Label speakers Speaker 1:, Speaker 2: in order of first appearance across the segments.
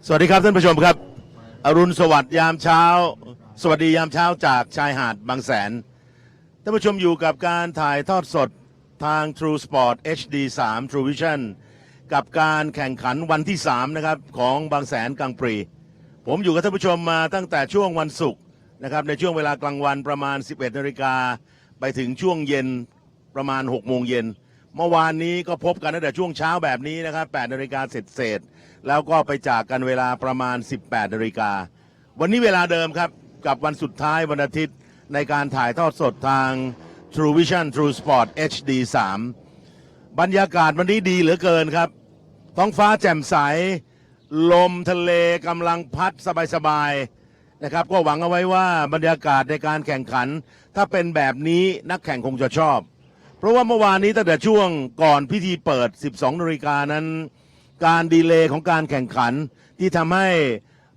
Speaker 1: สวัสดีครับท่านผู้ชมครับอรุณสวัสดิ์ยามเช้าสวัสดียามเช้าจากชายหาดบางแสนท่านผู้ชมอยู่กับการถ่ายทอดสดทาง True Sport HD 3 True Vision กับการแข่งขันวันที่3นะครับของบางแสนกังปรีผมอยู่กับท่านผู้ชมมาตั้งแต่ช่วงวันศุกร์นะครับในช่วงเวลากลางวันประมาณ 11 นาฬิกาไปถึงช่วงเย็นประมาณ 6 โมงเย็นเมื่อวานนี้ก็พบกันตั้งแต่ช่วงเช้าแบบนี้นะครับ 8 นาฬิกาเศษแล้วก็ไปจากกันเวลาประมาณ 18 นาฬิกาวันนี้เวลาเดิมครับกับวันสุดท้ายวันอาทิตย์ในการถ่ายทอดสดทาง True Vision True Sport HD 3บรรยากาศวันนี้ดีเหลือเกินครับท้องฟ้าแจ่มใสลมทะเลกำลังพัดสบายๆนะครับก็หวังเอาไว้ว่าบรรยากาศในการแข่งขันถ้าเป็นแบบนี้นักแข่งคงจะชอบเพราะว่าเมื่อวานนี้ตั้งแต่ช่วงก่อนพิธีเปิด 12 นาฬิกานั้นการดีเลย์ของการแข่งขันที่ทำให้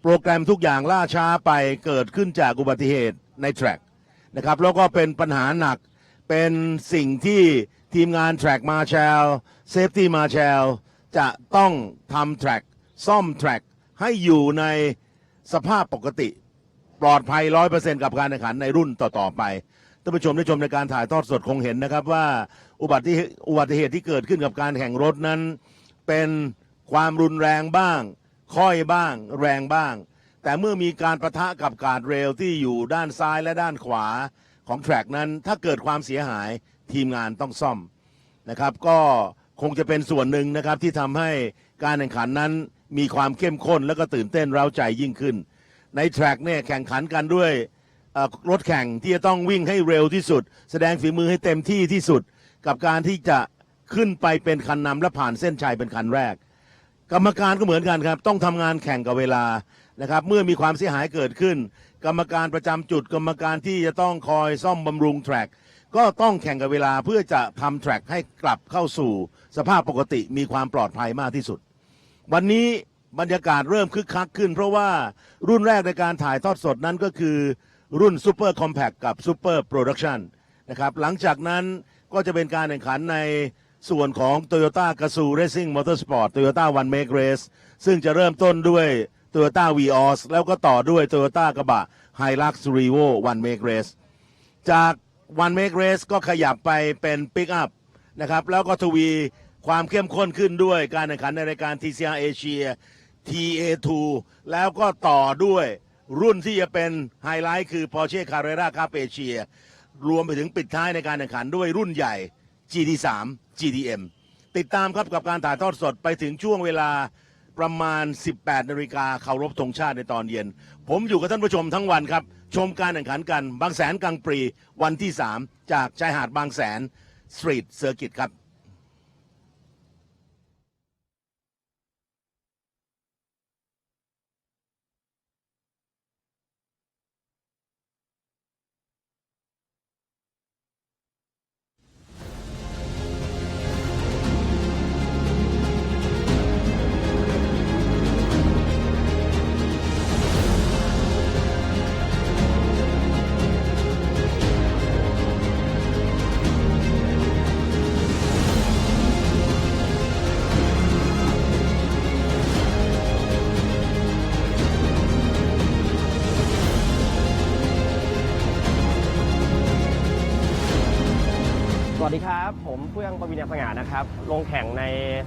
Speaker 1: โปรแกรมทุกอย่างล่าช้าไปเกิดขึ้นจากอุบัติเหตุในแทร็กนะครับแล้วก็เป็นปัญหาหนักเป็นสิ่งที่ทีมงานแทร็กมาแชลเซฟตี้มาแชลจะต้องทำแทร็กซ่อมแทร็กให้อยู่ในสภาพปกติปลอดภัย 100% กับการแข่งขันในรุ่นต่อๆไปท่านผู้ชมได้ชมในการถ่ายทอดสดคงเห็นนะครับว่าอุบัติเหตุที่เกิดขึ้นกับการแข่งรถนั้นเป็นความรุนแรงบ้างค่อยบ้างแรงบ้างแต่เมื่อมีการประทะกับการ์ดเรลที่อยู่ด้านซ้ายและด้านขวาของแทร็กนั้นถ้าเกิดความเสียหายทีมงานต้องซ่อมนะครับก็คงจะเป็นส่วนหนึ่งนะครับที่ทำให้การแข่งขันนั้นมีความเข้มข้นและก็ตื่นเต้นเร้าใจยิ่งขึ้นในแทร็กเนี่ยแข่งขันกันด้วยรถแข่งที่จะต้องวิ่งให้เร็วที่สุดแสดงฝีมือให้เต็มที่ที่สุดกับการที่จะขึ้นไปเป็นคันนำและผ่านเส้นชัยเป็นคันแรกกรรมการก็เหมือนกันครับต้องทำงานแข่งกับเวลานะครับเมื่อมีความเสียหายเกิดขึ้นกรรมการประจำจุดกรรมการที่จะต้องคอยซ่อมบำรุงแทร็กก็ต้องแข่งกับเวลาเพื่อจะทำแทร็กให้กลับเข้าสู่สภาพปกติมีความปลอดภัยมากที่สุดวันนี้บรรยากาศเริ่มคึกคักขึ้นเพราะว่ารุ่นแรกในการถ่ายทอดสดนั้นก็คือรุ่นซูเปอร์คอมแพคกับซูเปอร์โปรดักชันนะครับหลังจากนั้นก็จะเป็นการแข่งขันในส่วนของ Toyota Gazoo Racing Motorsport Toyota One Make Race ซึ่งจะเริ่มต้นด้วย Toyota Vios แล้วก็ต่อด้วย Toyota กระบะ Hilux Revo One Make Race จาก One Make Race ก็ขยับไปเป็น Pick Up นะครับแล้วก็ทวีความเข้มข้นขึ้นด้วยการแข่งขันในรายการ TSS Asia TA2 แล้วก็ต่อด้วยรุ่นที่จะเป็นไฮไลท์คือ Porsche Carrera Cup Asia รวมไปถึงปิดท้ายในการแข่งขันด้วยรุ่นใหญ่ GT3 GTM ติดตามครับกับการถ่ายทอดสดไปถึงช่วงเวลาประมาณ 18 นาฬิกาเคารพธงชาติในตอนเย็นผมอยู่กับท่านผู้ชมทั้งวันครับชมการแข่งขันกันบางแสนกังปรีวันที่3จากชายหาดบางแสนสตรีทเซอร์กิตครับ
Speaker 2: สวัสดีครับผมเพื่องประวิน สง่านะครับลงแข่งใน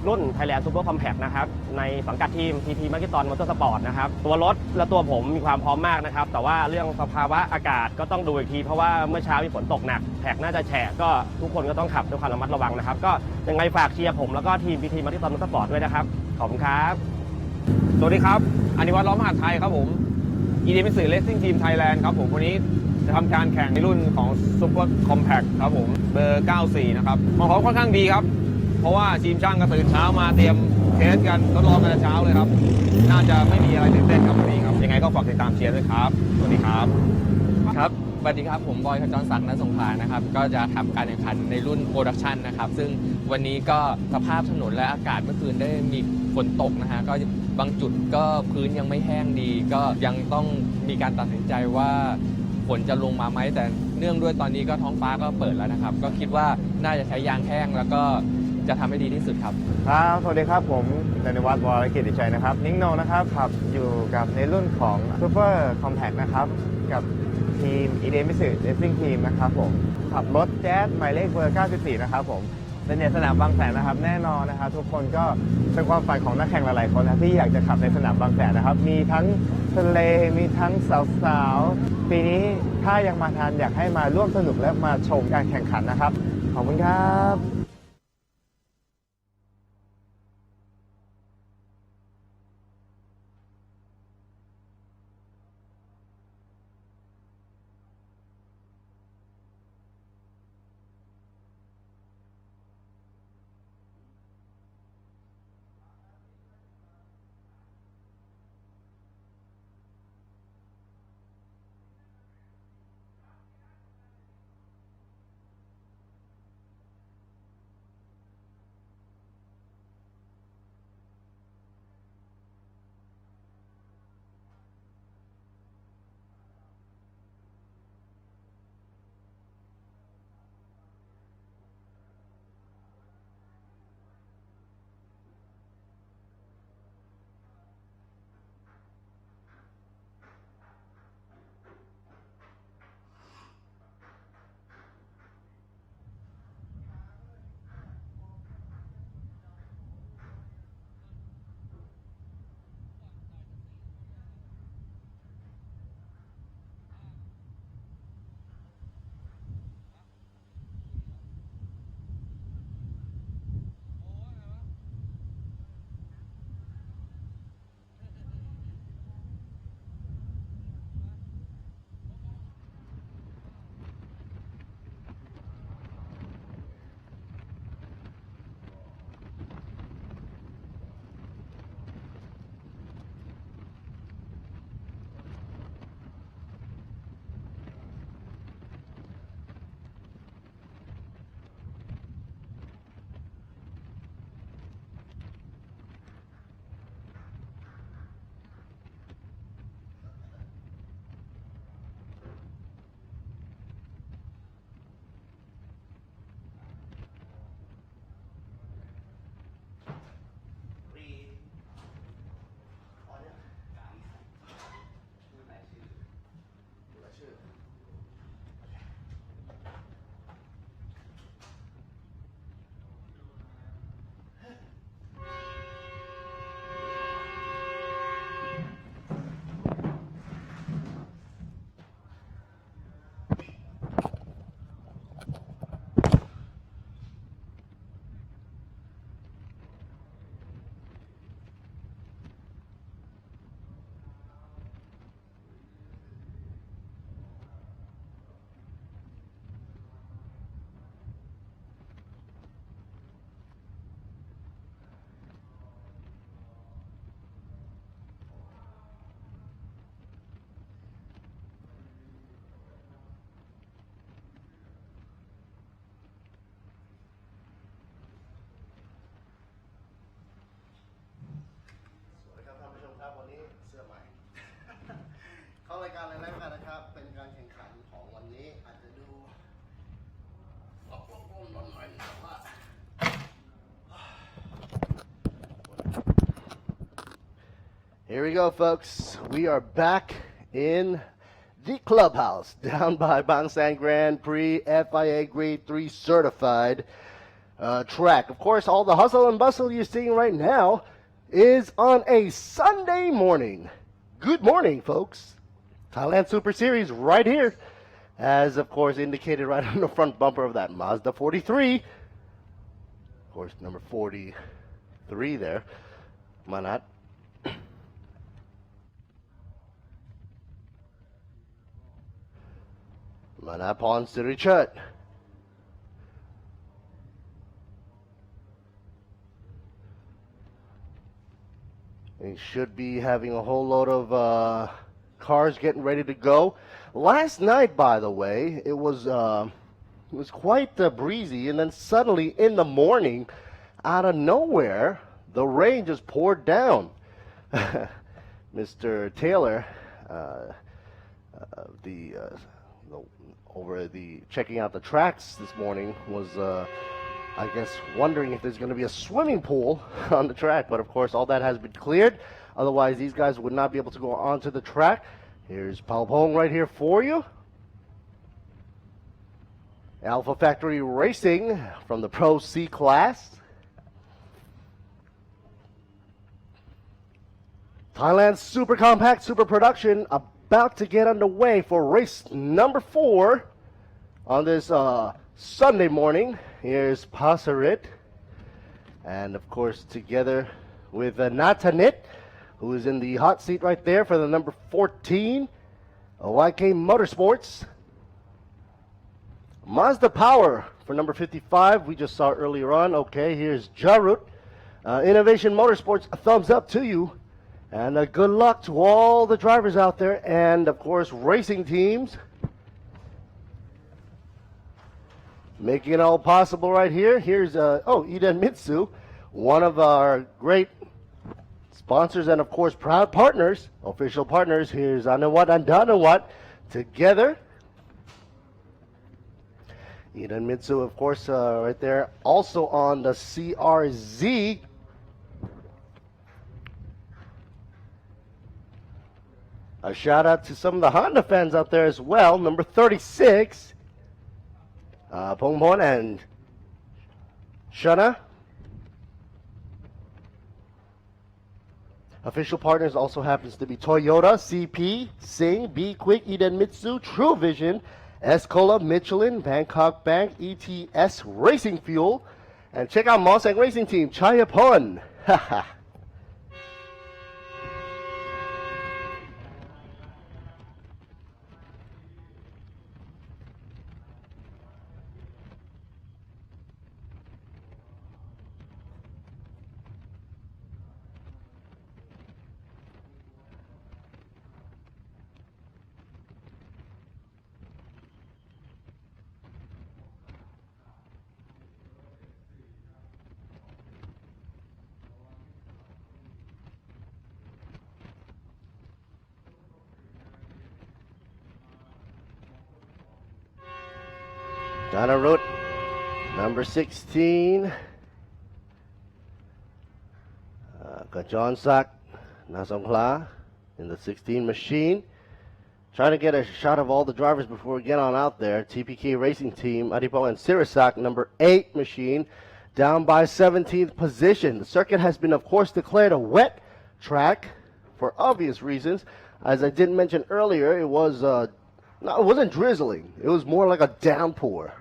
Speaker 2: รุ่น Thailand Super Compact นะครับในสังกัดทีม TT Marathon Motorsport นะครับตัวรถและตัวผมมีความพร้อมมากนะครับแต่ว่าเรื่องสภาวะอากาศก็ต้องดูอีกทีเพราะว่าเมื่อเช้ามีฝนตกหนักแท็กน่าจะแฉะก็ทุกคนก็ต้องขับด้วยความระมัดระวังนะครับก็ยังไงฝากเชียร์ผมแล้วก็ทีม TT Marathon Motorsport ด้วยนะครับขอบคุณครับ
Speaker 3: สวัสดีครับอนิวัฒน์ ล้อมหาดไทยครับผม EDMS Racing Team Thailand ครับผมวันนี้จะทำการแข่งในรุ่นของ Super Compact ครับผมเบอร์ 94 นะครับของเขาค่อนข้างดีครับเพราะว่าทีมช่างก็ตื่นเช้ามาเตรียมเทสกันทดลองกันแต่เช้าเลยครับน่าจะไม่มีอะไรตื่นเต้นครับวันนี้ครับยังไงก็ฝากติดตามเชียร์ด้วยครับสวัสดีครับ
Speaker 4: ครับสวัสดีครับผมบอยขจรศักดิ์ณสงขลานะครับก็จะทำการแข่งขันในรุ่นโปรดักชันนะครับซึ่งวันนี้ก็สภาพถนนและอากาศเมื่อคืนได้มีฝนตกนะฮะก็บางจุดก็พื้นยังไม่แห้งดีก็ยังต้องมีการตัดสินใจว่าฝนจะลงมาไหมแต่เนื่องด้วยตอนนี้ก็ท้องฟ้าก็เปิดแล้วนะครับก็คิดว่าน่าจะใช้ยางแห้งแล้วก็ จะทำให้ดีที่สุดครับ
Speaker 5: ครับสวัสดีครับผมนายวัฒน์วรกิติชัยนะครับนิ้งโนนะครับขับอยู่กับในรุ่นของ Super Compact นะครับกับทีม Idemitsu Racing Team นะครับผมขับรถแจ๊สหมายเลขเบอร์ 94 นะครับผมในสนามบางแสนนะครับแน่นอนนะครับทุกคนก็เป็นความฝันของนักแข่งหลายๆคนนะที่อยากจะขับในสนามบางแสนนะครับมีทั้งทะเลมีทั้งสาวๆปีนี้ถ้ายังมาทันอยากให้มาร่วมสนุกและมาชมการแข่งขันนะครับขอบคุณครับ
Speaker 6: เข้ารายการอะไรแล้วกันนะครับเป็นการแข่งขันของวันนี้อาจจะดูสอบพวกร้อนหน่อยแต่ว่า Here we go, folks. We are back in the clubhouse down by Bangsaen Grand Prix FIA Grade 3 certified track. Of course, all the hustle and bustle you're seeing right now is on a Sunday morning. Good morning, folks. Thailand Super Series right here, as of course indicated right on the front bumper of that Mazda 43. Of course, number 43 there. Manat. Manapon Sirichat. He should be having a whole load of cars getting ready to go. Last night, by the way, it was quite breezy, and then suddenly in the morning, out of nowhere, the rain just poured down. Mr. Taylor, over the checking out the tracks this morning, was I guess wondering if there's going to be a swimming pool on the track, but of course all that has been cleared. Otherwise, these guys would not be able to go onto the track. Here's Palpong right here for you. Alpha Factory Racing from the Pro C class. Thailand's Super Compact Super Production about to get underway for race number 4 on this Sunday morning. Here's Pasarit, and of course together with Natanit, who is in the hot seat right there for the number 14, YK Motorsports. Mazda Power for number 55, we just saw earlier on. Okay, here's Jarut. Innovation Motorsports, a thumbs up to you. And good luck to all the drivers out there, and of course racing teams. Making it all possible right here. Here's Eden Mitsu, one of our great sponsors and of course proud partners, official partners. Here's Anawat and Danawat together. Eden Mitsu, of course, right there. Also on the CRZ. A shout out to some of the Honda fans out there as well. Number 36. Pongpon and Shana. Official partners also happens to be Toyota, CP, Sing, Be Quick, Eden Mitsu, True Vision, Escola, Michelin, Bangkok Bank, ETS Racing Fuel, and check out Bangsaen Racing Team, Chayapon. Haha. Donna Root, number 16. Kajon Sak, Nasongla in the 16 machine. Trying to get a shot of all the drivers before we get on out there. TPK Racing Team, Adipo and Sirisak, number 8 machine, down by 17th position. The circuit has been, of course, declared a wet track for obvious reasons. As I did mention earlier, it was no, it wasn't drizzling. It was more like a downpour.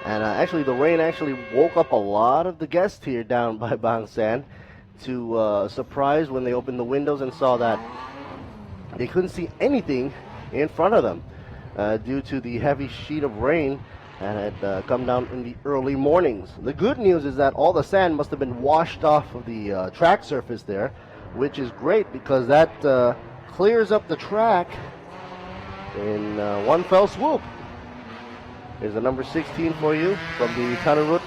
Speaker 6: And actually, the rain actually woke up a lot of the guests here down by Bangsaen to surprise when they opened the windows and saw that they couldn't see anything in front of them due to the heavy sheet of rain that had come down in the early mornings. The good news is that all the sand must have been washed off of the track surface there, which is great because that clears up the track in one fell swoop. Here's the number 16 for you from the Tanarut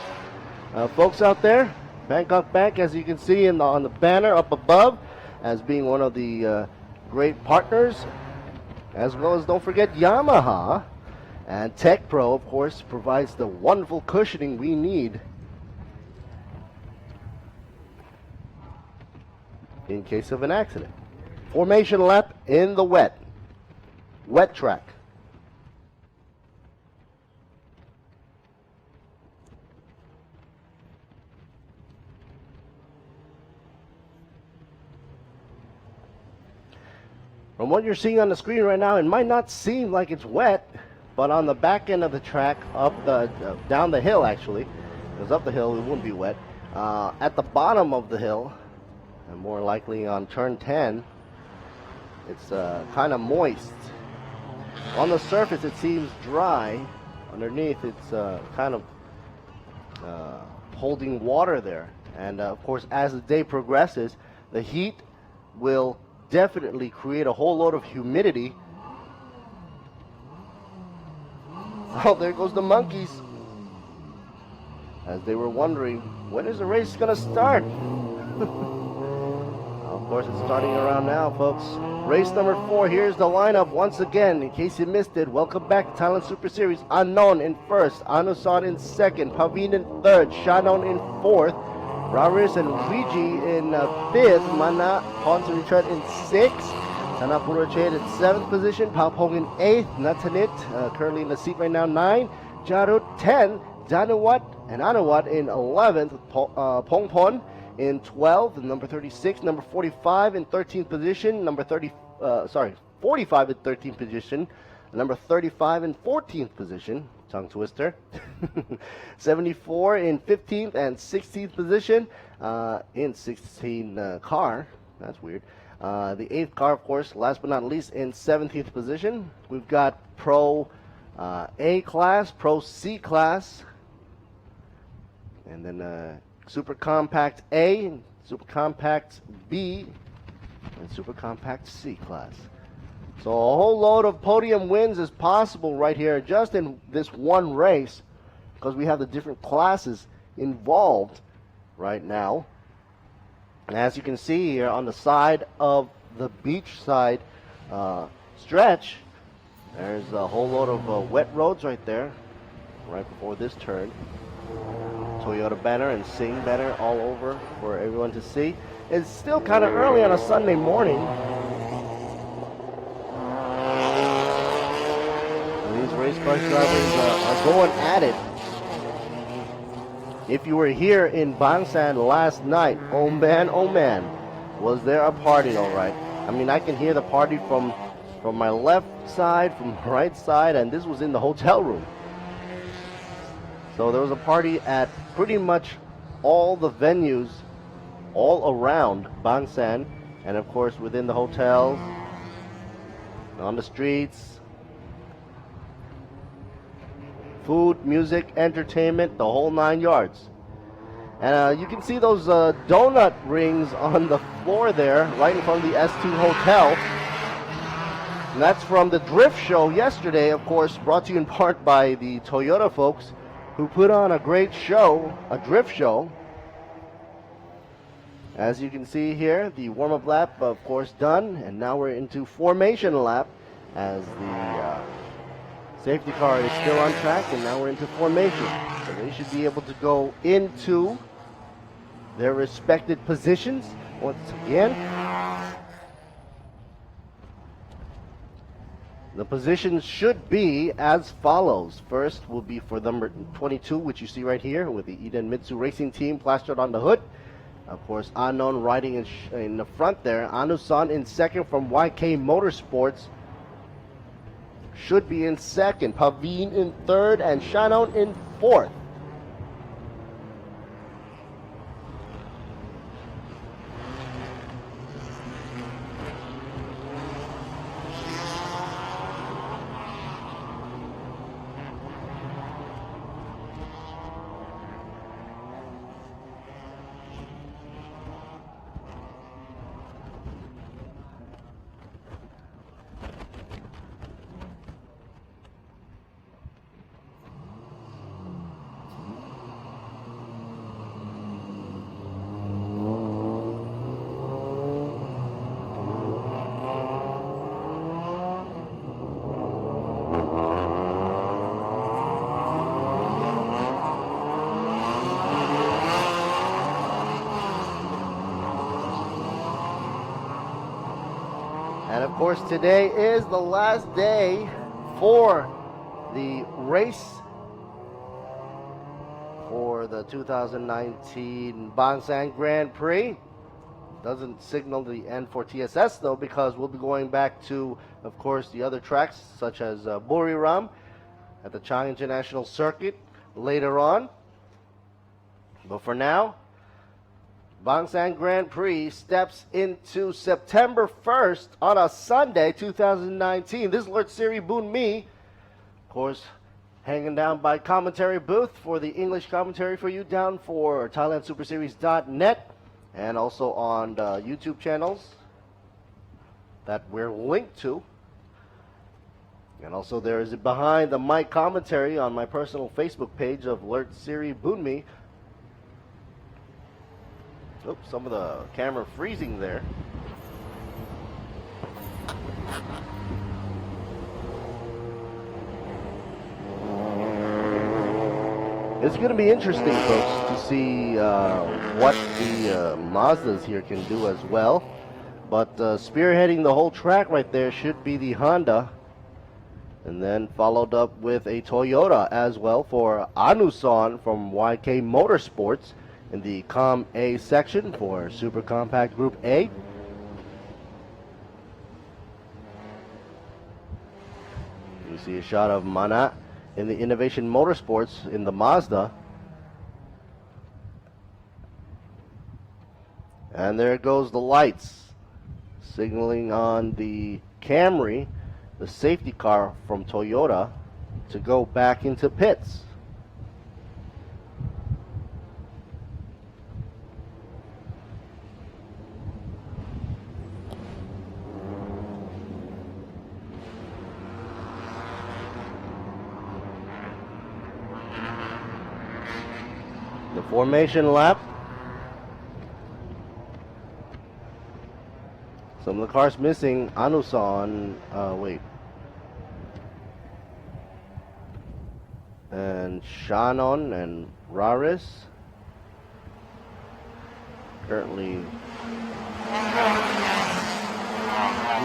Speaker 6: folks out there. Bangkok Bank, as you can see on the banner up above, as being one of the great partners, as well as don't forget Yamaha. And Tech Pro, of course, provides the wonderful cushioning we need in case of an accident. Formation lap in the wet track. From what you're seeing on the screen right now, it might not seem like it's wet, but on the back end of the track, down the hill actually, because up the hill it wouldn't be wet. At the bottom of the hill, and more likely on turn 10, it's kind of moist. On the surface it seems dry. Underneath it's kind of holding water there. And of course, as the day progresses, the heat will definitely create a whole load of humidity. Oh, there goes the monkeys. As they were wondering, when is the race going to start? Of Of course, it's starting around now, folks. Race number 4, here's the lineup once again. In case you missed it, welcome back to Thailand Super Series. Unknown in first, Anusan in second, Pavin in third, Shannon in fourth, Raris and Viji in fifth, Mana Ponsaritrat in sixth, Tanapurachet in seventh position, Paupong in eighth, Natanit currently in the seat right now, 9, Jarut 10, Danuwat and Anuwat in 11th, Pongpon in 12th, number 36, number 45 in 13th position, 45 in 13th position, number 35 in 14th position, tongue twister, 74 in 15th and 16th position, in 16 car, that's weird. The 8th car, of course, last but not least, in 17th position. We've got Pro A class, Pro C class, and then Super Compact A, Super Compact B, and Super Compact C class. So a whole load of podium wins is possible right here just in this one race because we have the different classes involved right now. And as you can see here on the side of the beach side stretch, there's a whole load of wet roads right there, right before this turn. Toyota banner and Sing banner all over for everyone to see. It's still kind of early on a Sunday morning. These race car drivers are going at it. If you were here in Bangsaen last night, oh man, was there a party, all right. I mean, I can hear the party from my left side, from the right side, and this was in the hotel room. So there was a party at pretty much all the venues all around Bangsaen, and of course within the hotels, on the streets. Food, music, entertainment, the whole 9 yards. And you can see those donut rings on the floor there, right in front of the S2 Hotel. And that's from the drift show yesterday, of course, brought to you in part by the Toyota folks, who put on a great show, a drift show. As you can see here, the warm-up lap, of course, done, and now we're into formation lap as the safety car is still on track, and now we're into formation. So they should be able to go into their respected positions once again. The positions should be as follows. First will be for number 22, which you see right here with the Eden Mitsu Racing Team plastered on the hood. Of course, Unknown riding in the front there. Anusan in second from YK Motorsports. Should be in second. Pavin in third and Shannon in fourth. And of course, today is the last day for the race for the 2019 Bangsaen Grand Prix. Doesn't signal the end for TSS though, because we'll be going back to, of course, the other tracks such as Buriram at the Chang International Circuit later on. But for now, Bangsaen Grand Prix steps into September 1st on a Sunday, 2019. This is Lert Siri Boon Me, of course, hanging down by commentary booth for the English commentary for you down for ThailandSuperSeries.net and also on the YouTube channels that we're linked to. And also there is behind the mic commentary on my personal Facebook page of Lert Siri Boon Me. Oops, some of the camera freezing there. It's going to be interesting, folks, to see what the Mazdas here can do as well. But spearheading the whole track right there should be the Honda. And then followed up with a Toyota as well for Anuson from YK Motorsports in the Com A section for Super Compact Group A. You see a shot of Mana in the Innovation Motorsports in the Mazda. And there goes the lights, signaling on the Camry, the safety car from Toyota, to go back into pits. The formation lap. Some of the cars missing. Anuson, wait. And Shannon and Raris. Currently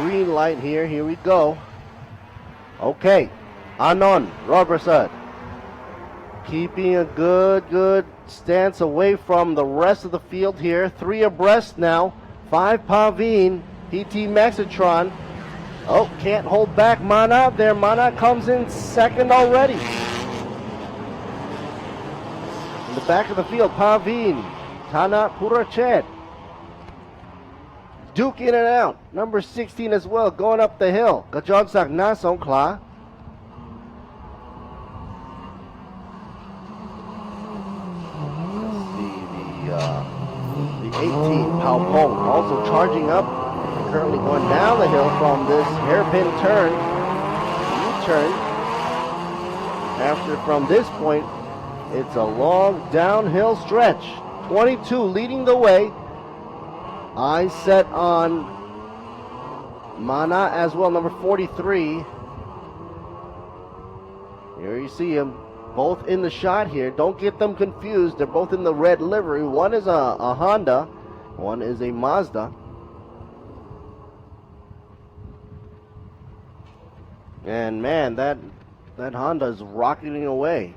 Speaker 6: green light here. Here we go. Okay. Anon, Robertson. Keeping a good stance away from the rest of the field here. 3 abreast now. 5 Pavine. PT Maxitron. Oh, can't hold back Mana there. Mana comes in second already. In the back of the field, Pavine. Tana Purachet. Duke in and out. Number 16 as well, going up the hill. Gajogsak Na Songkla. The 18, Pao Pong, also charging up. Currently going down the hill from this hairpin turn. U-turn. After from this point, it's a long downhill stretch. 22 leading the way. Eyes set on Mana as well, number 43. Here you see him, both in the shot here. Don't get them confused. They're both in the red livery. One is a Honda, one is a Mazda. And man, that Honda is rocketing away.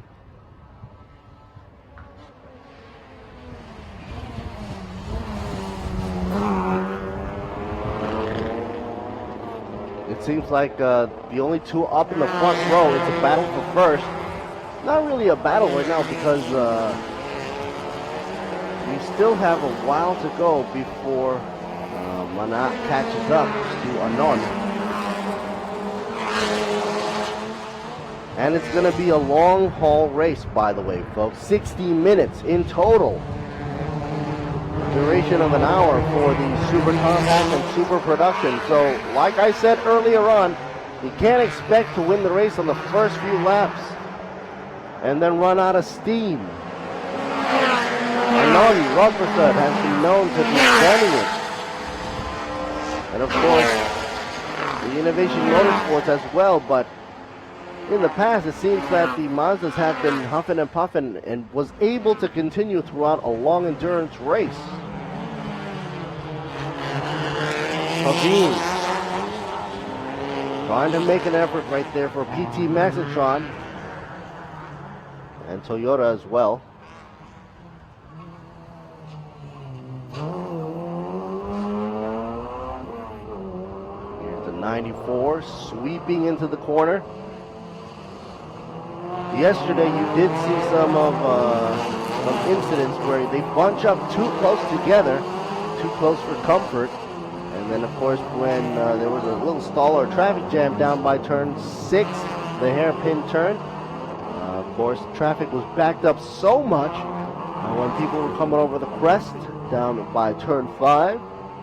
Speaker 6: It seems like the only two up in the front row, it's a battle for first. Not really a battle right now because we still have a while to go before Mana catches up to Anon. And it's going to be a long haul race, by the way, folks. 60 minutes in total. Duration of an hour for the Super Compact and Super Production. So, like I said earlier on, you can't expect to win the race on the first few laps and then run out of steam. Anon Robertson has been known to be running it. And of course, the Innovation Motorsports as well, but in the past, it seems that the Mazdas have been huffing and puffing and was able to continue throughout a long endurance race. Pavine trying to make an effort right there for PT Maxitron and Toyota as well. Here's the 94 sweeping into the corner. Yesterday, you did see some incidents where they bunch up too close together, too close for comfort. And then, of course, when there was a little stall or traffic jam down by turn 6, the hairpin turn, of course, traffic was backed up so much when people were coming over the crest down by turn 5.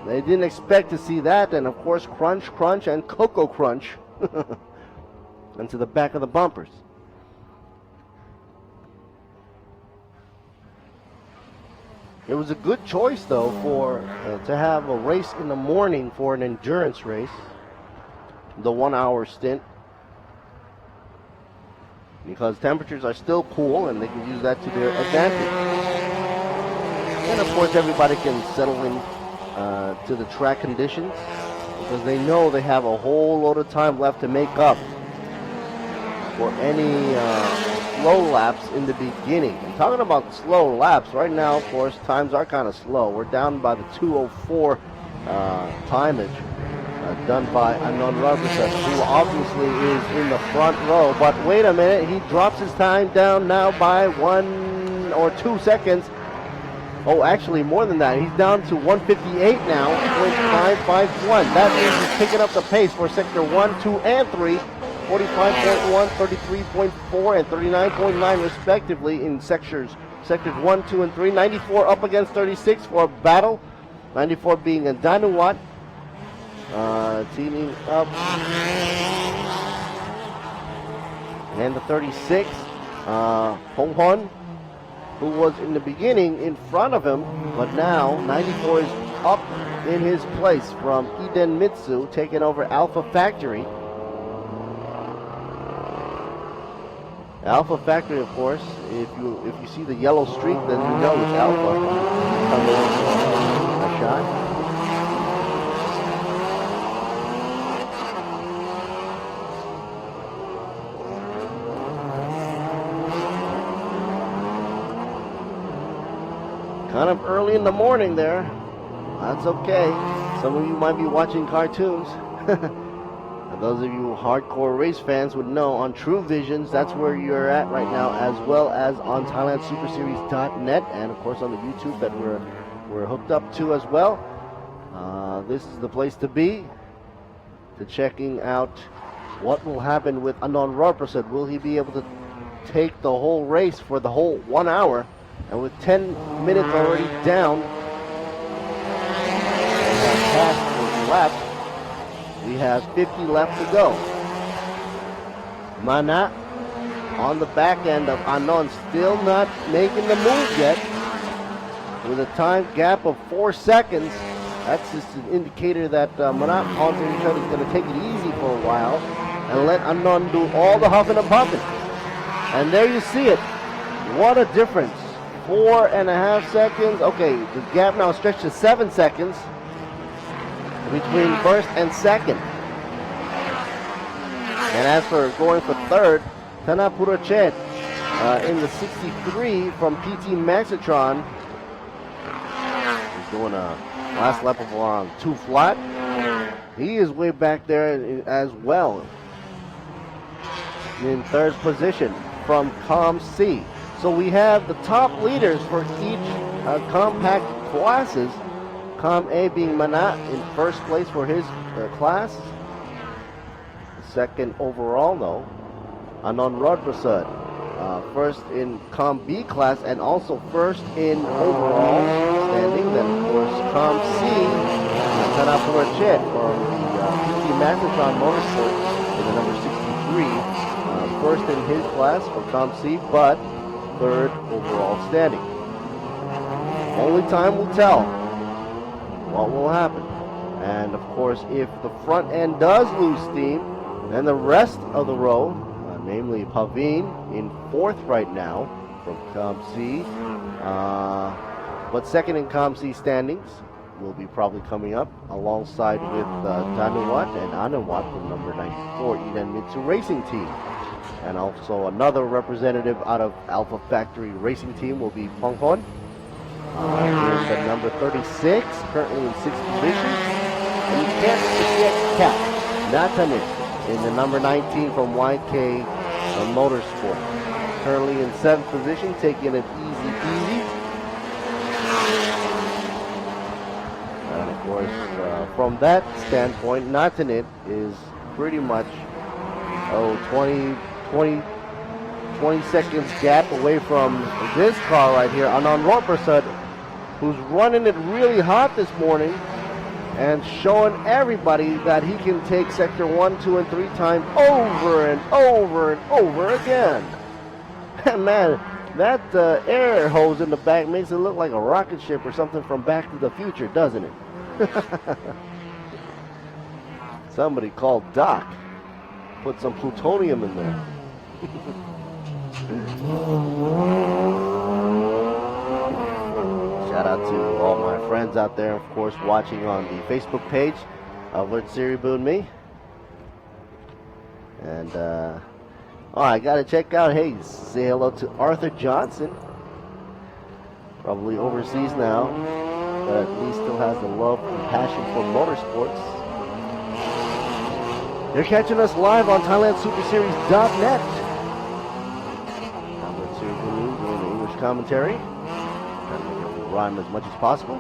Speaker 6: They didn't expect to see that, and of course, crunch, and Cocoa Crunch into the back of the bumpers. It was a good choice, though, for to have a race in the morning for an endurance race. the 1 hour stint, because temperatures are still cool and they can use that to their advantage. And of course everybody can settle in to the track conditions, because they know they have a whole load of time left to make up for any slow laps in the beginning. And talking about slow laps, right now, of course, times are kind of slow. We're down by the 2:04 timage done by Anon Robertson, who obviously is in the front row. But wait a minute, he drops his time down now by 1 or 2 seconds. Oh, actually more than that. He's down to 158 now, 0.551. That means he's picking up the pace for sector 1, 2, and 3. 45.1, 33.4, and 39.9 respectively in sectors 1, 2, and 3. 94 up against 36 for a battle. 94 being a Danuwat. Teaming up. And the 36, Hong Hon, who was in the beginning in front of him, but now 94 is up in his place from Iden Mitsu, taking over Alpha Factory. Alpha Factory, of course, if you see the yellow streak, then you know it's Alpha. A shot. Kind of early in the morning there. That's okay. Some of you might be watching cartoons. Those of you hardcore race fans would know on True Visions, that's where you're at right now, as well as on ThailandSuperSeries.net, and of course on the YouTube that we're hooked up to as well. This is the place to be, to checking out what will happen with Anon Robertson. Will he be able to take the whole race for the whole 1 hour? And with 10 minutes already down, past laps, we have 50 left to go. Mana on the back end of Anon, still not making the move yet. With a time gap of 4 seconds, that's just an indicator that Mana is going to take it easy for a while and let Anon do all the huffing and puffing. And there you see it. What a difference. 4.5 seconds. Okay, the gap now stretched to 7 seconds between first and second. And as for going for third, Tana Purochet in the 63 from PT Maxitron. He's doing a last lap of around 2 flat. He is way back there as well. In third position from Com C. So we have the top leaders for each compact classes. Com A being Mana in first place for his class. Second overall, though, Anon Rodprasad. First in Com B class and also first in overall standing. Then, of course, Com C, Tanapurachet from the PT Magnetron Motorsport in the number 63. First in his class for Com C, but third overall standing. Only time will tell what will happen. And of course, if the front end does lose steam, then the rest of the row, namely Paveen in fourth right now from Com C, but second in Com C standings will be probably coming up alongside with Danuwat and Anawat from number 94 Iden Mitsu Racing Team. And also another representative out of Alpha Factory Racing Team will be Pong Hon. Here's the number 36, currently in 6th position. And you can't forget Kat Natanin in the number 19 from YK Motorsport. Currently in 7th position, taking it easy. And of course, from that standpoint, Natanin is pretty much 20 seconds gap away from this car right here, Anon Roprasad, who's running it really hot this morning and showing everybody that he can take sector 1, 2, and 3 time over and over and over again. And man, that air hose in the back makes it look like a rocket ship or something from Back to the Future, doesn't it? Somebody called Doc. Put some plutonium in there. Shout out to all my friends out there, of course, watching on the Facebook page of Let's Siribu and me. And, I gotta check out, hey, say hello to Arthur Johnson. Probably overseas now, but at least still has the love and passion for motorsports. They're catching us live on ThailandSuperSeries.net. I'm Let's Siribu doing the English commentary. Trying to make it rhyme as much as possible.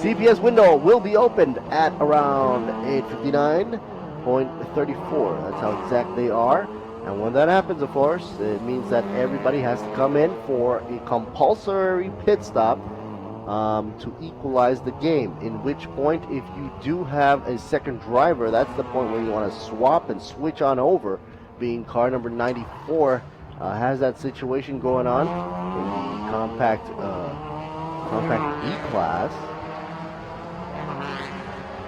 Speaker 6: CPS window will be opened at around 8:59.34. That's how exact they are. And when that happens, of course, it means that everybody has to come in for a compulsory pit stop to equalize the game. In which point, if you do have a second driver, that's the point where you want to swap and switch on over, being car number 94 has that situation going on in the compact E-Class.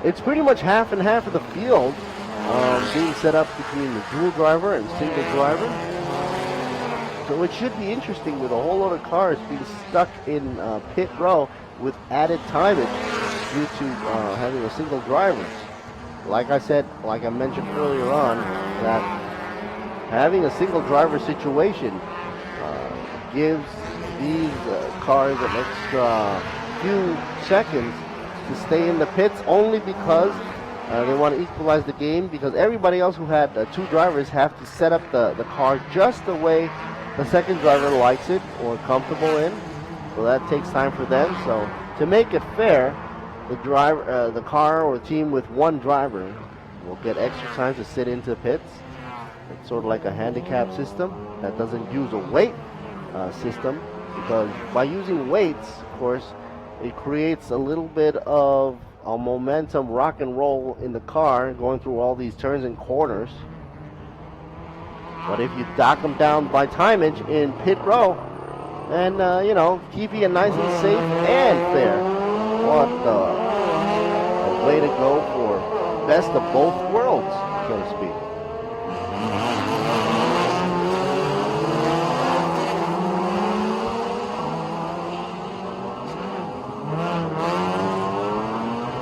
Speaker 6: It's pretty much half and half of the field being set up between the dual driver and single driver. So it should be interesting with a whole lot of cars being stuck in pit row with added timage due to having a single driver. Like I said, like I mentioned earlier on, that having a single driver situation gives these cars an extra few seconds to stay in the pits, only because they want to equalize the game, because everybody else who had two drivers have to set up the car just the way the second driver likes it or comfortable in. So that takes time for them. So to make it fair, the car or team with one driver will get extra time to sit into pits. It's sort of like a handicap system that doesn't use a weight system, because by using weights, of course, it creates a little bit of a momentum rock and roll in the car going through all these turns and corners. But if you dock them down by timage in pit row, and keep it nice and safe and fair, what a way to go for best of both worlds, so to speak.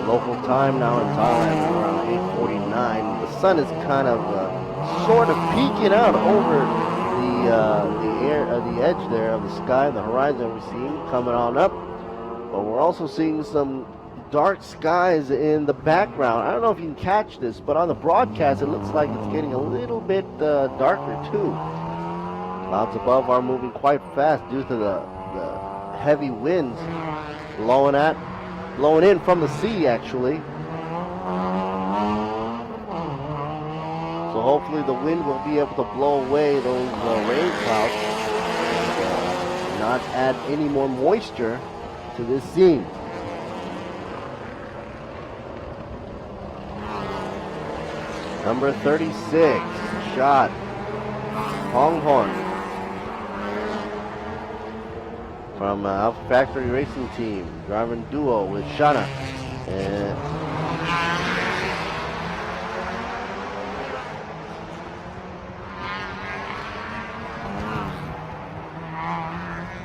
Speaker 6: Local time now in Thailand around 8:49. The sun is kind of sort of peeking out over the edge there of the sky, the horizon we're seeing coming on up. But we're also seeing some dark skies in the background. I don't know if you can catch this, but on the broadcast it looks like it's getting a little bit darker too. Clouds above are moving quite fast due to the heavy winds blowing in from the sea, actually. So hopefully the wind will be able to blow away those rain clouds and not add any more moisture to this scene. Number 36, shot, Hong Hong from Alpha Factory Racing Team, driving duo with Shana. And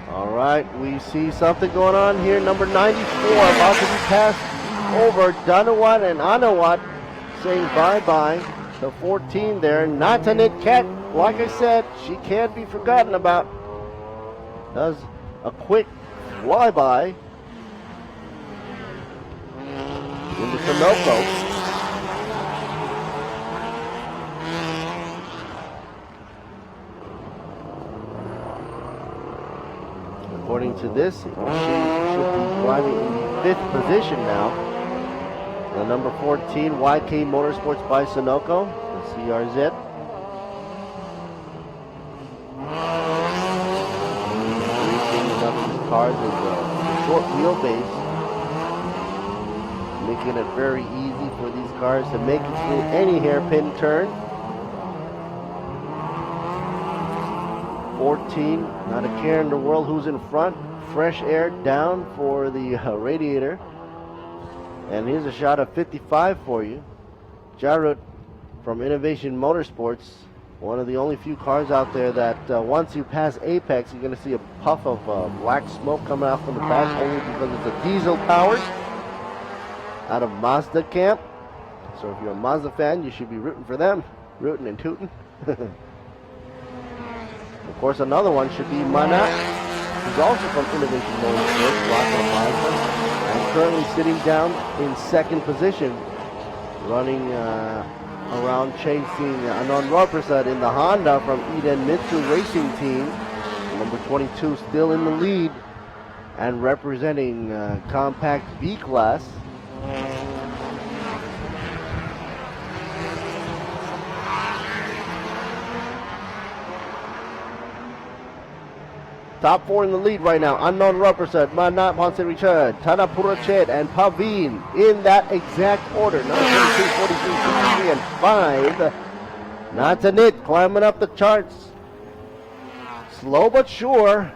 Speaker 6: all right, we see something going on here. Number 94 about to be passed over. Danawat and Anawat saying bye-bye. The 14 there, Natanit Ket, like I said, she can't be forgotten about. Does a quick flyby into Sunoco. According to this, she should be driving in the 5th position now. The number 14, YK Motorsports by Sunoco, the CRZ. Cars is a short wheelbase, making it very easy for these cars to make it through any hairpin turn. 14, not a care in the world who's in front. Fresh air down for the radiator. And here's a shot of 55 for you. Jarrett from Innovation Motorsports, one of the only few cars out there that once you pass apex, you're going to see a puff of black smoke coming out from the back, only because it's a diesel powered out of Mazda camp. So if you're a Mazda fan, you should be rooting for them, rooting and tooting. Of course, another one should be Mana, who's also from Innovation Motorsports, rocking a Mazda, and currently sitting down in second position, running around chasing Anand Raprasad in the Honda from Eden Mitsu Racing Team. Number 22 still in the lead and representing compact B class. Top four in the lead right now. Anand Raprasad, Manat Ponce Richard, Tana Purachet, and Pavin in that exact order. Number 22, 43, 63, and 5. Natanit climbing up the charts. Slow but sure.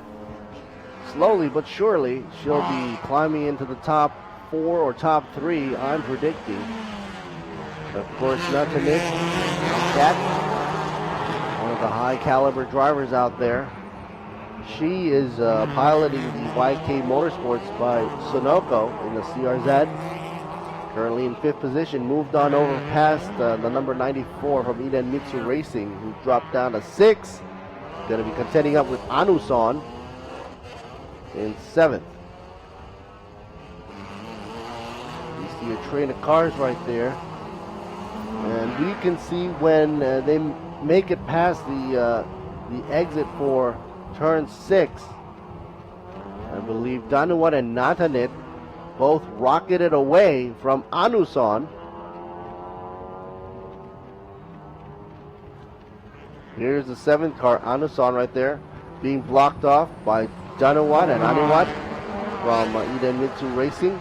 Speaker 6: Slowly but surely, she'll be climbing into the top 4 or top 3, I'm predicting. Of course, Natanit, that one of the high caliber drivers out there. She is piloting the YK Motorsports by Sunoco in the CRZ. Currently in 5th position, moved on over past the number 94 from Eden Mitsu Racing, who dropped down to 6th. Going to be contending up with Anuson in 7th. You see a train of cars right there. And we can see when they make it past the exit for turn 6, I believe Danuwat and Natanit both rocketed away from Anuson. Here's the 7th car, Anuson right there, being blocked off by Danuwat and Anuwat from Eden Mitsu Racing.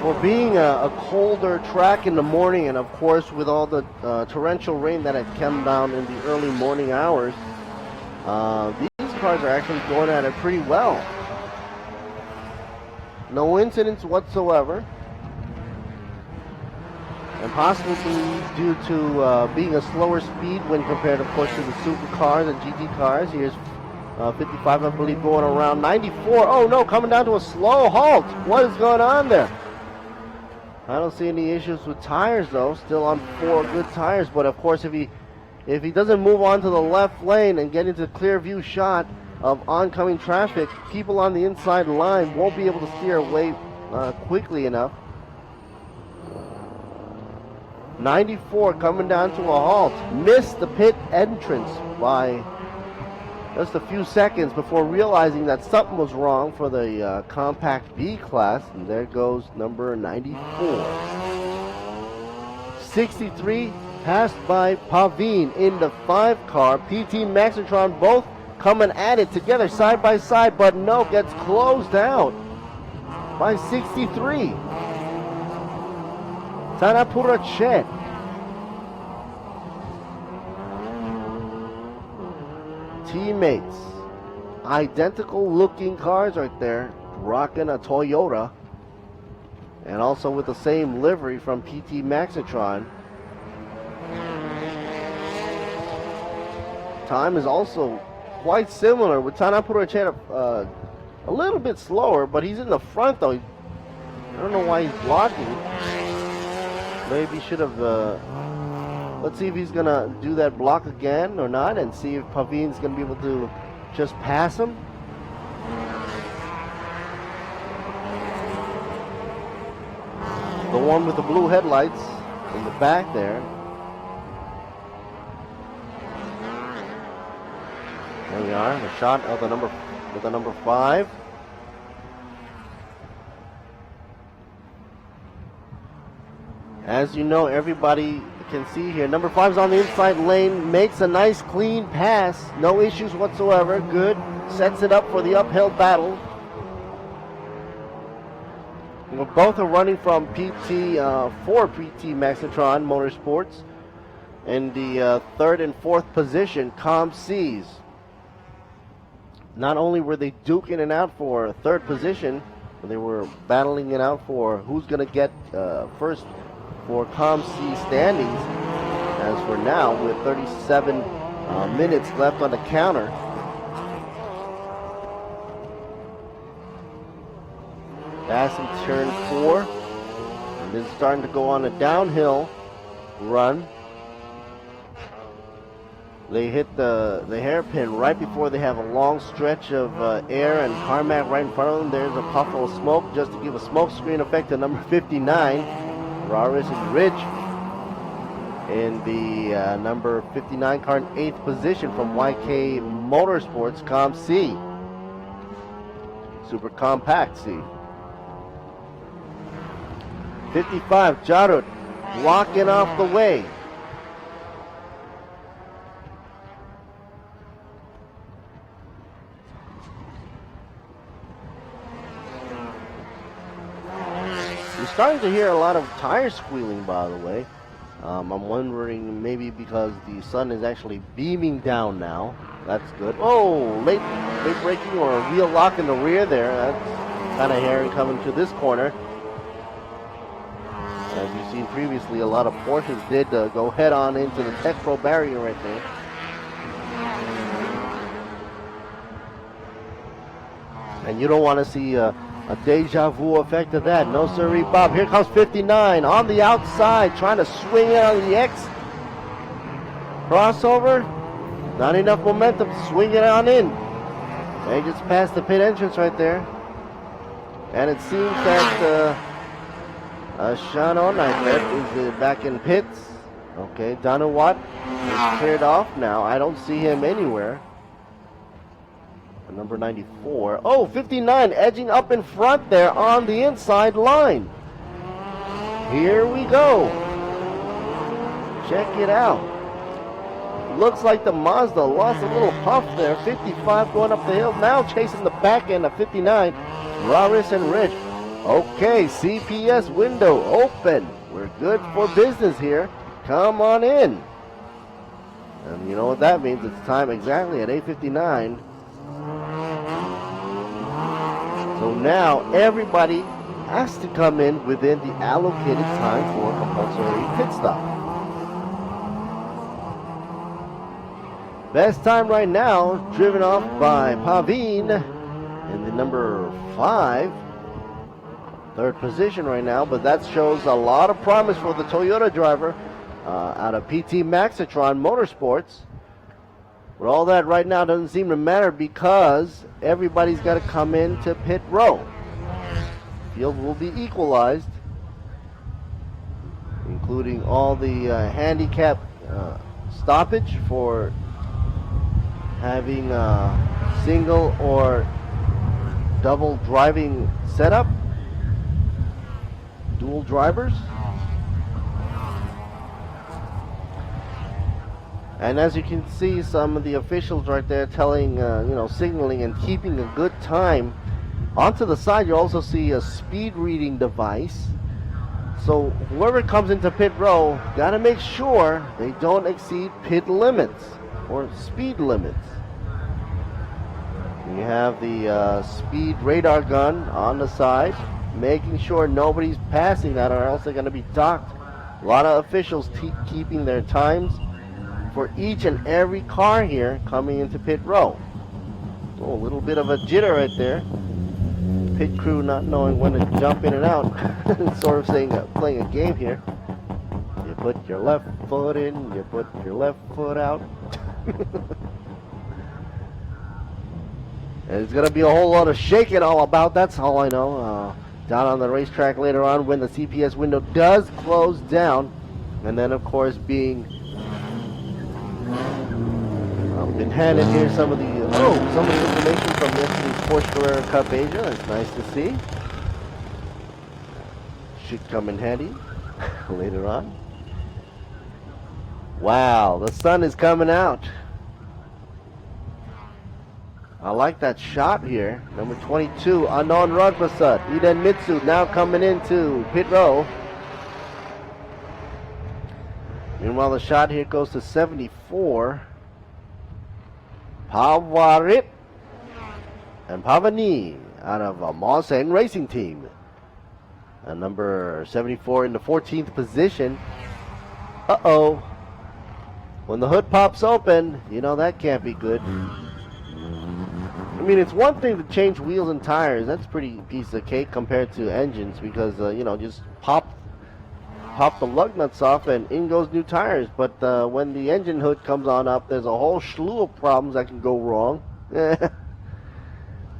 Speaker 6: For being a colder track in the morning, and of course with all the torrential rain that had come down in the early morning hours, these cars are actually going at it pretty well. No incidents whatsoever. And possibly due to being a slower speed when compared, of course, to the supercars and GT cars. Here's 55, I believe, going around 94. Oh no, coming down to a slow halt. What is going on there? I don't see any issues with tires though. Still on 4 good tires, but of course if he doesn't move on to the left lane and get into clear view shot of oncoming traffic, people on the inside line won't be able to steer away quickly enough. 94 coming down to a halt. Missed the pit entrance by just a few seconds before realizing that something was wrong for the compact B class. And there goes number 94. 63 passed by Pavin in the 5 car. PT Maxitron both coming at it together side by side, but no, gets closed out by 63. Tanapura Chet. Teammates, identical looking cars right there, rocking a Toyota, and also with the same livery from PT Maxitron. Time is also quite similar with Tanapura Chet a little bit slower, but he's in the front though. I don't know why he's blocking. Maybe should have let's see if he's going to do that block again or not, and see if Pavin's going to be able to just pass him. The one with the blue headlights in the back there. There we are, the shot of the number 5. As you know, everybody can see here, number 5's on the inside lane, makes a nice clean pass, no issues whatsoever, good, sets it up for the uphill battle Well, both are running from PT for PT Maxitron Motorsports. In the third and fourth position, ComC's. Not only were they duking it out for third position, but they were battling it out for who's going to get first for ComC standings. As for now, with 37 minutes left on the counter, passing turn 4, and then starting to go on a downhill run. They hit the hairpin right before they have a long stretch of air and tarmac right in front of them. There's a puff of smoke just to give a smoke screen effect to number 59, Raris and Ridge. In the number 59 car in 8th position from YK Motorsports, ComC. Super Compact C. 55, Jarut blocking off the way. We're starting to hear a lot of tire squealing, by the way. I'm wondering maybe because the sun is actually beaming down now. That's good. Oh, late braking or a wheel lock in the rear there. That's kind of hairy coming to this corner. As you've seen previously, a lot of Porsches did go head on into the Tech Pro barrier right there. And you don't want to see a deja vu effect of that. No sirree, Bob. Here comes 59 on the outside, trying to swing it on the X. Crossover. Not enough momentum to swing it on in. They just passed the pit entrance right there. And it seems that Sean Onigret is back in pits. Okay, Danuwat is cleared off now. I don't see him anywhere. Number 94. Oh, 59 edging up in front there on the inside line. Here we go. Check it out. Looks like the Mazda lost a little puff there. 55 going up the hill. Now chasing the back end of 59. Raris and Rich. Okay, CPS window open. We're good for business here. Come on in. And you know what that means. It's time exactly at 8:59. So now everybody has to come in within the allocated time for a compulsory pit stop. Best time right now, driven off by Pavine in the number 5. Third position right now, but that shows a lot of promise for the Toyota driver out of PT Maxitron Motorsports. But all that right now doesn't seem to matter because everybody's got to come into pit row. Field will be equalized, including all the handicap stoppage for having a single or double driving setup, dual drivers. And as you can see, some of the officials right there telling, signaling and keeping a good time. Onto the side, you also see a speed reading device. So whoever comes into pit row, got to make sure they don't exceed pit limits or speed limits. You have the speed radar gun on the side, making sure nobody's passing that or else they're going to be docked. A lot of officials keeping their times for each and every car here coming into pit row. Oh, a little bit of a jitter right there. Pit crew not knowing when to jump in and out. Sort of saying, playing a game here. You put your left foot in, you put your left foot out. And it's going to be a whole lot of shaking all about, that's all I know. Down on the racetrack later on when the CPS window does close down. And then, of course, being been handed here some of the information from yesterday's Porsche Carrera Cup Asia. That's nice to see. Should come in handy later on. Wow, the sun is coming out. I like that shot here. Number 22, Anon Rodprasad. Eden Mitsu now coming into pit row. Meanwhile, the shot here goes to 74. Pavarit and Pavani out of Bangsaen Racing Team. And number 74 in the 14th position. Uh-oh. When the hood pops open, you know that can't be good. I mean, it's one thing to change wheels and tires. That's pretty piece of cake compared to engines because, you know, just pop the lug nuts off and in goes new tires. But when the engine hood comes on up, there's a whole slew of problems that can go wrong.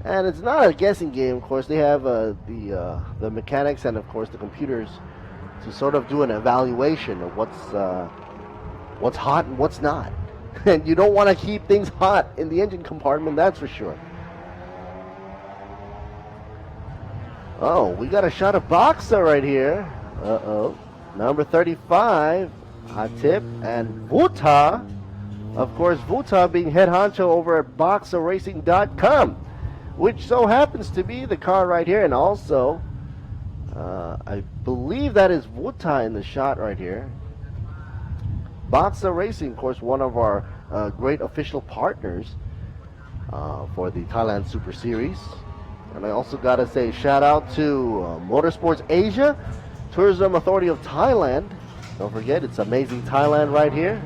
Speaker 6: And it's not a guessing game, of course. They have the mechanics and, of course, the computers to sort of do an evaluation of what's hot and what's not. And you don't want to keep things hot in the engine compartment, that's for sure. Oh, we got a shot of Boxer right here. Uh-oh. Number 35, Hatip, and Vuta. Of course, Vuta being head honcho over at BoxerRacing.com, which so happens to be the car right here. And also, I believe that is Vuta in the shot right here. Boxer Racing, of course, one of our great official partners for the Thailand Super Series. And I also got to say shout out to Motorsports Asia, Tourism Authority of Thailand. Don't forget, it's amazing Thailand right here.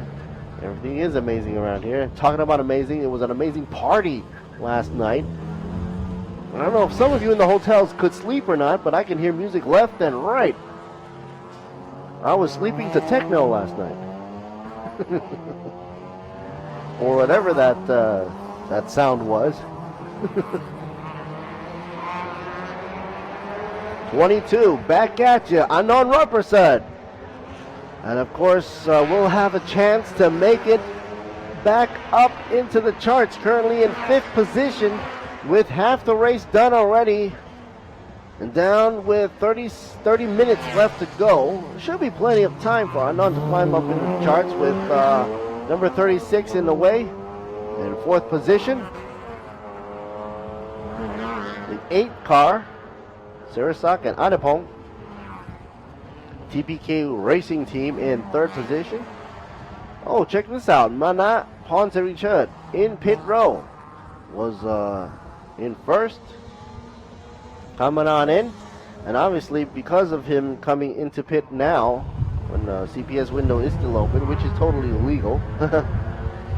Speaker 6: Everything is amazing around here. Talking about amazing, it was an amazing party last night. I don't know if some of you in the hotels could sleep or not, but I can hear music left and right. I was sleeping to techno last night. Or whatever that sound was. 22, back at you, Anon Rodprasad. And of course, we'll have a chance to make it back up into the charts. Currently in 5th position with half the race done already. And down with 30 minutes left to go. Should be plenty of time for Anon to climb up into the charts with number 36 in the way in 4th position. The 8th car, Sarasak and Adipong. TPK Racing Team in 3rd position. Oh, check this out. Mana Ponce Richard in pit row was in 1st. Coming on in. And obviously, because of him coming into pit now, when the CPS window is still open, which is totally illegal,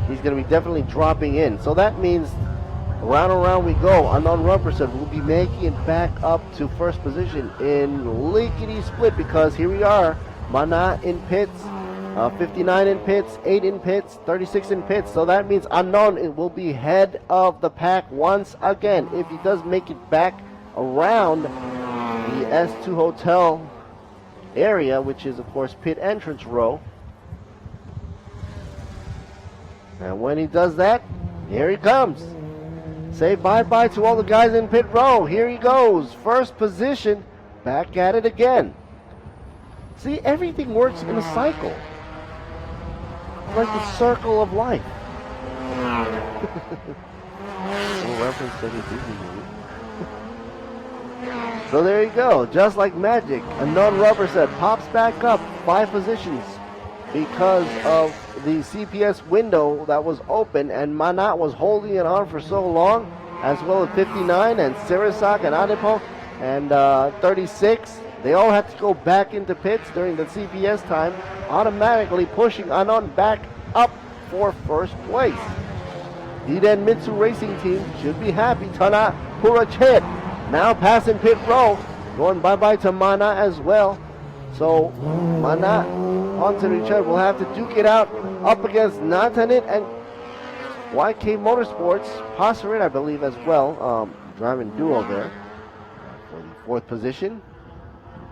Speaker 6: he's going to be definitely dropping in. So that means round and round we go. Anon Rodprasad will be making it back up to 1st position in lickety split because here we are. Mana in pits, 59 in pits, 8 in pits, 36 in pits. So that means Anon will be head of the pack once again if he does make it back around the S2 Hotel area, which is of course pit entrance row. And when he does that, here he comes. Say bye-bye to all the guys in pit row. Here he goes. 1st position. Back at it again. See, everything works in a cycle. Like the circle of life. No reference to any Disney movie. So there you go. Just like magic. Anon Rodprasad pops back up 5 positions because of the CPS window that was open, and Manat was holding it on for so long, as well as 59 and Sarasak and Adipong and 36. They all had to go back into pits during the CPS time, automatically pushing Anon back up for 1st place. Eden Mitsu Racing Team should be happy. Tana Purachet now passing pit row, going bye-bye to Mana as well. So Mana onto Richard will have to duke it out up against Natanit and YK Motorsports, Passerit I believe as well, driving duo there for the 4th position.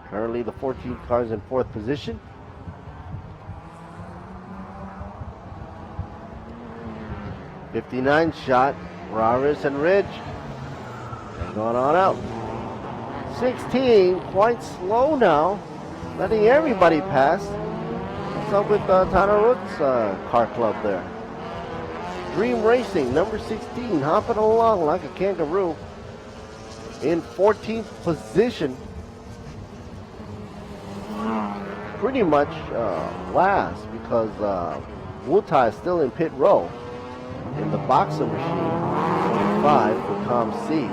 Speaker 6: Currently the 14 cars in 4th position. '59 shot, Raris and Ridge. They're going on out. 16, quite slow now, letting everybody pass. What's up with Tanarut's car club there? Dream Racing, number 16, hopping along like a kangaroo in 14th position. Pretty much last because Wutai is still in pit row in the boxer machine, 25 for Com C.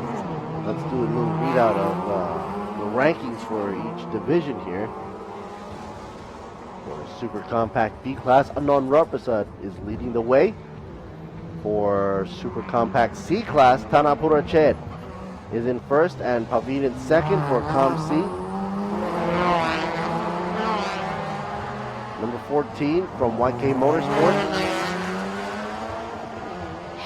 Speaker 6: Let's do a little readout of the rankings for each division here. For Super Compact B class, Anon Rapasad is leading the way. For Super Compact C class, Tanapura Ched is in first and Pavin in second for Com C. Number 14 from YK Motorsport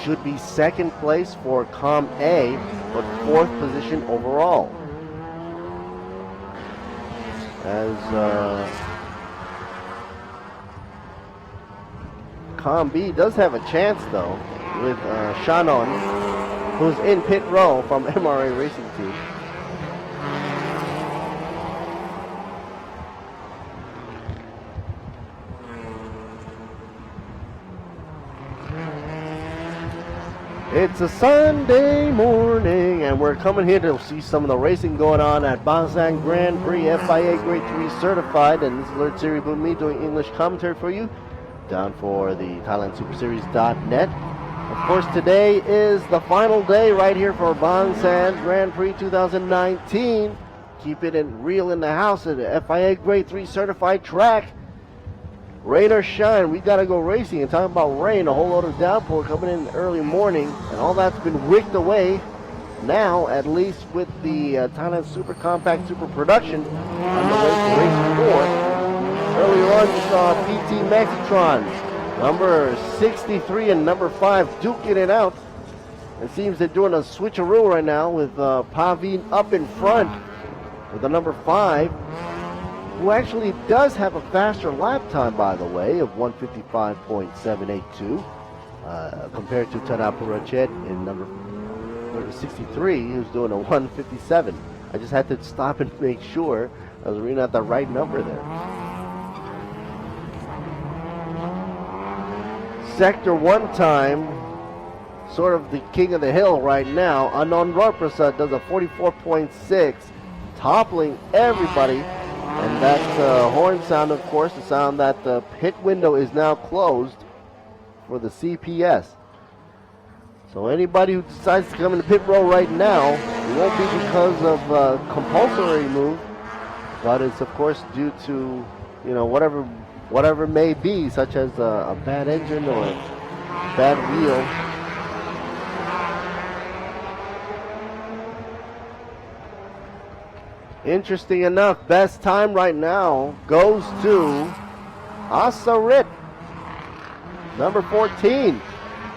Speaker 6: should be second place for Com A, but fourth position overall. As Com B does have a chance though, with Shannon, who's in pit row from MRA Racing Team. It's a Sunday morning, and we're coming here to see some of the racing going on at Bangsaen Grand Prix FIA Grade 3 certified, and this is Alert Series with me doing English commentary for you, down for the ThailandSuperSeries.net. Of course, today is the final day right here for Bangsaen Grand Prix 2019. Keep it real in the house at the FIA Grade 3 certified track. Rain or shine, we gotta go racing. And talking about rain, a whole load of downpour coming in early morning, and all that's been wicked away now, at least with the Thailand Super Compact Super Production on the way to race 4. Earlier on, you saw PT Maxitron, number 63 and number 5 duking it out. It seems they're doing a switcheroo right now with Pavin up in front with the number 5. Who actually does have a faster lap time, by the way, of 155.782 compared to Tanapura Ched in number 63, who's doing a 157. I just had to stop and make sure I was reading out the right number there. Sector 1 time, sort of the king of the hill right now. Anon Rarprasad does a 44.6, toppling everybody. And that horn sound, of course, the sound that the pit window is now closed for the CPS. So anybody who decides to come in the pit row right now, it won't be because of a compulsory move, but it's of course due to, you know, whatever may be, such as a bad engine or a bad wheel. Interesting enough, best time right now goes to Asarit, number 14.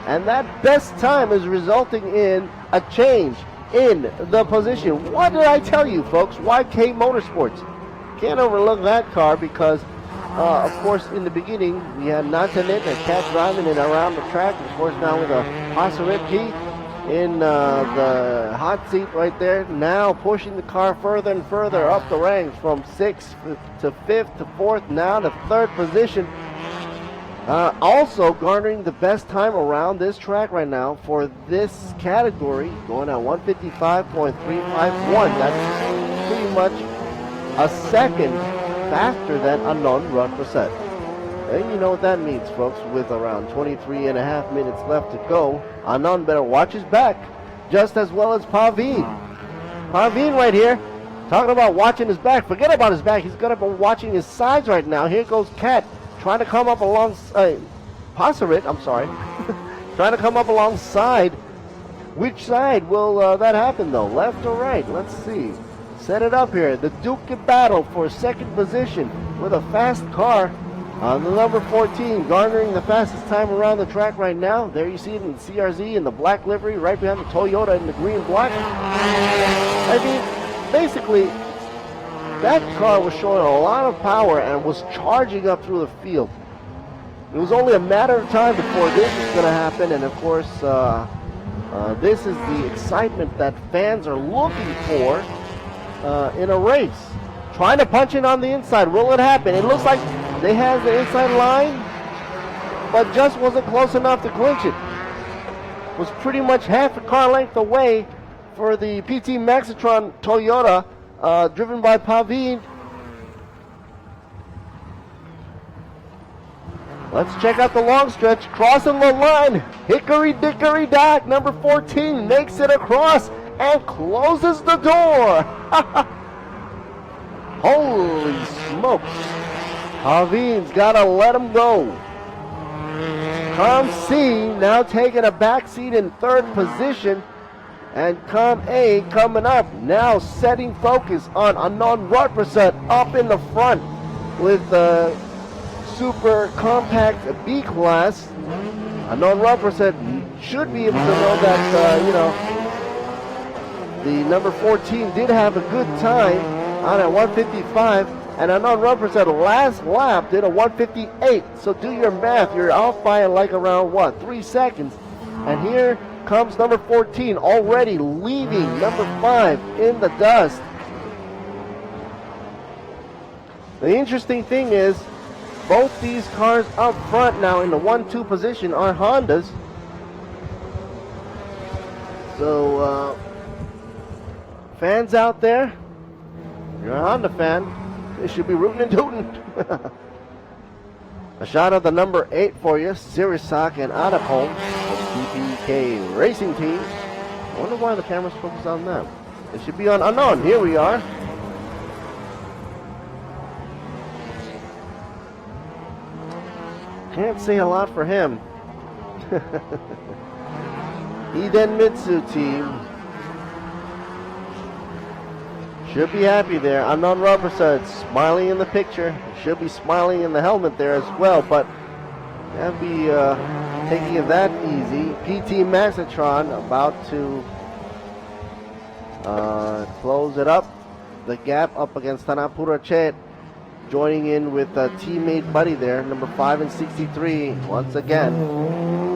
Speaker 6: And that best time is resulting in a change in the position. What did I tell you, folks? YK Motorsports. Can't overlook that car because, of course, in the beginning, we had Nantanet and Cat driving it around the track. Of course, now with a Asarit P in the hot seat right there, now pushing the car further and further up the ranks from 6th to 5th to 4th, now to 3rd position. Also garnering the best time around this track right now for this category, going at 155.351. That's pretty much a second faster than Anon Rarprasad. And you know what that means, folks. With around 23 and a half minutes left to go, Anon better watch his back, just as well as Pavin. Pavin right here, talking about watching his back. Forget about his back. He's got to be watching his sides right now. Here goes Kat, trying to come up alongside, Pasarit, I'm sorry, trying to come up alongside. Which side will that happen, though? Left or right? Let's see. Set it up here. The Duke battle for second position with a fast car. The number 14 garnering the fastest time around the track right now. There you see it in the CRZ in the black livery, right behind the Toyota in the green black. I mean, basically, that car was showing a lot of power and was charging up through the field. It was only a matter of time before this was going to happen, and of course, this is the excitement that fans are looking for in a race. Trying to punch it on the inside. Will it happen? It looks like they have the inside line, but just wasn't close enough to clinch it. was pretty much half a car length away for the PT Maxitron Toyota, driven by Pavin. Let's check out the long stretch. Crossing the line. Hickory dickory dock. Number 14 makes it across and closes the door. Holy smokes. Pavin's got to let him go. Com C now taking a back seat in third position. And Com A coming up. Now setting focus on Anand Radprasad up in the front with super compact B class. Anand Radprasad should be able to know that, the number 14 did have a good time on at 155, and Anand Radprasad last lap did a 158. So do your math, you're off by like around 3 seconds. And here comes number 14 already leaving number 5 in the dust. The interesting thing is, both these cars up front now in the 1-2 position are Hondas. So, fans out there, you're a Honda fan, you should be rooting and tooting. A shot of the number 8 for you, Sirisak and Adapon from TPK Racing Team. I wonder why the camera's focused on them. It should be on Anand. Here we are. Can't say a lot for him. Eden Mitsu team should be happy there. Anand Radprasad smiling in the picture. Should be smiling in the helmet there as well, but can't be taking it that easy. PT Maxitron about to close it up. The gap up against Tanapura Chet. Joining in with a teammate buddy there, number 5 and 63, once again.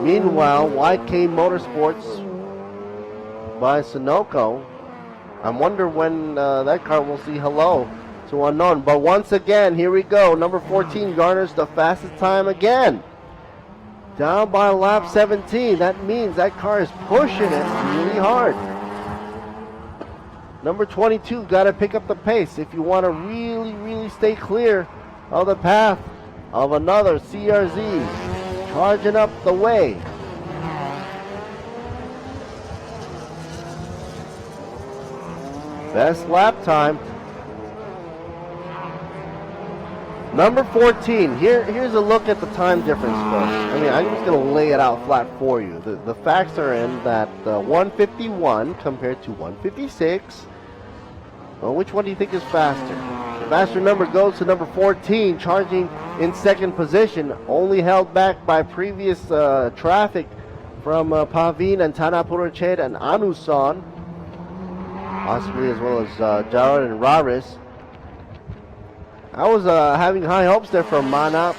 Speaker 6: Meanwhile, YK Motorsports by Sunoco. I wonder when that car will see hello to Unknown. But once again, here we go. Number 14 garners the fastest time again. Down by lap 17. That means that car is pushing it really hard. Number 22 got to pick up the pace if you want to really stay clear of the path of another CRZ charging up the way. Best lap time. Number 14. Here's a look at the time difference, folks. I mean, I'm just going to lay it out flat for you. The facts are in that 151 compared to 156. Well, which one do you think is faster? The faster number goes to number 14, charging in second position, only held back by previous traffic from Pavin and Tanapurachet and Anusan, possibly as well as Jarod and Raris. I was having high hopes there for Mana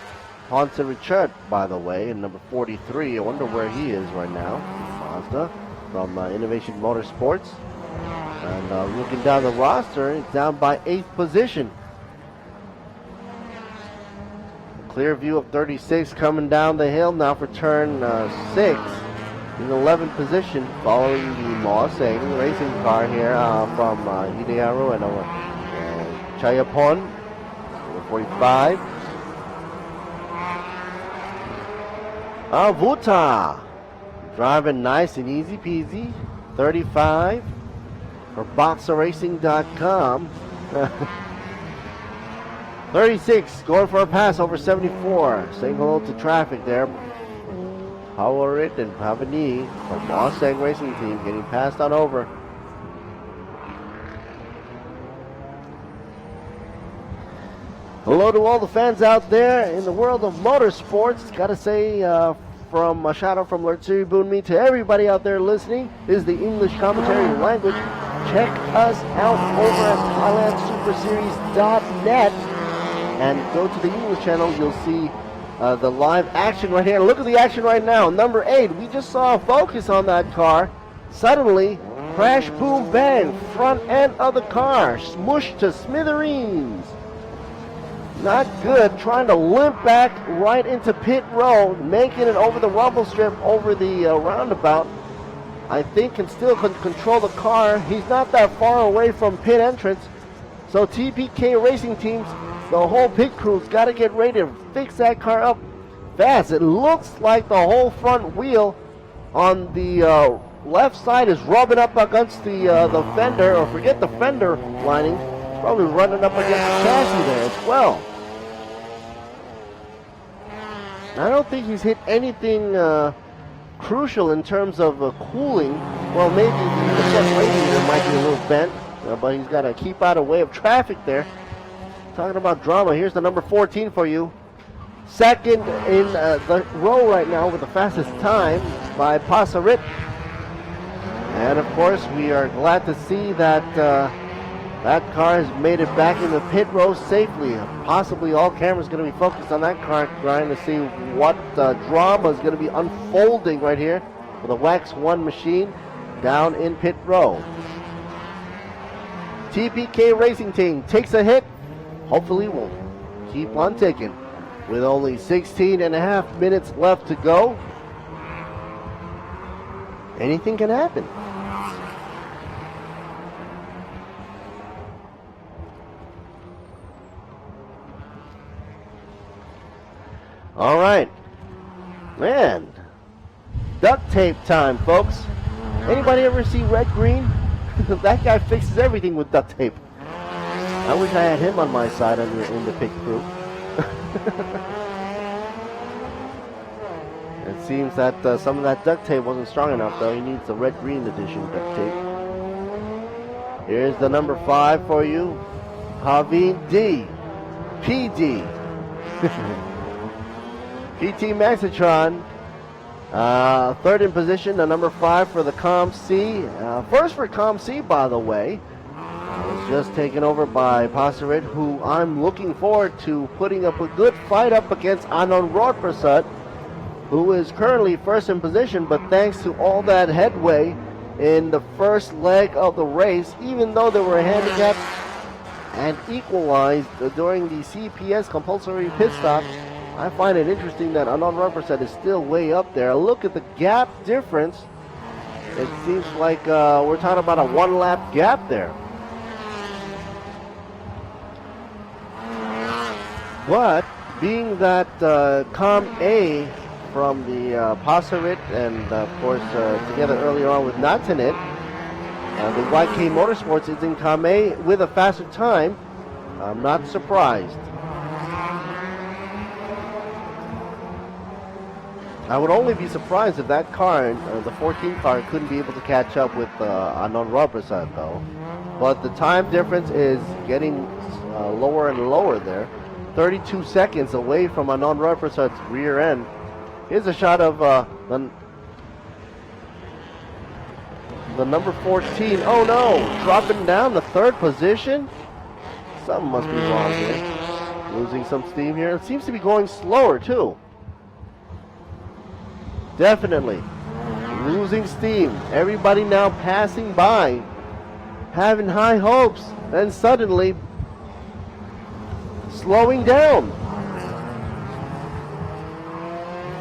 Speaker 6: Ponce Richard, by the way, in number 43. I wonder where he is right now. Mazda from Innovation Motorsports. And looking down the roster, it's down by 8th position. Clear view of 36 coming down the hill now for turn 6 in 11th position, following the Bangsaen racing car here from Hideharu and Chayapon, number 45. Avuta driving nice and easy peasy, 35. For BoxerRacing.com. 36, going for a pass over 74. Saying hello to traffic there. Powerit and Pavani from Bangsaen Racing Team getting passed on over. Hello to all the fans out there in the world of motorsports. Gotta say, from a shout out from Lord Siri Boonmi to everybody out there listening. This is the English commentary language. Check us out over at ThailandSuperSeries.net and go to the English channel. You'll see the live action right here. Look at the action right now. Number 8, we just saw a focus on that car. Suddenly, crash, boom, bang, front end of the car, smushed to smithereens. Not good, trying to limp back right into pit road, making it over the rumble strip, over the roundabout. I think can still control the car. He's not that far away from pit entrance. So TPK Racing Teams, the whole pit crew's got to get ready to fix that car up fast. It looks like the whole front wheel on the left side is rubbing up against the fender, or forget the fender lining. It's probably running up against the chassis there as well. I don't think he's hit anything crucial in terms of cooling. Well, maybe the front radiator might be a little bent, but he's got to keep out of way of traffic there. Talking about drama, here's the number 14 for you. Second in the row right now with the fastest time by Passarit. And of course, we are glad to see that that car has made it back in the pit row safely. Possibly all cameras going to be focused on that car, trying to see what drama is going to be unfolding right here with a Wax 1 machine down in pit row. TPK Racing Team takes a hit. Hopefully we'll keep on ticking. With only 16 and a half minutes left to go, anything can happen. All right, man, duct tape time, folks. Anybody ever see Red Green? That guy fixes everything with duct tape. I wish I had him on my side in the pit crew. It seems that some of that duct tape wasn't strong enough, though. He needs the red-green edition duct tape. Here's the number 5 for you, Paveen D. PD. PT Maxitron, third in position, the number 5 for the Com C. First for Com C, by the way. Was just taken over by Passarit, who I'm looking forward to putting up a good fight up against Anand Rodprasad, who is currently first in position, but thanks to all that headway in the first leg of the race, even though they were handicapped and equalized during the CPS compulsory pit stop, I find it interesting that Anand Rodprasad is still way up there. Look at the gap difference. It seems like we're talking about a one-lap gap there. But being that Com A from the Passarit and of course together earlier on with Natanet, the YK Motorsports is in Com A with a faster time, I'm not surprised. I would only be surprised if that car, the 14 car, couldn't be able to catch up with Anand Rodprasad though. But the time difference is getting lower and lower there. 32 seconds away from Anand Rodprasad's rear end. Here's a shot of the number 14. Oh no, dropping down to third position. Something must be wrong here. Losing some steam here. It seems to be going slower too. Definitely losing steam. Everybody now passing by, having high hopes, and suddenly slowing down.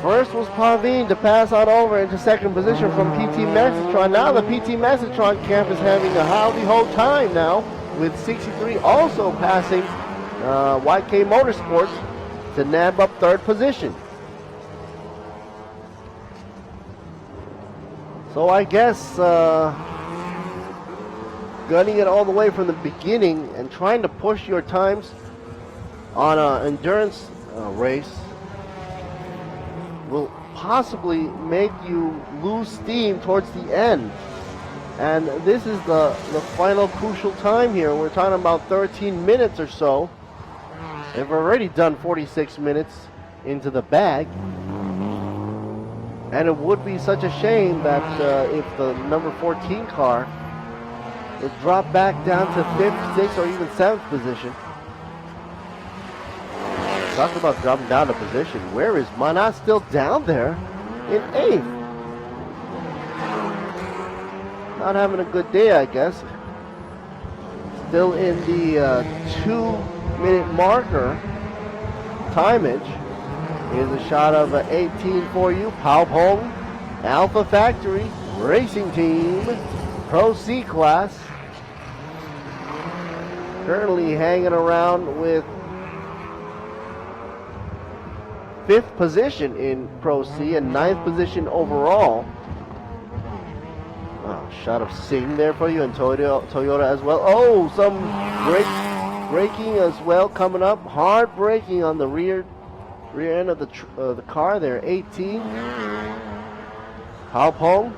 Speaker 6: First was Paveen to pass on over into second position from PT Maxitron. Now the PT Maxitron camp is having a howdy-ho time now, with 63 also passing YK Motorsports to nab up third position. So I guess gunning it all the way from the beginning and trying to push your times on an endurance race will possibly make you lose steam towards the end. And this is the final crucial time here. We're talking about 13 minutes or so. They've already done 46 minutes into the bag. And it would be such a shame that if the number 14 car would drop back down to 5th, 6th, or even 7th position. Talking about dropping down a position. Where is Mana? Still down there in 8th. Not having a good day, I guess. Still in the 2-minute marker timeage. Here's a shot of 18 for you. Pao Pong, Alpha Factory, Racing Team Pro C class. Currently hanging around with 5th position in Pro C and 9th position overall. Oh, shot of Singh there for you, and Toyota as well. Oh, some braking as well coming up. Hard braking on the rear end of the car there. 18. Halpong.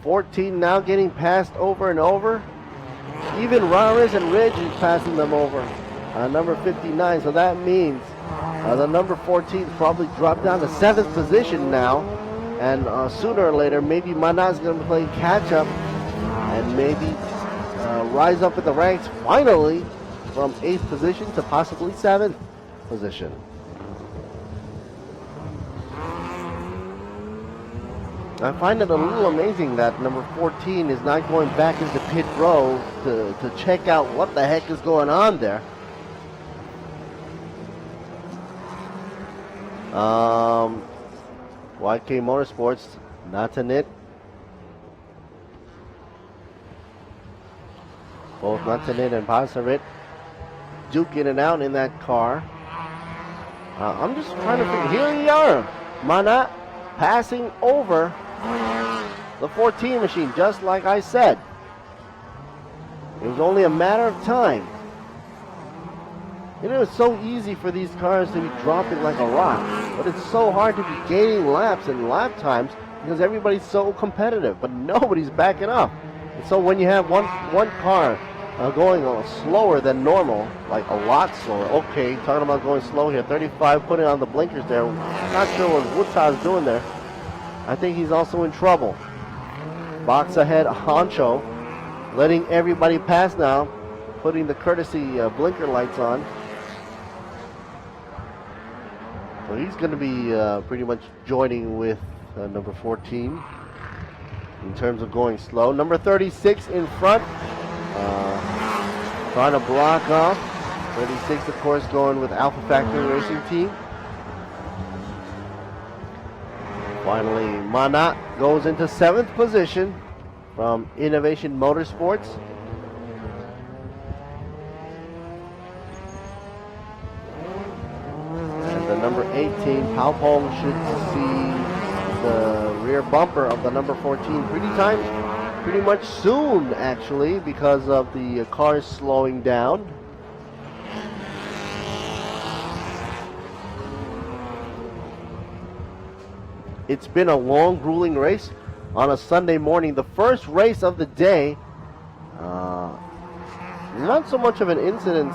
Speaker 6: 14 now getting passed over and over. Even Rares and Ridge is passing them over. Number 59, so that means the number 14 probably dropped down to 7th position now. And sooner or later, maybe Mana's going to play catch up and maybe rise up in the ranks finally from 8th position to possibly 7th position. I find it a little amazing that number 14 is not going back into pit row to check out what the heck is going on there. YK Motorsports, Natanit. Both Natanit and Pasarit duke in and out in that car. I'm just trying to figure, here we are. Mana passing over the 14 machine, just like I said. It was only a matter of time. You know, it's so easy for these cars to be dropping like a rock, but it's so hard to be gaining laps and lap times because everybody's so competitive, but nobody's backing up. And so when you have one car going a little slower than normal, like a lot slower, okay, talking about going slow here, 35, putting on the blinkers there, not sure what Woodsa's doing there. I think he's also in trouble. Box ahead, Honcho, letting everybody pass now, putting the courtesy blinker lights on. So he's going to be pretty much joining with number 14 in terms of going slow. Number 36 in front, trying to block off. 36, of course, going with Alpha Factory Racing Team. Finally, Mana goes into 7th position from Innovation Motorsports. And the number 18, Palpong, should see the rear bumper of the number 14 pretty much soon, actually, because of the cars slowing down. It's been a long, grueling race on a Sunday morning. The first race of the day. Not so much of an incident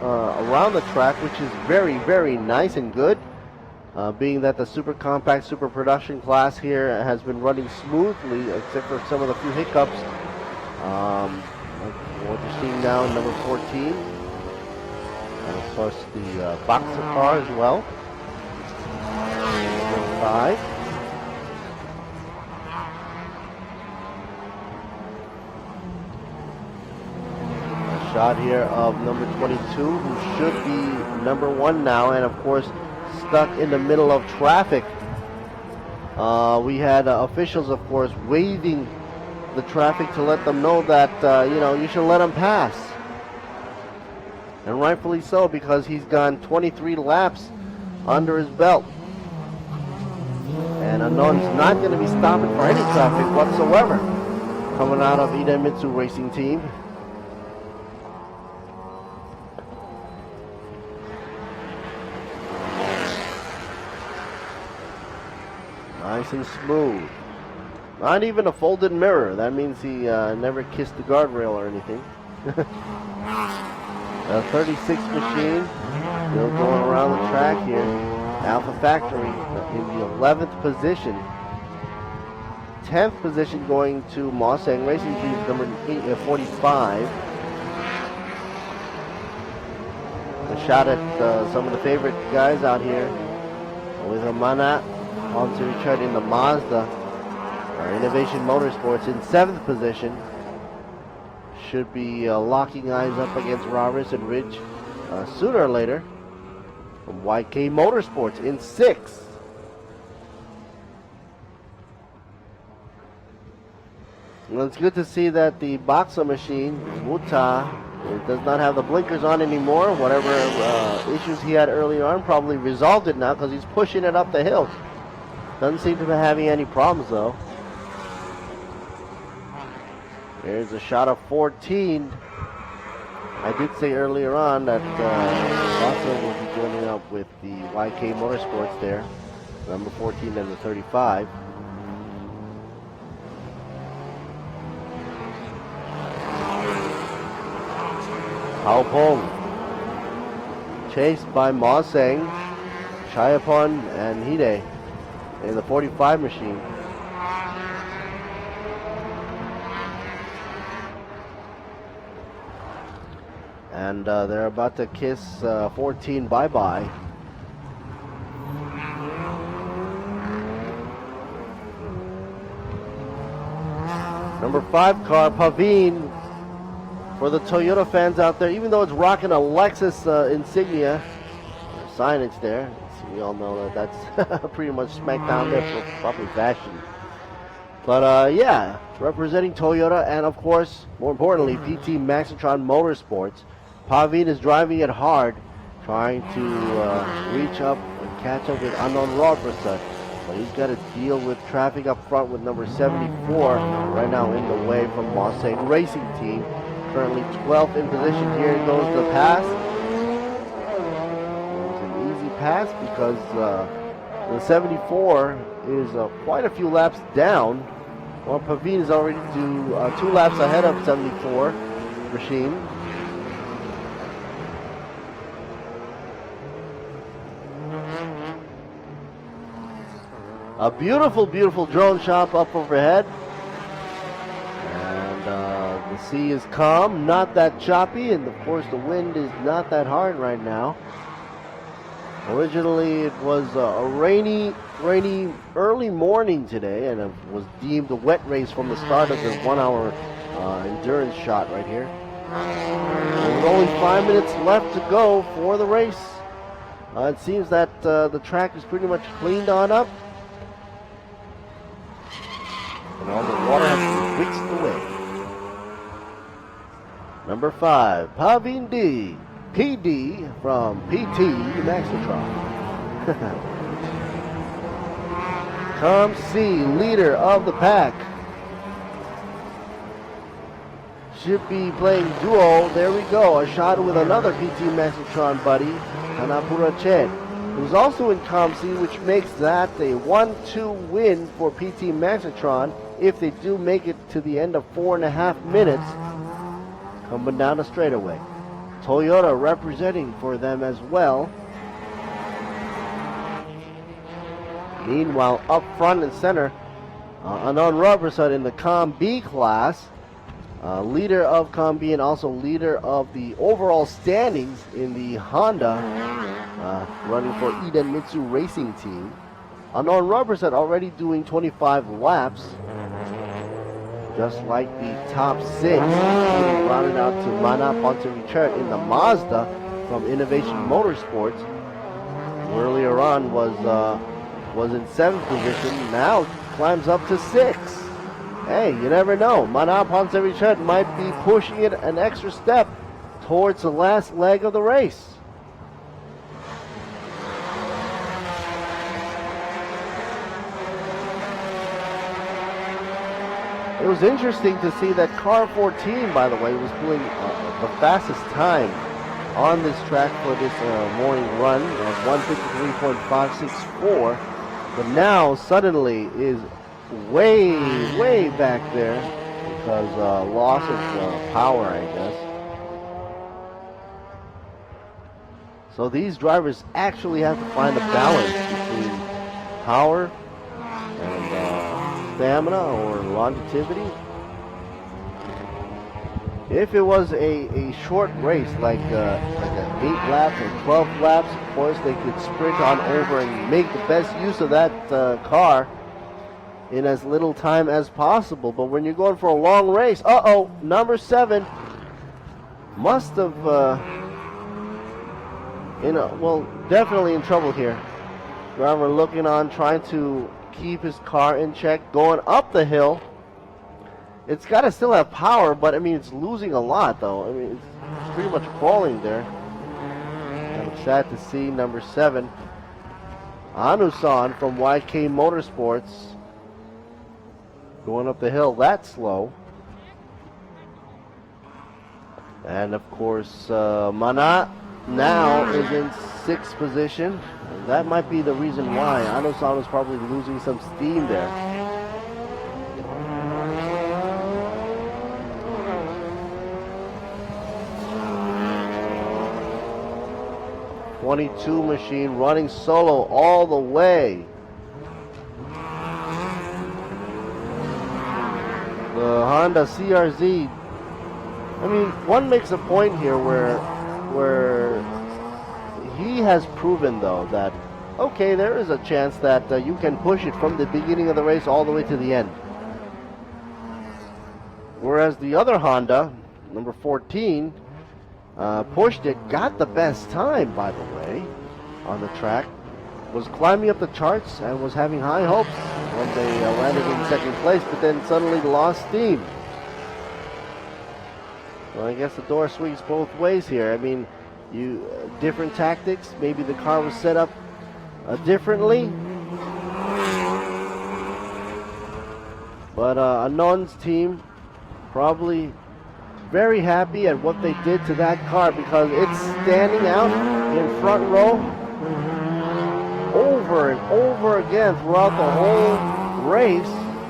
Speaker 6: around the track, which is very, very nice and good. Being that the super compact, super production class here has been running smoothly, except for some of the few hiccups. What you're seeing now, number 14. And of course the boxer car as well. 5. Shot here of number 22, who should be number 1 now, and of course stuck in the middle of traffic. We had officials, of course, waving the traffic to let them know that you should let him pass, and rightfully so, because he's gone 23 laps under his belt, and Anon's not going to be stopping for any traffic whatsoever coming out of Idemitsu Racing Team. Nice and smooth. Not even a folded mirror. That means he never kissed the guardrail or anything. The 36 machine still going around the track here. Alpha Factory in the 11th position. 10th position going to Bangsaen Racing Team, number 45. A shot at some of the favorite guys out here with Amana onto retread in the Mazda. Innovation Motorsports in 7th position. Should be locking eyes up against Raris and Ridge sooner or later. From YK Motorsports in 6th. Well, it's good to see that the Bangsaen machine, Muta, it does not have the blinkers on anymore. Whatever issues he had earlier on probably resolved it now because he's pushing it up the hill. Doesn't seem to be having any problems though. There's a shot of 14. I did say earlier on that Bangsaen will be joining up with the YK Motorsports there. Number 14 and the 35. Hao Pong chased by Ma Seng, Chayapon, and Hide in the 45 machine. And they're about to kiss 14 bye-bye. Number 5 car, Pavin. For the Toyota fans out there, even though it's rocking a Lexus insignia, signage there, so we all know that that's pretty much smack down there for probably fashion. But yeah, representing Toyota and of course, more importantly, PT Maxitron Motorsports. Pavin is driving it hard, trying to reach up and catch up with Anon Rodbersa. But he's got to deal with traffic up front with number 74 right now in the way from Bangsaen Racing Team. Currently 12th in position. Here goes the pass. It was an easy pass because the 74 is quite a few laps down. While Pavin is already 2 laps ahead of 74 machine. A beautiful, beautiful drone shot up overhead. And the sea is calm, not that choppy, and of course the wind is not that hard right now. Originally it was a rainy early morning today, and it was deemed a wet race from the start of the 1 hour endurance shot right here. With only 5 minutes left to go for the race. It seems that the track is pretty much cleaned on up. And all the water has been whisked away. Number 5, Pavin D, PD from PT Maxitron. Com C, leader of the pack. Should be playing duo. There we go. A shot with another PT Maxitron buddy, Kanapura Ched, who's also in Com C, which makes that a 1-2 win for PT Maxitron if they do make it to the end of 4.5 minutes, coming down the straightaway. Toyota representing for them as well. Meanwhile, up front and center, Anon Robertson in the Com B class, leader of Com B and also leader of the overall standings in the Honda, running for Eden Mitsu Racing Team. Anon Robertson already doing 25 laps, just like the top 6, rounded out to Mana Ponte Richard in the Mazda from Innovation Motorsports. Earlier on was in 7th position, now climbs up to 6th. Hey, you never know. Mana Ponte Richard might be pushing it an extra step towards the last leg of the race. It was interesting to see that car 14, by the way, was pulling the fastest time on this track for this morning run at 153.564, but now suddenly is way back there because loss of power, I guess. So these drivers actually have to find a balance between power and stamina or longevity. If it was a short race like an 8 laps or 12 laps, of course they could sprint on over and make the best use of that car in as little time as possible. But when you're going for a long race, number 7 must have definitely in trouble here. Driver looking on, trying to keep his car in check, going up the hill. It's got to still have power, but I mean, it's losing a lot, though. I mean, it's pretty much crawling there. And I'm sad to see number 7, Anusan from YK Motorsports, going up the hill that slow. And of course, Mana now is in 6th position. That might be the reason why. Anusan is probably losing some steam there. '22 machine running solo all the way. The Honda CRZ. I mean, one makes a point here where he has proven, though, that, okay, there is a chance that you can push it from the beginning of the race all the way to the end. Whereas the other Honda, number 14, pushed it, got the best time, by the way, on the track, was climbing up the charts and was having high hopes when they landed in 2nd place, but then suddenly lost steam. Well, I guess the door swings both ways here. I mean, different tactics. Maybe the car was set up differently. But Anon's team probably very happy at what they did to that car, because it's standing out in front row over and over again throughout the whole race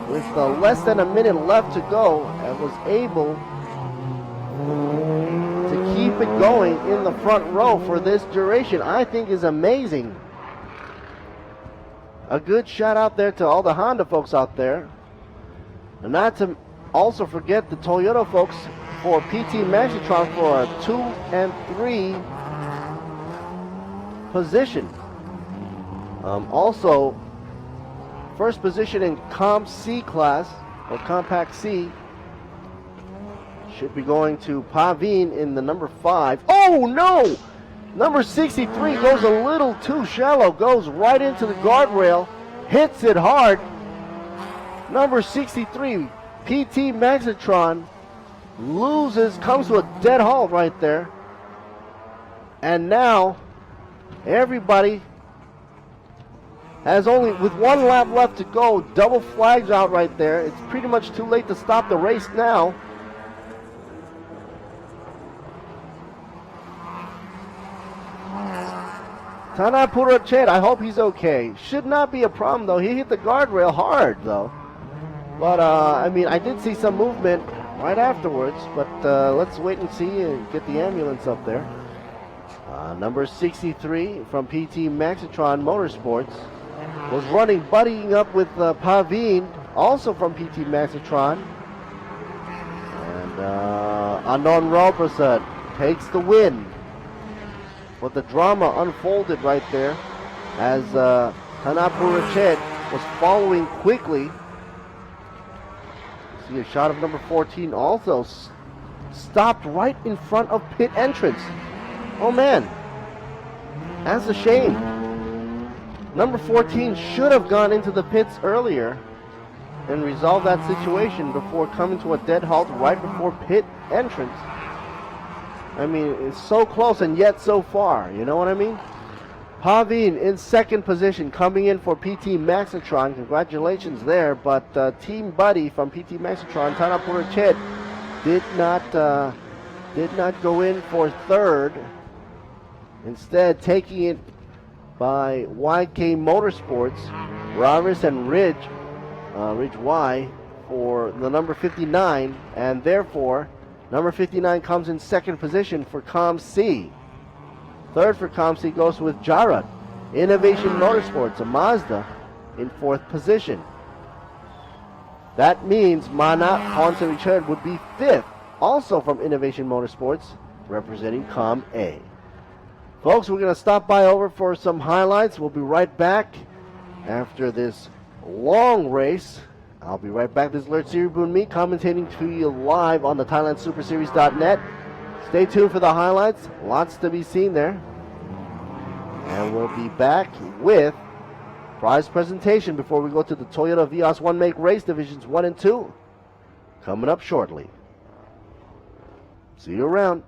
Speaker 6: with less than a minute left to go, and was able to keep it going in the front row for this duration. I think is amazing. A good shout out there to all the Honda folks out there, and not to also forget the Toyota folks for PT Maxitron for a 2 and 3 position. Also, first position in Comp C class, or Compact C, should be going to Pavin in the number 5. Oh no! Number 63 goes a little too shallow, goes right into the guardrail, hits it hard. Number 63, PT Maxitron, loses, comes to a dead halt right there. And now, everybody has only, with 1 lap left to go, double flags out right there. It's pretty much too late to stop the race now. Tanapura Chet, I hope he's okay. Should not be a problem, though. He hit the guardrail hard, though. But, I mean, I did see some movement right afterwards, but let's wait and see and get the ambulance up there. Number 63 from PT Maxitron Motorsports was running, buddying up with Pavin, also from PT Maxitron. And Anon Rauprasad takes the win. But the drama unfolded right there as Tanapura Chet was following quickly. See a shot of number 14 also stopped right in front of pit entrance. Oh man, that's a shame. Number 14 should have gone into the pits earlier and resolved that situation before coming to a dead halt right before pit entrance. I mean, it's so close and yet so far, you know what I mean? Pavin in 2nd position, coming in for PT Maxitron. Congratulations there, but team buddy from PT Maxitron, Tanapura Chet, did not go in for 3rd. Instead, taking it by YK Motorsports, Ravis and Ridge Y for the number 59, and therefore number 59 comes in 2nd position for Com C. 3rd for Com C goes with Jarrod. Innovation Motorsports, a Mazda, in 4th position. That means Mana Ponce Richard would be 5th, also from Innovation Motorsports, representing Com A. Folks, we're going to stop by over for some highlights. We'll be right back after this long race. I'll be right back. This is Lert Siribun, me commentating to you live on the ThailandSuperSeries.net. Stay tuned for the highlights. Lots to be seen there. And we'll be back with prize presentation before we go to the Toyota Vios 1 Make Race Divisions 1 and 2. coming up shortly. See you around.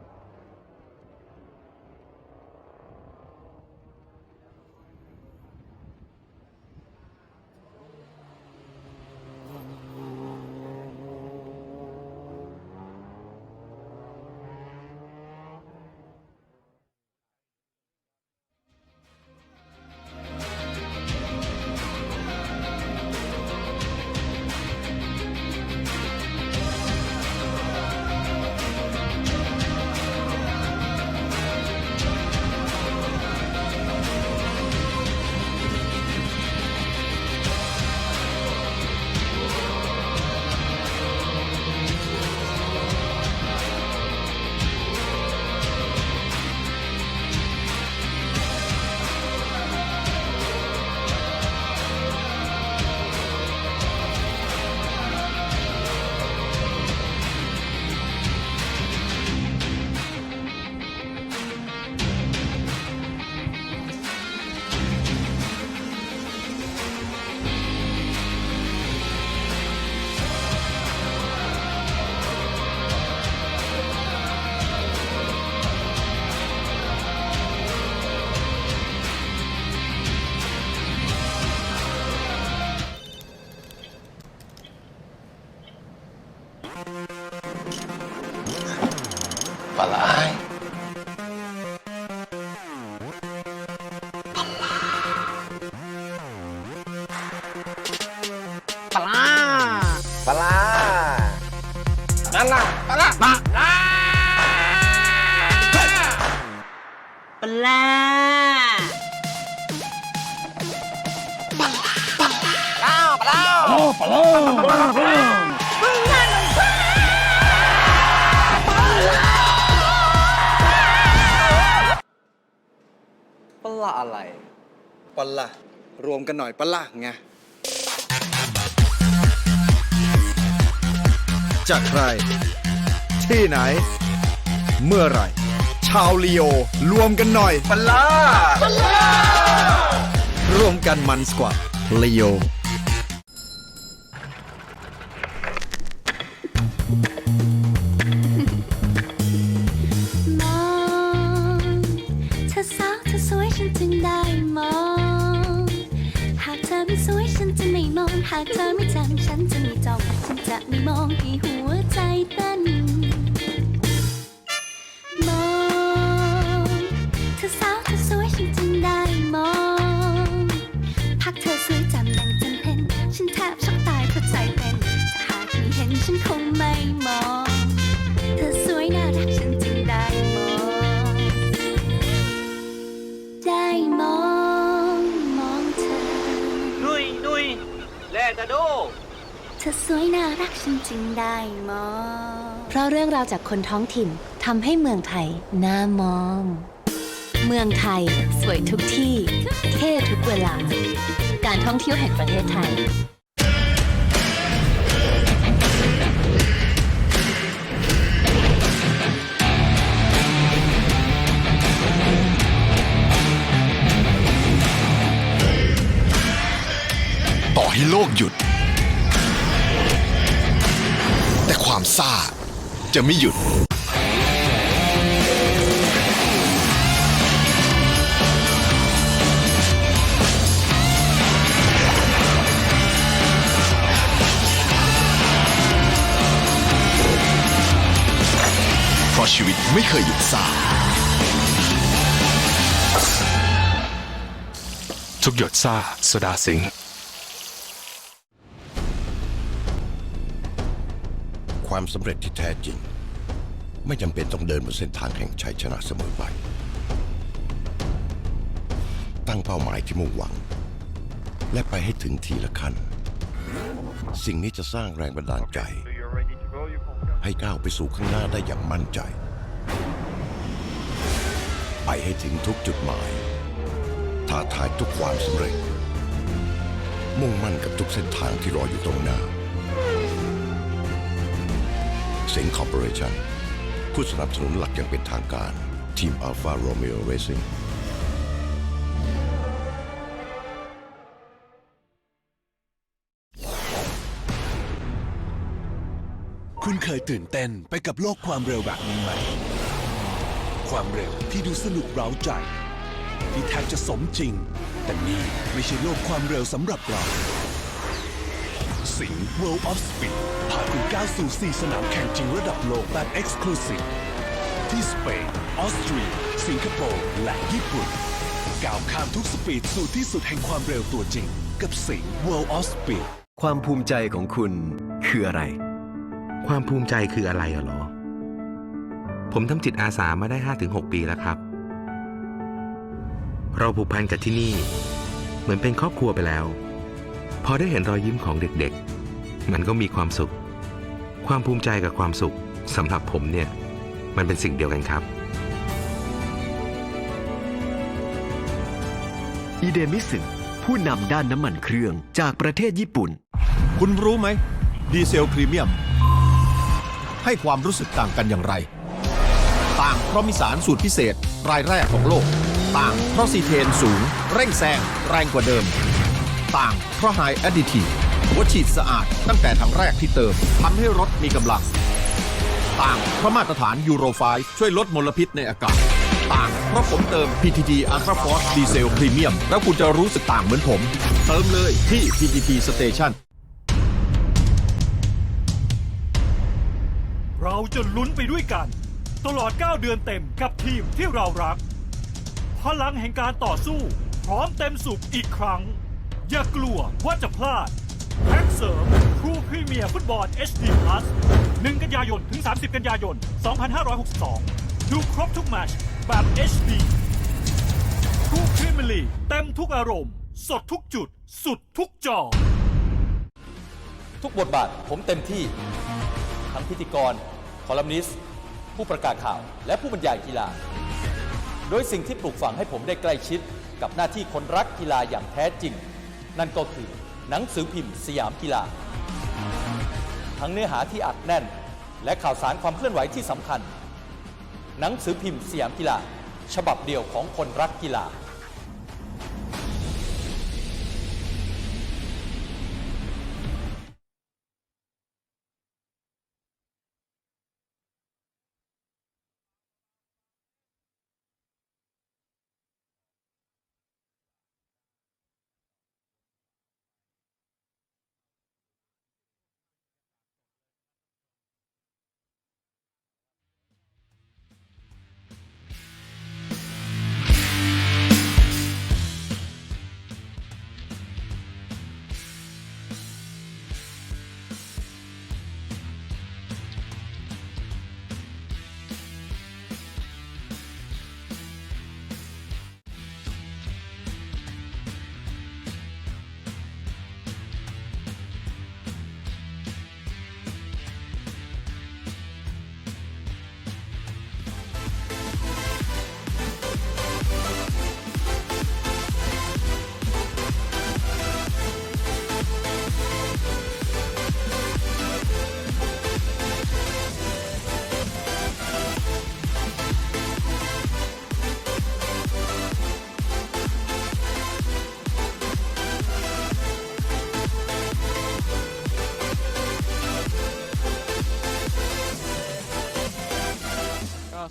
Speaker 3: ปลานั่นน่ะปลาปลา
Speaker 7: ปลาอะไร
Speaker 8: ปะละรวมกันหน่อยปะละไงจากใคร ที่ไหน เมื่อไหร่ ชาวลีโอรวมกันหน่อยปะละรวมกันมันกว่าลีโอ
Speaker 9: หากเธอไม่จำฉันจะไม่จ้องฉันจะไม่มองให้หัวใจเต้นมองเธอสาวเธอสวยฉันจึงได้มองพักเธอสวยจำดังจันเพ็ญฉันแทบช็อกตายเพราะใจเป็นถ้าหากไม่เห็นฉันคงไม่มองเธอสวยน่ารักฉันจึงได้มองได้มองเธอ
Speaker 2: ดุยแลจะดู
Speaker 9: เธอสวยน่ารักฉันจึงได้มอง เพราะเรื่องราวจากคนท้องถิ่นทำให้เมืองไทยน่ามอง เมืองไทยสวยทุกที่เท่ทุกเวลา การท่องเที่ยวแห่งประเทศไทย
Speaker 10: ต่อให้โลกหยุดแต่ความซ่าจะไม่หยุดเพราะชีวิตไม่เคยหยุดซ่า
Speaker 11: ทุกหยดซ่าโซดาสิงห์
Speaker 10: ความสำเร็จที่แท้จริงไม่จำเป็นต้องเดินบนเส้นทางแห่งชัยชนะเสมอไปตั้งเป้าหมายที่มุ่งหวังและไปให้ถึงทีละขั้นสิ่งนี้จะสร้างแรงบันดาลใจให้ก้าวไปสู่ข้างหน้าได้อย่างมั่นใจไปให้ถึงทุกจุดหมายท้าทายทุกความสำเร็จมุ่งมั่นกับทุกเส้นทางที่รออยู่ตรงหน้าเซ็งคอร์ปอเรชั่นผู้สนับสนุนหลักอย่างเป็นทางการทีม Alfa Romeo Racing
Speaker 12: คุณเคยตื่นเต้นไปกับโลกความเร็วแบบนี้ไหมความเร็วที่ดูสนุกเร้าใจที่แทบจะสมจริงแต่นี่ไม่ใช่โลกความเร็วสำหรับเราสิงห์ World of Speed พาคุณก้าวสู่ 4 สนามแข่งจริงระดับโลกแบบ Exclusive ที่สเปนออสเตรียสิงคโปร์และญี่ปุ่นก้าวข้ามทุกสปีดสู่ที่สุดแห่งความเร็วตัวจริงกับสิงห์ World of Speed
Speaker 13: ความภูมิใจของคุณคืออะไร
Speaker 14: ความภูมิใจคืออะไรเหรอผมทำจิตอาสามาได้ 5-6 ปีแล้วครับเราผูกพันกับที่นี่เหมือนเป็นครอบครัวไปแล้วพอได้เห็นรอยยิ้มของเด็กๆมันก็มีความสุขความภูมิใจกับความสุขสำหรับผมเนี่ยมันเป็นสิ่งเดียวกันครับ
Speaker 13: อิเดมิสึผู้นำด้านน้ำมันเครื่องจากประเทศญี่ปุ่น
Speaker 8: คุณรู้ไหมดีเซลพรีเมียมให้ความรู้สึกต่างกันอย่างไรต่างเพราะมีสารสูตรพิเศษรายแรกของโลกต่างเพราะซีเทนสูงเร่งแซงแรงกว่าเดิมต่างเพราะไฮแอดดิทีฟหัวฉีดสะอาดตั้งแต่ถังแรกที่เติมทำให้รถมีกำลังต่างเพราะมาตรฐานยูโร5ช่วยลดมลพิษในอากาศต่างเพราะผมเติม PTT Ultra Force ดีเซลพรีเมียมแล้วคุณจะรู้สึกต่างเหมือนผมเติมเลยที่ PTT Station
Speaker 15: เราจะลุ้นไปด้วยกันตลอด 9 เดือนเต็มกับทีมที่เรารักพลังแห่งการต่อสู้พร้อมเต็มสุขอีกครั้งอย่ากลัวว่าจะพลาดแพ็กเสริม True Premier ฟุตบอล HD Plus 1 กันยายนถึง 30 กันยายน 2562 ดูครบทุกแมตช์แบบ HD True Premier League เต็มทุกอารมณ์สดทุกจุดสุดทุกจอ
Speaker 16: ทุกบทบาทผมเต็มที่ทั้งพิธีกรคอลัมนิสต์ผู้ประกาศข่าวและผู้บรรยายกีฬาโดยสิ่งที่ปลูกฝังให้ผมได้ใกล้ชิดกับหน้าที่คนรักกีฬาอย่างแท้จริงนั่นก็คือหนังสือพิมพ์สยามกีฬาทั้งเนื้อหาที่อัดแน่นและข่าวสารความเคลื่อนไหวที่สำคัญหนังสือพิมพ์สยามกีฬาฉบับเดียวของคนรักกีฬา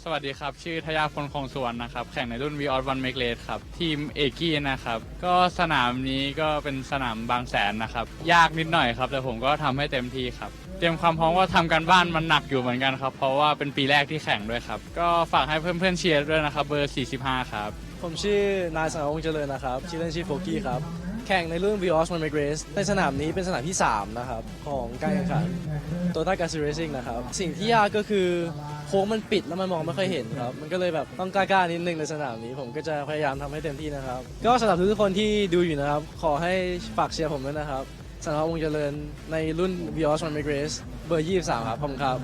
Speaker 17: สวัสดีครับชื่อทยาพลคงสวนนะครับแข่งในรุ่น V-Odd 1 Make Race ครับทีมเอกี้นะครับก็สนามนี้ก็เป็นสนามบางแสนนะครับยากนิดหน่อยครับแต่ผมก็ทำให้เต็มที่ครับเตรียมความพร้อมว่าทำการบ้านมันหนักอยู่เหมือนกันครับเพราะว่าเป็นปีแรกที่แข่งด้วยครับก็ฝากให้เพื่อนๆเชียร์ด้วยนะครับเบอร์45ครับ
Speaker 18: ผมชื่อนายสังวงศ์เจริญนะครับชื่อเล่นชื่อโฟกี้ครับแข่งในรุ่น V-Odd 1 Make Race ในสนามนี้เป็นสนามที่3นะครับของการแข่งขัน Toyota Gazoo Racing นะครับสิ่งที่ยากก็คือโค้งมันปิดแล้วมันมองไม่ค่อยเห็นครับมันก็เลยแบบต้องกล้าๆนิดนึงในสนามนี้ผมก็จะพยายามทำให้เต็มที่นะครับก็สำหรับทุกคนที่ดูอยู่นะครับขอให้ฝากเชียร์ผมด้วยนะครับสังวงศ์เจริญในรุ่น V-Odd 1 Make Race เบอร์23ครับผมครับ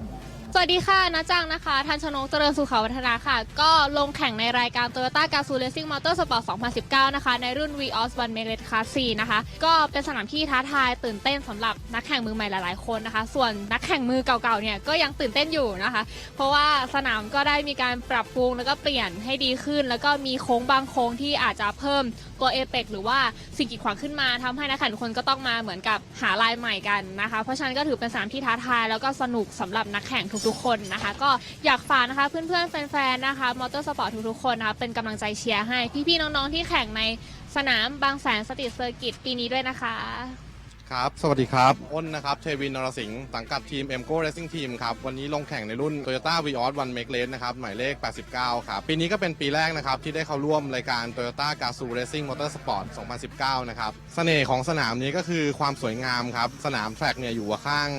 Speaker 19: สวัสดีค่ะนะจังนะคะทันชนกเจริญสุขาวัฒนาค่ะก็ลงแข่งในรายการ Toyota Gazoo Racing Motorsport 2019 นะคะในรุ่น Vios One Make Race Class C นะคะก็เป็นสนามที่ท้าทายตื่นเต้นสำหรับนักแข่งมือใหม่หลายๆคนนะคะส่วนนักแข่งมือเก่าๆเนี่ยก็ยังตื่นเต้นอยู่นะคะเพราะว่าสนามก็ได้มีการปรับปรุงแล้วก็เปลี่ยนให้ดีขึ้นแล้วก็มีโค้งบางโค้งที่อาจจะเพิ่มตัวเอเปกหรือว่าสิ่งกีดขวางขึ้นมาทำให้นักแข่งทุกคนก็ต้องมาเหมือนกับหาลายใหม่กันนะคะเพราะฉะนั้นก็ถือเป็นสนามที่ท้าทายแล้วก็สนุกสำหรับนักแข่งทุกๆคนนะคะก็อยากฝากนะคะเพื่อนๆแฟนๆนะคะมอเตอร์สปอร์ตทุกๆคนนะคะเป็นกำลังใจเชียร์ให้พี่ๆน้องๆที่แข่งในสนามบางแสนสตรีทเซอร์กิตปีนี้ด้วยนะคะ
Speaker 20: ครับสวัสดีครับอ้นนะครับเทวินนรสิงห์สังกัดทีม Emco Racing Team ครับวันนี้ลงแข่งในรุ่น Toyota Vios One Make Race นะครับหมายเลข89ครับปีนี้ก็เป็นปีแรกนะครับที่ได้เข้าร่วมรายการ Toyota Gazoo Racing Motorsport 2019 นะครับเสน่ห์ของสนามนี้ก็คือความสวยงามครับสนามแทร็กเนี่ยอยู่ข้าง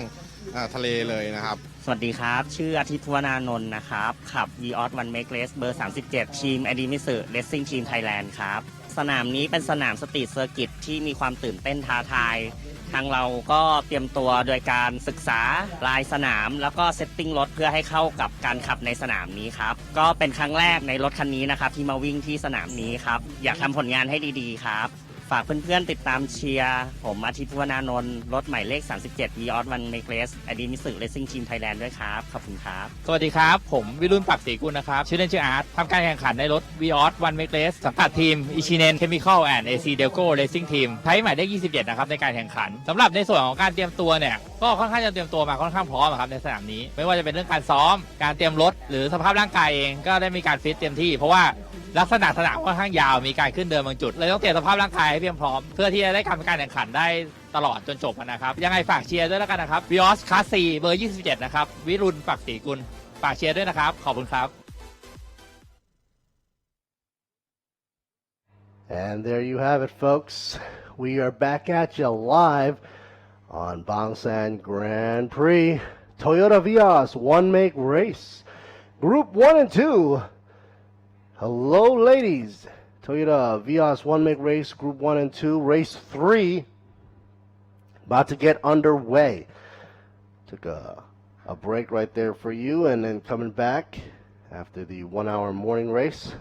Speaker 20: ทะเลเลยนะครับ
Speaker 21: สวัสดีครับชื่ออาทิตย์ ทวนานนท์นะครับขับ Vios One Make Race เบอร์ 37 ทีม a d i m i t s u Racing Team Thailand ครับสนามนี้เป็นสนามสตรีทเซอร์กิตที่มีความตื่นเต้นท้าทายทางเราก็เตรียมตัวโดยการศึกษาลายสนามแล้วก็เซตติ้งรถเพื่อให้เข้ากับการขับในสนามนี้ครับก็เป็นครั้งแรกในรถคันนี้นะครับที่มาวิ่งที่สนามนี้ครับอยากทำผลงานให้ดีๆครับฝากเพื่อนๆติดตามเชียร์ผมอาทิตย์ วนานนท์รถหมายเลข 37 Vios One Make Race อดีมิสึ Racing Team Thailand ด้วยครับขอบคุณครับ
Speaker 22: สวัสดีครับผมวิรุณปักศรีกุลนะครับชื่อเล่นชื่ออาร์ตทำการแข่งขันในรถ Vios One Make Race สังกัดทีม Ichinen Chemical and AC Delco Racing Team ใช้หมายเลข 27 นะครับในการแข่งขันสำหรับในส่วนของการเตรียมตัวเนี่ยก็ค่อนข้างจะเตรียมตัวมาค่อนข้างพร้อมครับในสนามนี้ไม่ว่าจะเป็นเรื่องการซ้อมการเตรียมรถหรือสภาพร่างกายเองก็ได้มีการฟิตเต็มที่เพราะว่าลักษณะสนามค่อนข้างยาวมีการขึ้นเดินบางจุดเลยต้องเตรียมสภาพร่างกายให้เพียงพร้อมเพื่อที่จะได้ทำการแข่งขันได้ตลอดจนจบนะครับยังไงฝากเชียร์ด้วยแล้วกันนะครับ Vios Class C เบอร์ 27 นะครับวิรุณปักศรีกุลฝากเชียร์ด้วยนะครับขอบคุณครับ
Speaker 6: And there you have it, folks. We are back at you live on Bangsaen Grand Prix Toyota Vios One Make Race Group 1 and 2. Hello, ladies. Toyota Vios One Make Race Group 1 and 2, Race 3. About to get underway. Took a break right there for you, and then coming back after the 1 hour morning race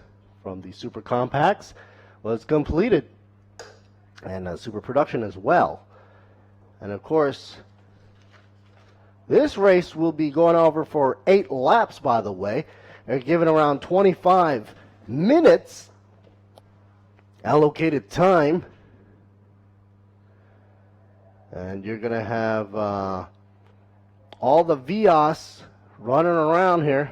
Speaker 6: from the Super Compacts was completed. And Super Production as well. And of course, this race will be going over for 8 laps, by the way. They're given around 25 minutes allocated time. And you're going to have all the Vios running around here.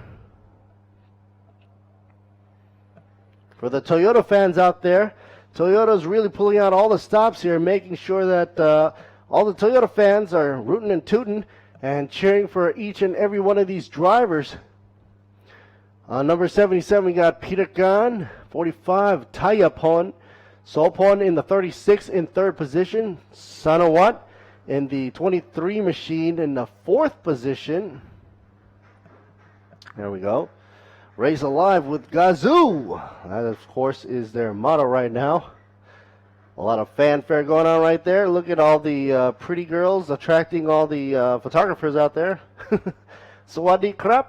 Speaker 6: For the Toyota fans out there, Toyota's really pulling out all the stops here, making sure that all the Toyota fans are rooting and tooting and cheering for each and every one of these drivers. Number 77, we got Peter Gan. 45, Tayapon. Solpon in the 36 in third position. Sanawat in the 23 machine in the fourth position. There we go. Race Alive with Gazoo. That, of course, is their motto right now. A lot of fanfare going on right there. Look at all the pretty girls attracting all the photographers out there. Sawadi Krap,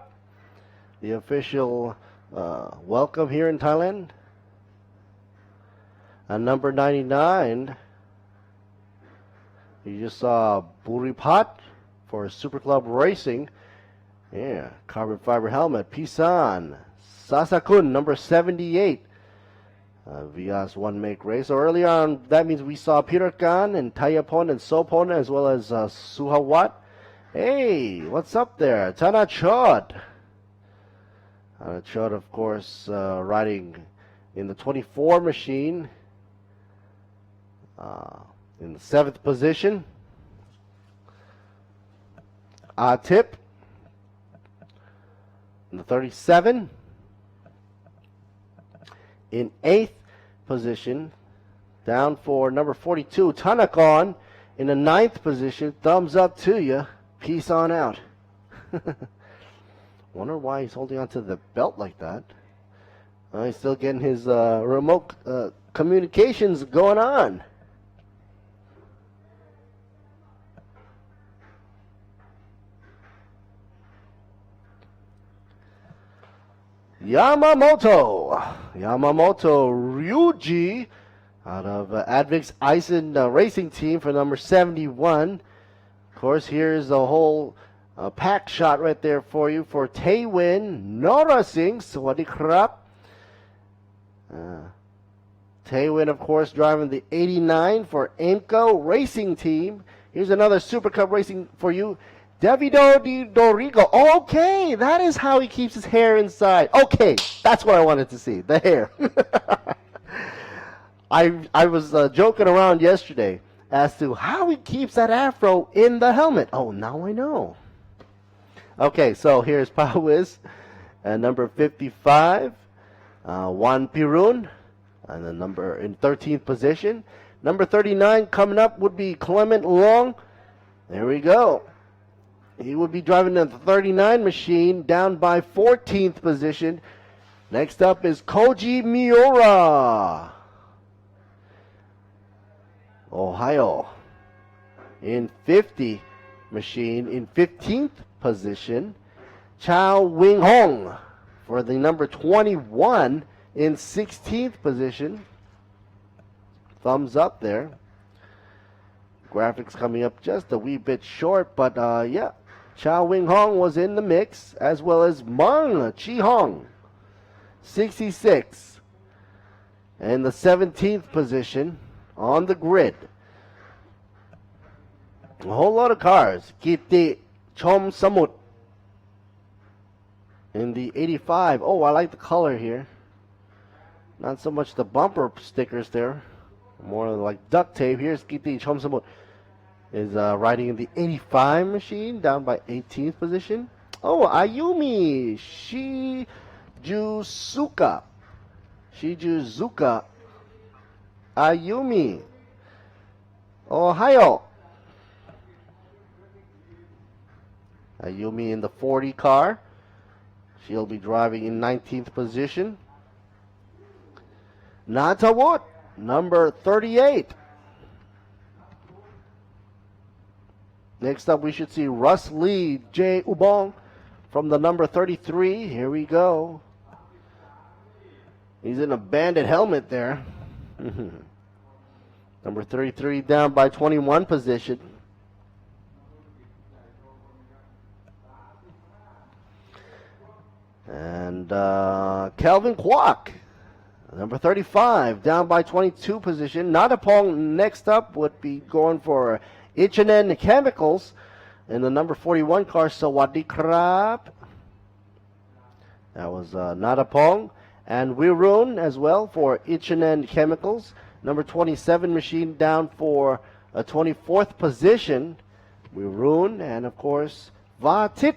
Speaker 6: the official welcome here in Thailand. And number 99, you just saw Buripat for Super Club Racing. Yeah, carbon fiber helmet. Pisan. Sasakun, number 78. Vios One Make Race. So earlier on, that means we saw Peter Khan and Tayapon and Sopon as well as Suhawat. Hey, what's up there? Tana Chod. Tana Chod, of course, riding in the 24 machine. In the 7th position. Tip. In the 37. In 8th position, down for number 42, Tanakon in the 9th position. Thumbs up to you. Peace on out. Wonder why he's holding onto the belt like that. He's still getting his remote communications going on. Yamamoto Ryuji out of Advix Eisen Racing Team for number 71. Of course, here's the whole pack shot right there for you for Taewin Norasing. Sawadee krap. Taewin, of course, driving the 89 for Aimco Racing Team. Here's another Super Cup racing for you. Davido Di Dorigo. Okay, that is how he keeps his hair inside. Okay, that's what I wanted to see, the hair. I was joking around yesterday as to how he keeps that afro in the helmet. Oh, now I know. Okay, so here's Pawiz, number 55, Juan Pirun, and the number in 13th position. Number 39 coming up would be Clement Long. There we go. He would be driving the 39 machine down by 14th position. Next up is Koji Miura, Ohio, in 50 machine in 15th position. Chao Wing Hong for the number 21 in 16th position. Thumbs up there. Graphics coming up just a wee bit short, but yeah, Chao Wing Hong was in the mix, as well as Meng Chi Hong, 66, in the 17th position on the grid. A whole lot of cars. Kiti Chom Samut in the 85. Oh, I like the color here. Not so much the bumper stickers there. More like duct tape. Here's Kiti Chom Samut. Is riding in the 85 machine, down by 18th position. Oh, Ayumi Shijuzuka. Ayumi, Ohio. Ayumi in the 40 car. She'll be driving in 19th position. Natawut, number 38. Next up, we should see Russ Lee J. Ubong from the number 33. Here we go. He's in a bandit helmet there. Number 33 down by 21 position. And Kelvin Kwok, number 35, down by 22 position. Nadapong next up would be going for H&N Chemicals in the number 41 car. Sawadee krap. That was Nadapong. And Wirun as well for H&N Chemicals. Number 27 machine down for a 24th position. Wirun, and of course Vatit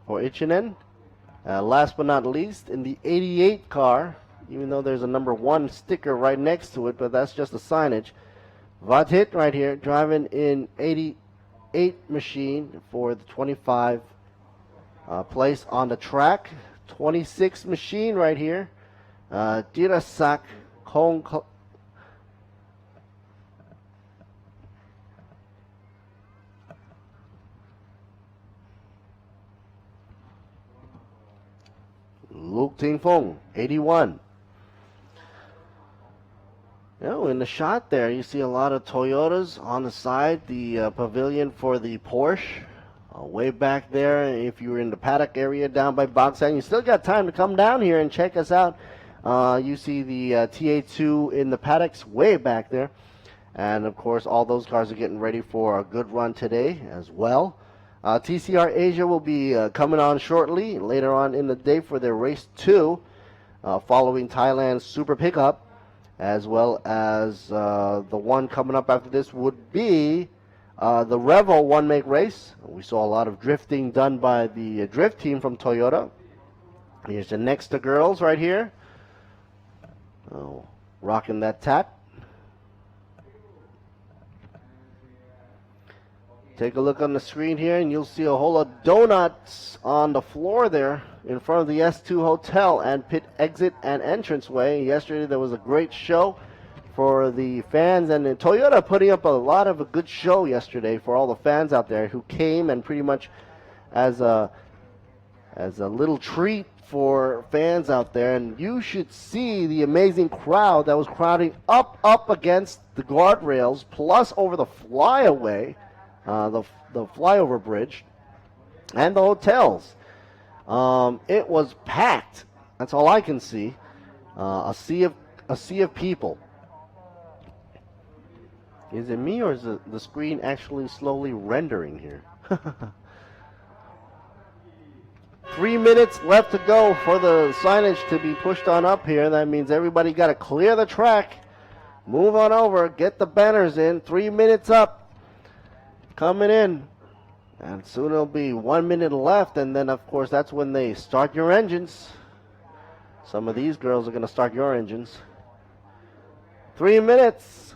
Speaker 6: for H&N. Last but not least, in the 88 car, even though there's a number 1 sticker right next to it, but that's just a signage. Vatit right here, driving in 88 machine for the 25 place on the track. 26 machine right here. Dirasak Kong. Luke Ting Fong, 81. Oh, in the shot there, you see a lot of Toyotas on the side. The pavilion for the Porsche. Way back there, if you were in the paddock area down by Bangsaen, you still got time to come down here and check us out. You see the TA2 in the paddocks way back there. And, of course, all those cars are getting ready for a good run today as well. TCR Asia will be coming on shortly, later on in the day for their race 2, following Thailand's Super Pickup, as well as the one coming up after this would be the Revo one-make race. We saw a lot of drifting done by the drift team from Toyota. Here's the next to girls right here. Oh, rocking that tat. Take a look on the screen here, and you'll see a whole lot of donuts on the floor there in front of the S2 Hotel and pit exit and entranceway. Yesterday there was a great show for the fans, and Toyota putting up a lot of a good show yesterday for all the fans out there who came, and pretty much as a little treat for fans out there, and you should see the amazing crowd that was crowding up against the guardrails, plus over the flyaway, the flyover bridge, and the hotels. It was packed. That's all I can see. A sea of people. Is it me, or is the screen actually slowly rendering here? 3 minutes left to go for the signage to be pushed on up here. That means everybody got to clear the track, move on over, get the banners in. 3 minutes up, coming in. And soon it'll be 1 minute left, and then of course that's when they start your engines. Some of these girls are going to start your engines. 3 minutes.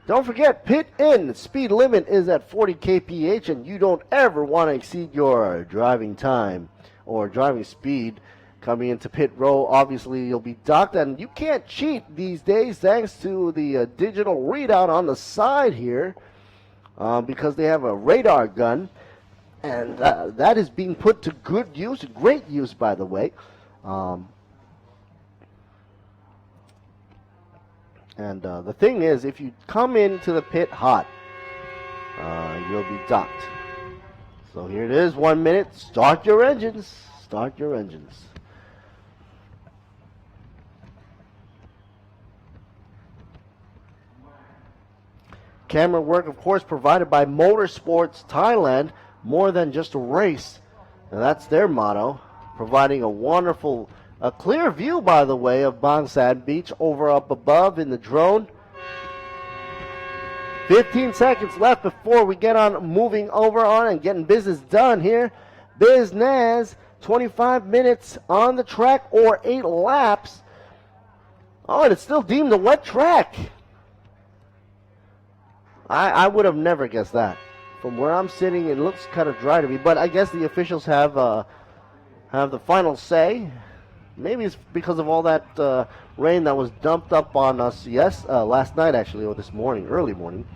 Speaker 6: Don't forget, pit in. Speed limit is at 40 kph, and you don't ever want to exceed your driving time or driving speed coming into pit row. Obviously, you'll be docked, and you can't cheat these days thanks to the digital readout on the side here, because they have a radar gun, and that is being put to good use, great use, by the way. And the thing is, if you come into the pit hot, you'll be docked. So here it is, 1 minute. Start your engines. Start your engines. Camera work, of course, provided by Motorsports Thailand. More than just a race. And that's their motto. Providing a wonderful, a clear view, by the way, of Bangsaen Beach over up above in the drone. 15 seconds left before we get on moving over on and getting business done here. Business, 25 minutes on the track or 8 laps. Oh, and it's still deemed a wet track. I would have never guessed that. From where I'm sitting, it looks kind of dry to me, but I guess the officials have the final say. Maybe it's because of all that rain that was dumped up on us last night, actually, or this morning, early morning.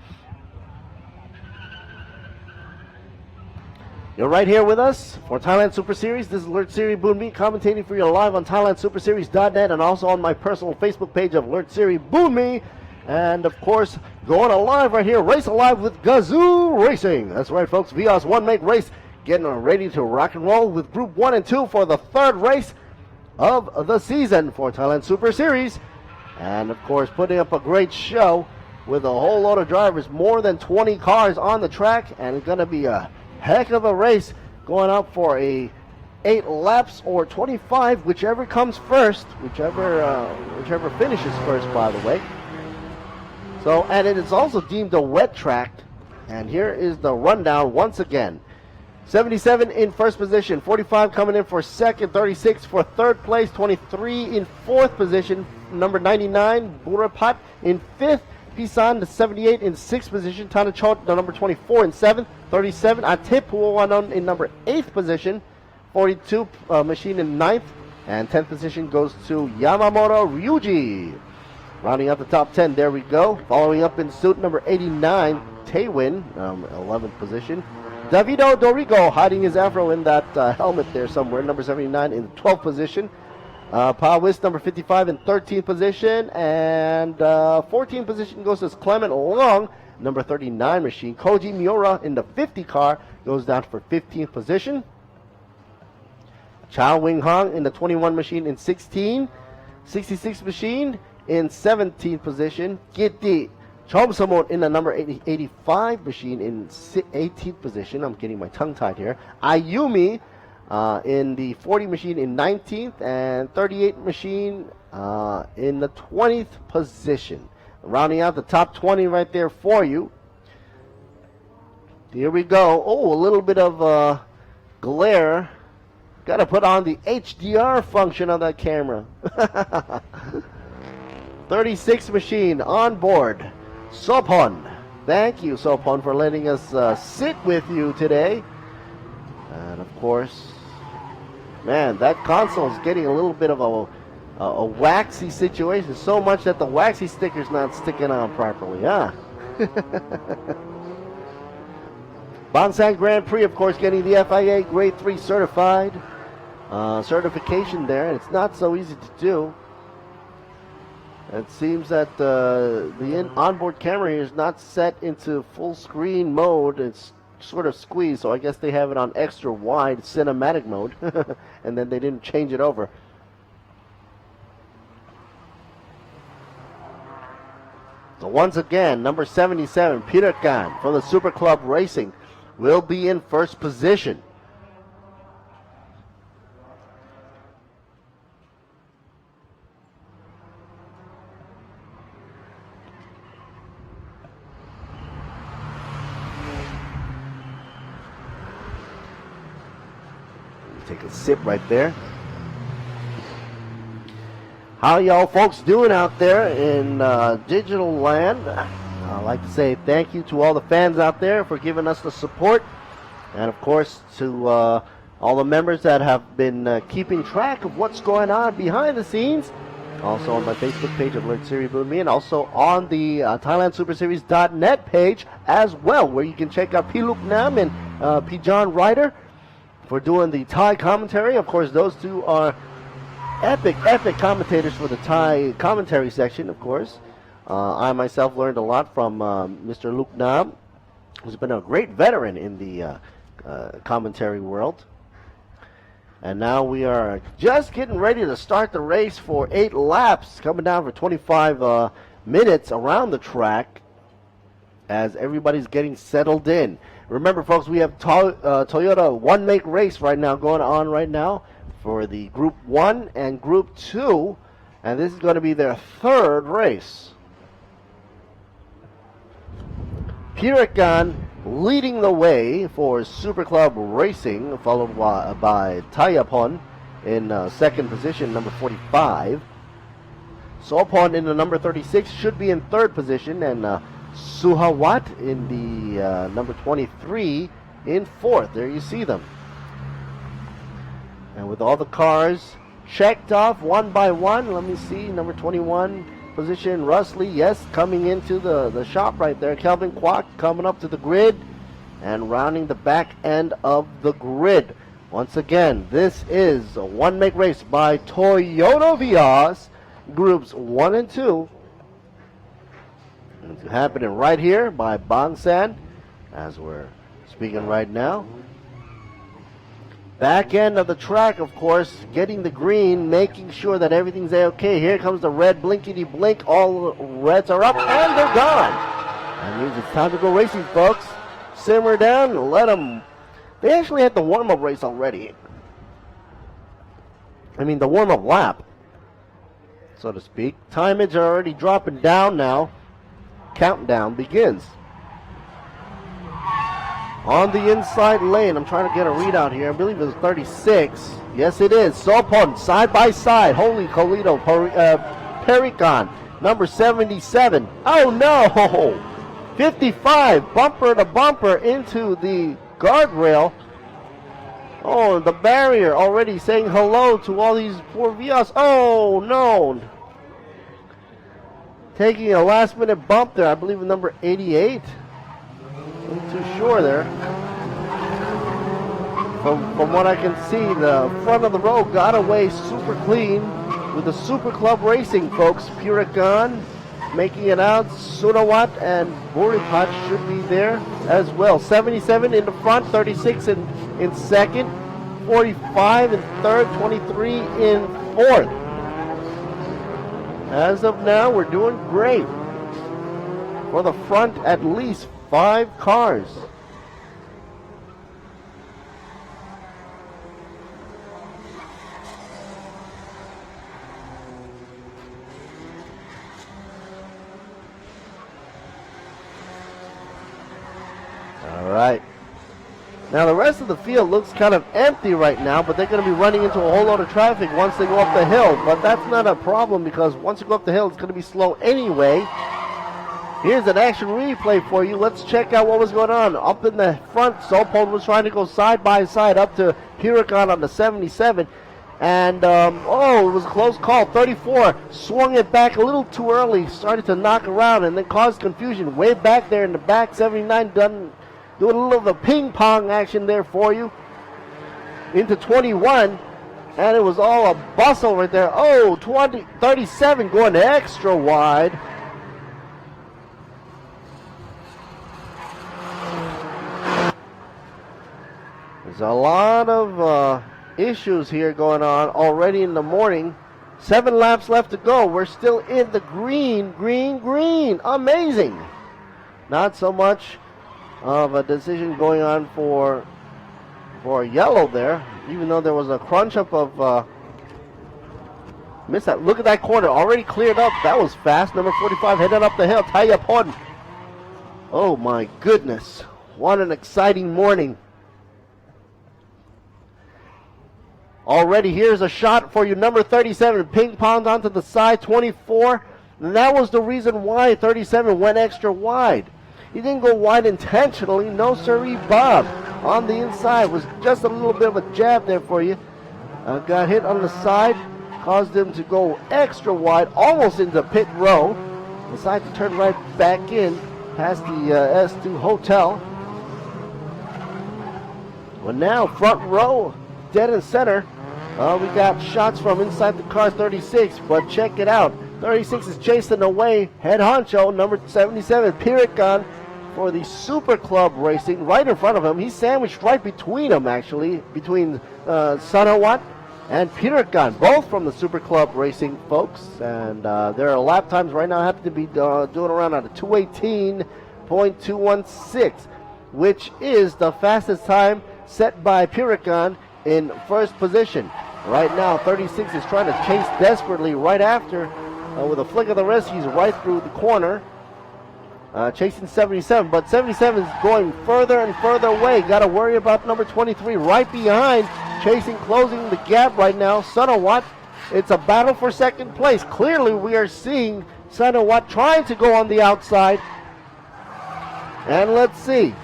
Speaker 6: You're right here with us for Thailand Super Series. This is Alert Series Boonmi commentating for you live on ThailandSuperSeries.net and also on my personal Facebook page of Alert Series Boonmi. And of course, going alive right here, Race Alive with Gazoo Racing. That's right, folks. Vios one make race, getting ready to rock and roll with Group 1 and 2 for the third race of the season for Thailand Super Series. And of course, putting up a great show with a whole load of drivers, more than 20 cars on the track, and it's going to be a heck of a race going up for a 8 laps or 25, whichever comes first, whichever finishes first, by the way. So, and it is also deemed a wet track. And here is the rundown once again. 77 in first position, 45 coming in for second, 36 for third place, 23 in fourth position, number 99, Burapat in fifth, Pisan, the 78 in sixth position, Tanachot, the number 24 in seventh, 37, Atipuanon in number 8th position, 42 machine in ninth, and 10th position goes to Yamamoto Ryuji. Rounding out the top 10, there we go. Following up in suit, number 89, Taewin, 11th position. Davido Dorigo hiding his afro in that helmet there somewhere, number 79 in 12th position. Pawis, number 55 in 13th position. And 14th position goes to Clement Long, number 39 machine. Koji Miura in the 50 car goes down for 15th position. Chao Wing Hong in the 21 machine in 16. 66 machine in 17th position. Gitti Chomsamot in the number 85 machine in 18th position. I'm getting my tongue tied here. Ayumi in the 40 machine in 19th, and 38 machine in the 20th position. Rounding out the top 20 right there for you. Here we go. Oh, a little bit of glare. Got to put on the HDR function on that camera. 36 machine on board. Sopon. Thank you, Sopon, for letting us sit with you today. And of course, man, that console is getting a little bit of a waxy situation. So much that the waxy sticker's not sticking on properly, huh? Bangsaen Grand Prix, of course, getting the FIA Grade 3 certified. certification there, and it's not so easy to do. It seems that the onboard camera here is not set into full screen mode. It's sort of squeezed, so I guess they have it on extra wide cinematic mode, and then they didn't change it over. So once again, number 77, Peter Khan from the Super Club Racing will be in first position. Take a sip right there. How y'all folks doing out there in digital land? I'd like to say thank you to all the fans out there for giving us the support, and of course to all the members that have been keeping track of what's going on behind the scenes. Also on my Facebook page of Alert Series with me, and also on the ThailandSuperSeries.net page as well, where you can check out P. Luke Nam and P. John Ryder for doing the Thai commentary. Of course, those two are epic commentators for the Thai commentary section, of course. I myself learned a lot from Mr. Luke Nam, who's been a great veteran in the commentary world. And now we are just getting ready to start the race for 8 laps, coming down for 25 minutes around the track as everybody's getting settled in. Remember, folks, we have Toyota one-make race right now going on right now for the Group 1 and Group 2, and this is going to be their 3rd race. Pirakan leading the way for Super Club Racing, followed by Tayapon in 2nd position, number 45. Sopon in the number 36 should be in 3rd position, and Suhawat in the number 23 in 4th. There you see them. And with all the cars checked off one by one, let me see, number 21 position, Rusley, yes, coming into the shop right there. Kelvin Kwok coming up to the grid and rounding the back end of the grid. Once again, this is a one-make race by Toyota Vios, Groups 1 and 2. It's happening right here by Bangsaen as we're speaking right now. Back end of the track, of course, getting the green, making sure that everything's okay. Here comes the red blinkety blink. All the reds are up and they're gone. That means it's time to go racing, folks. Simmer down and let them. They actually had the warm-up race already. I mean, the warm-up lap, so to speak. Timage are already dropping down now. Countdown begins. On the inside lane, I'm trying to get a readout here. I believe it was 36. Yes, it is. Sopon, side by side. Holy Colito, Pericon, number 77. Oh no! 55, bumper to bumper into the guardrail. Oh, the barrier already saying hello to all these poor Vios. Oh no! Taking a last minute bump there, I believe number 88. I'm too sure there. From what I can see, the front of the row got away super clean with the Super Club Racing, folks. Purakan making it out. Sunawat and Buripat should be there as well. 77 in the front, 36 in second, 45 in third, 23 in fourth. As of now, we're doing great. For the front, at least 5 cars. All right. Now the rest of the field looks kind of empty right now, but they're going to be running into a whole lot of traffic once they go up the hill. But that's not a problem because once you go up the hill, it's going to be slow anyway. Here's an action replay for you. Let's check out what was going on. Up in the front, Sopon was trying to go side by side up to Huracan on the 77. And, it was a close call. 34 swung it back a little too early, started to knock around and then caused confusion. Way back there in the back, 79 done doing a little of the ping pong action there for you. Into 21. And it was all a bustle right there. Oh, 37 going extra wide. There's a lot of issues here going on already in the morning. 7 laps left to go. We're still in the green. Amazing. Not so much of a decision going on for yellow there, even though there was a crunch up of miss that. Look at that corner, already cleared up. That was fast. Number 45 headed up the hill. Tayapon. Oh my goodness. What an exciting morning. Already here's a shot for you. Number 37 ping ponged onto the side. 24. And that was the reason why 37 went extra wide. He didn't go wide intentionally. No siree, Bob. On the inside was just a little bit of a jab there for you. Got hit on the side. Caused him to go extra wide. Almost into pit row. Decided to turn right back in. Past the S2 Hotel. Well, now front row. Dead in center. We got shots from inside the car, 36, but check it out. 36 is chasing away Head honcho, number 77, Pirikan, for the Super Club Racing, right in front of him. He's sandwiched right between them, actually, between Sanawat and Pirikan, both from the Super Club Racing folks. And their lap times right now happen to be doing around at a 218.216, which is the fastest time set by Pirikan in first position. Right now, 36 is trying to chase desperately right after. With a flick of the wrist, he's right through the corner. Chasing 77, but 77 is going further and further away. Got to worry about number 23 right behind. Chasing, closing the gap right now. Sanawat, it's a battle for second place. Clearly, we are seeing Sanawat trying to go on the outside. And let's see.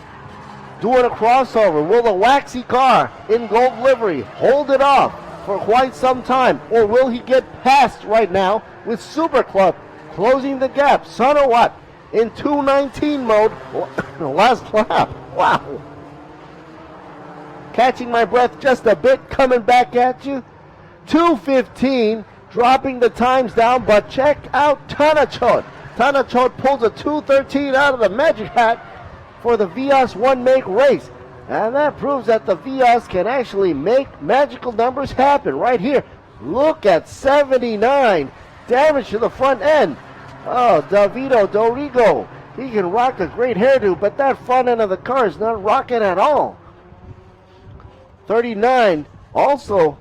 Speaker 6: Doing a crossover. Will the waxy car in gold livery hold it off for quite some time? Or will he get past right now with Super Club closing the gap? Sanawat in 219 mode. Last lap. Wow. Catching my breath just a bit. Coming back at you. 215. Dropping the times down. But check out Tanachot. Tanachot pulls a 213 out of the magic hat for the Vios one make race. And that proves that the Vios can actually make magical numbers happen right here. Look at 79. Damage to the front end. Oh, Davido Dorigo. He can rock a great hairdo, but that front end of the car is not rocking at all. 39 also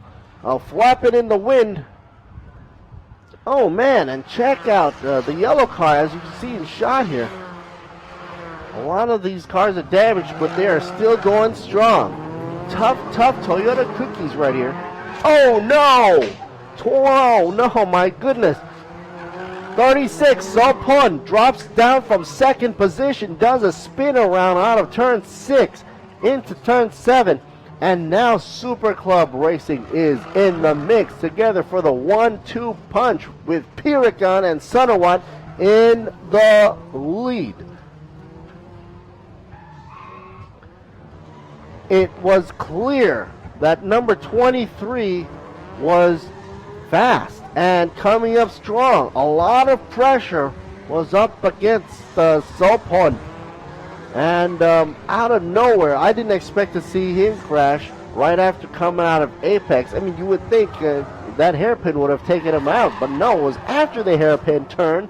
Speaker 6: flapping in the wind. Oh man, and check out the yellow car, as you can see in shot here. A lot of these cars are damaged, but they are still going strong. Tough Toyota cookies right here. Oh no! Oh no, my goodness. 36, Sopon drops down from second position, does a spin around out of turn 6 into turn 7. And now Super Club Racing is in the mix together for the 1-2 punch with Pirikan and Sanawat in the lead. It was clear that number 23 was fast and coming up strong. A lot of pressure was up against Sopon. And out of nowhere, I didn't expect to see him crash right after coming out of Apex. I mean, you would think that hairpin would have taken him out, but no, it was after the hairpin turn,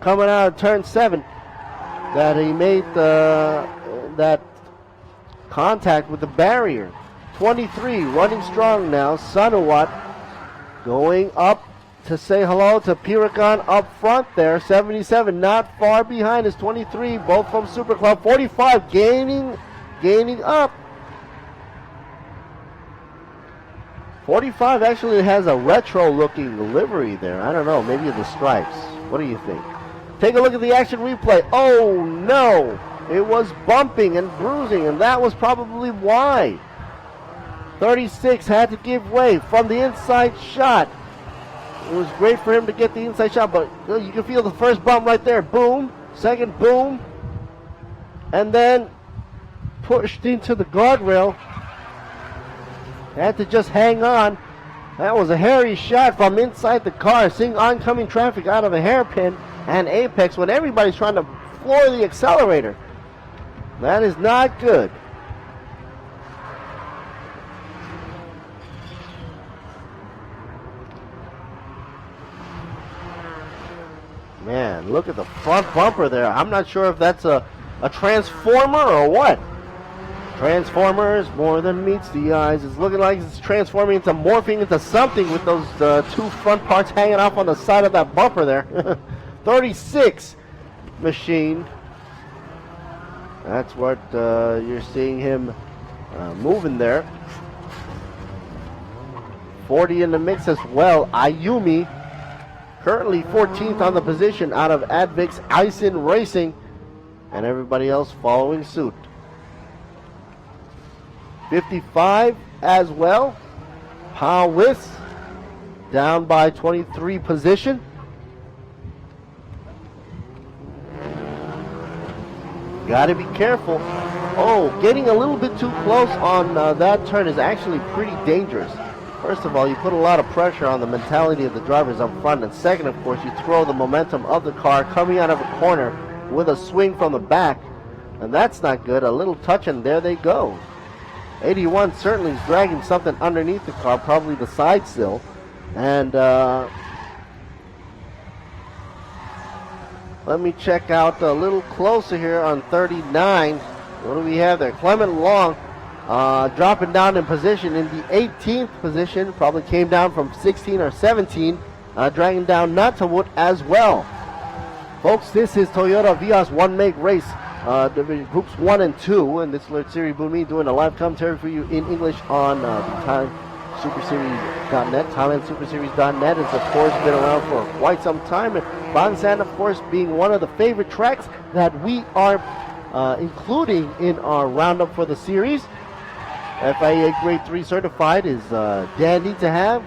Speaker 6: coming out of turn 7, that he made that contact with the barrier. 23 running strong now. Sanawat going up to say hello to Pirikan up front there. 77 not far behind is 23, both from Super Club. 45 gaining up. 45 actually has a retro looking livery there. I don't know, maybe the stripes. What do you think? Take a look at the action replay. Oh no! It was bumping and bruising, and that was probably why. 36 had to give way from the inside shot. It was great for him to get the inside shot, but you can feel the first bump right there. Boom. Second boom. And then pushed into the guardrail. Had to just hang on. That was a hairy shot from inside the car, seeing oncoming traffic out of a hairpin and apex when everybody's trying to floor the accelerator. That is not good. Man, look at the front bumper there. I'm not sure if that's a transformer or what. Transformers more than meets the eyes. It's looking like it's transforming into morphing into something with those two front parts hanging off on the side of that bumper there. 36 machine. That's what you're seeing him moving there. 40 in the mix as well. Ayumi currently 14th on the position out of Advix Eisen Racing, and everybody else following suit. 55 as well. Powis down by 23 position. Got to be careful. Oh, getting a little bit too close on that turn is actually pretty dangerous. First of all, you put a lot of pressure on the mentality of the drivers up front, and second, of course, you throw the momentum of the car coming out of a corner with a swing from the back, and that's not good. A little touch, and there they go. 81 certainly is dragging something underneath the car, probably the side sill, and let me check out a little closer here on 39. What do we have there? Clement Long dropping down in position in the 18th position. Probably came down from 16 or 17, dragging down Natawut as well. Folks, this is Toyota Vios one make race, division groups 1 and 2, and this is Siri Bunmi doing a live commentary for you in English on the ThaiSuperSeries.net. ThailandSuperSeries.net has, of course, been around for quite some time, and Bangsaen, of course, being one of the favorite tracks that we are including in our roundup for the series. FIA Grade 3 certified is dandy to have.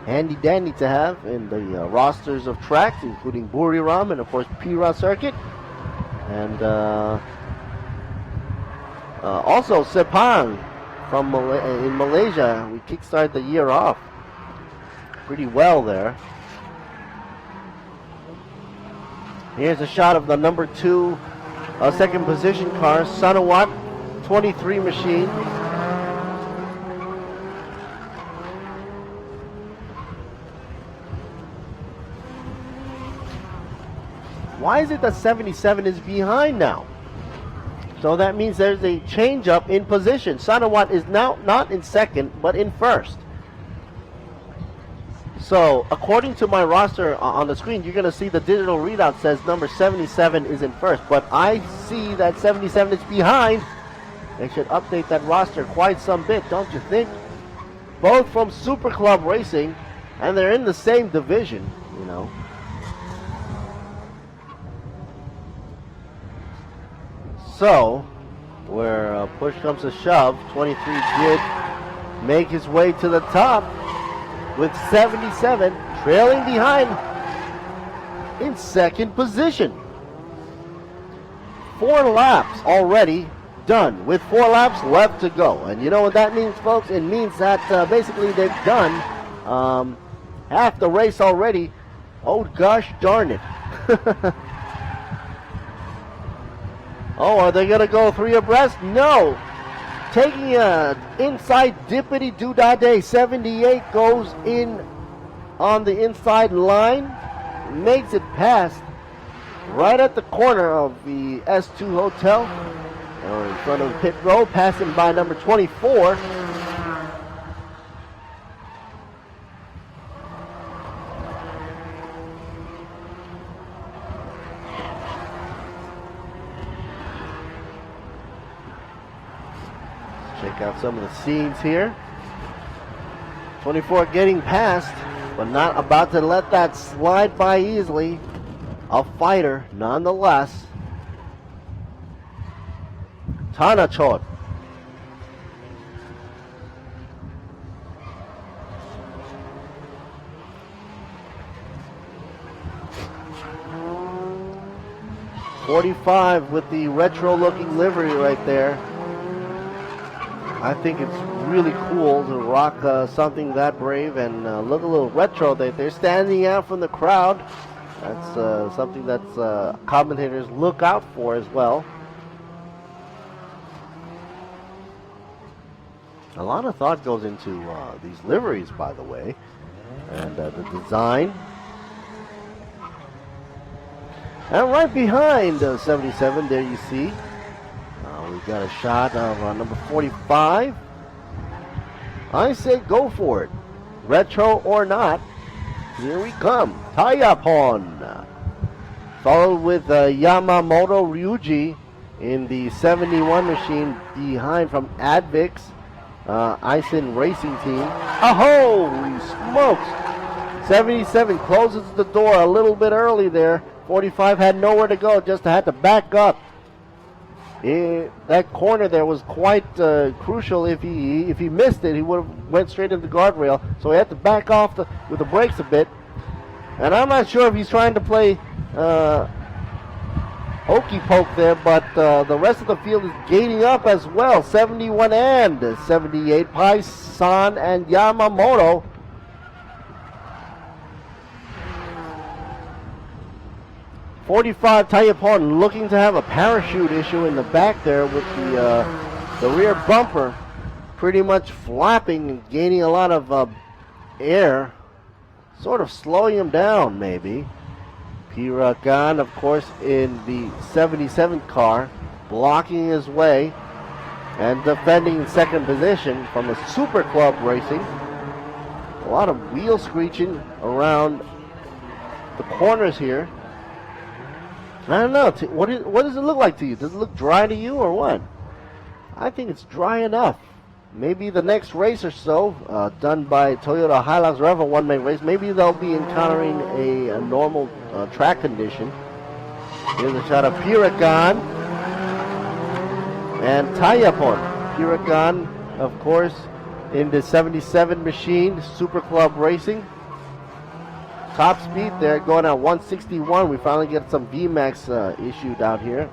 Speaker 6: Handy dandy to have in the rosters of tracks, including Buriram and, of course, Pira Circuit. And also Sepang from in Malaysia. We kickstarted the year off pretty well there. Here's a shot of the number 2 second position car, Sanawat 23 machine. Why is it that 77 is behind now? So that means there's a change up in position. Sanawat is now not in second, but in first. So according to my roster on the screen, you're going to see the digital readout says number 77 is in first, but I see that 77 is behind. They should update that roster quite some bit, don't you think? Both from Super Club Racing, and they're in the same division, you know. So, where push comes to shove, 23 did make his way to the top with 77 trailing behind in second position. 4 laps already done with 4 laps left to go. And you know what that means, folks? It means that basically they've done half the race already. Oh gosh darn it. Oh, are they going to go 3 abreast? No. Taking a inside dippity doodade, 78 goes in on the inside line, makes it past right at the corner of the S2 Hotel, or in front of the pit road, passing by number 24. Check out some of the scenes here. 24 getting past, but not about to let that slide by easily. A fighter, nonetheless. Tanachot. .45 with the retro-looking livery right there. I think it's really cool to rock something that brave and look a little retro. They're standing out from the crowd. That's something that commentators look out for as well. A lot of thought goes into these liveries, by the way, and the design. And right behind 77, there you see, we've got a shot of number 45. I say go for it. Retro or not, here we come. Tayapon. Followed with Yamamoto Ryuji in the 71 machine behind from Advix. Ison Racing Team. Holy smokes! 77 closes the door a little bit early there. 45 had nowhere to go, just had to back up. That corner there was quite crucial. If he missed it, he would have went straight into the guardrail. So he had to back off with the brakes a bit. And I'm not sure if he's trying to play hokey poke there, but the rest of the field is gaining up as well. 71 and 78, Bangsaen and Yamamoto. .45 Tayapon looking to have a parachute issue in the back there with the rear bumper pretty much flapping and gaining a lot of air, sort of slowing him down maybe. Piragan, of course, in the 77 car, blocking his way and defending in second position from the Super Club Racing. A lot of wheel screeching around the corners here. I don't know. What does it look like to you? Does it look dry to you or what? I think it's dry enough. Maybe the next race or so, done by Toyota Hilux Revo one-man race, maybe they'll be encountering a normal track condition. Here's a shot of Piragan and Tayapon. Piragan, of course, in the 77 machine, Super Club Racing. Top speed there, going at 161. We finally get some VMAX issued out here.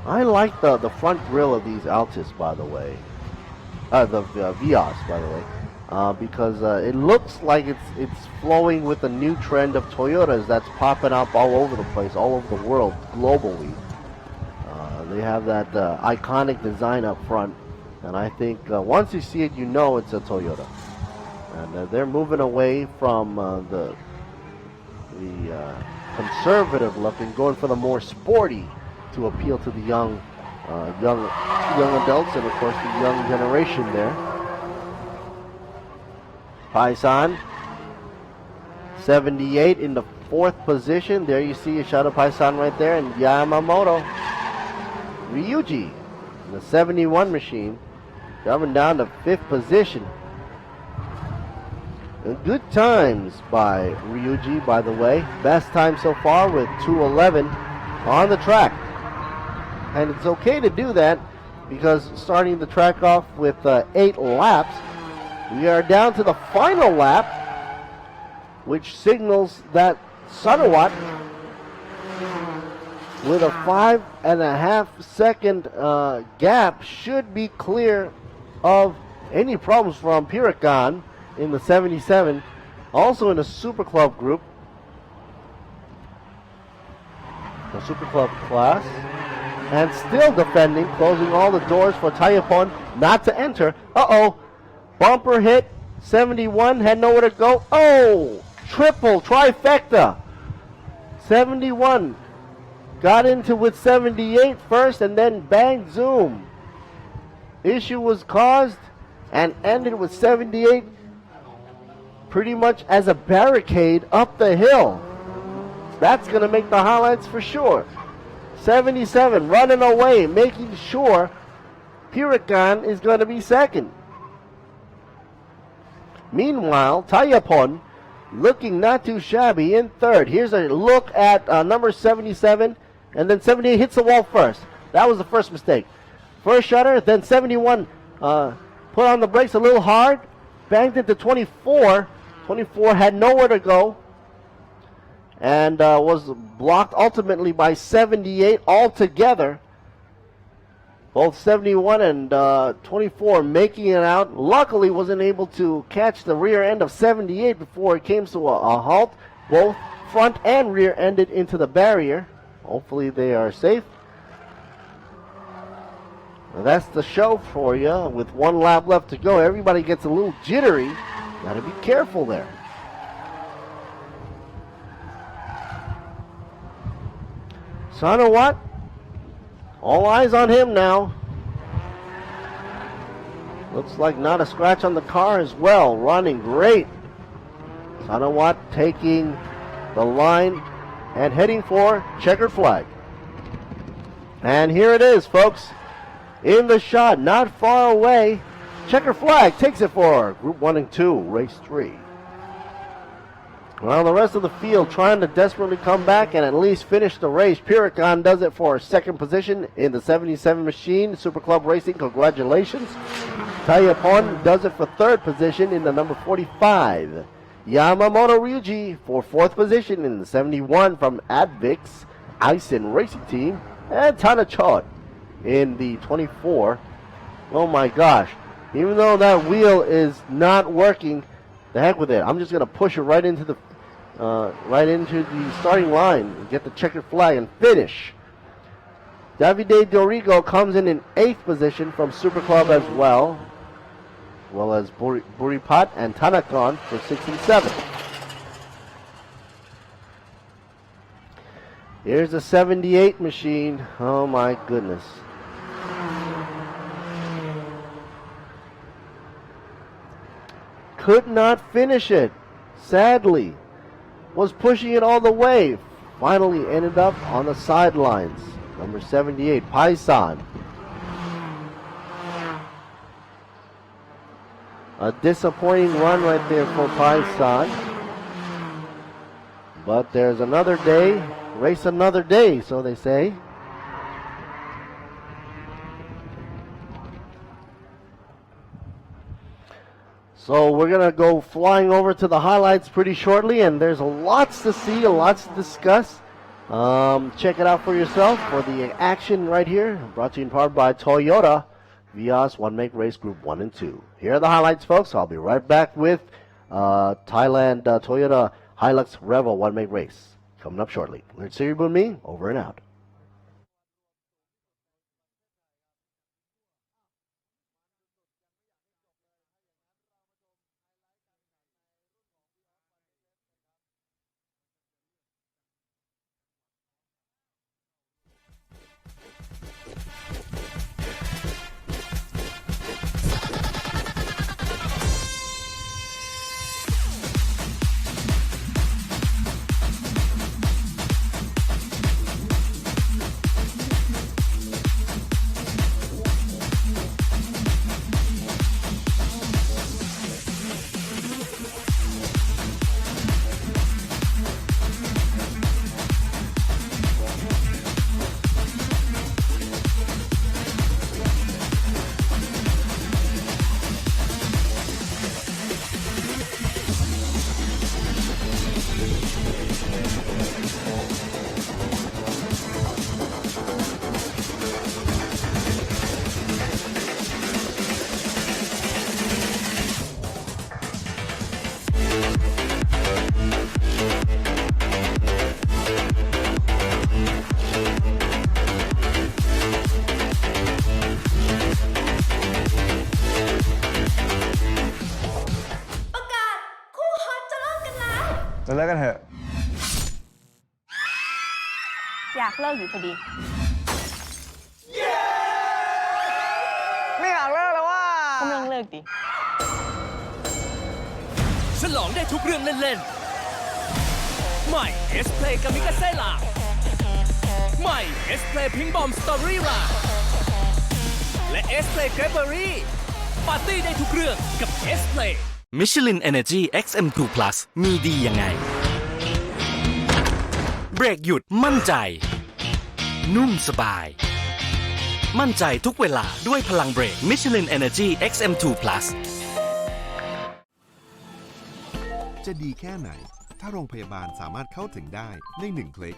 Speaker 6: I like the front grille of these Altis, by the way. The Vios, by the way, because it looks like it's flowing with the new trend of Toyotas that's popping up all over the place, all over the world, globally. They have that iconic design up front, and I think once you see it, you know it's a Toyota. And they're moving away from the conservative look and going for the more sporty to appeal to the young adults and of course the young generation there. Bangsaen, 78 in the 4th position. There you see a shot of Bangsaen right there, and Yamamoto Ryuji in the 71 machine coming down to 5th position. Good times by Ryuji, by the way. Best time so far with 2:11 on the track. And it's okay to do that because starting the track off with 8 laps, we are down to the final lap, which signals that Sunawat, with a 5.5 second gap, should be clear of any problems from Piragan in the 77, also in the Super Club group, the Super Club class, and still defending, closing all the doors for Tayapon not to enter. Bumper hit, 71, had nowhere to go. Triple, trifecta. 71 got into with 78 first, and then bang, zoom. Issue was caused and ended with 78 pretty much as a barricade up the hill. That's going to make the highlights for sure. 77 running away, making sure Piragan is going to be second. Meanwhile, Tayapon looking not too shabby in third. Here's a look at number 77, and then 78 hits the wall first. That was the first mistake. First shutter, then 71 put on the brakes a little hard, banged into 24. 24 had nowhere to go and was blocked ultimately by 78 altogether. Both 71 and 24 making it out. Luckily wasn't able to catch the rear end of 78 before it came to a halt. Both front and rear ended into the barrier. Hopefully they are safe. Well, that's the show for you. With one lap left to go, everybody gets a little jittery. Gotta be careful there. Sanawat, all eyes on him now. Looks like not a scratch on the car as well. Running great. Sanawat taking the line and heading for checkered flag. And here it is, folks. In the shot, not far away. Checkered flag takes it for Group 1 and 2, Race 3. Well, the rest of the field trying to desperately come back and at least finish the race. Pirikon does it for second position in the 77 machine. Super Club Racing, congratulations. Tayapon does it for third position in the number 45. Yamamoto Ryuji for fourth position in the 71 from Advix Aisin Racing Team. And Tanachot in the 24. Oh my gosh. Even though that wheel is not working, the heck with it. I'm just going to push it right into the starting line and get the checkered flag and finish. Davide Dorigo comes in 8th position from Super Club as well as Buripat and Tanakon for 6th and 7th. Here's the 78 machine. Oh my goodness. Could not finish it, sadly. Was pushing it all the way. Finally ended up on the sidelines. Number 78, Paisan. A disappointing run right there for Paisan. But there's another day, race another day, so they say. So we're going to go flying over to the highlights pretty shortly, and there's lots to see, lots to discuss. Check it out for yourself for the action right here. Brought to you in part by Toyota Vios One Make Race Group 1 and 2. Here are the highlights, folks. I'll be right back with Thailand Toyota Hilux Revo One Make Race coming up shortly. Let's see you with me. Over and out.
Speaker 5: เราเลิกกันเถอะ
Speaker 1: อยากเลิกอยู่พอดี
Speaker 5: ไม่อยากเลิกแล้วว่า
Speaker 1: ก็ไม่ต้องเลิกดิ
Speaker 4: ฉลองได้ทุกเรื่องเล่นๆใหม่ S Play กับมิกาเซ่ล่าใหม่ S Play Pink Bomb Story ล่าและ S Play Grapery ปาร์ตี้ได้ทุกเรื่องกับ S Play
Speaker 23: Michelin Energy XM2 Plus มีดียังไง เบรกหยุดมั่นใจ นุ่มสบาย มั่นใจทุกเวลาด้วยพลังเบรก Michelin Energy XM2 Plus
Speaker 24: จะดีแค่ไหนถ้าโรงพยาบาลสามารถเข้าถึงได้ใน1 คลิก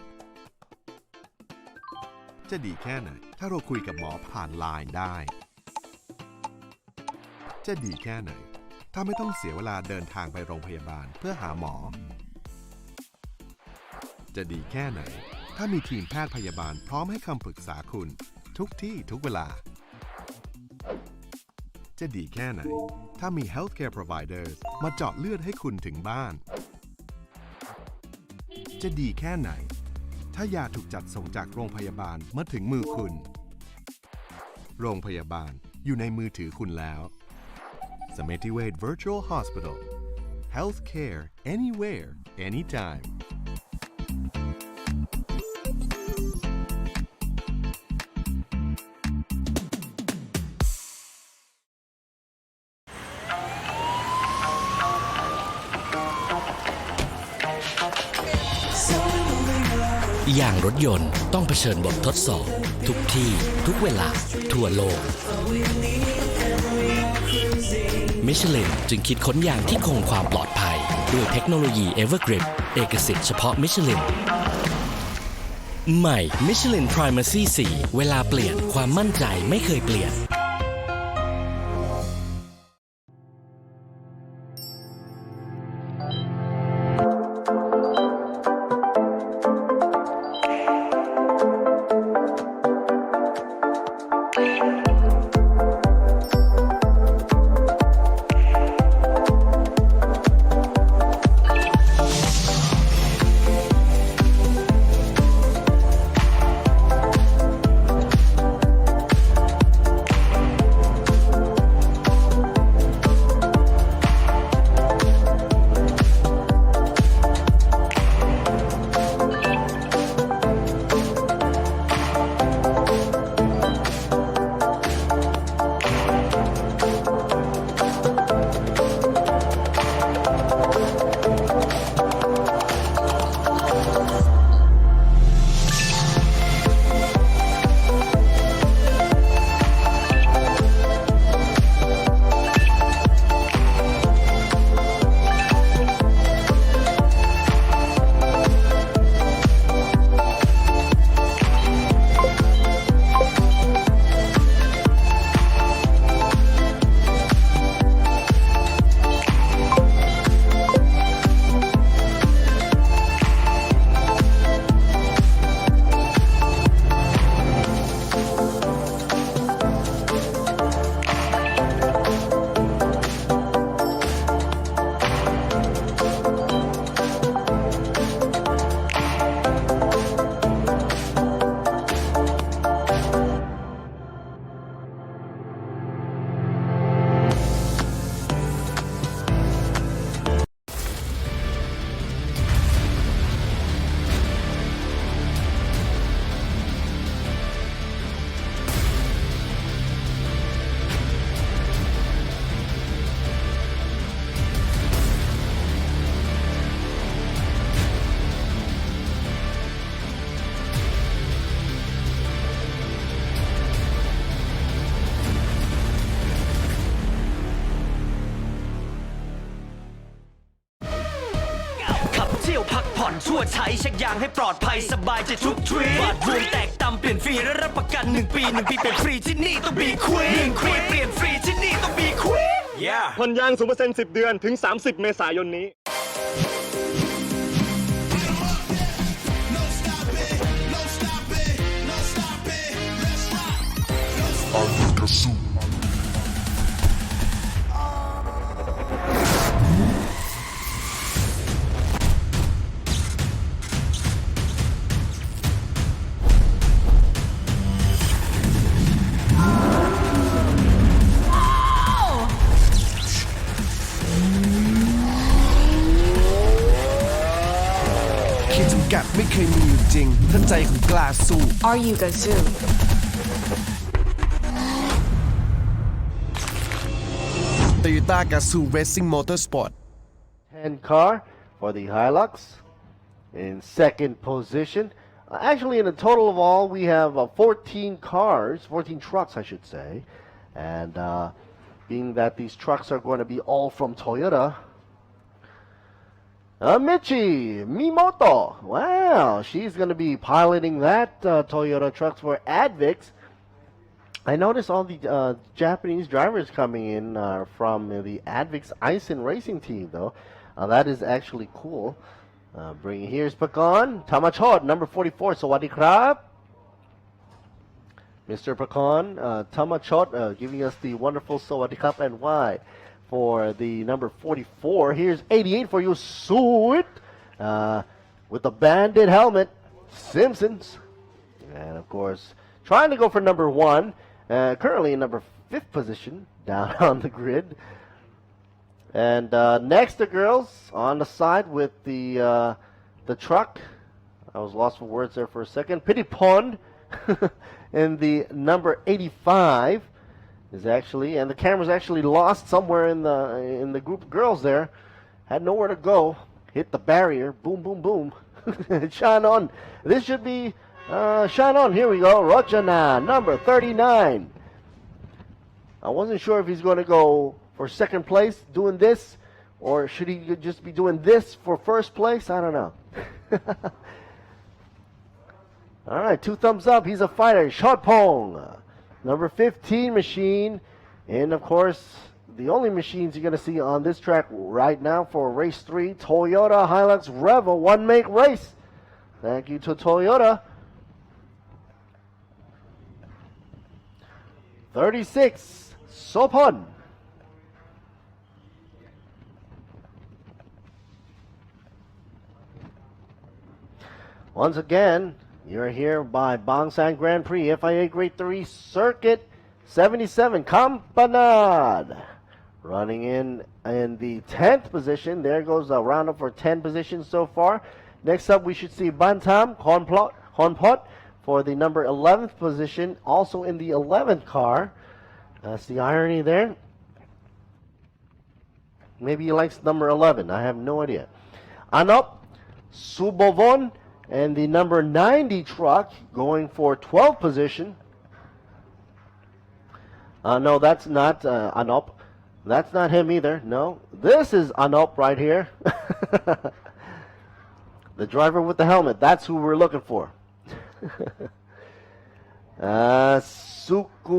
Speaker 24: จะดีแค่ไหน ถ้าเราคุยกับหมอผ่านไลน์ได้ จะดีแค่ไหน ถ้าไม่ต้องเสียเวลาเดินทางไปโรงพยาบาลเพื่อหาหมอ จะดีแค่ไหน ถ้ามีทีมแพทย์พยาบาลพร้อมให้คำปรึกษาคุณทุกที่ทุกเวลา จะดีแค่ไหน ถ้ามี healthcare providers มาเจาะเลือดให้คุณถึงบ้าน จะดีแค่ไหน ถ้ายาถูกจัดส่งจากโรงพยาบาลมาถึงมือคุณ โรงพยาบาลอยู่ในมือถือคุณแล้ว Symmetry Wade Virtual Hospital Healthcare Anywhere Anytime
Speaker 23: อย่างรถยนต์ต้องเผชิญบททดสอบทุกที่ทุกเวลาทั่วโลกมิชลินจึงคิดค้นยางที่คงความปลอดภัยด้วยเทคโนโลยี Evergrip เอกสิทธิ์เฉพาะมิชลินใหม่มิชลิน Primacy 4 เวลาเปลี่ยนความมั่นใจไม่เคยเปลี่ยนชั่วใช้เช็คยางให้ปลอดภัยสบายใจทุกทริปบาดรวมแตกต่ำเปลี่ยนฟรีและรับประกัน1 ปี1 ปีเปลี่ยนฟรีที่นี่ต้องบีควีน1 ปีเปลี่ยนฟรีที่นี่ต้องบีควีน
Speaker 2: ผ่อนยาง 0% 10 เดือนถึง 30 เมษายนนี้
Speaker 3: กัดไม่เคยมีอยู่จริงถ้าใจของกล้าสู้
Speaker 7: Are you Gazoo?
Speaker 3: Toyota Gazoo Racing Motorsport
Speaker 6: 10 car for the Hilux in second position. Actually, in a total of all, we have 14 cars, 14 trucks, I should say. And being that these trucks are going to be all from Toyota, Michi Mimoto. Wow, she's going to be piloting that Toyota truck for Advix. I noticed all the Japanese drivers coming in from the Advix Ison Racing team, though. That is actually cool. Here's Pekan. Tamachot, number 44. Sawadee krab. Mr. Pekan, Tamachot, giving us the wonderful Sawadee krab and why. For the number 44, here's 88 for you, Suit. With the banded helmet, Simpsons. And of course, trying to go for number 1. Currently in number 5th position down on the grid. And next, the girls on the side with the truck. I was lost for words there for a second. Pity Pond in the number 85 is actually, and the camera's actually lost somewhere in the group of girls there. Had nowhere to go. Hit the barrier. Boom, boom, boom. Shine on. This should be shine on. Here we go. Rochana, number 39. I wasn't sure if he's going to go for second place doing this, or should he just be doing this for first place? I don't know. All right, 2 thumbs up. He's a fighter. Shotpong, number 15 machine. And, of course, the only machines you're going to see on this track right now for race 3, Toyota Hilux Revo one-make race. Thank you to Toyota. 36, Sopon. Once again, you're here by Bangsaen Grand Prix FIA Grade 3 Circuit 77 Campanad. Running in the 10th position. There goes a roundup for 10 positions so far. Next up, we should see Bantam Honpot for the number 11th position, also in the 11th car. That's the irony there. Maybe he likes number 11. I have no idea. Anop Subovon and the number 90 truck going for 12th position. No, that's not Anop. That's not him either. No, this is Anop right here. The driver with the helmet. That's who we're looking for. Sukuraya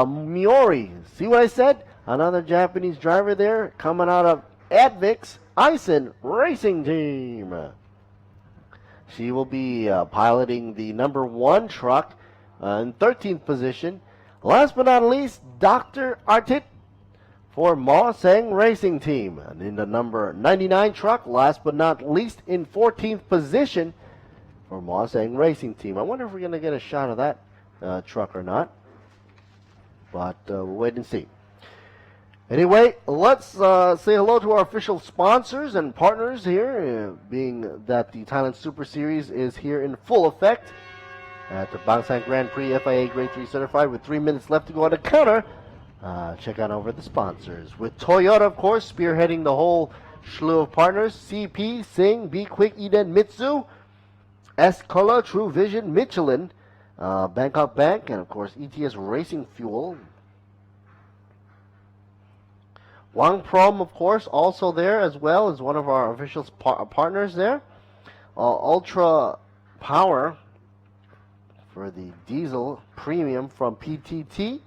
Speaker 6: Miori. See what I said? Another Japanese driver there coming out of Advix Ison Racing Team. She will be piloting the number 1 truck in 13th position. Last but not least, Dr. Artit for Bangsaen Racing Team. And in the number 99 truck, last but not least, in 14th position for Bangsaen Racing Team. I wonder if we're going to get a shot of that truck or not. But we'll wait and see. Anyway, let's say hello to our official sponsors and partners here, being that the Thailand Super Series is here in full effect at the Bangsaen Grand Prix FIA Grade 3 certified with 3 minutes left to go on the counter. Check out over the sponsors. With Toyota, of course, spearheading the whole slew of partners. CP, Sing, Be Quick, Eden, Mitsu, S-Color, True Vision, Michelin, Bangkok Bank, and of course ETS Racing Fuel. Wang Prom, of course, also there as well as one of our official partners there. Ultra Power for the diesel premium from PTT.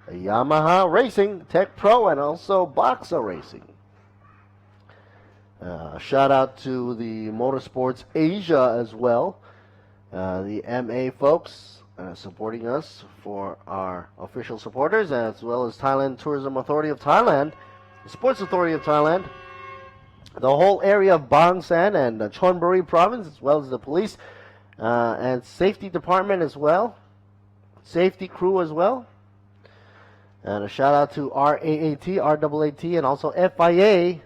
Speaker 6: Yamaha Racing, Tech Pro, and also Boxa Racing. Shout out to the Motorsports Asia as well. The MA folks supporting us for our official supporters, as well as Thailand Tourism Authority of Thailand, the Sports Authority of Thailand, the whole area of Bangsaen and Chonburi province, as well as the police and safety department as well, safety crew as well. And a shout out to RAAT, RAAT, and also FIA.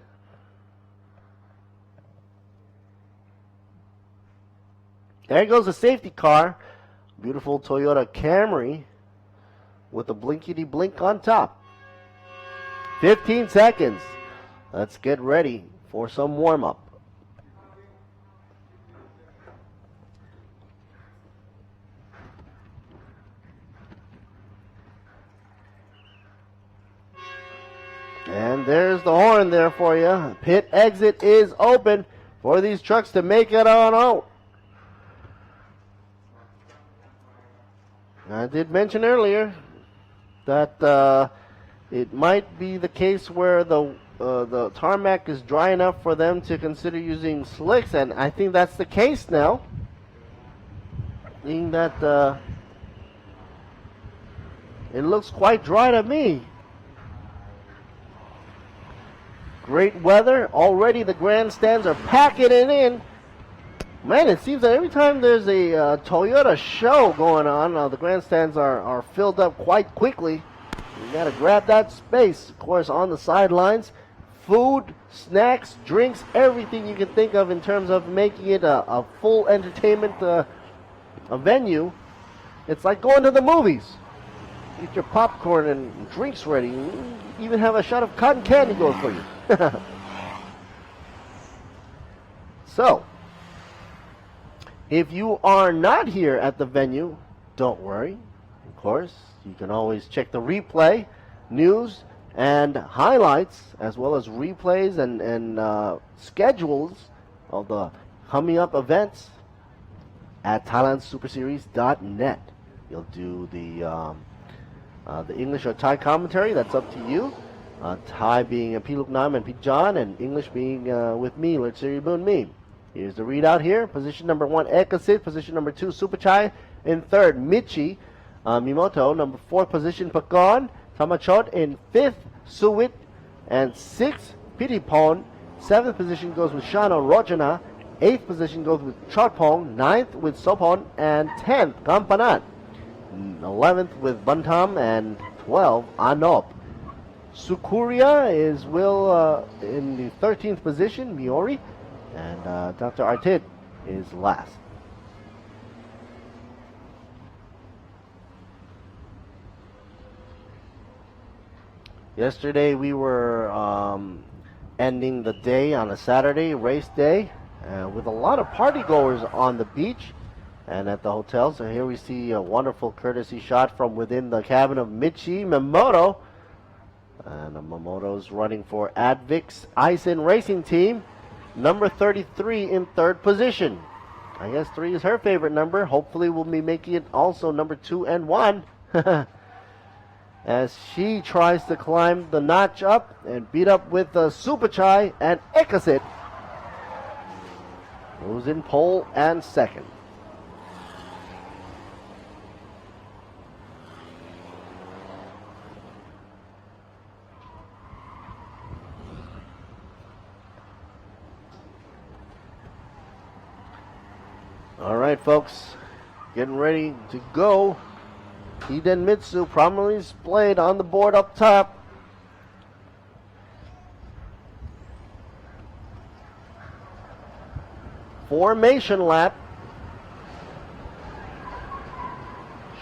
Speaker 6: There goes the safety car. Beautiful Toyota Camry with a blinkety blink on top. 15 seconds. Let's get ready for some warm up. And there's the horn there for you. Pit exit is open for these trucks to make it on out. I did mention earlier that it might be the case where the tarmac is dry enough for them to consider using slicks, and I think that's the case now. Being that it looks quite dry to me. Great weather. Already the grandstands are packing it in. Man, it seems that every time there's a Toyota show going on, the grandstands are filled up quite quickly. You got to grab that space. Of course, on the sidelines, food, snacks, drinks, everything you can think of in terms of making it a full entertainment a venue. It's like going to the movies. Get your popcorn and drinks ready. You even have a shot of cotton candy going for you. So, if you are not here at the venue, don't worry. Of course, you can always check the replay, news, and highlights, as well as replays and schedules of the coming up events at thailandsuperseries.net. You'll do the English or Thai commentary. That's up to you. Thai being P. Luk Nam and P. John, and English being with me, Litsiri Boon Me. Here's the readout here. Position number 1, Ekasit. Position number 2, Supachai. In third, Michi Mimoto. Number 4 position, Pakon Tamachot. In 5th, Suwit. And 6th, Pitipon. 7th position goes with Shano Rojana. 8th position goes with Chotpong. 9th with Sopon. And 10th, Kampanat. 11th with Bantam. And 12th, Anop. Sukuria is Will in the 13th position, Miori. And Dr. Artid is last. Yesterday we were ending the day on a Saturday, race day, with a lot of party goers on the beach and at the hotel. So here we see a wonderful courtesy shot from within the cabin of Michi Mimoto. And Mamoto's running for Advix Ison Racing Team. Number 33 in third position. I guess 3 is her favorite number. Hopefully we'll be making it also number 2 and 1. As she tries to climb the notch up and beat up with Supachai and Ekasit, who's in pole and second. All right, folks, getting ready to go. Iden Mitsu prominently displayed on the board up top. Formation lap.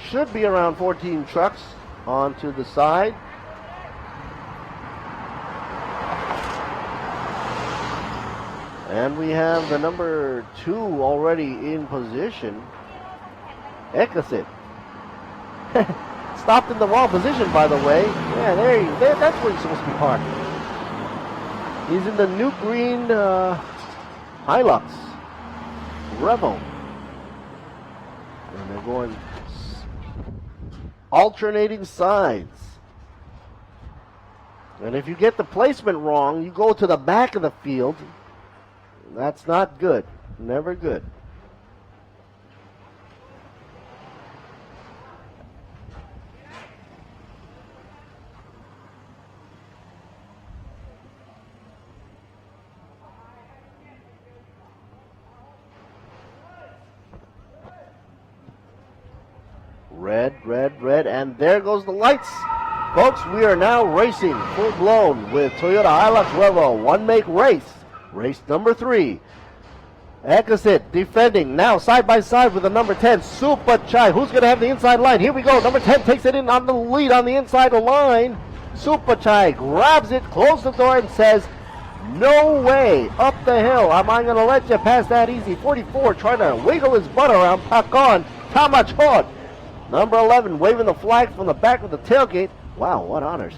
Speaker 6: Should be around 14 trucks onto the side. And we have the number 2 already in position. Ekasit. Stopped in the wrong position, by the way. Yeah, there, that's where he's supposed to be parked. He's in the new green Hilux Revo. And they're going alternating sides. And if you get the placement wrong, you go to the back of the field. That's not good. Never good. Red, red, red, and there goes the lights. Folks, we are now racing full blown with Toyota Hilux Revo one make race. Race number 3. Ekasit defending now side by side with the number 10, Supachai. Who's going to have the inside line? Here we go. Number 10 takes it in on the lead on the inside line. Supachai grabs it, closes the door, and says, no way up the hill. Am I going to let you pass that easy? 44 trying to wiggle his butt around. Pakon Tamachot. Number 11 waving the flag from the back of the tailgate. Wow, what honors.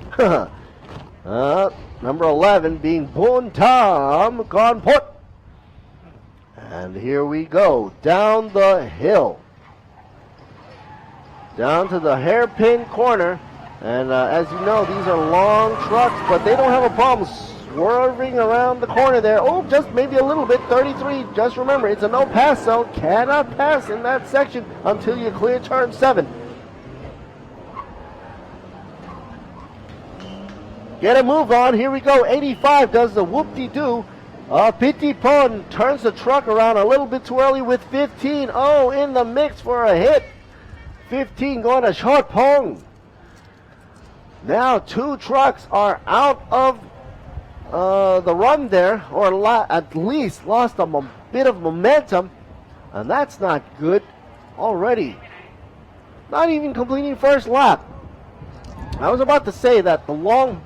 Speaker 6: Number 11 being Bun Tam Gonput. And here we go, down the hill. Down to the hairpin corner. And as you know, these are long trucks, but they don't have a problem swerving around the corner there. Oh, just maybe a little bit, 33. Just remember, it's a no pass zone. Cannot pass in that section until you clear turn 7. Get a move on. Here we go. 85 does the whoop-de-doo. Pitipon turns the truck around a little bit too early with 15. Oh, in the mix for a hit. 15 going to Short Pong. Now 2 trucks are out of the run there, or at least lost a bit of momentum, and that's not good already. Not even completing first lap. I was about to say that the long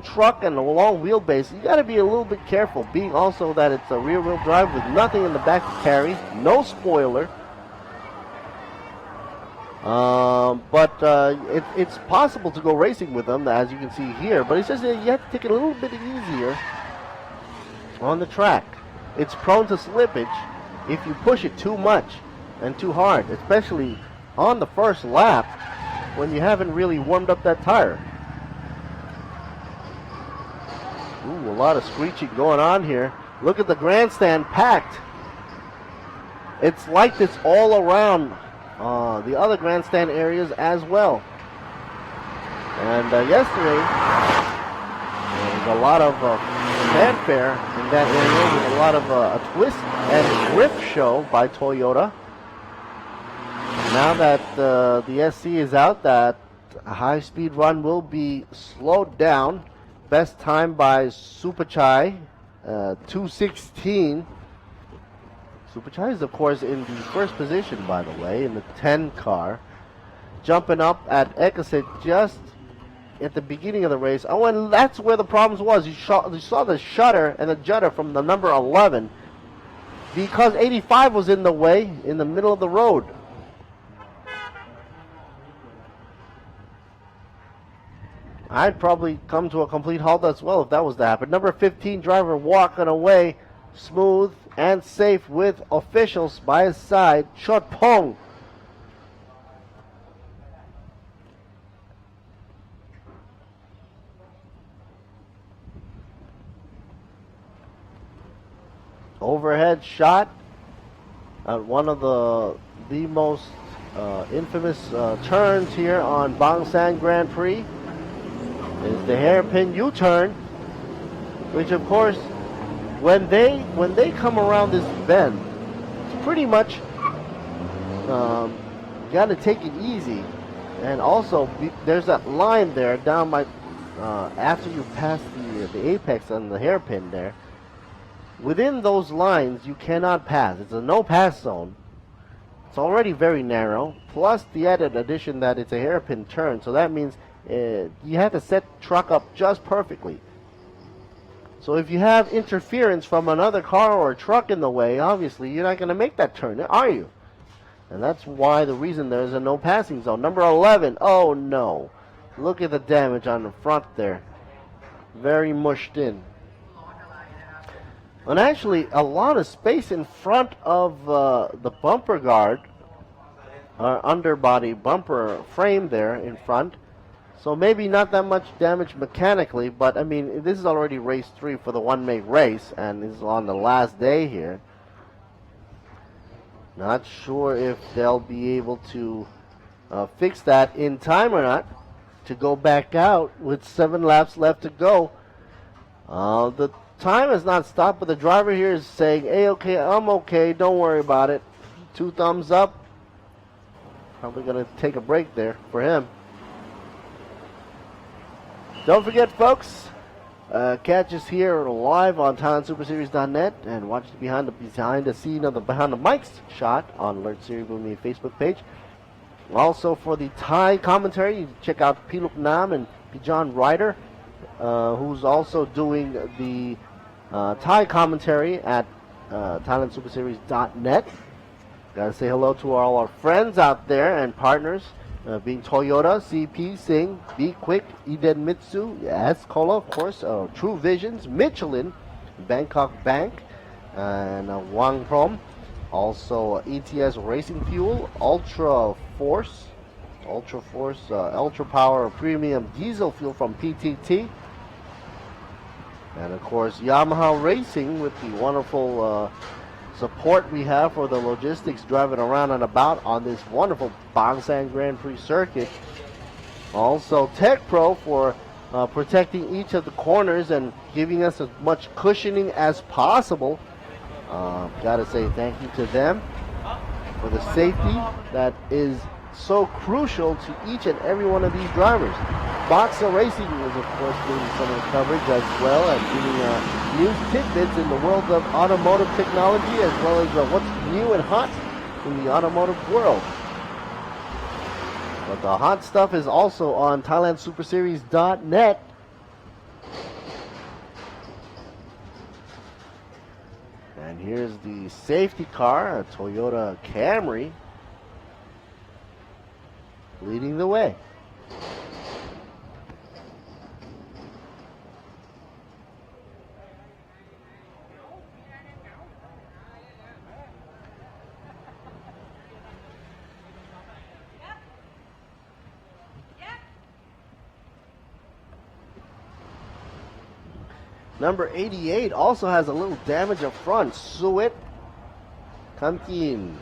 Speaker 6: truck and the long wheelbase, you got to be a little bit careful, being also that it's a rear-wheel drive with nothing in the back to carry, no spoiler. But it's possible to go racing with them, as you can see here, but it's just that you have to take it a little bit easier on the track. It's prone to slippage if you push it too much and too hard, especially on the first lap when you haven't really warmed up that tire. Ooh, a lot of screeching going on here. Look at the grandstand packed. It's like this all around the other grandstand areas as well. And yesterday, there was a lot of fanfare in that area with a lot of a twist and drift show by Toyota. Now that the SC is out, that high-speed run will be slowed down. Best time by Supachai, 2:16. Supachai is, of course, in the first position, by the way, in the 10 car. Jumping up at Ekasit just at the beginning of the race. Oh, and that's where the problems was. You saw the shutter and the judder from the number 11 because 85 was in the way in the middle of the road. I'd probably come to a complete halt as well if that was to happen. Number 15 driver walking away smooth and safe with officials by his side. Short Pong. Overhead shot at one of the most infamous turns here on Bangsaen Grand Prix is the hairpin U-turn, which of course when they come around this bend, it's pretty much got to take it easy. And also there's that line there down by after you pass the apex on the hairpin there. Within those lines you cannot pass. It's a no pass zone. It's already very narrow, plus the added addition that it's a hairpin turn, so that means you have to set the truck up just perfectly. So if you have interference from another car or a truck in the way, obviously you're not going to make that turn, are you? And that's why the reason there's a no passing zone. Number 11, oh no. Look at the damage on the front there. Very mushed in. And actually a lot of space in front of the bumper guard, underbody bumper frame there in front. So maybe not that much damage mechanically, but I mean, this is already race 3 for the one-make race, and this is on the last day here. Not sure if they'll be able to fix that in time or not to go back out with 7 laps left to go. The time has not stopped, but the driver here is saying, hey, okay, I'm okay, don't worry about it. 2 thumbs up. Probably going to take a break there for him. Don't forget, folks, catch us here live on ThailandSuperSeries.net and watch the behind the scene of the behind the mics shot on Alert Series Boomi Facebook page. Also for the Thai commentary, you check out Piluk Nam and Pijan Ryder, who's also doing the Thai commentary at ThailandSuperSeries.net. Gotta say hello to all our friends out there and partners being Toyota, CP, Sing, Be Quick, Idemitsu, yes, Cola, of course, True Visions, Michelin, Bangkok Bank, and Wang Prom. Also, ETS Racing Fuel, Ultra Force, Ultra Power Premium Diesel Fuel from PTT. And of course, Yamaha Racing with the wonderful support we have for the logistics driving around and about on this wonderful Bangsaen Grand Prix circuit. Also, Tech Pro for protecting each of the corners and giving us as much cushioning as possible. Gotta say thank you to them for the safety that is so crucial to each and every one of these drivers. Boxer Racing is, of course, doing some of the coverage as well and giving news tidbits in the world of automotive technology as well as what's new and hot in the automotive world. But the hot stuff is also on ThailandSuperSeries.net. And here's the safety car, a Toyota Camry, leading the way. Number 88 also has a little damage up front. Suet Kamkin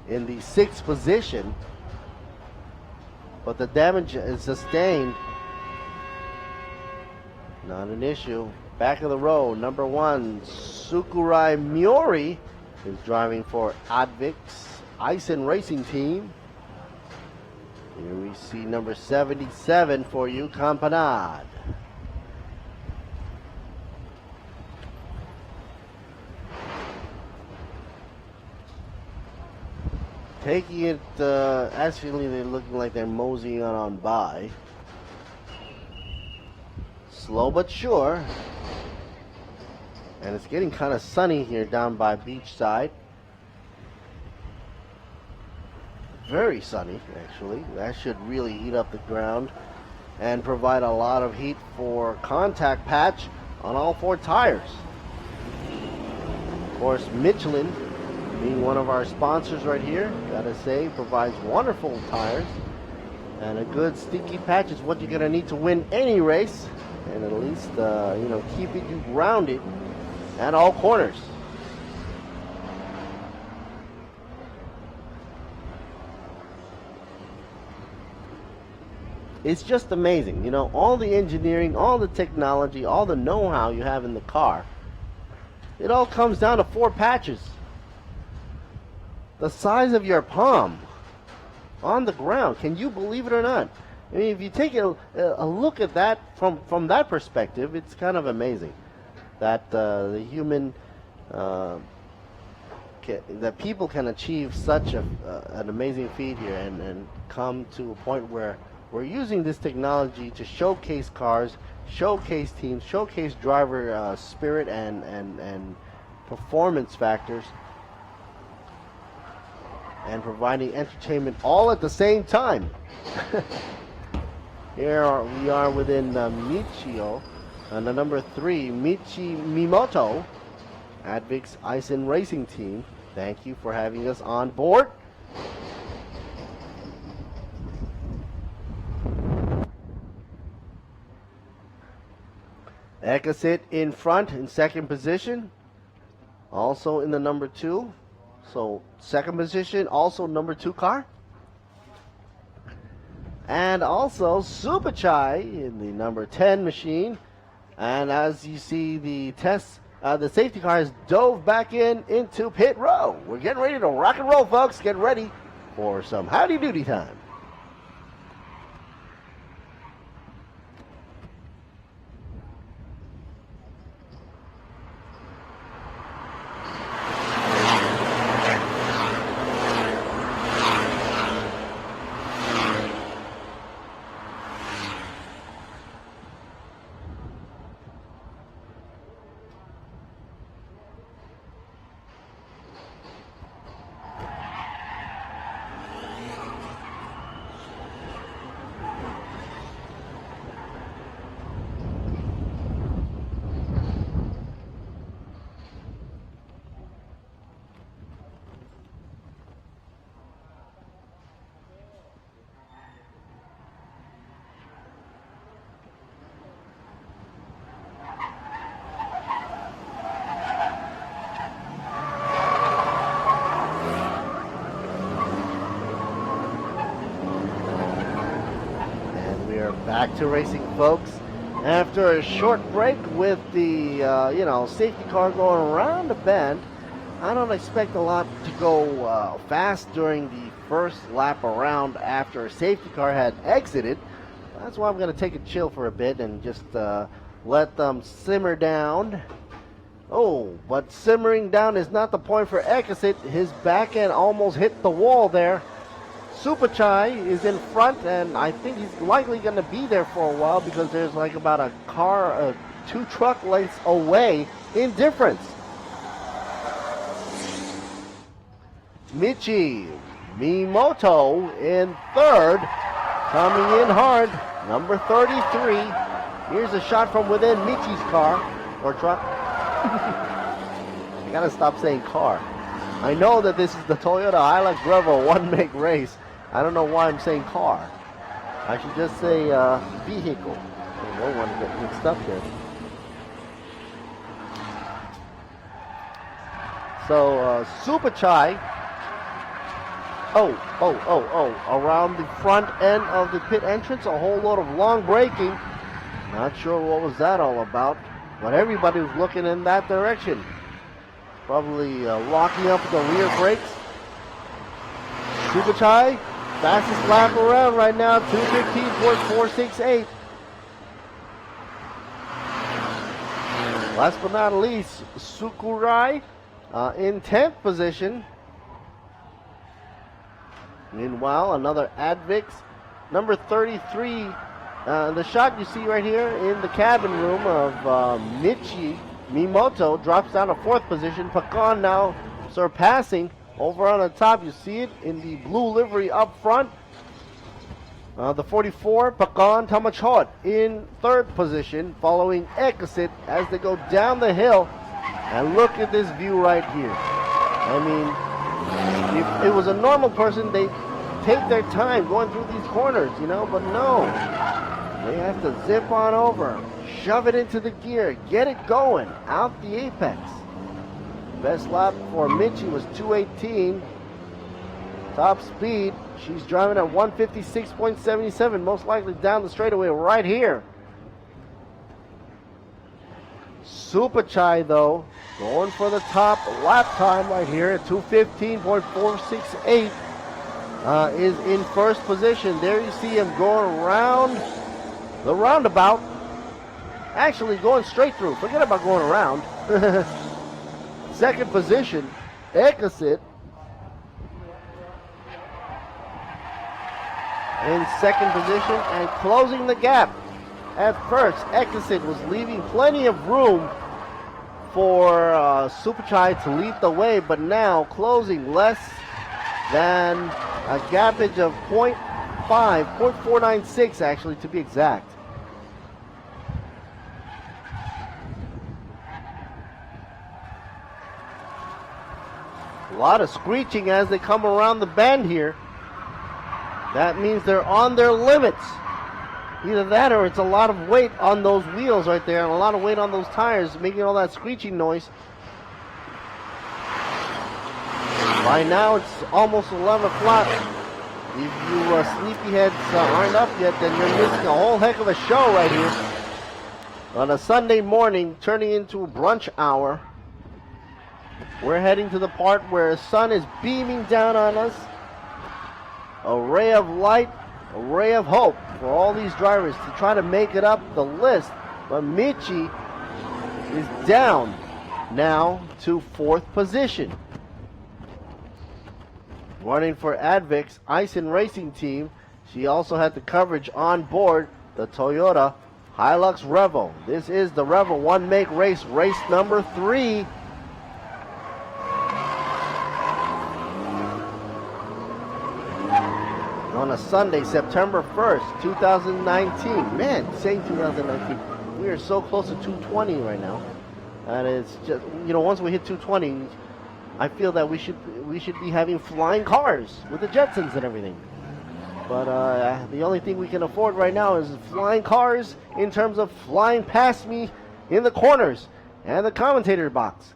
Speaker 6: in the 6th position. But the damage is sustained. Not an issue. Back of the row, number 1, Sukurai Miori is driving for Advix Isen Racing Team. Here we see number 77 for you, Campanad. Taking it, actually they're looking like they're moseying on by. Slow but sure. And it's getting kind of sunny here down by beachside. Very sunny, actually. That should really heat up the ground and provide a lot of heat for contact patch on all 4 tires. Of course, Michelin, being one of our sponsors right here, gotta say, provides wonderful tires. And a good sticky patch is what you're gonna need to win any race. And at least, keeping you grounded at all corners. It's just amazing, all the engineering, all the technology, all the know-how you have in the car. It all comes down to 4 patches. The size of your palm on the ground. Can you believe it or not? I mean, if you take a look at that from that perspective, it's kind of amazing that the human, that people can achieve such an amazing feat here and come to a point where we're using this technology to showcase cars, showcase teams, showcase driver spirit and performance factors, and providing entertainment all at the same time. Here we are within Michio, and the number 3, Michi Mimoto, Advix Isen Racing Team. Thank you for having us on board. Ekasit in front in 2nd position, also in the number 2. So 2nd position, also number 2 car. And also Supachai in the number 10 machine. And as you see, the safety car has dove back into pit row. We're getting ready to rock and roll, folks. Get ready for some howdy doody time. We're back to racing, folks. After a short break with the, safety car going around the bend, I don't expect a lot to go fast during the first lap around after a safety car had exited. That's why I'm going to take a chill for a bit and just let them simmer down. Oh, but simmering down is not the point for Ekasit. His back end almost hit the wall there. Supachai is in front, and I think he's likely going to be there for a while because there's like about a car, 2 truck lengths away in difference. Michi Mimoto in third, coming in hard, number 33. Here's a shot from within Michi's car, or truck. I gotta stop saying car. I know that this is the Toyota Hilux Revo one-make race. I don't know why I'm saying car. I should just say vehicle. I don't want to get mixed up there. So Supachai. Around the front end of the pit entrance, a whole lot of long braking. Not sure what was that all about, but everybody was looking in that direction. Probably locking up the rear brakes. Supachai, fastest lap around right now, 2:15.468. Last but not least, Sukurai in 10th position. Meanwhile, another Advix, number 33. The shot you see right here in the cabin room of Michi Mimoto drops down to 4th position. Pakan now surpassing over on the top. You see it in the blue livery up front. The 44, Pakan Tamachot in 3rd position, following Ekasit as they go down the hill. And look at this view right here. I mean, if it was a normal person, they take their time going through these corners, but no. They have to zip on over, shove it into the gear, get it going, out the apex. Best lap for Michi was 2:18. Top speed, she's driving at 156.77, most likely down the straightaway right here. Supachai, though, going for the top lap time right here at 2:15.468, is in 1st position. There you see him going around the roundabout. Actually going straight through. Forget about going around. 2nd position, Ekasit. In 2nd position and closing the gap. At first, Ekasit was leaving plenty of room for Supachai to lead the way, but now closing less than a gappage of 0.496 actually, to be exact. A lot of screeching as they come around the bend here. That means they're on their limits. Either that or it's a lot of weight on those wheels right there and a lot of weight on those tires making all that screeching noise. By now it's almost 11 o'clock. If you sleepyheads aren't up yet, then you're missing a whole heck of a show right here. On a Sunday morning, turning into a brunch hour. We're heading to the part where the sun is beaming down on us. A ray of light, a ray of hope for all these drivers to try to make it up the list. But Michi is down now to 4th position. Running for Advix, Ison Racing Team. She also had the coverage on board the Toyota Hilux Revo. This is the Revo one-make race, race number 3. On a Sunday, September 1st, 2019. Man, saying 2019. We are so close to 220 right now. And it's just, once we hit 220, I feel that we should be having flying cars with the Jetsons and everything. But the only thing we can afford right now is flying cars in terms of flying past me in the corners and the commentator box.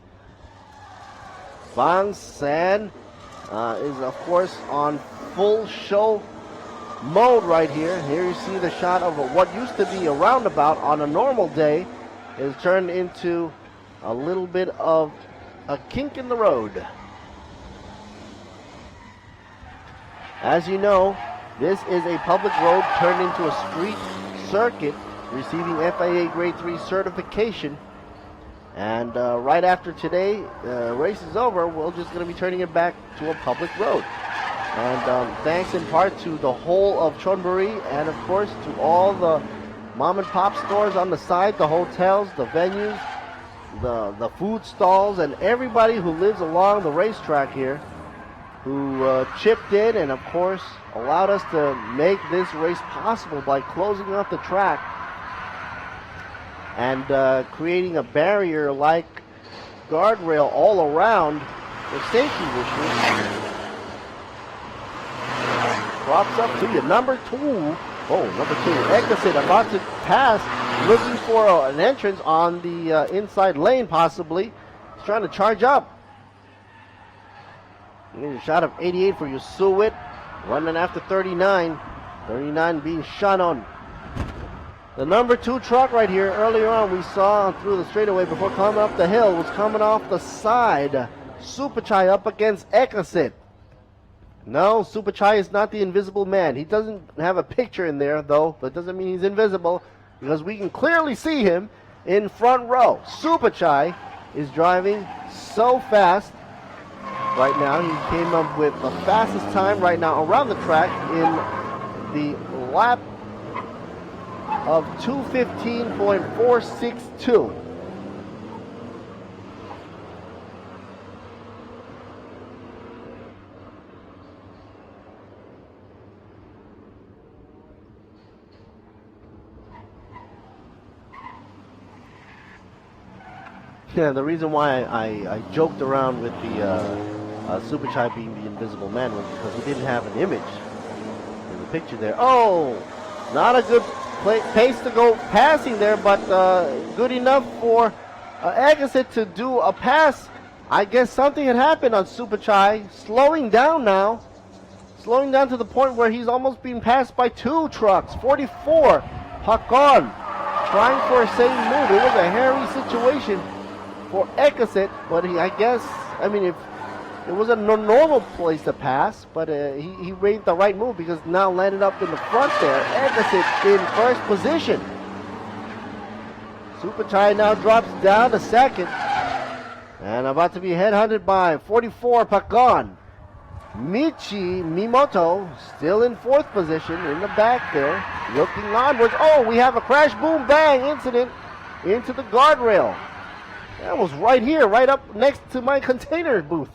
Speaker 6: Bangsaen is, of course, on full show mode right here. Here you see the shot of what used to be a roundabout on a normal day is turned into a little bit of a kink in the road. As you know, this is a public road turned into a street circuit receiving FIA Grade 3 certification. And right after today, race is over, we're just going to be turning it back to a public road. And thanks in part to the whole of Chonburi and of course to all the mom and pop stores on the side, the hotels, the venues, the food stalls, and everybody who lives along the racetrack here who chipped in and of course allowed us to make this race possible by closing off the track and creating a barrier like guardrail all around for safety issues. Drops up to you. Number two. Egasit about to pass, looking for an entrance on the inside lane possibly. He's trying to charge up. Here's a shot of 88 for Yusuit, running after 39. 39 being shot on. The number 2 truck right here, earlier on we saw through the straightaway before coming up the hill, was coming off the side. Supachai up against Egasit. No, Supachai is not the invisible man. He doesn't have a picture in there, though. That doesn't mean he's invisible, because we can clearly see him in front row. Supachai is driving so fast right now. He came up with the fastest time right now around the track in the lap of 2:15.462. Yeah, the reason why I joked around with the Supachai being the invisible man was because we didn't have an image in the picture there. Oh, not a good pace to go passing there, but good enough for Egasit to do a pass. I guess something had happened on Supachai, slowing down now. Slowing down to the point where he's almost being passed by 2 trucks. 44, Hakon, trying for a same move. It was a hairy situation for Egasit, but if it was a normal place to pass, but he made the right move because now landed up in the front there. Egasit in first position. Supachai now drops down to second and about to be headhunted by 44 Pagon. Michi Mimoto still in 4th position in the back there, looking onwards. Oh, we have a crash boom bang incident into the guardrail. That was right here, right up next to my container booth.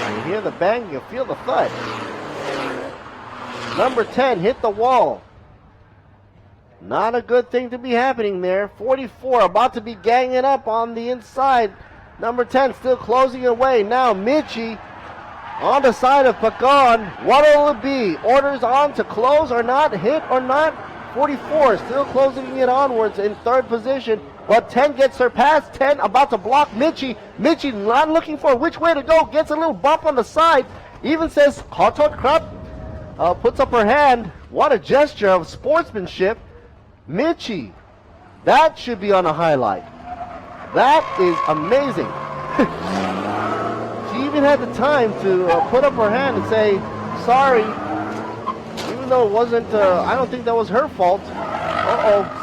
Speaker 6: You hear the bang, you feel the thud. Number 10 hit the wall. Not a good thing to be happening there. 44 about to be ganging up on the inside. Number 10 still closing away. Now Michi on the side of Pagon. What will it be? Orders on to close or not? Hit or not? 44 still closing it onwards in 3rd position. But 10 gets surpassed. 10 about to block Michi. Michi not looking for which way to go. Gets a little bump on the side. Even says Hotot Krab. Puts up her hand. What a gesture of sportsmanship. Michi. That should be on a highlight. That is amazing. She even had the time to put up her hand and say sorry, even though it wasn't, I don't think that was her fault.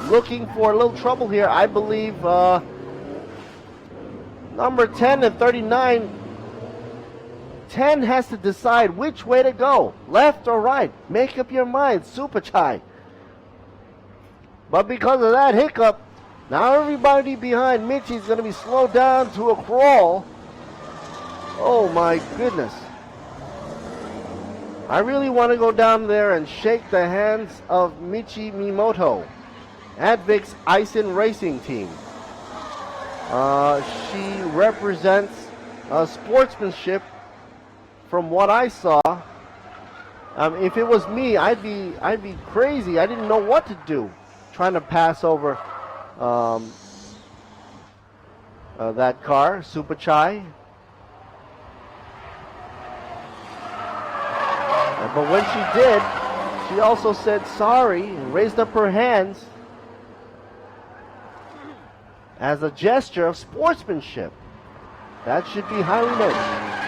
Speaker 6: Looking for a little trouble here. I believe number 10 and 39, 10 has to decide which way to go, left or right. Make up your mind, Supachai. But because of that hiccup, now everybody behind Michi is going to be slowed down to a crawl. Oh my goodness. I really want to go down there and shake the hands of Michi Mimoto, Advix Eisen Racing Team. She represents sportsmanship from what I saw. If it was me, I'd be crazy. I didn't know what to do, trying to pass over that car, Supachai. But when she did, she also said sorry and raised up her hands as a gesture of sportsmanship. That should be highly noted.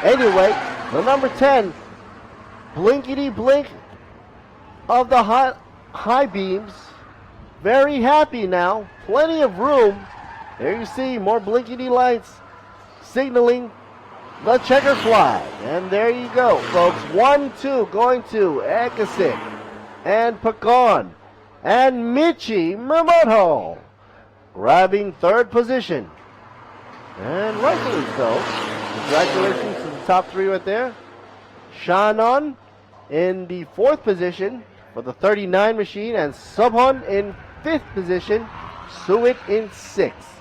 Speaker 6: Anyway, the number 10, blinkety blink of the high beams. Very happy now. Plenty of room. There you see more blinkety lights signaling the checker flag. And there you go, folks. 1-2 going to Ekasik and Pecan and Michi Mamoto grabbing third position. And rightfully so. Congratulations to the top three right there. Shannon in the fourth position for the 39 machine, and Subhon in fifth position, Suik in sixth.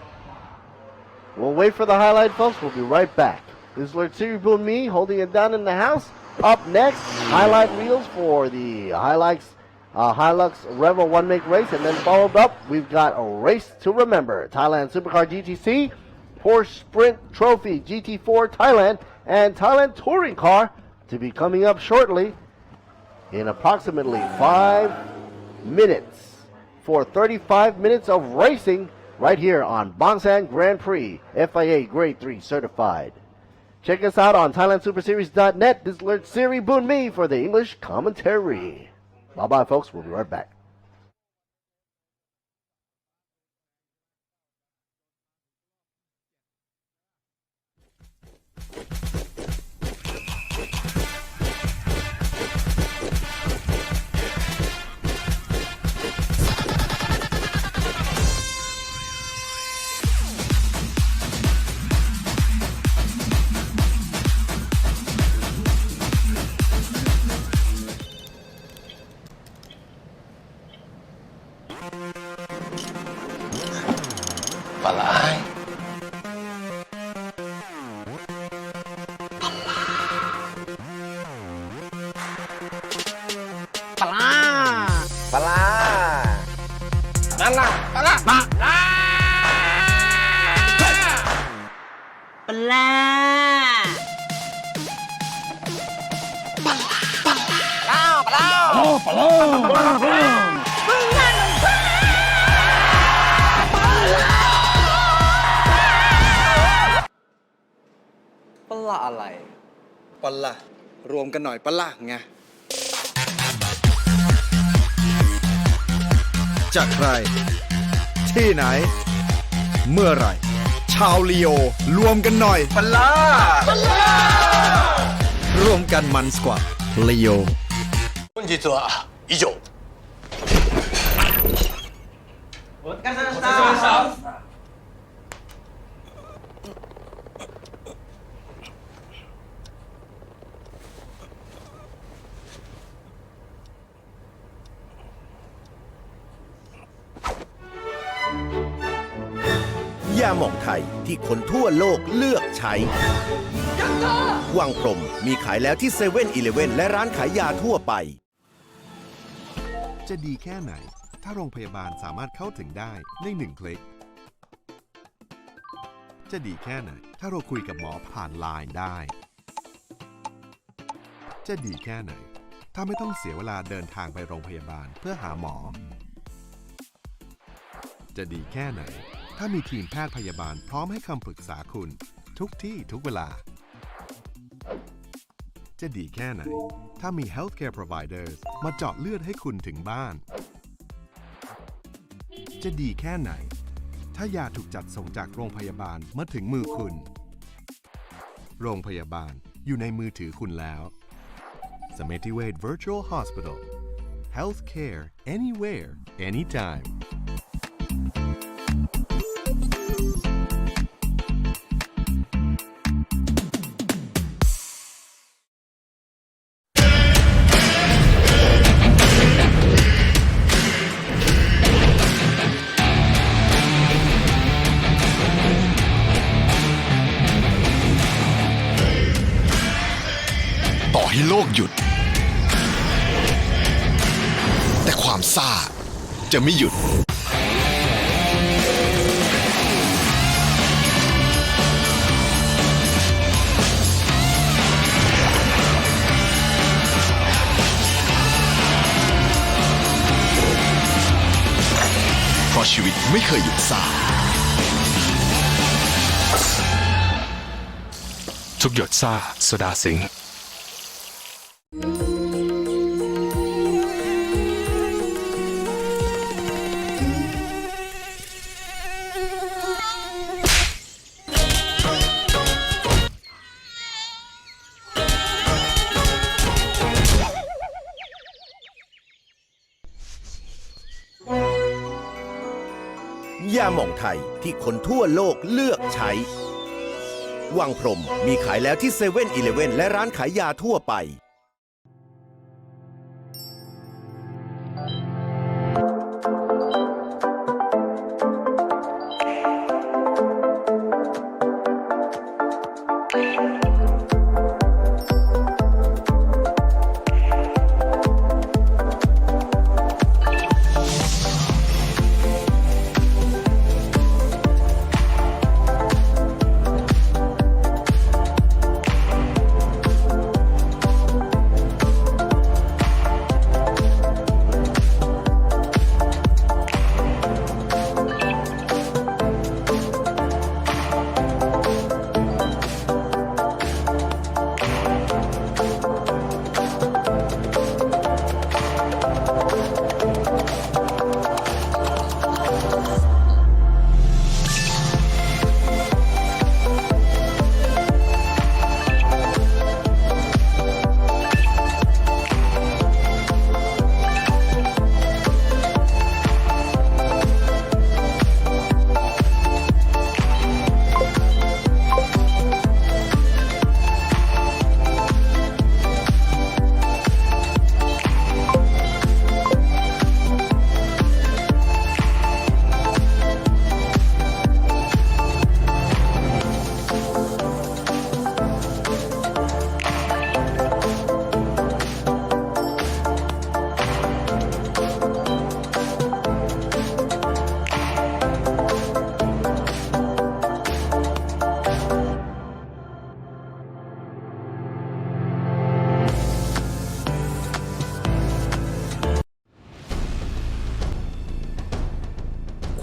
Speaker 6: We'll wait for the highlight, folks. We'll be right back. This is Lord Siribu and me holding it down in the house. Up next, highlight reels for the Hilux Revo 1 Make race, and then followed up, we've got a race to remember. Thailand Supercar GTC, Porsche Sprint Trophy GT4 Thailand, and Thailand Touring Car to be coming up shortly in approximately 5 minutes for 35 minutes of racing right here on Bangsaen Grand Prix, FIA Grade 3 certified. Check us out on ThailandSuperSeries.net. This is Lord Siri Boon Me for the English commentary. Bye-bye, folks. We'll be right back.
Speaker 7: ปลาอะไรปลารวมกันหน่อยปลาไง
Speaker 8: จากใคร ที่ไหน เมื่อไหร่ ชาวลีโอรวมกันหน่อยปลารวมกันมันกว่าลีโอ
Speaker 7: 本日は以上お疲れ様でした
Speaker 8: ยาหม่องไทยที่คนทั่วโลกเลือกใช้วังพรมมีขายแล้วที่7-Eleven และร้านขายยาทั่วไปจะดีแค่ไหนถ้าโรงพยาบาลสามารถเข้าถึงได้ใน1 คลิกจะดีแค่ไหนถ้าเราคุยกับหมอผ่านไลน์ได้จะดีแค่ไหนถ้าไม่ต้องเสียเวลาเดินทางไปโรงพยาบาลเพื่อหาหมอจะดีแค่ไหนถ้ามีทีมแพทย์พยาบาลพร้อมให้คำปรึกษาคุณทุกที่ทุกเวลาจะดีแค่ไหนถ้ามี Healthcare Providers มาเจาะเลือดให้คุณถึงบ้านจะดีแค่ไหนถ้ายาถูกจัดส่งจากโรงพยาบาลมาถึงมือคุณโรงพยาบาลอยู่ในมือถือคุณแล้ว Summitivate Virtual Hospital Healthcare Anywhere Anytimeต่อให้โลกหยุดแต่ความซ่าจะไม่หยุด ไม่เคยหยุดซ่า
Speaker 9: ทุกหยดซ่าโซดาสิงห์
Speaker 8: ยาหม่องไทยที่คนทั่วโลกเลือกใช้วังพรหมมีขายแล้วที่7-Eleven และร้านขายยาทั่วไป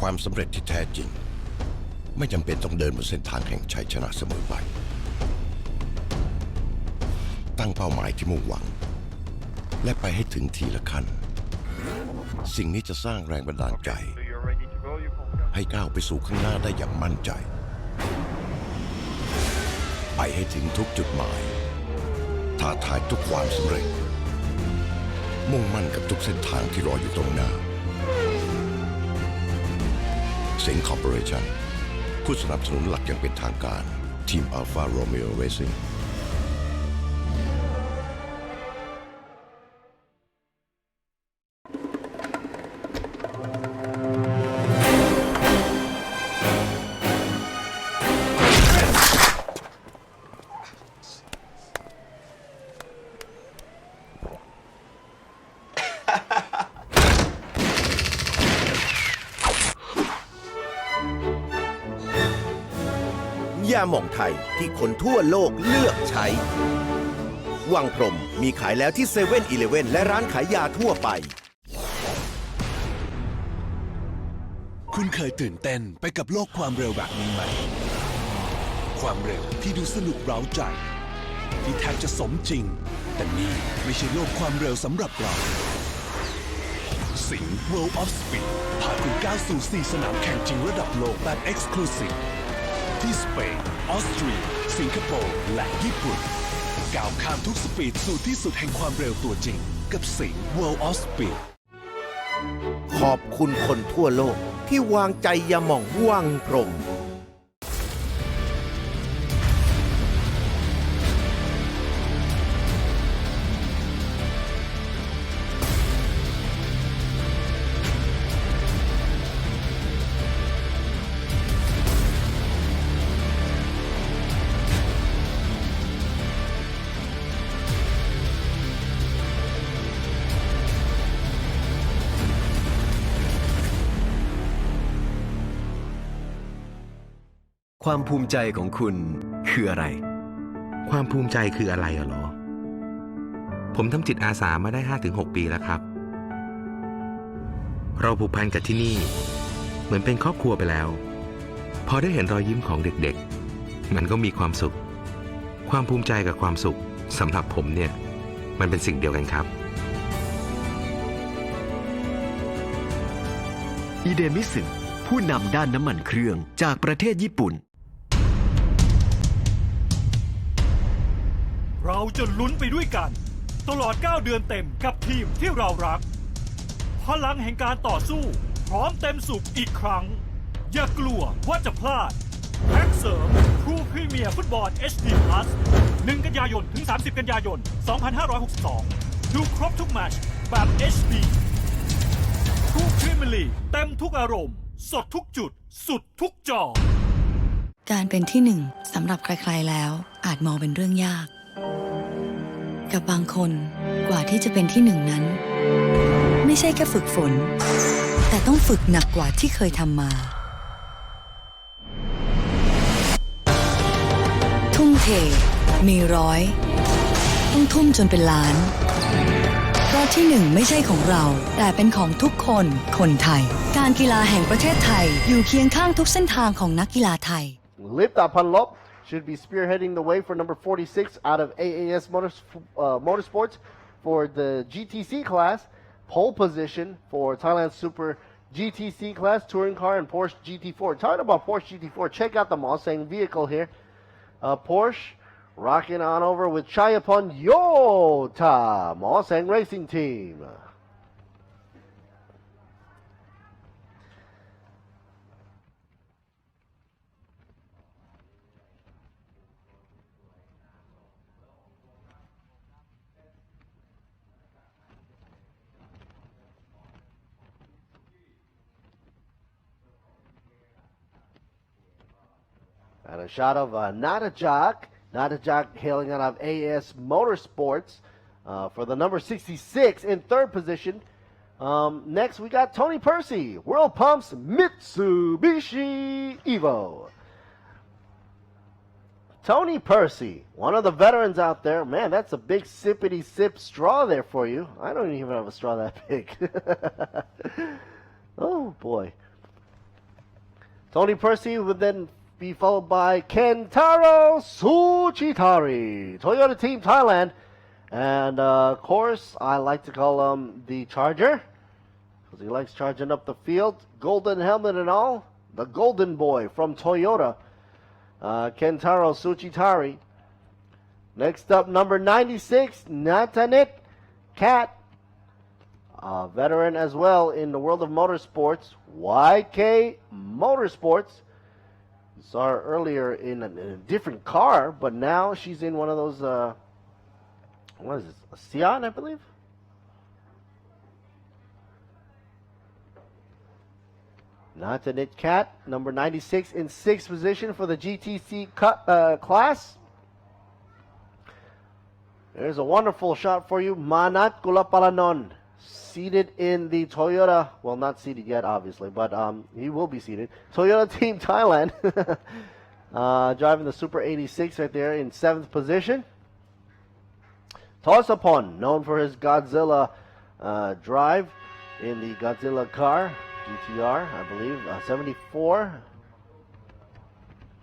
Speaker 8: ความสำเร็จที่แท้จริงไม่จำเป็นต้องเดินบนเส้นทางแห่งชัยชนะเสมอไปตั้งเป้าหมายที่มุ่งหวังและไปให้ถึงทีละขั้นสิ่งนี้จะสร้างแรงบันดาลใจให้ก้าวไปสู่ข้างหน้าได้อย่างมั่นใจไปให้ถึงทุกจุดหมายท้าทายทุกความสำเร็จมุ่งมั่นกับทุกเส้นทางที่รออยู่ตรงหน้าสิงห์คอร์ปอเรชั่นผู้สนับสนุนหลักอย่างเป็นทางการทีม Alfa Romeo Racing ยาหม่องไทยที่คนทั่วโลกเลือกใช้วังพรหมมีขายแล้วที่7-Eleven และร้านขายยาทั่วไป
Speaker 3: คุณเคยตื่นเต้นไปกับโลกความเร็วแบบนี้ไหมความเร็วที่ดูสนุกเร้าใจที่แทบจะสมจริงแต่นี่ไม่ใช่โลกความเร็วสำหรับเราสิงห์ World of Speed พาคุณก้าวสู่4สนามแข่งจริงระดับโลกแบบ Exclusive ที่สเปนออสเตรียสิงคโปร์และญี่ปุ่นก้าวข้ามทุกสปีดสู่ที่สุดแห่งความเร็วตัวจริงกับสิงห์ World of Speed
Speaker 8: ขอบคุณคนทั่วโลกที่วางใจยาหม่องวังพรหม
Speaker 13: ความภูมิใจของคุณคืออะไร
Speaker 14: ความภูมิใจคืออะไรเหรอ ผมทำจิตอาสามาได้ 5-6 ปีแล้วครับ เราผูกพันกับที่นี่ เหมือนเป็นครอบครัวไปแล้ว พอได้เห็นรอยยิ้มของเด็กๆมันก็มีความสุข ความภูมิใจกับความสุขสำหรับผมเนี่ยมันเป็นสิ่งเดียวกันครับ
Speaker 13: อิเดมิสึผู้นำด้านน้ำมันเครื่องจากประเทศญี่ปุ่น
Speaker 10: เราจะลุ้นไปด้วยกันตลอด 9 เดือนเต็มกับทีมที่เรารักพลังแห่งการต่อสู้พร้อมเต็มสุขอีกครั้งอย่ากลัวว่าจะพลาดแพ็กเสริมทรูพรีเมียร์ฟุตบอล HD Plus 1 กันยายนถึง 30 กันยายน 2562 ดูครบทุกแมตช์แบบ HD ทรูพรีเมียร์ลีกเต็มทุกอารมณ์สดทุกจุดสุดทุกจอ
Speaker 11: การเป็นที่หนึ่งสำหรับใครๆแล้วอาจมองเป็นเรื่องยากกับบางคนกว่าที่จะเป็นที่หนึ่งนั้นไม่ใช่แค่ฝึกฝนแต่ต้องฝึกหนักกว่าที่เคยทำมาทุ่มเทมีร้อยต้องทุ่มจนเป็นล้านเพราะที่หนึ่งไม่ใช่ของเราแต่เป็นของทุกคนคนไทยการกีฬาแห่งประเทศไทยอยู่เคียงข้างทุกเส้นทางของนักกีฬาไทย
Speaker 6: Lift up Hanlop should be spearheading the way for number 46 out of AAS Motorsports for the GTC class. Pole position for Thailand Super GTC class, touring car, and Porsche GT4. Talking about Porsche GT4, check out the Bangsaen vehicle here. Porsche rocking on over with Chayapon Yota, Bangsaen Racing Team. And a shot of Nadajak hailing out of AS Motorsports for the number 66 in third position. Next, we got Tony Percy, World Pumps Mitsubishi Evo. Tony Percy, one of the veterans out there. Man, that's a big sippity sip straw there for you. I don't even have a straw that big. Oh, boy. Tony Percy would then be followed by Kentaro Tsuchitari, Toyota Team Thailand. And of course, I like to call him the Charger because he likes charging up the field. Golden helmet and all. The Golden Boy from Toyota, Kentaro Tsuchitari. Next up, number 96, Natanit Cat. Veteran as well in the world of motorsports. YK Motorsports. Saw her earlier in a different car, but now she's in one of those, what is this, a Sion, I believe? Natanit Cat, number 96 in 6th position for the GTC class. There's a wonderful shot for you. Manat Kulapalanon, seated in the Toyota, well, not seated yet, obviously, but he will be seated. Toyota Team Thailand, driving the Super 86 right there in 7th position. Tosapon, known for his Godzilla drive in the Godzilla car, GTR, I believe, 74.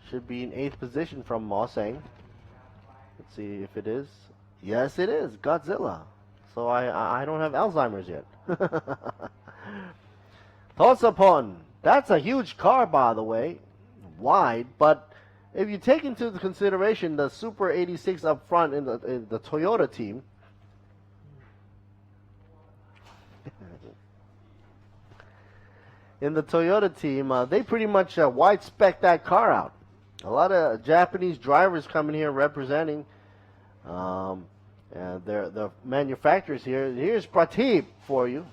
Speaker 6: Should be in 8th position from Bangsaen. Let's see if it is. Yes, it is, Godzilla. So I don't have Alzheimer's yet. Tosapon, that's a huge car, by the way, wide, but if you take into consideration the Super 86 up front in the Toyota team, they pretty much wide spec that car out. A lot of Japanese drivers coming here representing. And the manufacturers here. Here's Pratip for you.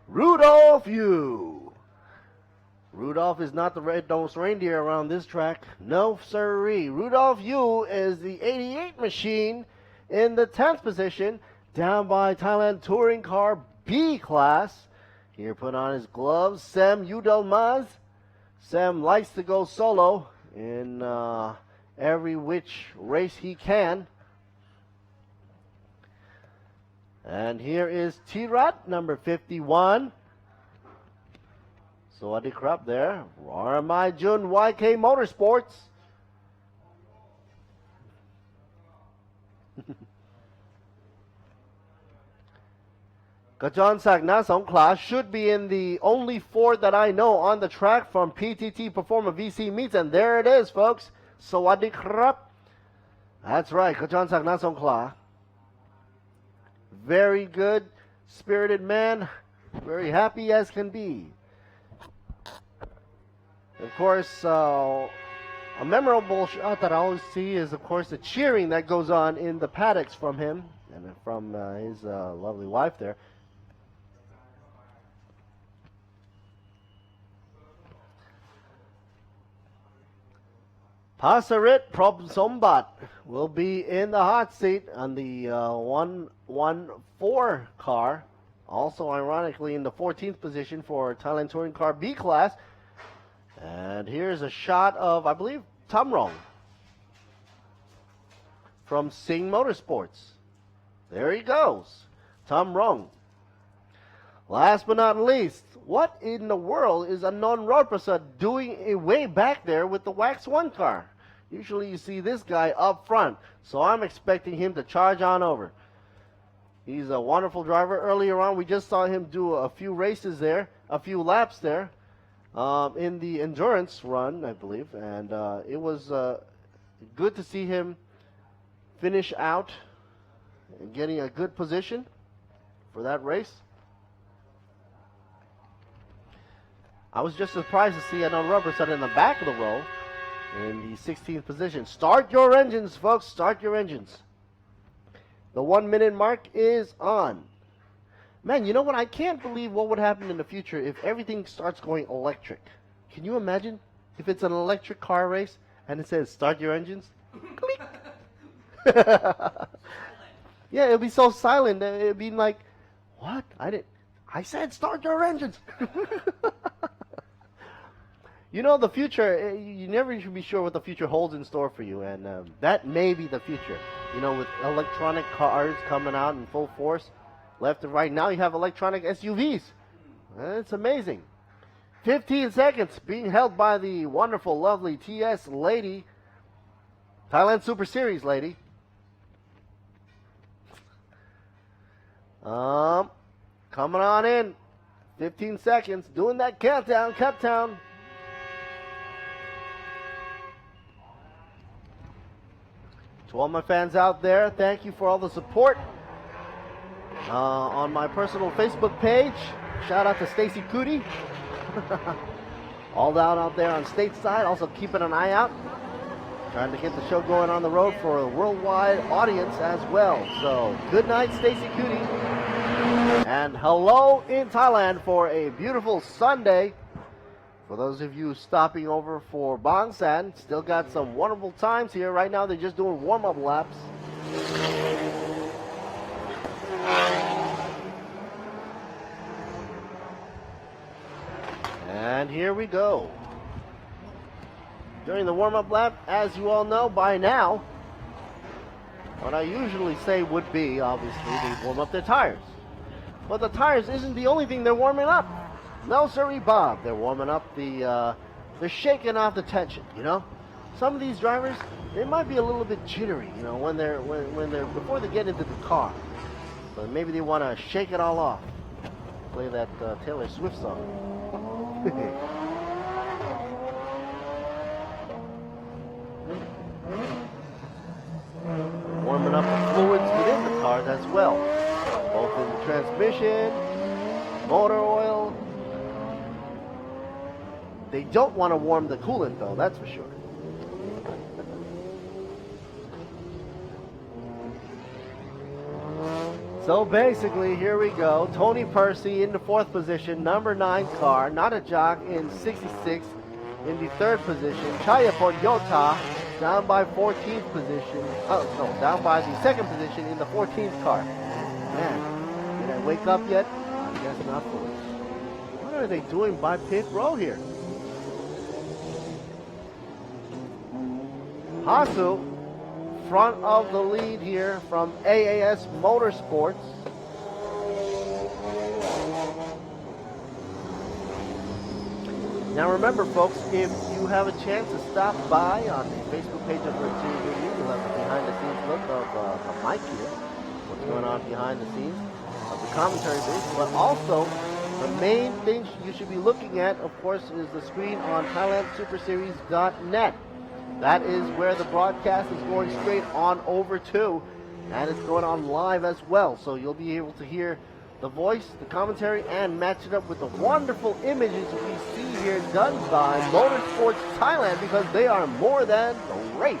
Speaker 6: Rudolph Yu. Rudolph is not the red-nosed reindeer around this track. No, sirree. Rudolph Yu is the 88 machine in the 10th position. down by Thailand Touring Car B class. Here put on his gloves, Sam Udalmaz. Sam likes to go solo in every which race he can. And here is Tirat, number 51. Sawadee Krap there. Ramai Jun, YK Motorsports. Kajan Sakna Songkla should be in the only Ford that I know on the track from PTT Performa VC Meets, and there it is, folks. Sawadee Krap. That's right, Kajan Sakna Songkla. Very good, spirited man. Very happy as can be. Of course, a memorable shot that I always see is, of course, the cheering that goes on in the paddocks from him and from his lovely wife there. Pasarit Probsombat will be in the hot seat on the 114 car. Also, ironically, in the 14th position for Thailand Touring Car B class. And here's a shot of, I believe, Tamrong from Sing Motorsports. There he goes. Tamrong. Last but not least, what in the world is Anon Rodprasad doing way back there with the Wax 1 car? Usually you see this guy up front, so I'm expecting him to charge on over. He's a wonderful driver. Earlier on, we just saw him do a few races there, a few laps there, in the endurance run, I believe, and it was good to see him finish out and getting a good position for that race. I was just surprised to see Anon Rodprasad in the back of the row in the 16th position. Start your engines, folks. Start your engines. The 1 minute mark is on. Man, you know what? I can't believe what would happen in the future if everything starts going electric. Can you imagine if it's an electric car race and it says start your engines? Click. Yeah, it'll be so silent. It'd be like, what? I said start your engines. You know, the future, you never should be sure what the future holds in store for you, and that may be the future. You know, with electronic cars coming out in full force, left and right. Now you have electronic SUVs. It's amazing. 15 seconds being held by the wonderful, lovely TS lady, Thailand Super Series lady. Coming on in. 15 seconds, doing that countdown. To all my fans out there, thank you for all the support on my personal Facebook page. Shout out to Stacy Cootie. All down out there on stateside, also keeping an eye out. Trying to get the show going on the road for a worldwide audience as well. So, good night, Stacy Cootie. And hello in Thailand for a beautiful Sunday. For those of you stopping over for Bangsaen, still got some wonderful times here. Right now they're just doing warm-up laps. And here we go. During the warm-up lap, as you all know by now, what I usually say would be, obviously, they warm up their tires. But the tires isn't the only thing they're warming up. No, sirree, Bob. They're warming up they're shaking off the tension, you know? Some of these drivers, they might be a little bit jittery, you know, when they're before they get into the car. But maybe they want to shake it all off. Play that Taylor Swift song. Warming up the fluids within the cars as well, both in the transmission, motor oil. They don't want to warm the coolant though, that's for sure. So basically, here we go. Tony Percy in the 4th position, number 9 car. Natajak in 66 in the 3rd position. Chayaport Yota down by 14th position. Down by the 2nd position in the 14th car. Man, did I wake up yet? I guess not fully. What are they doing by pit row here? Hasu, front of the lead here from AAS Motorsports. Now remember, folks, if you have a chance to stop by on the Facebook page of the TV, you'll have a behind-the-scenes look of the mic here, what's going on behind the scenes of the commentary booth. But also, the main thing you should be looking at, of course, is the screen on ThailandSuperSeries.net. That is where the broadcast is going straight on over to, and it's going on live as well. So you'll be able to hear the voice, the commentary, and match it up with the wonderful images we see here done by Motorsports Thailand, because they are more than the race.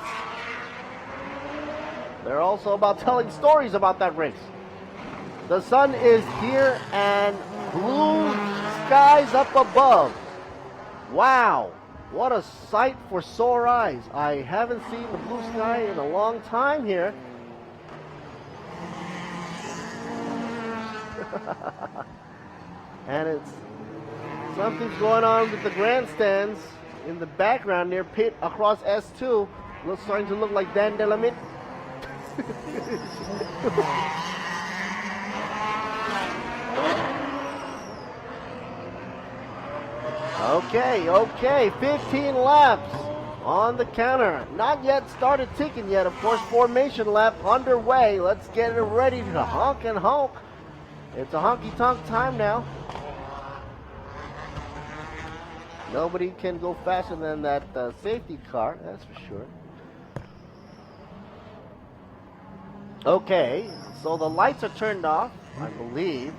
Speaker 6: They're also about telling stories about that race. The sun is here and blue skies up above. Wow, what a sight for sore eyes. I haven't seen the blue sky in a long time here. And it's something's going on with the grandstands in the background near pit across S2. Looks starting to look like Dan Delamit. Okay, 15 laps on the counter. Not yet started ticking yet, of course. Formation lap underway. Let's get it ready to honk and honk. It's a honky-tonk time now. Nobody can go faster than that safety car, that's for sure. Okay, so the lights are turned off, I believe.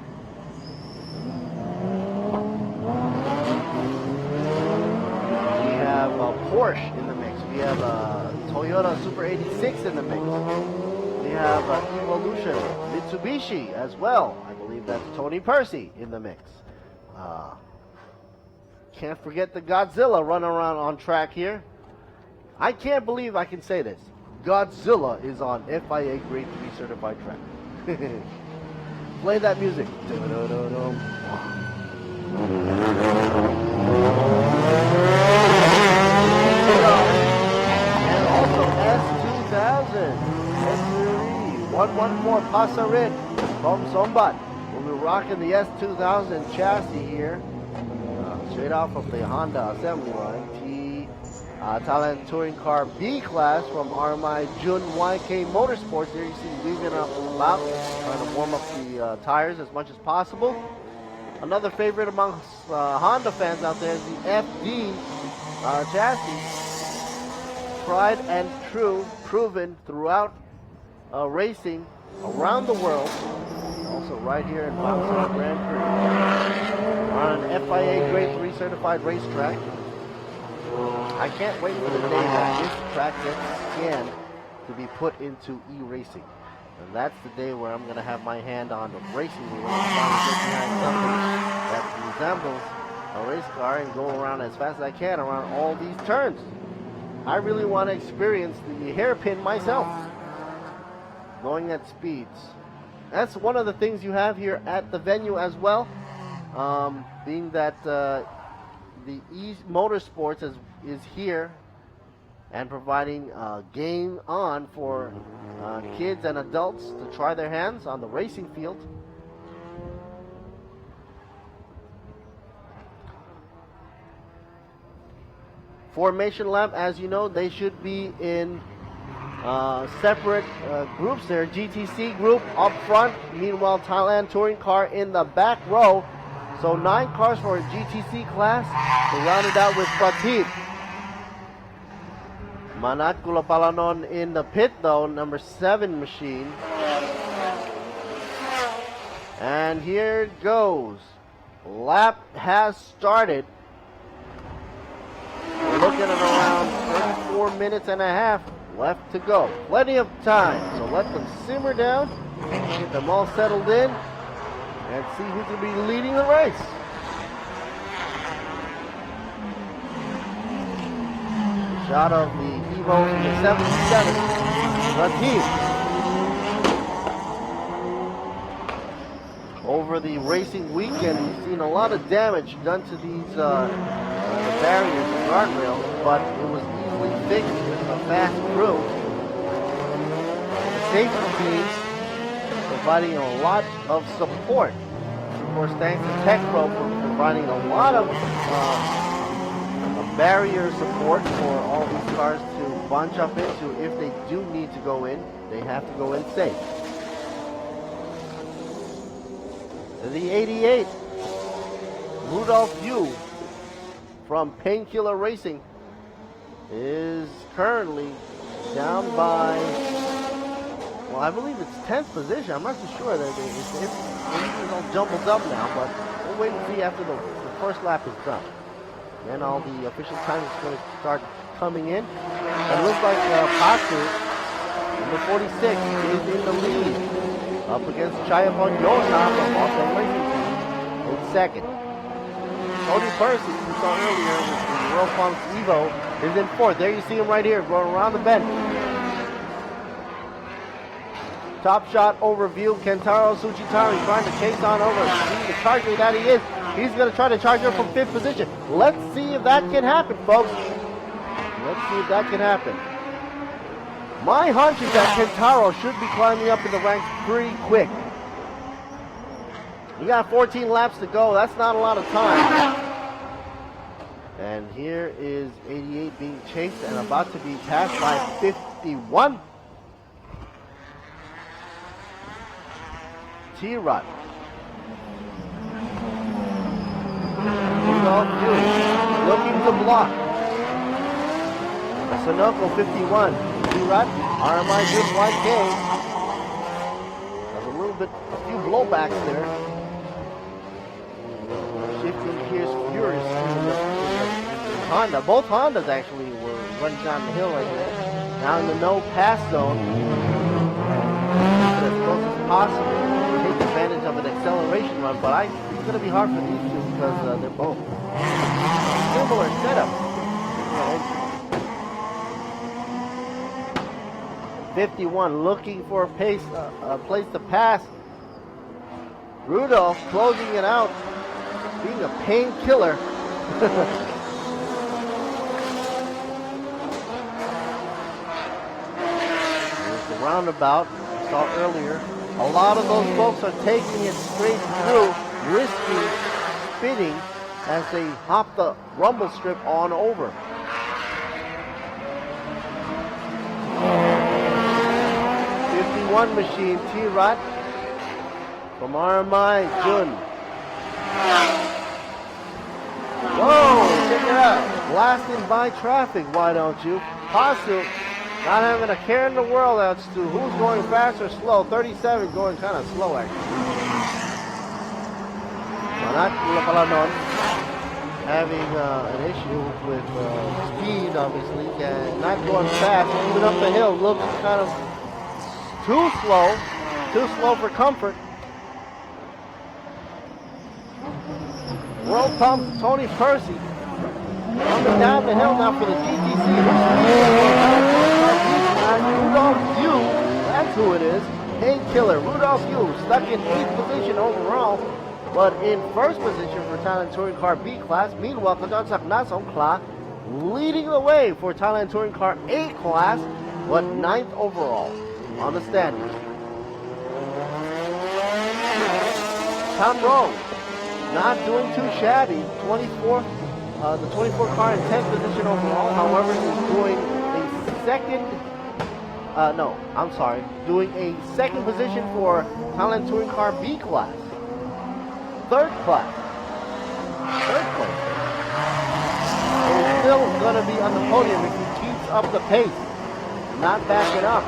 Speaker 6: We have a Porsche in the mix. We have a Toyota Super 86 in the mix. We have Evolution Mitsubishi as well. I believe that's Tony Percy in the mix. Can't forget the Godzilla running around on track here. I can't believe I can say this. Godzilla is on FIA Grade 3 certified track. Play that music. And also S2000. S3 114 Passarit from Sombat. We'll be rocking the S2000 chassis here. Straight out from the Honda assembly line. Thailand Touring Car B class from RMI Jun YK Motorsports. There you see weaving up about, trying to warm up the tires as much as possible. Another favorite amongst Honda fans out there is the FD chassis. Tried and true, proven throughout racing around the world. Also right here in Bangsaen Grand Prix. On an FIA Grade 3 certified racetrack. I can't wait for the day that this track gets scanned to be put into e-racing. And that's the day where I'm going to have my hand on the racing wheel and finally get behind something that resembles a race car and go around as fast as I can around all these turns. I really want to experience the hairpin myself, going at speeds. That's one of the things you have here at the venue as well, being that the E Motorsports is here and providing game on for kids and adults to try their hands on the racing field. Formation lap, as you know, they should be in separate groups. They're GTC group up front. Meanwhile, Thailand Touring Car in the back row. So 9 cars for a GTC class to round it out with Prateep. Manat Kulapalanon in the pit though, number 7 machine. And here it goes. Lap has started. We're looking at around 34 minutes and a half left to go. Plenty of time, so let them simmer down, get them all settled in, and see who's going to be leading the race. Shot of the Evo in the 77. Prateep. over the racing weekend. We've seen a lot of damage done to these barriers and guardrails, but it was easily fixed with a fast crew. The safety teams providing a lot of support. Of course, thanks to Tech Pro for providing a lot of barrier support for all these cars to bunch up into. If they do need to go in, they have to go in safe. The 88, Rudolph Yu from Painkiller Racing is currently down by, well, I believe it's 10th position. I'm not too sure that it's all jumbled up now, but we'll wait and see after the first lap is done. Then all the official time is going to start coming in. It looks like Pasu, number 46, is in the lead, up against Chayapon Yosha from Bangsaen Racing Team in second. Tony Percy, who we saw earlier with the World Funks Evo, is in fourth. There you see him right here, going around the bend. Top shot overview, Kentaro Tsuchitari trying to chase on over. See the charger that he is. He's going to try to charge her from 5th position. Let's see if that can happen, folks. Let's see if that can happen. My hunch is that Kentaro should be climbing up in the ranks pretty quick. We got 14 laps to go. That's not a lot of time. And here is 88 being chased and about to be passed by 51. T-Rod. Looking to block. Sonoko 51. T-Rod. RMI good YK. There's a few blowbacks there. Shifting gears furiously in the Honda. Both Hondas actually were running down the hill right there. Now in the no pass zone. As close as possible. Take advantage of an acceleration run, but it's going to be hard for these two because they're both similar setup. 51 looking for a place to pass. Rudolph closing it out, being a painkiller. Here's the roundabout we saw earlier. A lot of those folks are taking it straight through, risking spinning as they hop the rumble strip on over. One machine, T-Rod from RMI, Jun. Whoa, check it out. Blasting by traffic, why don't you? Pasu, not having a care in the world as to who's going fast or slow. 37 going kind of slow, actually. Manat Lapalanon having an issue with speed, obviously, and not going fast. Moving up the hill looks kind of too slow for comfort. World Pump Tony Percy coming down the hill now for the GTC. Rudolph Yu, that's who it is. Painkiller. Rudolph Yu stuck in 8th position overall, but in 1st position for Thailand Touring Car B class. Meanwhile, Kajan Saknasong Kla leading the way for Thailand Touring Car A class, but 9th overall on the standings. Tom Rong, not doing too shabby. 24th, the 24 car in 10th position overall. However, he's doing doing a second position for Thailand Touring Car B class. Third place. He's still going to be on the podium if he keeps up the pace, not backing up.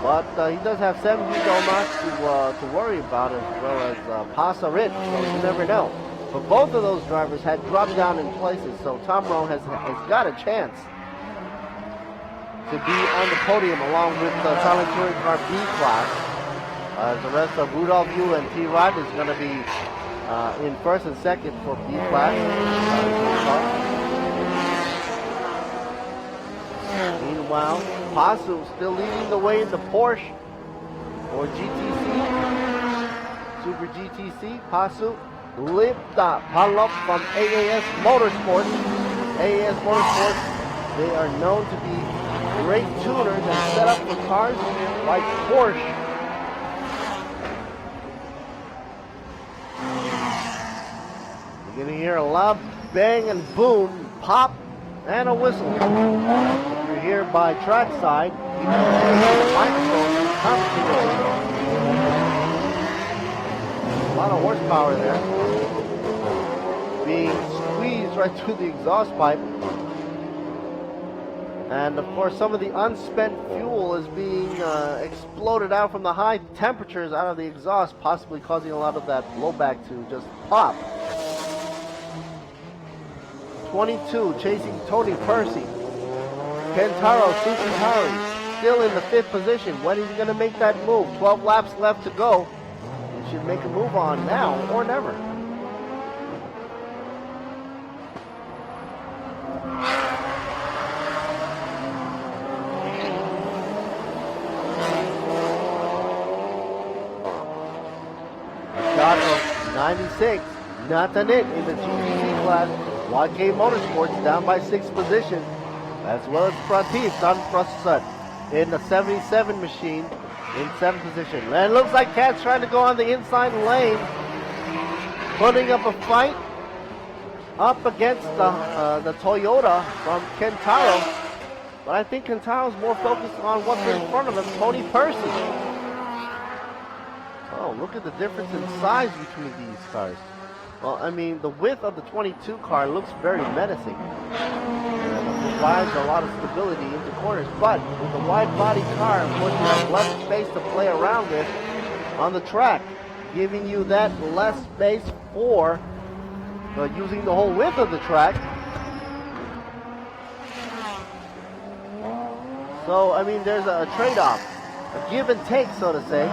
Speaker 6: But he does have 7 Domas to worry about, as well as Pasarit, so you never know. But both of those drivers had dropped down in places, so Tom Rowe has got a chance to be on the podium along with the Thailand Touring Car B class. The rest of Rudolph Yu and T-Rod is going to be in 1st and 2nd for B class. Meanwhile, Pasu still leading the way in the Porsche or GTC. Super GTC, Pasu, Lipta, Palop from AAS Motorsports. AAS Motorsports, they are known to be great tuners and set up for cars like Porsche. You're gonna hear a loud bang and boom, pop, and a whistle. If you're here by trackside, you can hear the microphone constantly. A lot of horsepower there. Being squeezed right through the exhaust pipe. And of course, some of the unspent fuel is being exploded out from the high temperatures out of the exhaust, possibly causing a lot of that blowback to just pop. 22 chasing Tony Percy. Kentaro Tsuchihara still in the 5th position. When is he going to make that move? 12 laps left to go. He should make a move on now or never. A shot of 96. Nothing in the GTC class. YK Motorsports down by 6th position, as well as Prati Prasad in the 77 machine in 7th position. And it looks like Cat's trying to go on the inside lane, putting up a fight up against the Toyota from Kentaro. But I think Kentaro's more focused on what's in front of him, Tony Percy. Oh, look at the difference in size between these cars. Well, I mean, the width of the 22 car looks very menacing. It provides a lot of stability into corners, but with the wide body car, of course, you have less space to play around with on the track, giving you that less space for using the whole width of the track. So, I mean, there's a trade-off, a give and take, so to say.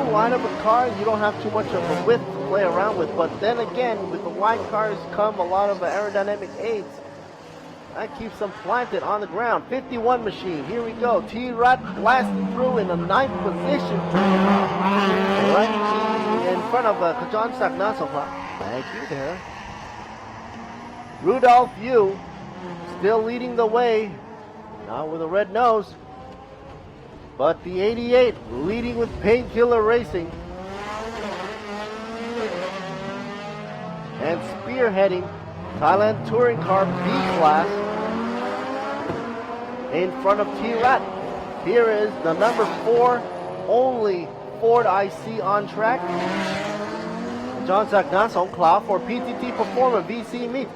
Speaker 6: Line up with cars, you don't have too much of a width to play around with, but then again, with the wide cars come a lot of aerodynamic aids. That keeps them planted on the ground. 51 machine, here we go. T-Rod blasting through in the 9th position. Right in front of Kajan Sagnasova. Thank you there. Rudolph Yu still leading the way, now with a red nose. But the 88 leading with Painkiller Racing and spearheading Thailand Touring Car B class in front of T-Rat. Here is the number 4 only Ford IC on track. John Zagnason Cloud for PTT Performer VC Meet.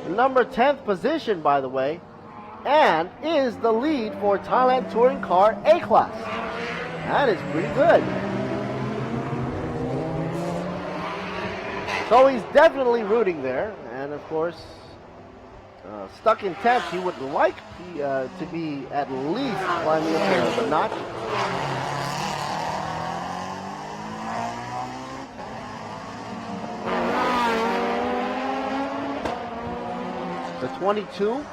Speaker 6: Number 10th position, by the way, and is the lead for Thailand Touring Car A-Class. That is pretty good. So he's definitely rooting there, and of course, stuck in 10th, he would like to be at least climbing up the notch. The 22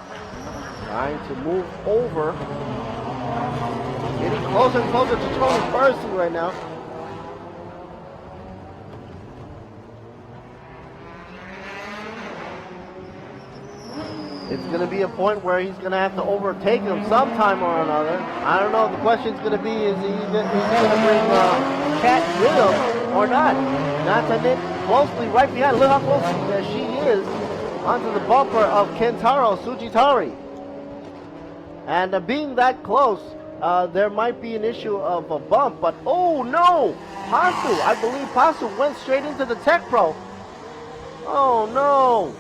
Speaker 6: trying to move over. Getting closer and closer to Tony Percy right now. It's going to be a point where he's going to have to overtake him sometime or another. I don't know. The question's going to be, is he going to bring Kat with him or not? Natanin closely right behind. Look how close she is onto the bumper of Kentaro Tsuchihara. And being that close, there might be an issue of a bump, but oh no! Pasu, I believe Pasu went straight into the Tech Pro. Oh no!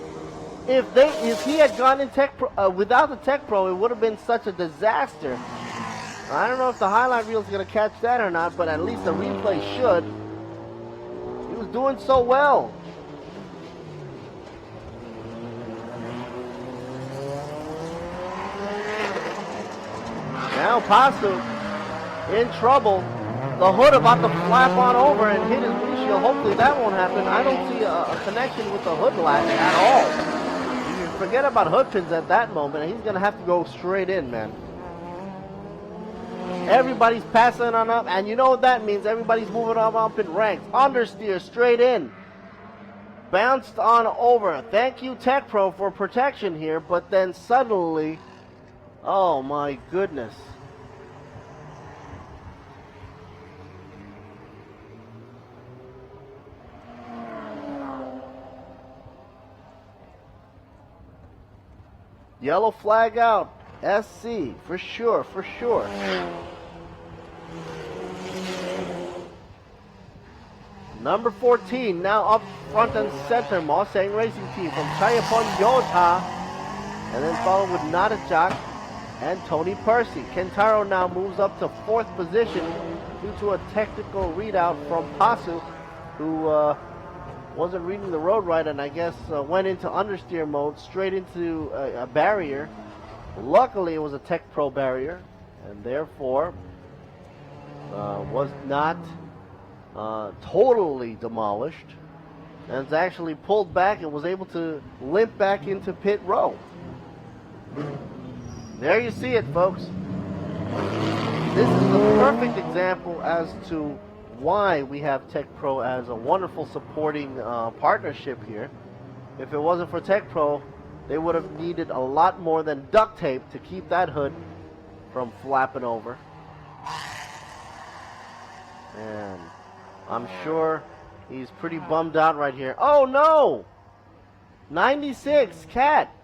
Speaker 6: If he had gone in Tech Pro, without the Tech Pro, it would have been such a disaster. I don't know if the highlight reel is going to catch that or not, but at least the replay should. He was doing so well. Now Pasu in trouble. The hood about to flap on over and hit his windshield. Hopefully that won't happen. I don't see a connection with the hood latch at all. You can forget about hood pins at that moment. He's going to have to go straight in, man. Everybody's passing on up, and you know what that means. Everybody's moving up in ranks. Understeer straight in. Bounced on over. Thank you, Tech Pro, for protection here, but then suddenly, oh my goodness. Yellow flag out. SC, for sure, for sure. Number 14, now up front and center, Bangsaen Racing Team from Chayapon Yota. And then followed with Nadajak and Tony Percy. Kentaro now moves up to 4th position due to a technical readout from Pasu, who wasn't reading the road right and I guess went into understeer mode straight into a barrier. Luckily, it was a Tech Pro barrier, and therefore was not totally demolished, and it's actually pulled back and was able to limp back into pit row. There you see it, folks. This is the perfect example as to why we have Tech Pro as a wonderful supporting partnership here. If it wasn't for Tech Pro, they would have needed a lot more than duct tape to keep that hood from flapping over. And I'm sure he's pretty bummed out right here. Oh no! 96, Cat.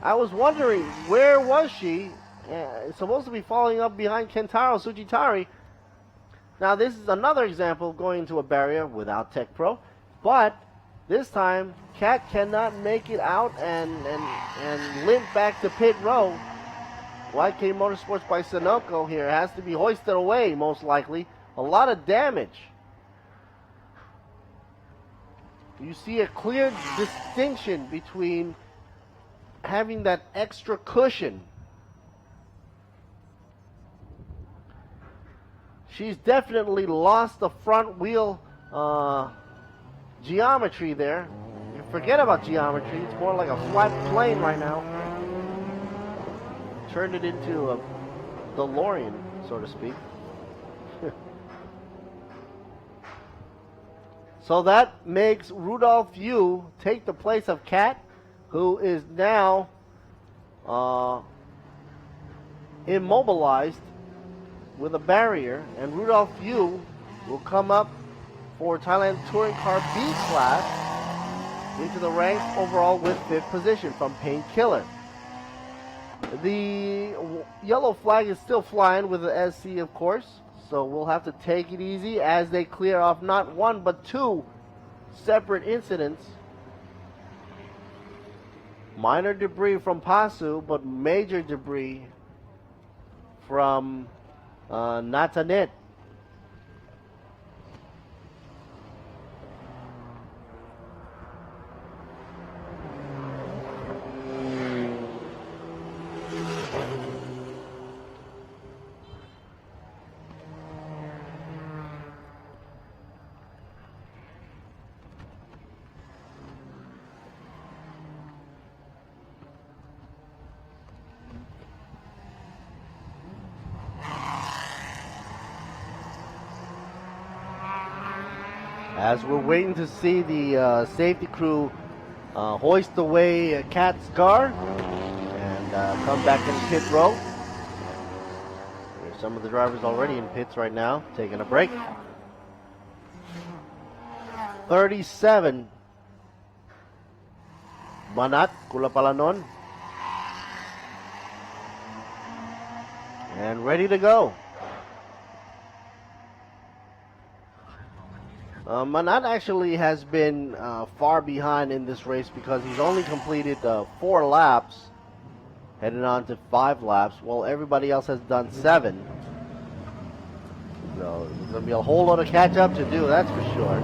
Speaker 6: I was wondering, where was she? Supposed to be following up behind Kentaro Sugitari. Now this is another example of going into a barrier without Tech Pro, but this time Cat cannot make it out and limp back to pit row. YK Motorsports by Sunoco here has to be hoisted away, most likely. A lot of damage. You see a clear distinction between having that extra cushion. She's definitely lost the front wheel geometry there. You forget about geometry. It's more like a flat plane right now. Turned it into a DeLorean, so to speak. So that makes Rudolph Yu take the place of Cat, who is now immobilized with a barrier, and Rudolph Yu will come up for Thailand Touring Car B class into the ranks overall with 5th position from Painkiller. The yellow flag is still flying with the SC, of course, so we'll have to take it easy as they clear off not one but 2 separate incidents. Minor debris from Pasu, but major debris from Natanet. As we're waiting to see the safety crew hoist away Cat's car and come back in pit row. There's some of the drivers already in pits right now, taking a break. 37, Manat Kulapalanon, and ready to go. Manat actually has been far behind in this race because he's only completed 4 laps, heading on to 5 laps, while everybody else has done 7. So there's going to be a whole lot of catch up to do, that's for sure.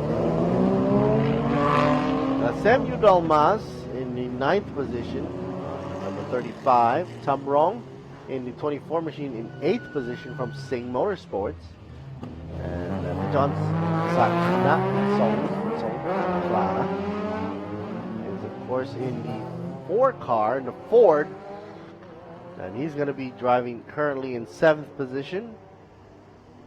Speaker 6: Samuel Dalmas in the 9th position, number 35. Tamrong in the 24 machine in 8th position from Sing Motorsports. And John Sakna Song is of course in the 4 car, in the Ford, And he's going to be driving currently in 7th position.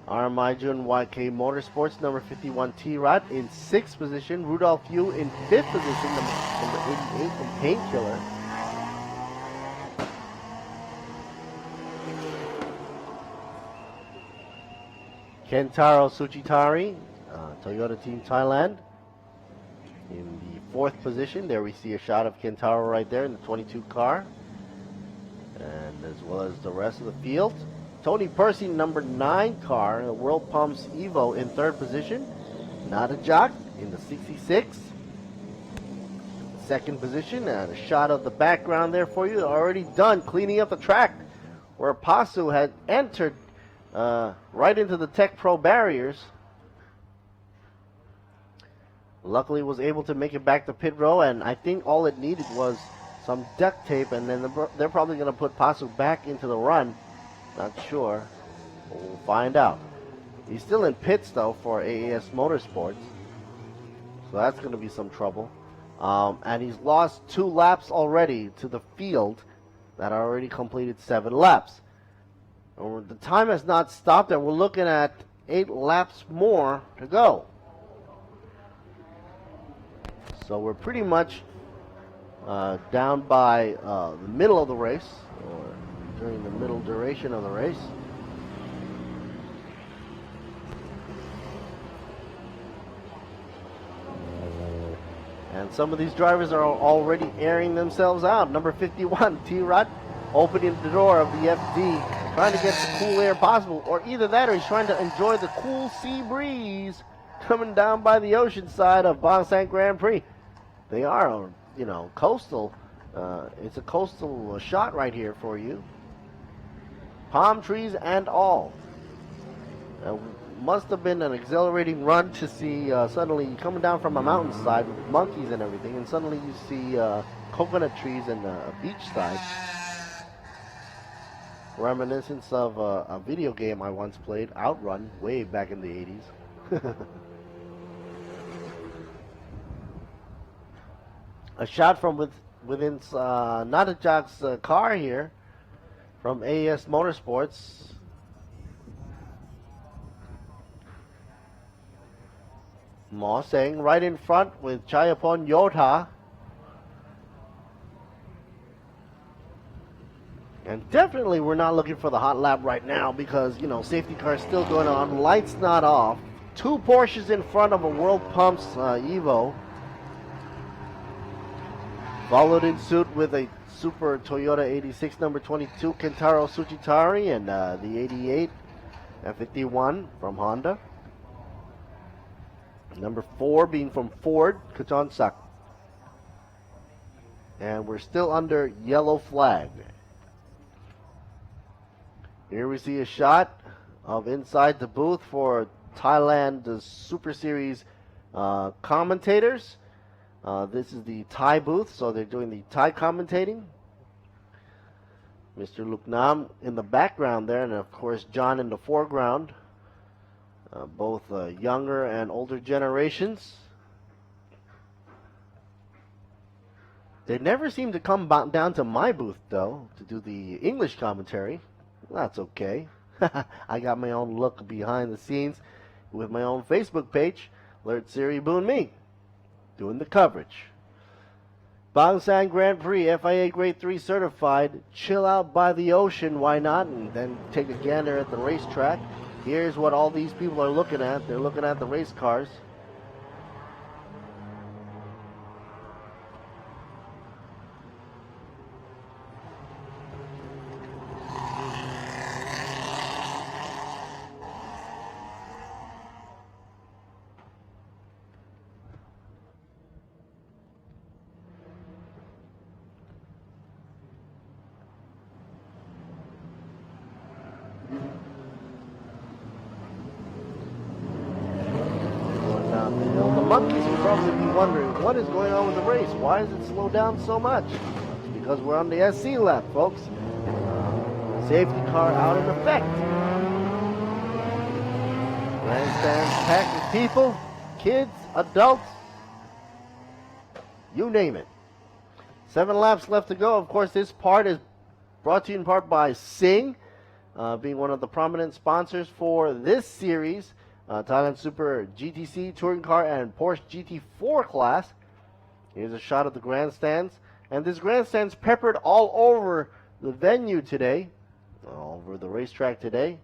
Speaker 6: Armajun YK Motorsports, number 51 T-Rod in 6th position. Rudolph Yu in 5th position, number 88 in Painkiller. Kentaro Tsuchitari, Toyota Team Thailand, in the 4th position. There we see a shot of Kentaro right there in the 22 car, and as well as the rest of the field. Tony Percy, number 9 car, the World Pumps Evo in 3rd position. Nadajak in the 66. 2nd position, and a shot of the background there for you. Already done cleaning up the track where Pasu had entered right into the Tech Pro barriers. Luckily was able to make it back to pit row, and I think all it needed was some duct tape, and then they're probably going to put Pasu back into the run. Not sure. But we'll find out. He's still in pits, though, for AAS Motorsports. So that's going to be some trouble. And he's lost 2 laps already to the field that already completed 7 laps. The time has not stopped, and we're looking at 8 laps more to go. So we're pretty much down by the middle of the race, or during the middle duration of the race. And some of these drivers are already airing themselves out. Number 51, T-Rod, opening the door of the FD, trying to get the cool air possible, or either that or he's trying to enjoy the cool sea breeze coming down by the ocean side of Bangsaen Grand Prix. They are, you know, coastal. It's a coastal shot right here for you. Palm trees and all. Must have been an exhilarating run to see suddenly coming down from a mountainside with monkeys and everything, and suddenly you see coconut trees and a beach side. Reminiscence of a video game I once played, Outrun, way back in the 80s. A shot from within Nadajak's car here from AS Motorsports. Mo Seng right in front with Chayapon Yota. And definitely we're not looking for the hot lap right now because, you know, safety car is still going on. Lights not off. 2 Porsches in front of a World Pumps Evo. Followed in suit with a Super Toyota 86 number 22 Kentaro Tsuchitari, and the 88 and 51 from Honda. Number 4 being from Ford, Kajon Sak. And we're still under yellow flag. Here we see a shot of inside the booth for Thailand Super Series commentators. This is the Thai booth, so they're doing the Thai commentating. Mr. Luknam in the background there, and of course John in the foreground. Both younger and older generations. They never seem to come down to my booth, though, to do the English commentary. That's okay. I got my own look behind the scenes with my own Facebook page, Alert Siri Boon Me, doing the coverage. Bangsaen Grand Prix, FIA Grade 3 certified. Chill out by the ocean, why not? And then take a gander at the racetrack. Here's what all these people are looking at. They're looking at the race cars. Monkeys will probably be wondering what is going on with the race. Why is it slowed down so much? It's because we're on the SC lap, folks. Safety car out in effect. Grandstands packed with people, kids, adults, you name it. 7 laps left to go. Of course, this part is Brought to you in part by Sing, being one of the prominent sponsors for this series. Thailand Super GTC Touring Car and Porsche GT4 class. Here's a shot of the grandstands. And this grandstand's peppered all over the venue today, all over the racetrack today,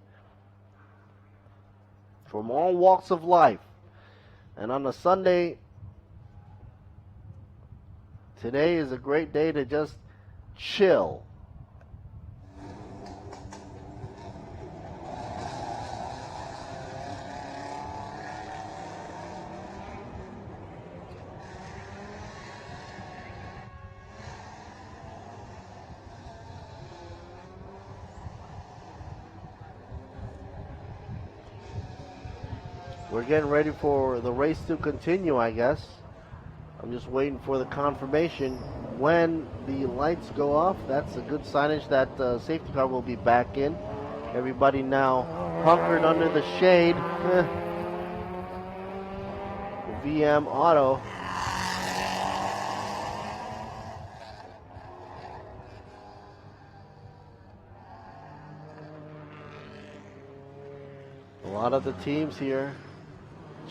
Speaker 6: from all walks of life. And on a Sunday, today is a great day to just chill. We're getting ready for the race to continue, I guess. I'm just waiting for the confirmation when the lights go off. That's a good signage that the safety car will be back in. Everybody now hunkered under the shade. VM Auto. A lot of the teams here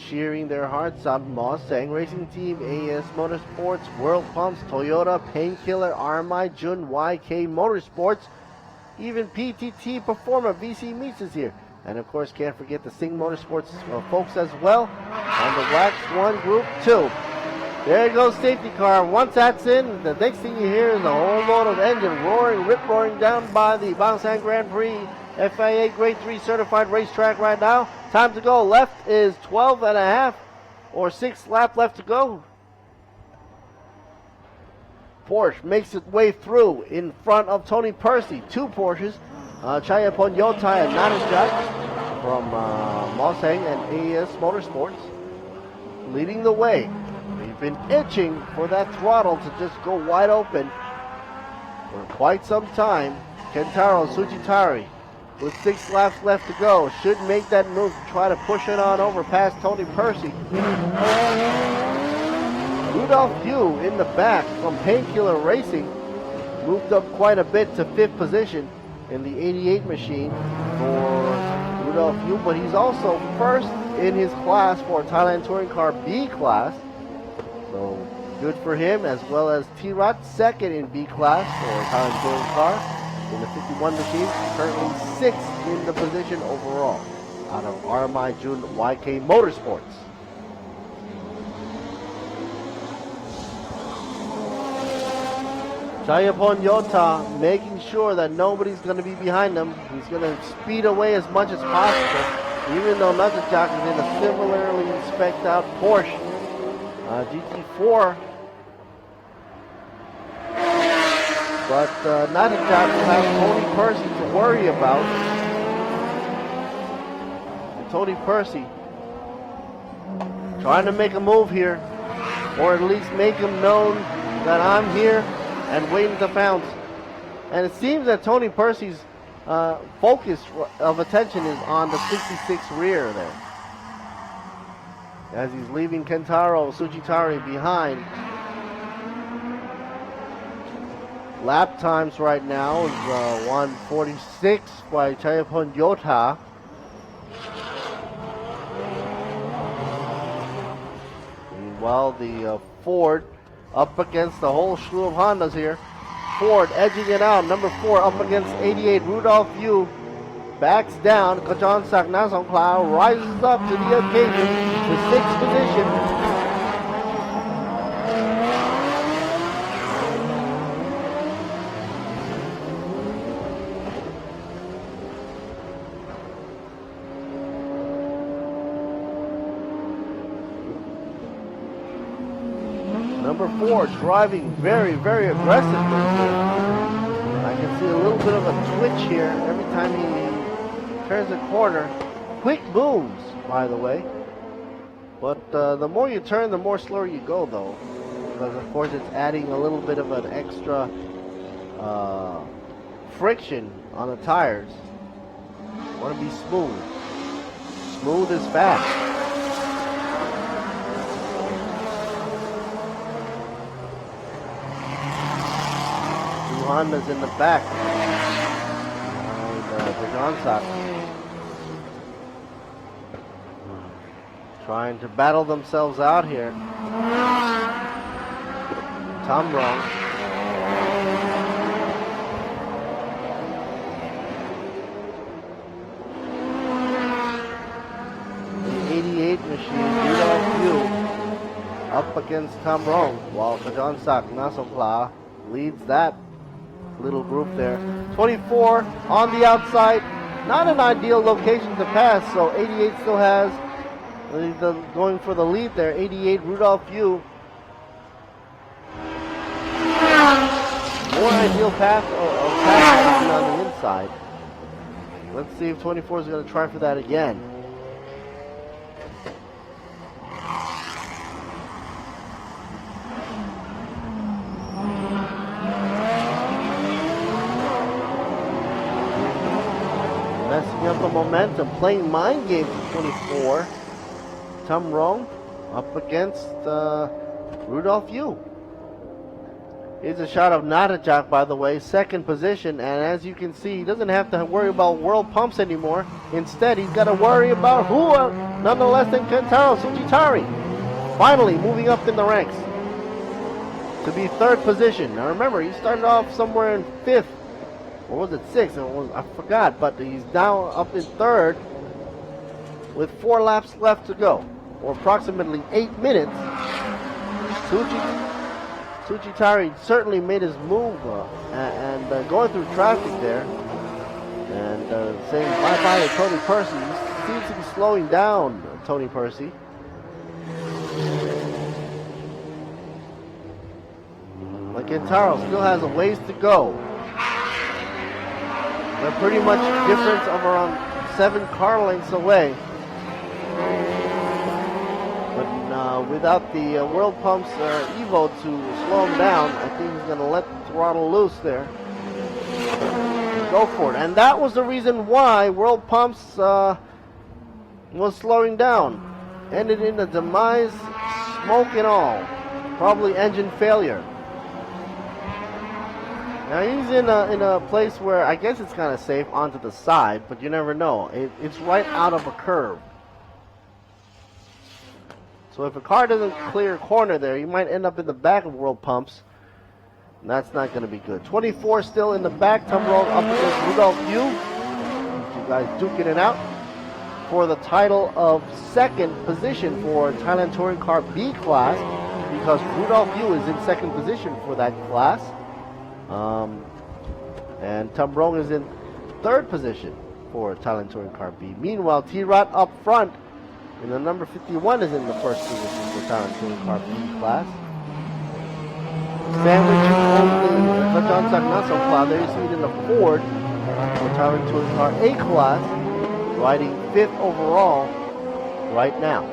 Speaker 6: cheering their hearts out. Bangsaen Racing Team, AS Motorsports, World Pumps, Toyota, Painkiller, RMI, Jun, YK Motorsports, even PTT Performa, VC Meets is here. And of course, can't forget the Sing Motorsports folks as well, and the Wax 1 Group 2. There goes safety car. Once that's in, the next thing you hear is a whole load of engine roaring, rip-roaring down by the Bangsaen Grand Prix FIA Grade 3 certified racetrack right now. Time to go. Left is 12 and a half or 6 lap left to go. Porsche makes its way through in front of Tony Percy. 2 Porsches. Chayapon Yotai and Nanajak from Bangsaen and AS Motorsports leading the way. We've been itching for that throttle to just go wide open for quite some time. Kentaro Sujitari with 6 laps left to go should make that move to try to push it on over past Tony Percy. Rudolph Yu in the back from Painkiller Racing moved up quite a bit to 5th position in the 88 machine for Rudolph Yu, but he's also first in his class for Thailand Touring Car B class. So good for him, as well as Tirat, second in B class for Thailand Touring Car in the 51 machine, currently 6th in the position overall out of RMI Jun YK Motorsports. Chayapon Yota making sure that nobody's going to be behind him. He's going to speed away as much as possible, even though Nanajak is in a similarly spec'd out Porsche GT4. But Nanajak will have Tony Percy to worry about. And Tony Percy trying to make a move here, or at least make him known that I'm here and waiting to pounce. And it seems that Tony Percy's focus of attention is on the 66 rear there, as he's leaving Kentaro Sujitari behind. Lap times right now is 1:46 by Chayapon Yota. Meanwhile, the Ford up against the whole slew of Hondas here. Ford edging it out. Number 4 up against 88. Rudolph Yu backs down. Kajon Sakna Songkla rises up to the occasion to 6th position. Number 4 driving very, very aggressively. I can see a little bit of a twitch here every time he turns a corner. Quick moves, by the way. But the more you turn, the more slower you go, though. Because, of course, it's adding a little bit of an extra friction on the tires. You want to be smooth. Smooth is fast. Honda's in the back. Bangsaen. Trying to battle themselves out here. Tom Rong. The 88 machine, Rudolph Yu, up against Tom Rong, while Bangsaen Nasongla leads that little group there. 24 on the outside. Not an ideal location to pass, so 88 still has going for the lead there. 88 Rudolph Yu. More ideal path or pass on the inside. Let's see if 24 is going to try for that again. Messing up the momentum, playing mind games with 24. Tom Rong up against Rudolph Yu. Here's a shot of Natajak, by the way, second position, and as you can see, he doesn't have to worry about world pumps anymore. Instead, he's got to worry about who, none less than Kentaro Sujitari. Finally, moving up in the ranks to be third position. Now remember, he started off somewhere in fifth, or was it sixth? I forgot, but he's now up in third with 4 laps left to go, or approximately 8 minutes. Sujitari certainly made his move and going through traffic there and saying bye-bye to Tony Percy. He seems to be slowing down Tony Percy. But Kentaro still has a ways to go. They're pretty much difference of around 7 car lengths away. But without the World Pumps Evo to slow him down, I think he's going to let the throttle loose there. Go for it. And that was the reason why World Pumps was slowing down. Ended in a demise, smoke and all. Probably engine failure. Now he's in a place where I guess it's kind of safe onto the side, but you never know. It's right out of a curve. So if a car doesn't clear a corner there, you might end up in the back of World Pumps. And that's not going to be good. 24 still in the back. Tom Rong up against Rudolph Yu. You guys duking it out for the title of second position for Thailand Touring Car B class, because Rudolph Yu is in second position for that class. And Tom Rong is in third position for Thailand Touring Car B. Meanwhile, T-Rod up front, and the number 51 is in the first position for Thailand Touring Car B class. Sandwich only John Sagnaso there you see it in the Ford for Thailand Touring Car A class, riding 5th overall right now.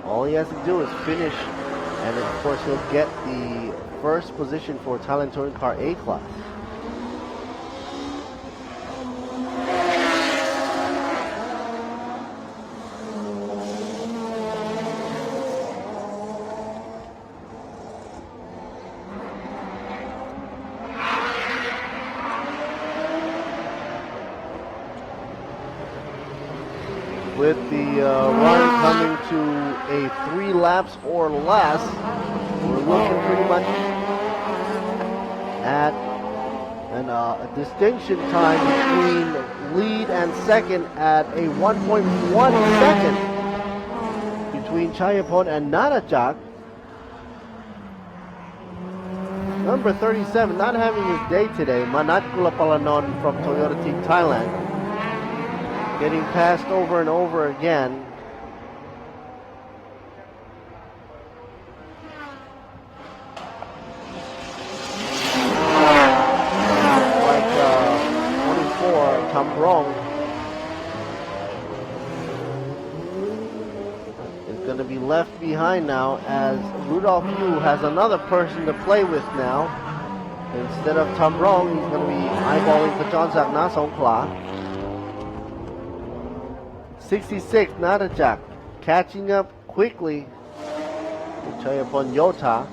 Speaker 6: All he has to do is finish, and of course he'll get the first position for Thailand Touring Car A class. With the run coming to a 3 laps or less, we're looking pretty much at a distinction time between lead and second at a 1.1 second between Chayapon and Natajak. Number 37 not having his day today, Manat Kulapalanon from Toyota Team Thailand. Getting passed over and over again. Like 24, Tom Rong is going to be left behind now, as Rudolph Yu has another person to play with now. Instead of Tom Rong, he's going to be eyeballing Pachonsak Nasongkla. 66, Natajak catching up quickly to Chayapon Yota.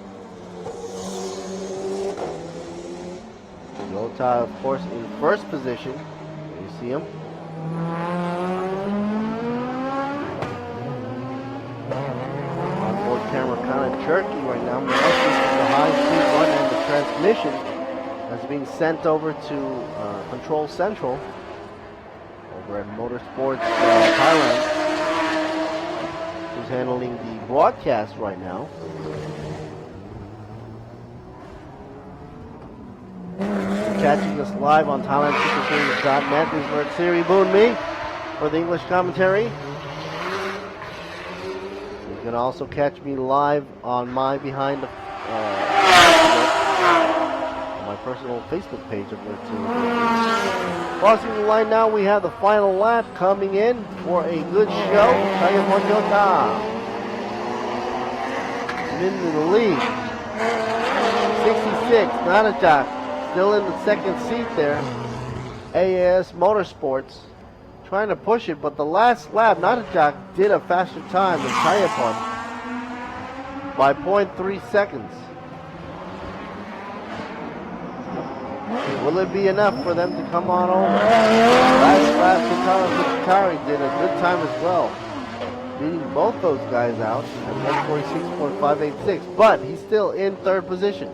Speaker 6: Yota, of course, in first position. There you see him. Onboard camera kind of jerky right now. But the high-speed run and the transmission has been sent over to Control Central over at Motorsports Thailand, who's handling the broadcast right now. Catching us live on ThailandSuperSeries.net is Lord Siri Boon Me for the English commentary. You can also catch me live on my behind the my personal Facebook page of Lord Siri Boon Me. Crossing the line now, we have the final lap coming in for a good show. Chayapon Yota in the lead. 66, Nanajak still in the second seat there. AAS Motorsports trying to push it, but the last lap, Nanajak did a faster time than Chayapon by 0.3 seconds. Will it be enough for them to come on over? Last lap, Kintaro did a good time as well, beating both those guys out at 146.586, but he's still in third position.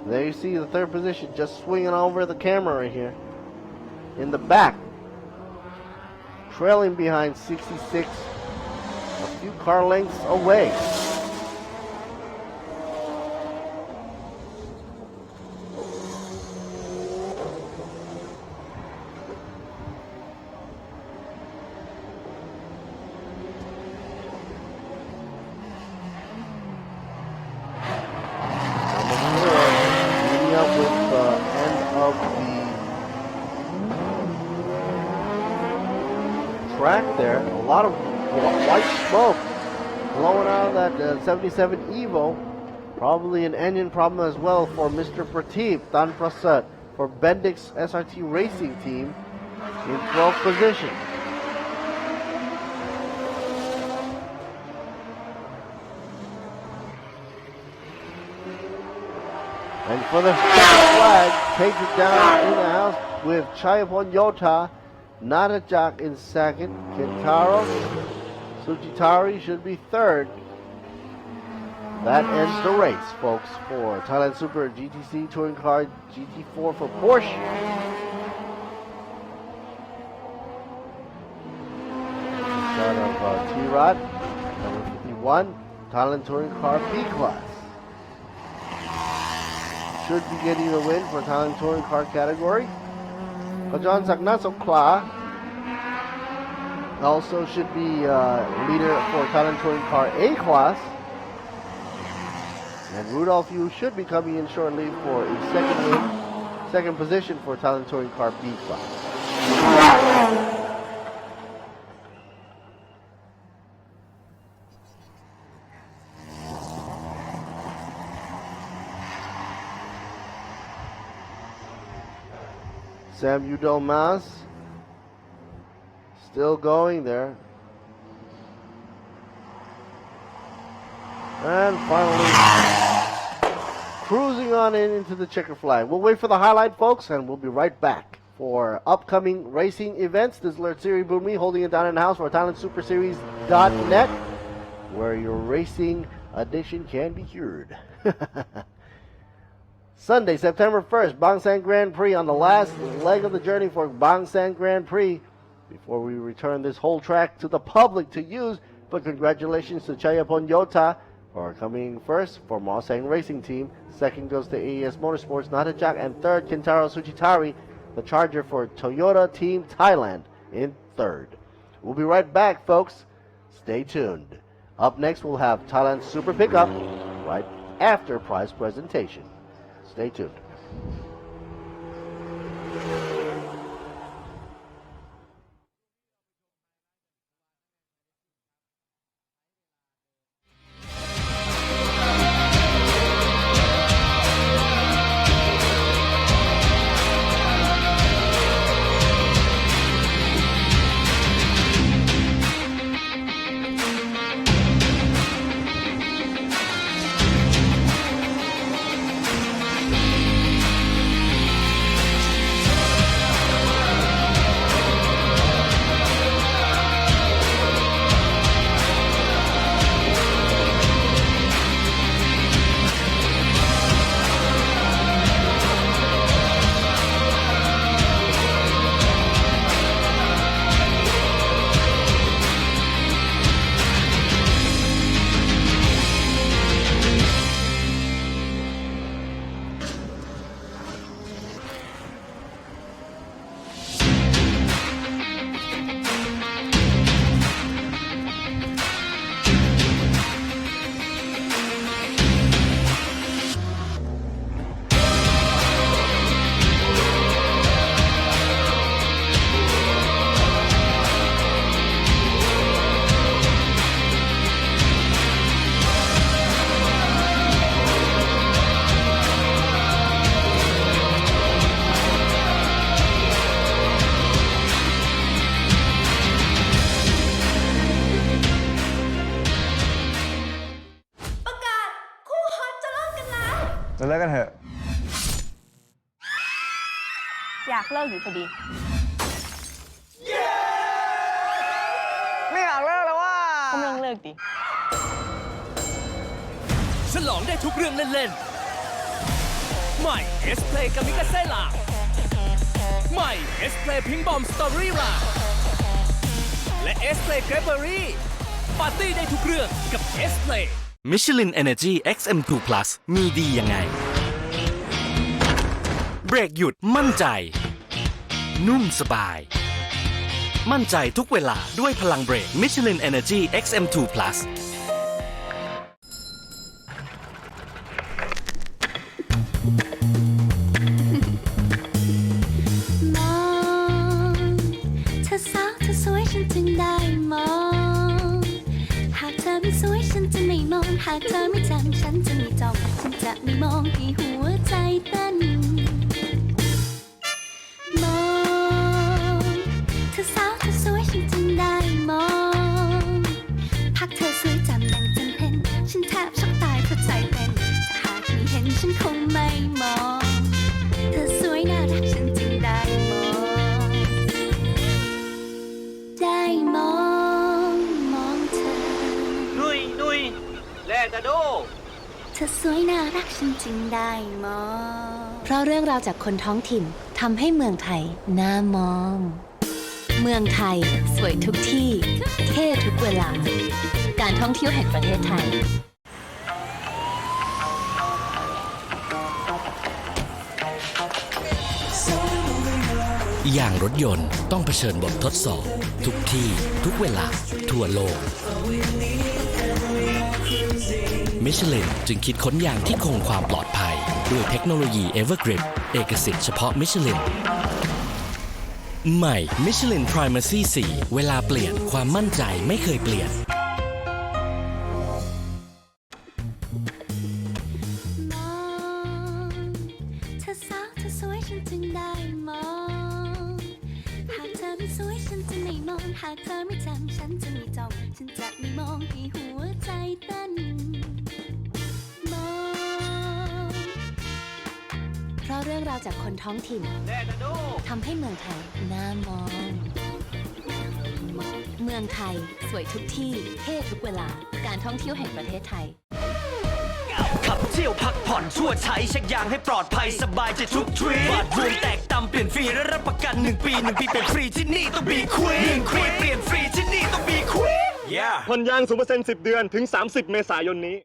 Speaker 6: There you see the third position just swinging over the camera right here in the back, trailing behind 66, a few car lengths away. Track there, a lot of white smoke blowing out of that 77 Evo. Probably an engine problem as well for Mr. Prateep Dan Prasad for Bendix SRT Racing Team in 12th position. And for the flag, takes it down in the house with Chayapon Yota, Nanajak in second, Kintaro Suchitari should be third. That ends the race, folks, for Thailand Super GTC Touring Car GT4 for Porsche. Shot of T-Rod, number 51, Thailand Touring Car B class. Should be getting the win for Thailand Touring Car category. Kajan Sakna Sokla also should be leader for Thailand Touring Car A class. And Rudolph Yu should be coming in shortly for a second win, second position for Thailand Touring Car B class. Sam Udall Mas still going there. And finally cruising on into the checker flag. We'll wait for the highlight, folks, and we'll be right back for upcoming racing events. This is Lord Siri Bumi holding it down in the house for ThailandSuperSeries.net, where your racing addiction can be cured. Sunday, September 1st, Bangsaen Grand Prix on the last leg of the journey for Bangsaen Grand Prix before we return this whole track to the public to use. But congratulations to Chayapon Yota for coming first for Bangsaen Racing Team. Second goes to AES Motorsports, Nanajak, and third, Kintaro Suchitari, the Charger for Toyota Team Thailand in third. We'll be right back, folks. Stay tuned. Up next, we'll have Thailand Super Pickup right after prize presentation. Stay tuned.
Speaker 5: เราเลิกกันเถอะ
Speaker 1: อยากเลิกอยู่พอดี
Speaker 5: ไม่อยากเลิกแล้วว่า
Speaker 1: ก็ไม่ต้องเลิกดิ
Speaker 4: ฉลองได้ทุกเรื่องเล่นๆ ใหม่ S Play กามิกาเซ่ล่าใหม่ S Play พิงบอมสตอรี่ล่าและ S Play เกรเบอรี่ปาร์ตี้ได้ทุกเรื่องกับ S Play
Speaker 23: Michelin Energy XM2 Plus มีดียังไง เบรกหยุดมั่นใจ นุ่มสบาย มั่นใจทุกเวลาด้วยพลังเบรก Michelin Energy XM2 Plus
Speaker 12: มองเธอสาวเธอสวยฉันจึงได้มองหากเธอไม่สวยฉันจะไม่มองหากเธอไม่จำฉันจะไม่จ้องฉันจะไม่มองให้หัวใจเต้นมองเธอสาวเธอสวยฉันจึงได้มองหากเธอสวยจำดังจำเพ็ญฉันแทบช็อกตายเพราะใจเป็นถ้าหากไม่เห็นฉันคงไม่มองเธอสวยน่ารักฉันจึงได้มองได้มองเธอ
Speaker 15: นุยแลกกระโด
Speaker 12: เธอสวยน่ารักฉันจึงได้มอง เพราะเรื่องราวจากคนท้องถิ่นทำให้เมืองไทยน่ามอง เมืองไทยสวยทุกที่เท่ทุกเวลา การท่องเที่ยวแห่งประเทศไทย
Speaker 23: อย่างรถยนต์ต้องเผชิญบททดสอบ ทุกที่ทุกเวลาทั่วโลก มิชลินจึงคิดค้นยางที่คงความปลอดภัยด้วยเทคโนโลยี Evergrip เอกสิทธิ์เฉพาะมิชลิน ใหม่ Michelin Primacy 4 เวลาเปลี่ยนความมั่นใจไม่เคยเปลี่ยน
Speaker 12: เธอสาวเธอสวยฉันจึงได้มอง หากเธอไม่สวยฉันจะไม่มอง หากเธอไม่จำฉันจะไม่จ้องฉันจะไม่มองให้หัวใจเต้นมอง เพราะเรื่องราวจากคนท้องถิ่นทำให้เมืองไทยน่ามอง เมืองไทยสวยทุกที่เท่ทุกเวลา การท่องเที่ยวแห่งประเทศไทย
Speaker 16: ขับเที่ยวพักผ่อนทั่วไทยเช็คยางให้ปลอดภัยสบายใจทุกทริปบัตรรวมแตกต่ำเปลี่ยนฟรีและรับประกัน1 ปี1 ปีเปลี่ยนฟรีที่นี่ต้องบีควีน1 ปีเปลี่ยนฟรีที่นี่ต้องบีควีน
Speaker 2: ผ่อนยาง 0% 10 เดือนถึง 30 เมษายนนี้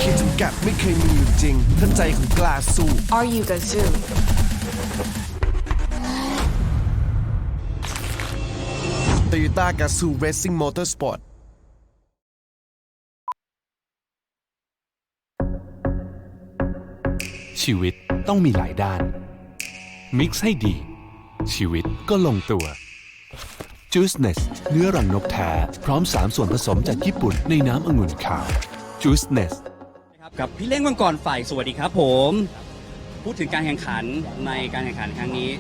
Speaker 8: ขีดจำกัดไม่เคยมีอยู่จริงถ้าใจคุณกล้าสู้
Speaker 17: Are you Gazoo?
Speaker 8: Toyota Gazoo Racing Motorsport
Speaker 9: ชีวิตต้องมีหลายด้าน มิกซ์ให้ดี ชีวิตก็ลงตัว Juiceness เนื้อรังนกแท้พร้อม3 ส่วนผสมจากญี่ปุ่นในน้ำองุ่นขาว Juiceness
Speaker 25: กับพี่เล้งมังกรฝ่ายสวัสดีครับผม พูดถึงการแข่งขันในการแข่งขันครั้งนี้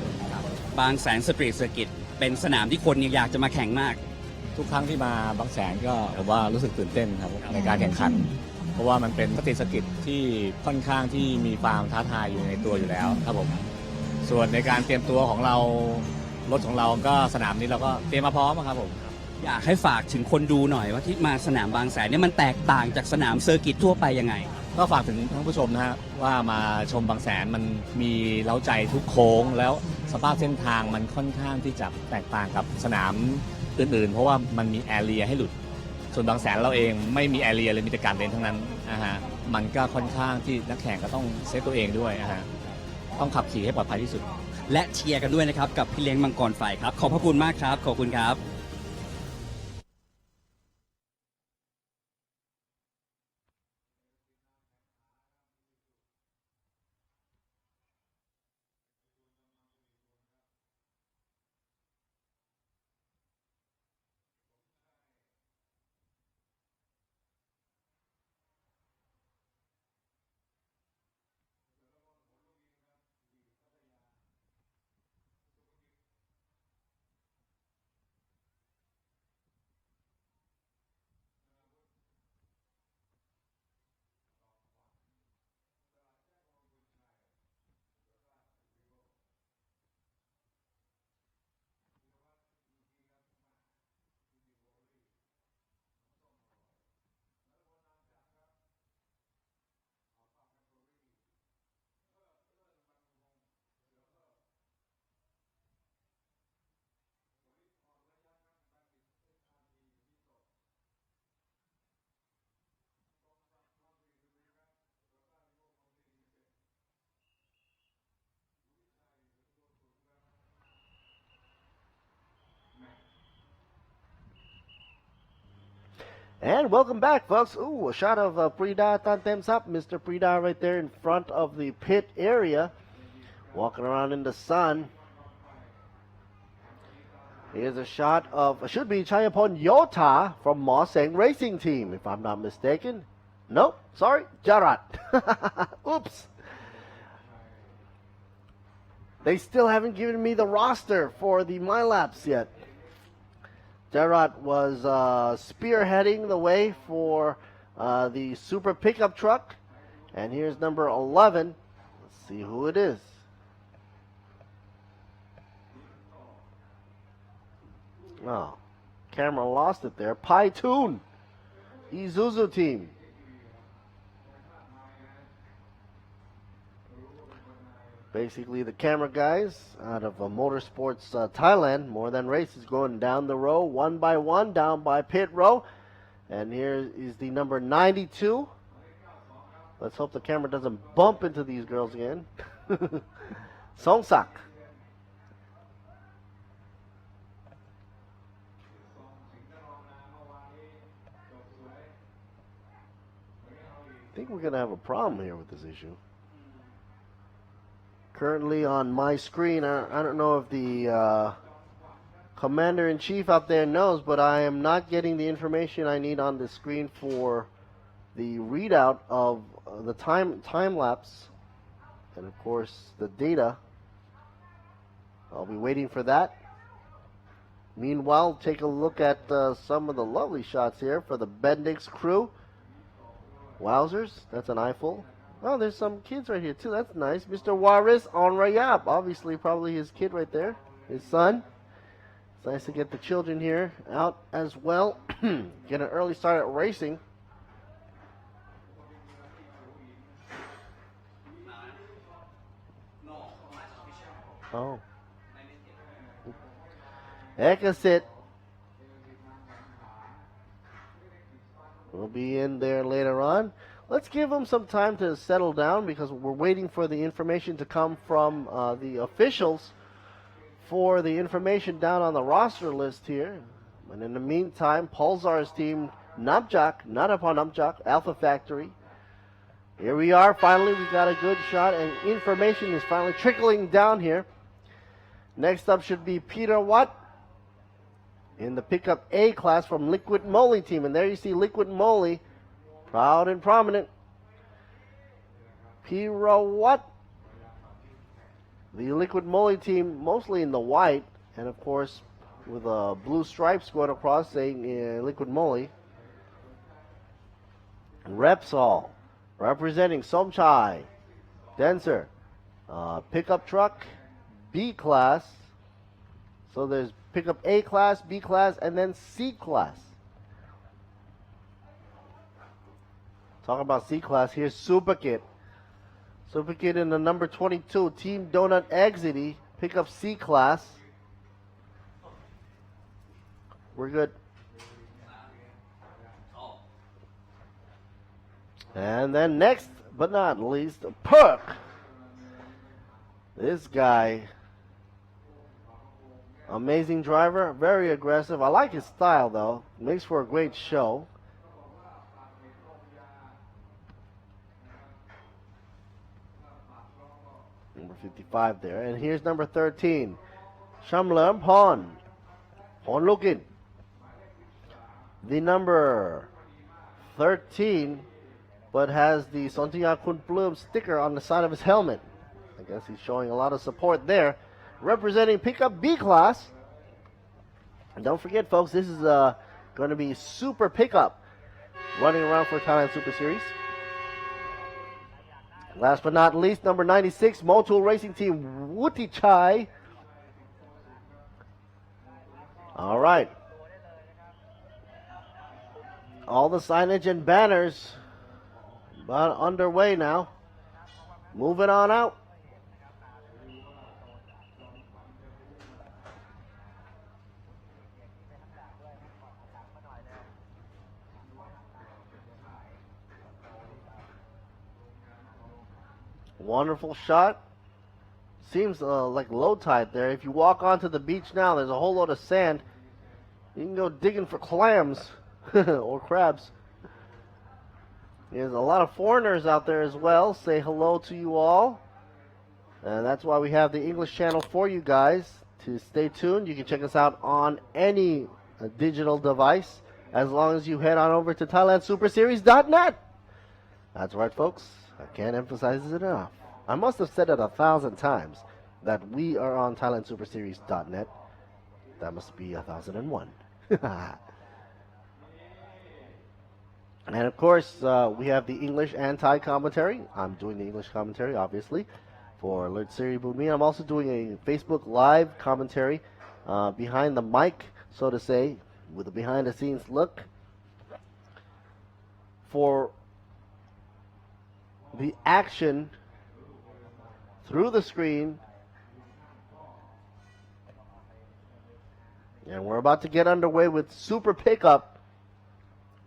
Speaker 25: บางแสนสตรีทเซอร์กิตเป็นสนามที่คนอยากจะมาแข่งมาก
Speaker 26: ทุกครั้งที่มาบางแสนก็ผมว่ารู้สึกตื่นเต้นครับในการแข่งขัน เพราะว่ามันเป็นสตรีทเซอร์กิตที่ค่อนข้างที่มีความท้าทายอยู่ในตัวอยู่แล้วครับผมส่วนในการเตรียมตัวของเรารถของเราก็สนามนี้เราก็เตรียมมาพร้อมครับผม
Speaker 25: อยากให้ฝากถึงคนดูหน่อยว่าที่มาสนามบางแสนเนี่ยมันแตกต่างจากสนามเซอร์กิตทั่วไปยังไง
Speaker 26: ก็ฝากถึงท่านผู้ชมนะฮะว่ามาชมบางแสนมันมีเล้าใจทุกโค้งแล้วสภาพเส้นทางมันค่อนข้างที่จะแตกต่างกับสนามอื่นๆเพราะว่ามันมีแอเรียให้หลุดส่วนบางแสนเราเองไม่มีแอเรียเลยมีแต่การเดินทั้งนั้นนะฮะมันก็ค่อนข้างที่นักแข่งก็ต้องเซฟตัวเองด้วยนะฮะต้องขับขี่ให้ปลอดภัยที่สุด
Speaker 25: และเชียร์กันด้วยนะครับกับพี่เลี้ยงมังกรฝ่ายครับขอบพระคุณมากครับขอบคุณครับ
Speaker 6: And welcome back, folks. Ooh, a shot of Prix Tantems up. Mr. Prix right there in front of the pit area, walking around in the sun. Here's a shot of, should be Chayapon Yota from Bangsaen Racing Team, if I'm not mistaken. Nope, sorry, Jarat. Oops. They still haven't given me the roster for the My Laps yet. Jarat was spearheading the way for the super pickup truck. And here's number 11. Let's see who it is. Oh, camera lost it there. Pytoon, Isuzu team. Basically the camera guys out of Motorsports Thailand. More Than Races going down the row one by one, down by pit row. And here is the number 92. Let's hope the camera doesn't bump into these girls again. Songsak. I think we're going to have a problem here with this issue. Currently on my screen, I don't know if the Commander-in-Chief out there knows, but I am not getting the information I need on the screen for the readout of the time lapse, and of course the data. I'll be waiting for that. Meanwhile, take a look at some of the lovely shots here for the Bendix crew. Wowzers, that's an eyeful. Oh, there's some kids right here too. That's nice. Mr. Waris on Rayab. Obviously, probably his kid right there. His son. It's nice to get the children here out as well. Get an early start at racing. Oh. Ekasit will be in there later on. Let's give them some time to settle down because we're waiting for the information to come from the officials for the information down on the roster list here. And in the meantime, Pulsar's team, Namjak, not upon Namjak, Alpha Factory. Here we are, finally we got a good shot and information is finally trickling down here. Next up should be Peter Watt in the pickup A class from Liquid Moly team. And there you see Liquid Moly, proud and prominent. Peter Watt, the Liquid Moly team, mostly in the white, and of course with blue stripes going across saying Liquid Moly. Repsol, representing Somchai, Denser, pickup truck, B class. So there's pickup A class, B class, and then C class. Talk about C class. Here's Superkit. Superkit in the number 22, Team Donut Exity, pickup C class. We're good. And then next but not least, Perk. This guy, amazing driver, very aggressive. I like his style though. Makes for a great show. Number 55 there. And here's number 13. Shamlam Pon. Pon Lukin. The number 13, but has the Sontia Kun Bloom sticker on the side of his helmet. I guess he's showing a lot of support there. Representing pickup B class. And don't forget, folks, this is going to be super pickup running around for Thailand Super Series. Last but not least, number 96, Motul Racing Team, Wuti Chai. All right. All the signage and banners about underway now. Moving on out. Wonderful shot. Seems like low tide there. If you walk onto the beach now, there's a whole load of sand. You can go digging for clams. or crabs. There's a lot of foreigners out there as well. Say hello to you all. And that's why we have the English channel for you guys. To stay tuned, you can check us out on any digital device as long as you head on over to ThailandSuperSeries.net. That's right, folks. I can't emphasize it enough. I must have said it 1,000 times that we are on ThailandSuperSeries.net. That must be 1,001. And of course, we have the English and Thai commentary. I'm doing the English commentary, obviously, for Alert Siri Bumi. I'm also doing a Facebook Live commentary behind the mic, so to say, with a behind-the-scenes look for the action through the screen. And we're about to get underway with Super Pickup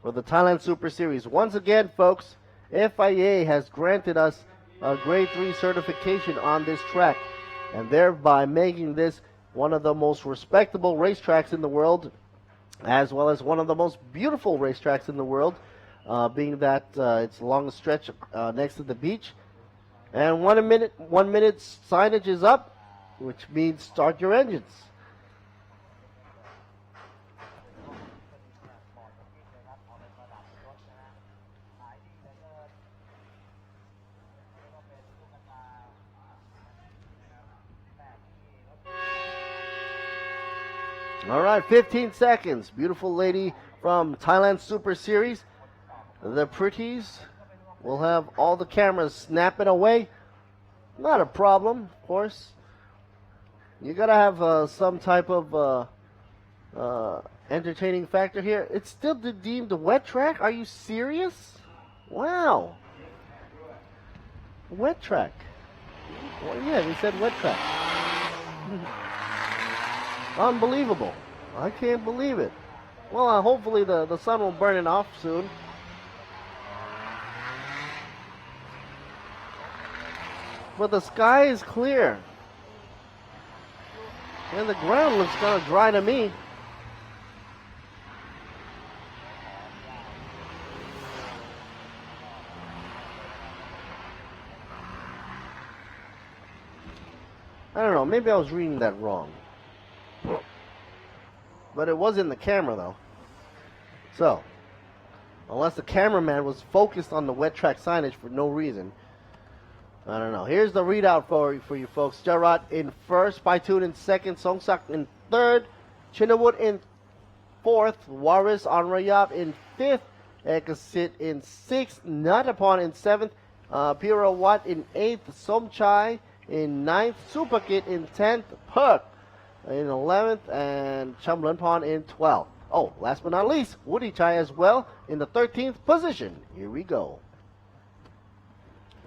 Speaker 6: for the Thailand Super Series. Once again, folks, FIA has granted us a Grade 3 certification on this track, and thereby making this one of the most respectable racetracks in the world, as well as one of the most beautiful racetracks in the world, being that it's along a stretch next to the beach. And 1 minute signage is up, which means start your engines. All right, 15 seconds. Beautiful lady from Thailand Super Series. The Pretties will have all the cameras snapping away. Not a problem, of course. You gotta have some type of entertaining factor here. It's still deemed a wet track? Are you serious? Wow. Wet track. Well, yeah, they said wet track. Unbelievable. I can't believe it. Well, hopefully the sun will burn it off soon. But the sky is clear. And the ground looks kind of dry to me. I don't know, maybe I was reading that wrong. But it was in the camera though. So, unless the cameraman was focused on the wet track signage for no reason, I don't know. Here's the readout for you folks. Jarat in first, Paitun in second, Songsak in third, Chinnawood in fourth, Waris Anrayab in fifth, Ekasit in sixth, Natapon in seventh, Pira Wat in eighth, Somchai in ninth, Supakit in 10th, Perk in 11th, and Chamlanpon in 12th. Oh, last but not least, Woody Chai as well in the 13th position. Here we go.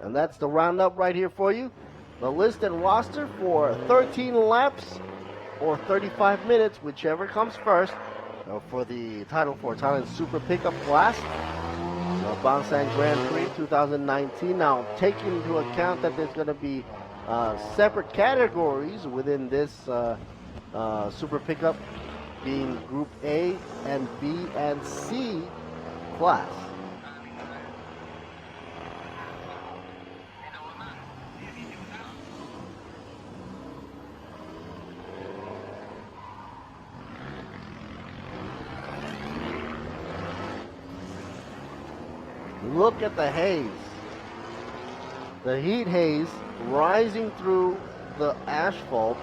Speaker 6: And that's the roundup right here for you. The list and roster for 13 laps or 35 minutes, whichever comes first, for the Title 4 Thailand Super Pickup class. Bangsaen Grand Prix 2019. Now, taking into account that there's going to be separate categories within this Super Pickup, being Group A and B and C class. Look at the haze. The heat haze rising through the asphalt,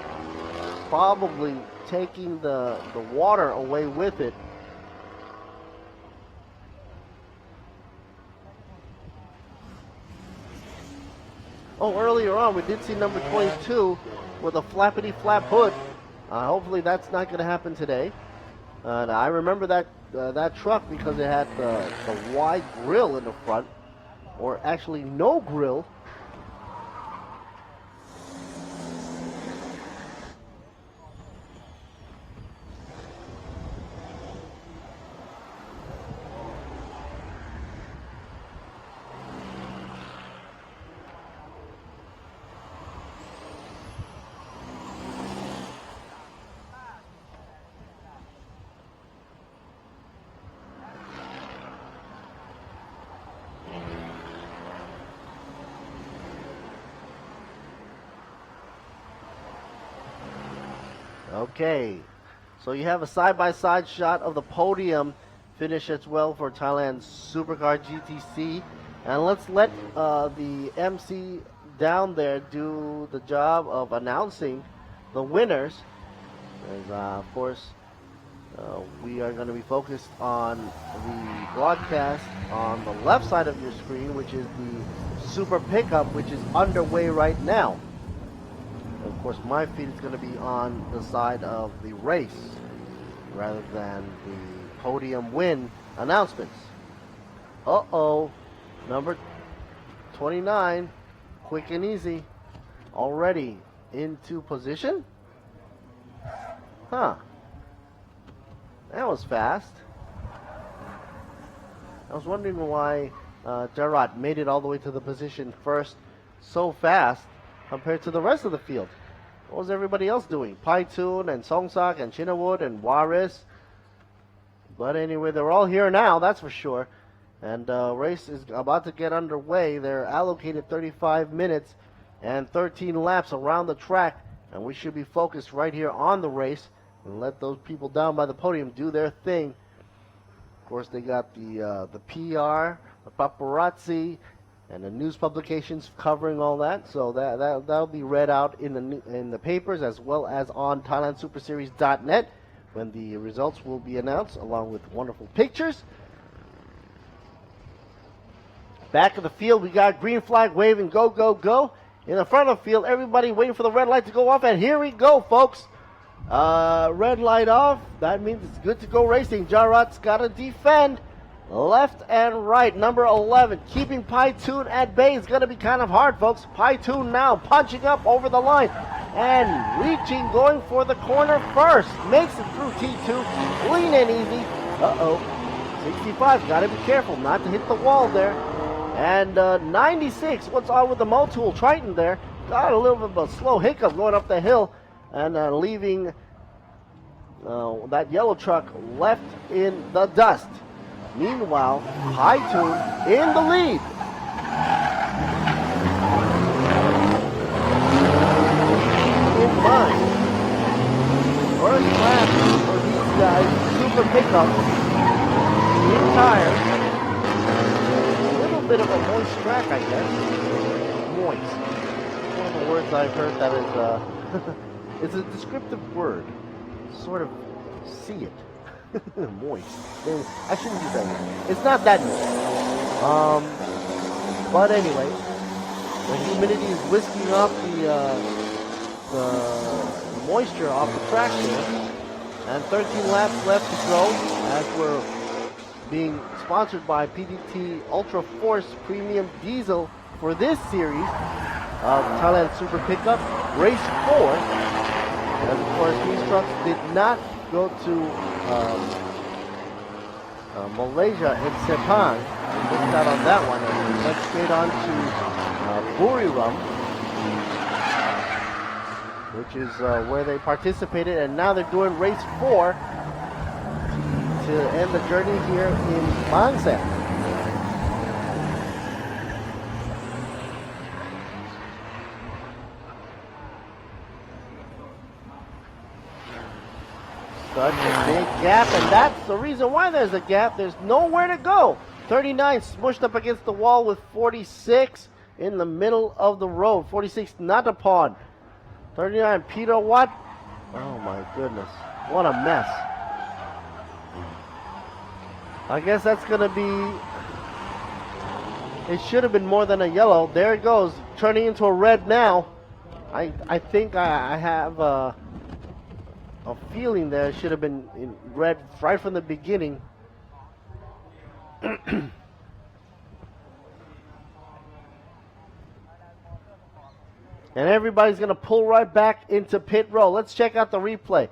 Speaker 6: probably taking the water away with it. Oh, earlier on we did see number 22 with a flappity flap hood. Hopefully that's not going to happen today. I remember that truck because it had the wide grill in the front, or actually no grill. Okay, so you have a side-by-side shot of the podium finish as well for Thailand's Supercar GTC. And let's let the MC down there do the job of announcing the winners. As, of course, we are going to be focused on the broadcast on the left side of your screen, which is the Super Pickup, which is underway right now. Of course, my feed is going to be on the side of the race rather than the podium win announcements. Uh-oh, number 29, quick and easy, already into position? Huh. That was fast. I was wondering why Gerard made it all the way to the position first so fast compared to the rest of the field. What was everybody else doing? Paitun and Songsak and Chinnawood and Waris. But anyway, they're all here now, that's for sure. And race is about to get underway. They're allocated 35 minutes and 13 laps around the track. And we should be focused right here on the race and let those people down by the podium do their thing. Of course, they got the PR, the paparazzi, and the news publications covering all that. So that'll be read out in the papers as well as on ThailandSuperSeries.net when the results will be announced, along with wonderful pictures. Back of the field, we got green flag waving, go, go, go. In the front of the field, everybody waiting for the red light to go off, and here we go, folks. Red light off. That means it's good to go racing. Jarat's got to defend left and right. Number 11, keeping Paitun at bay is going to be kind of hard, folks. Paitun now punching up over the line and reaching, going for the corner first. Makes it through T2. Clean and easy. Uh-oh. 65, got to be careful not to hit the wall there. And 96, what's on with the Motul Triton there? Got a little bit of a slow hiccup going up the hill and leaving that yellow truck left in the dust. Meanwhile, Paitun in the lead. In mind, first lap for these guys, Super Pickup, new tires. Bit of a moist track, I guess. Moist. One of the words I've heard that is it's a descriptive word. Sort of see it. Moist. I shouldn't use that. It's not that moist. But anyway, the humidity is whisking up the moisture off the track here. And 13 laps left to go as we're being sponsored by PDT Ultra Force Premium Diesel for this series of Thailand Super Pickup Race 4. And of course, these trucks did not go to Malaysia in Sepang. We missed out on that one and we went straight on to Buriram, which is where they participated, and now they're doing Race 4 to end the journey here in Bangsaen. Such a big gap, and that's the reason why there's a gap. There's nowhere to go. 39 smushed up against the wall with 46 in the middle of the road. 46 not a pawn. 39 Peter Watt. Oh my goodness. What a mess. I guess that's going to be, it should have been more than a yellow. There it goes, turning into a red now. I think I have a feeling there it should have been in red right from the beginning. And everybody's going to pull right back into pit row. Let's check out the replay.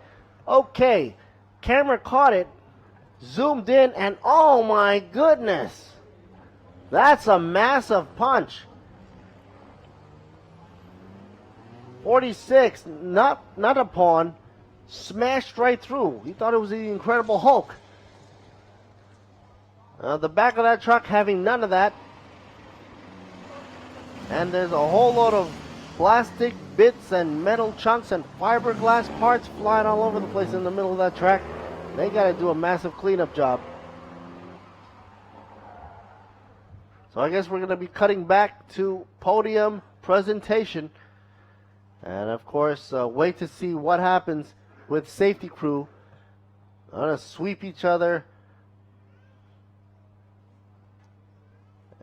Speaker 6: Okay, camera caught it. Zoomed in, and oh my goodness, that's a massive punch. 46, not a pawn, smashed right through. He thought it was the Incredible Hulk. The back of that truck having none of that, and there's a whole load of plastic bits and metal chunks and fiberglass parts flying all over the place in the middle of that track. They got to do a massive cleanup job. So I guess we're going to be cutting back to podium presentation. And of course, wait to see what happens with safety crew. They're going to sweep each other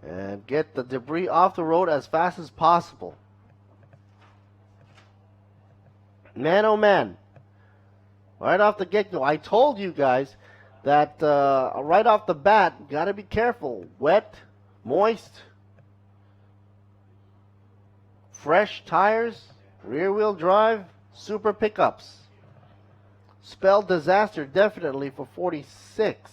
Speaker 6: and get the debris off the road as fast as possible. Man, oh man. Right off the get-go, I told you guys that right off the bat, got to be careful. Wet, moist, fresh tires, rear-wheel drive, super pickups. Spelled disaster definitely for 46.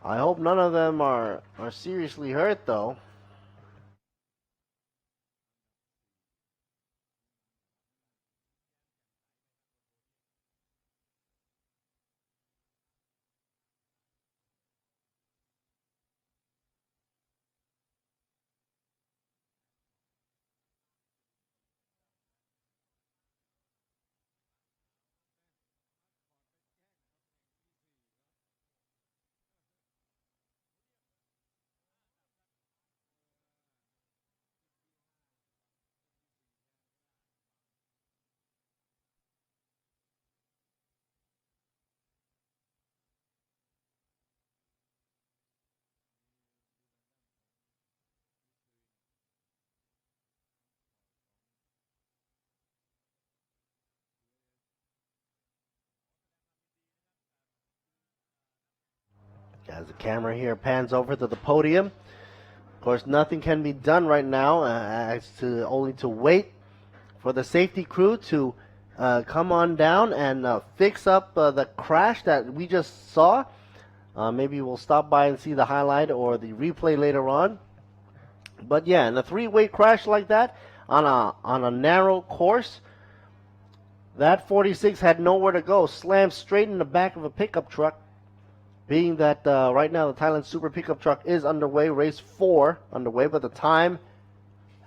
Speaker 6: I hope none of them are seriously hurt though. As the camera here pans over to the podium, of course, nothing can be done right now only to wait for the safety crew to come on down and fix up the crash that we just saw. Maybe we'll stop by and see the highlight or the replay later on. But yeah, in a three-way crash like that on a narrow course, that 46 had nowhere to go, slammed straight in the back of a pickup truck. Being that right now the Thailand Super Pickup Truck is underway, race 4 underway, but the time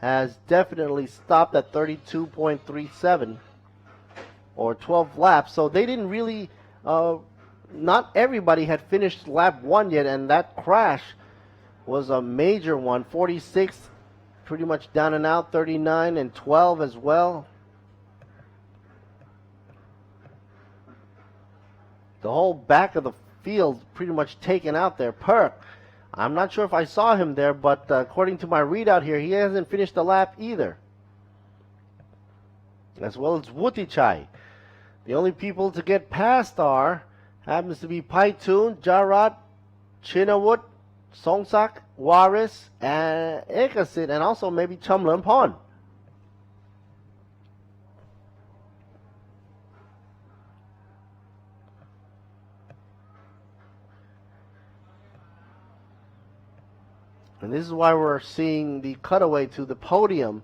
Speaker 6: has definitely stopped at 32.37 or 12 laps. So they didn't really, not everybody had finished lap 1 yet, and that crash was a major one. 46 pretty much down and out, 39 and 12 as well. The whole back of the field pretty much taken out there. Perk, I'm not sure if I saw him there, but according to my readout here, he hasn't finished the lap either. As well as Wutichai. The only people to get past happens to be Paitun, Jarat, Chinawut, Songsak, Waris, and Ekasit, and also maybe Chamlumpon. And this is why we're seeing the cutaway to the podium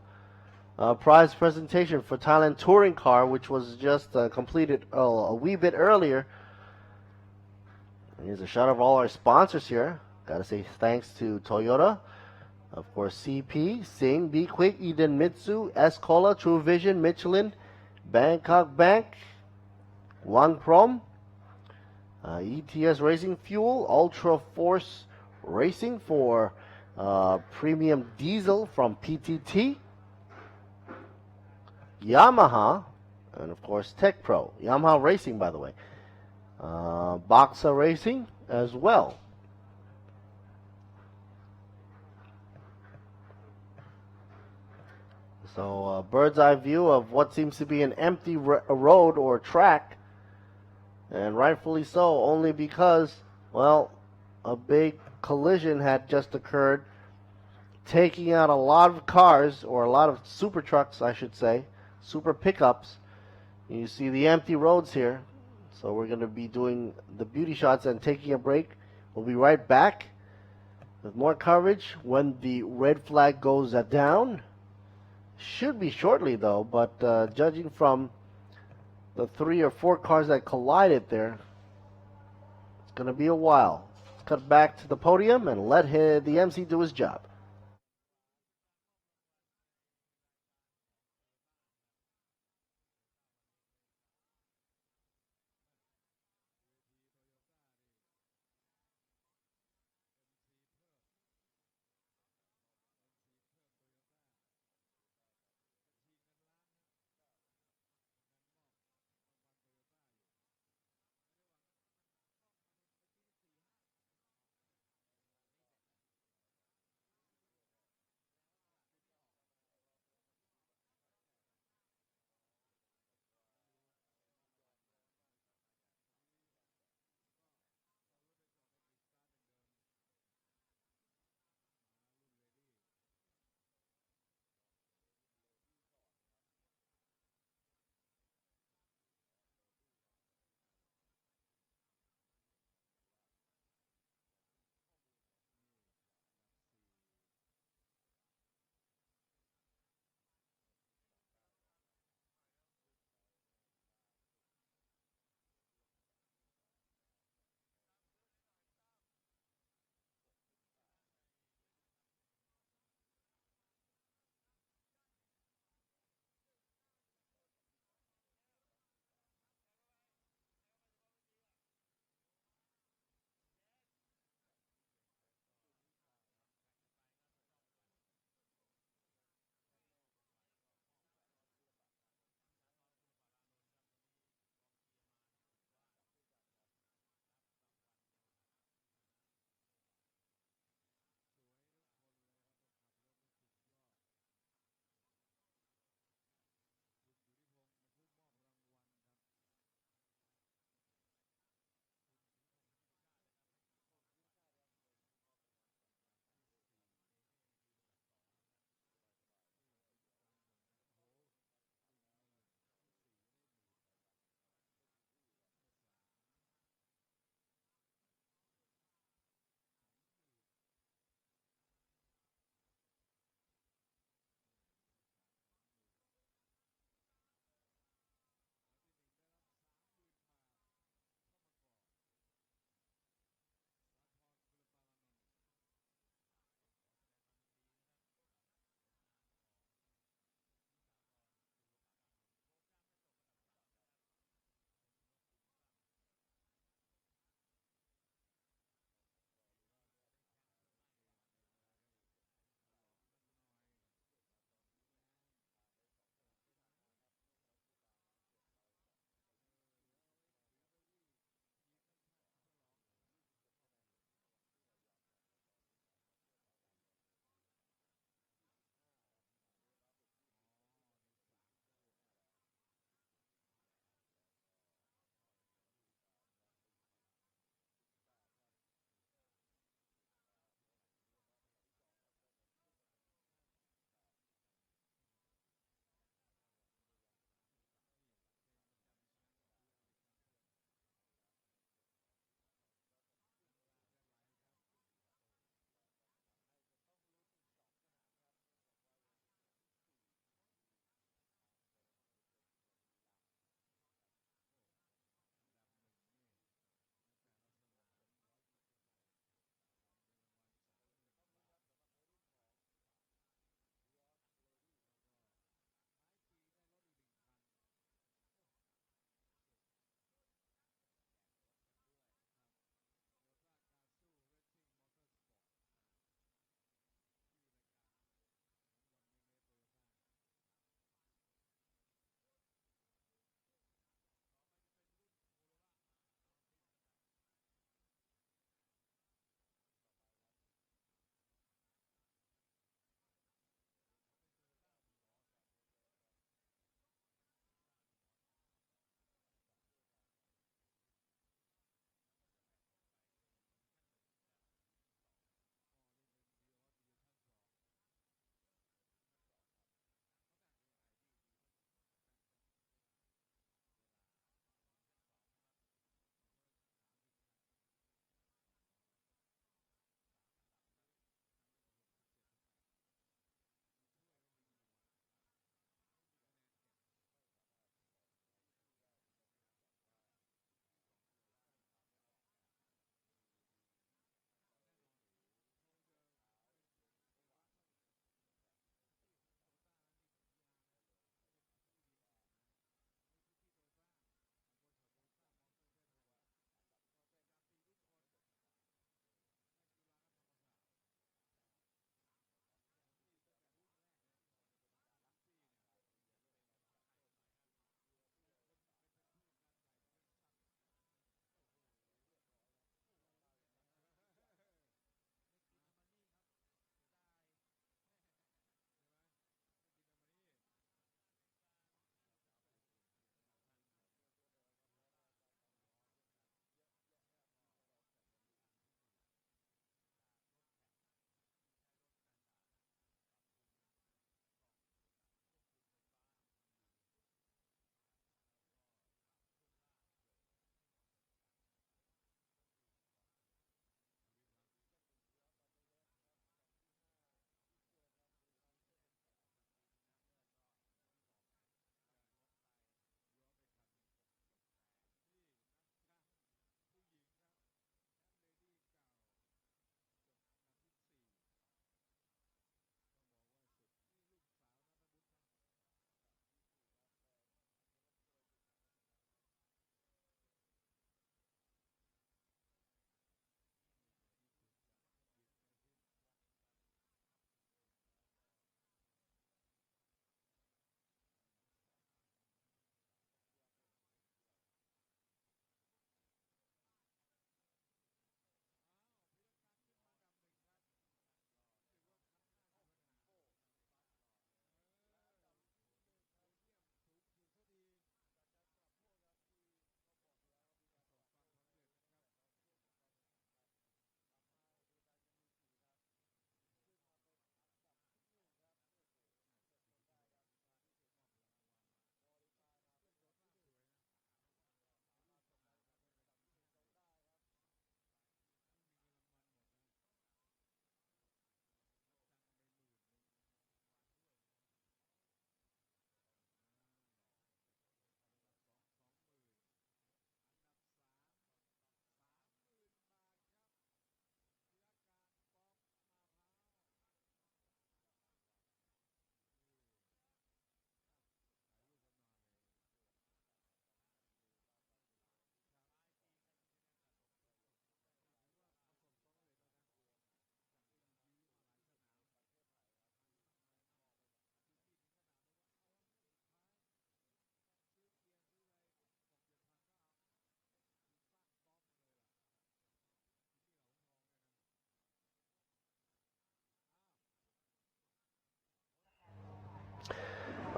Speaker 6: prize presentation for Thailand Touring Car, which was just completed a wee bit earlier. And here's a shot of all our sponsors here. Gotta say thanks to Toyota, of course CP, Sing, Be Quick, Eden Mitsu, Escola, True Vision, Michelin, Bangkok Bank, Wang Prom, ETS Racing Fuel, Ultra Force Racing for premium diesel from PTT, Yamaha, and of course Tech Pro. Yamaha Racing, by the way. Boxa Racing as well. So a bird's eye view of what seems to be an empty road or track, and rightfully so, only because, well, a big collision had just occurred, taking out a lot of cars, or a lot of super trucks, I should say, super pickups. You see the empty roads here. So we're going to be doing the beauty shots and taking a break. We'll be right back with more coverage when the red flag goes down. Should be shortly though, but judging from the 3 or 4 cars that collided there, it's going to be a while. It's cut back to the podium and let the MC do his job.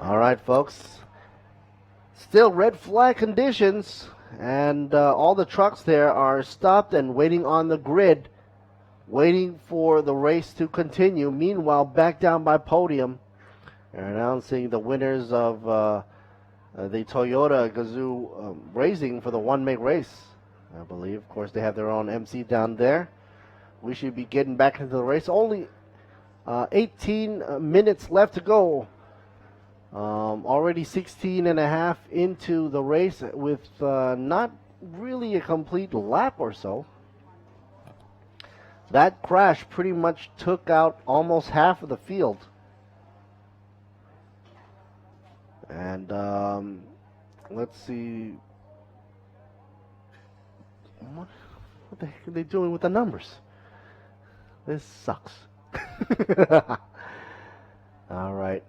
Speaker 6: All right, folks. Still red flag conditions, and all the trucks there are stopped and waiting on the grid, waiting for the race to continue. Meanwhile, back down by podium, they're announcing the winners of the Toyota Gazoo Racing for the one-make race, I believe. Of course, they have their own MC down there. We should be getting back into the race. Only 18 minutes left to go. Already 16 and a half into the race with not really a complete lap or so. That crash pretty much took out almost half of the field. And let's see. What the heck are they doing with the numbers? This sucks. All right.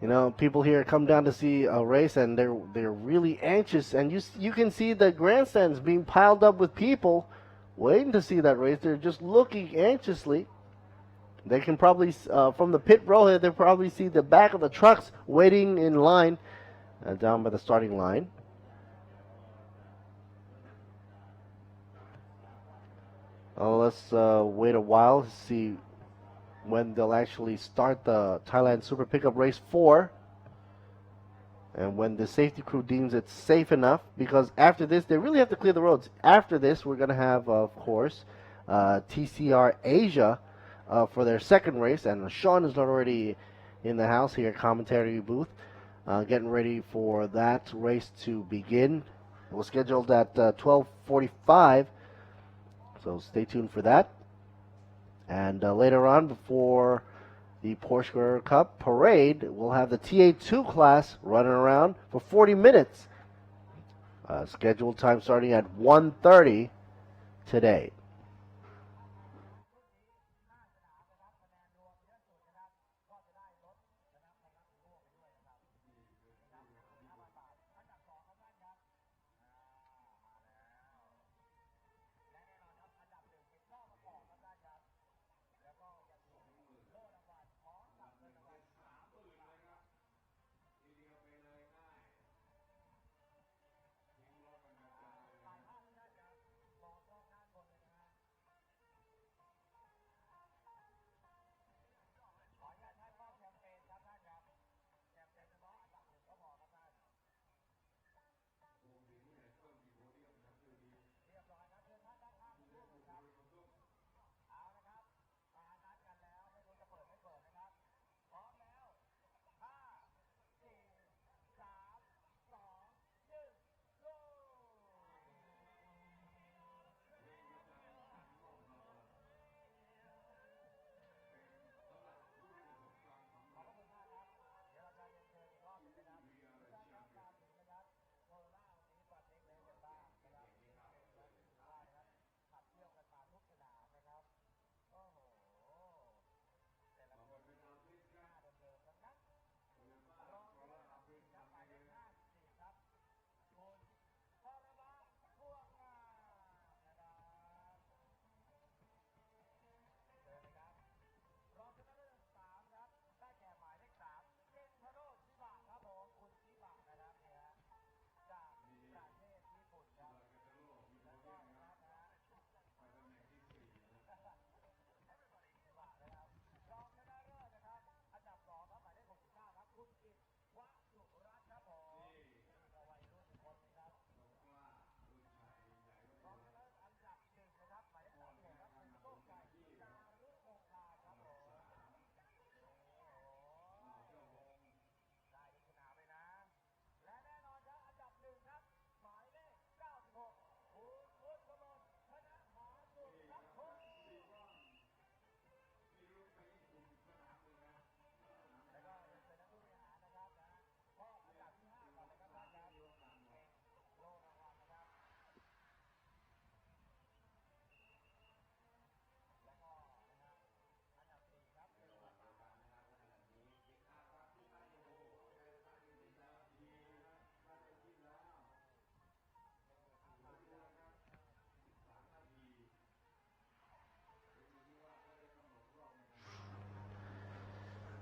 Speaker 6: You know, people here come down to see a race, and they're really anxious. And you can see the grandstands being piled up with people waiting to see that race. They're just looking anxiously. They can probably, from the pit row here, they'll probably see the back of the trucks waiting in line down by the starting line. Oh, let's wait a while to see when they'll actually start the Thailand Super Pickup Race 4 and when the safety crew deems it safe enough, because after this they really have to clear the roads. After this we're going to have, of course, TCR Asia for their second race, and Sean is already in the house here, commentary booth, getting ready for that race to begin. It was scheduled at 12:45, so stay tuned for that. And later on, before the Porsche Cup parade, we'll have the TA2 class running around for 40 minutes. Scheduled time starting at 1:30 today.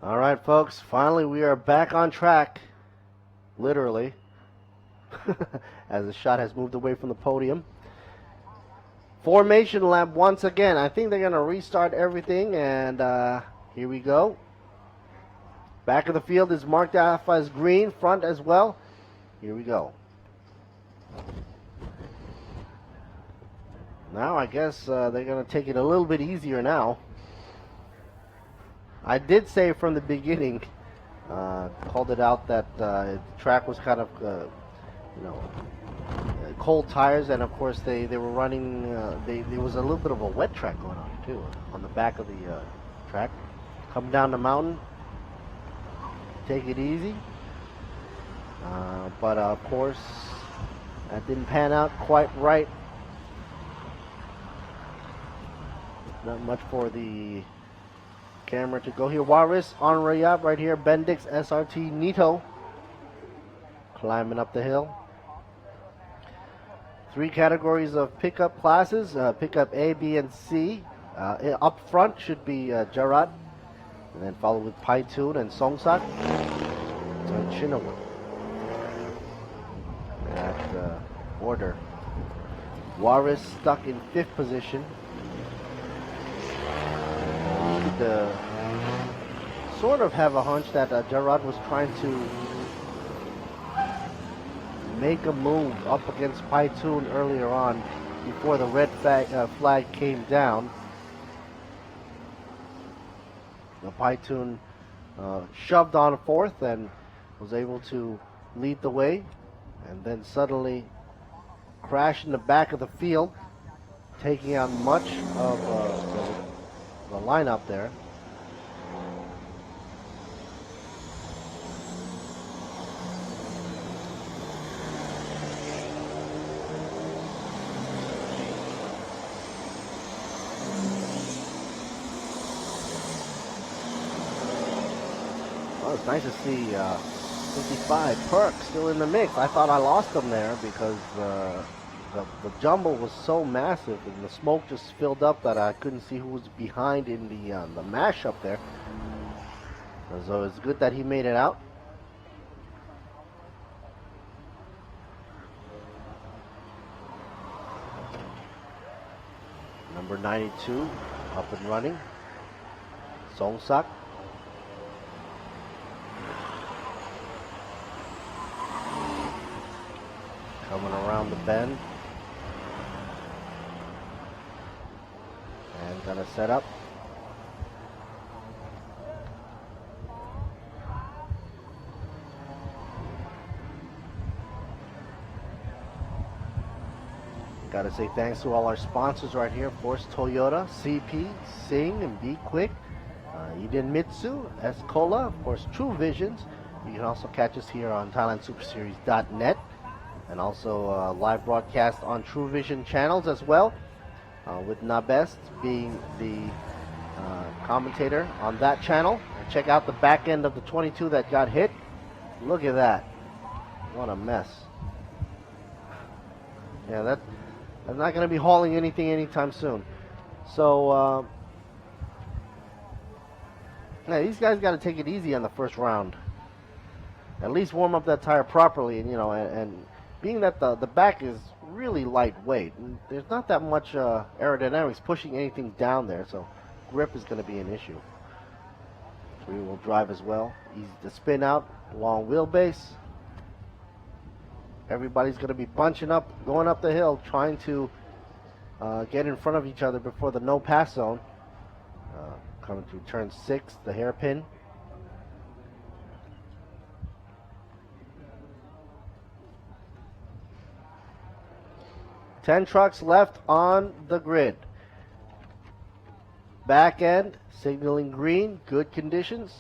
Speaker 6: All right, folks, finally we are back on track, literally, as the shot has moved away from the podium. Formation lap once again. I think they're going to restart everything, and here we go. Back of the field is marked off as green, front as well. Here we go. Now I guess they're going to take it a little bit easier now. I did say from the beginning, called it out that the track was kind of, cold tires, and of course they were running, there was a little bit of a wet track going on too, on the back of the track. Come down the mountain, take it easy. But of course, that didn't pan out quite right. Not much for the camera to go here. Waris on Rayab right here. Bendix, SRT, Nito climbing up the hill. 3 categories of pickup classes. Pickup A, B, and C. Up front should be Jarrad, and then followed with Paitun and Songsak and Chinawood. That order. Waris stuck in 5th position. Sort of have a hunch that Jarrad was trying to make a move up against Paitun earlier on before the red flag came down. Paitun shoved on 4th and was able to lead the way, and then suddenly crashed in the back of the field, taking out much of the lineup there. Well, it's nice to see 55 Perk still in the mix. I thought I lost him there because the jumble was so massive and the smoke just filled up that I couldn't see who was behind in the mash up there. So it's good that he made it out. Number 92 up and running. Songsak. Coming around the bend. And gonna set up. Gotta say thanks to all our sponsors right here. Of course, Toyota, CP, Sing, and Be Quick. Eden Mitsu, Escola, of course, True Visions. You can also catch us here on ThailandSuperSeries.net. And also live broadcast on True Vision channels as well, with Nabest being the commentator on that channel. And check out the back end of the 22 that got hit. Look at that. What a mess. Yeah, that's not going to be hauling anything anytime soon. So, yeah, these guys got to take it easy on the first round. At least warm up that tire properly, and and being that the back is really lightweight, and there's not that much aerodynamics pushing anything down there, so grip is going to be an issue. Three-wheel drive as well, easy to spin out, long wheelbase. Everybody's going to be bunching up, going up the hill, trying to get in front of each other before the no pass zone. Coming through turn 6, the hairpin. Ten trucks left on the grid. Back end signaling green, good conditions.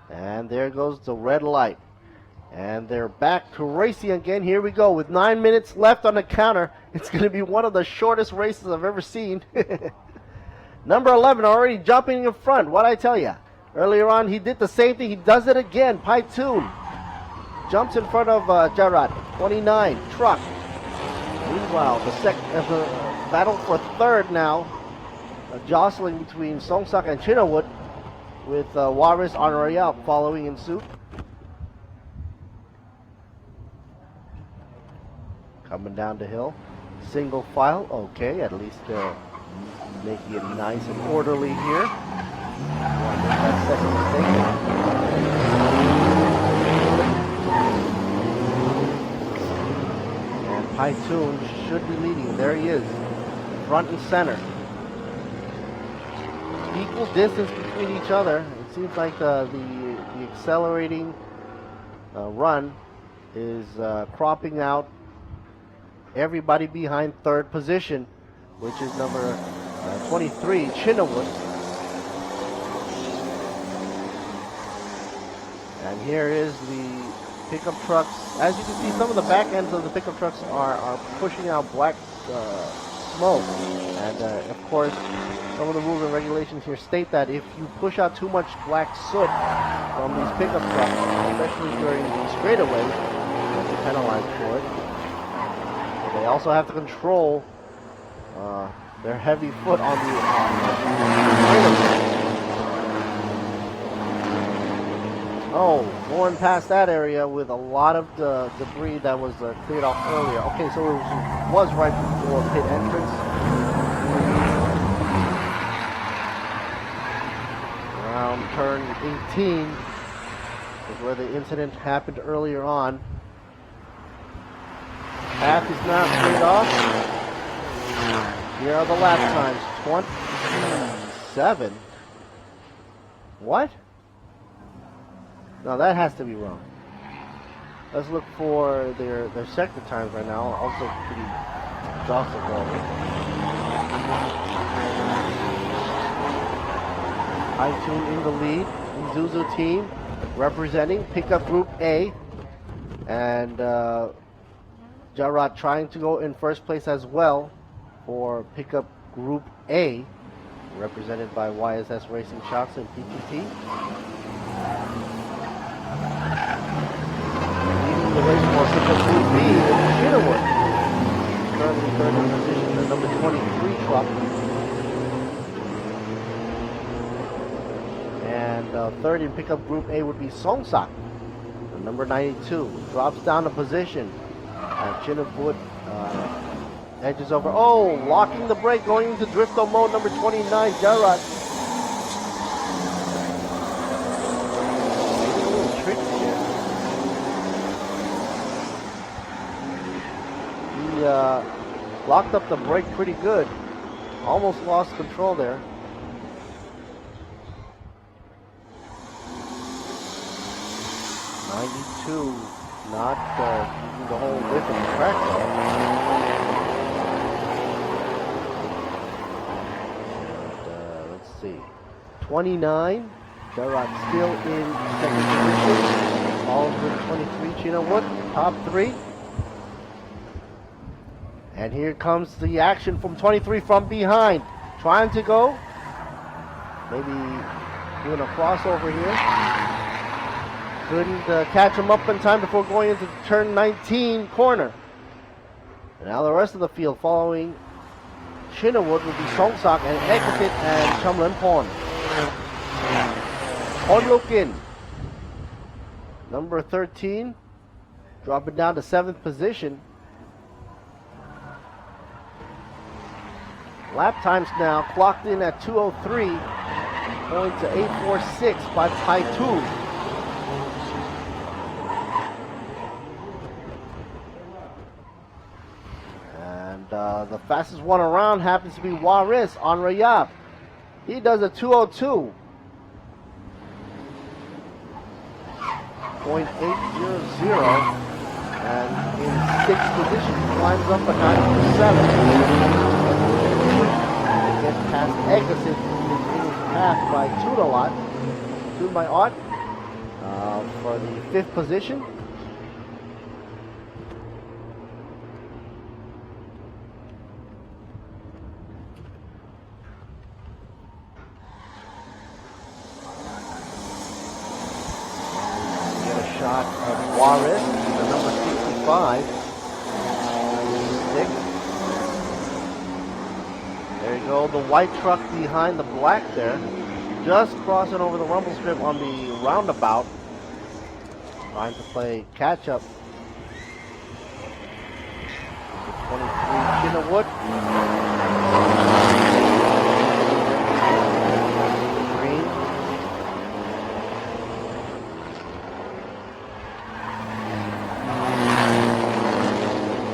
Speaker 6: And there goes the red light. And they're back to racing again. Here we go with 9 minutes left on the counter. It's going to be one of the shortest races I've ever seen. Number 11 already jumping in front. What'd I tell you? Earlier on, he did the same thing. He does it again. Paitun jumps in front of Jarrad. 29, truck. Meanwhile, the battle for third now, jostling between Songsak and Chinawood. with Waris on Royale following in suit. Coming down the hill. Single file. Okay, at least making it nice and orderly here. That second mistake. And Paitoon should be leading. There he is. Front and center. Equal distance between each other. It seems like the accelerating run is cropping out everybody behind third position, which is number 23, Chinawood. And here is the pickup trucks. As you can see, some of the back ends of the pickup trucks are pushing out black smoke. And of course, some of the rules and regulations here state that if you push out too much black soot from these pickup trucks, especially during the straightaways, you'll be penalized for it. But they also have to control their heavy foot on the straightaway. Oh, going past that area with a lot of the debris that was cleared off earlier. Okay, so it was right before pit entrance. Around turn 18 is where the incident happened earlier on. Path is now cleared off. Here are the lap times. 27. What? No, that has to be wrong. Let's look for their sector times right now. Also pretty jostled over. Paitoon in the lead. Isuzu team representing pickup group A. And Jarrod trying to go in first place as well for pickup group A, represented by YSS Racing Shocks and PTT. The race for pickup group B is Chinawood. Currently third in position, the number 23 truck. And third in pickup group A would be Songsak, the number 92. Drops down a position. And Chinawood edges over. Oh, locking the brake, going into drifto mode, number 29, Jarrod. Locked up the brake pretty good. Almost lost control there. '92, not using the whole width of the track. And, let's see. 29, Jarrod still in second position. Followed with 23, Chinawood, top three. And here comes the action from 23 from behind. Trying to go. Maybe doing a crossover here. Couldn't catch him up in time before going into turn 19 corner. And now the rest of the field following Chinawood would be Songsak and Eksit and Chamlin Pon. Onlokin, number 13, dropping down to 7th position. Lap times now clocked in at 2:03, going to 8:46 by Paitoon. And the fastest one around happens to be Waris on Rayab. He does a 2:02. .800, and in 6th position climbs up a 9.7. Gets past Eksit in his path by Tudalot. Tune by Ott for the 5th position. Get a shot of Waris, the number 65. 6. There you go, the white truck behind the black there. just crossing over the rumble strip on the roundabout. Trying to play catch up. 23 Chinawood. Green.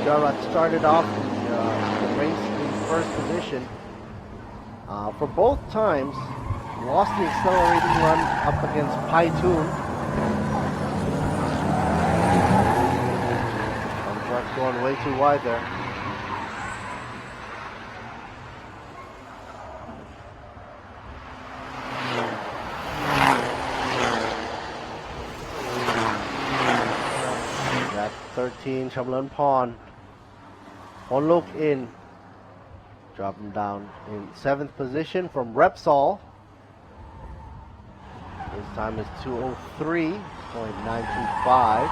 Speaker 6: Jarrett started off the race in first position. For both times, lost the accelerating run up against Paitun. The truck's going way too wide there. That's 13, Chamberlain Pond. On look in. Dropping down in 7th position from Repsol. His time is 2:03.925.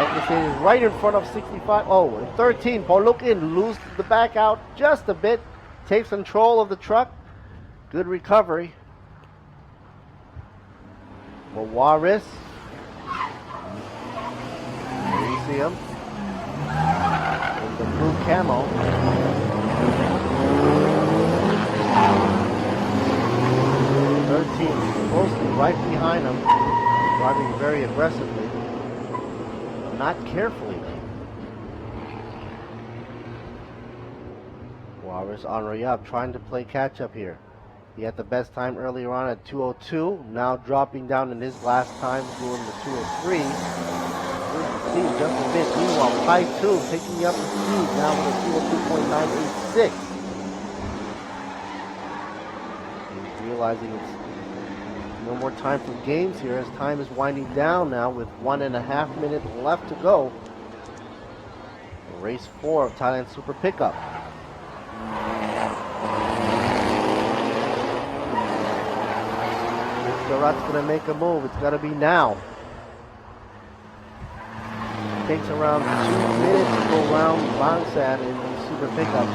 Speaker 6: Ekasin is right in front of 65. Oh, and 13. Polukin loses the back out just a bit. Takes control of the truck. Good recovery. For Waris. There you see him. In the blue camo. 13 closely right behind him, driving very aggressively, not carefully. Waris on Rayab trying to play catch up here. He had the best time earlier on at 2:02, now dropping down in his last time doing the 2:03. Just a bit. Meanwhile, Pai 2 picking up the speed now with a 2:02.986. He's realizing it's no more time for games here as time is winding down now with 1.5 minutes left to go. Race 4 of Thailand Super Pickup. Garat's going to make a move. It's got to be now. It takes around 2 minutes to go around Bangsaen in the Super Pickup.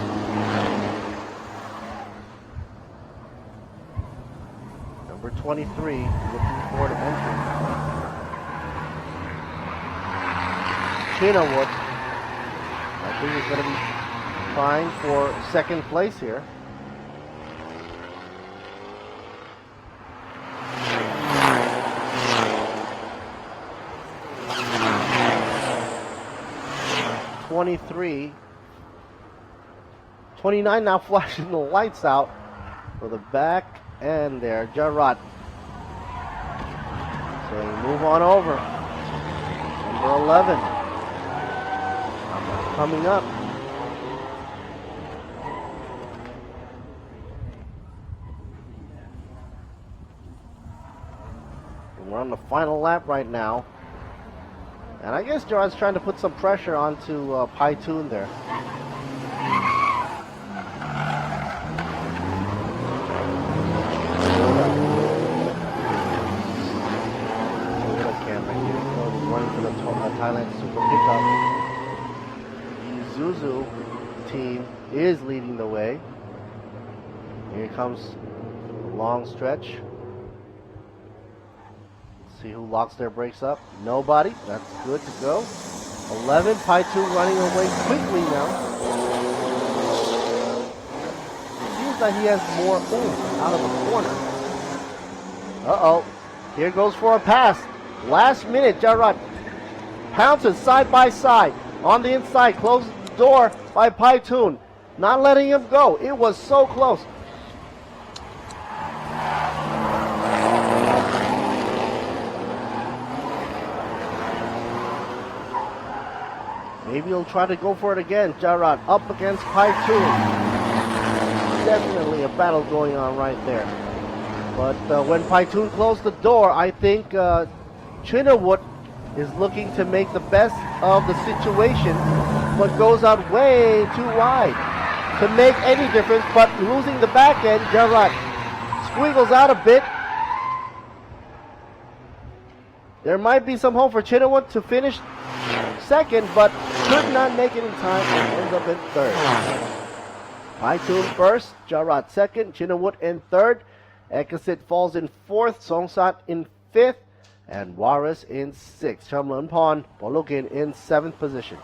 Speaker 6: Number 23, looking forward to entry. Chinawood, I think he's going to be trying for second place here. '23, 29 now flashing the lights out for the back end there. Jarrod saying move on over. Number 11 coming up. And we're on the final lap right now. And I guess Jarrod's trying to put some pressure onto Paitun there. Running for the Thailand Super Pickup. Isuzu team is leading the way. Here comes the long stretch. See who locks their brakes up. Nobody. That's good to go. 11. Paitun running away quickly now. Seems like he has more out of the corner. Uh-oh. Here goes for a pass. Last minute, Jarrod pounces side by side. On the inside, closes the door by Paitun. Not letting him go. It was so close. Maybe he'll try to go for it again. Jarrod up against Paitun. Definitely a battle going on right there. But when Paitun closed the door, I think Chinawood is looking to make the best of the situation, but goes out way too wide to make any difference. But losing the back end, Jarrod squiggles out a bit. There might be some hope for Chinawood to finish second, but could not make it in time and ends up in third. Paitun first, Jarat second, Chinawut in third, Ekasit falls in fourth, Songsat in fifth, and Waris in sixth. Chamlunpon, Polokin in seventh position.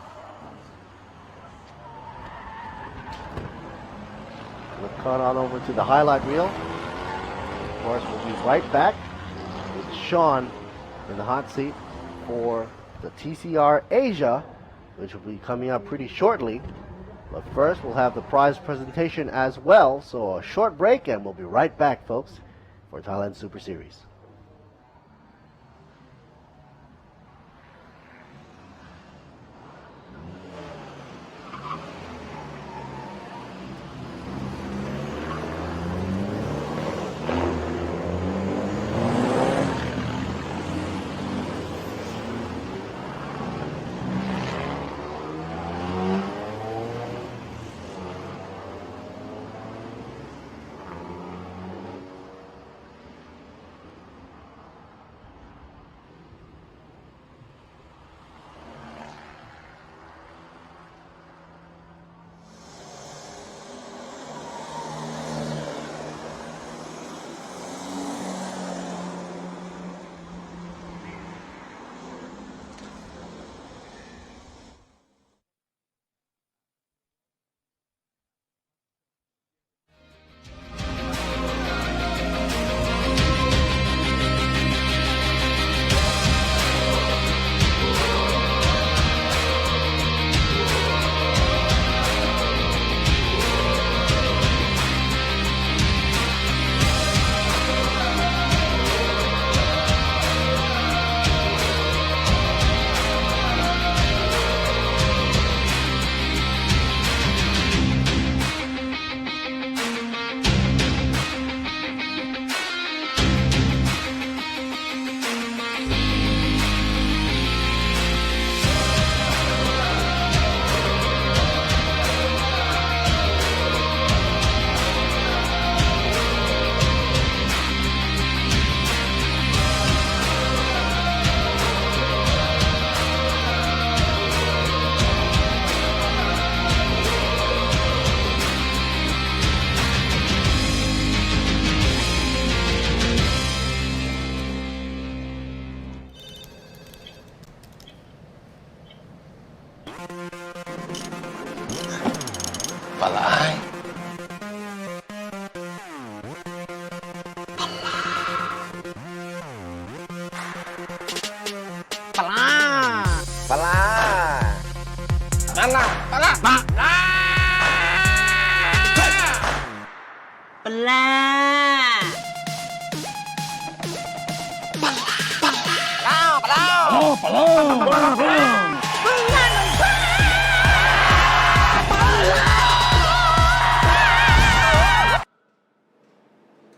Speaker 6: We'll cut on over to the highlight reel. Of course, we'll be right back with Sean in the hot seat for the TCR Asia, which will be coming up pretty shortly. But first, we'll have the prize presentation as well. So a short break, and we'll be right back, folks, for Thailand Super Series.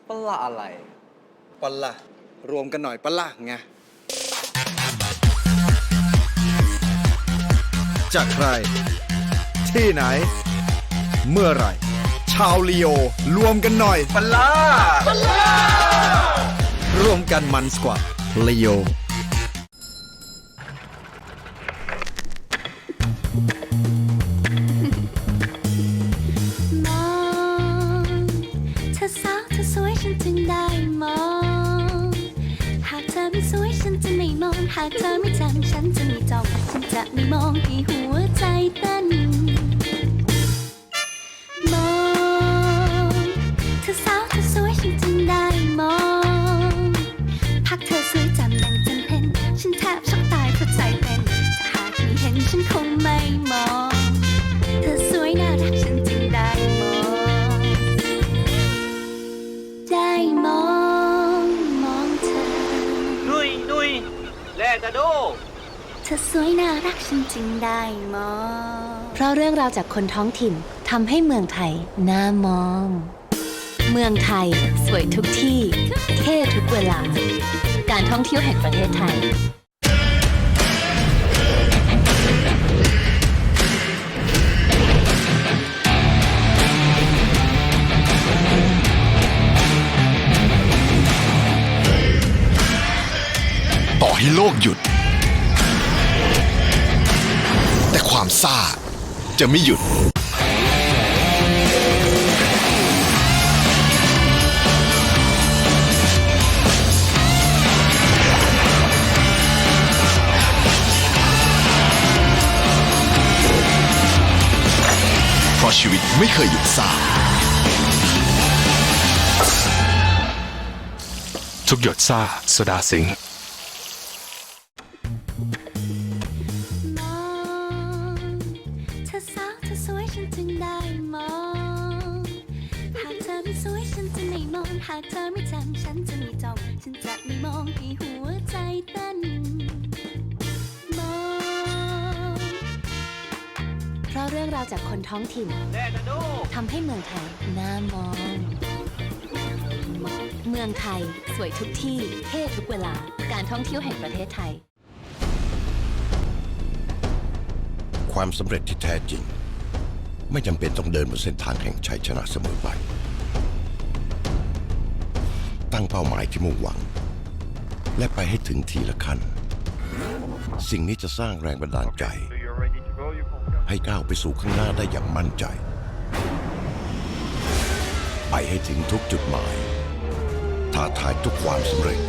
Speaker 7: ปะละอะไรปะละรวมกันหน่อยปะละไง
Speaker 8: จากใคร ที่ไหน เมื่อไหร่ ชาวลีโอรวมกันหน่อยปะลารวมกันมันกว่าลีโอ
Speaker 12: หากเธอไม่จำฉันจะไม่จ้องฉันจะไม่มองให้หัวใจเต้นมองเธอสาวเธอสวยฉันจึงได้มองพักเธอสวยจำดังจันเพ็ญฉันแทบช็อกตายเพราะใจเป็นถ้าหากไม่เห็นฉันคงไม่มองเธอสวยน่ารักฉันจึงได้มองได้มองเธอ
Speaker 15: นุยแลกระโด
Speaker 12: เธอสวยน่ารักฉันจึงได้มองเพราะเรื่องราวจากคนท้องถิ่นทำให้เมืองไทยน่ามอง เมืองไทยสวยทุกที่เท่ทุกเวลาการท่องเที่ยวแห่งประเทศไทย
Speaker 3: ต่อให้โลกหยุดแต่ความซ่าจะไม่หยุด ราะชีวิตไม่เคยหยุดซ่าทุกหยดซ่าโซดาสิงห์
Speaker 12: เธอสาวเธอสวยฉันจึงได้มองหากเธอไม่สวยฉันจะไม่มองหากเธอไม่จำฉันจะไม่จ้องฉันจะไม่มองให้หัวใจเต้นมองเพราะเรื่องราวจากคนท้องถิ่นทำให้เมืองไทยน่ามองเมืองไทยสวยทุกที่เท่ทุกเวลาการท่องเที่ยวแห่งประเทศไทย
Speaker 17: ความสำเร็จที่แท้จริงไม่จำเป็นต้องเดินบนเส้นทางแห่งชัยชนะเสมอไปตั้งเป้าหมายที่มุ่งหวังและไปให้ถึงทีละขั้นสิ่งนี้จะสร้างแรงบันดาลใจให้ก้าวไปสู่ข้างหน้าได้อย่างมั่นใจไปให้ถึงทุกจุดหมายท้าทายทุกความสำเร็จ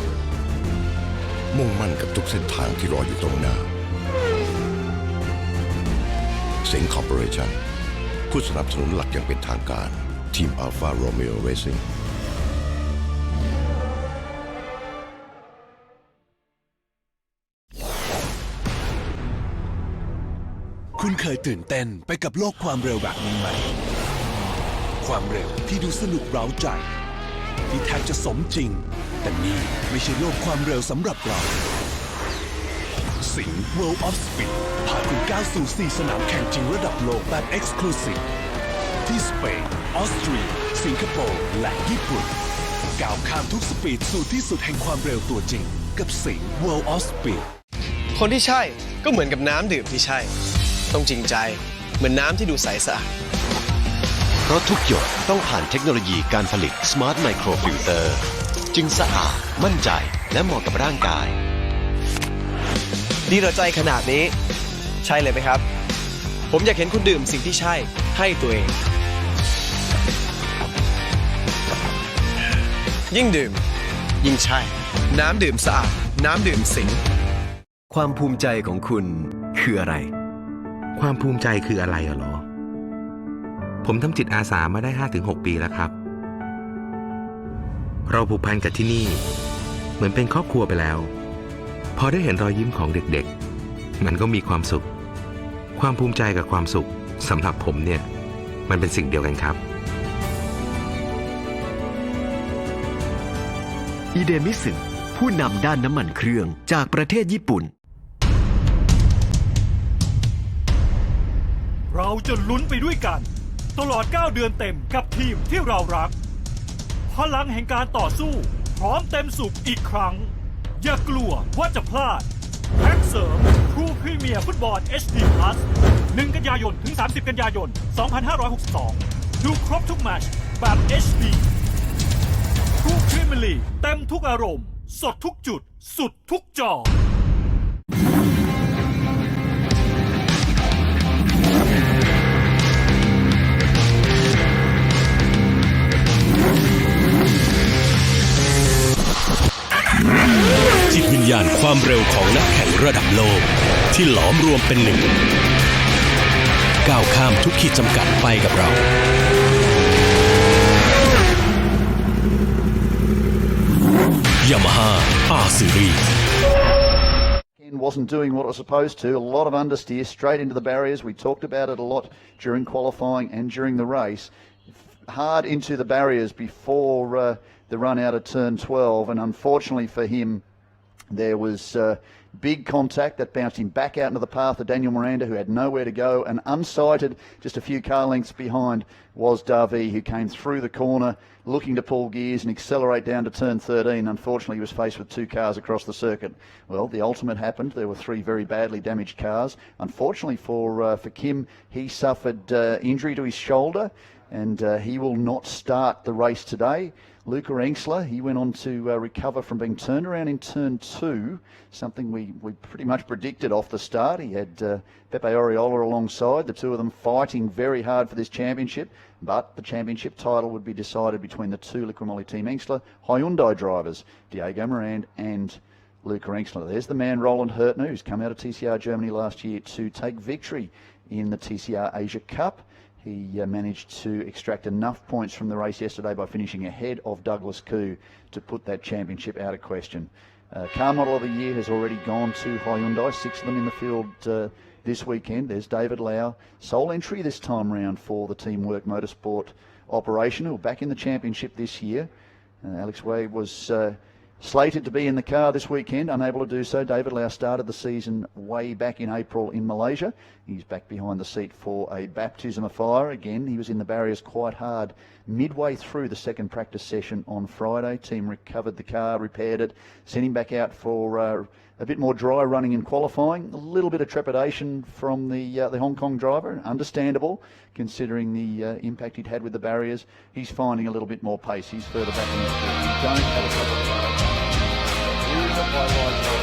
Speaker 17: มุ่งมั่นกับทุกเส้นทางที่รออยู่ตรงหน้าเซ็งคอร์ปอเรชั่นผู้สนับสนุนหลักอย่างเป็นทางการทีม Alfa Romeo Racing
Speaker 3: คุณเคยตื่นเต้นไปกับโลกความเร็วแบบนี้ไหมความเร็วที่ดูสนุกเร้าใจที่แทบจะสมจริงแต่นี่ไม่ใช่โลกความเร็วสำหรับเราสิงห์ World of Speed พาคุณก้าวสู่4สนามแข่งจริงระดับโลกแบบ Exclusive ที่สเปนออสเตรียสิงคโปร์และญี่ปุ่นก้าวข้ามทุกสปีดสู่ที่สุดแห่งความเร็วตัวจริงกับสิงห์ World of Speed
Speaker 18: คนที่ใช่ก็เหมือนกับน้ำดื่มที่ใช่ต้องจริงใจเหมือนน้ำที่ดูใสสะอาด
Speaker 13: เพราะทุกหยดต้องผ่านเทคโนโลยีการผลิต Smart Micro Filter จึงสะอาดมั่นใจและเหมาะกับร่างกาย
Speaker 18: ดีต่อใจขนาดนี้ใช่เลยไหมครับผมอยากเห็นคุณดื่มสิ่งที่ใช่ให้ตัวเองยิ่งดื่มยิ่งใช่น้ำดื่มสะอาดน้ำดื่มสิง
Speaker 13: ความภูมิใจของคุณคืออะไร
Speaker 14: ความภูมิใจคืออะไรเหรอผมทำจิตอาสามาได้ 5-6 ปีแล้วครับเราผูกพันกับที่นี่เหมือนเป็นครอบครัวไปแล้วพอได้เห็นรอยยิ้มของเด็กๆมันก็มีความสุขความภูมิใจกับความสุขสำหรับผมเนี่ยมันเป็นสิ่งเดียวกันครับ
Speaker 13: อิเดมิสึผู้นำด้านน้ำมันเครื่องจากประเทศญี่ปุ่น
Speaker 10: เราจะลุ้นไปด้วยกันตลอด9เดือนเต็มกับทีมที่เรารักพลังแห่งการต่อสู้พร้อมเต็มสุขอีกครั้งอย่ากลัวว่าจะพลาดแพ็กเสริมทรูพรีเมียร์ฟุตบอล HD Plus 1 กันยายนถึง 30 กันยายน 2562 ดูครบทุกแมตช์แบบ HD ทรูพรีเมียร์ลีกเต็มทุกอารมณ์สดทุกจุดสุดทุกจอ
Speaker 23: จิตวิญญาณความเร็วของนักแข่งระดับโลกที่หลอมรวมเป็นหนึ่งก้าวข้ามทุกขีดจำกัดไปกับเรา Yamaha R Series
Speaker 19: wasn't doing what it was supposed to. A lot of understeer straight into the barriers. We talked about it a lot during qualifying and during the race. Hard into the barriers before the run out of turn 12, and unfortunately for him, there was big contact that bounced him back out into the path of Daniel Miranda, who had nowhere to go, and unsighted, just a few car lengths behind, was Darby, who came through the corner looking to pull gears and accelerate down to turn 13. Unfortunately, he was faced with two cars across the circuit. Well, the ultimate happened. There were three very badly damaged cars. Unfortunately for Kim, he suffered injury to his shoulder, and he will not start the race today. Luca Engsler, he went on to recover from being turned around in turn 2, something we pretty much predicted off the start. He had Pepe Oriola alongside, the two of them fighting very hard for this championship, but the championship title would be decided between the two Liquimoli Team Engsler Hyundai drivers, Diego Morand and Luca Engsler. There's the man Roland Hurtner, who's come out of TCR Germany last year to take victory in the TCR Asia Cup. He managed to extract enough points from the race yesterday by finishing ahead of Douglas Koo to put that championship out of question. Car Model of the Year has already gone to Hyundai, 6 of them in the field this weekend. There's David Lau, sole entry this time round for the Teamwork Motorsport operation, who are back in the championship this year. Alex Way was slated to be in the car this weekend, unable to do so. David Lau started the season way back in April in Malaysia. He's back behind the seat for a baptism of fire. Again, he was in the barriers quite hard midway through the second practice session on Friday. Team recovered the car, repaired it, sent him back out for a bit more dry running in qualifying. A little bit of trepidation from the Hong Kong driver, understandable considering the impact he'd had with the barriers. He's finding a little bit more pace. He's further back in the field. We don't have a couple of cars. Here's a highlight.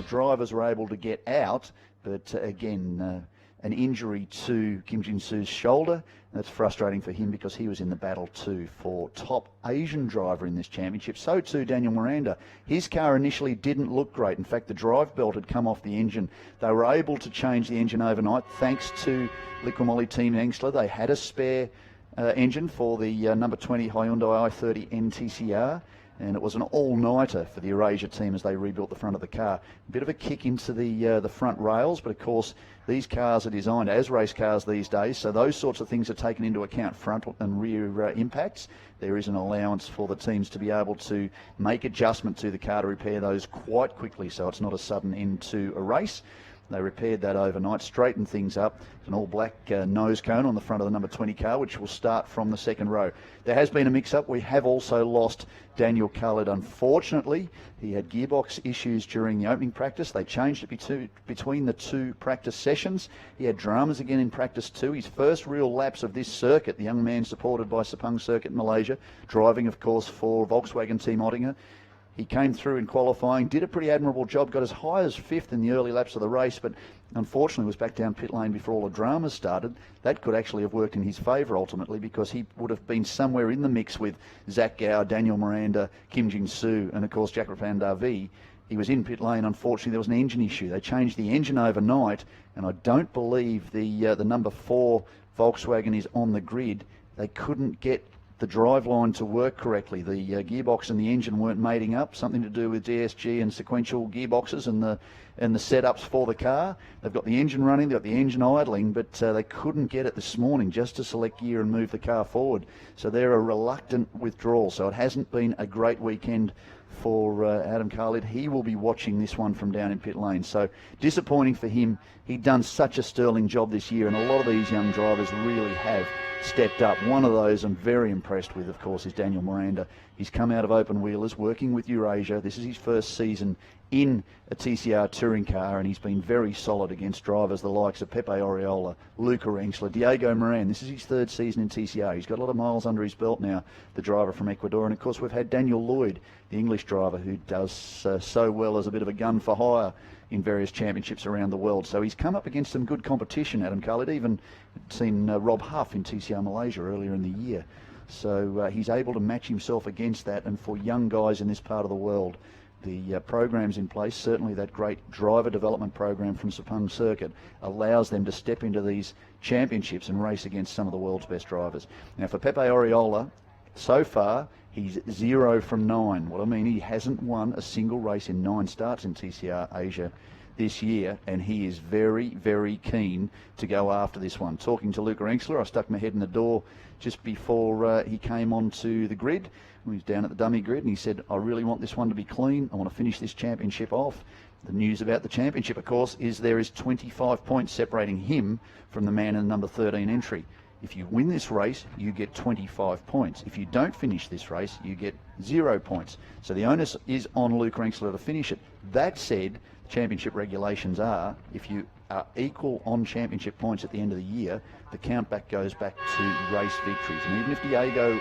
Speaker 19: Drivers were able to get out, but again, an injury to Kim Jin-soo's shoulder. That's frustrating for him because he was in the battle too for top Asian driver in this championship. So too Daniel Miranda. His car initially didn't look great. In fact, the drive belt had come off the engine. They were able to change the engine overnight thanks to Liqui Team Engstler. They had a spare engine for the number 20 Hyundai i30 NTCR. And it was an all-nighter for the Eurasia team as they rebuilt the front of the car. A bit of a kick into the front rails, but of course these cars are designed as race cars these days, so those sorts of things are taken into account, front and rear impacts. There is an allowance for the teams to be able to make adjustment to the car to repair those quite quickly, so it's not a sudden end to a race. They repaired that overnight, straightened things up. It's an all-black nose cone on the front of the number 20 car, which will start from the second row. There has been a mix-up. We have also lost Daniel Khaled, unfortunately. He had gearbox issues during the opening practice. They changed it between the two practice sessions. He had dramas again in practice 2. His first real laps of this circuit, the young man supported by Sepang Circuit in Malaysia, driving, of course, for Volkswagen Team Oettinger. He came through in qualifying, did a pretty admirable job, got as high as 5th in the early laps of the race, but unfortunately was back down pit lane before all the dramas started. That could actually have worked in his favour ultimately, because he would have been somewhere in the mix with Zach Gow, Daniel Miranda, Kim Jin-soo, and of course Jakrapan Darvi. He was in pit lane. Unfortunately, there was an engine issue. They changed the engine overnight, and I don't believe the number 4 Volkswagen is on the grid. They couldn't get the drive line to work correctly. The gearbox and the engine weren't mating up, something to do with DSG and sequential gearboxes and the setups for the car. They've got the engine running, they've got the engine idling, but they couldn't get it this morning just to select gear and move the car forward. So they're a reluctant withdrawal. So it hasn't been a great weekend for Adam Khalid. He will be watching this one from down in pit lane. So disappointing for him. He'd done such a sterling job this year, and a lot of these young drivers really have stepped up. One of those I'm very impressed with, of course, is Daniel Miranda. He's come out of open wheelers, working with Eurasia. This is his first season in a TCR touring car, and he's been very solid against drivers the likes of Pepe Oriola, Luca Engstler, Diego Moran. This is his 3rd season in TCR. He's got a lot of miles under his belt now, the driver from Ecuador. And of course we've had Daniel Lloyd, the English driver, who does so well as a bit of a gun for hire in various championships around the world. So he's come up against some good competition, Adam Khalid. Even seen Rob Huff in TCR Malaysia earlier in the year. So he's able to match himself against that. And for young guys in this part of the world, the programs in place, certainly that great driver development program from Sepang Circuit, allows them to step into these championships and race against some of the world's best drivers. Now for Pepe Oriola, So far, he's 0 from 9. Well, I mean, he hasn't won a single race in 9 starts in TCR Asia this year, and he is very, very keen to go after this one. Talking to Luca Engstler, I stuck my head in the door just before he came onto the grid. He was down at the dummy grid, and he said, I really want this one to be clean. I want to finish this championship off. The news about the championship, of course, is there is 25 points separating him from the man in the number 13 entry. If you win this race, you get 25 points. If you don't finish this race, you get 0 points. So the onus is on Luca Engstler to finish it. That said, championship regulations are, if you are equal on championship points at the end of the year, the count back goes back to race victories. And even if Diego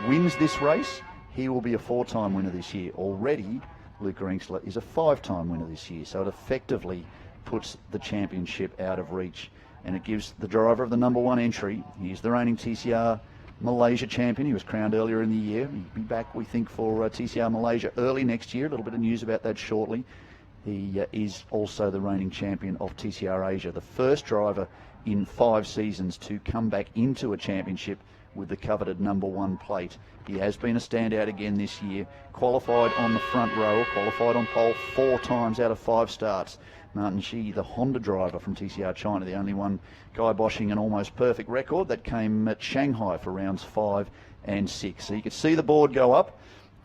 Speaker 19: wins this race, he will be a 4-time winner this year. Already, Luca Engstler is a 5-time winner this year, so it effectively puts the championship out of reach, and it gives the driver of the number 1 entry, he's the reigning TCR Malaysia champion. He was crowned earlier in the year. He'll be back, we think, for TCR Malaysia early next year. A little bit of news about that shortly. He is also the reigning champion of TCR Asia, the first driver in 5 seasons to come back into a championship with the coveted number 1 plate. He has been a standout again this year, qualified on the front row, qualified on pole 4 times out of 5 starts. Martin Shi, the Honda driver from TCR China, the only one guy-boshing an almost perfect record. That came at Shanghai for rounds 5 and 6. So you can see the board go up.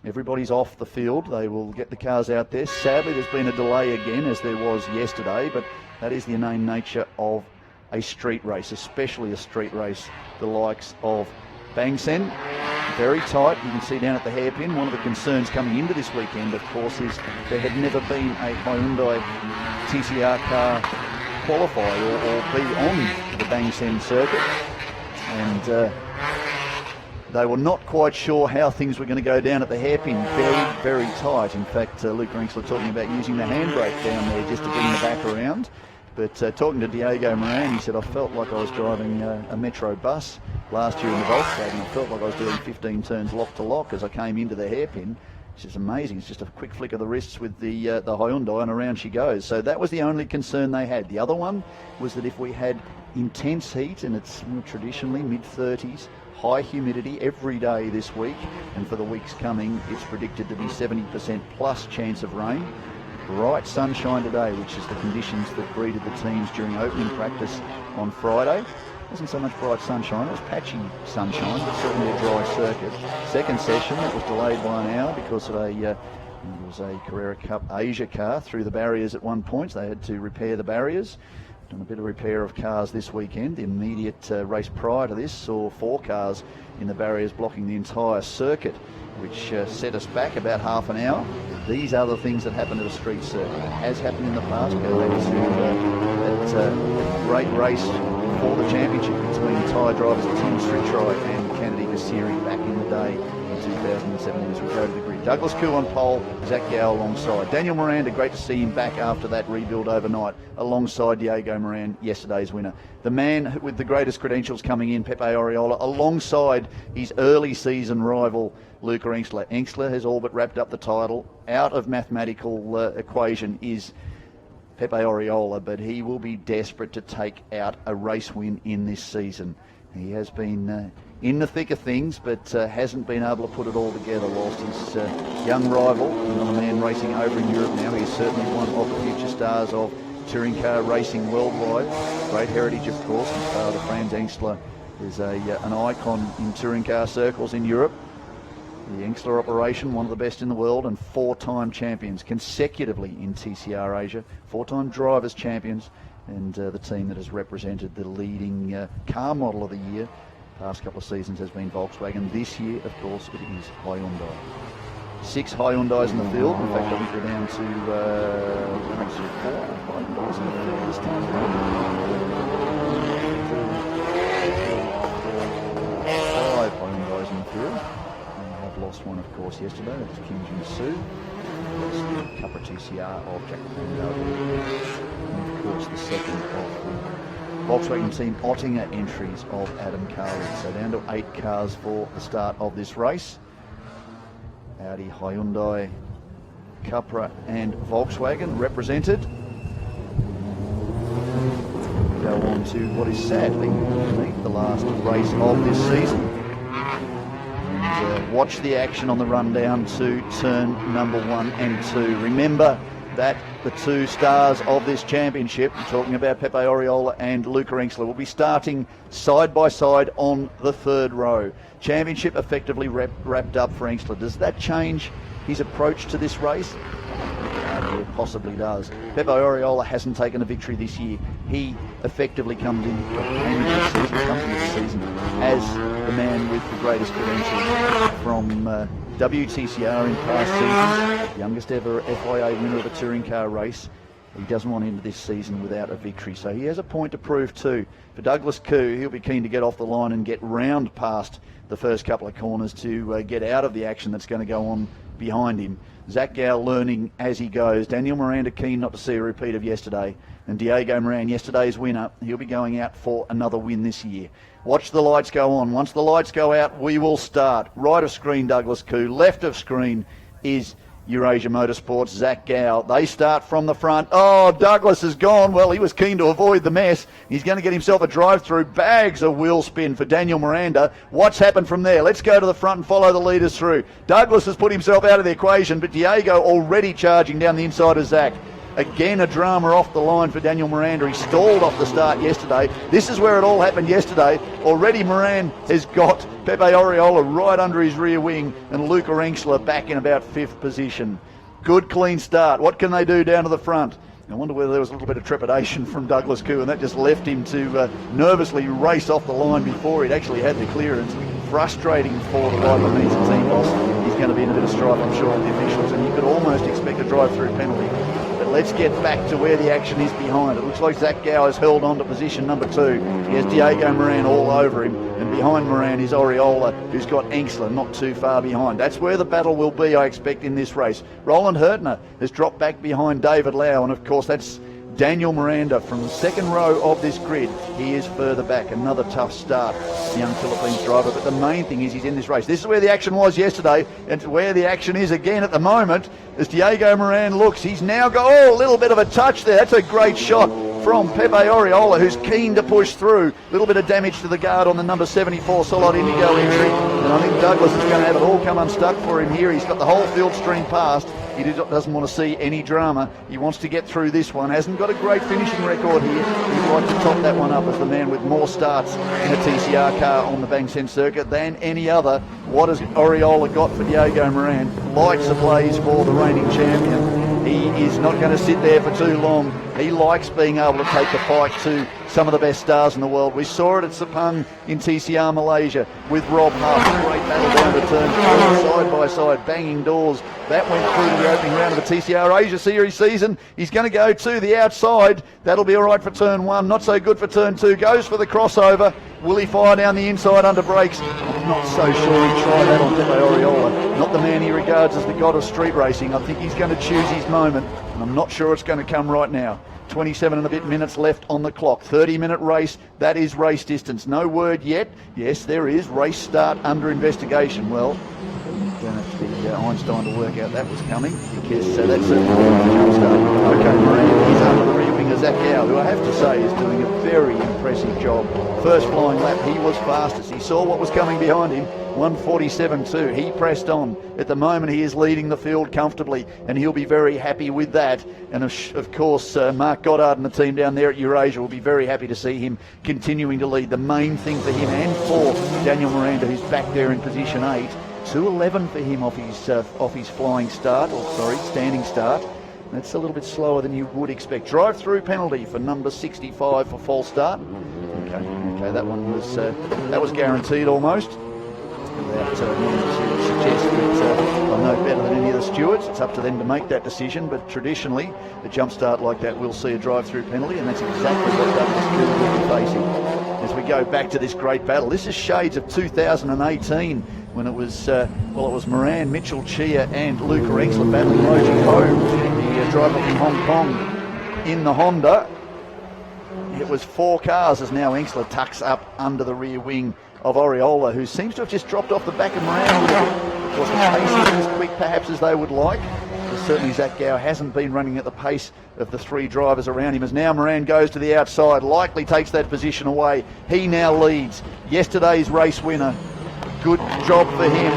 Speaker 19: Everybody's off the field. They will get the cars out there. Sadly, there's been a delay again, as there was yesterday, but that is the inane nature of a street race, especially a street race the likes of Bangsaen. Very tight. You can see down at the hairpin. One of the concerns coming into this weekend, of course, is there had never been a Hyundai TCR car qualify or be on the Bangsaen circuit. And they were not quite sure how things were going to go down at the hairpin. Very, very tight. In fact, Luca Engstler talking about using the handbrake down there just to bring the back around. But talking to Diego Moran, he said, I felt like I was driving a Metro bus last year in the Volkswagen. I felt like I was doing 15 turns lock to lock as I came into the hairpin. It's just amazing. It's just a quick flick of the wrists with the Hyundai, and around she goes. So that was the only concern they had. The other one was that if we had intense heat, and it's traditionally mid-30s, high humidity every day this week, and for the weeks coming, it's predicted to be 70% plus chance of rain. Bright sunshine today, which is the conditions that greeted the teams during opening practice on Friday. It wasn't so much bright sunshine, it was patchy sunshine, but certainly a dry circuit. Second session, it was delayed by an hour because of it was a Carrera Cup Asia car through the barriers at one point. So they had to repair the barriers. Done a bit of repair of cars this weekend. The immediate race prior to this saw 4 cars in the barriers blocking the entire circuit, which set us back about half an hour. These are the things that happen at a street circuit. It has happened in the past. Go back to that great race for the championship between Thai drivers Tim Sritrai and Kennedy Kasiri back in the day in 2007 as we go to the grid. Douglas Koo on pole, Zach Yao alongside. Daniel Miranda, great to see him back after that rebuild overnight alongside Diego Moran, yesterday's winner. The man with the greatest credentials coming in, Pepe Oriola, alongside his early season rival Luca Engstler. Engstler has all but wrapped up the title. Out of mathematical equation is Pepe Oriola, but he will be desperate to take out a race win in this season. He has been in the thick of things, but hasn't been able to put it all together, whilst his young rival, another man racing over in Europe now, he's certainly one of the future stars of touring car racing worldwide. Great heritage, of course. His father, Franz Engstler, is an icon in touring car circles in Europe. The Engstler operation, one of the best in the world, and 4-time champions consecutively in TCR Asia, 4-time drivers champions, and the team that has represented the leading car model of the year past couple of seasons has been Volkswagen. This year, of course, it is Hyundai. 6 Hyundais in the field. In fact, I think we're down to 4 Hyundais in the field this time around. 5 Hyundais in the field. I've lost one, of course, yesterday. That was Kim Jin-soo. That's the Cupra TCR of Jack Pando. And, of course, the second of the Volkswagen team Ottinger entries of Adam Carley. So down to 8 cars for the start of this race. Audi, Hyundai, Cupra and Volkswagen represented. Go on to what is sadly the last race of this season. And Watch the action on the run down to turn number 1 and 2. Remember that the two stars of this championship, I'm talking about Pepe Oriola and Luca Engstler, will be starting side by side on the third row. Championship effectively wrapped up for Engstler. Does that change his approach to this race? It possibly does. Pepe Oriola hasn't taken a victory this year. He effectively comes into the season as the man with the greatest credentials from WTCR in past seasons, youngest ever FIA winner of a touring car race. He doesn't want into this season without a victory, so he has a point to prove too. For Douglas Koo, he'll be keen to get off the line and get round past the first couple of corners to get out of the action that's going to go on behind him. Zach Gow learning as he goes. Daniel Miranda keen not to see a repeat of yesterday. And Diego Moran, yesterday's winner, he'll be going out for another win this year. Watch the lights go on. Once the lights go out, we will start. Right of screen, Douglas Koo. Left of screen is Eurasia Motorsports, Zach Gow. They start from the front. Oh, Douglas is gone. Well, he was keen to avoid the mess. He's going to get himself a drive-through. Bags of wheel spin for Daniel Miranda. What's happened from there? Let's go to the front and follow the leaders through. Douglas has put himself out of the equation, but Diego already charging down the inside of Zach. Again, a drama off the line for Daniel Miranda. He stalled off the start yesterday. This is where it all happened yesterday. Already Moran has got Pepe Oriola right under his rear wing and Luca Engstler back in about 5th position. Good clean start. What can they do down to the front? I wonder whether there was a little bit of trepidation from Douglas Koo, and that just left him to nervously race off the line before he'd actually had the clearance. Frustrating for the rider that needs a team boss. He's going to be in a bit of strife, I'm sure, with the officials, and you could almost expect a drive-through penalty. But let's get back to where the action is behind. It looks like Zach Gow has held on to position number 2. He has Diego Moran all over him, and behind Moran is Oriola, who's got Engstler not too far behind. That's where the battle will be, I expect, in this race. Roland Hurtner has dropped back behind David Lau, and of course that's Daniel Miranda from the second row of this grid. He is further back. Another tough start, the young Philippines driver. But the main thing is he's in this race. This is where the action was yesterday, and where the action is again at the moment. As Diego Moran looks, he's now got a little bit of a touch there. That's a great shot from Pepe Oriola, who's keen to push through. A little bit of damage to the guard on the number 74 Solid Indigo entry. And I think Douglas is going to have it all come unstuck for him here. He's got the whole field stream past. He doesn't want to see any drama. He wants to get through this one. Hasn't got a great finishing record here. He'd like to top that one up as the man with more starts in a TCR car on the Bangsaen circuit than any other. What has Oriola got for Diego Moran? Lights ablaze for the reigning champion. He is not going to sit there for too long. He likes being able to take the fight to some of the best stars in the world. We saw it at Sepang in TCR Malaysia with Rob Huff. Great battle down to turn 4, side by side, banging doors. That went through to the opening round of the TCR Asia Series season. He's going to go to the outside. That'll be all right for turn 1. Not so good for turn 2. Goes for the crossover. Will he fire down the inside under brakes? I'm not so sure he'd try that on Pepe Oriola. Not the man he regards as the god of street racing. I think he's going to choose his moment, and I'm not sure it's going to come right now. 27 and a bit minutes left on the clock. 30-minute race. That is race distance. No word yet. Yes, there is. Race start under investigation. Well, going to have to be Einstein to work out that was coming, because that's a jump start. Okay, Moran is under the rear wing of Zach Gow, who I have to say is doing a very impressive job. First flying lap, he was fastest. He saw what was coming behind him. 1:47.2. He pressed on. At the moment, he is leading the field comfortably, and he'll be very happy with that. And of course, Mark Goddard and the team down there at Eurasia will be very happy to see him continuing to lead. The main thing for him and for Daniel Miranda, who's back there in position 8. 2:11 for him off his flying start, standing start. That's a little bit slower than you would expect. Drive-through penalty for number 65 for false start. Okay, that one was guaranteed almost. Without wanting to suggest that I know better than any of the stewards. It's up to them to make that decision, but traditionally, a jump start like that will see a drive-through penalty, and that's exactly what Douglas Koo will be facing. As we go back to this great battle, this is shades of 2018, when it was Moran, Mitchell Chia and Luca Engstler battling Moji Ho, the driver from Hong Kong, in the Honda. It was 4 cars as now Engstler tucks up under the rear wing of Oriola, who seems to have just dropped off the back of Moran. Of course, the pace isn't as quick perhaps as they would like. But certainly Zach Gow hasn't been running at the pace of the 3 drivers around him, as now Moran goes to the outside, likely takes that position away. He now leads. Yesterday's race winner. Good job for him.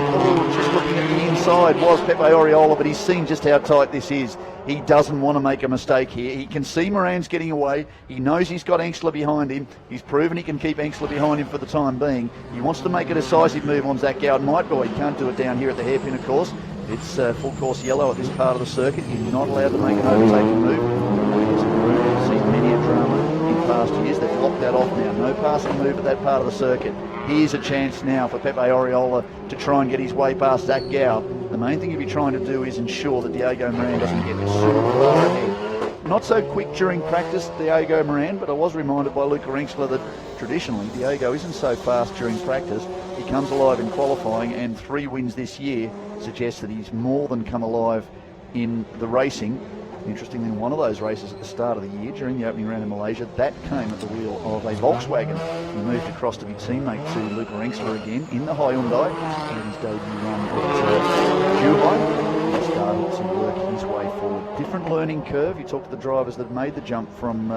Speaker 19: inside was Pepe Oriola, but he's seen just how tight this is. He doesn't want to make a mistake here. He can see Moran's getting away. He knows he's got Engstler behind him. He's proven he can keep Engstler behind him for the time being. He wants to make a decisive move on Zach Gow. Might be. He can't do it down here at the hairpin, of course. It's full course yellow at this part of the circuit. You're not allowed to make an overtaking move. You've seen many a drama in past years. They've locked that off now. No passing move at that part of the circuit. Here's a chance now for Pepe Oriola to try and get his way past Zach Gow. The main thing you'll be trying to do is ensure that Diego Moran doesn't get super far ahead. Not so quick during practice, Diego Moran, but I was reminded by Luca Engstler that traditionally Diego isn't so fast during practice. He comes alive in qualifying, and 3 wins this year suggests that he's more than come alive in the racing. Interestingly, in one of those races at the start of the year, during the opening round in Malaysia, that came at the wheel of a Volkswagen. He moved across to be teammate to Luca Engstler again in the Hyundai in his debut run at Zhuhai. He started to work his way forward. Different learning curve. You talk to the drivers that have made the jump from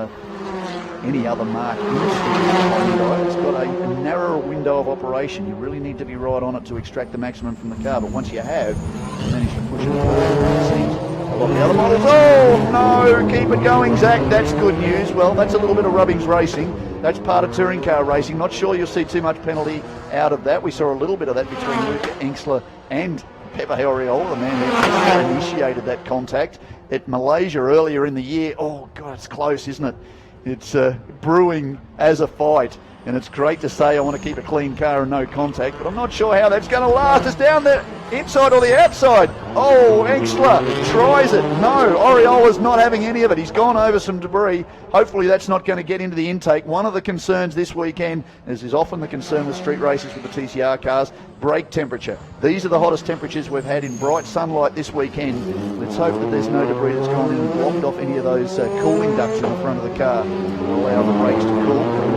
Speaker 19: any other mark in the Hyundai. It's got a narrower window of operation. You really need to be right on it to extract the maximum from the car, but once you have, you manage to push it forward. It seems a lot of the other models, oh no, keep it going, Zach, that's good news. Well, that's a little bit of rubbings racing. That's part of touring car racing. Not sure you'll see too much penalty out of that. We saw a little bit of that between Luca Engstler and Pepe Oriola, the man who initiated that contact at Malaysia earlier in the year. Oh God, it's close, isn't it? It's brewing as a fight. And it's great to say I want to keep a clean car and no contact, but I'm not sure how that's going to last. It's down the inside or the outside. Oh, Engstler tries it. No, Oriola's not having any of it. He's gone over some debris. Hopefully that's not going to get into the intake. One of the concerns this weekend, as is often the concern with street races with the TCR cars, brake temperature. These are the hottest temperatures we've had in bright sunlight this weekend. Let's hope that there's no debris that's gone in and blocked off any of those cooling ducts in the front of the car and allow the brakes to cool.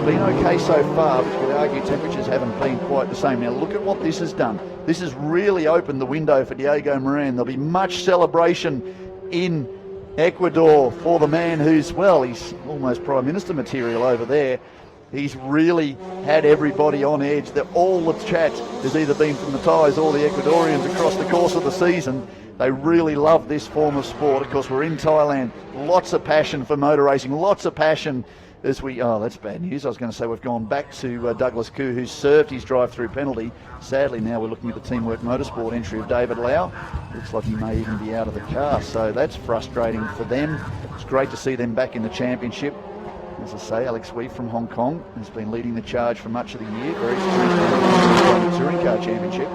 Speaker 19: Been okay so far, but you would argue temperatures haven't been quite the same. Now look at what this has done. This has really opened the window for Diego Moran. There'll be much celebration in Ecuador for the man who's, well, he's almost Prime Minister material over there. He's really had everybody on edge. All the chat has either been from the Thais or the Ecuadorians across the course of the season. They really love this form of sport. Of course, we're in Thailand. Lots of passion for motor racing, lots of passion. Oh, that's bad news. I was going to say we've gone back to Douglas Koo, who's served his drive-through penalty. Sadly, now we're looking at the Teamwork Motorsport entry of David Lau. Looks like he may even be out of the car, so that's frustrating for them. It's great to see them back in the championship. As I say, Alex Wee from Hong Kong has been leading the charge for much of the year. Very experienced in the Touring Car Championship.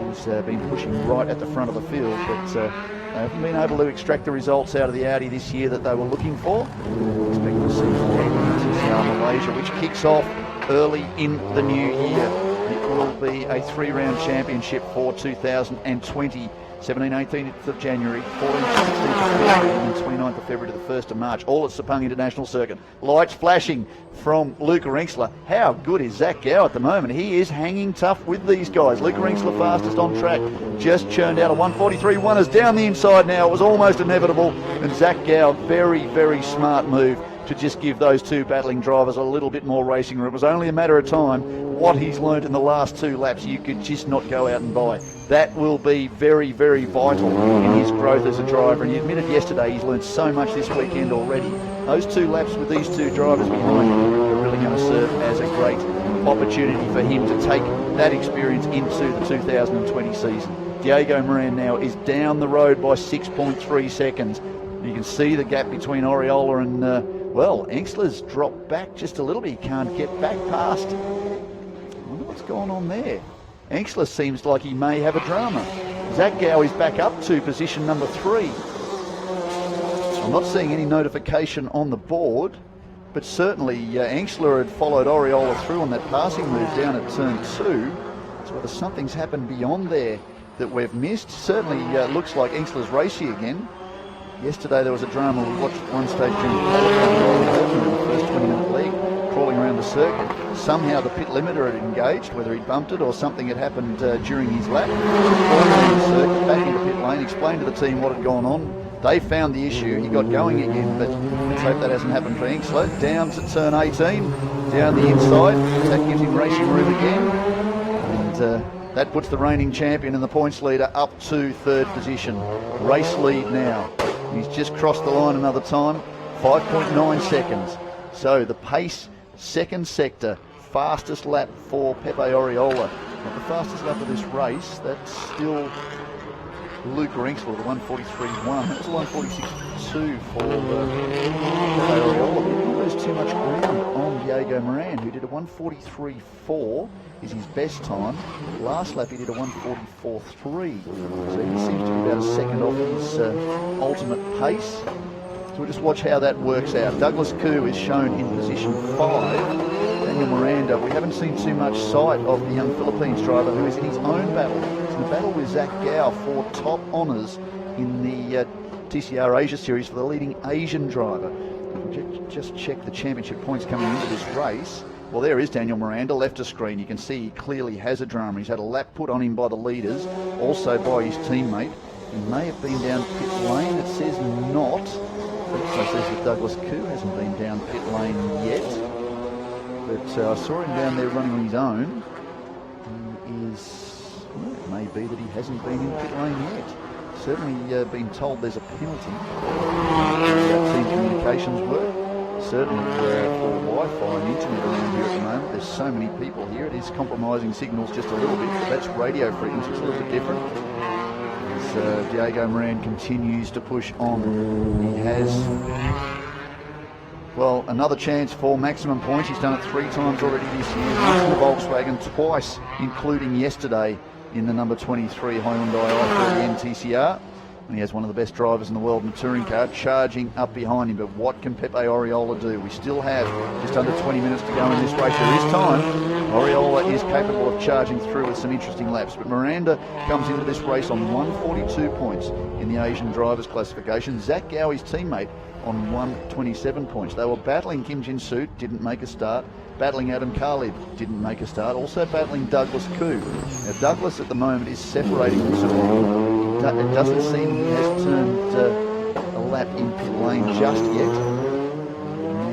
Speaker 19: He's been pushing right at the front of the field, but they haven't been able to extract the results out of the Audi this year that they were looking for. Expect to see Malaysia, which kicks off early in the new year. It will be a 3-round championship for 2020. 17th, 18th of January, 14th, 16th of February, and 29th of February to the 1st of March, all at Sepang International Circuit. Lights flashing from Luca Engstler. How good is Zach Gow at the moment? He is hanging tough with these guys. Luca Engstler fastest on track, just churned out a 1:43. Is down the inside now. It was almost inevitable. And Zach Gow, very, very smart move to just give those two battling drivers a little bit more racing room. It was only a matter of time. What he's learned in the last 2 laps, you could just not go out and buy. That will be very, very vital in his growth as a driver. And he admitted yesterday he's learned so much this weekend already. Those 2 laps with these 2 drivers behind him are really going to serve as a great opportunity for him to take that experience into the 2020 season. Diego Moran now is down the road by 6.3 seconds. You can see the gap between Oriola and, well, Engstler's dropped back just a little bit. He can't get back past. I wonder what's going on there. Engstler seems like he may have a drama. Zach Gow is back up to position number 3. I'm not seeing any notification on the board, but certainly Engstler had followed Oriola through on that passing move down at turn 2. So whether something's happened beyond there that we've missed. Certainly looks like Engstler's racy again. Yesterday there was a drama we watched at one stage during the first 20-minute leg, crawling around the circuit. Somehow the pit limiter had engaged, whether he'd bumped it or something had happened during his lap. Crawling around the circuit, back into pit lane, explained to the team what had gone on. They found the issue, he got going again, but let's hope that hasn't happened for Engstler. Down to turn 18, down the inside, that gives him racing room again. And That puts the reigning champion and the points leader up to third position. Race lead now. He's just crossed the line another time. 5.9 seconds. So the pace, second sector, fastest lap for Pepe Oriola. Not the fastest lap of this race. That's still Luca Inksler, the 143.1. That was a 146.2 for Pepe Oriola. But he didn't lose too much ground on Diego Moran, who did a 143.4, is his best time. Last lap he did a 144.3. So he seems to be about a second off his ultimate pace. So we'll just watch how that works out. Douglas Koo is shown in position 5. Daniel Miranda, we haven't seen too much sight of the young Philippines driver who is in his own battle. He's in a battle with Zach Gao for top honours in the TCR Asia Series for the leading Asian driver. Just check the championship points coming into this race. Well, there is Daniel Miranda, left of screen. You can see he clearly has a drama. He's had a lap put on him by the leaders, also by his teammate. He may have been down pit lane. It says not. It also says that Douglas Koo hasn't been down pit lane yet. But I saw him down there running on his own. He is, well, it may be that he hasn't been in pit lane yet. Certainly been told there's a penalty. Team communications work. Certainly for Wi-Fi and internet around here at the moment. There's so many people here. It is compromising signals just a little bit. But that's radio frequency. It's a little bit different. As Diego Moran continues to push on. He has, well, another chance for maximum points. He's done it 3 times already this year. Once in the Volkswagen, twice, including yesterday in the number 23 Hyundai i30 NTCR. And he has one of the best drivers in the world in the touring car charging up behind him. But what can Pepe Oriola do? We still have just under 20 minutes to go in this race. There is time. Oriola is capable of charging through with some interesting laps. But Miranda comes into this race on 142 points in the Asian Drivers Classification. Zach Gow, his teammate, on 127 points. They were battling Kim Jin-soo, didn't make a start. Battling Adam Khalib, didn't make a start. Also battling Douglas Koo. Now Douglas at the moment is separating from Soo. It doesn't seem he has turned a lap in pit lane just yet.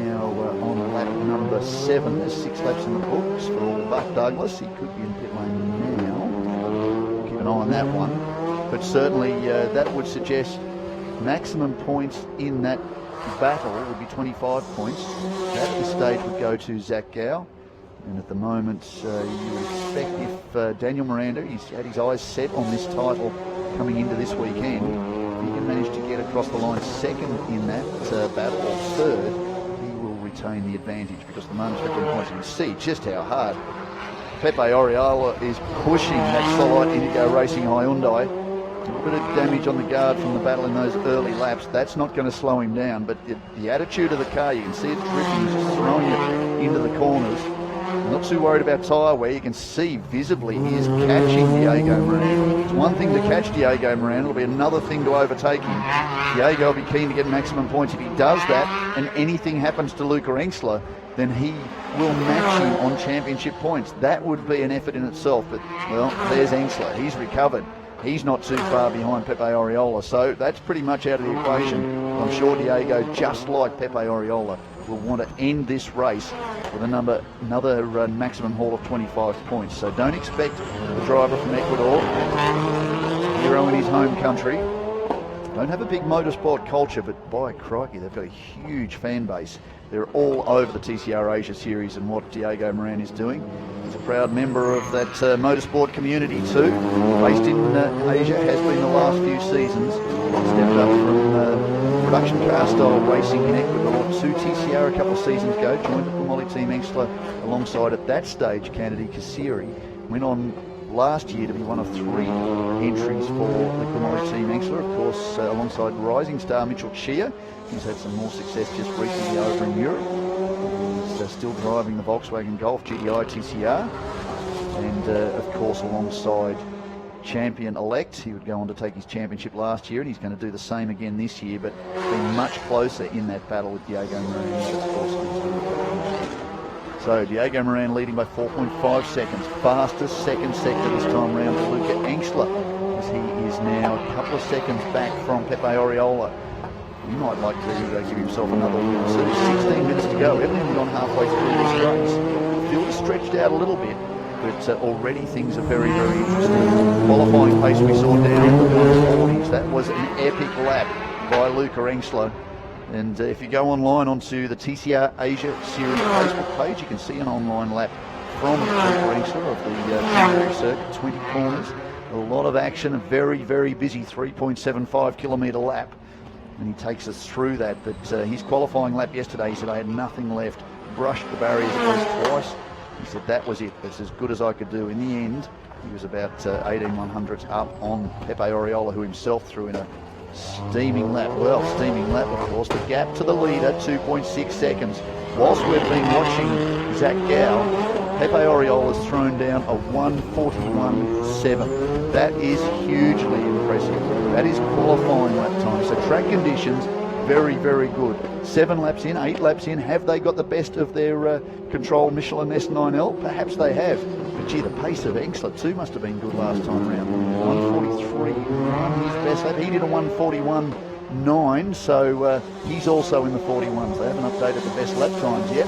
Speaker 19: Now on lap number 7, there's 6 laps in the books for Buck Douglas. He could be in pit lane now. Keep an eye on that one. But certainly that would suggest maximum points in that battle would be 25 points. At this stage would go to Zach Gow. And at the moment, you would expect if Daniel Miranda, he's had his eyes set on this title coming into this weekend, if he can manage to get across the line second in that battle, or third, he will retain the advantage, because at the moment, 15 points, you can see just how hard Pepe Oriola is pushing that Solite Indigo Racing Hyundai. A little bit of damage on the guard from the battle in those early laps. That's not going to slow him down, but the attitude of the car, you can see it's drifting, just throwing it into the corners. Not too worried about tyre wear. You can see visibly he is catching Diego Moran. It's one thing to catch Diego Moran, it'll be another thing to overtake him. Diego will be keen to get maximum points. If he does that and anything happens to Luca Inksler, then he will match him on championship points. That would be an effort in itself, but, well, there's Inksler. He's recovered. He's not too far behind Pepe Oriola, so that's pretty much out of the equation. I'm sure Diego, just like Pepe Oriola, will want to end this race with another maximum haul of 25 points. So don't expect the driver from Ecuador, hero in his home country, don't have a big motorsport culture, but by crikey, they've got a huge fan base. They're all over the TCR Asia Series and what Diego Moran is doing. He's a proud member of that motorsport community too. Based in Asia, has been the last few seasons. Stepped up from production car style racing in Ecuador to TCR a couple of seasons ago. Joined the Kumoli Team Inksler alongside at that stage Kennedy Kasiri. Went on last year to be one of 3 entries for the Kumoli Team Inksler, of course, alongside rising star Mitchell Chia. He's had some more success just recently over in Europe. He's still driving the Volkswagen Golf GTI TCR, and of course alongside champion-elect. He would go on to take his championship last year, and he's going to do the same again this year, but been much closer in that battle with Diego Moran. So Diego Moran leading by 4.5 seconds. Fastest second sector this time round for Luca Inksler, as he is now a couple of seconds back from Pepe Oriola. He might like to give himself another win. So 16 minutes to go. We haven't even gone halfway through this race. The field is stretched out a little bit. but already things are very, very interesting. Qualifying pace we saw down in the 140s. That was an epic lap by Luca Engstler. And if you go online onto the TCR Asia Series Facebook page, you can see an online lap from Luca Engstler of the Kangaroo circuit, 20 corners. A lot of action, a very, very busy 3.75 kilometre lap. And he takes us through that. But his qualifying lap yesterday, he said, I had nothing left. Brushed the barriers at least twice. He said, that was it. That's as good as I could do. In the end, he was about 18/100ths up on Pepe Oriola, who himself threw in a steaming lap. Well, steaming lap, of course. The gap to the leader, 2.6 seconds. Whilst we've been watching Zach Gow, Pepe Oriola's thrown down a 1:41.7. That is hugely impressive. That is qualifying lap time. So track conditions, very, very good. 7 laps in, 8 laps in. Have they got the best of their control Michelin S9L? Perhaps they have. But gee, the pace of Engstler too must have been good last time around. 1:43.1, his best lap. He did a 1:41.9, so he's also in the 41s. They haven't updated the best lap times yet.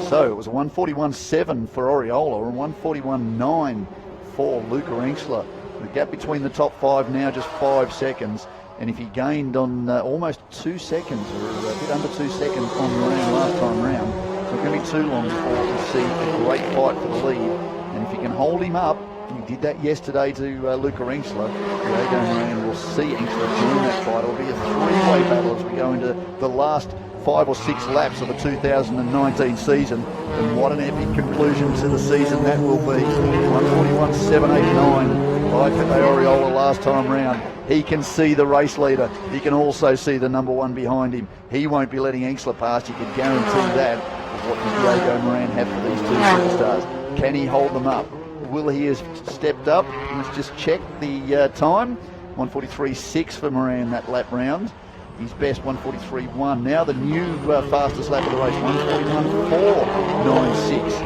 Speaker 19: So it was a 1:41.7 for Oriola and 1:41.9 for Luca Engstler. The gap between the top 5 now just 5 seconds. And if he gained on almost 2 seconds, or a bit under 2 seconds on Moran last time round, it's not going to be too long before we see a great fight for the lead. And if he can hold him up, he did that yesterday to Luca Engstler, Diego Moran will see Engstler join that fight. It'll be a 3-way battle as we go into the last 5 or 6 laps of the 2019 season. And what an epic conclusion to the season that will be. 1:41.789 by Pepe Oriola last time round. He can see the race leader. He can also see the number 1 behind him. He won't be letting Engstler past. You can guarantee that. What does Diego Moran have for these 2 superstars? Can he hold them up? Will he have stepped up? Let's just check the time. 1:43.6 for Moran that lap round. His best 1:43.1. Now the new fastest lap of the race, 1:41.496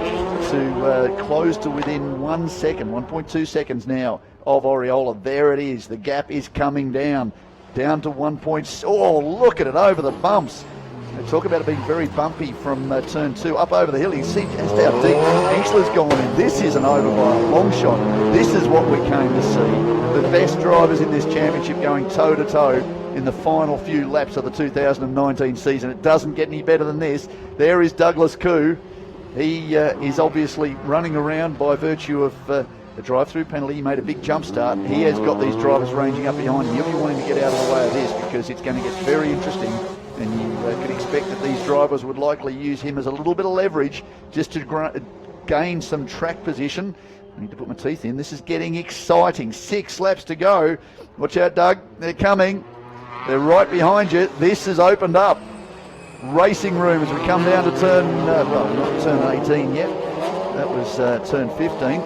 Speaker 19: to close to within 1 second, 1.2 seconds now of Oriola. There it is. The gap is coming down to 1 point. Oh, look at it over the bumps. They talk about it being very bumpy from turn 2 up over the hill. You see just how deep Engstler's gone in. This isn't over by a long shot. This is what we came to see. The best drivers in this championship going toe to toe in the final few laps of the 2019 season. It doesn't get any better than this. There is Douglas Koo. He is obviously running around by virtue of the drive-through penalty. He made a big jump start. He has got these drivers ranging up behind him. He'll be wanting to get out of the way of this because it's going to get very interesting. And you can expect that these drivers would likely use him as a little bit of leverage just to gain some track position. I need to put my teeth in. This is getting exciting. 6 laps to go. Watch out, Doug. They're coming. They're right behind you. This has opened up racing room as we come down to turn, well, not turn 18 yet. That was turn 15.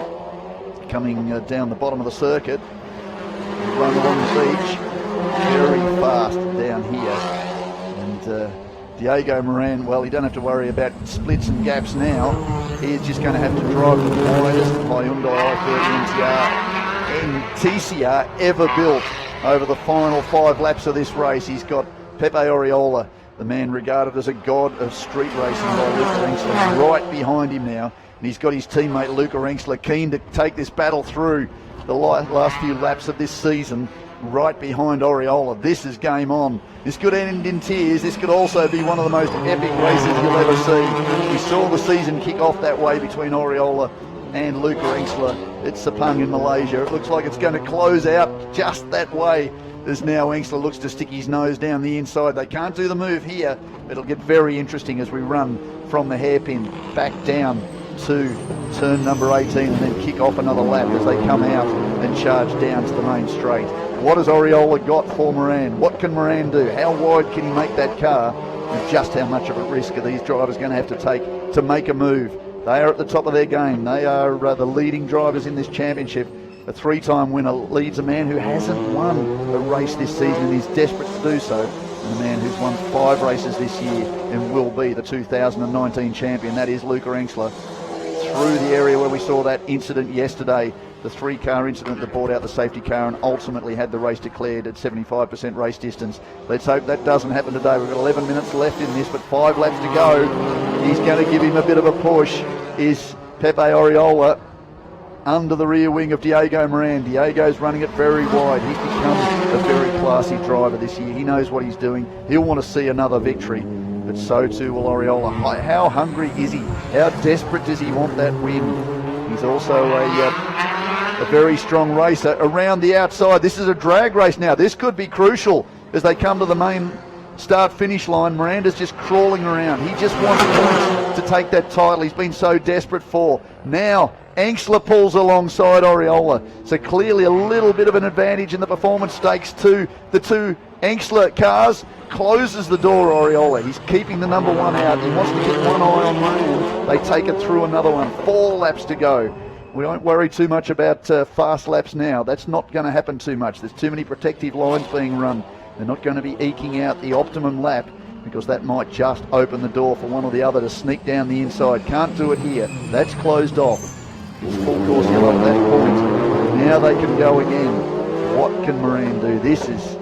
Speaker 19: Coming down the bottom of the circuit. We run along the beach. Very fast down here. And Diego Moran, well, he don't have to worry about splits and gaps now. He's just going to have to drive the widest Hyundai i30 NTR and TCR ever built over the final 5 laps of this race. He's got Pepe Oriola, the man regarded as a god of street racing by Luca Engstler, right behind him now. And he's got his teammate Luca Engstler keen to take this battle through the last few laps of this season, right behind Oriola. This is game on. This could end in tears. This could also be one of the most epic races you'll ever see. We saw the season kick off that way between Oriola and Luca Engstler at Sepang in Malaysia. It looks like it's going to close out just that way as now Engstler looks to stick his nose down the inside. They can't do the move here. It'll get very interesting as we run from the hairpin back down to turn number 18 and then kick off another lap as they come out and charge down to the main straight. What has Oriola got for Moran? What can Moran do? How wide can he make that car? And just how much of a risk are these drivers going to have to take to make a move? They are at the top of their game. They are the leading drivers in this championship. A 3-time winner leads a man who hasn't won a race this season and is desperate to do so. And a man who's won 5 races this year and will be the 2019 champion. That is Luca Engstler. Through the area where we saw that incident yesterday, the 3-car incident that brought out the safety car and ultimately had the race declared at 75% race distance. Let's hope that doesn't happen today. We've got 11 minutes left in this, but 5 laps to go. He's going to give him a bit of a push, is Pepe Oriola. under the rear wing of Diego Moran. Diego's running it very wide. He's become a very classy driver this year. He knows what he's doing. He'll want to see another victory, but so too will Oriola. How hungry is he? How desperate does he want that win? He's also a very strong racer around the outside. This is a drag race now. This could be crucial as they come to the main start-finish line. Miranda's just crawling around. He just wants points to take that title he's been so desperate for. Now, Engstler pulls alongside Oriola. So clearly a little bit of an advantage in the performance stakes to the two Engstler cars. Closes the door, Oriola. He's keeping the number one out. He wants to get one eye on Moran. They take it through another one. 4 laps to go. We don't worry too much about fast laps now. That's not going to happen too much. There's too many protective lines being run. They're not going to be eking out the optimum lap because that might just open the door for one or the other to sneak down the inside. Can't do it here. That's closed off. It's full course yellow at that point. Now they can go again. What can Moran do? This is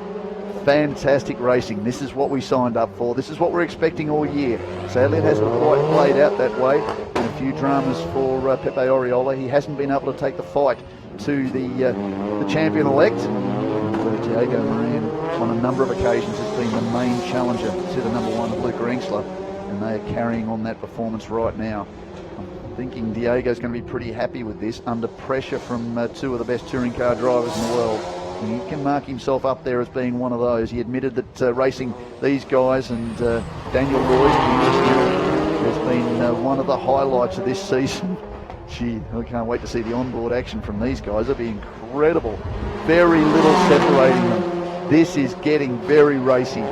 Speaker 19: fantastic racing. This is what we signed up for. This is what we're expecting all year. Sadly, it hasn't quite played out that way. Been a few dramas for Pepe Oriola. He hasn't been able to take the fight to the champion-elect. Diego Moran, on a number of occasions, has been the main challenger to the number one of Luca Engstler, and they are carrying on that performance right now. I'm thinking Diego's going to be pretty happy with this, under pressure from two of the best touring car drivers in the world. And he can mark himself up there as being one of those. He admitted that racing these guys and Daniel Lloyd has been one of the highlights of this season. Gee, I can't wait to see the onboard action from these guys. It'll be incredible. Very little separating them. This is getting very racy.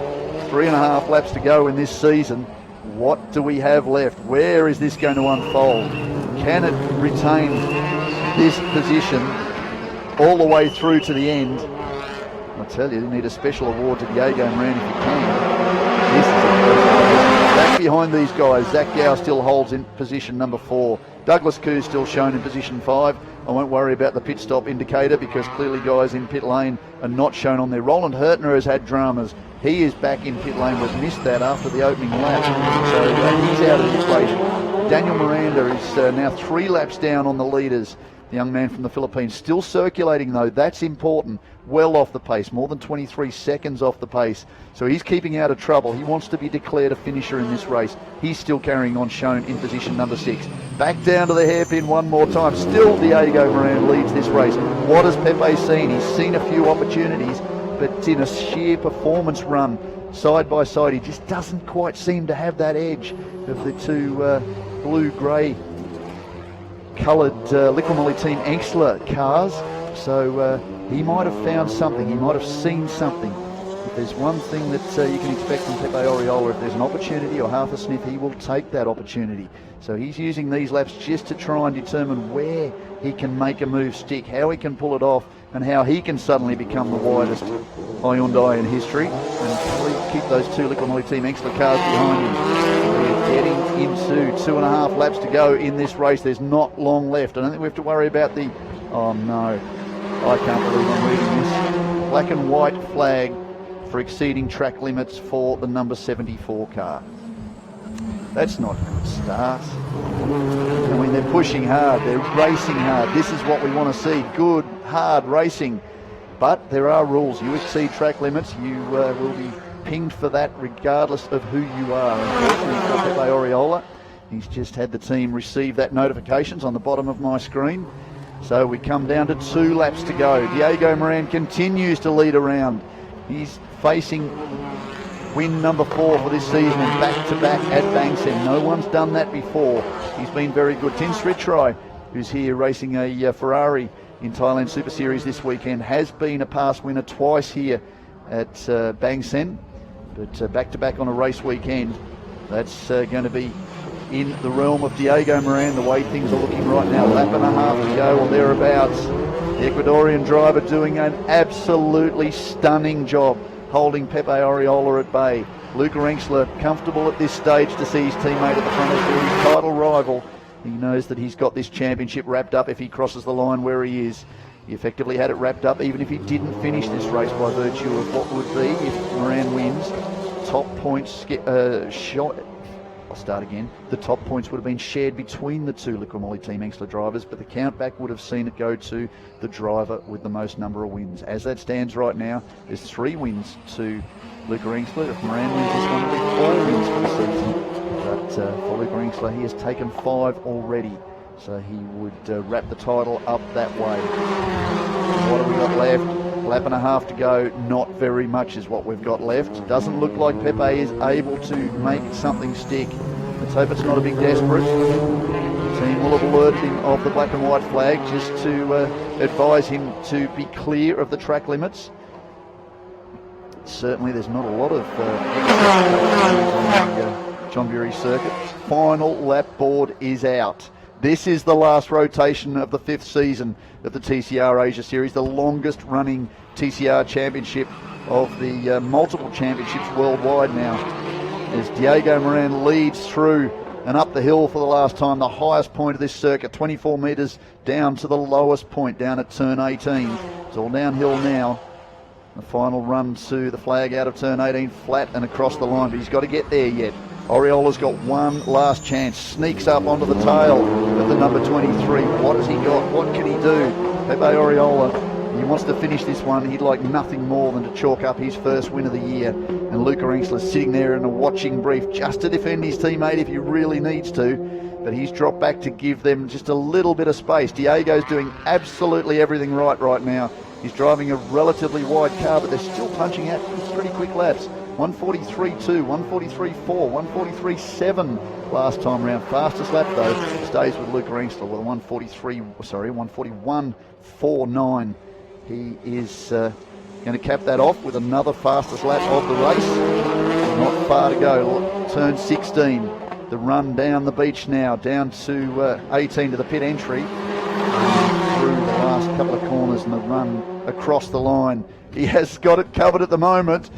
Speaker 19: 3.5 laps to go in this season. What do we have left? Where is this going to unfold? Can it retain this position all the way through to the end? I tell you need a special award to Diego Moran if you can. This is back behind these guys. Zach Gow still holds in position number 4. Douglas Koo still shown in position 5. I won't worry about the pit stop indicator because clearly guys in pit lane are not shown on there. Roland Hertner has had dramas. He is back in pit lane. We've missed that after the opening lap. So he's out of the equation. Daniel Miranda is now 3 laps down on the leaders. The young man from the Philippines still circulating though. That's important. Well off the pace, more than 23 seconds off the pace. So he's keeping out of trouble. He wants to be declared a finisher in this race. He's still carrying on, shown in position number 6. Back down to the hairpin one more time. Still Diego Moran leads this race. What has Pepe seen? He's seen a few opportunities, but in a sheer performance run, side by side, he just doesn't quite seem to have that edge of the two blue-grey coloured Liqui Team Engstler cars. So he might have found something. He might have seen something. If there's one thing that you can expect from Pepe Oriola, if there's an opportunity or half a sniff, he will take that opportunity. So he's using these laps just to try and determine where he can make a move stick, how he can pull it off, and how he can suddenly become the widest Hyundai in history. And keep those two Liqui Team Engstler cars behind him. We're getting into 2.5 laps to go in this race. There's not long left. I don't think we have to worry about the... Oh no, I can't believe I'm reading this. Black and white flag for exceeding track limits for the number 74 car. That's not a good start. I mean, they're pushing hard, they're racing hard. This is what we want to see, good, hard racing. But there are rules. You exceed track limits, you will be pinged for that regardless of who you are. Unfortunately for Pepe Oriola, he's just had the team receive that notifications on the bottom of my screen. So we come down to 2 laps to go. Diego Moran continues to lead around. He's facing win number 4 for this season and back-to-back at Bangsaen. No one's done that before. He's been very good. Tin Sritrai, who's here racing a Ferrari in Thailand Super Series this weekend, has been a past winner twice here at Bangsaen, but back-to-back on a race weekend. That's going to be in the realm of Diego Moran, the way things are looking right now. Lap and a half to go or thereabouts. The Ecuadorian driver doing an absolutely stunning job holding Pepe Oriola at bay. Luca Engstler comfortable at this stage to see his teammate at the front of his title rival. He knows that he's got this championship wrapped up if he crosses the line where he is. He effectively had it wrapped up even if he didn't finish this race by virtue of what would be, if Moran wins, top points I'll start again. The top points would have been shared between the two Liqui Moly Team Engstler drivers, but the countback would have seen it go to the driver with the most number of wins. As that stands right now, there's 3 wins to Luca Engstler. If Moran wins this one, it'll be 4 wins for the season. But for Luca Engstler, he has taken 5 already. So he would wrap the title up that way. What have we got left? Lap and a half to go. Not very much is what we've got left. Doesn't look like Pepe is able to make something stick. Let's hope it's not a big desperate. The team will have alerted him of the black and white flag just to advise him to be clear of the track limits. Certainly there's not a lot of on the John Bury circuit. Final lap board is out. This is the last rotation of the 5th season of the TCR Asia Series, the longest running TCR championship of the multiple championships worldwide now. As Diego Moran leads through and up the hill for the last time, the highest point of this circuit, 24 metres down to the lowest point, down at turn 18. It's all downhill now. The final run to the flag out of turn 18, flat and across the line, but he's got to get there yet. Oriola's got one last chance, sneaks up onto the tail of the number 23. What has he got? What can he do? Pepe Oriola, he wants to finish this one. He'd like nothing more than to chalk up his first win of the year. And Luca Engstler sitting there in a watching brief just to defend his teammate if he really needs to. But he's dropped back to give them just a little bit of space. Diego's doing absolutely everything right now. He's driving a relatively wide car, but they're still punching out pretty quick laps. 143.2, 143.4, 143.7 last time round. Fastest lap though stays with Luca Engstler with a 141.49. He is going to cap that off with another fastest lap of the race. Not far to go. Turn 16. The run down the beach now, down to 18 to the pit entry. Through the last couple of corners and the run across the line. He has got it covered at the moment.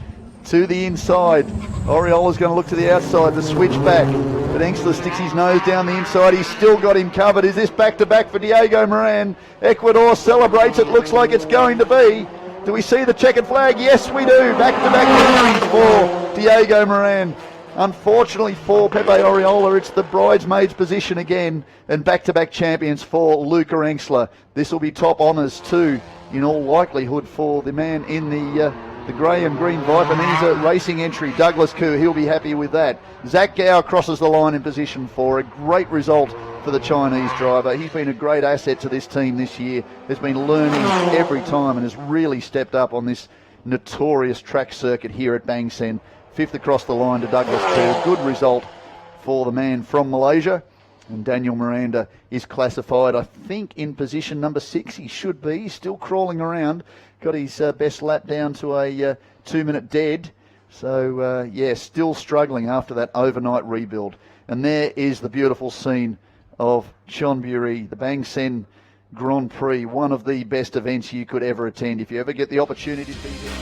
Speaker 19: To the inside. Oriola's going to look to the outside, the switch back. But Engstler sticks his nose down the inside. He's still got him covered. Is this back-to-back for Diego Moran? Ecuador celebrates. It looks like it's going to be. Do we see the checkered flag? Yes, we do. Back-to-back victories for Diego Moran. Unfortunately for Pepe Oriola, it's the bridesmaid's position again, and back-to-back champions for Luca Engstler. This will be top honours too, in all likelihood, for the man in the grey and green Viper. He's a racing entry, Douglas Koo. He'll be happy with that. Zach Gao crosses the line in position 4. A great result for the Chinese driver. He's been a great asset to this team this year. Has been learning every time and has really stepped up on this notorious track circuit here at Bangsaen. 5th across the line to Douglas Koo. Good result for the man from Malaysia. And Daniel Miranda is classified, I think, in position number 6. He should be. He's still crawling around. Got his best lap down to a 2-minute dead. So, yeah, still struggling after that overnight rebuild. And there is the beautiful scene of Chonburi, the Bangsaen Grand Prix, one of the best events you could ever attend. If you ever get the opportunity to be there.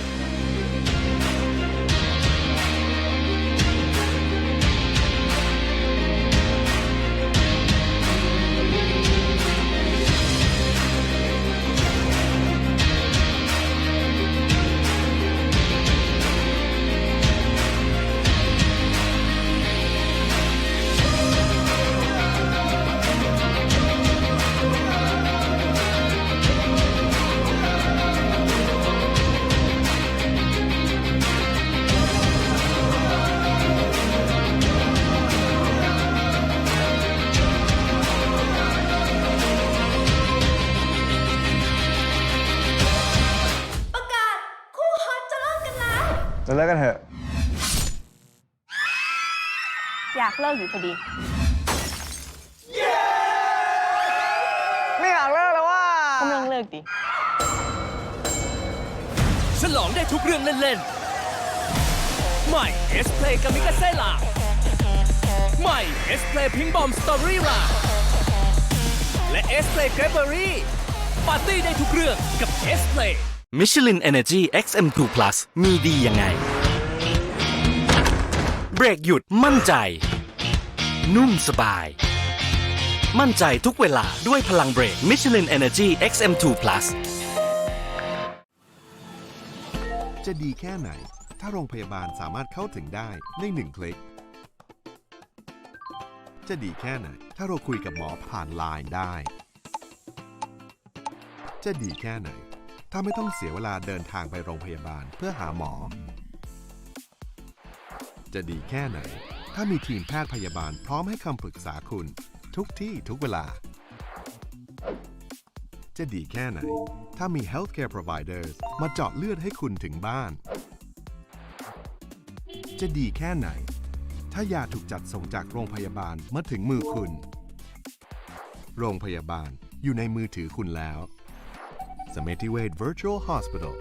Speaker 1: เราเลิกกันเถอะอยากเลิกอยู่พอดีไม่อยากเลิกแล้วว่าก็ไม่ต้องเลิกดิ
Speaker 4: ฉลองได้ทุกเรื่องเล่นๆใหม่ S Play กับมิกาเซ่ล่าใหม่ S Play พิงบอมสตอรี่ล่าและ S Play เกรเบอรี่ปาร์ตี้ได้ทุกเรื่องกับ S Play
Speaker 23: Michelin Energy XM2 Plus มีดียังไงเบรกหยุดมั่นใจนุ่มสบายมั่นใจทุกเวลาด้วยพลังเบรก Michelin Energy XM2 Plus
Speaker 5: จะดีแค่ไหนถ้าโรงพยาบาลสามารถเข้าถึงได้ใน1 คลิก
Speaker 8: จะดีแค่ไหนถ้าเราคุยกับหมอผ่านไลน์ได้จะดีแค่ไหนถ้าไม่ต้องเสียเวลาเดินทางไปโรงพยาบาลเพื่อหาหมอจะดีแค่ไหนถ้ามีทีมแพทย์พยาบาลพร้อมให้คำปรึกษาคุณทุกที่ทุกเวลาจะดีแค่ไหนถ้ามี healthcare providers มาเจาะเลือดให้คุณถึงบ้านจะดีแค่ไหนถ้ายาถูกจัดส่งจากโรงพยาบาลมาถึงมือคุณโรงพยาบาลอยู่ในมือถือคุณแล้ว สเมธิเวช Virtual Hospital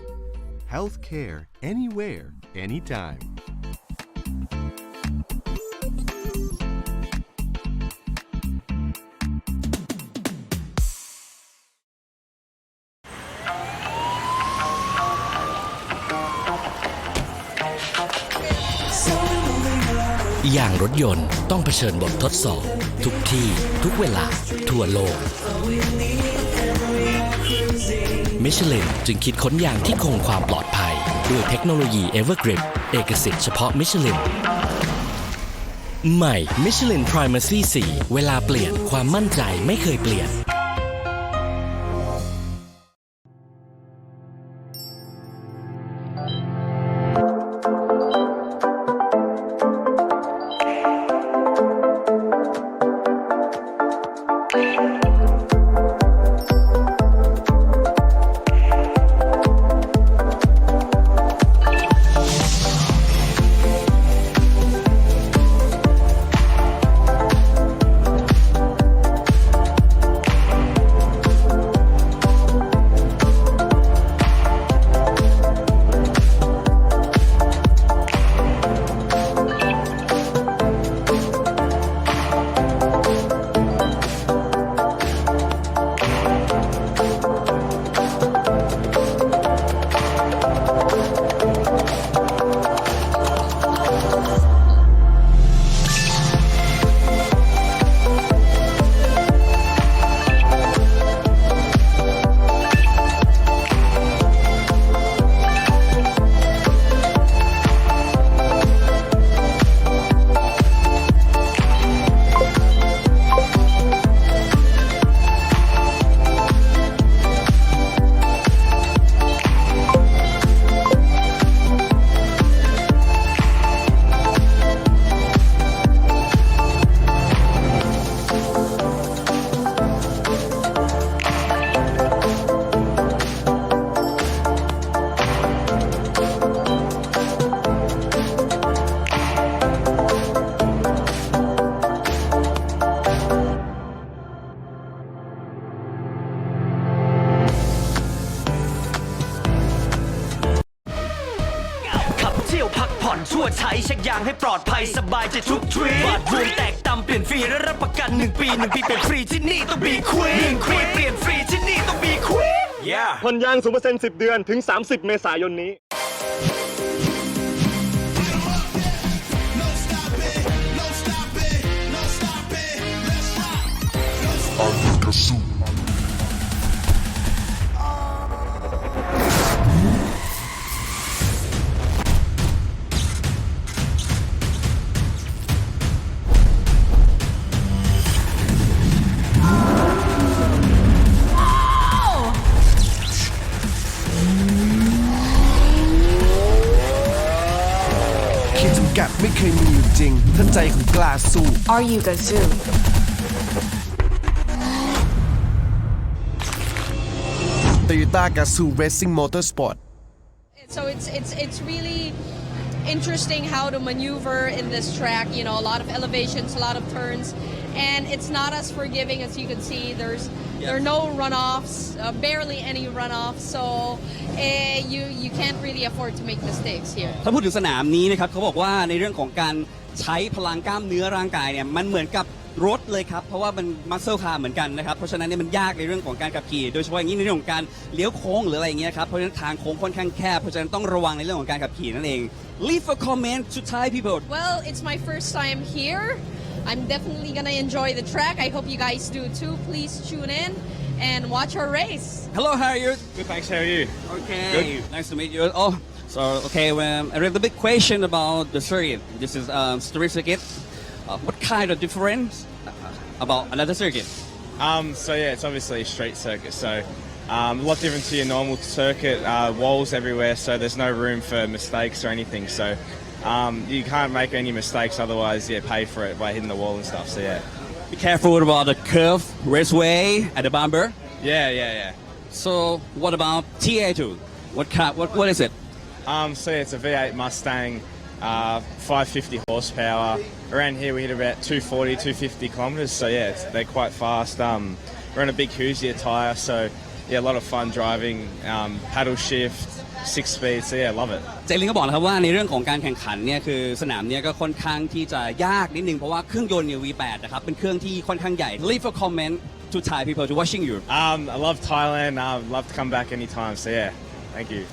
Speaker 8: Healthcare Anywhere Anytime
Speaker 23: อย่างรถยนต์ต้องเผชิญบททดสอบทุกที่ทุกเวลาทั่วโลกมิชลินจึงคิดค้นยางที่คงความปลอดภัยด้วยเทคโนโลยี Evergrip เอกสิทธิ์เฉพาะมิชลินใหม่มิชลิน Primacy 4 เวลาเปลี่ยนความมั่นใจไม่เคยเปลี่ยน
Speaker 11: ชั่วใช้เช็คยางให้ปลอดภัยสบายใจทุกทริปบาดรวมแตกต่ำเปลี่ยนฟรีและรับประกัน1 ปี1 ปีเปลี่ยนฟรีที่นี่ต้องบีควีน1 ปีเปลี่ยนฟรีที่นี่ต้องบีควีน
Speaker 2: ผ่อนยาง 0% 10 เดือนถึง 30 เมษายนนี้
Speaker 8: กัดไม่เคยมีอยู่จริงถ้าใจของกล้าสู้
Speaker 16: Are you Gazoo?
Speaker 8: Toyota Gazoo Racing Motorsport
Speaker 20: So it's really interesting how to maneuver in this track. You know, a lot of elevations, a lot of turns, and it's not as forgiving as you can see. There are no runoffs, barely any runoffs. So you can't really afford to make mistakes here.
Speaker 25: ถ้าพูดถึงสนามนี้นะครับเขาบอกว่าในเรื่องของการใช้พลังกล้ามเนื้อร่างกายเนี่ยมันเหมือนกับรถเลยครับเพราะว่ามันมัสเซิลคาร์เหมือนกันนะครับเพราะฉะนั้นเนี่ยมันยากในเรื่องของการขับขี่โดยเฉพาะอย่างนี้ในเรื่องของการเลี้ยวโค้งหรืออะไรอย่างเงี้ยครับเพราะฉะนั้นทางโค้งค่อนข้างแคบเพราะฉะนั้นต้องระวังในเรื่องของการขับขี่นั่นเอง Leave a comment to Thai people.
Speaker 20: Well, it's my first time here. I'm definitely gonna enjoy the track. I hope you guys do too. Please tune in and watch our race.
Speaker 25: Hello, how are you?
Speaker 2: Good, thanks. How are you?
Speaker 25: Okay.
Speaker 2: Good.
Speaker 25: Nice to meet you. Oh, so okay. I have a big question about the circuit. This is street circuit. What kind of difference about another circuit?
Speaker 9: So yeah, it's obviously a street circuit, so a lot different to your normal circuit, walls everywhere, so there's no room for mistakes or anything, so you can't make any mistakes, otherwise pay for it by hitting the wall and stuff, so yeah.
Speaker 25: Be careful about the curve, raceway, at the bumper.
Speaker 9: Yeah.
Speaker 25: So what about TA2? What is it?
Speaker 9: So yeah, it's a V8 Mustang, 550 horsepower. Around here we hit about 240, 250 kilometres, so yeah, they're quite fast. We're on a big Hoosier tyre, so yeah, a lot of fun driving, paddle shift, 6 speed, so yeah, love it.
Speaker 25: เจลินก็บอกนะครับว่าในเรื่องของการแข่งขันเนี่ยคือสนามเนี่ยก็ค่อนข้างที่จะยากนิดนึงเพราะว่าเครื่องยนต์เนี่ย V8 นะครับเป็นเครื่องที่ค่อนข้างใหญ่ Leave a comment to Thai people to watching you.
Speaker 9: I love Thailand. I'd love to come back anytime, so yeah, thank you.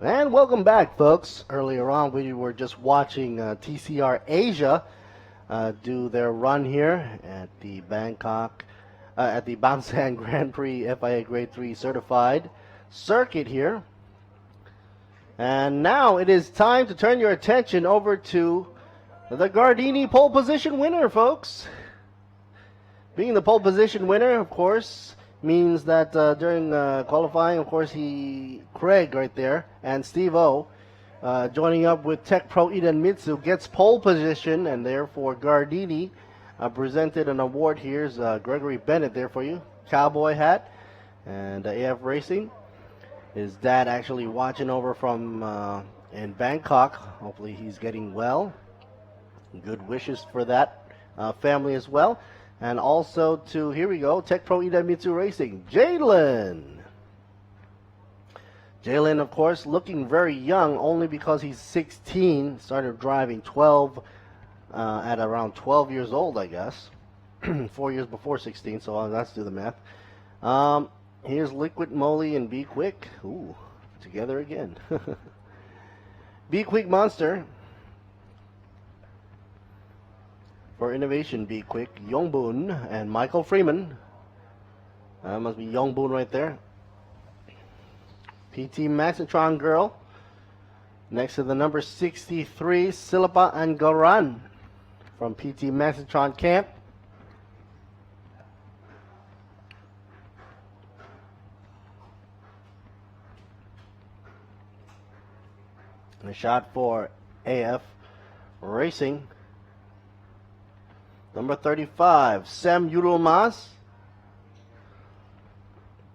Speaker 6: And welcome back, folks. Earlier on, we were just watching TCR Asia do their run here at the Bangsaen Grand Prix FIA Grade 3 certified circuit here. And now it is time to turn your attention over to the Gardini pole position winner, folks. Being the pole position winner, of course, means that during qualifying, of course, Craig right there and Steve O joining up with Tech Pro Eden Mitsu gets pole position, and therefore Gardini presented an award. Here's Gregory Bennett there for you, cowboy hat, and AF Racing. His dad actually watching over from in Bangkok. Hopefully he's getting well. Good wishes for that family as well. And also to, here we go, Tech Pro Idemitsu Racing, Jalen. Jalen, of course, looking very young only because he's 16. Started driving at around 12 years old, I guess. 4 years before 16, so let's do the math. Here's Liquid Moly and Be Quick. Ooh, together again. Be Quick Monster. For Innovation, Be Quick, Yongbun and Michael Freeman. Must be Yongbun right there. PT Maxitron Girl. Next to the number 63, Silpa and Goran from PT Maxitron Camp. And a shot for AF Racing. Number 35, Sam Yurulmas.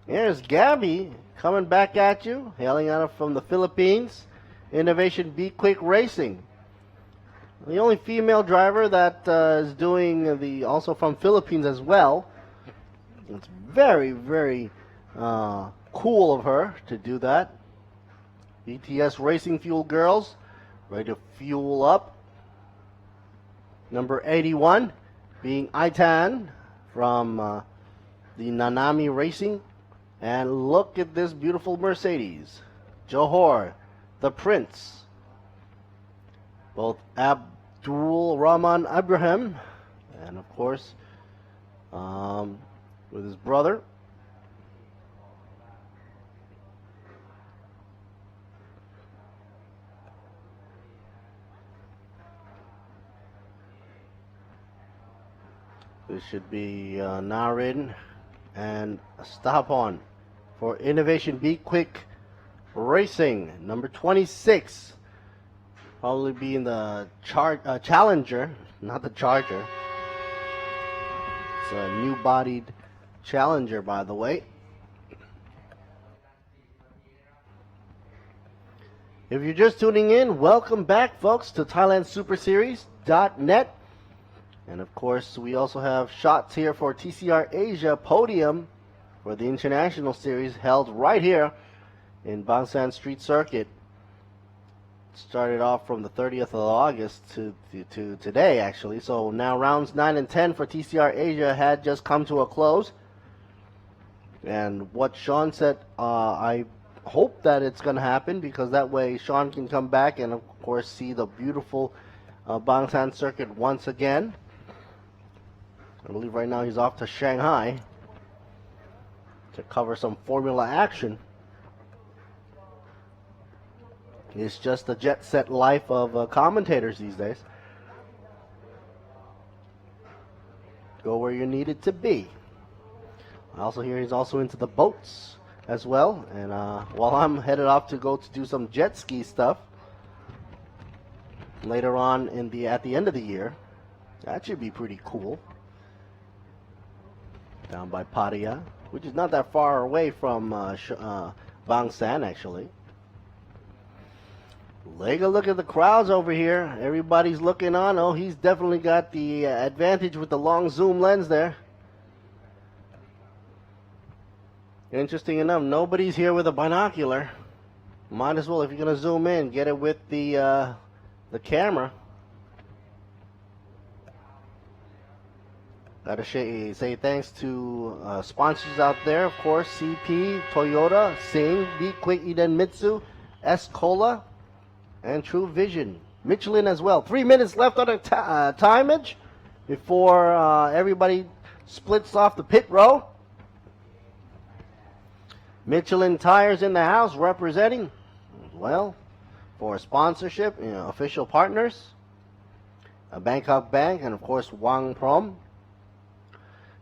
Speaker 6: Here's Gabby coming back at you, hailing out from the Philippines. Innovation Be Quick Racing. The only female driver that is doing also from Philippines as well. It's very, very cool of her to do that. BTS Racing Fuel Girls, ready to fuel up. Number 81 being Aitan from the Nanami Racing. And look at this beautiful Mercedes. Johor, the Prince. Both Abdul Rahman Abraham, and of course, with his brother. This should be Narin and Stahapon for Innovation Be Quick Racing. Number 26. Probably being the Challenger, not the Charger. It's a new-bodied Challenger, by the way. If you're just tuning in, welcome back, folks, to ThailandSuperSeries.net. And of course, we also have shots here for TCR Asia Podium for the International Series held right here in Bangsaen Street Circuit. Started off from the 30th of August to today, actually. So now rounds 9 and 10 for TCR Asia had just come to a close. And what Sean said, I hope that it's going to happen, because that way Sean can come back and, of course, see the beautiful Bangsaen Circuit once again. I believe right now he's off to Shanghai to cover some Formula action. It's just the jet set life of commentators these days. Go where you're needed to be. I also hear he's also into the boats as well. And while I'm headed off to go to do some jet ski stuff later on at the end of the year, that should be pretty cool. Down by Pattaya, which is not that far away from Bangsaen, actually. Take a look at the crowds over here. Everybody's looking on. Oh, he's definitely got the advantage with the long zoom lens there. Interesting enough, nobody's here with a binocular. Might as well, if you're going to zoom in, get it with the camera. Gotta say thanks to sponsors out there, of course, CP, Toyota, Sing, Be Quick, Mitsu, S-Cola, and True Vision. Michelin as well. 3 minutes left on the timage before everybody splits off the pit row. Michelin tires in the house representing, well, for sponsorship, official partners, Bangkok Bank, and of course Wang Prom.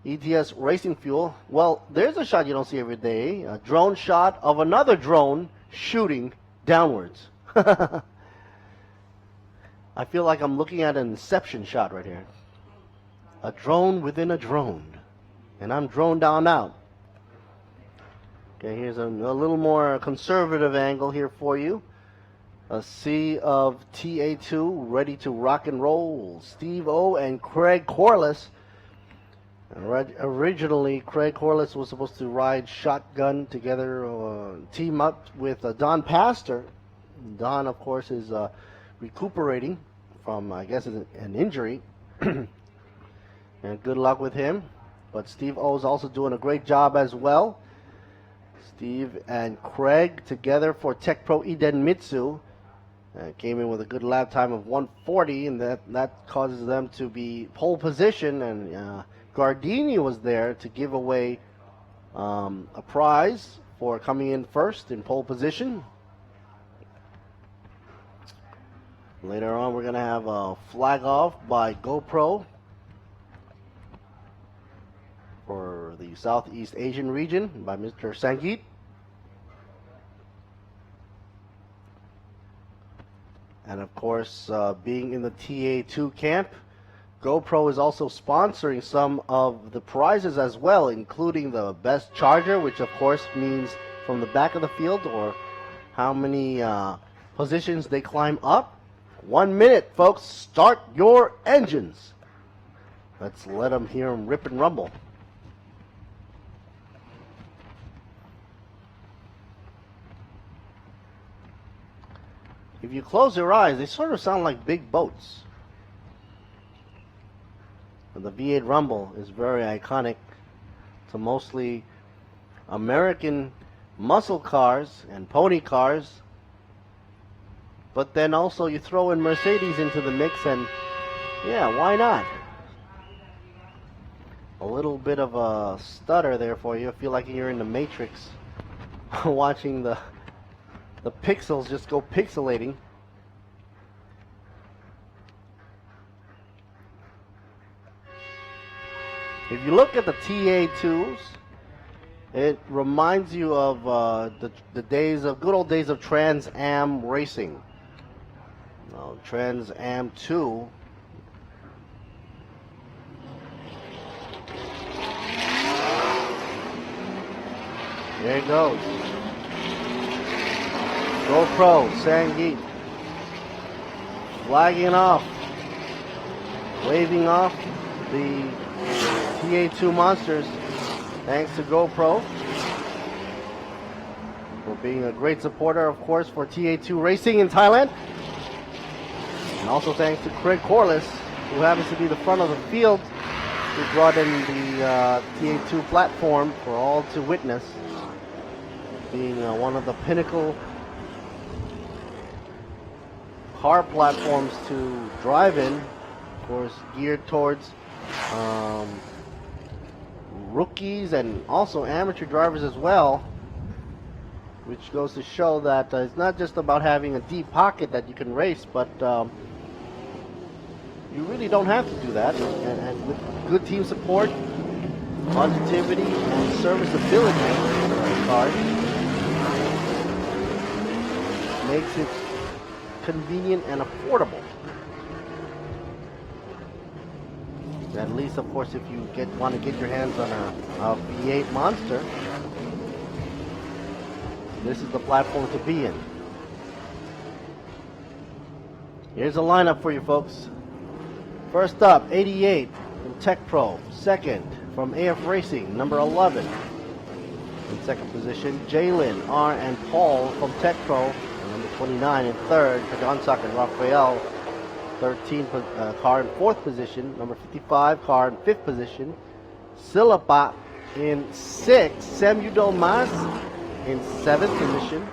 Speaker 6: ETS Racing Fuel. Well, there's a shot you don't see every day. A drone shot of another drone shooting downwards. I feel like I'm looking at an Inception shot right here. A drone within a drone. And I'm droned down out. Okay, here's a little more conservative angle here for you. A sea of TA2 ready to rock and roll. Steve O and Craig Corliss. Originally, Craig Corliss was supposed to ride shotgun together, team up with Don Pastor. Don, of course, is recuperating from, I guess, an injury. And good luck with him. But Steve O is also doing a great job as well. Steve and Craig together for Tech Pro Mitsu. Came in with a good lap time of 140, and that causes them to be pole position, and Gardini was there to give away a prize for coming in first in pole position. Later on, we're going to have a flag off by GoPro for the Southeast Asian region by Mr. Sangeet. And of course, being in the TA2 camp, GoPro is also sponsoring some of the prizes as well, including the best charger, which of course means from the back of the field or how many positions they climb up. 1 minute, folks. Start your engines. Let's let them hear them rip and rumble. If you close your eyes, they sort of sound like big boats. The V8 Rumble is very iconic to mostly American muscle cars and pony cars. But then also you throw in Mercedes into the mix, and yeah, why not? A little bit of a stutter there for you. I feel like you're in the Matrix watching the pixels just go pixelating. If you look at the TA2s, it reminds you of the good old days of Trans Am racing. Trans Am 2. There it goes. GoPro, Sangeet. Flagging off. Waving off the TA2 monsters. Thanks to GoPro for being a great supporter, of course, for TA2 racing in Thailand. And also thanks to Craig Corliss, who happens to be the front of the field, who brought in the TA2 platform for all to witness, being one of the pinnacle car platforms to drive in, of course, geared towards rookies and also amateur drivers as well, which goes to show that it's not just about having a deep pocket that you can race, but you really don't have to do that. And with good team support, longevity, and serviceability of the car, makes it convenient and affordable. At least, of course, if you want to get your hands on a V8 monster, this is the platform to be in. Here's a lineup for you folks. First up, 88 from Tech Pro. Second from AF Racing, number 11. In second position, Jalen, R, and Paul from Tech Pro, number 29. In third, Kagansak and Rafael. 13 car in fourth position. Number 55 car in fifth position. Silapa in sixth. Samuel Mas in seventh position.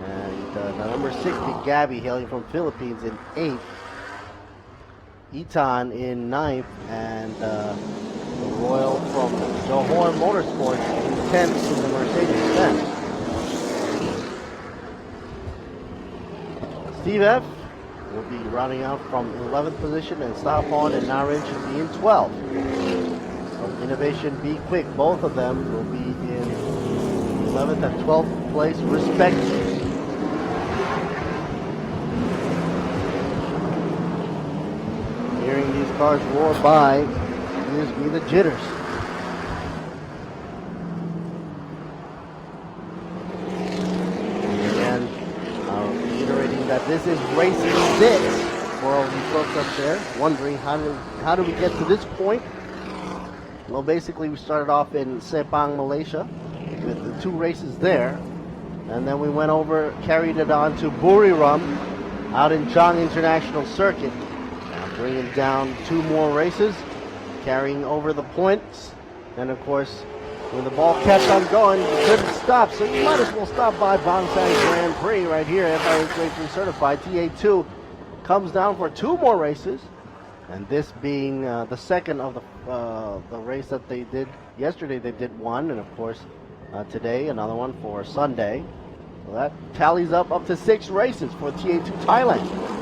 Speaker 6: And the number 60 Gabby hailing from Philippines in eighth. Etan in ninth. And the Royal from Johor Motorsports in 10th in the Mercedes-Benz. Steve F will be rounding out from 11th position, and Stapon and Narin should be in 12th. From Innovation Be Quick, both of them will be in 11th and 12th place respectively. Hearing these cars roar by gives me the jitters. That this is Racing 6 for all you folks up there wondering how do we get to this point. Well, basically we started off in Sepang, Malaysia with the 2 races there, and then we went over, carried it on to Buriram out in Chang International Circuit, bringing down 2 more races, carrying over the points, and of course when the ball kept on going, you couldn't stop, so you might as well stop by Bangsaen Grand Prix right here. FIA Grade 3 certified. TA2 comes down for 2 more races, and this being the second of the race that they did yesterday. They did 1, and of course today another one for Sunday. So that tallies up to 6 races for TA2 Thailand.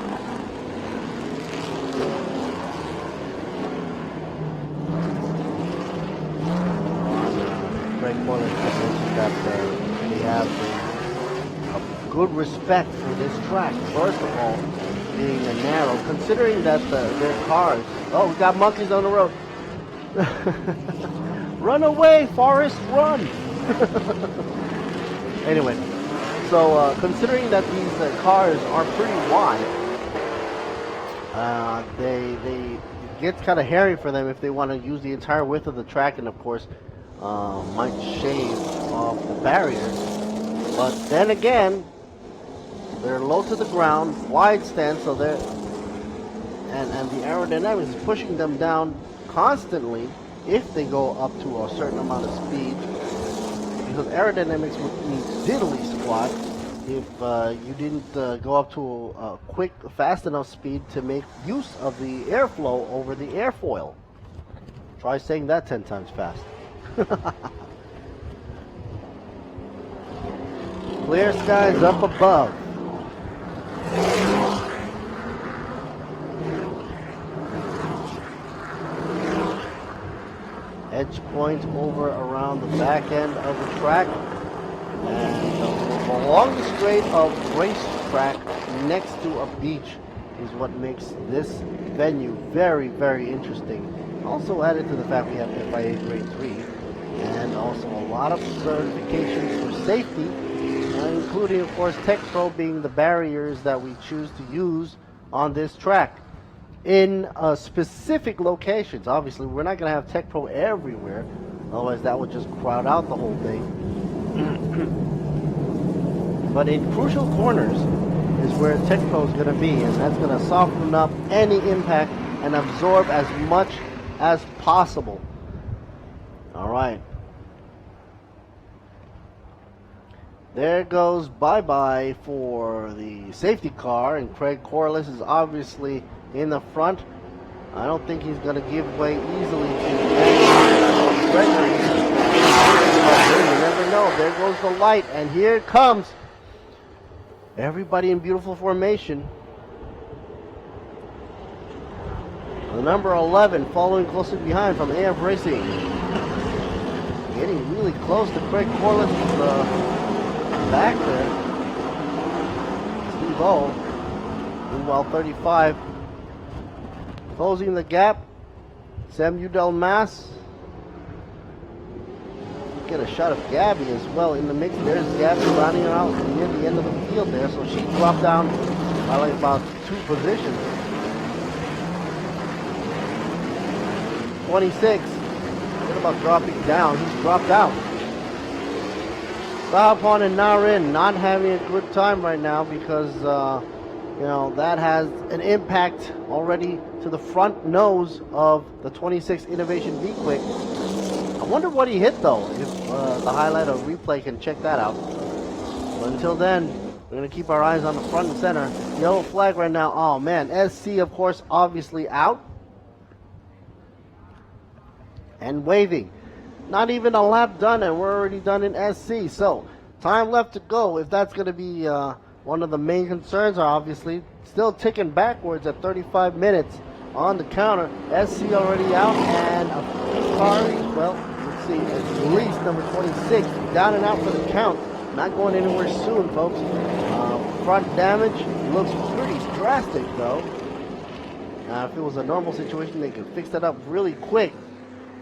Speaker 6: That they have a good respect for this track. First of all, being a narrow, considering that their cars. Oh, we got monkeys on the road. Run away, Forrest, run! Anyway, so considering that these cars are pretty wide, it gets kind of hairy for them if they want to use the entire width of the track, and of course might shave off the barriers. But then again, they're low to the ground, wide stance, so they're and the aerodynamics is pushing them down constantly if they go up to a certain amount of speed, because aerodynamics would mean diddly squat if you didn't go up to a quick, fast enough speed to make use of the airflow over the airfoil. Try saying that 10 times fast. Clear skies up above. Edge point over around the back end of the track. And along the straight of racetrack next to a beach is what makes this venue very, very interesting. Also added to the fact we have FIA Grade 3 and also a lot of certifications for safety, including, of course, Tech Pro being the barriers that we choose to use on this track. In specific locations, obviously, we're not going to have Tech Pro everywhere, otherwise that would just crowd out the whole thing. But in crucial corners is where Tech Pro is going to be, and that's going to soften up any impact and absorb as much as possible. All right. There goes bye-bye for the safety car, and Craig Corliss is obviously in the front. I don't think he's going to give way easily to Gregory. You never know. There goes the light, and here it comes. Everybody in beautiful formation. The number 11 following closely behind from AF Racing. Getting really close to Craig Corliss' back there. Steve O. Meanwhile, 35. Closing the gap. Sam Udell Mass. Get a shot of Gabby as well in the mix. There's Gabby running out near the end of the field there, so she dropped down by like about 2 positions. 26. What about dropping down? He's dropped out. Sahapon and Narin not having a good time right now because you know, that has an impact already to the front nose of the 26 Innovation V-Quick. I wonder what he hit though, if the highlight or replay can check that out. But until then, we're going to keep our eyes on the front and center. Yellow flag right now. Oh man, SC of course obviously out. And waving. Not even a lap done and we're already done in SC. So, time left to go. If that's going to be one of the main concerns, are obviously still ticking backwards at 35 minutes on the counter. SC already out, and Akari, well, let's see, at least number 26, down and out for the count. Not going anywhere soon, folks. Front damage looks pretty drastic, though. If it was a normal situation, they could fix that up really quick.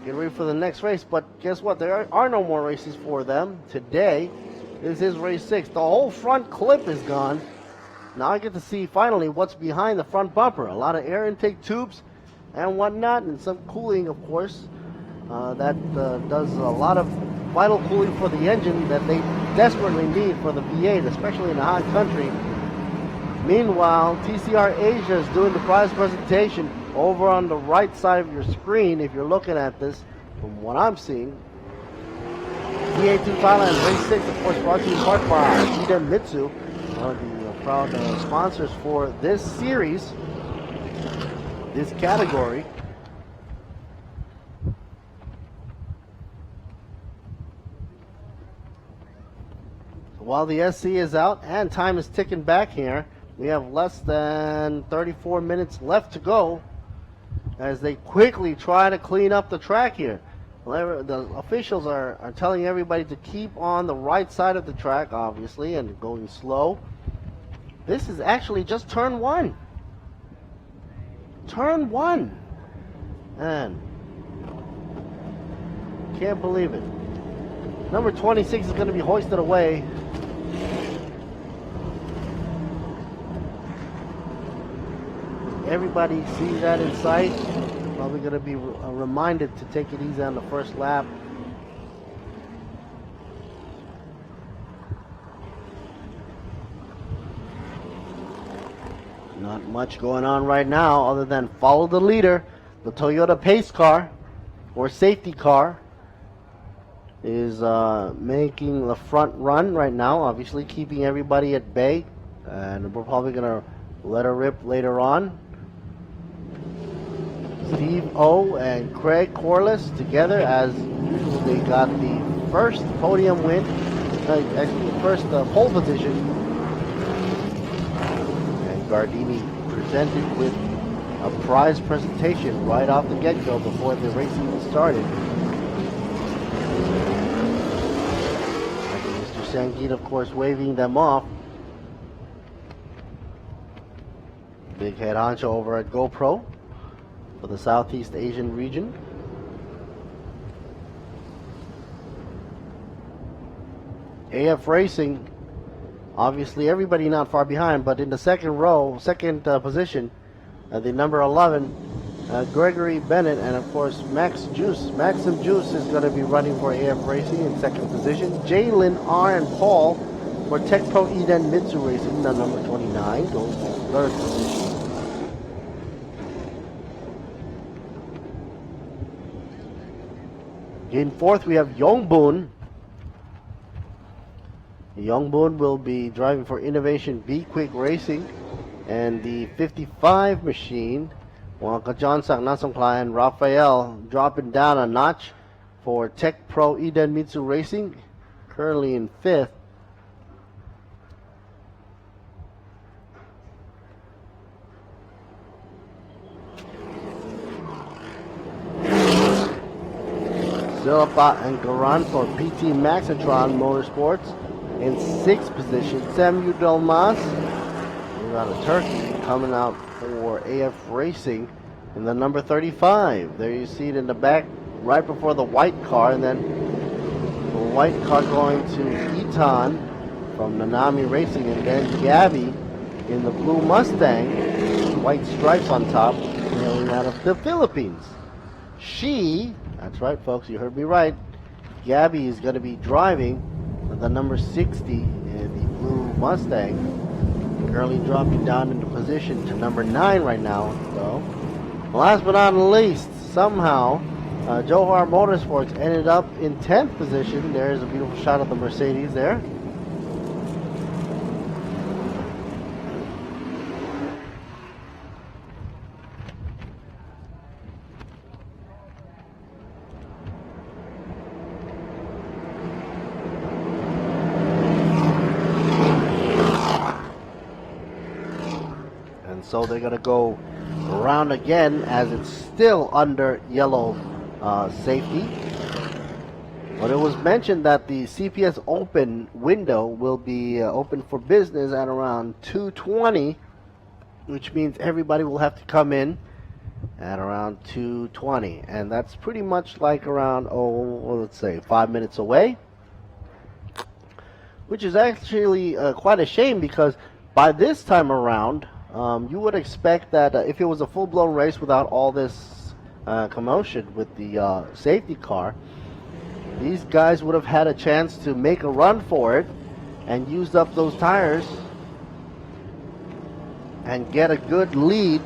Speaker 6: Get ready for the next race, but guess what? There are no more races for them today. This is race 6. The whole front clip is gone. Now I get to see finally what's behind the front bumper. A lot of air intake tubes and whatnot, and some cooling, of course. That does a lot of vital cooling for the engine that they desperately need for the V8, especially in a hot country. Meanwhile, TCR Asia is doing the prize presentation over on the right side of your screen if you're looking at this, from what I'm seeing. V8 to Thailand, race 6, of course, brought to you in part by Eden Mitsu, one of the proud sponsors for this series, this category. So while the SC is out and time is ticking back here, we have less than 34 minutes left to go as they quickly try to clean up the track here. The officials are telling everybody to keep on the right side of the track, obviously, and going slow. This is actually just turn 1. Turn 1. Man, can't believe it. Number 26 is going to be hoisted away. Everybody sees that in sight. Probably going to be reminded to take it easy on the first lap. Not much going on right now other than follow the leader. The Toyota pace car, or safety car, is making the front run right now, obviously keeping everybody at bay, and we're probably going to let her rip later on. Steve O and Craig Corliss together, as usual, they got the first podium win, actually the first pole position, and Gardini presented with a prize presentation right off the get-go before the race even started. Mr. Sangeet, of course, waving them off. Big head honcho over at GoPro for the Southeast Asian region. AF Racing, obviously everybody not far behind, but in the second position, the number 11, Gregory Bennett, and of course Maxim Juice is going to be running for AF Racing in second position. Jalen R. and Paul for Tech Pro Eden Mitsu Racing, the number 29, goes to third position. In fourth, we have Yongbun. Yongbun will be driving for Innovation Be Quick Racing, and the 55 machine, Wangka Johnsak Nasongkla and Raphael dropping down a notch for Tech Pro Eden Mitsu Racing, currently in fifth. Silpa and Garan for PT Maxitron Motorsports in sixth position. Samuel Delmas, we got a turkey coming out for AF Racing in the number 35. There you see it in the back right before the white car, and then the white car going to Eton from Nanami Racing, and then Gabby in the blue Mustang, white stripes on top, hailing out of the Philippines. That's right, folks, you heard me right. Gabby is going to be driving the number 60 in the blue Mustang, currently dropping down into position to number 9 right now. So, last but not least, somehow, Johar Motorsports ended up in 10th position. There's a beautiful shot of the Mercedes there. So they're going to go around again, as it's still under yellow safety. But it was mentioned that the CPS open window will be open for business at around 2:20, which means everybody will have to come in at around 2:20. And that's pretty much like around, let's say 5 minutes away. Which is actually quite a shame, because by this time around, you would expect that if it was a full-blown race without all this commotion with the safety car, these guys would have had a chance to make a run for it and use up those tires and get a good lead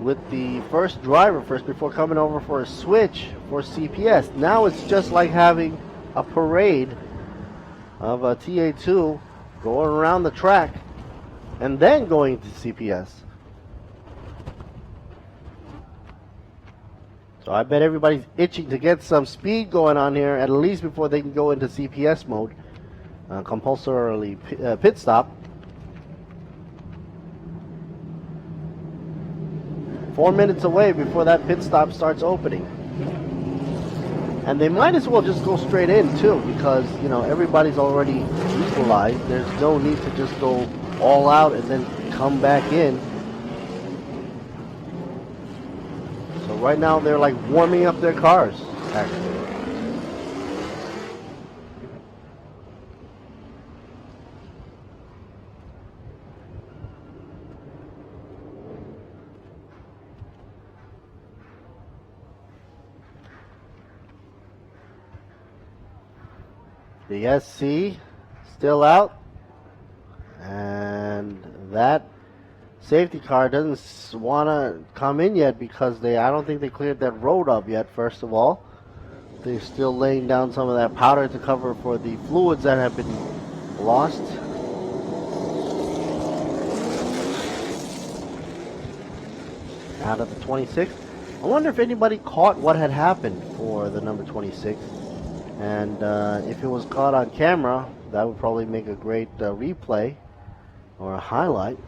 Speaker 6: with the first driver before coming over for a switch for CPS. Now it's just like having a parade of a TA2 going around the track and then going to CPS. So I bet everybody's itching to get some speed going on here, at least before they can go into CPS mode, compulsorily pit stop. 4 minutes away before that pit stop starts opening. And they might as well just go straight in too, because everybody's already equalized. There's no need to just go all out and then come back in. So right now they're like warming up their cars, actually. The SC still out, and that safety car doesn't want to come in yet because I don't think they cleared that road up yet, first of all. They're still laying down some of that powder to cover for the fluids that have been lost. Out of the 26. I wonder if anybody caught what had happened for the number 26. And if it was caught on camera, that would probably make a great replay or a highlight.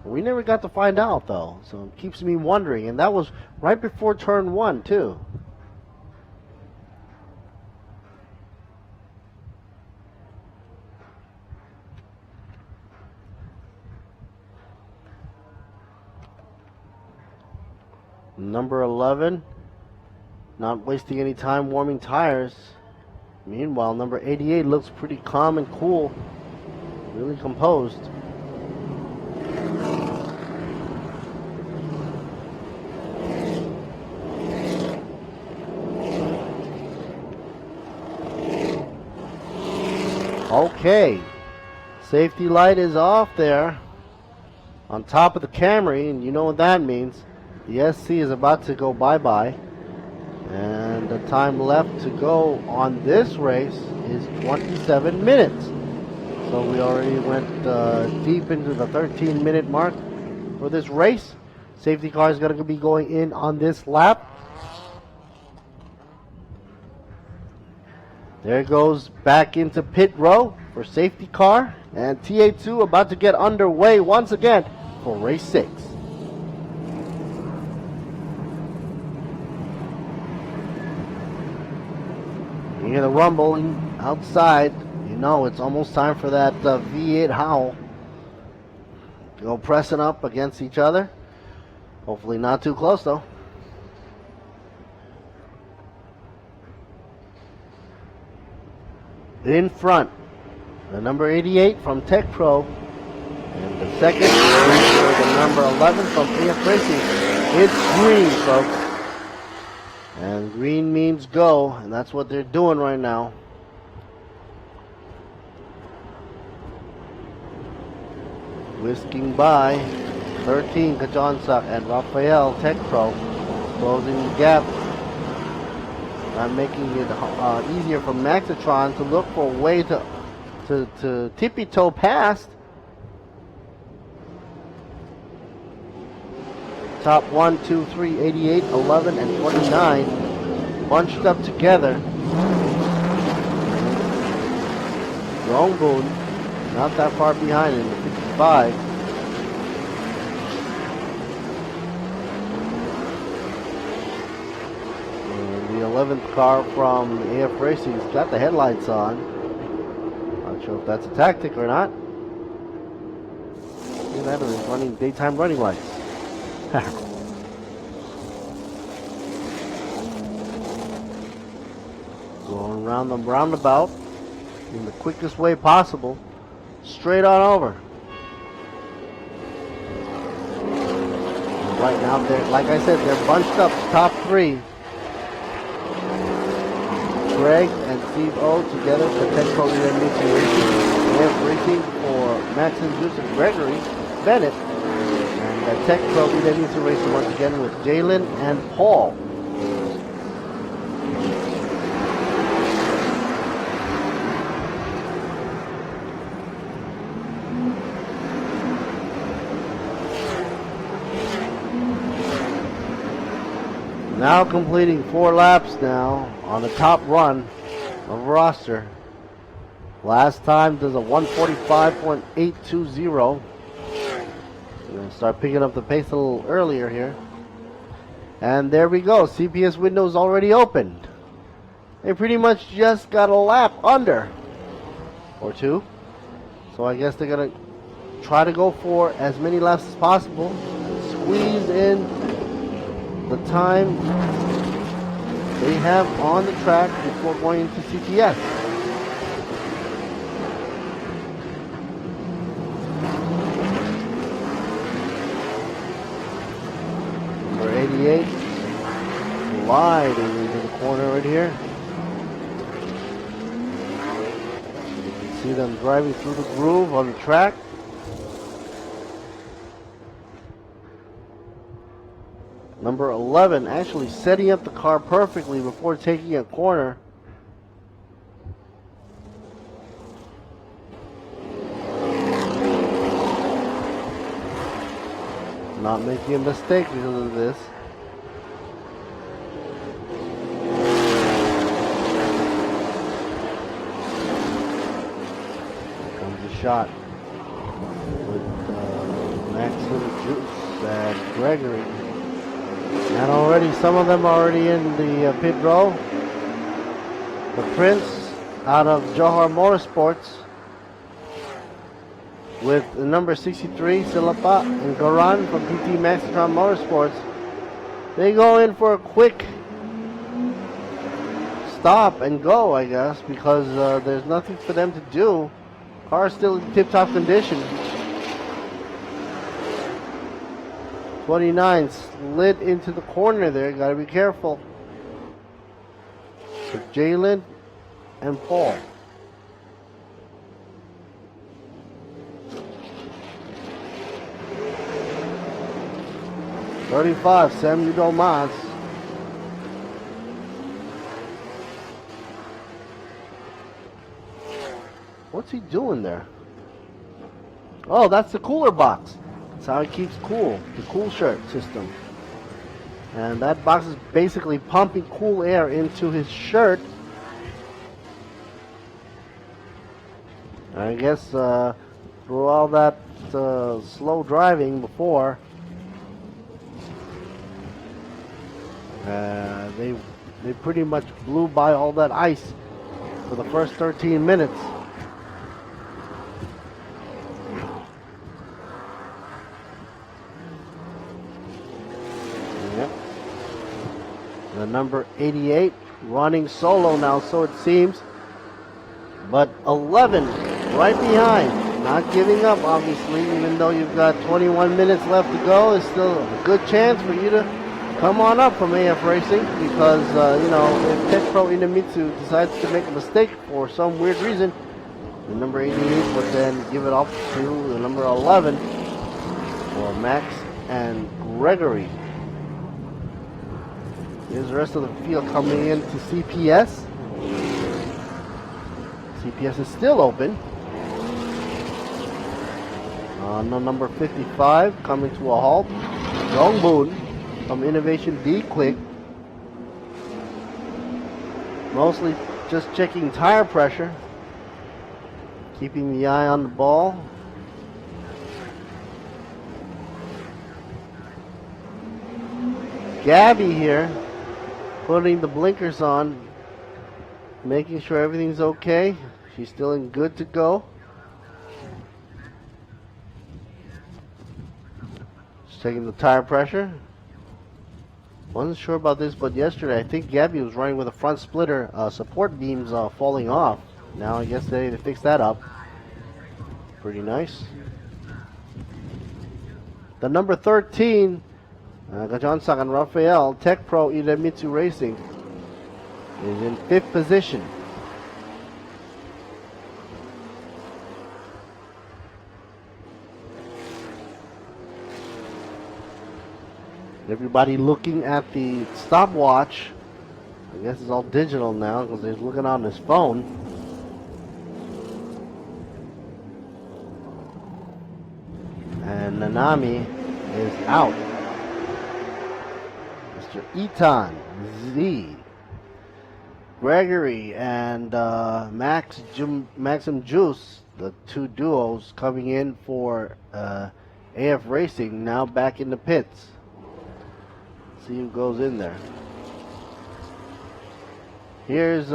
Speaker 6: We never got to find out, though, so it keeps me wondering. And that was right before turn 1, too. Number 11, not wasting any time warming tires. Meanwhile, number 88 looks pretty calm and cool, really composed. Okay, safety light is off there on top of the Camry, and you know what that means. The SC is about to go bye-bye, and the time left to go on this race is 27 minutes. So we already went deep into the 13-minute mark for this race. Safety car is going to be going in on this lap. There goes back into pit row for safety car, and TA2 about to get underway once again for race 6. You hear the rumbling outside. You know it's almost time for that V8 howl. Go pressing up against each other. Hopefully not too close though. In front, the number 88 from Tech Pro. And the second is the number 11 from AF Racing. It's green, folks. And green means go, and that's what they're doing right now. Whisking by 13 Kajonsak and Rafael Tech Pro, closing the gap. I'm making it easier for Maxitron to look for a way to tippy-toe past. Top 1, 2, 3, 88, 11, and 29 bunched up together. Rongbun not that far behind in the 55. And the 11th car from AF Racing's got the headlights on. Not sure if that's a tactic or not. Look at that, it's running daytime running lights. Going around the roundabout in the quickest way possible. Straight on over. And right now, like I said, they're bunched up, top 3. Greg and Steve O together for Tech Pro Racing. They have racing for Max and Juice and Gregory Bennett. And Tech Pro Racing once again with Jalen and Paul. Now completing 4 laps now on the top run of roster. Last time does a 1:45.820. We're going to start picking up the pace a little earlier here. And there we go. CPS window's already opened. They pretty much just got a lap under. Or 2. So I guess they're going to try to go for as many laps as possible. Squeeze in the time they have on the track before going into CTS. Number 88 sliding into the corner right here. You can see them driving through the groove on the track. Number 11 actually setting up the car perfectly before taking a corner. Not making a mistake because of this. Here comes the shot with Maxim, Juice, and Gregory. And already, some of them are already in the pit row. The Prince out of Johar Motorsports with the number 63, Silapa, and Garan from PT Maxitron Motorsports. They go in for a quick stop and go, I guess, because there's nothing for them to do. Car's still in tip-top condition. 29 slid into the corner there. Gotta be careful. So Jalen and Paul. $35, Samuel Domas. What's he doing there? Oh, that's the cooler box. That's how he keeps cool, the cool shirt system. And that box is basically pumping cool air into his shirt. I guess through all that slow driving before, they pretty much blew by all that ice for the first 13 minutes. Yep. The number 88 running solo now, so it seems. But 11 right behind, not giving up obviously, even though you've got 21 minutes left to go. It's still a good chance for you to come on up from AF Racing, because you know, if Tech Pro Inamitsu decides to make a mistake for some weird reason, the number 88 would then give it up to the number 11 for Max and Gregory. Here's the rest of the field coming in to CPS. CPS is still open. Number 55 coming to a halt. Dongboon from Innovation D-Click. Mostly just checking tire pressure. Keeping the eye on the ball. Gabby here, putting the blinkers on, making sure everything's okay. She's still in good to go. Just checking the tire pressure. Wasn't sure about this, but yesterday I think Gabby was running with a front splitter, support beams falling off. Now I guess they fixed that up. Pretty nice. The number 13, Gajan-san and Rafael, Tech Pro Idemitsu Racing, is in 5th position. Everybody looking at the stopwatch. I guess it's all digital now because he's looking on his phone. And Nanami is out. Mr. Itan, Z, Gregory, and Maxim Juice, the two duos coming in for AF Racing, now back in the pits. See who goes in there. Here's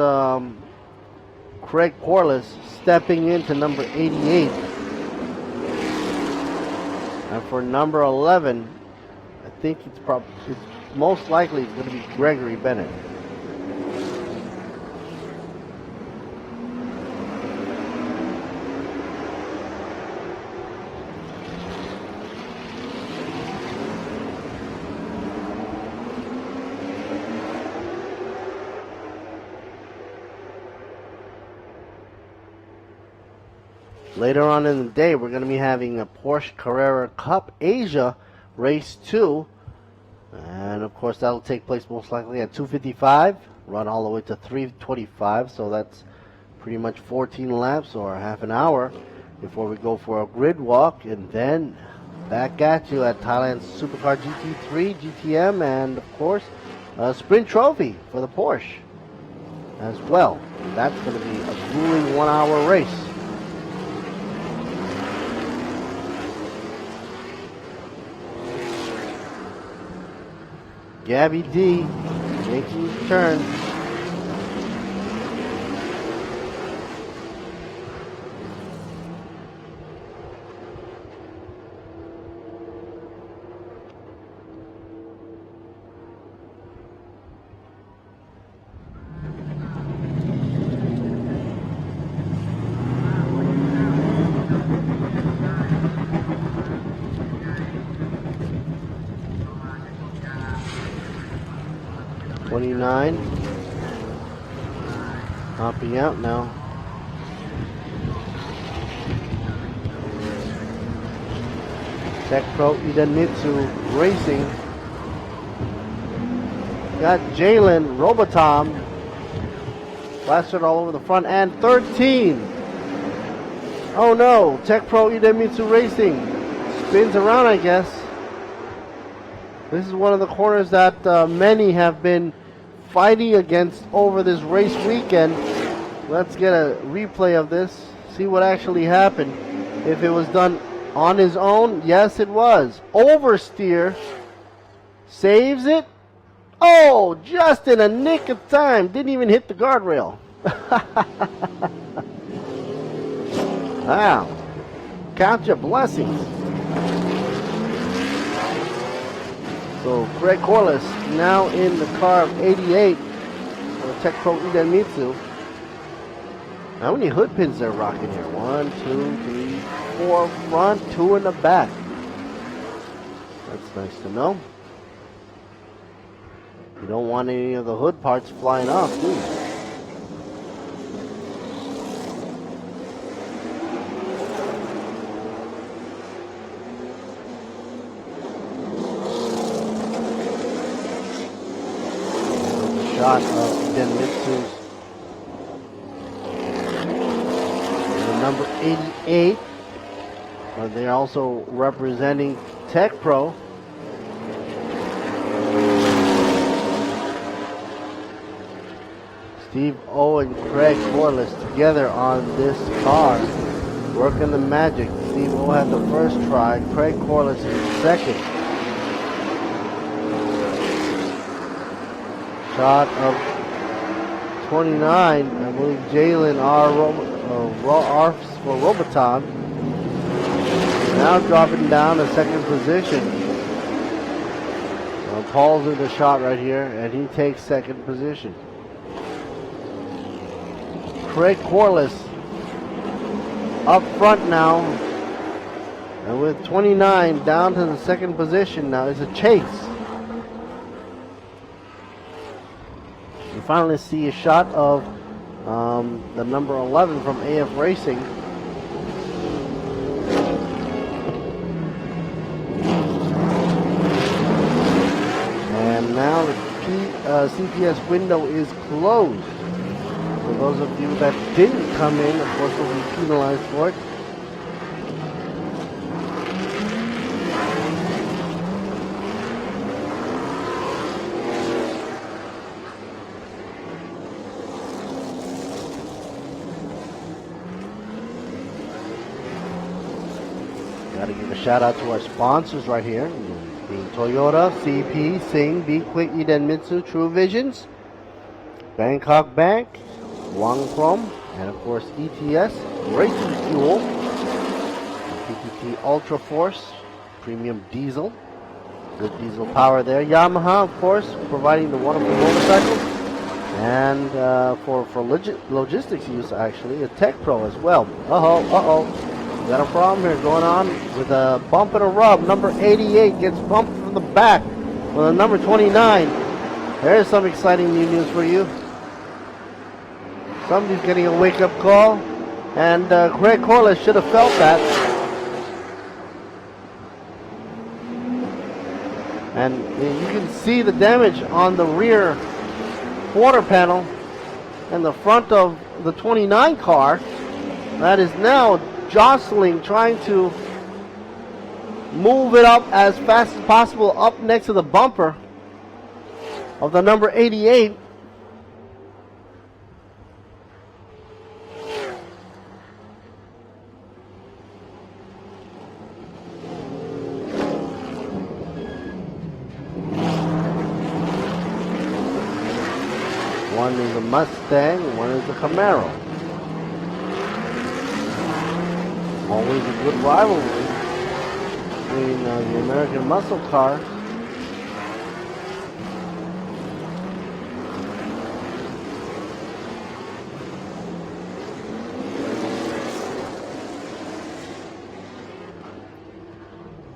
Speaker 6: Craig Corliss stepping into number 88. And for number 11, I think it's most likely going to be Gregory Bennett. Later on in the day, we're going to be having a Porsche Carrera Cup Asia Race 2. And of course that'll take place most likely at 2:55, run all the way to 3:25, so that's pretty much 14 laps or half an hour before we go for a grid walk, and then back at you at Thailand's Supercar GT3, GTM, and of course a sprint trophy for the Porsche as well. And that's going to be a grueling 1 hour race. Gabby D making his turn. Hopping out now. Tech Pro Idemitsu Racing. Got Jalen Robotom plastered all over the front and 13. Oh no, Tech Pro Idemitsu Racing spins around, I guess. This is one of the corners that many have been fighting against over this race weekend. Let's get a replay of this, see what actually happened. If it was done on his own, yes it was. Oversteer, saves it. Oh, just in a nick of time, didn't even hit the guardrail. Wow, count your blessings. So Craig Corliss now in the car of 88 for the Tech Pro Idemitsu. How many hood pins they're rocking here? 1, 2, 3, 4 front, 2 in the back. That's nice to know. You don't want any of the hood parts flying off, do you? Shot of Idemitsu's number 88. But they're also representing Tech Pro. Steve O and Craig Corliss together on this car, working the magic. Steve O had the first try, Craig Corliss in second. Shot of 29, I believe Jalen R for Roboton. Now dropping down to second position. Paul's in the shot right here, and he takes second position. Craig Corliss up front now, and with 29 down to the second position now is a chase. We finally see a shot of the number 11 from AF Racing. And now the CPS window is closed. For those of you that didn't come in, of course, will be penalized for it. Got to give a shout out to our sponsors right here, being Toyota, CP, Sing, Be Quick, Idemitsu, True Visions, Bangkok Bank, Wang Prom, and of course ETS, Racing Fuel, PTT Ultra Force, Premium Diesel, good diesel power there. Yamaha, of course, providing the wonderful motorcycles, and for logistics use, actually, a Tech Pro as well. We got a problem here going on with a bump and a rub. Number 88 gets bumped from the back with a number 29. There's some exciting new news for you. Somebody's getting a wake-up call, and Craig Corliss should have felt that. And you can see the damage on the rear quarter panel and the front of the 29 car that is now jostling, trying to move it up as fast as possible up next to the bumper of the number 88. One is a Mustang, one is a Camaro. Always a good rivalry between the American muscle car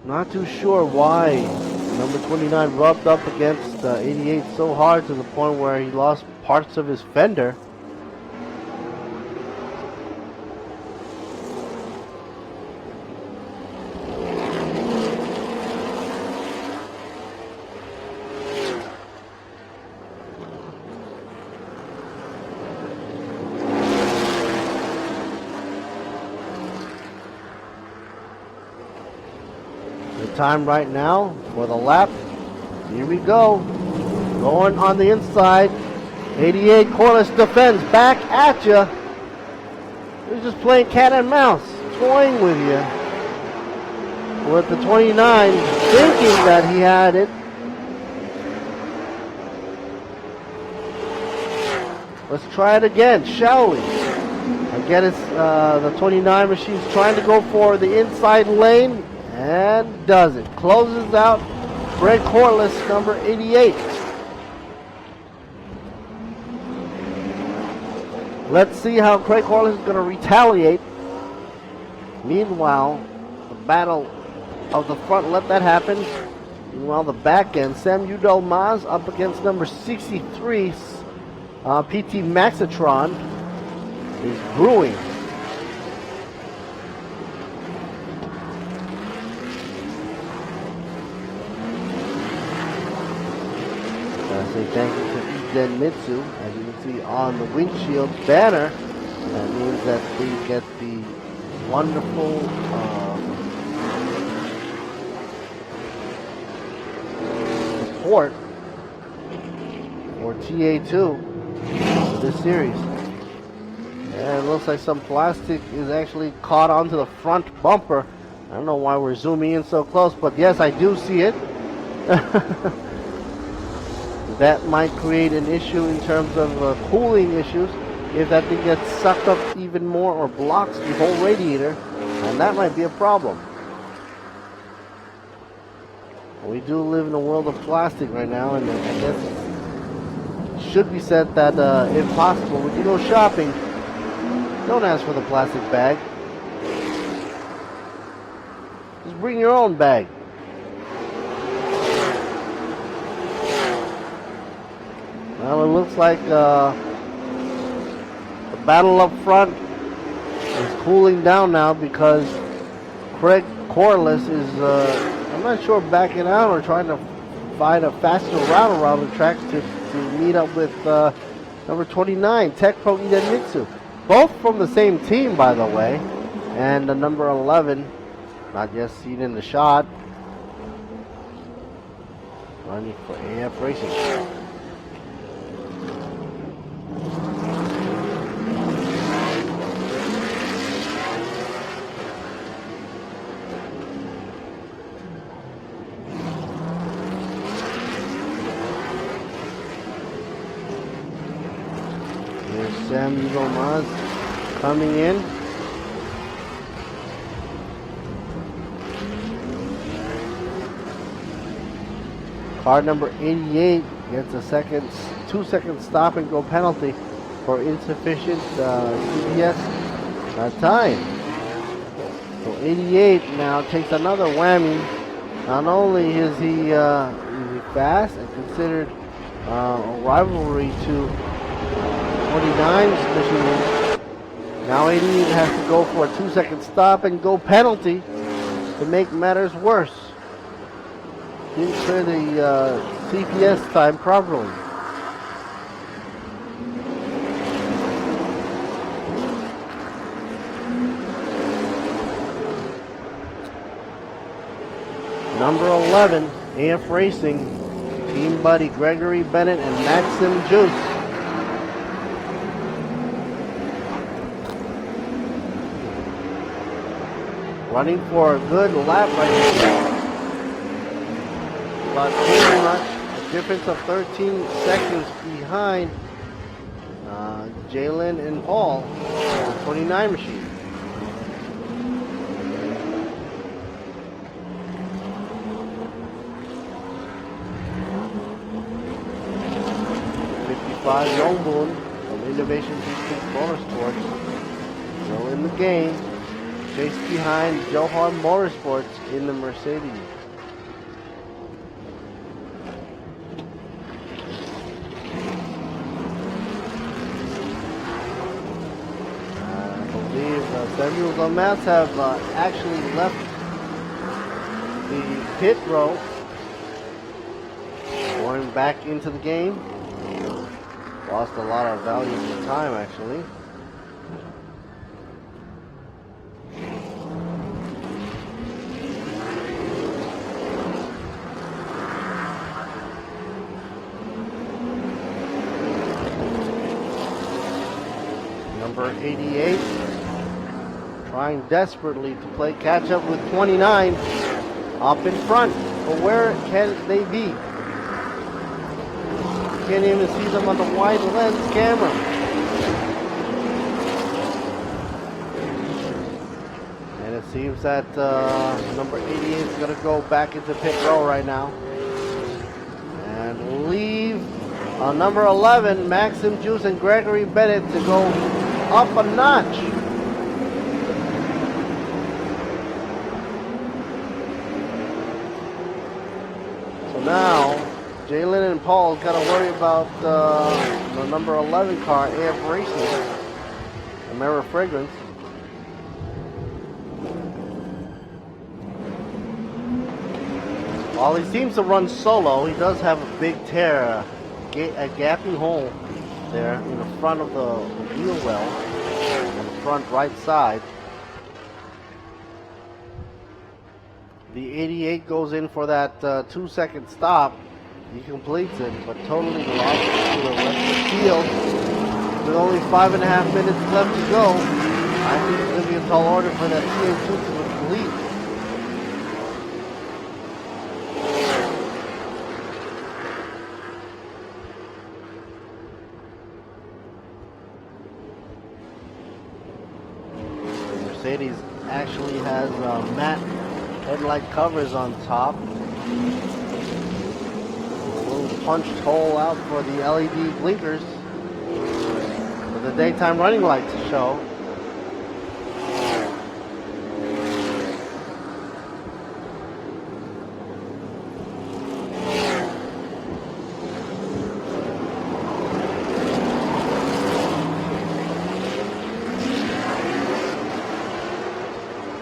Speaker 6: not too sure why number 29 rubbed up against 88 so hard to the point where he lost parts of his fender. Time right now for the lap. Here we go. Going on the inside. 88 Corliss defends back at you. He's just playing cat and mouse, toying with you. With the 29 thinking that he had it. Let's try it again, shall we? Again, it's the 29 machine's trying to go for the inside lane. And does it. Closes out Craig Corliss, number 88. Let's see how Craig Corliss is going to retaliate. Meanwhile, the battle of the front, let that happen. Meanwhile, the back end, Sam Udall-Maz up against number 63, PT Maxitron, is brewing. Thank you to Iden Mitsu. As you can see on the windshield banner, that means that we get the wonderful support for TA2 for this series. And it looks like some plastic is actually caught onto the front bumper. I don't know why we're zooming in so close, but yes, I do see it. That might create an issue in terms of cooling issues if that thing gets sucked up even more or blocks the whole radiator, and that might be a problem. We do live in a world of plastic right now, and I guess it should be said that if possible, when you go shopping, don't ask for the plastic bag. Just bring your own bag. Well, it looks like the battle up front is cooling down now because Craig Corliss is, I'm not sure, backing out or trying to find a faster route around the tracks to meet up with number 29, Tech Pro Iden Mitsu. Both from the same team, by the way. And the number 11, not yet seen in the shot, running for AF Racing. Sam Udall-Maz coming in. Car number 88 gets a 2-second stop and go penalty for insufficient TSS time. So 88 now takes another whammy. Not only is he fast and considered a rivalry to 29's machine. Now 88 has to go for a 2-second stop and go penalty to make matters worse. didn't clear the CPS time properly. Number 11, AF Racing, team buddy Gregory Bennett and Maxim Juice. Running for a good lap right now. But pretty much a difference of 13 seconds behind Jalen and Paul, 29 machine. Yongboon from Innovation Motorsports still in the game. Chase behind Johar Motorsports in the Mercedes. I believe Samuel Gomez have actually left the pit row, going back into the game. Lost a lot of valuable time, actually. Number 88, trying desperately to play catch up with 29, up in front, but where can they be? Can't even see them on the wide lens camera. And it seems that number 88 is going to go back into pit row right now. And leave number 11, Maxim Juice and Gregory Bennett to go up a notch. So now, Jalen and Paul got to worry about the number 11 car, AF Racing, Amera Fragrance. While he seems to run solo, he does have a big tear, a gaping hole there in the front of the wheel well, on the front right side. The 88 goes in for that 2-second stop. He completes it, but totally lost to the rest of the field. With only 5.5 minutes left to go, I think it's going to be a tall order for that TM2 to complete. The Mercedes actually has matte headlight covers on top. Punched hole out for the LED blinkers for the daytime running lights to show.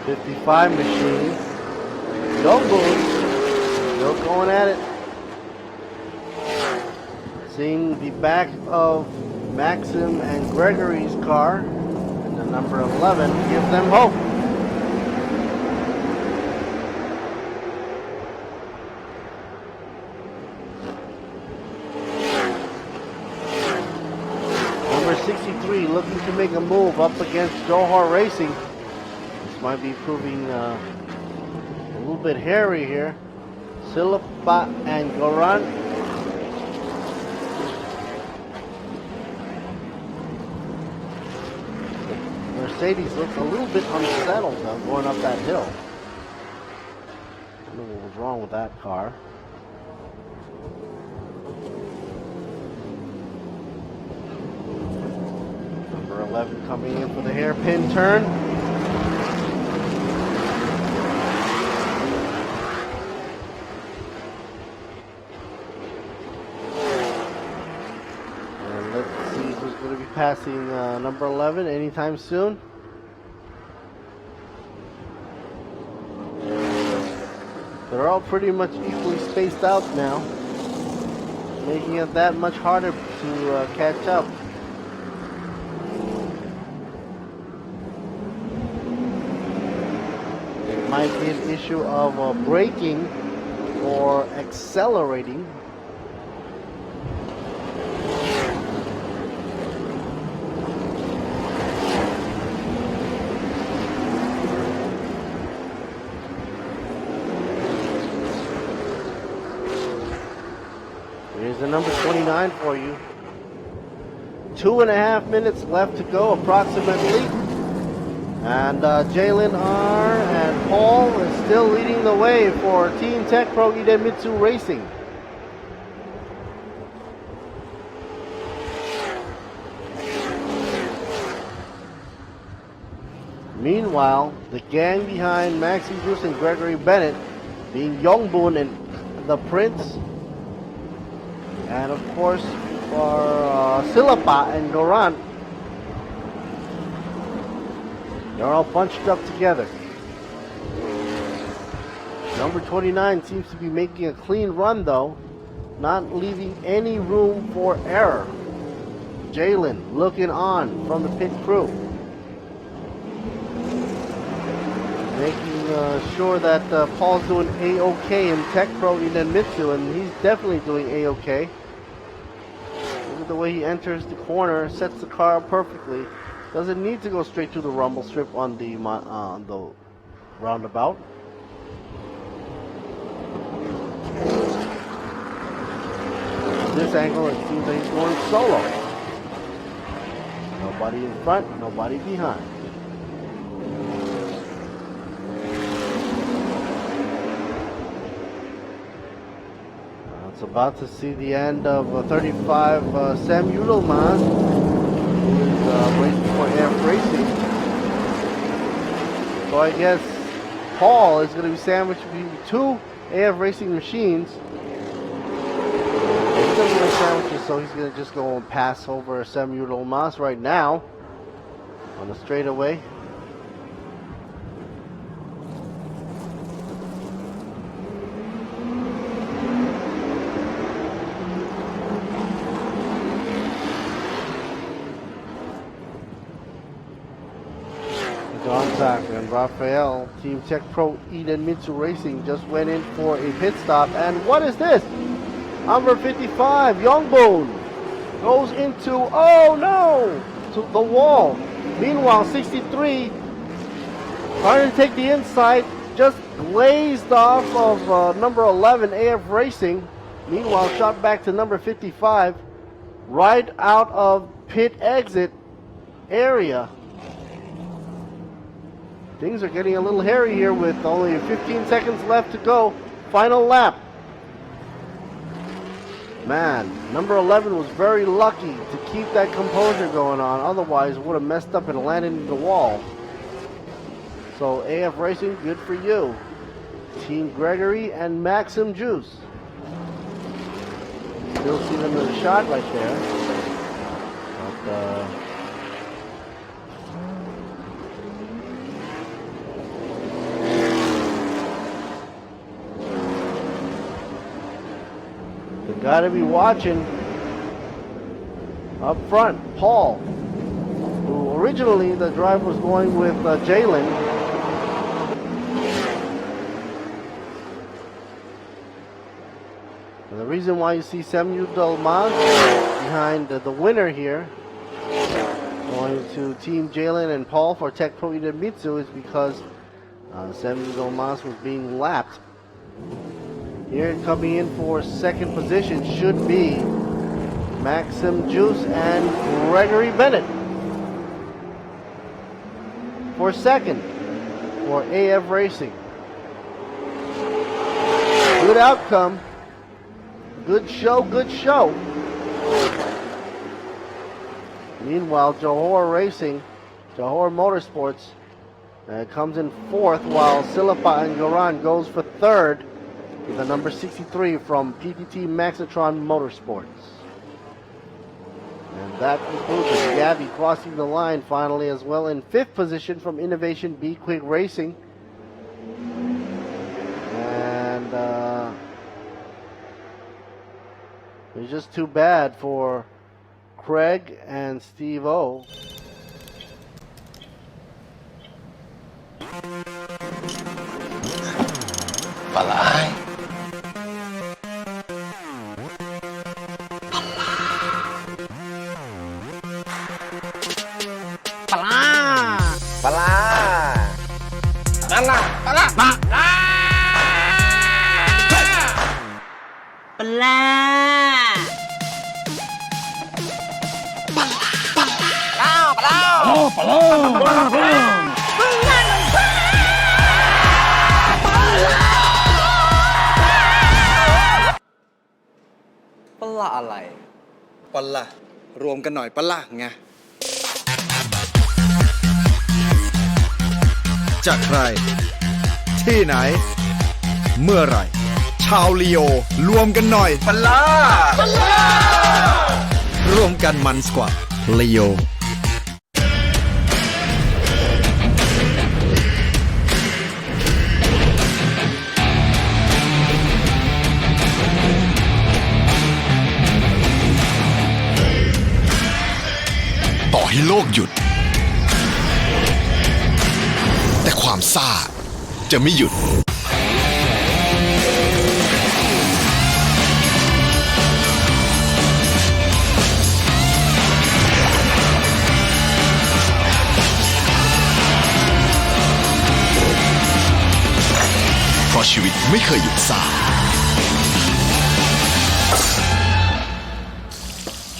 Speaker 6: '55 machine. Go boom. Still going at it. Seeing the back of Maxim and Gregory's car, and the number 11 gives them hope. Number 63 looking to make a move up against Johar Racing. This might be proving a little bit hairy here. Silpa and Goran. Mercedes looks a little bit unsettled though, going up that hill. I don't know what was wrong with that car. Number 11 coming in for the hairpin turn. And let's see who's going to be passing number 11 anytime soon. They're all pretty much equally spaced out now, making it that much harder to catch up. It might be an issue of braking or accelerating. Here's the number 29 for you. 2.5 minutes left to go approximately. And Jalen R. and Paul is still leading the way for Team Tech Pro Idemitsu Racing. Meanwhile, the gang behind Maxi Juice and Gregory Bennett, being Yongbun and the Prince, and of course for Silapa and Goran, they're all bunched up together. Number 29 seems to be making a clean run though, not leaving any room for error. Jalen looking on from the pit crew, making sure that Paul's doing A-OK in Tech Pro Idemitsu, and he's definitely doing A-OK. Look at the way he enters the corner, sets the car up perfectly. Doesn't need to go straight to the rumble strip on the roundabout. From this angle, it seems like he's going solo. Nobody in front, nobody behind. It's about to see the end of 35 Sam Udelman, who is racing for AF Racing. So I guess Paul is going to be sandwiched between two AF Racing machines. He's going to be sandwiches, so he's going to just go and pass over Sam Udelman right now on the straightaway. And Rafael, Team Tech Pro Idemitsu Racing, just went in for a pit stop. And what is this? Number 55, Yongbun, goes into, oh no, to the wall. Meanwhile, 63, trying to take the inside, just glazed off of number 11, AF Racing. Meanwhile, shot back to number 55, right out of pit exit area. Things are getting a little hairy here with only 15 seconds left to go. Final lap. Man, number 11 was very lucky to keep that composure going on. Otherwise, would have messed up and landed in the wall. So, AF Racing, good for you. Team Gregory and Maxim Juice. Still see them in the shot right there. But, gotta be watching up front, Paul, who originally the drive was going with Jalen. And the reason why you see Samuel Dalmas behind the winner here, going to Team Jalen and Paul for Tech Pro Idemitsu, is because Samuel Dalmas was being lapped. Here coming in for second position should be Maxim Juice and Gregory Bennett. For second for AF Racing. Good outcome. Good show, good show. Meanwhile, Johor Racing, Johor Motorsports comes in fourth, while Silapa and Goran goes for third, with the number 63 from PTT Maxitron Motorsports. And that concludes with Gabby crossing the line finally as well in fifth position from Innovation B Quick Racing. And and it's just too bad for Craig and Steve-O.
Speaker 17: Palay.
Speaker 15: Pala. Pala. Pala. Pala.
Speaker 18: ปะละอะไรปะละรวมกันหน่อยปะละไง
Speaker 8: จากใคร ที่ไหน เมื่อไหร่ ชาวลีโอรวมกันหน่อยปะลารวมกันมันกว่าลีโอ
Speaker 17: ต่อให้โลกหยุด แต่ความซ่าจะไม่หยุด เพราะชีวิตไม่เคยหยุดซ่า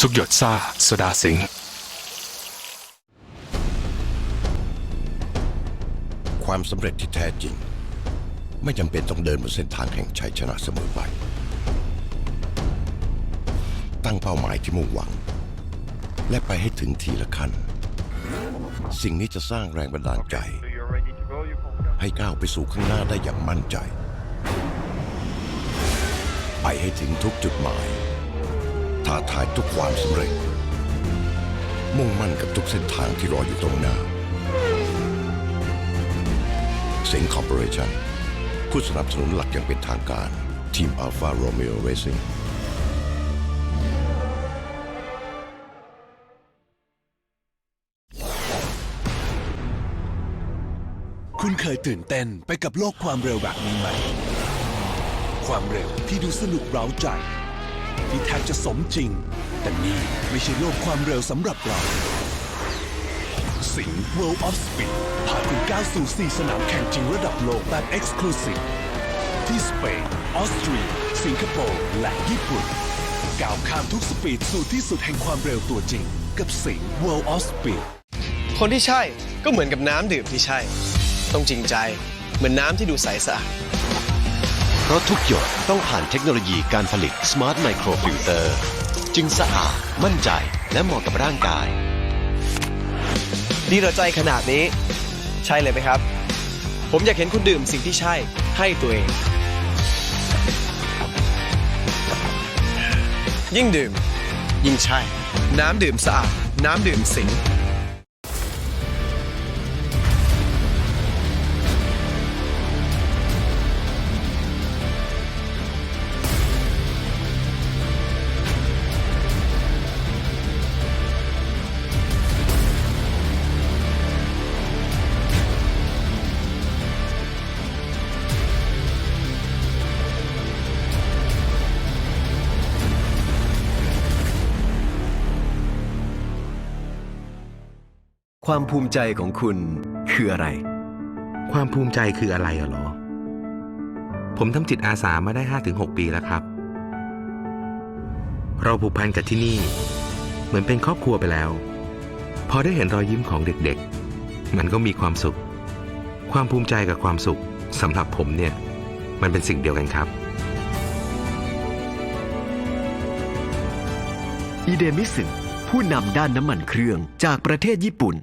Speaker 3: ทุกหยดซ่าโซดาสิงห์
Speaker 17: ความสำเร็จที่แท้จริงไม่จำเป็นต้องเดินบนเส้นทางแห่งชัยชนะเสมอไป ตั้งเป้าหมายที่มุ่งหวังและไปให้ถึงทีละขั้นสิ่งนี้จะสร้างแรงบันดาลใจให้ก้าวไปสู่ข้างหน้าได้อย่างมั่นใจไปให้ถึงทุกจุดหมายท้าทายทุกความสำเร็จมุ่งมั่นกับทุกเส้นทางที่รออยู่ตรงหน้าสิงห์คอร์ปอเรชั่นผู้สนับสนุนหลักอย่างเป็นทางการทีม Alfa Romeo Racing
Speaker 3: คุณเคยตื่นเต้นไปกับโลกความเร็วแบบนี้ไหมความเร็วที่ดูสนุกเร้าใจที่แทบจะสมจริงแต่นี่ไม่ใช่โลกความเร็วสำหรับเราสิงห์ World of Speed พาคุณก้าวสู่ 4 สนามแข่งจริงระดับโลกแบบ Exclusive ที่สเปนออสเตรียสิงคโปร์และญี่ปุ่นก้าวข้ามทุกสปีดสู่ที่สุดแห่งความเร็วตัวจริงกับสิงห์ World of Speed
Speaker 18: คนที่ใช่ก็เหมือนกับน้ำดื่มที่ใช่ ต้องจริงใจเหมือนน้ำที่ดูใสสะอาด
Speaker 13: เพราะทุกหยดต้องผ่านเทคโนโลยีการผลิต Smart Micro Filter จึงสะอาดมั่นใจและเหมาะกับร่างกาย
Speaker 18: ดีต่อใจขนาดนี้ใช่เลยไหมครับผมอยากเห็นคุณดื่มสิ่งที่ใช่ให้ตัวเองยิ่งดื่มยิ่งใช่น้ำดื่มสะอาดน้ำดื่มสิงห์
Speaker 7: ความภูมิใจของคุณคืออะไร
Speaker 14: ความภูมิใจคืออะไรเหรอ ผมทำจิตอาสามาได้ 5-6 ปีแล้วครับ เราผูกพันกับที่นี่เหมือนเป็นครอบครัวไปแล้ว พอได้เห็นรอยยิ้มของเด็กๆมันก็มีความสุข ความภูมิใจกับความสุขสำหรับผมเนี่ยมันเป็นสิ่งเดียวกันครับ
Speaker 7: อิเดมิสึผู้นำด้านน้ำมันเครื่องจากประเทศญี่ปุ่น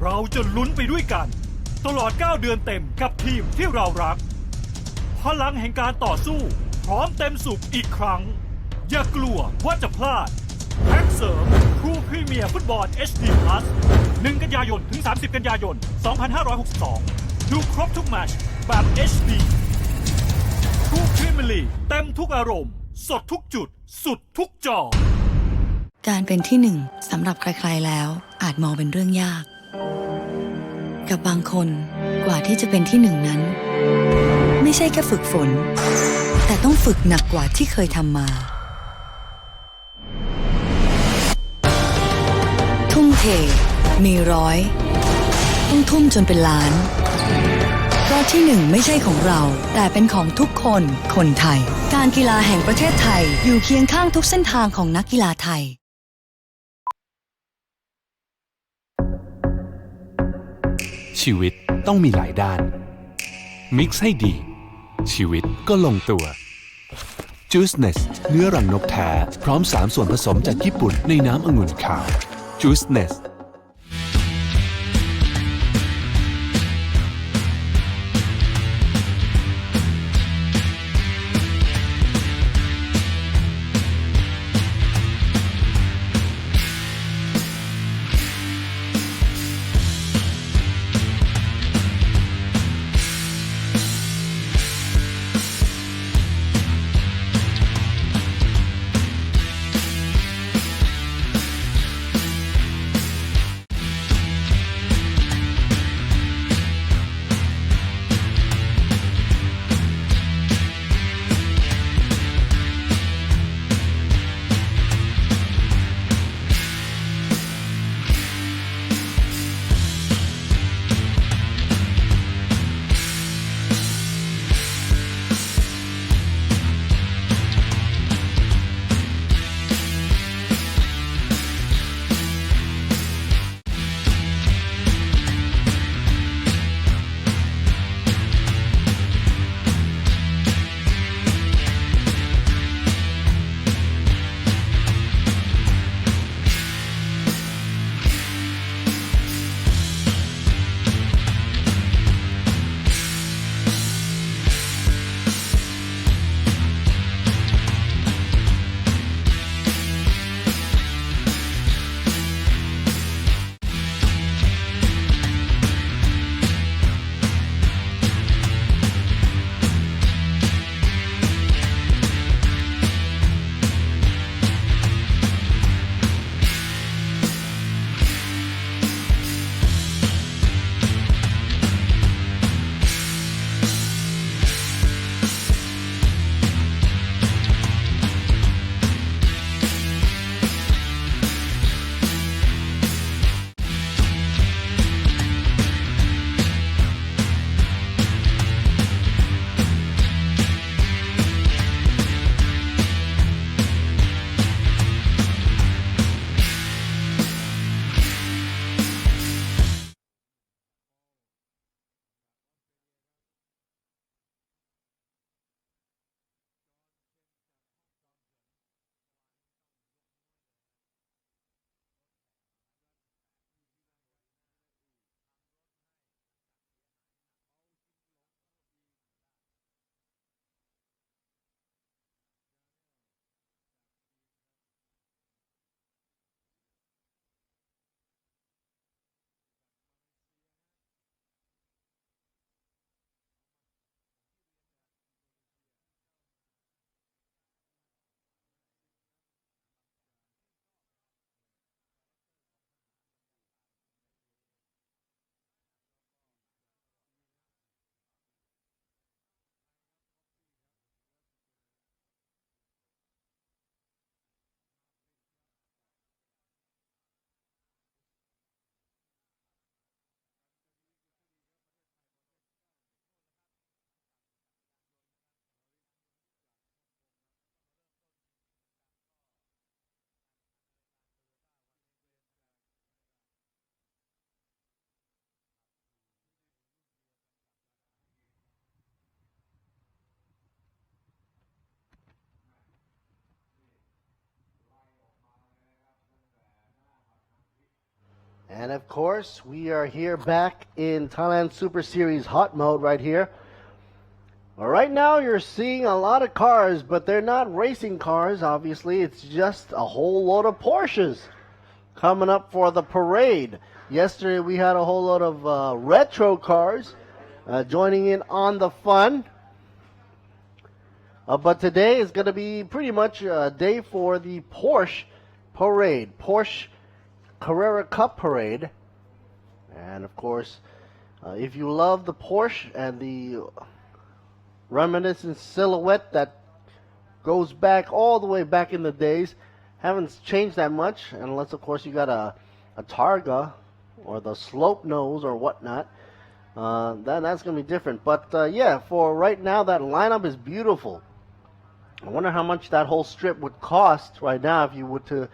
Speaker 10: เราจะลุ้นไปด้วยกันตลอด 9 เดือนเต็มกับทีมที่เรารักพลังแห่งการต่อสู้พร้อมเต็มสุขอีกครั้งอย่ากลัวว่าจะพลาดแพ็กเสริมครูพรีเมียร์ฟุตบอล HD Plus 1 กันยายนถึง 30 กันยายน 2562 ดูครบทุกแมตช์แบบ HD ทุกพรีเมียร์ลีกเต็มทุกอารมณ์สดทุกจุดสุดทุกจอ
Speaker 12: การเป็นที่หนึ่งสำหรับใครๆแล้วอาจมองเป็นเรื่องยากกับบางคนกว่าที่จะเป็นที่หนึ่งนั้นไม่ใช่แค่ฝึกฝนแต่ต้องฝึกหนักกว่าที่เคยทำมาทุ่มเทมีร้อยต้องทุ่มจนเป็นล้านเพราะที่หนึ่งไม่ใช่ของเราแต่เป็นของทุกคนคนไทยการกีฬาแห่งประเทศไทยอยู่เคียงข้างทุกเส้นทางของนักกีฬาไทย
Speaker 3: ชีวิตต้องมีหลายด้านมิกซ์ให้ดีชีวิตก็ลงตัว Juiceness เนื้อรังนกแท้พร้อม3ส่วนผสมจากญี่ปุ่นในน้ำองุ่นขาว Juiceness
Speaker 6: And of course, we are here back in Thailand Super Series hot mode right here. Well, right now you're seeing a lot of cars, but they're not racing cars, obviously. It's just a whole load of Porsches coming up for the parade. Yesterday we had a whole lot of retro cars. joining in on the fun. But today is going to be pretty much a day for the Porsche parade, Porsche Carrera Cup parade. And of course, if you love the Porsche and the reminiscent silhouette that goes back all the way back in the days, haven't changed that much, unless of course you got a Targa or the slope nose or whatnot. That's going to be different. But yeah, for right now, that lineup is beautiful. I wonder how much that whole strip would cost right now if you were to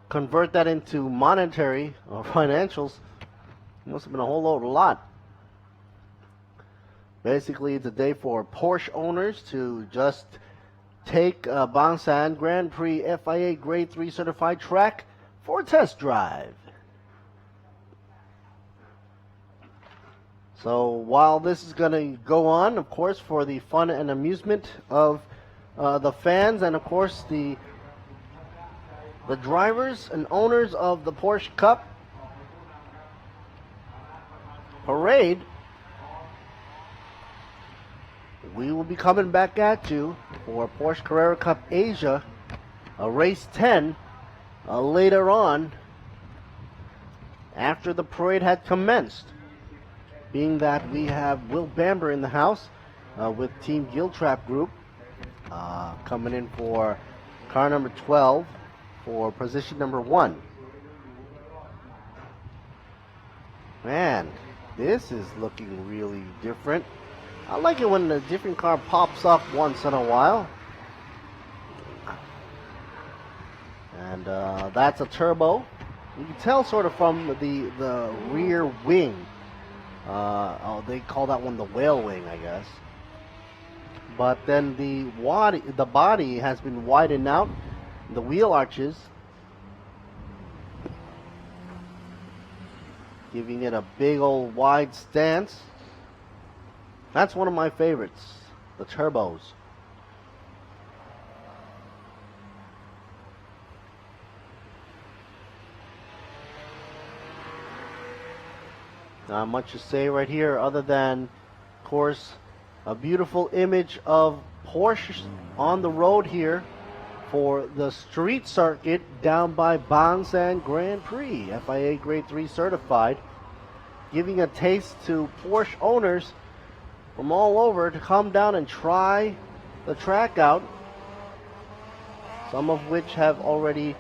Speaker 6: convert that into monetary or financials. It must have been a whole lot. Basically, it's a day for Porsche owners to just take Bangsaen Grand Prix FIA Grade 3 certified track for a test drive. So while this is going to go on, of course, for the fun and amusement of the fans and of course the drivers and owners of the Porsche Cup parade, we will be coming back at you for Porsche Carrera Cup Asia, race 10, later on after the parade had commenced. Being that we have Will Bamber in the house with Team Giltrap Group coming in for car number 12 for position number 1. Man, this is looking really different. I like it when a different car pops up once in a while. And that's a turbo. You can tell sort of from the rear wing. They call that one the whale wing, I guess. But then the body has been widened out. The wheel arches, giving it a big old wide stance. That's one of my favorites, the turbos. Not much to say right here other than, of course, a beautiful image of Porsche on the road here for the street circuit down by Bangsaen Grand Prix, FIA Grade 3 certified, giving a taste to Porsche owners from all over to come down and try the track out, some of which have already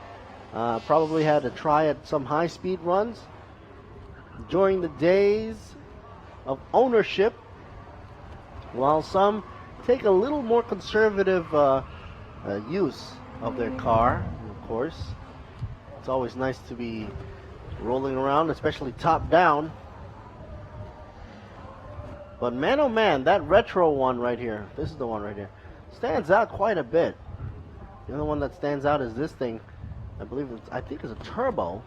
Speaker 6: probably had to try at some high-speed runs during the days of ownership, while some take a little more conservative use of their car. And of course, it's always nice to be rolling around, especially top down. But man, oh man, that retro one right here, this is the one right here, stands out quite a bit. The other one that stands out is this thing. I think it's a turbo.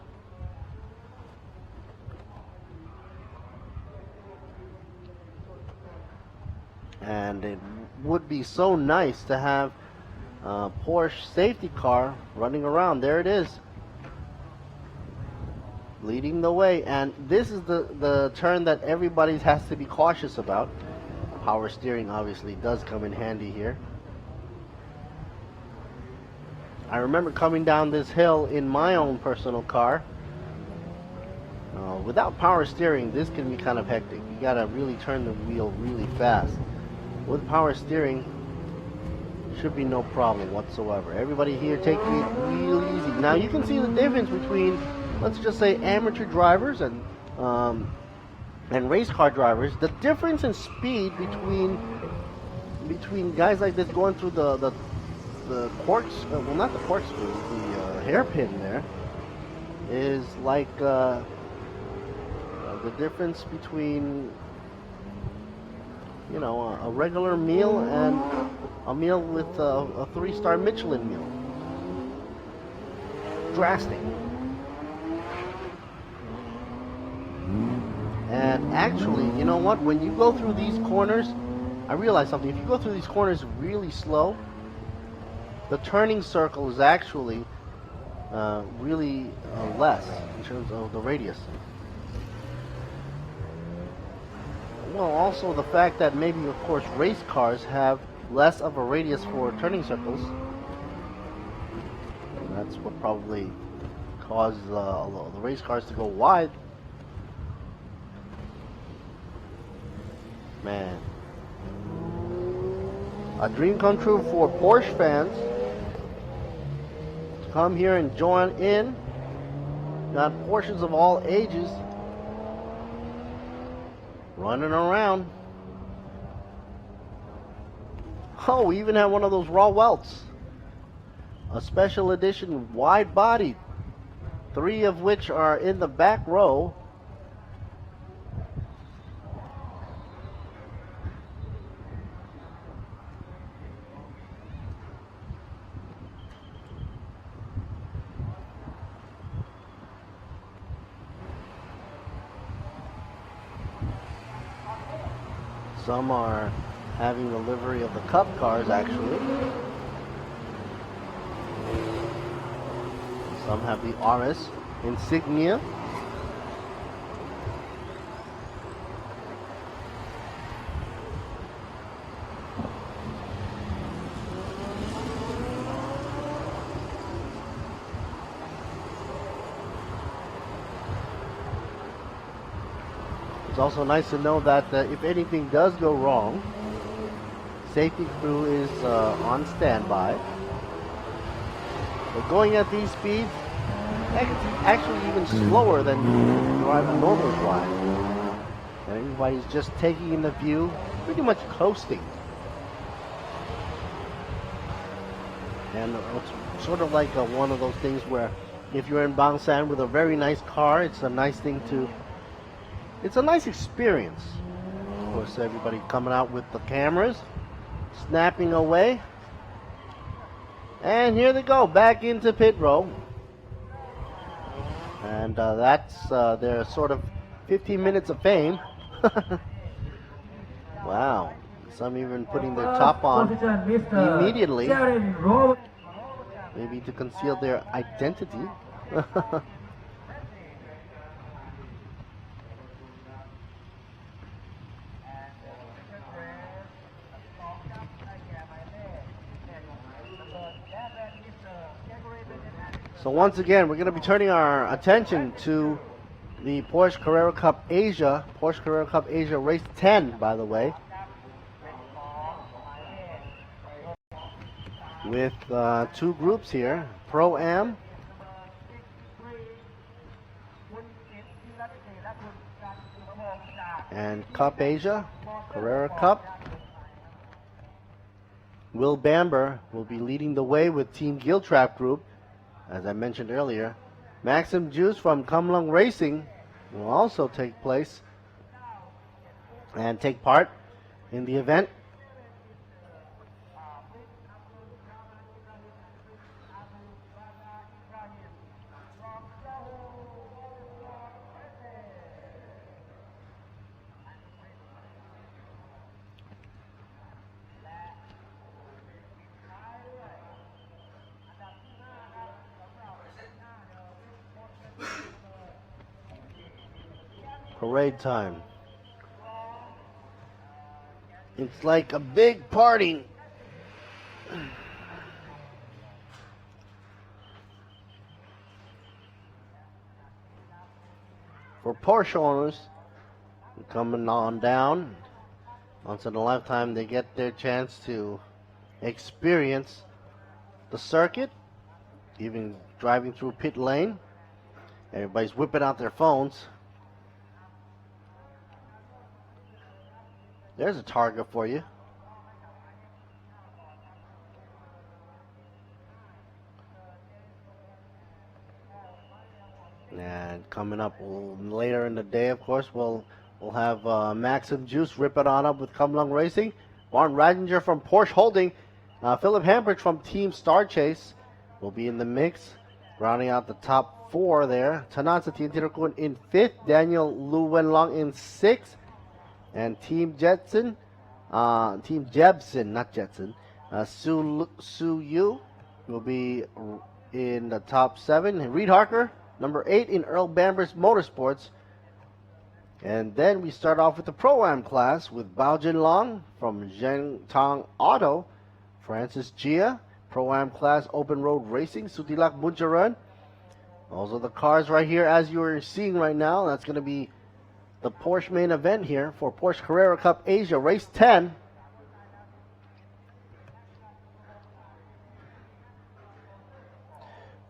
Speaker 6: And it would be so nice to have a Porsche safety car running around. There it is, leading the way. And this is the turn that everybody has to be cautious about. Power steering obviously does come in handy here. I remember coming down this hill in my own personal car. Without power steering, this can be kind of hectic. You gotta really turn the wheel really fast. With power steering, should be no problem whatsoever. Everybody here taking it real easy. Now you can see the difference between, let's just say, amateur drivers and race car drivers. The difference in speed between guys like this going through the well, not the corkscrew, the hairpin there, is like the difference between, you know, a regular meal and a meal with a 3-star Michelin meal. Drastic. And actually, you know what? When you go through these corners, I realized something. If you go through these corners really slow, the turning circle is actually really less in terms of the radius. Well, also the fact that maybe, of course, race cars have less of a radius for turning circles. That's what probably caused the race cars to go wide. Man. A dream come true for Porsche fans to come here and join in. Got Porsches of all ages running around. Oh, we even have one of those raw welts. A special edition wide body. 3 of which are in the back row. Some are having the livery of the Cup cars, actually. Some have the RS insignia. It's also nice to know that if anything does go wrong, safety crew is on standby. But going at these speeds, it's actually even slower than you drive a normal drive. And everybody's just taking in the view, pretty much coasting. And it's sort of like one of those things where if you're in Bangsaen with a very nice car, it's a nice thing to... It's a nice experience. Of course, everybody coming out with the cameras, snapping away. And here they go, back into pit row. And that's their sort of 15 minutes of fame. Wow. Some even putting their top on immediately. Maybe to conceal their identity. So once again, we're going to be turning our attention to the Porsche Carrera Cup Asia. Porsche Carrera Cup Asia Race 10, by the way. With 2 groups here. Pro-Am. And Cup Asia. Carrera Cup. Will Bamber will be leading the way with Team Giltrap Group. As I mentioned earlier, Maxim Juice from Kumlung Racing will also take place and take part in the event. Parade time. It's like a big party. For Porsche owners, coming on down, once in a lifetime they get their chance to experience the circuit, even driving through pit lane. Everybody's whipping out their phones. There's a target for you. And coming up later in the day, of course, we'll have Maxim Juice rip it on up with Kumlung Racing. Martin Radinger from Porsche Holding. Philip Hampridge from Team Star Chase will be in the mix. Rounding out the top 4 there. Tanasa Tiantirokun in 5th. Daniel Lu Wenlong in 6th. And Team Jebsen, not Jetson, Su Yu will be in the top 7. Reed Harker, number 8 in Earl Bamber's Motorsports. And then we start off with the Pro-Am class with Bao Jinlong from Zhengtang Auto, Francis Jia, Pro-Am class Open Road Racing, Sutilak Buncharan. Those are the cars right here as you are seeing right now. That's going to be the Porsche main event here for Porsche Carrera Cup Asia, race 10.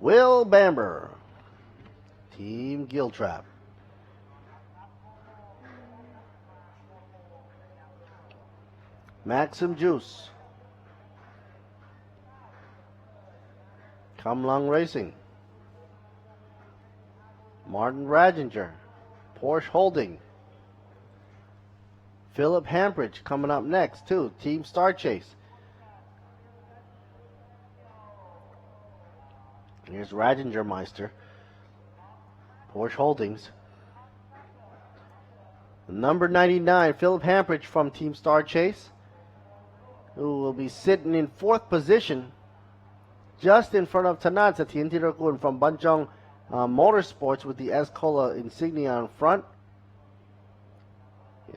Speaker 6: Will Bamber, Team Giltrap. Maxim Juice, Kamlung Racing, Martin Radinger, Porsche Holding, Philip Hampridge coming up next too, Team Star Chase. Here's Radinger Meister, Porsche Holdings. Number 99, Philip Hampridge from Team Star Chase, who will be sitting in 4th position, just in front of Tanat Satientirakun from Banjong Motorsports with the Escola insignia on front.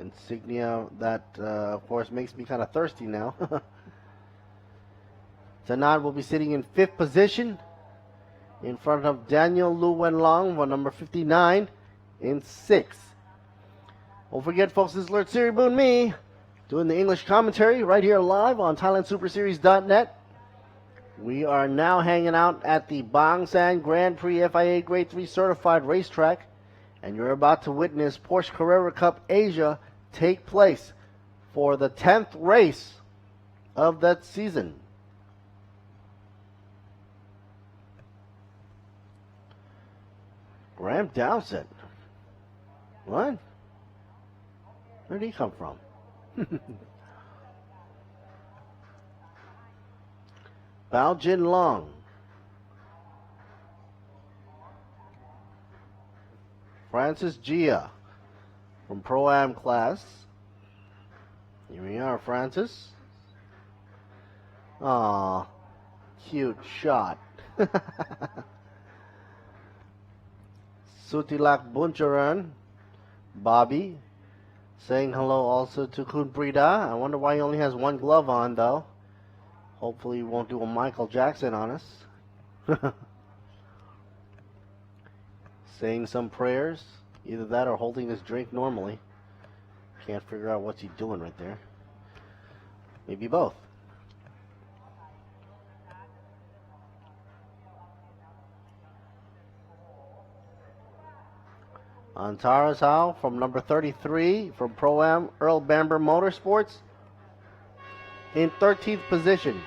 Speaker 6: Insignia that, of course, makes me kind of thirsty now. Tanat will be sitting in 5th position, in front of Daniel Lu Wenlong for number 59 in 6th. Don't forget, folks, this is Lord Siriboon me, doing the English commentary right here live on ThailandSuperSeries.net. We are now hanging out at the Bangsaen Grand Prix FIA Grade 3 certified racetrack, and you're about to witness Porsche Carrera Cup Asia take place for the 10th race of that season. Graham Dowsett. What? Where did he come from? Bao Jinlong. Francis Jia from Pro-Am class. Here we are, Francis. Aw, cute shot. Sutilak Buncharan, Bobby, saying hello also to Kun Prida. I wonder why he only has one glove on, though. Hopefully he won't do a Michael Jackson on us. Saying some prayers. Either that or holding his drink normally. Can't figure out what's he doing right there. Maybe both. Antaras Howe from number 33 from Pro-Am Earl Bamber Motorsports in 13th position.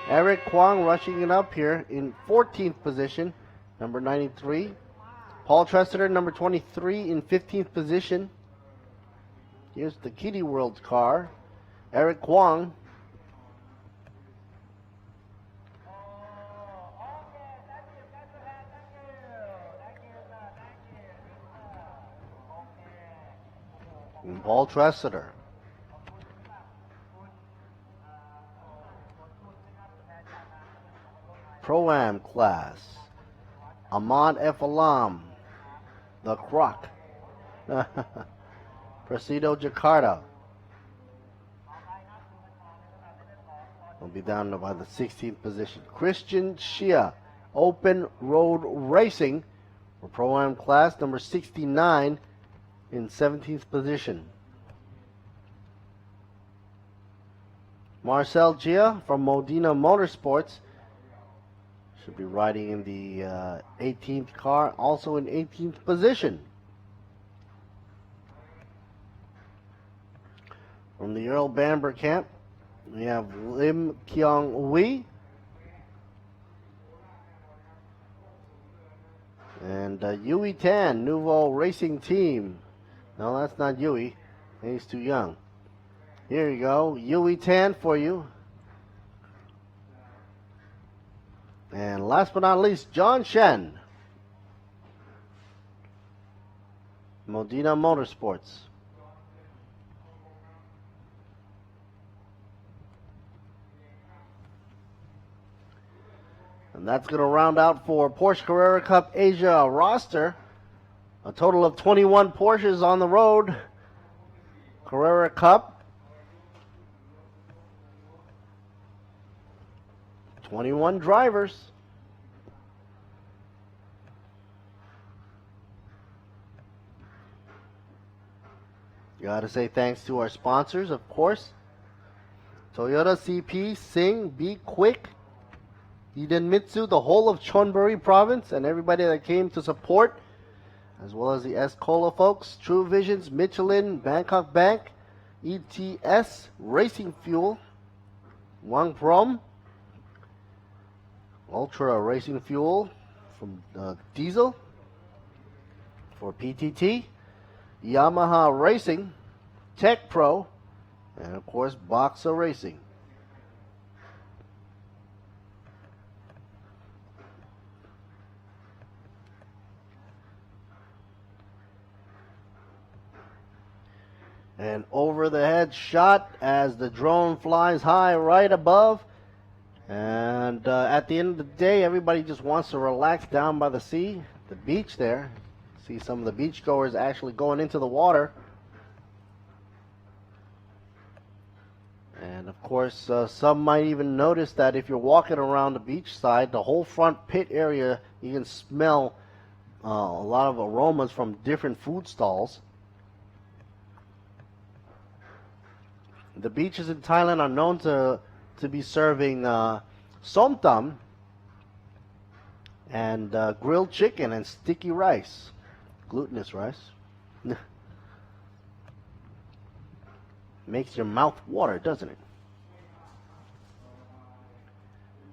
Speaker 6: Eric Kwong rushing it up here in 14th position, number 93. Paul Tressiter, number 23 in 15th position. Here's the Kitty World car. Eric Kwong. And Paul Tressiter. Pro-Am class. Ahmad F. Alam. The Croc. Presido Jakarta. Will be down by the 16th position. Christian Shia. Open Road Racing. For Pro-Am class number 69 in 17th position. Marcel Gia from Modena Motorsports should be riding in the 18th car, also in 18th position. From the Earl Bamber camp, we have Lim Kyung Wee and Yui Tan, Nouveau Racing Team. No, that's not Yui. He's too young. Here you go, Yui Tan for you. And last but not least, John Shen, Modena Motorsports. And that's going to round out for Porsche Carrera Cup Asia roster A total of 21 Porsches on the road. Carrera Cup. 21 drivers. Gotta say thanks to our sponsors, of course. Toyota, CP, Sing, Be Quick, Hidenmitsu, the whole of Chonburi province, and everybody that came to support, as well as the S-Cola folks, True Visions, Michelin, Bangkok Bank, ETS, Racing Fuel, Wang Prom, Ultra Racing Fuel from Diesel for PTT, Yamaha Racing, Tech Pro, and of course Boxer Racing. An over the head shot as the drone flies high right above. And at the end of the day, everybody just wants to relax down by the sea, the beach there. See some of the beachgoers actually going into the water. And of course, some might even notice that if you're walking around the beach side, the whole front pit area, you can smell a lot of aromas from different food stalls. The beaches in Thailand are known to be serving somtam and grilled chicken and sticky rice, glutinous rice. Makes your mouth water, doesn't it?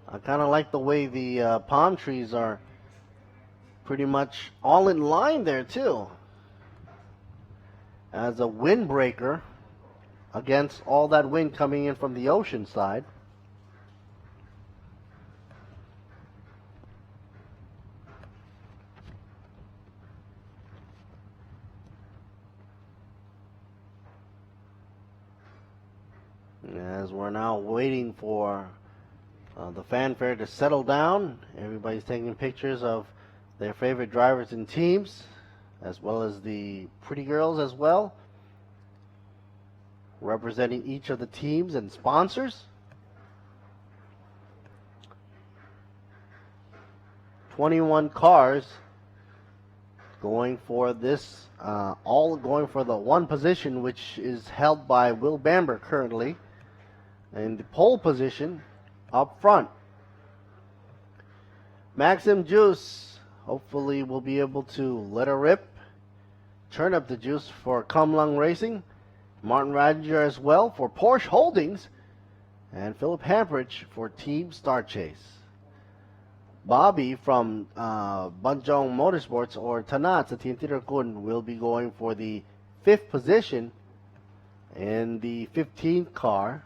Speaker 6: I kind of like the way the palm trees are pretty much all in line there too, as a windbreaker against all that wind coming in from the ocean side. As we're now waiting for the fanfare to settle down, everybody's taking pictures of their favorite drivers and teams, as well as the pretty girls as well, representing each of the teams and sponsors. 21 cars going for this, all going for the one position, which is held by Will Bamber currently in the pole position up front. Maxim Juice hopefully will be able to let her rip, turn up the juice for Kumlung Racing. Martin Radger as well for Porsche Holdings, and Philip Hampridge for Team Star Chase. Bobby from Banjong Motorsports, or Tanat sa Team Tirakun, will be going for the 5th position in the 15th car.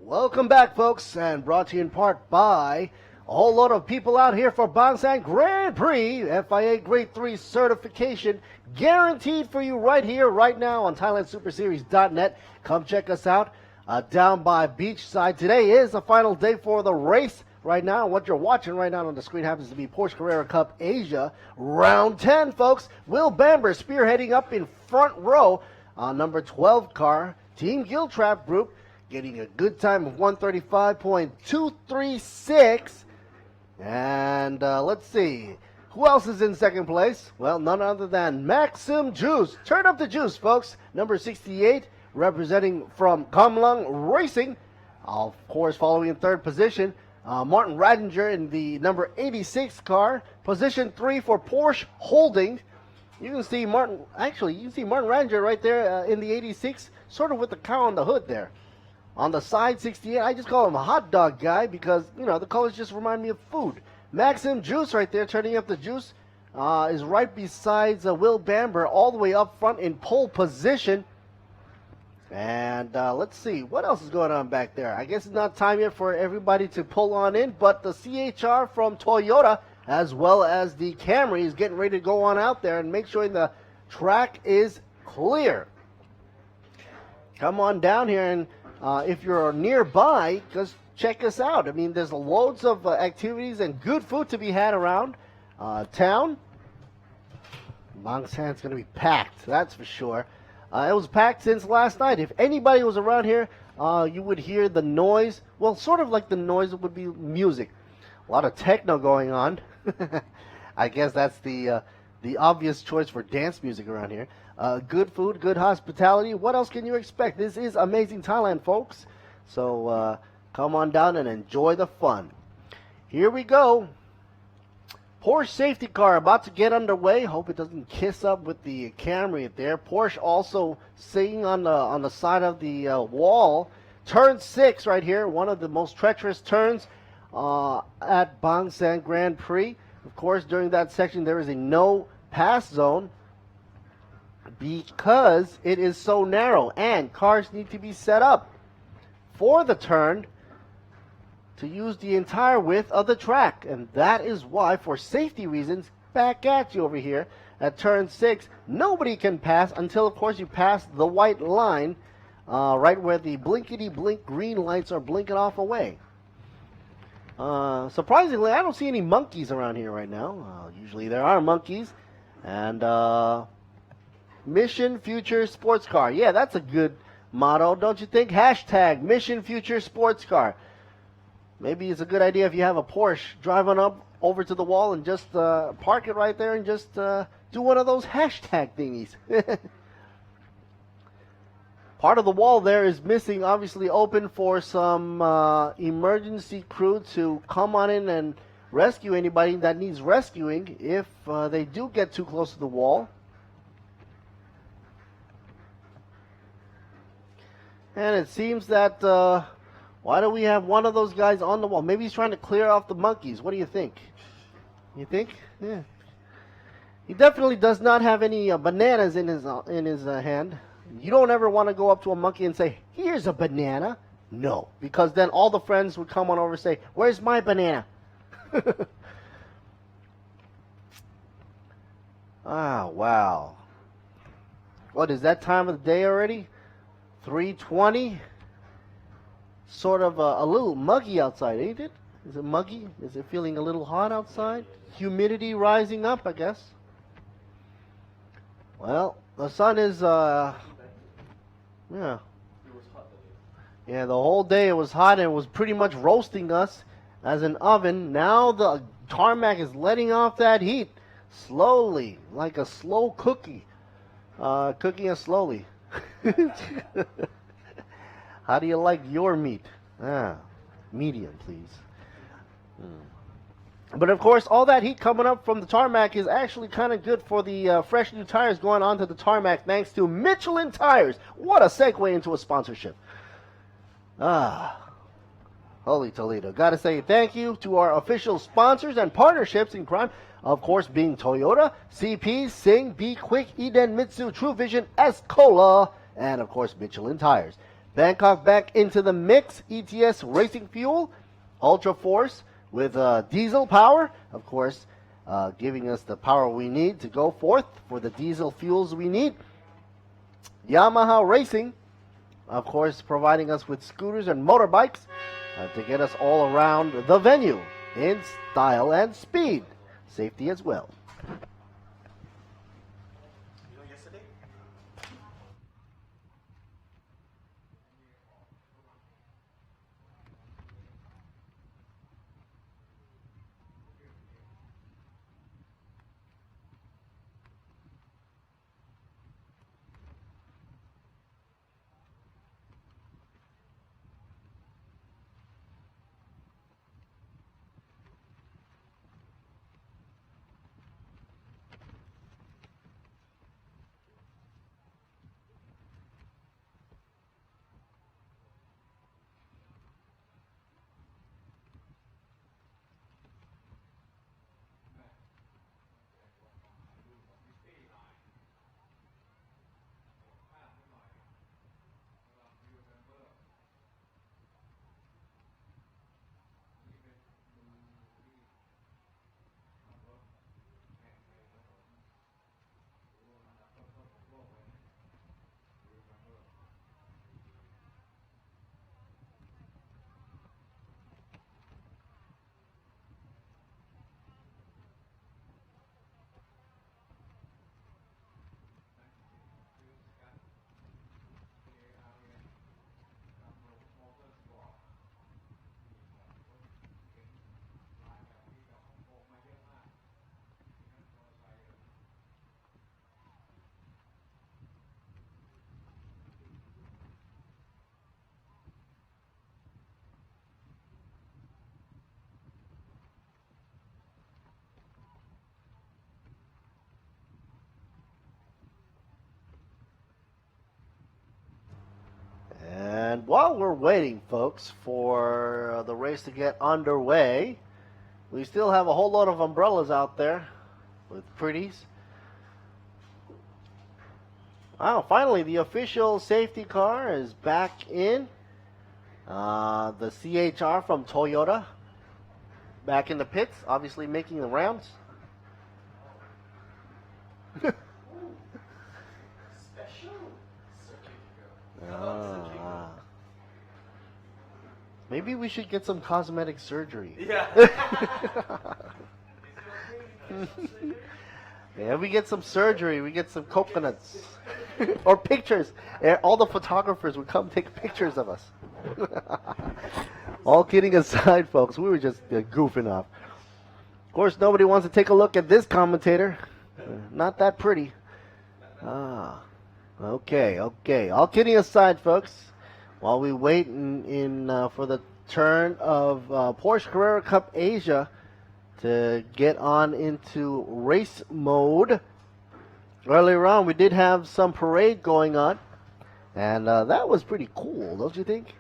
Speaker 6: Welcome back, folks, and brought to you in part by a whole lot of people out here for Bangsaen Grand Prix, FIA Grade 3 certification, guaranteed for you right here, right now on ThailandSuperSeries.net. Come check us out down by Beachside. Today is the final day for the race. Right now, what you're watching right now on the screen happens to be Porsche Carrera Cup Asia, round 10, folks. Will Bamber spearheading up in front row on number 12 car, Team Giltrap Group, getting a good time of 135.236. And let's see, who else is in second place? Well, none other than Maxim Juice. Turn up the juice, folks. Number 68, representing from Kamlung Racing. Of course, following in third position, Martin Radinger in the number 86 car. Position 3 for Porsche Holding. You can see Martin Radinger right there in the 86, sort of with the cow on the hood there. On the side, 68, I just call him a hot dog guy because, you know, the colors just remind me of food. Maxim Juice right there, turning up the juice, is right besides Will Bamber, all the way up front in pole position. And let's see, what else is going on back there? I guess it's not time yet for everybody to pull on in, but the CHR from Toyota, as well as the Camry, is getting ready to go on out there and make sure the track is clear. Come on down here, and if you're nearby, just check us out. I mean, there's loads of activities and good food to be had around town. Bangsaen's going to be packed, that's for sure. It was packed since last night. If anybody was around here, you would hear the noise. Well, sort of like the noise would be music. A lot of techno going on. I guess that's the obvious choice for dance music around here. Good food, good hospitality. What else can you expect? This is amazing Thailand, folks. So come on down and enjoy the fun. Here we go. Porsche safety car about to get underway. Hope it doesn't kiss up with the Camry there. Porsche also sitting on the side of the wall. Turn 6 right here, one of the most treacherous turns at Bangsaen Grand Prix. Of course, during that section there is a no pass zone because it is so narrow and cars need to be set up for the turn to use the entire width of the track, and that is why, for safety reasons, back at you over here at turn 6, nobody can pass until, of course, you pass the white line right where the blinkety-blink green lights are blinking off away. Surprisingly, I don't see any monkeys around here right now. Usually there are monkeys. And Mission Future Sports Car. Yeah, that's a good motto, don't you think? Hashtag Mission Future Sports Car. Maybe it's a good idea if you have a Porsche, drive on up over to the wall and just park it right there and just do one of those hashtag thingies. Part of the wall there is missing, obviously open for some emergency crew to come on in and rescue anybody that needs rescuing if they do get too close to the wall. And it seems that, why do we have one of those guys on the wall? Maybe he's trying to clear off the monkeys. What do you think? You think? Yeah. He definitely does not have any bananas in his hand. You don't ever want to go up to a monkey and say, here's a banana. No, because then all the friends would come on over and say, where's my banana? Ah, wow. What, is that time of the day already? 3:20? Sort of a little muggy outside, ain't it? Is it muggy? Is it feeling a little hot outside? Humidity rising up, I guess. Well, the sun is, yeah. Yeah, the whole day it was hot and it was pretty much roasting us as an oven. Now the tarmac is letting off that heat slowly, like a slow cookie. Cooking us slowly. How do you like your meat? Medium, please. But of course, all that heat coming up from the tarmac is actually kind of good for the fresh new tires going onto the tarmac thanks to Michelin tires. What a segue into a sponsorship. Holy Toledo. Gotta say thank you to our official sponsors and partnerships in crime. Of course, being Toyota, CP, Sing, Be Quick, Eden, Mitsu, True Vision, Escola, and of course, Michelin tires. Bangkok back into the mix. ETS Racing Fuel, Ultra Force with diesel power, of course, giving us the power we need to go forth for the diesel fuels we need. Yamaha Racing, of course, providing us with scooters and motorbikes to get us all around the venue in style and speed. Safety as well. And while we're waiting, folks, for the race to get underway, we still have a whole lot of umbrellas out there with pretties. Wow, finally the official safety car is back in. The CHR from Toyota back in the pits, obviously making the rounds. Maybe we should get some cosmetic surgery. Yeah. Yeah, we get some surgery, we get some coconuts. Or pictures. All the photographers would come take pictures of us. All kidding aside, folks, we were just goofing off. Of course, nobody wants to take a look at this commentator. Not that pretty. Okay. All kidding aside, folks, while we wait for the turn of Porsche Carrera Cup Asia to get on into race mode. Earlier on, we did have some parade going on, and that was pretty cool, don't you think?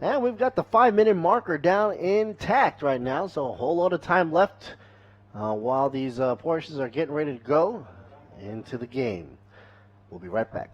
Speaker 6: And we've got the 5-minute marker down intact right now, so a whole lot of time left while these Porsches are getting ready to go into the game. We'll be right back.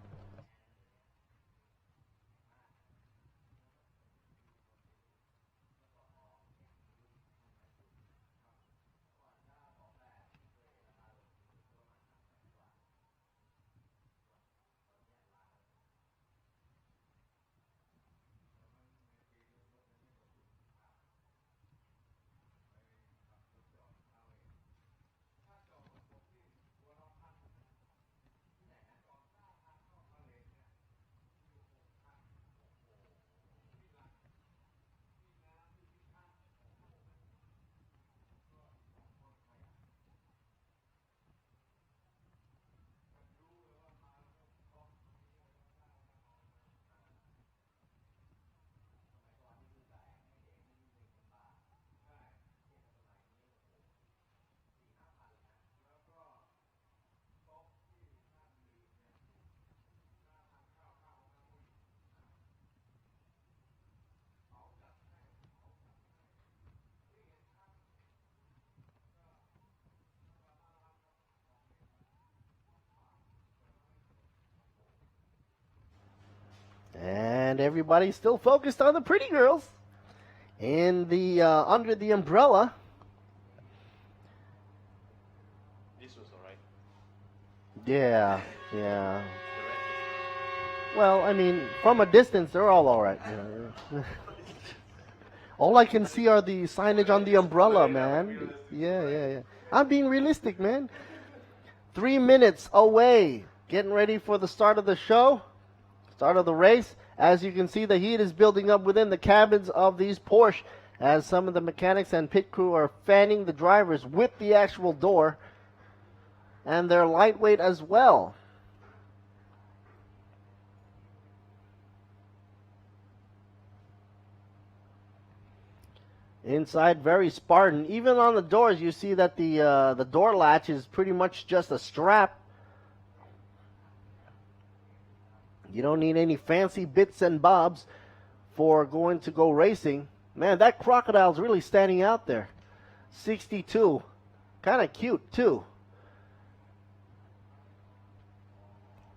Speaker 6: And everybody's still focused on the pretty girls in the under the umbrella.
Speaker 2: This was alright.
Speaker 6: Yeah, yeah. Well, I mean, from a distance, they're all alright. All I can see are the signage on the umbrella, man. Yeah. I'm being realistic, man. 3 minutes away. Getting ready for the start of the show. Start of the race. As you can see, the heat is building up within the cabins of these Porsche as some of the mechanics and pit crew are fanning the drivers with the actual door. And they're lightweight as well. Inside, very Spartan. Even on the doors, you see that the door latch is pretty much just a strap. You don't need any fancy bits and bobs for going to go racing. Man, that crocodile's really standing out there. 62. Kind of cute, too.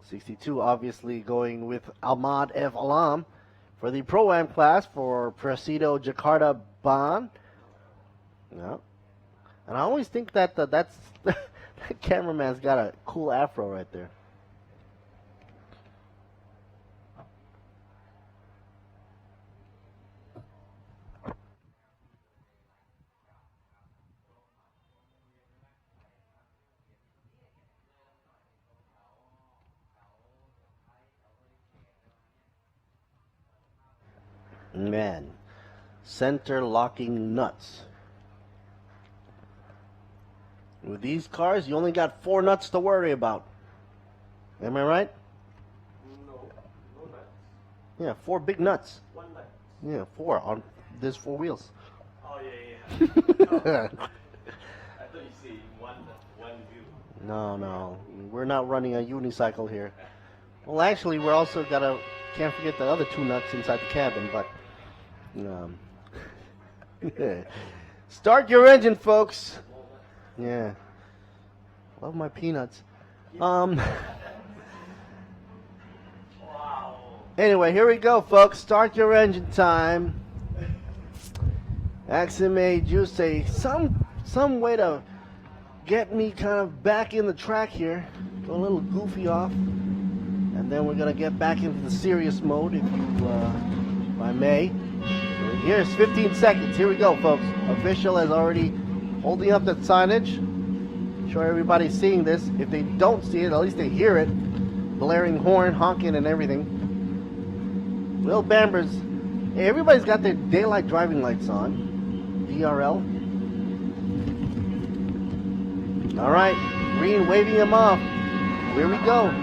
Speaker 6: 62, obviously, going with Ahmad F. Alam for the Pro-Am class for Presido Jakarta Ban. No. And I always think that that cameraman's got a cool afro right there. Man, center locking nuts. With these cars, you only got 4 nuts to worry about. Am I right?
Speaker 2: No nuts.
Speaker 6: Yeah, 4 big nuts.
Speaker 2: 1 nut.
Speaker 6: Yeah, 4 on there's 4 wheels.
Speaker 2: Oh yeah. I thought you said one view.
Speaker 6: No, we're not running a unicycle here. Well, actually, we're also can't forget the other 2 nuts inside the cabin, but start your engine, folks. Yeah, love my peanuts. Anyway, here we go, folks. Start your engine time. Maxime Juice, some way to get me kind of back in the track here. Go a little goofy off. And then we're going to get back into the serious mode, if I may. Here's 15 seconds. Here we go, folks. Official is already holding up the signage. Sure everybody's seeing this. If they don't see it, at least they hear it. Blaring horn, honking, and everything. Will Bambers. Hey, everybody's got their daylight driving lights on. DRL. All right. Green waving him off. Here we go.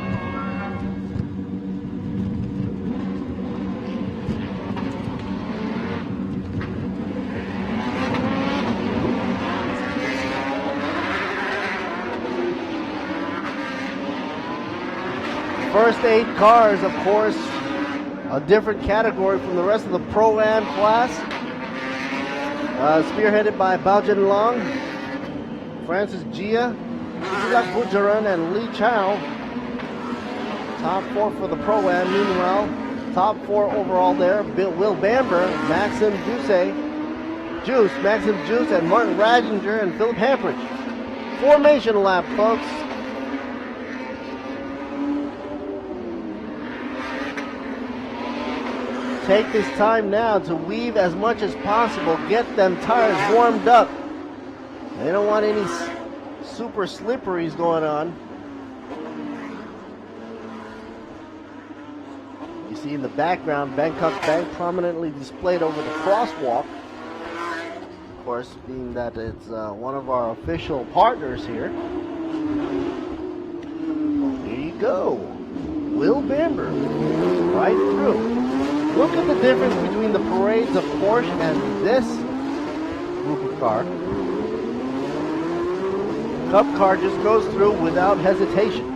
Speaker 6: First 8 cars, of course, a different category from the rest of the Pro-Am class. Spearheaded by Baojian Long, Francis Gia, Sujak Bujaran, and Lee Chow. Top 4 for the Pro-Am. Meanwhile, top 4 overall there, Will Bamber, Maxim Juice, and Martin Radinger and Philip Hampridge. Formation lap, folks. Take this time now to weave as much as possible. Get them tires warmed up. They don't want any super slipperies going on. You see in the background, Bangkok Bank prominently displayed over the crosswalk. Of course, being that it's one of our official partners here. Here you go. Will Bamber, right through. Look at the difference between the parades of Porsche and this group of car. Cup car just goes through without hesitation.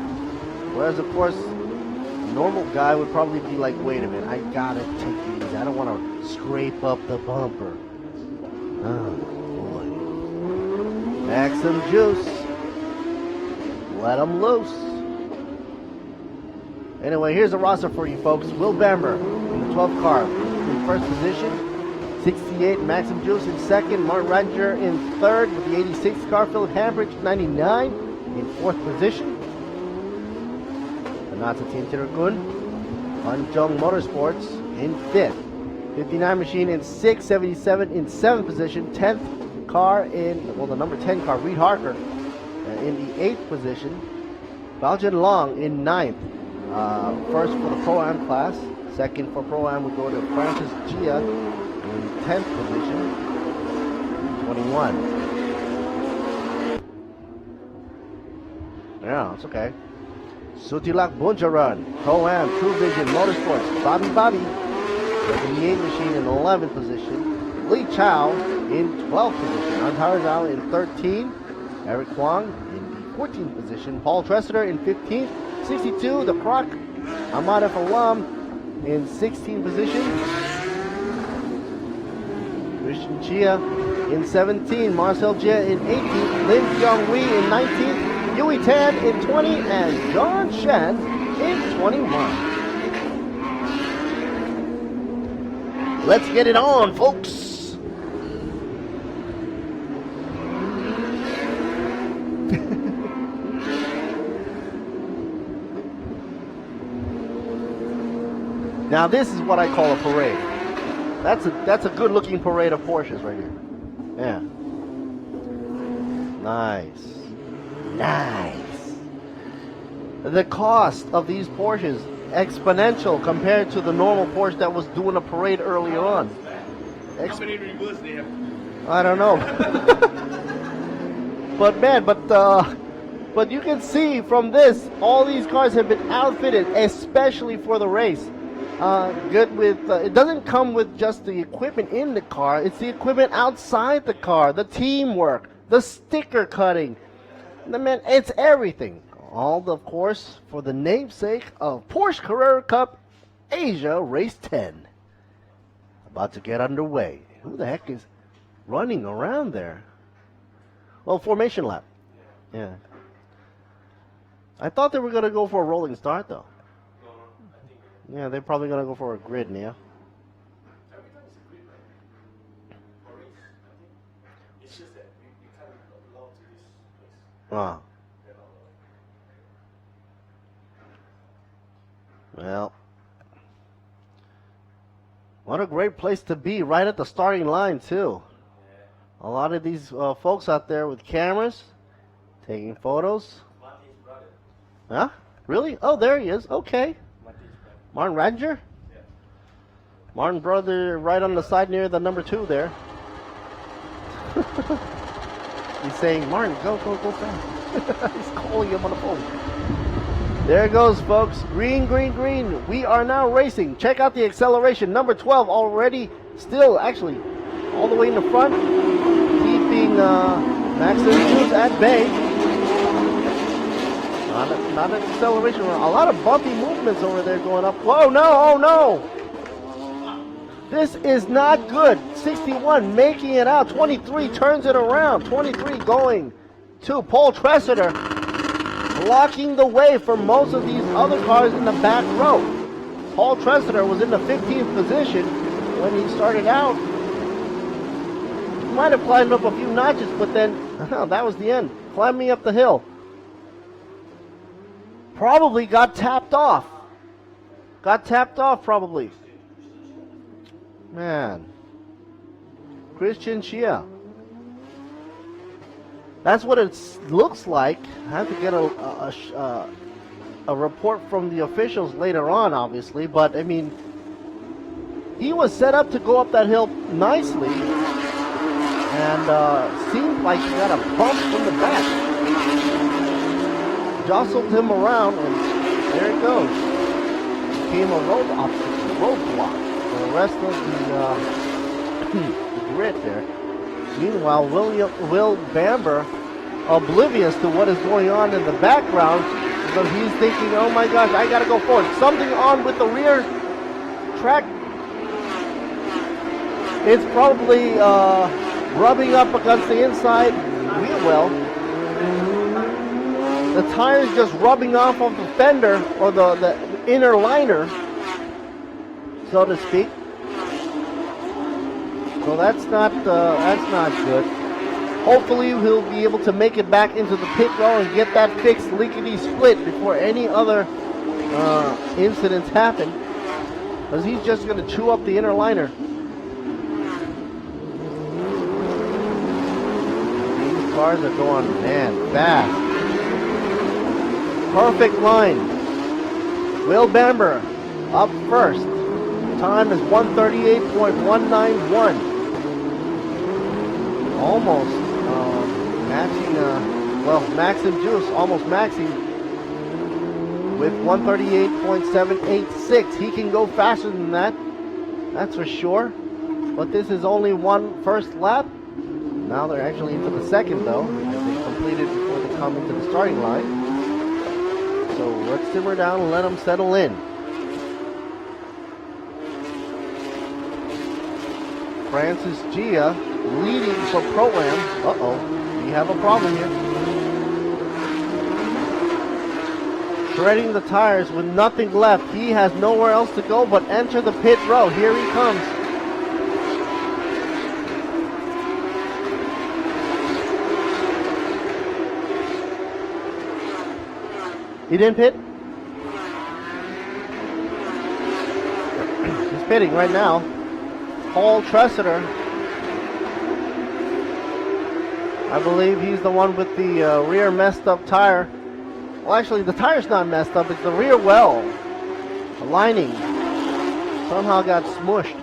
Speaker 6: Whereas, of course, a normal guy would probably be like, wait a minute, I gotta take it easy. I don't want to scrape up the bumper. Oh, boy. Maxim Juice. Let them loose. Anyway, here's the roster for you folks. Will Bamber in the 12th car in first position. 68, Maxim Juice in second. Martin Ranger in third with the 86th car. Philip Hambridge, 99 in fourth position. Anata Team Tiragun. Hanjong Motorsports in fifth. 59 Machine in sixth. 77 in seventh position. 10th car in, well, the number 10 car, Reed Harker, in the 8th position. Baojun Long in 9th. First for the Pro-Am class. Second for Pro-Am would go to Francis Gia in 10th position. 21. Yeah, it's okay. Sutilak Bunjaran, Pro-Am, True Vision, Motorsports, Bobby, 78 Machine in 11th position. Lee Chow in 12th position. Antar Zhao in 13th. Eric Huang in the 14th position. Paul Tressiter in 15th. 62, the Croc, Ahmad F. Alam in 16th position. Christian Chia in 17th. Marcel Jia in 18th. Lin Kyung-wee in 19th. Yui Tan in 20, and John Shen in 21. Let's get it on, folks. Now this is what I call a parade. That's a good looking parade of Porsches right here. Yeah. Nice. Nice. The cost of these Porsches exponential compared to the normal Porsche that was doing a parade earlier on.
Speaker 2: How many reverse they have?
Speaker 6: I don't know. but you can see from this, all these cars have been outfitted especially for the race. Good with, it doesn't come with just the equipment in the car, it's the equipment outside the car, the teamwork, the sticker cutting. Man, it's everything. All, of course, for the namesake of Porsche Carrera Cup Asia Race 10. About to get underway. Who the heck is running around there? Well, formation lap. Yeah. I thought they were going to go for a rolling start, though. Yeah, they're probably going to go for a grid now. Ah. Well, what a great place to be, right at the starting line, too. A lot of these folks out there with cameras, taking photos. Huh? Really? Oh, there he is. Okay. Martin Ranger? Martin brother right on the side near the number 2 there. He's saying, Martin, go fast. He's calling him on the phone. There it goes, folks. Green, green, green. We are now racing. Check out the acceleration. Number 12 already, still, actually, all the way in the front. Keeping Maxim Juice at bay. Not an acceleration. A lot of bumpy movements over there going up. Whoa, no, oh no! This is not good. 61 making it out. 23 turns it around. 23 going to Paul Tressiter, blocking the way for most of these other cars in the back row. Paul Tressiter was in the 15th position when he started out. He might have climbed up a few notches, but then that was the end. Climbing up the hill. Probably got tapped off. Got tapped off probably. Man. Christian Chia. That's what it looks like. I have to get a report from the officials later on, obviously. But, I mean, he was set up to go up that hill nicely. And seemed like he got a bump from the back. Jostled him around, and there it goes. Became a roadblock for the rest of the grid there. Meanwhile, Will Bamber, oblivious to what is going on in the background, because he's thinking, oh my gosh, I gotta go forward. Something on with the rear track. It's probably rubbing up against the inside wheel well. The tire's just rubbing off of the fender, or the inner liner, so to speak. So that's not good. Hopefully he'll be able to make it back into the pit row and get that fixed lickety split before any other incidents happen, because he's just going to chew up the inner liner. These cars are going, man, fast. Perfect line. Will Bamber up first. Time is 138.191. Almost matching, Maxim Juice almost maxing with 138.786. He can go faster than that, that's for sure. But this is only one first lap. Now they're actually into the second though, as they completed before they come into the starting line. So let's simmer down and let them settle in. Francis Gia leading for Pro-Am. Uh-oh, we have a problem here. Shredding the tires with nothing left. He has nowhere else to go but enter the pit row. Here he comes. He didn't pit? He's pitting right now. Paul Tressiter. I believe he's the one with the rear messed up tire. Well, actually, the tire's not messed up. It's the rear well. The lining somehow got smushed.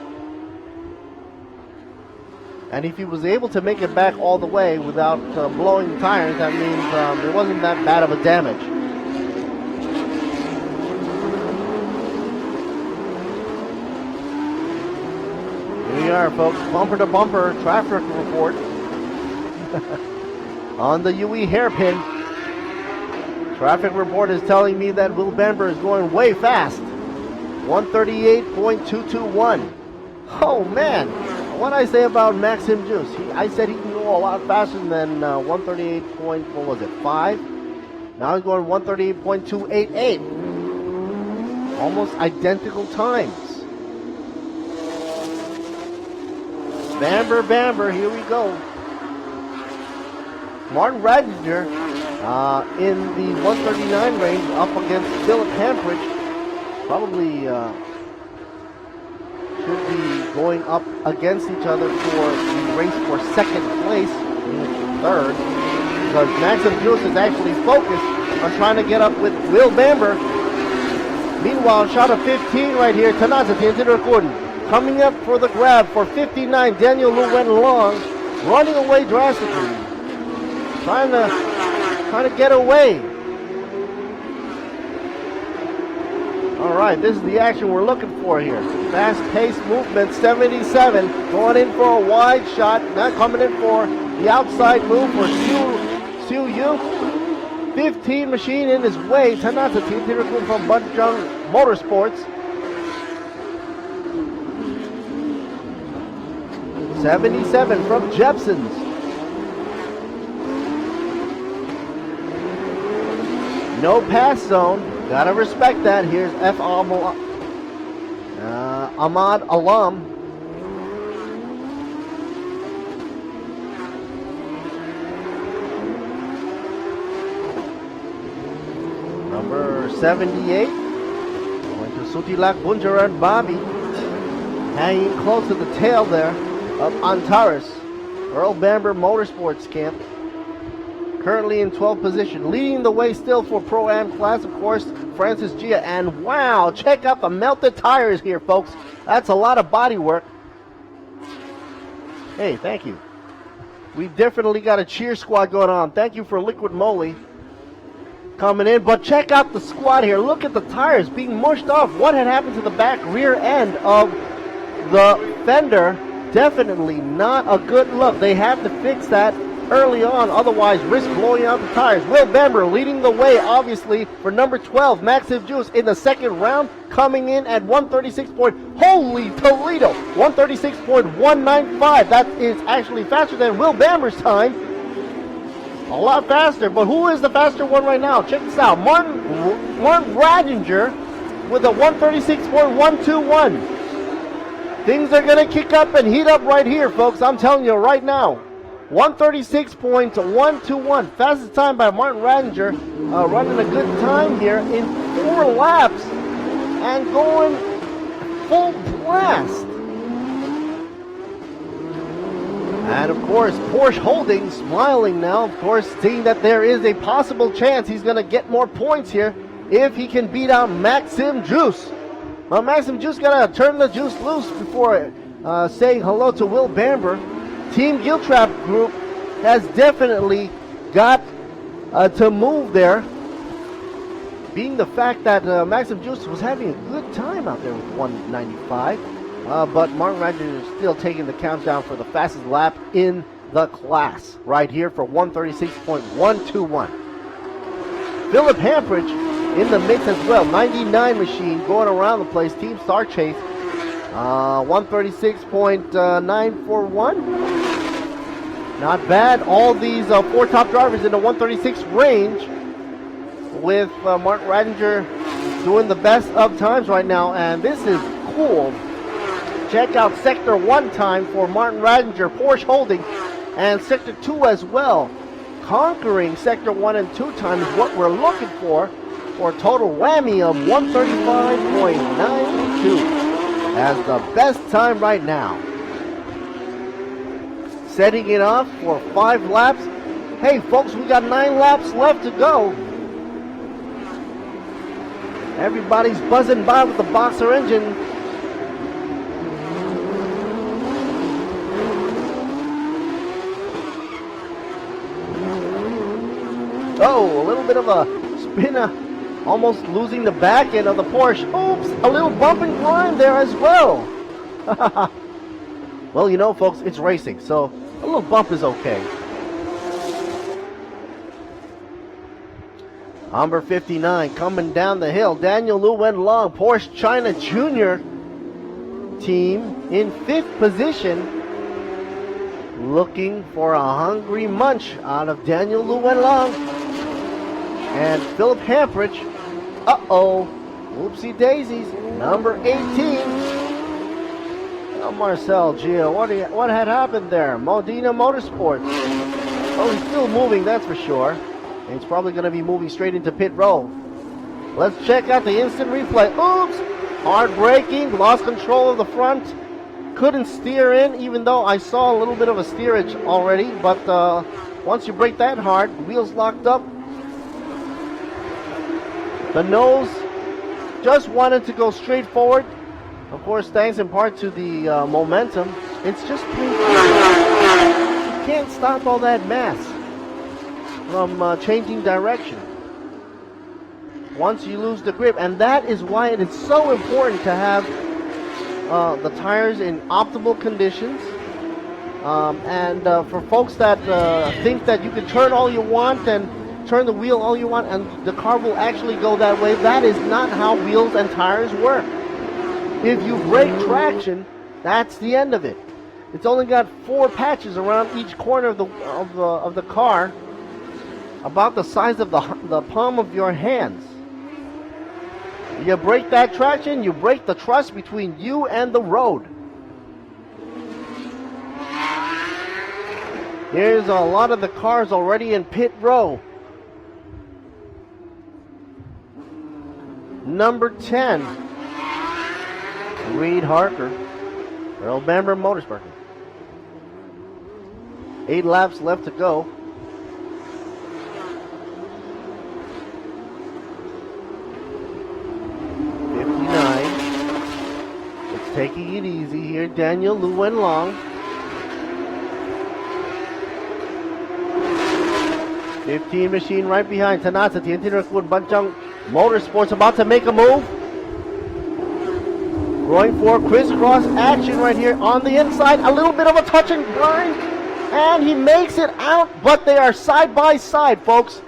Speaker 6: And if he was able to make it back all the way without blowing the tires, that means it wasn't that bad of a damage. Here we are, folks. Bumper to bumper traffic report on the UE hairpin. Traffic report is telling me that Will Bamber is going way fast. 138.221. Oh man, what did I say about Maxim Juice? I said he can go a lot faster than 138.5. Now he's going 138.288. Almost identical times. Bamber, here we go. Martin Radinger in the 139 range up against Philip Hampridge. Probably should be going up against each other for the race for second place, third, because Maxim Juice is actually focused on trying to get up with Will Bamber. Meanwhile, shot of 15 right here, Tanasa Tientinrakun. Coming up for the grab for 59, Daniel Lu went long, running away drastically. Trying to get away. All right, this is the action we're looking for here. Fast-paced movement, 77, going in for a wide shot, now coming in for the outside move for Siu Yu. 15 machine in his way, Tanata Tientinrakun from Bunjung Motorsports. 77 from Jepson's. No pass zone. Gotta respect that. Here's Ahmad Alam. Number 78. Going to Sutilak Bunjaran Bobby. Hanging close to the tail there of Antares. Earl Bamber Motorsports camp. Currently in 12th position. Leading the way still for Pro-Am class, of course, Francis Gia. And wow, check out the melted tires here, folks. That's a lot of body work. Hey, thank you. We definitely got a cheer squad going on. Thank you for Liquid Moly coming in. But check out the squad here. Look at the tires being mushed off. What had happened to the back rear end of the fender? Definitely not a good look. They have to fix that early on, otherwise risk blowing out the tires. Will Bamber leading the way, obviously, for number 12, Maxim Juice in the second round, coming in at 136. Holy Toledo! 136.195. That is actually faster than Will Bamber's time. A lot faster, but who is the faster one right now? Check this out. Martin Radinger with a 136.121. Things are going to kick up and heat up right here, folks. I'm telling you right now. 136.121. Fastest time by Martin Radinger. Running a good time here in 4 laps. And going full blast. And of course, Porsche Holding smiling now. Of course, seeing that there is a possible chance he's going to get more points here if he can beat out Maxim Juice. Well, Maxim Juice got to turn the juice loose before saying hello to Will Bamber. Team Giltrap Group has definitely got to move there, being the fact that Maxim Juice was having a good time out there with 195. But Martin Radinger is still taking the countdown for the fastest lap in the class right here for 136.121. Philip Hampridge in the mix as well. 99 machine going around the place. Team Star Chase. 136.941. Not bad. All these 4 top drivers in the 136 range, with Martin Radinger doing the best of times right now. And this is cool. Check out Sector 1 time for Martin Radinger, Porsche Holding, and Sector 2 as well. Conquering Sector 1 and 2 time is what we're looking for a total whammy of 135.92 as the best time right now. Setting it off for 5 laps. Hey folks, we got 9 laps left to go. Everybody's buzzing by with the boxer engine. Oh, a little bit of a spinner, almost losing the back end of the Porsche. Oops, a little bump and grind there as well. Well, you know, folks, it's racing, so a little bump is okay. Number 59 coming down the hill. Daniel Lu Wen Long, Porsche China Junior team in 5th position. Looking for a hungry munch out of Daniel Lu Wen Long. And Philip Hampridge. Uh-oh. Whoopsie daisies. Number 18. Oh, Marcel Gio, what had happened there? Modena Motorsports. Oh, he's still moving, that's for sure. And he's probably going to be moving straight into pit row. Let's check out the instant replay. Oops! Hard braking, lost control of the front. Couldn't steer in, even though I saw a little bit of a steerage already. But once you brake that hard, wheels locked up. The nose just wanted to go straight forward. Of course, thanks in part to the momentum. It's just plain. You can't stop all that mass from changing direction once you lose the grip. And that is why it is so important to have the tires in optimal conditions. And for folks that think that you can turn all you want and turn the wheel all you want and the car will actually go that way, that is not how wheels and tires work. If you break traction, that's the end of it. It's only got 4 patches around each corner of the car, about the size of the palm of your hands. You break that traction, you break the trust between you and the road. Here's a lot of the cars already in pit row. Number 10, Reed Harker, Earl Bamber Motorsports. 8 laps left to go. 59. It's taking it easy here. Daniel Lu Wen Long. 15 machine right behind. Tanasa Tien Tinrakun Banjang Motorsports about to make a move. Going for crisscross action right here on the inside. A little bit of a touch and grind. And he makes it out, but they are side by side, folks.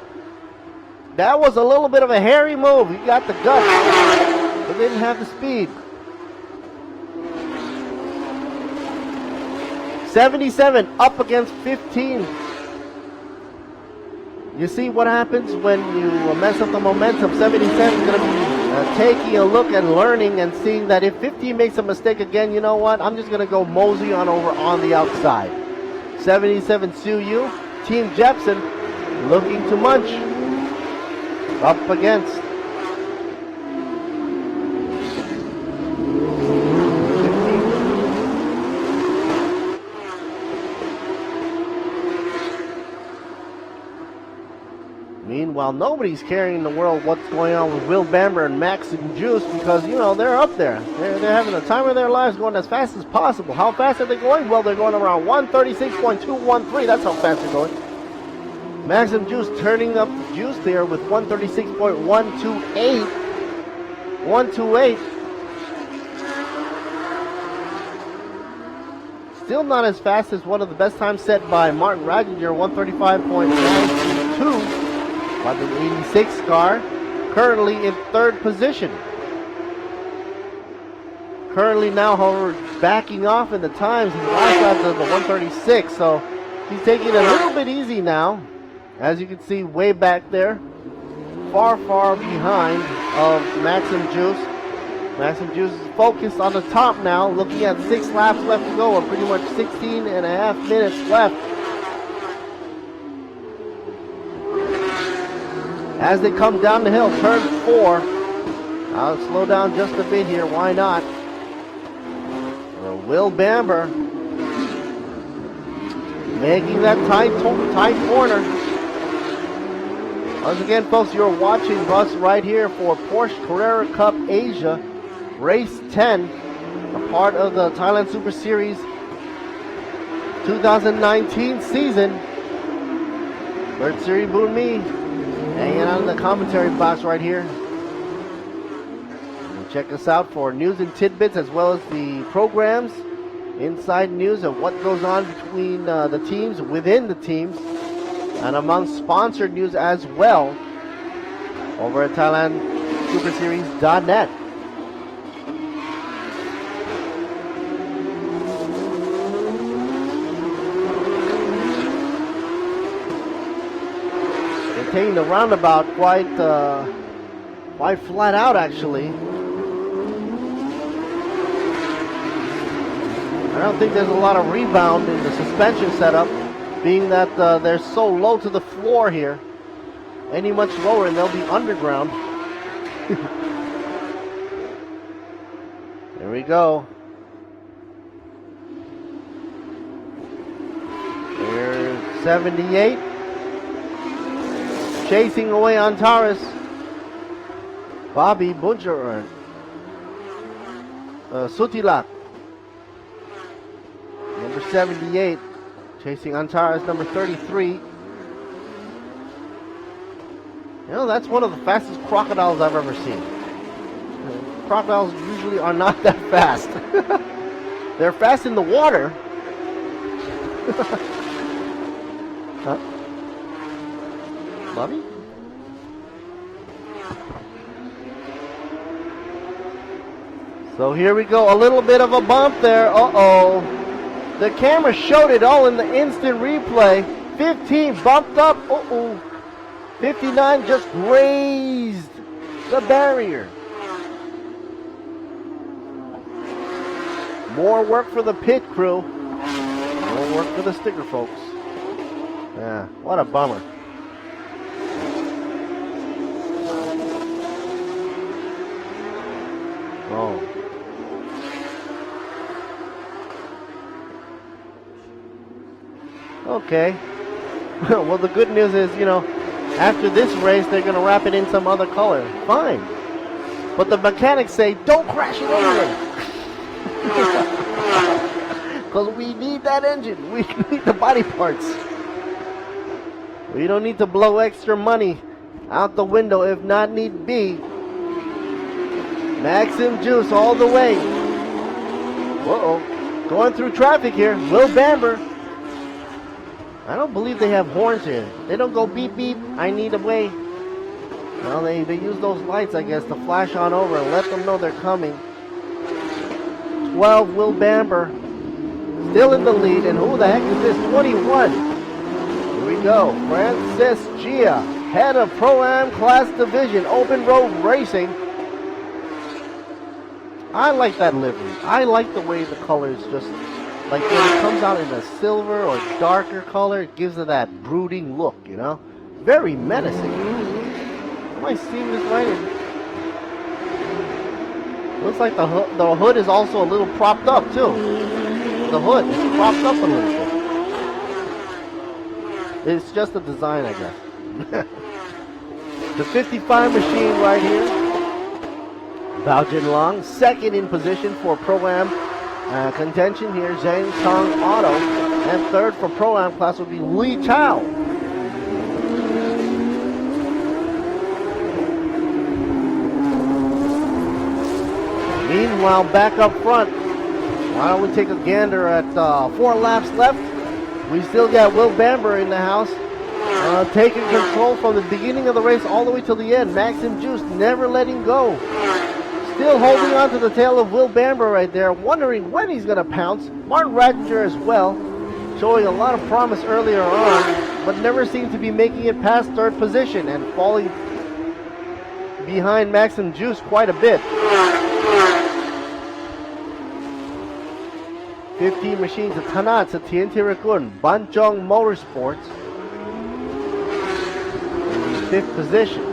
Speaker 6: That was a little bit of a hairy move. He got the guts, but didn't have the speed. 77 up against 15. You see what happens when you mess up the momentum. 77 is going to be taking a look and learning and seeing that if 15 makes a mistake again, you know what? I'm just going to go mosey on over on the outside. 77 Suyu, Team Jepsen looking to munch. Up against. Meanwhile, nobody's caring in the world what's going on with Will Bamber and Max and Juice because, you know, they're up there. They're having the time of their lives going as fast as possible. How fast are they going? Well, they're going around 136.213. That's how fast they're going. Max and Juice turning up the juice there with 136.128. 128. Still not as fast as one of the best times set by Martin Raginger, 135.92. By the 86 car, currently in third position. Currently now, however, backing off in the times. He's last lap to the 136, so he's taking it a little bit easy now. As you can see, way back there, far behind of Maxim Juice. Maxim Juice is focused on the top now, looking at 6 laps left to go, or pretty much 16 and a half minutes left. As they come down the hill, turn 4. I'll slow down just a bit here. Why not? Will Bamber making that tight corner. Once again, folks, you're watching us right here for Porsche Carrera Cup Asia Race 10, a part of the Thailand Super Series 2019 season. Bert Siri Boon Mi hanging out in the commentary box right here. Check us out for news and tidbits as well as the programs, inside news of what goes on between the teams, within the teams, and among sponsored news as well over at ThailandSuperSeries.net. They're taking the roundabout quite flat out, actually. I don't think there's a lot of rebound in the suspension setup, being that they're so low to the floor here. Any much lower and they'll be underground. There we go. There's 78. Chasing away Antares. Bobby Buncher. Sutilak. Number 78, chasing Antares, number 33. You know, that's one of the fastest crocodiles I've ever seen. Crocodiles usually are not that fast. They're fast in the water. Huh? Bobby? So here we go, a little bit of a bump there. Uh-oh. The camera showed it all in the instant replay. 15 bumped up. Uh-oh. 59 just grazed the barrier. More work for the pit crew. More work for the sticker folks. Yeah, what a bummer. Oh. Okay. Well, the good news is, you know, after this race, they're going to wrap it in some other color. Fine. But the mechanics say, don't crash it anyway. Because we need that engine. We need the body parts. We don't need to blow extra money out the window if not need be. Maxim Juice all the way. Uh-oh. Going through traffic here. Will Bamber. I don't believe they have horns here. They don't go beep beep, I need a way. Well, they use those lights, I guess, to flash on over and let them know they're coming. 12, Will Bamber. Still in the lead, and who the heck is this? 21. Here we go. Francis Gia, head of Pro-Am Class Division, Open Road Racing. I like that livery. I like the way the colors just, like when it comes out in a silver or darker color, it gives it that brooding look, you know? Very menacing. Am I seeing this right? Looks like the hood is also a little propped up too. The hood is propped up a little bit. It's just a design, I guess. The 55 machine right here. Bao Jinlong, second in position for Pro-Am contention here. Zhang Tong Auto. And third for Pro-Am class would be Li Chao. Meanwhile, back up front, why don't we take a gander at 4 laps left? We still got Will Bamber in the house, taking control from the beginning of the race all the way till the end. Maxim Juice never letting go. Still holding on to the tail of Will Bamber right there, wondering when he's going to pounce. Martin Rattinger as well, showing a lot of promise earlier on, but never seemed to be making it past third position and falling behind Maxim Juice quite a bit. 15 machines of Tanat, Satien Tirakun, Banjong Motorsports in the 5th position.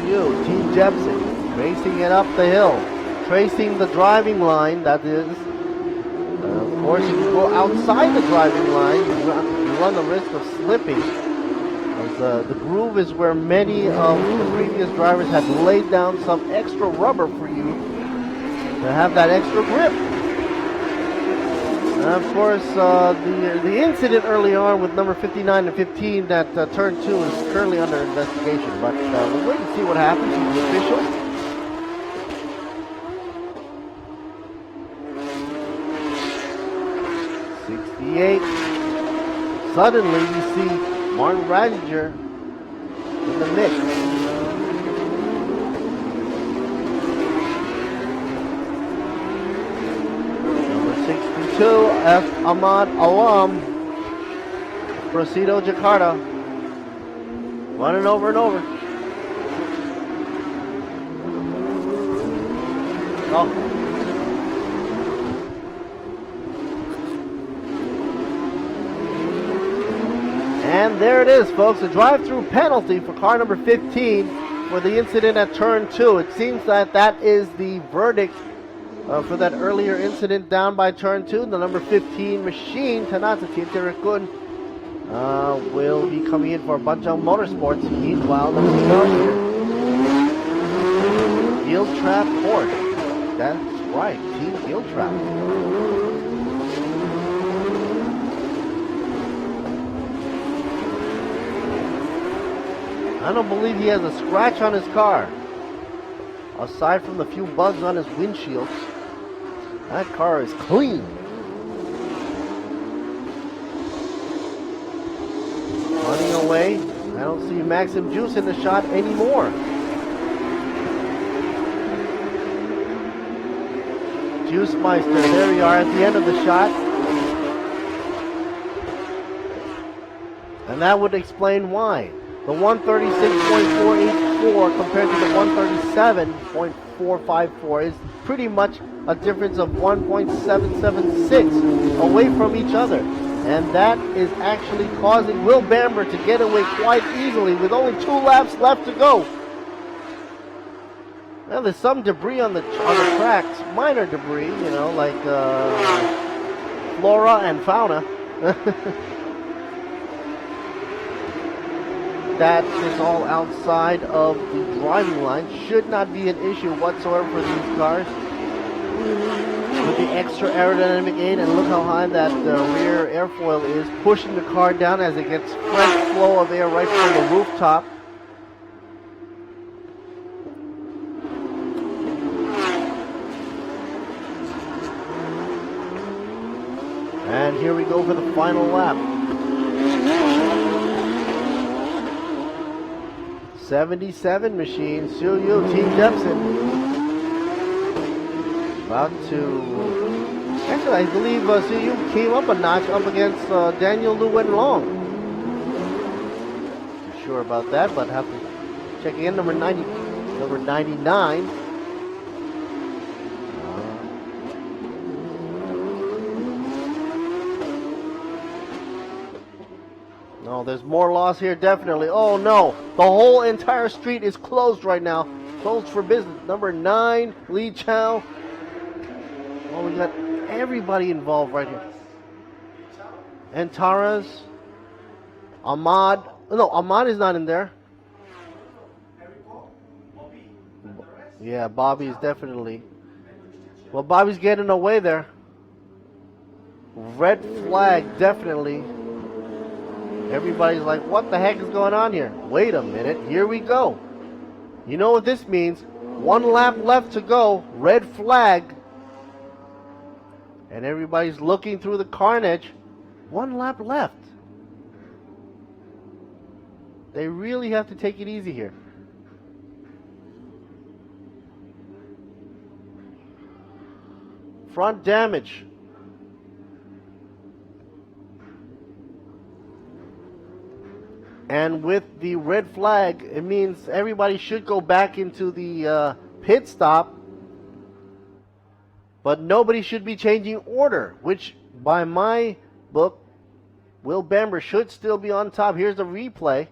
Speaker 6: Yu Team Jepsen, racing it up the hill, tracing the driving line, that is. Of course, if you go outside the driving line, you run the risk of slipping. The groove is where many of the previous drivers had laid down some extra rubber for you to have that extra grip. And of course, the incident early on with number 59 and 15 at turn 2 is currently under investigation. But we'll wait and see what happens with the officials. Suddenly you see Martin Rattinger in the mix. Number 62, F. Ahmad Alam, Presido Jakarta, running over and over. Oh. And there it is, folks, a drive-through penalty for car number 15 for the incident at turn 2. It seems that that is the verdict for that earlier incident down by turn 2. The number 15 machine, Tanata Tinterekun, will be coming in for Banjang Motorsports. Meanwhile, let's go here. Giltrap Ford. That's right, Team Giltrap. I don't believe he has a scratch on his car. Aside from the few bugs on his windshield, that car is clean. Running away. I don't see Maxim Juice in the shot anymore. Juice Meister, there we are at the end of the shot. And that would explain why. The 136.484 compared to the 137.454 is pretty much a difference of 1.776 away from each other. And that is actually causing Will Bamber to get away quite easily with only 2 laps left to go. Now there's some debris on the tracks, minor debris, you know, like flora and fauna. That is all outside of the driving line. Should not be an issue whatsoever for these cars. With the extra aerodynamic aid, and look how high that rear airfoil is, pushing the car down as it gets fresh flow of air right from the rooftop. And here we go for the final lap. 77 machine, Suyu, Team Jepsen. About to... Actually, I believe Suyu came up a notch up against Daniel Lu Wenlong. sure about that, but have to check in. Number 99. No, there's more loss here, definitely. Oh no, the whole entire street is closed right now. Closed for business. Number 9, Lee Chow. Oh, we got everybody involved right here. Antares, Ahmad. No, Ahmad is not in there. Yeah, Bobby's definitely. Well, Bobby's getting away there. Red flag, definitely. Everybody's like, what the heck is going on here? Wait a minute, here we go. You know what this means? 1 lap left to go, red flag. And everybody's looking through the carnage. 1 lap left. They really have to take it easy here. Front damage. And with the red flag, it means everybody should go back into the pit stop. But nobody should be changing order, which by my book, Will Bamber should still be on top. Here's the replay.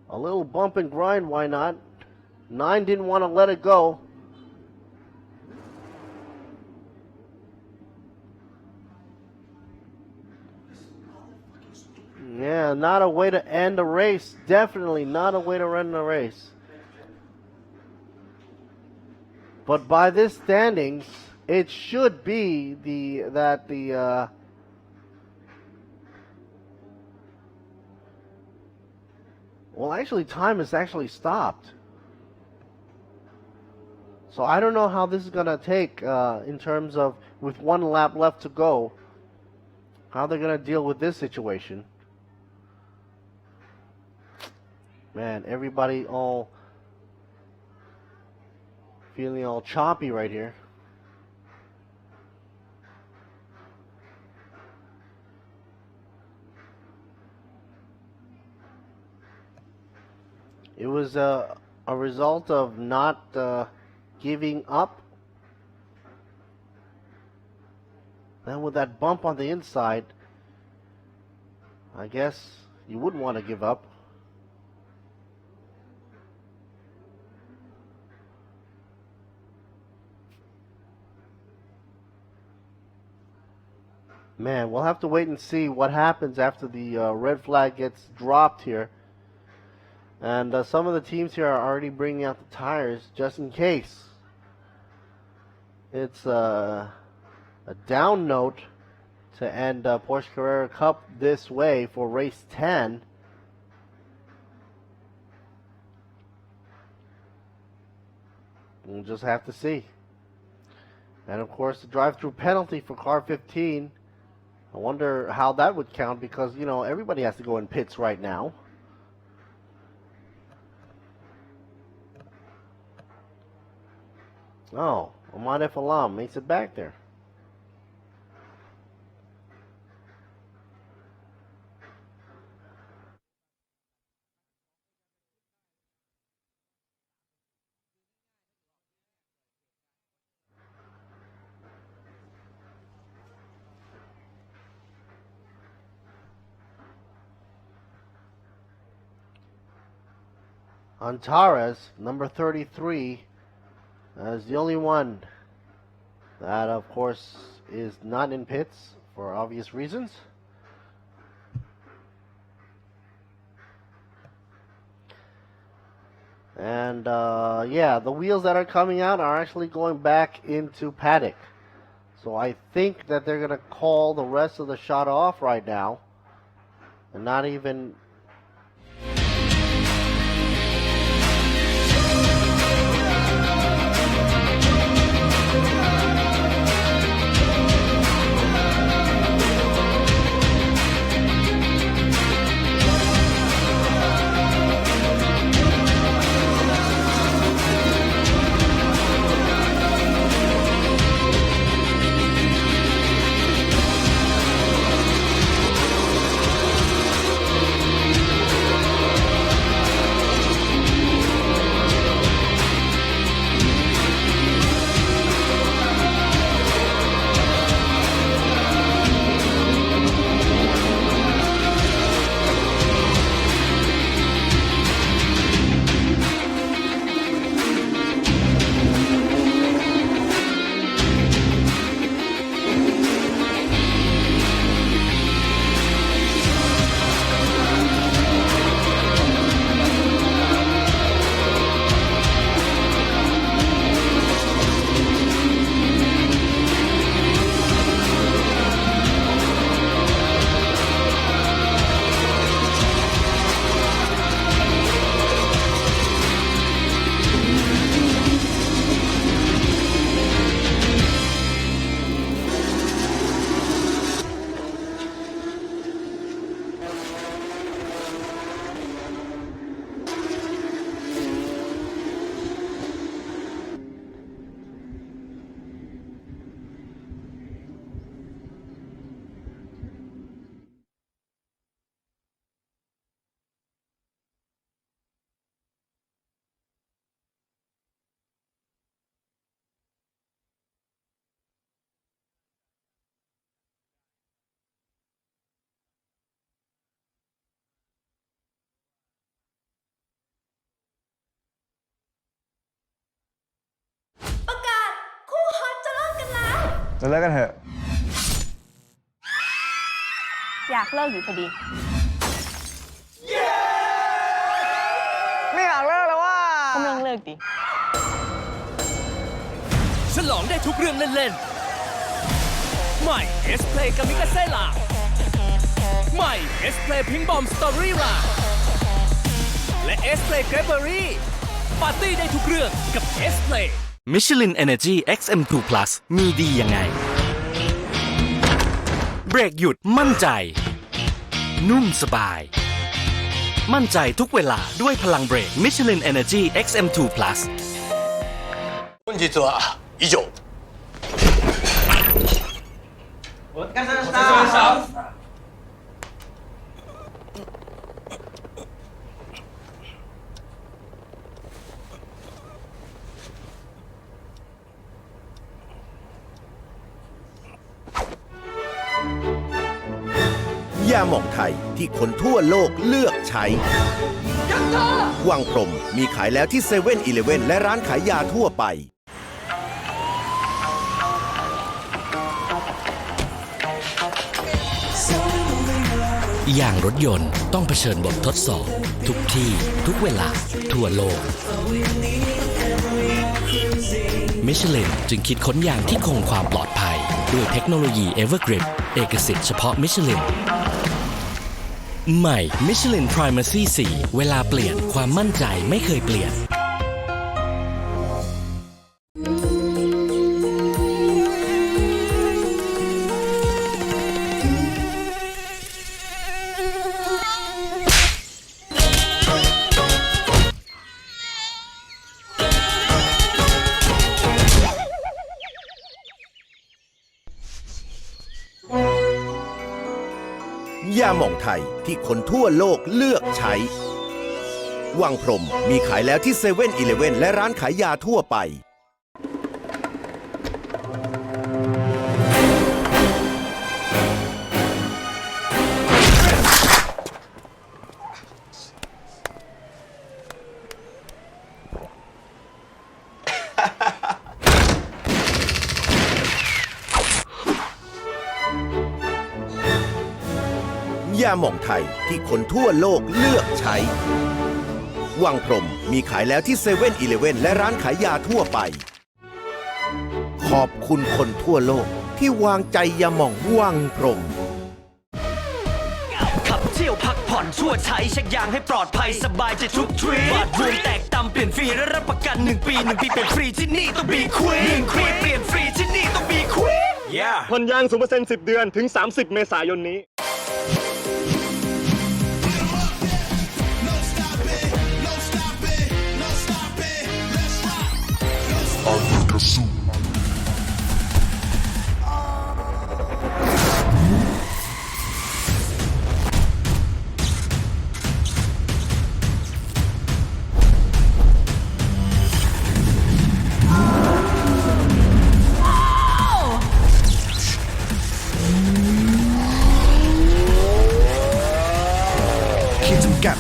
Speaker 6: A little bump and grind, why not? 9 didn't want to let it go. Yeah, not a way to end a race. Definitely not a way to end a race. But by this standings, it should be well, actually, time has actually stopped. So I don't know how this is going to take in terms of with 1 lap left to go, how they're going to deal with this situation. Man, everybody all feeling all choppy right here. It was a result of not giving up. Then with that bump on the inside, I guess you wouldn't want to give up. Man, we'll have to wait and see what happens after the red flag gets dropped here. And some of the teams here are already bringing out the tires just in case. It's a down note to end Porsche Carrera Cup this way for race 10. We'll just have to see. And of course, the drive-through penalty for car 15. I wonder how that would count because, you know, everybody has to go in pits right now. Oh, Ahmad F. Alam makes it back there. Antares, number 33, is the only one that, of course, is not in pits for obvious reasons. And, yeah, the wheels that are coming out are actually going back into paddock. So I think that they're going to call the rest of the shot off right now and not even...
Speaker 1: เราเลิกกันเถอะ อยากเลิกอยู่พอดี ไม่อยากเลิกแล้วว่ากำลังเลิกดิ
Speaker 4: ฉลองได้ทุกเรื่องเล่นๆ ใหม่ S Play กามิกาเซ่ล่าใหม่ S Play พิงบอมสตอรี่ล่าและ S Play เกรเบอรี่ปาร์ตี้ได้ทุกเรื่องกับ S Play
Speaker 23: Michelin Energy XM2 Plus มีดียังไง เบรกหยุดมั่นใจ นุ่มสบาย มั่นใจทุกเวลาด้วยพลังเบรก Michelin Energy XM2 Plus
Speaker 13: 本日は以上。
Speaker 15: お疲れ様でした。
Speaker 8: ยาหม่องไทยที่คนทั่วโลกเลือกใช้วังพรมมีขายแล้วที่เซเว่นอีเลฟเว่นและร้านขายยาทั่วไป
Speaker 23: อย่างรถยนต์ต้องเผชิญบททดสอบ ทุกที่ทุกเวลาทั่วโลก มิชลินจึงคิดค้นยางที่คงความปลอดภัยด้วยเทคโนโลยี Evergrip เอกสิทธิ์เฉพาะมิชลินใหม่ Michelin Primacy 4 เวลาเปลี่ยนความมั่นใจไม่เคยเปลี่ยน
Speaker 8: ยาหม่องไทยที่คนทั่วโลกเลือกใช้วังพรมมีขายแล้วที่เซเว่นอีเลฟเว่นและร้านขายยาทั่วไปยาหม่องไทยที่คนทั่วโลกเลือกใช้วังพรมมีขายแล้วที่เซเว่นอีเลฟเว่นและร้านขายยาทั่วไปขอบคุณคนทั่วโลกที่วางใจยาหม่องวังพรม
Speaker 11: ขับเที่ยวพักผ่อนชั่วใช้เช็คยางให้ปลอดภัยสบายใจทุกทริปบาดรวมแตกต่ำเปลี่ยนฟรีและรับประกัน1 ปี1 ปีเป็นฟรีที่นี่ต้องบีควีน1 ปีเปลี่ยนฟรีที่นี่ต้องบีควีน
Speaker 16: ผ่อนยาง 0% 10 เดือนถึง 30 เมษายนนี้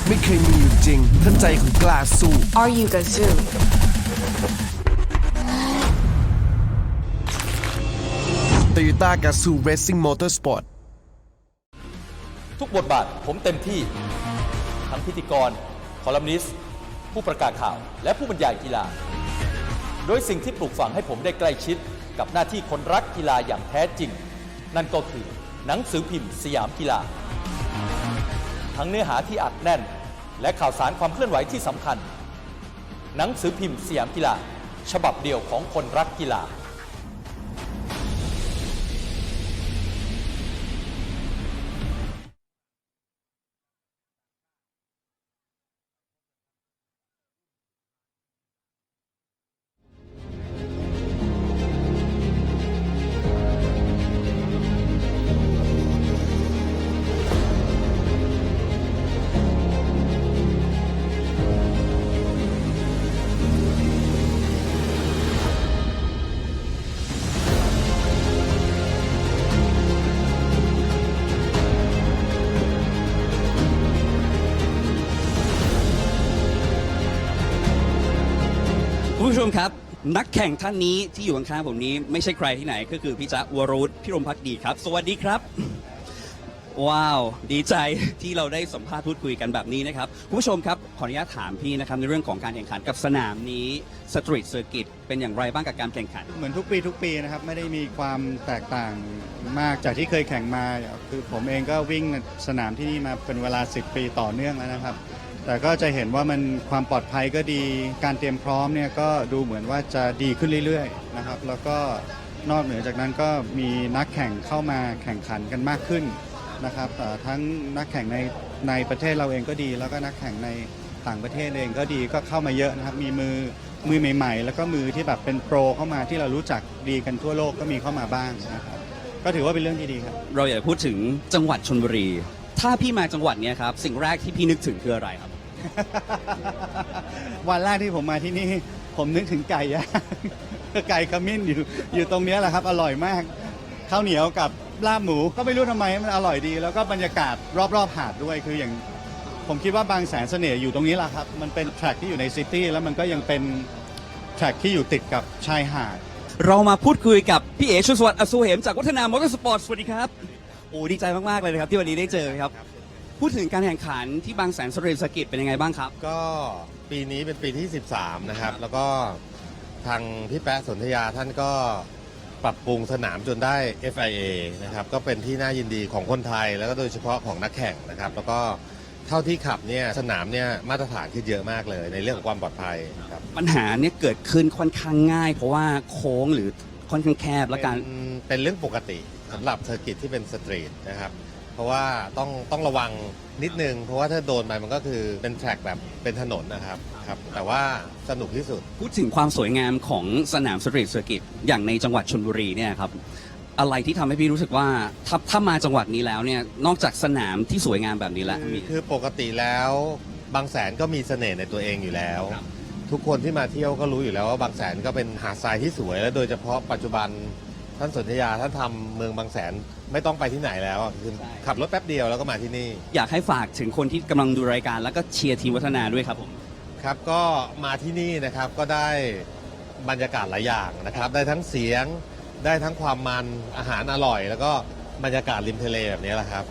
Speaker 16: ไม่เคยมีอยู่จริงถ้าใจของกล้าสู้
Speaker 19: Are you Gazoo
Speaker 16: Toyota Gazoo Racing Motorsport
Speaker 21: ทุกบทบาทผมเต็มที่ทั้งพิธีกรคอลัมนิสต์ผู้ประกาศข่าวและผู้บรรยายกีฬาโดยสิ่งที่ปลูกฝังให้ผมได้ใกล้ชิดกับหน้าที่คนรักกีฬาอย่างแท้จริงนั่นก็คือหนังสือพิมพ์สยามกีฬาทั้งเนื้อหาที่อัดแน่นและข่าวสารความเคลื่อนไหวที่สำคัญหนังสือพิมพ์สยามกีฬาฉบับเดียวของคนรักกีฬา
Speaker 25: คุณผู้ชมครับ นักแข่งท่านนี้ที่อยู่ข้างๆผมนี้ไม่ใช่ใครที่ไหนก็คือพี่จ๊ะวรุษพิรมภักดีครับสวัสดีครับว้าวดีใจที่เราได้สัมภาษณ์พูดคุยกันแบบนี้นะครับคุณผู้ชมครับขออนุญาตถามพี่นะครับในเรื่องของการแข่งขันกับสนามนี้สตรีทเซอร์กิตเป็นอย่างไรบ้างกับการแข่งขัน
Speaker 5: เหมือนทุกปีนะครับไม่ได้มีความแตกต่างมากจากที่เคยแข่งมาคือผมเองก็วิ่งสนามที่นี่มาเป็นเวลา10 ปีต่อเนื่องแล้วนะครับแต่ก็จะเห็นว่ามันความปลอดภัยก็ดีการเตรียมพร้อมเนี่ยก็ดูเหมือนว่าจะดีขึ้นเรื่อยๆนะครับแล้วก็นอกเหนือจากนั้นก็มีนักแข่งเข้ามาแข่งขันกันมากขึ้นนะครับทั้งนักแข่งในประเทศเราเองก็ดีแล้วก็นักแข่งในต่างประเทศเองก็ดีก็เข้ามาเยอะนะครับมีมือใหม่ๆแล้วก็มือที่แบบเป็นโปรเข้ามาที่เรารู้จักดีกันทั่วโลกก็มีเข้ามาบ้างนะครับก็ถือว่าเป็นเรื่องที่ดีครับ
Speaker 25: เราอยากพูดถึงจังหวัดชลบุรีถ้าพี่มาจังหวัดนี้ครับสิ่งแรกที่พี่นึกถึงคืออะไรครับ
Speaker 5: วันแรกที่ผมมาที่นี่ผมนึกถึงไก่ย่าง ไก่ขมิ้นอยู่ตรงนี้แหละครับอร่อยมากข้าวเหนียวกับลาบหมูก็ไม่รู้ทำไมมันอร่อยดีแล้วก็บรรยากาศรอบๆหาดด้วยคืออย่างผมคิดว่าบางแสนเสน่ห์อยู่ตรงนี้แหละครับมันเป็นแทร็กที่อยู่ในซิตี้แล้วมันก็ยังเป็นแทร็กที่อยู่ติดกับชายหาด
Speaker 25: เรามาพูดคุยกับพี่เอ๋ชุสวัสดิ์อสุเหมจากวัฒนามอเตอร์สปอร์ตสวัสดีครับโอ้ดีใจมากๆเลยนะครับที่วันนี้ได้เจอครับพูดถึงการแข่งขันที่บางแสนสตรีทเซอร์กิตเป็นยังไงบ้างครับ
Speaker 2: ก็ปีนี้เป็นปีที่13นะครับแล้วก็ทางพี่แป๊ะสนธยาท่านก็ปรับปรุงสนามจนได้ FIA นะครับก็เป็นที่น่ายินดีของคนไทยแล้วก็โดยเฉพาะของนักแข่งนะครับแล้วก็เท่าที่ขับเนี่ยสนามเนี่ยมาตรฐานขึ้นเยอะมากเลยในเรื่องของความปลอดภัยครับ
Speaker 25: ปัญหาเนี่ยเกิดขึ้นค่อนข้างง่ายเพราะว่าโค้งหรือค่อนข้างแคบและการ
Speaker 2: เป็นเรื่องปกติสำหรับเซอร์กิตที่เป็นสตรีทนะครับเพราะว่าต้องระวังนิดนึงเพราะว่าถ้าโดนไปมันก็คือเป็นแทร็กแบบเป็นถนนนะครับแต่ว่าสนุกที่สุด
Speaker 25: พูดถึงความสวยงามของสนามสตรีทเซอร์กิตอย่างในจังหวัดชลบุรีเนี่ยครับอะไรที่ทำให้พี่รู้สึกว่าถ้ามาจังหวัดนี้แล้วเนี่ยนอกจากสนามที่สวยงามแบบนี้แล้ว
Speaker 2: คือปกติแล้วบางแสนก็มีเสน่ห์ในตัวเองอยู่แล้วทุกคนที่มาเที่ยวก็รู้อยู่แล้วว่าบางแสนก็เป็นหาดทรายที่สวยและโดยเฉพาะปัจจุบันท่านสนธยาท่านทำเมืองบางแสนไม่ต้องไปที่ไหนแล้วคือขับรถแป๊บเดียวแล้วก็มาที่นี่
Speaker 25: อยากให้ฝากถึงคนที่กำลังดูรายการแล้วก็เชียร์ทีมวัฒนาด้วยครับผม
Speaker 2: ครับก็มาที่นี่นะครับก็ได้บรรยากาศหลายอย่างนะครับได้ทั้งเสียงได้ทั้งความมันอาหารอร่อยแล้วก็บรรยากาศริมทะเลแบบนี้แหละครับ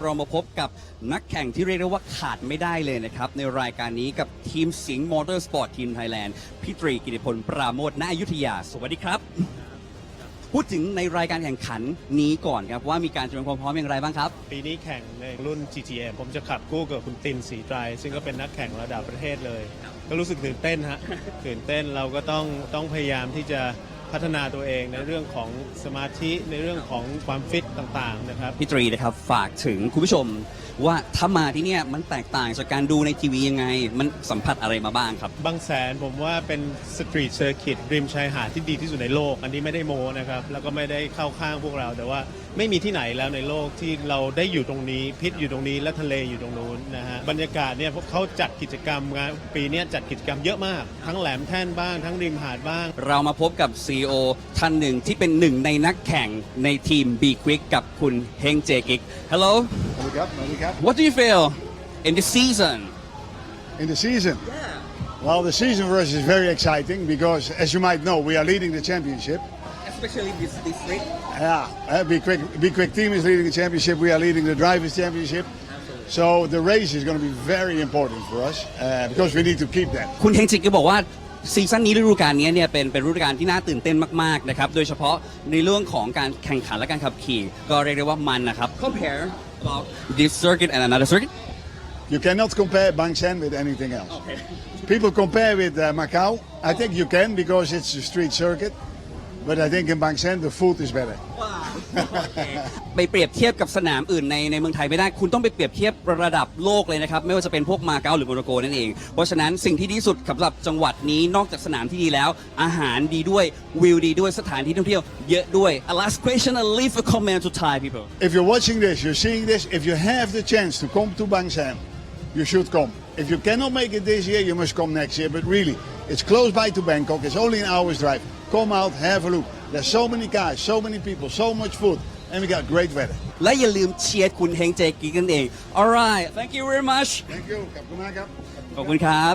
Speaker 25: เรามาพบกับนักแข่งที่เรียกได้ว่าขาดไม่ได้เลยนะครับในรายการนี้กับทีมสิงห์มอเตอร์สปอร์ตทีมไทยแลนด์พี่ตรีกิติพลปราโมท ณ อยุธยาสวัสดีครับพูดถึงในรายการแข่งขันนี้ก่อนครับว่ามีการเตรียมความพร้อมอย่างไรบ้างครับ
Speaker 19: ปีนี้แข่งในรุ่น GTM ผมจะขับคู่กับคุณตินศรีไตรซึ่งก็เป็นนักแข่งระดับประเทศเลยก็รู้สึกตื่นเต้นฮะตื่นเต้นเราก็ต้องพยายามที่จะพัฒนาตัวเองในเรื่องของสมาธิในเรื่องของความฟิตต่างๆนะครับ
Speaker 25: พี่ตรีนะครับฝากถึงคุณผู้ชมว่าถ้ามาที่เนี่ยมันแตกต่างจากการดูในทีวียังไงมันสัมผัสอะไรมาบ้างครับ
Speaker 19: บางแสนผมว่าเป็นสตรีทเซอร์กิตริมชายหาดที่ดีที่สุดในโลกอันนี้ไม่ได้โมนะครับแล้วก็ไม่ได้เข้าข้างพวกเราแต่ว่าไม่มีที่ไหนแล้วในโลกที่เราได้อยู่ตรงนี้พิษอยู่ตรงนี้และทะเลอยู่ตรงนู้นนะฮะบรรยากาศเนี่ยพวกเขาจัดกิจกรรมงานปีนี้จัดกิจกรรมเยอะมากทั้งแหลมแท่นบ้างทั้งริมหาดบ้าง
Speaker 25: เรามาพบกับ CEO ท่านหนึ่งที่เป็นหนึ่งในนักแข่งในทีม B Quick กับคุณเฮงเจกิก Hello What do you feel in the season
Speaker 20: In the season Well the season for us is very exciting because as you might know we are leading the championship
Speaker 25: Especially this week
Speaker 20: Yeah B Quick team is leading the championship we are leading the drivers championship So the race is going to be very important for us because we need to keep that
Speaker 25: คุณเฮงจิกก็บอกว่าซีซั่นนี้ฤดูกาลนี้เนี่ยเป็นฤดูกาลที่น่าตื่นเต้นมากๆนะครับโดยเฉพาะในเรื่องของการแข่งขันและการขับขี่ก็เรียกได้ว่ามันนะครับ Compare about this circuit and another circuit
Speaker 20: You cannot compare Bangsaen with anything else People compare with Macau I think you can because it's a street circuit But I think in Bangsaen the food is better
Speaker 25: ไปเปรียบเทียบกับสนามอื่นในเมืองไทยไม่ได้คุณต้องไปเปรียบเทียบระดับโลกเลยนะครับไม่ว่าจะเป็นพวกมาเก๊าหรือโมร็อกโกนั่นเองเพราะฉะนั้นสิ่งที่ดีสุดสำหรับจังหวัดนี้นอกจากสนามที่ดีแล้วอาหารดีด้วยวิวดีด้วยสถานที่ท่องเที่ยวเยอะด้วย A last question and leave a comment to Thai people
Speaker 20: If you're watching this you're seeing this if you have the chance to come to Bangsaen you should come If you cannot make it this year you must come next year but really it's close by to Bangkok it's only an hour's drive come out have a look There's so many cars, so many people, so much food, and we got great weather.
Speaker 25: และอย่าลืมเชียร์คุณเฮงเจกิกันเอง Alright, thank you very much.
Speaker 20: Thank you. ขอบคุณมากครับ
Speaker 25: ขอบคุณครับ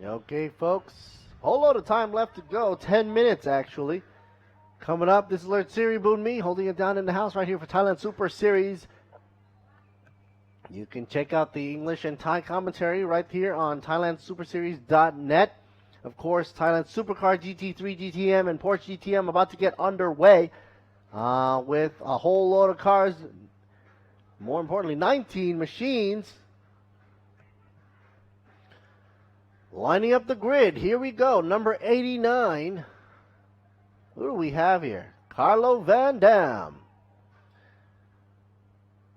Speaker 6: Okay, folks. Whole lot of time left to go. 10 minutes, actually. Coming up, this is Alert Siri Boon Me, holding it down in the house right here for Thailand Super Series. You can check out the English and Thai commentary right here on ThailandSuperSeries.net. Of course, Thailand Supercar GT3 GTM and Porsche GTM about to get underway with a whole load of cars. More importantly, 19 machines. Lining up the grid. Here we go. Number 89. Who do we have here? Carlo Van Dam.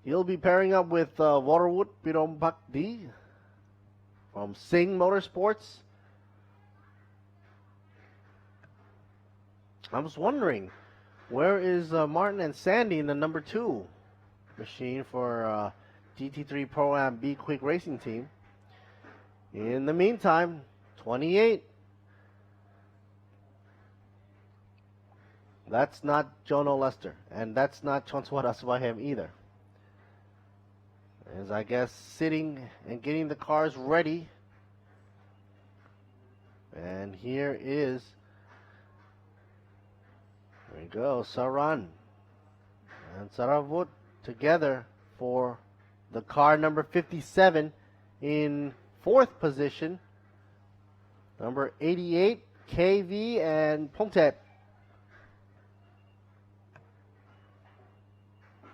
Speaker 6: He'll be pairing up with Waterwood Pirombakdi from Singh Motorsports. I was wondering, where is Martin and Sandy in the number 2 machine for GT3 Pro-Am B Quick Racing Team? In the meantime, 28. That's not Jono Lester, and that's not Chonswat Aswahem either. As I guess sitting and getting the cars ready. And here is, there we go, Saran and Saravut together for the car number 57 in 4th position. Number 88, KV and Pongtep.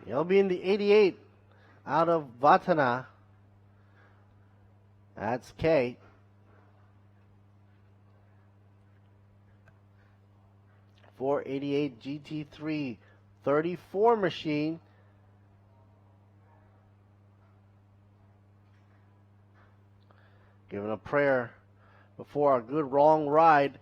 Speaker 6: He'll be in the 88 out of Vatana. That's K. .488 GT3 34 machine. Giving a prayer before a good long ride.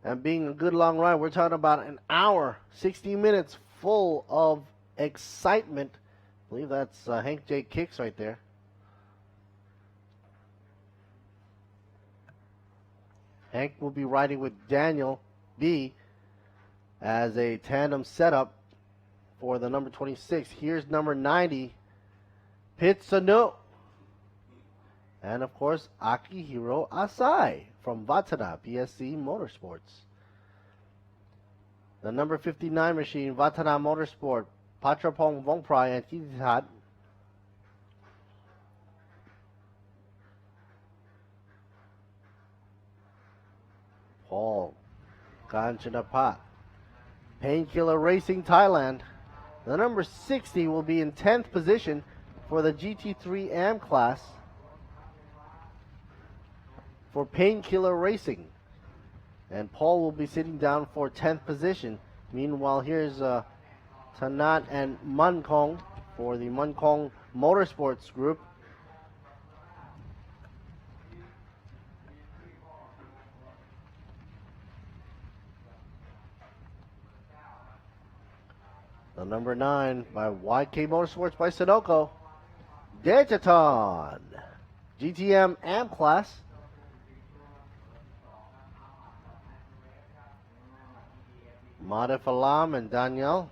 Speaker 6: And being a good long ride, we're talking about an hour, 60 minutes full of excitement. I believe that's Hank J. Kicks right there. Hank will be riding with Daniel B as a tandem setup for the number 26. Here's number 90, Pitsano. And of course, Akihiro Asai from Vatana PSC Motorsports. The number 59 machine, Vatana Motorsport, Patrapong Vongprai and Kitithat. Paul Kanchanapa, Painkiller Racing Thailand. The number 60 will be in 10th position for the GT3 AM class for Painkiller Racing. And Paul will be sitting down for 10th position. Meanwhile, here's Tanat and Munkong for the Munkong Motorsports Group. The number 9 by YK Motorsports by Sunoco, Dejaton, GTM AM class. Madef Alam and Daniel.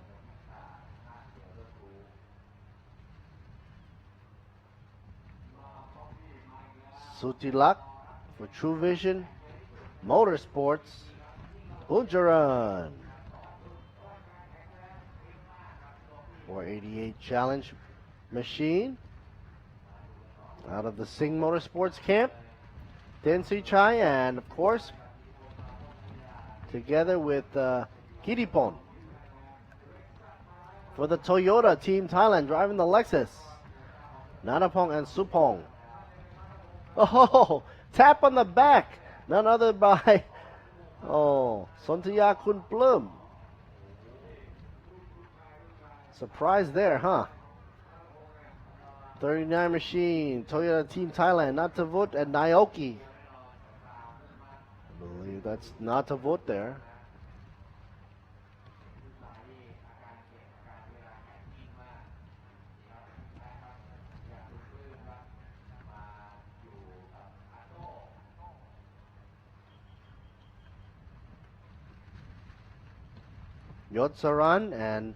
Speaker 6: Sutilak for True Vision Motorsports, Unjaran. 488 Challenge machine out of the Singh Motorsports camp. Tensui Chai, and of course, together with Kiripon for the Toyota Team Thailand, driving the Lexus, Nanapong and Supong. Oh, tap on the back, none other by Sontaya Kun Plum. Surprise there, huh? 39 machine, Toyota Team Thailand, Natavut and Naoki. I believe that's Natavut there. Yotsaran and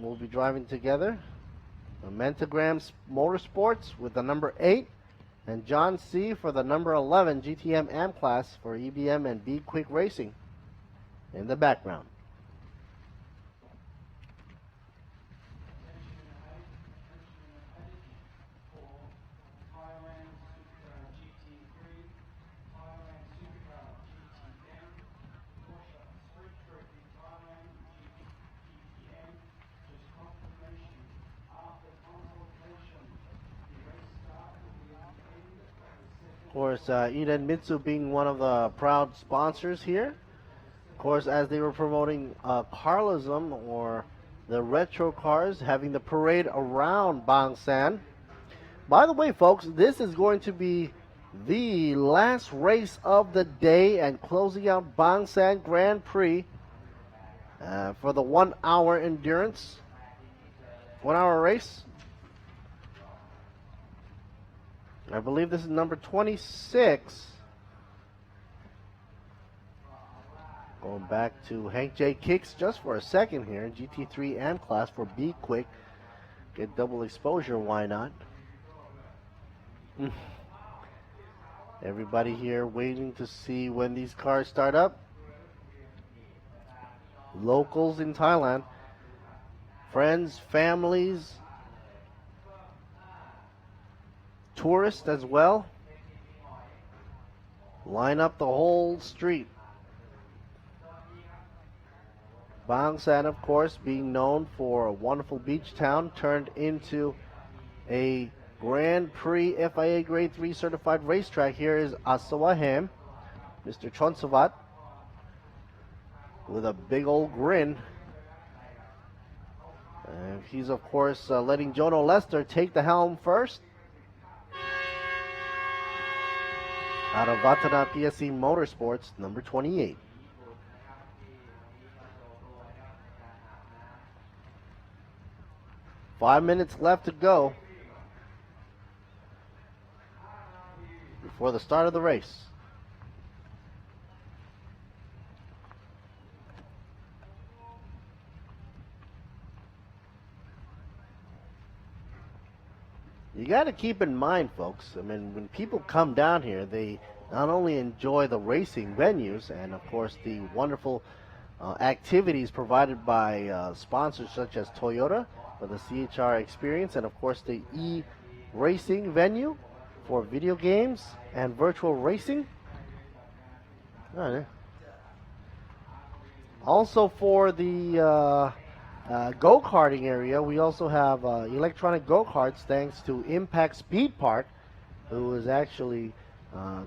Speaker 6: we'll be driving together. The Mentagrams Motorsports with the number 8, And John C. for the number 11 GTM AM class for EBM and Be Quick Racing in the background. Of course, Eden Mitsu being one of the proud sponsors here. Of course, as they were promoting Carlism, or the retro cars, having the parade around Bangsaen. By the way, folks, this is going to be the last race of the day and closing out Bangsaen Grand Prix for the 1 hour endurance. 1 hour race. I believe this is number 26. Going back to Hank J. Kicks just for a second here. GT3 AM class for Be Quick. Get double exposure, why not? Everybody here waiting to see when these cars start up. Locals in Thailand. Friends, families. Tourists as well. Line up the whole street. Bangsaen, of course, being known for a wonderful beach town, turned into a Grand Prix FIA Grade 3 certified racetrack. Here is Asawahem, Mr. Chonsavat, with a big old grin. He's, of course, letting Jono Lester take the helm first. Out of Vatana PSC Motorsports, number 28. Five minutes left to go before the start of the race. You got to keep in mind, folks, I mean, when people come down here, they not only enjoy the racing venues and, of course, the wonderful activities provided by sponsors such as Toyota for the CHR experience, and, of course, the e-racing venue for video games and virtual racing. Also for the go-karting area, we also have electronic go-karts thanks to Impact Speed Park, who is actually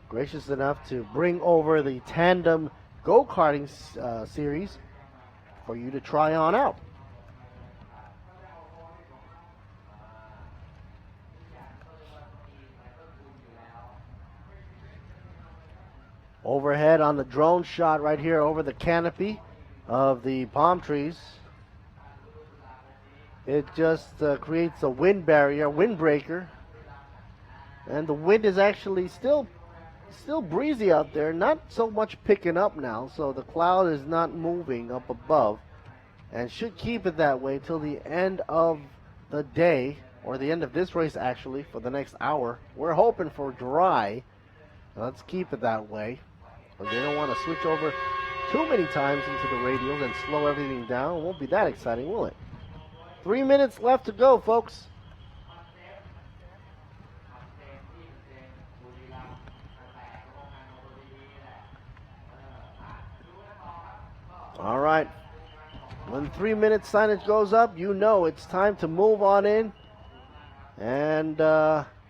Speaker 6: gracious enough to bring over the tandem go-karting series for you to try on out. Overhead on the drone shot right here over the canopy of the palm trees. It just creates a wind barrier, windbreaker. And the wind is actually still breezy out there. Not so much picking up now, so the cloud is not moving up above. And should keep it that way till the end of the day, or the end of this race actually, for the next hour. We're hoping for dry. Let's keep it that way. But they don't want to switch over too many times into the radials and slow everything down. It won't be that exciting, will it? 3 minutes left to go, folks. All right. When 3 minute signage goes up, you know it's time to move on in and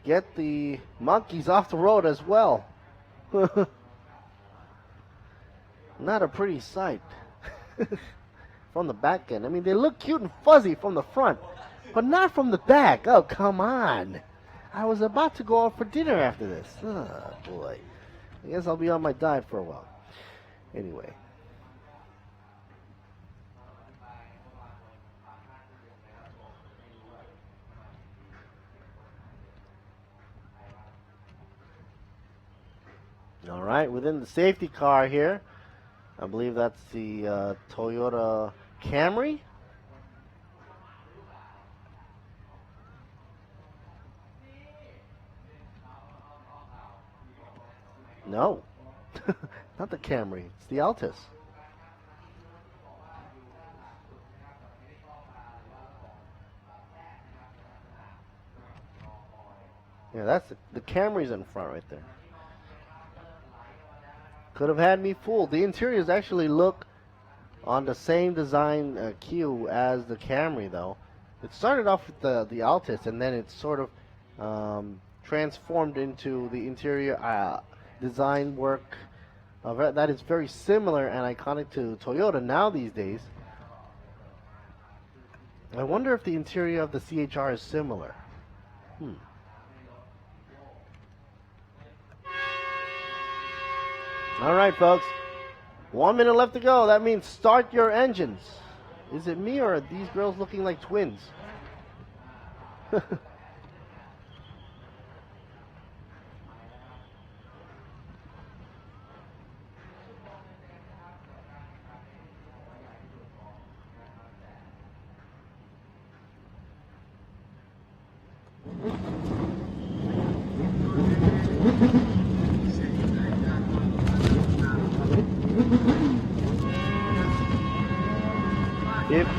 Speaker 6: get the monkeys off the road as well. Not a pretty sight from the back end. I mean, they look cute and fuzzy from the front, but not from the back. Oh, come on. I was about to go out for dinner after this. Oh, boy. I guess I'll be on my diet for a while. Anyway. All right, within the safety car here, I believe that's the Toyota Camry. No. Not the Camry. It's the Altis. Yeah, that's the Camry's in front right there. Could have had me fooled. The interiors actually look on the same design queue as the Camry, though. It started off with the Altis, and then it sort of transformed into the interior design work that is very similar and iconic to Toyota now these days. I wonder if the interior of the CHR is similar. All right, folks. 1 minute left to go. That means start your engines. Is it me or are these girls looking like twins?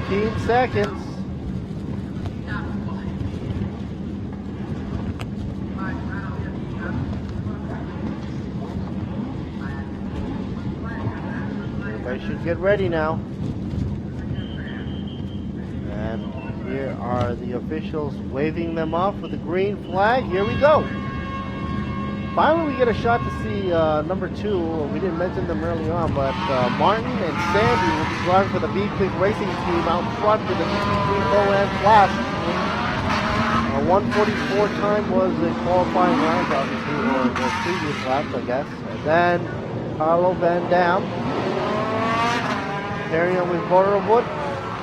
Speaker 6: 15 seconds. Everybody should get ready now. And here are the officials waving them off with the green flag. Here we go. Finally, we get a shot to see number 2. We didn't mention them early on, but Martin and Sandy will be driving for the B Quick Racing team out front with the GT3 Pro-Am class. 1:44 time was the qualifying round, obviously, or the previous laps, I guess. And then Carlo Van Dam, pairing up with Wood,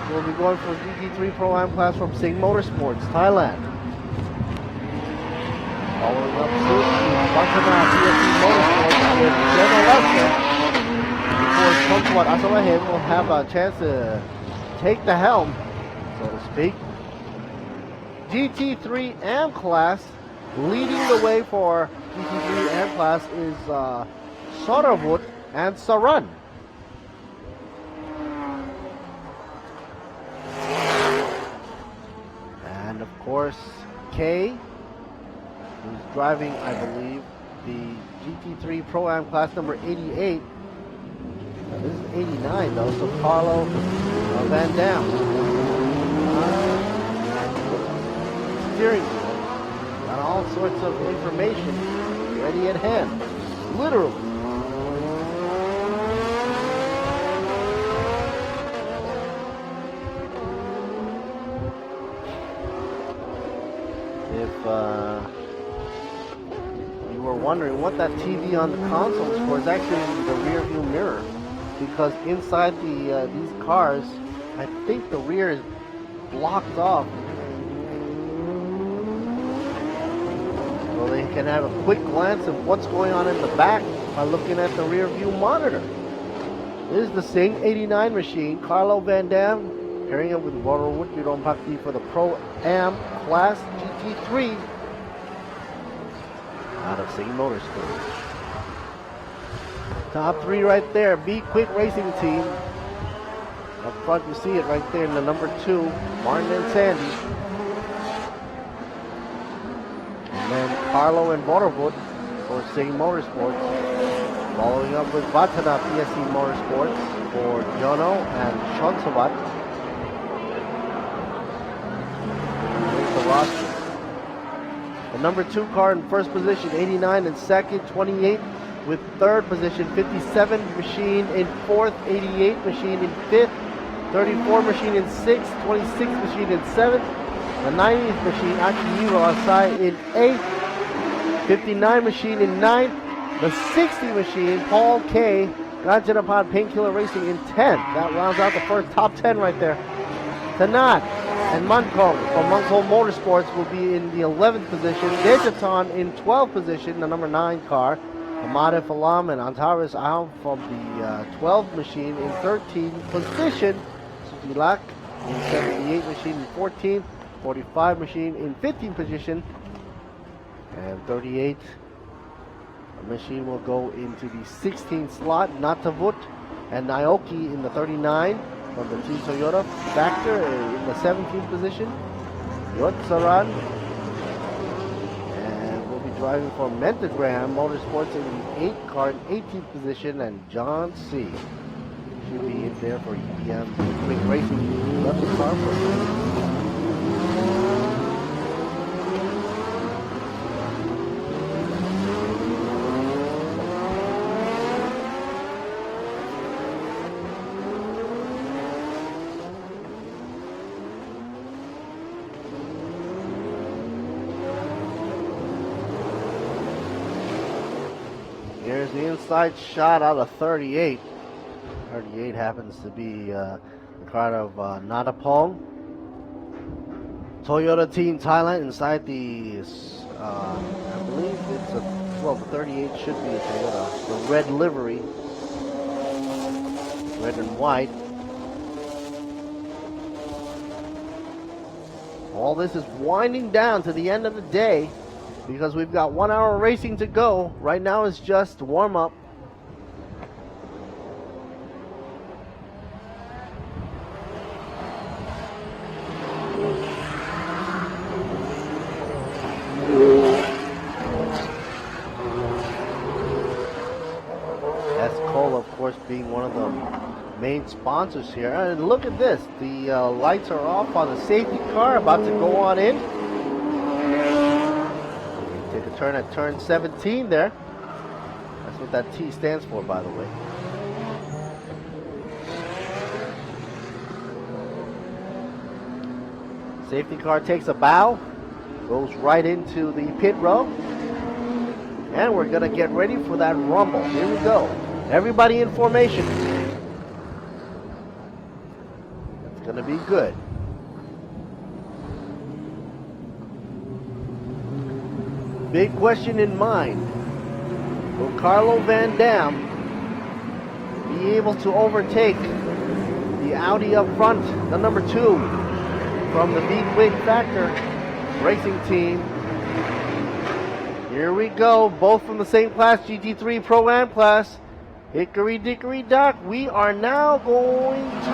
Speaker 6: will be going for GT3 Pro-Am class from Sing Motorsports, Thailand. Following up suit, Bangsaen TSS Motorsports with Jenna Lester. Before Chonsawat Asalahem will have a chance to take the helm, so to speak. GT3 AM class, leading the way for GT3 AM class is Soravut and Saran. And of course, Kay, who's driving, I believe, the GT3 Pro-Am class number 88. This is 89 though, so Carlo Van Dam. Steering wheel. Got all sorts of information ready at hand. Literally. If you were wondering what that TV on the console is for, it's actually the rear view mirror, because inside these cars, I think the rear is blocked off, so they can have a quick glance of what's going on in the back by looking at the rear view monitor. This is the Sing 89 machine. Carlo Van Dam pairing up with Wood Yudon Pakti for the Pro-Am Class GT3 out of Sing Motorsports. Top 3 right there. B Quick Racing Team. Up front, you see it right there in the number 2, Martin and Sandy. And then Carlo and Wood for Sing Motorsports. Following up with Vatana PSC Motorsports for Jono and Chonsawat. Here's the roster. The number 2 car in first position, 89 in second, 28 with third position, 57 machine in fourth, 88 machine in fifth, 34 machine in sixth, 26 machine in seventh, the 90th machine, Akihiro Asai in eighth, 59 machine in ninth, the 60 machine, Paul K. Ganjanapan Painkiller Racing in 10th. That rounds out the first top 10 right there. Tanat and Mankong from Mankong Motorsports will be in the 11th position. Dejatan in 12th position, the number 9 car. Amade Falam and Antares Aum from the 12th machine in 13th position. Sutilak in 78 machine in 14th. 45 machine in 15th position. And 38 The machine will go into the 16th slot. Natavut and Naoki in the 39 from the Team Toyota Factor in the 17th position. Yotsaran. And we'll be driving for Mentagram Motorsports in the 8th car in 18th position. And John C. should be in there for EM Quick Racing. Left the car for Here's the inside shot out of 38. 38 happens to be the car of Natapong. Toyota Team Thailand inside the, I believe it's the 38 should be a Toyota. The red livery, red and white. All this is winding down to the end of the day, because we've got 1 hour racing to go. Right now is just warm up. Cola, of course, being one of the main sponsors here. And look at this. The lights are off on the safety car, about to go on in. Take a turn at turn 17 there. That's what that T stands for, by the way. Safety car takes a bow, goes right into the pit row. And we're going to get ready for that rumble. Here we go. Everybody in formation. It's going to be good. Big question in mind. Will Carlo Van Dam be able to overtake the Audi up front, the number 2 from the B-Quick Factor racing team? Here we go, both from the same class, GT3 Pro-Am class. Hickory dickory dock, we are now going to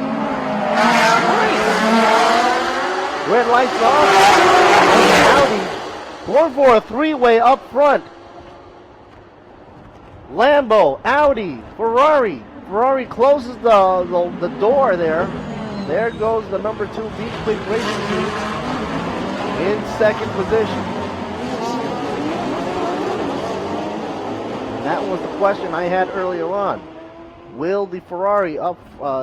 Speaker 6: red lights off. Audi going for a 3-way up front. Lambo, Audi, Ferrari. Ferrari closes the door there. There goes the number 2 B-Quick Racing team in second position. That was the question I had earlier on. Will the Ferrari up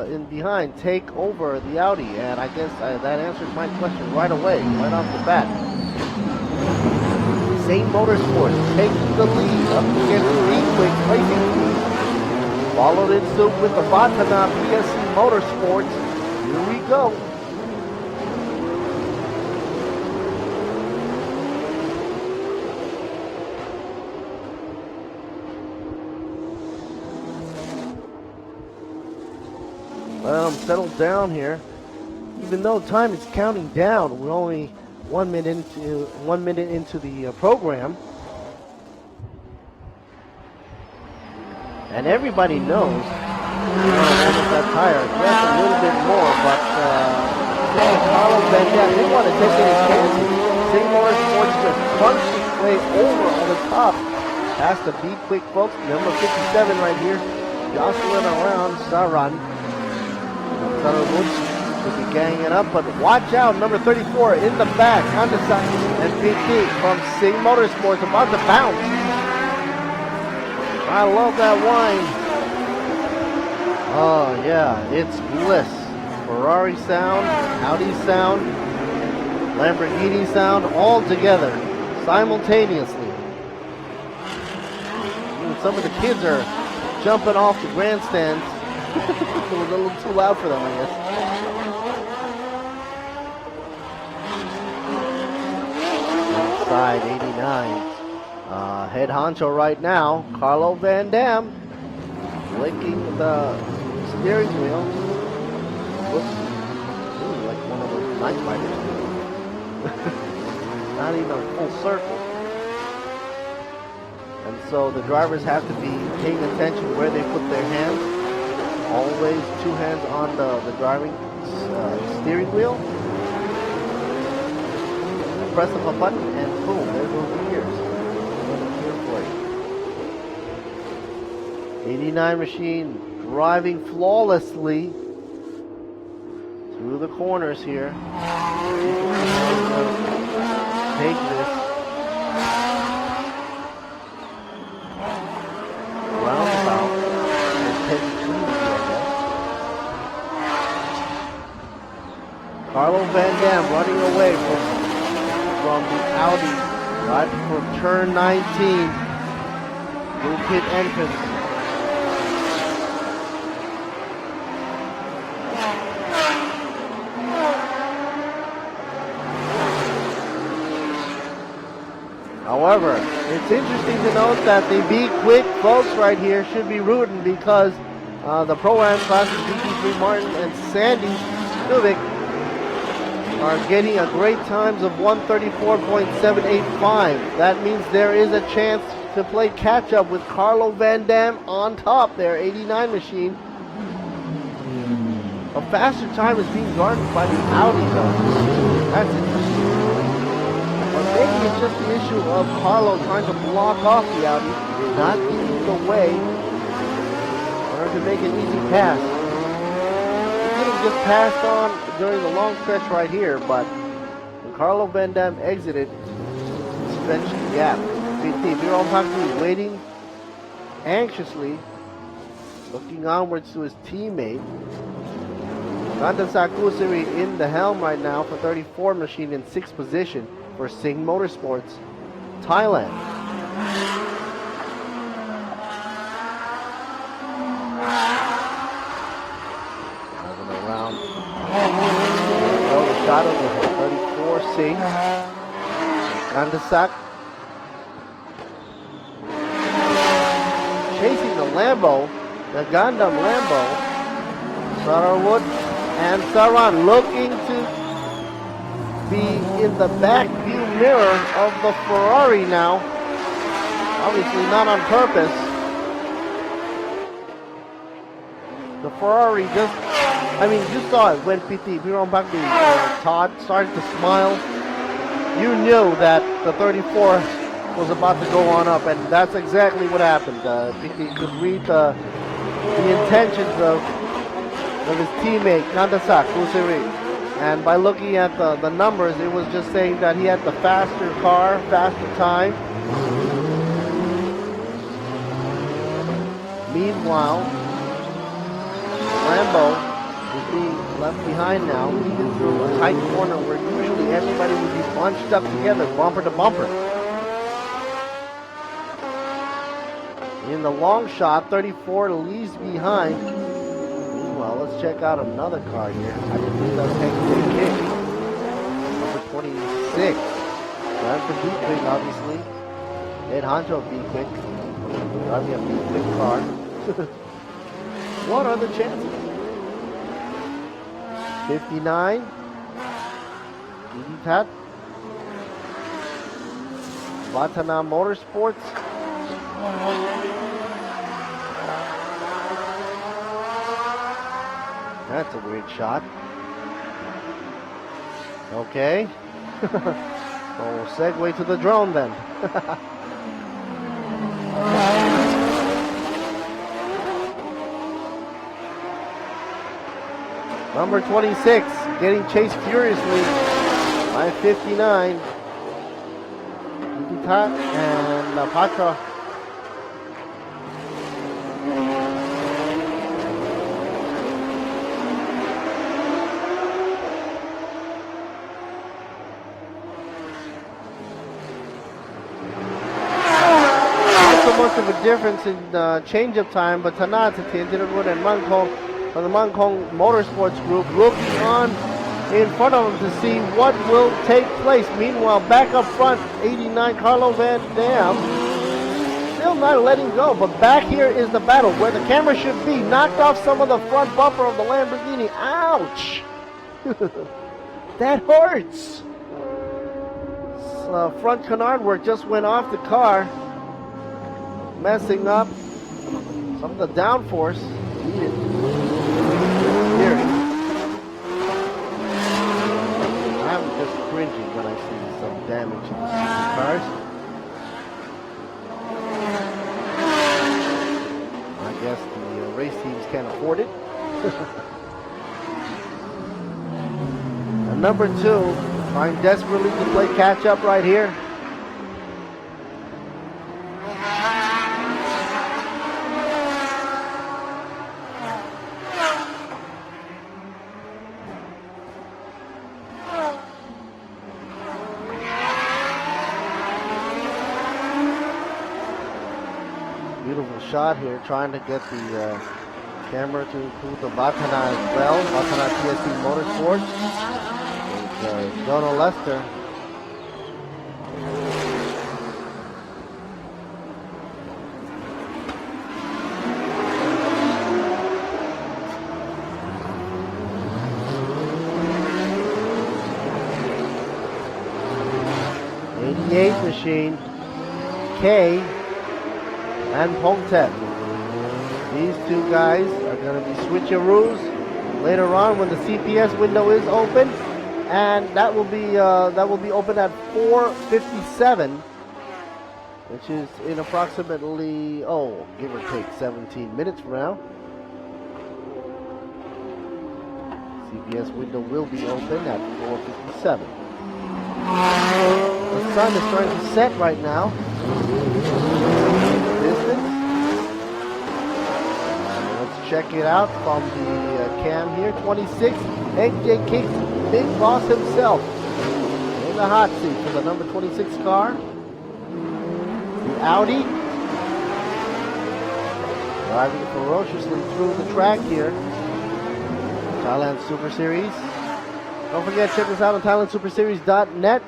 Speaker 6: in behind take over the Audi? And I guess that answers my question right away, right off the bat. Bangsaen Motorsports taking the lead up against the B-Quick Racing team. Followed in suit with the Vatana PSC Motorsports. Here we go. Well, I'm settled down here. Even though time is counting down, we're only 1 minute into the program, and everybody knows. Almost that tired. Yes, a little bit more, but Carlo Van Dam didn't want to take any chances. Bangsaen Motorsports just punched his way over on the top, past the B-Quick folks. Number 57 right here, jostling around Saran. Should be ganging up, but watch out, number 34 in the back, Andesai and PT from Bangsaen Motorsports about to bounce. I love that whine. Oh yeah, it's bliss. Ferrari sound, Audi sound, Lamborghini sound, all together, simultaneously. Even some of the kids are jumping off the grandstands. It was a little too loud for them, I guess. Inside 89. Head honcho right now, Carlo Van Dam, licking the steering wheel. Whoops. Ooh, like one of those night fighters. Not even a full circle. And so the drivers have to be paying attention where they put their hands. Always 2 hands on the driving steering wheel. And press of a button and boom, there goes the gears. Here for you. 89 machine driving flawlessly through the corners here. Take this. Roundabout. Carlo Van Dam running away from the Audi right for turn 19. Blue pit entrance. However, it's interesting to note that the Be Quick folks right here should be rooting because the Pro-Am classes, BT3 Martin and Sandy Stuvik, are getting a great times of 134.785. That means there is a chance to play catch up with Carlo Van Dam on top there, 89 machine. A faster time is being garnered by the Audi though. That's interesting. Or maybe it's just the issue of Carlo trying to block off the Audi, not giving the way in order to make an easy pass. He could have just passed on during the long stretch right here, but when Carlo Van Dam exited, he stretched the gap. BT Biron Pakli waiting anxiously, looking onwards to his teammate. Ganda Sakusiri in the helm right now for 34 machine in 6th position for Singh Motorsports, Thailand. Moving around. The shot of the 34 Singh. Gandasak chasing the Lambo, the Gundam Lambo. Sarawut and Saran looking to be in the back view mirror of the Ferrari now. Obviously not on purpose. The Ferrari you saw it when PT Biron Bakdi Todd started to smile. You knew that the 34 was about to go on up, and that's exactly what happened. PT could read the intentions of his teammate, Kandasak Kusiri. And by looking at the numbers, it was just saying that he had the faster car, faster time. Meanwhile, Lambo is being left behind now, leading through a tight corner where usually everybody would be bunched up together, bumper to bumper. In the long shot, 34 leaves behind. Well, let's check out another car here. I believe that's Hector Kick. Number 26. Time for B-Quick, obviously. Ed Honcho B-Quick. Driving a B-Quick car. What are the chances? 59. Tat. Vatana Motorsports. That's a weird shot. Okay. So we'll segue to the drone then. Number 26 getting chased furiously by 59. And Patra. Much of a difference in change-up time, but Tanat Tianjinwood and Mangkong from the Mangkong Motorsports Group looking on in front of them to see what will take place. Meanwhile, back up front, 89 Carlo Van Dam still not letting go, but back here is the battle where the camera should be. Knocked off some of the front bumper of the Lamborghini. Ouch! That hurts. Front canard work just went off the car. messing up some of the downforce needed. Here. I'm just cringing when I see some damage in these cars. I guess the race teams can't afford it. And number 2, trying desperately to play catch up right here. Beautiful shot here, trying to get the camera to include the Vatana as well. Vatana TSC Motorsports. Donald Lester. '88 machine, K and Pongtet. These two guys are going to be switcheroos later on when the CPS window is open, and that will be open at 4:57, which is in approximately give or take 17 minutes from now. CPS window will be open at 4:57. The sun is starting to set right now. Distance. Let's check it out from the cam here. 26, AJ Kicks, Big Boss himself in the hot seat for the number 26 car. The Audi driving ferociously through the track here. Thailand Super Series. Don't forget, check us out on ThailandSuperSeries.net.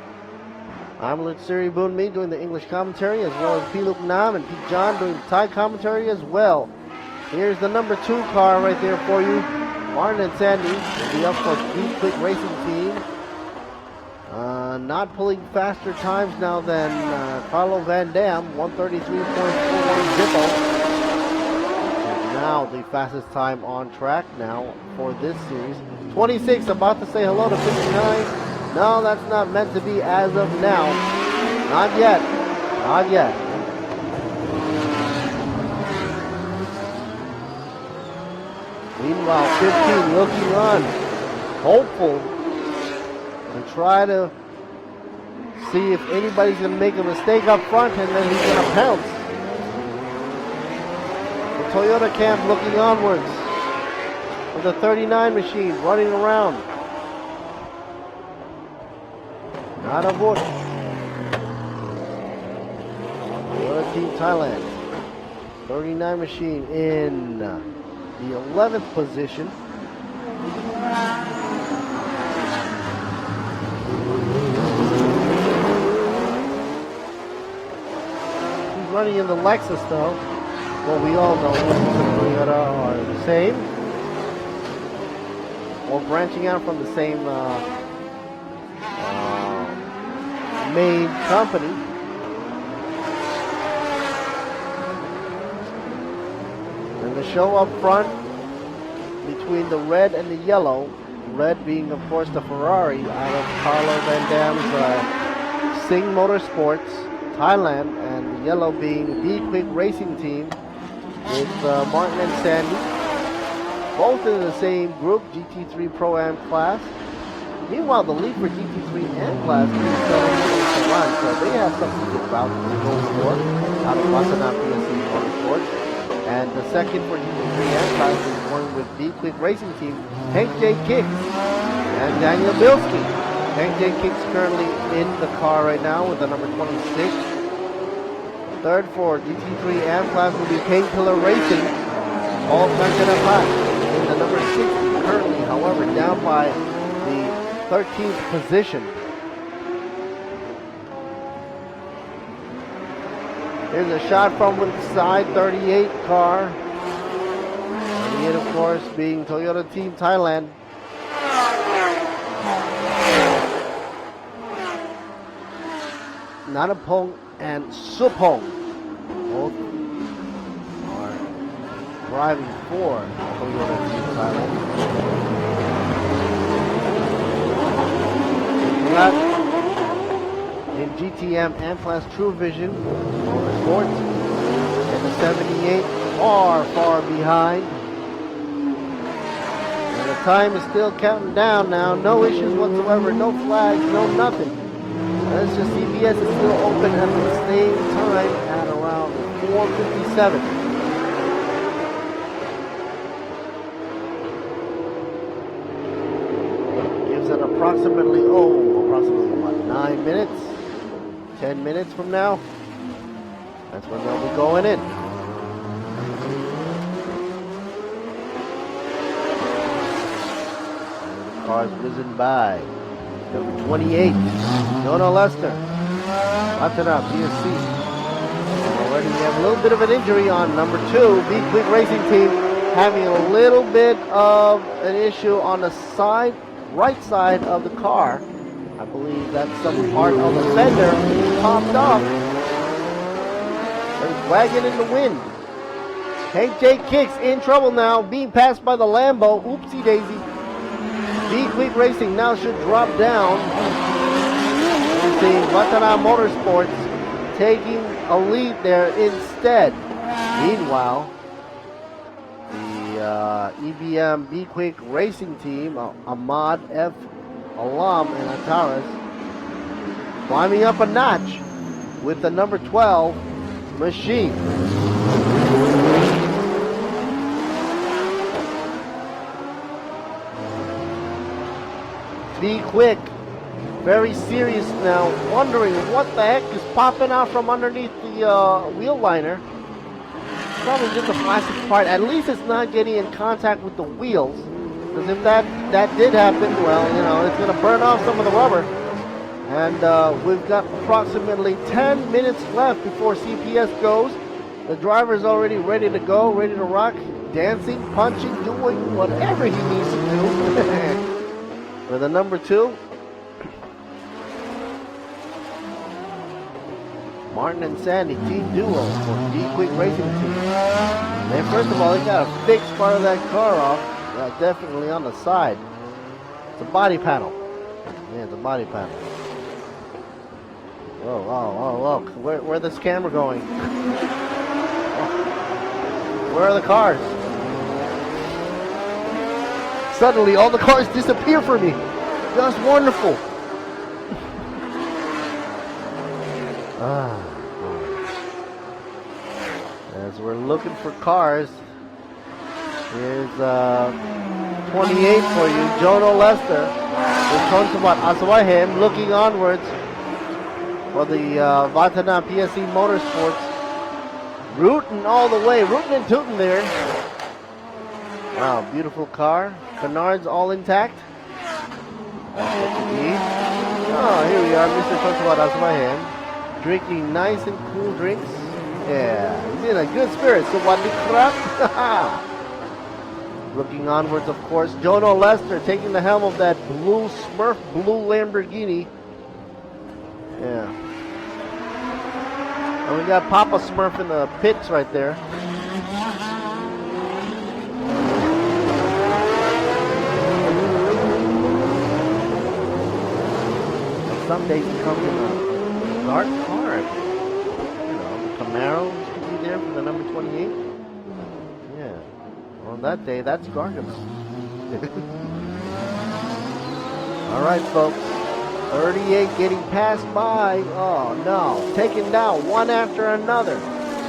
Speaker 6: I'm Lutsiri Boonmi doing the English commentary, as well as Piluk Nam and Pete John doing the Thai commentary as well. Here's the number 2 car right there for you. Martin and Sandy will be up for Speed Quick Racing Team. Not pulling faster times now than Carlo Van Dam, 133.41 Zippo. Now the fastest time on track now for this series. 26 about to say hello to 59. No, that's not meant to be as of now. Not yet. Not yet. Meanwhile, 15 looking on, hopeful to try to see if anybody's going to make a mistake up front, and then he's going to pounce. The Toyota camp looking onwards with the 39 machine running around. Not a bush. Toyota Team Thailand. 39 machine in the 11th position. He's running in the Lexus though. Well, we all know Lexus and Toyota are the same, or branching out from the same main company. And the show up front between the red and the yellow, red being of course the Ferrari out of Carlo Van Dam's Sing Motorsports Thailand, and the yellow being the Quick Racing Team with Martin and Sandy, both in the same group, GT3 Pro-Am class. Meanwhile, the lead for GT3 Am class is to run, so they have something to go for out of Bangsaen Motorsports. And the second for GT3 Am class is one with the Quick Racing Team, Hank J. Kicks and Daniel Bilski. Hank J. Kicks currently in the car right now with the number 26. Third for GT3 Am class will be Painkiller Racing, Paul Kanchanapat in the number 60 currently, however, down by the 13th position. Here's a shot from the side, 38 car. 38, of course, being Toyota Team Thailand. Nanapong and Supong, both driving for Toyota Team Thailand. In GTM and Class True Vision Motorsports, and the 78 far behind. And the time is still counting down now. No issues whatsoever, no flags, no nothing. That's just CBS is still open at the same time at around 4:57. Gives it approximately what, 9 minutes? 10 minutes from now? That's when they'll be going in. And the car's whizzing by. Number 28, Jonah Lester. Vatana, BSC. Already we have a little bit of an injury on number 2, Be Quick Racing Team, having a little bit of an issue on the side, right side of the car. I believe that's some part of the fender popped off. It's wagging in the wind. HJ Kicks in trouble now, being passed by the Lambo. Oopsie daisy. Be Quick Racing now should drop down. We're seeing Vatana Motorsports taking a lead there instead. Meanwhile, the EBM Be Quick Racing team, Ahmad F. Alam and Ataras, climbing up a notch with the number 12 Machine. Be Quick, very serious now, wondering what the heck is popping out from underneath the wheel liner. Probably just a plastic part. At least it's not getting in contact with the wheels. Because if that did happen, well, you know, it's going to burn off some of the rubber. And we've got approximately 10 minutes left before CPS goes. The driver's already ready to go, ready to rock, dancing, punching, doing whatever he needs to do. For the number 2, Martin and Sandy, team duo for Be Quick Racing Team. And first of all, they got to fix part of that car off. Definitely on the side. It's a body panel. Yeah, it's a body panel. Whoa. Where's this camera going? Where are the cars? Suddenly, all the cars disappear from me. Just wonderful. As we're looking for cars, here's 28 for you, Jono Lester. With Konsumat Aswahem looking onwards for the Vatana PSC Motorsports. Rooting all the way, rooting and tooting there. Wow, beautiful car. Canards all intact. Oh, here we are, Mr. Konsumat Aswahem. Drinking nice and cool drinks. Yeah, he's in a good spirit. So what the crap? Looking onwards, of course, Jono Lester taking the helm of that blue Smurf blue Lamborghini. Yeah. And we got Papa Smurf in the pits right there. And someday he comes in a dark car. You know, the Camaros could be there for the number 28. Yeah. On that day, that's Gargano. All right, folks. 38 getting passed by. Oh, no. Taken down one after another.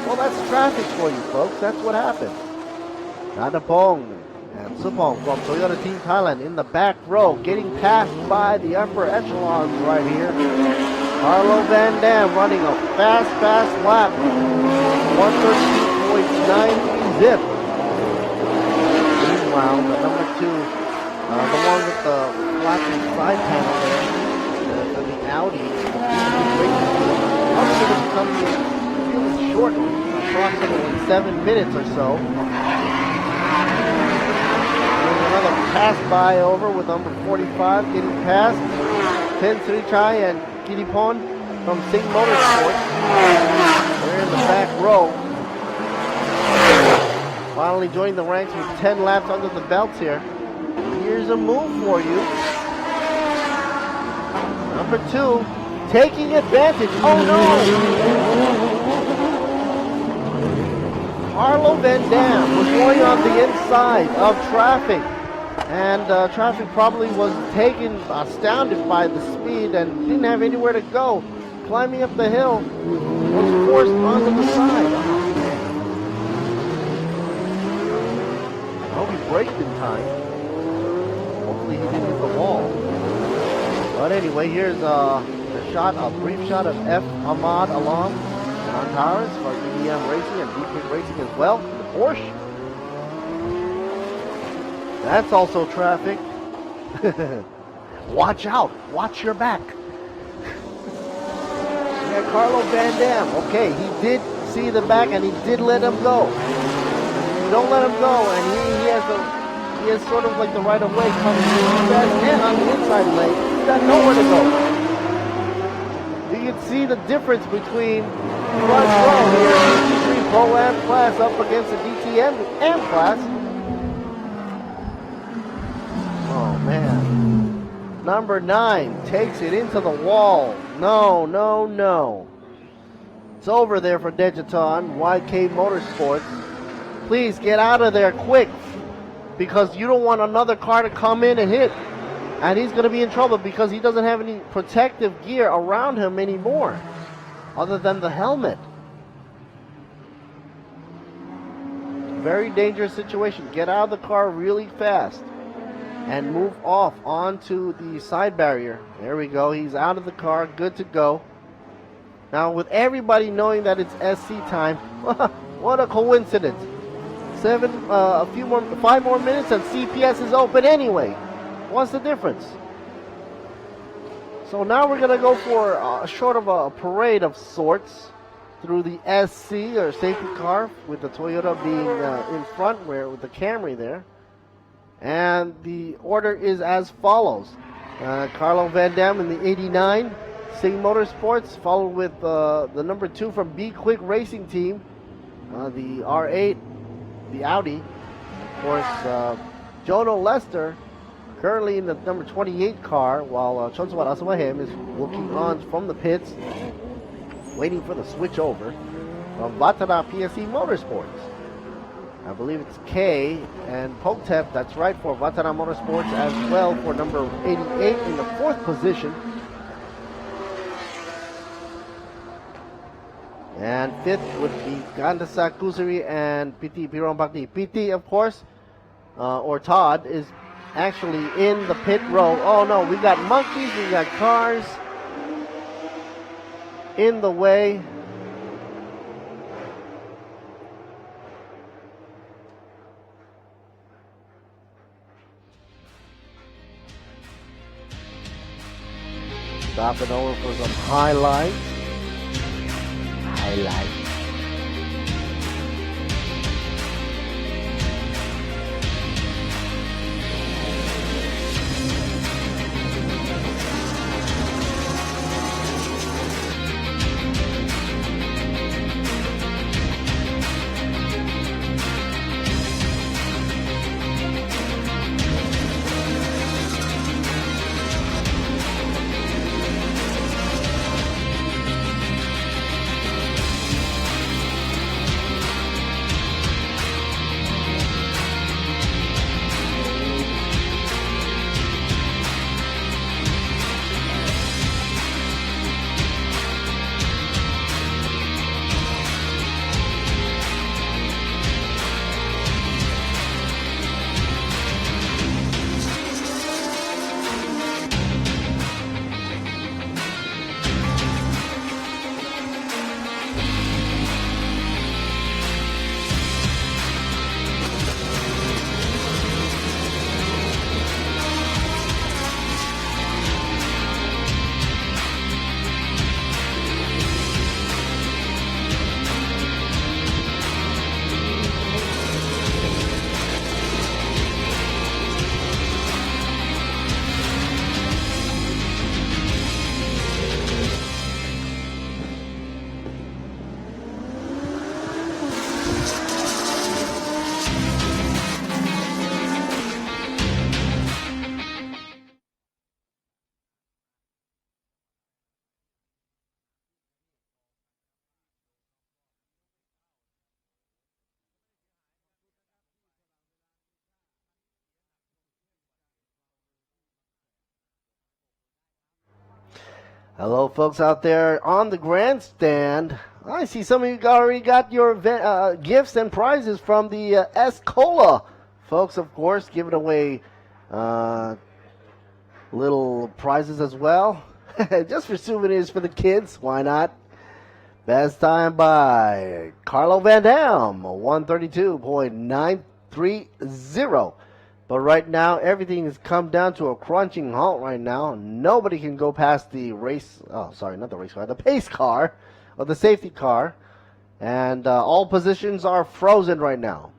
Speaker 6: Well, that's traffic for you, folks. That's what happens. Nadapong and Supong from Toyota Team Thailand in the back row, getting passed by the upper echelons right here. Carlo Van Dam running a fast lap. 132.9 zip. Meanwhile, the number 2, the one with the flapping side panel there, for the Audi, coming shortly, approximately 7 minutes or so. There's another pass by over with number 45 getting past. Ten Srichai and Kiripon from Singh Motorsports. They're in the back row. Finally joining the ranks with 10 laps under the belt here. Here's a move for you. Number 2, taking advantage. Oh no! Carlo Van Dam was going on the inside of traffic. And traffic probably was taken, astounded by the speed and didn't have anywhere to go. Climbing up the hill, was forced onto the side. Oh, man. I hope he braked in time. Hopefully he didn't hit the wall. But anyway, here's a brief shot of F. Ahmad Alam on tires for EDM Racing and Deep Racing as well. The Porsche. That's also traffic. Watch out. Watch your back. Yeah, Carlo Van Dam. Okay, he did see the back and he did let him go. Don't let him go, and he has sort of like the right of way coming and on the inside lane. He's got nowhere to go. You can see the difference between front row here, GT3 Pro-Am class up against the DTM AM class. Oh man. Number 9 takes it into the wall. No, no, no. It's over there for Dejaton, YK Motorsports. Please get out of there quick, because you don't want another car to come in and hit. And he's going to be in trouble because he doesn't have any protective gear around him anymore, other than the helmet. Very dangerous situation. Get out of the car really fast and move off onto the side barrier. There we go. He's out of the car. Good to go. Now, with everybody knowing that it's SC time, what a coincidence. 5 more minutes and CPS is open anyway. What's the difference? So now we're going to go for a sort of a parade of sorts through the SC or safety car, with the Toyota being in front with the Camry there. And the order is as follows. Carlo Van Dam in the 89, Sing Motorsports, followed with the number 2 from Be Quick Racing Team, the R8, the Audi. Of course, Jono Lester currently in the number 28 car, while Chonswat Asamahem is looking on from the pits, waiting for the switch over from Vatara PSE Motorsports. I believe it's K and Poketep, that's right, for Vatara Motorsports as well, for number 88 in the 4th position. And 5th would be Gandasa Kusuri and Piti Pirombakti. Piti, of course, or Todd, is actually in the pit row. Oh no, we got monkeys, we got cars in the way. Stopping over for some highlights. Hello, folks out there on the grandstand. I see some of you already got your gifts and prizes from the S-Cola. Folks, of course, giving away little prizes as well. Just for souvenirs for the kids. Why not? Best time by Carlo Van Dam, 132.930. But right now, everything has come down to a crunching halt right now. Nobody can go past the the pace car, or the safety car. And all positions are frozen right now.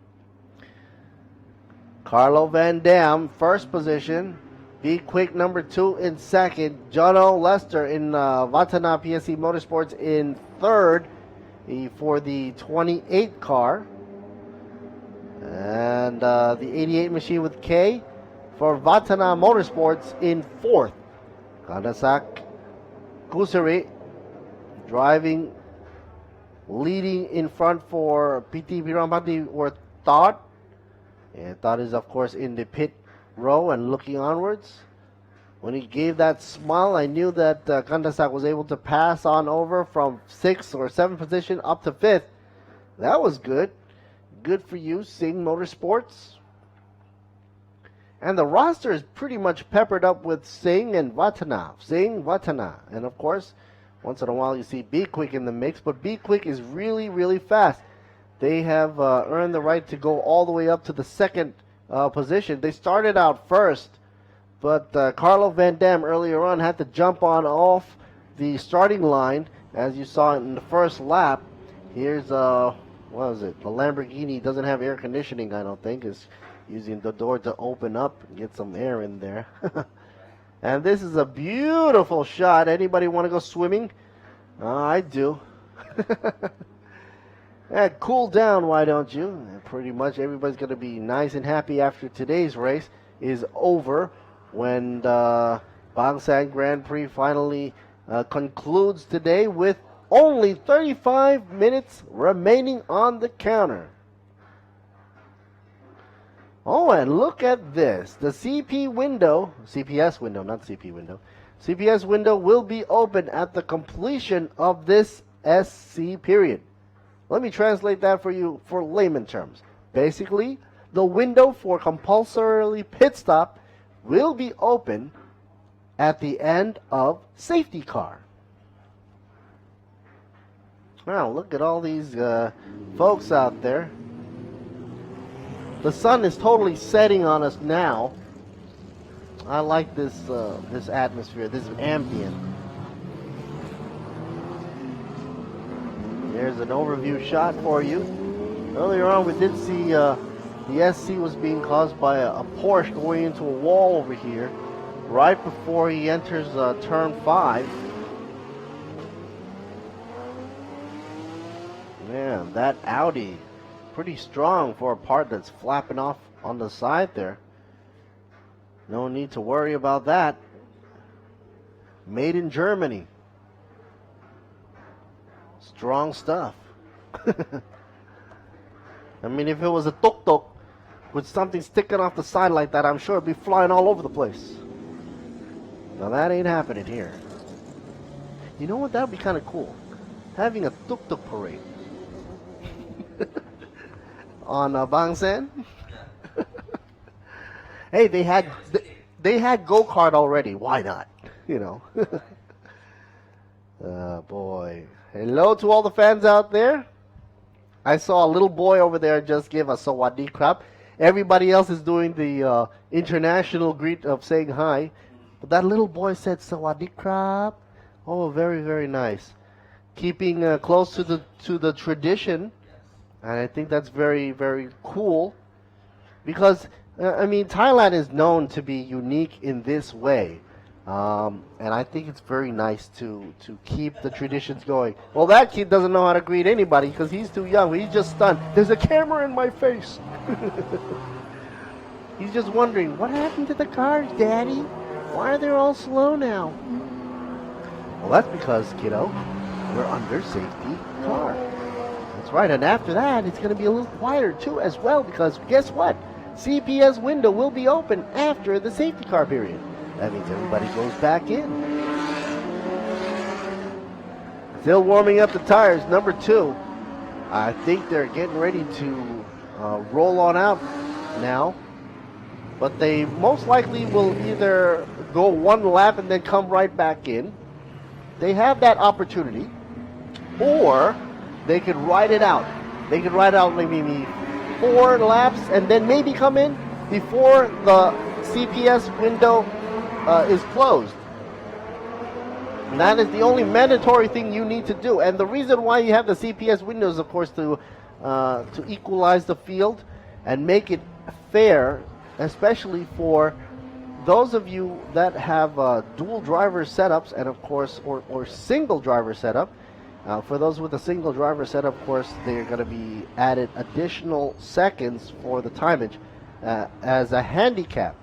Speaker 6: Carlo Van Dam, first position. Be Quick, number 2 in second. Jono Lester in Vatana PSC Motorsports in third for the 28 car. And the 88 machine with K for Vatana Motorsports in fourth. Kanasak Kusari leading in front for PT Pirampati or Todd. And Todd is, of course, in the pit row and looking onwards. When he gave that smile, I knew that Kandasak was able to pass on over from 6th or 7th position up to 5th. That was good. Good for you, Singh Motorsports. And the roster is pretty much peppered up with Singh and Vatana. Singh, Vatana. And of course, once in a while you see Be Quick in the mix, but Be Quick is really, really fast. They have earned the right to go all the way up to the second position. They started out first, but Carlo Van Dam earlier on had to jump on off the starting line, as you saw in the first lap. Here's what is it? The Lamborghini doesn't have air conditioning, I don't think. It's using the door to open up and get some air in there. And this is a beautiful shot. Anybody want to go swimming? I do. Cool down, why don't you? And pretty much everybody's going to be nice and happy after today's race is over when the Bangsaen Grand Prix finally concludes today with only 35 minutes remaining on the counter. Oh, and look at this. The CPS window, not CP window. CPS window will be open at the completion of this SC period. Let me translate that for you for layman terms. Basically, the window for compulsory pit stop will be open at the end of safety car. Wow, look at all these folks out there. The sun is totally setting on us now. I like this this atmosphere, this ambient. There's an overview shot for you. Earlier on, we did see the SC was being caused by a Porsche going into a wall over here right before he enters turn 5. Man, that Audi, pretty strong for a part that's flapping off on the side there. No need to worry about that. Made in Germany. Strong stuff. I mean, if it was a tuk-tuk with something sticking off the side like that, I'm sure it'd be flying all over the place. Now that ain't happening here. You know what? That would be kind of cool. Having a tuk-tuk parade. On Bangsaen. Hey, they had go-kart already. Why not? You know. Oh boy. Hello to all the fans out there. I saw a little boy over there just give a sawadee krap. Everybody else is doing the international greet of saying hi. But that little boy said sawadee krap. Oh, very, very nice. Keeping close to the tradition. And I think that's very, very cool. Because, I mean, Thailand is known to be unique in this way. And I think it's very nice to keep the traditions going. Well, that kid doesn't know how to greet anybody because he's too young. He's just stunned. There's a camera in my face. He's just wondering, what happened to the cars, Daddy? Why are they all slow now? Well, that's because, kiddo, we're under safety car. That's right, and after that, it's going to be a little quieter too as well because guess what? CPS window will be open after the safety car period. That means everybody goes back in. Still warming up the tires. Number 2. I think they're getting ready to roll on out now. But they most likely will either go one lap and then come right back in. They have that opportunity. Or they could ride it out. They could ride out maybe 4 laps and then maybe come in before the CPS window is closed. And that is the only mandatory thing you need to do. And the reason why you have the CPS window is, of course, to equalize the field and make it fair, especially for those of you that have dual driver setups and, of course, or single driver setup. For those with a single driver setup, of course, they're going to be added additional seconds for the timage as a handicap.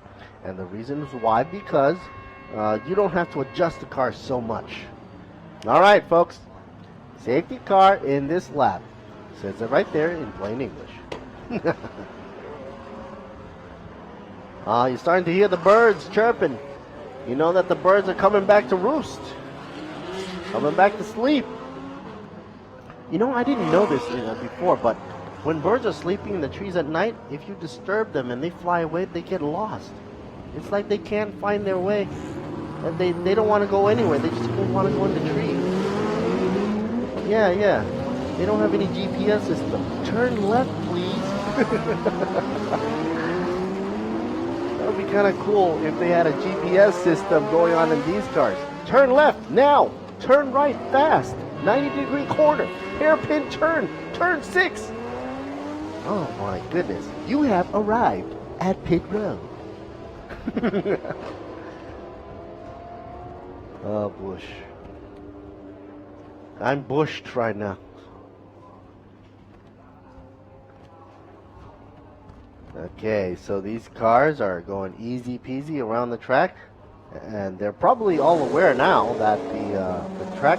Speaker 6: And the reason is why, because you don't have to adjust the car so much. All right, folks. Safety car in this lap. Says it right there in plain English. You're starting to hear the birds chirping. You know that the birds are coming back to roost. Coming back to sleep. You know, I didn't know this before, but when birds are sleeping in the trees at night, if you disturb them and they fly away, they get lost. It's like they can't find their way. And they don't want to go anywhere. They just want to go in the trees. Yeah. They don't have any GPS system. Turn left, please. That would be kind of cool if they had a GPS system going on in these cars. Turn left, now. Turn right, fast. 90-degree corner. Hairpin turn. Turn 6. Oh, my goodness. You have arrived at pit road. Oh, Bush. I'm bushed right now. Okay, so these cars are going easy peasy around the track, and they're probably all aware now that the track.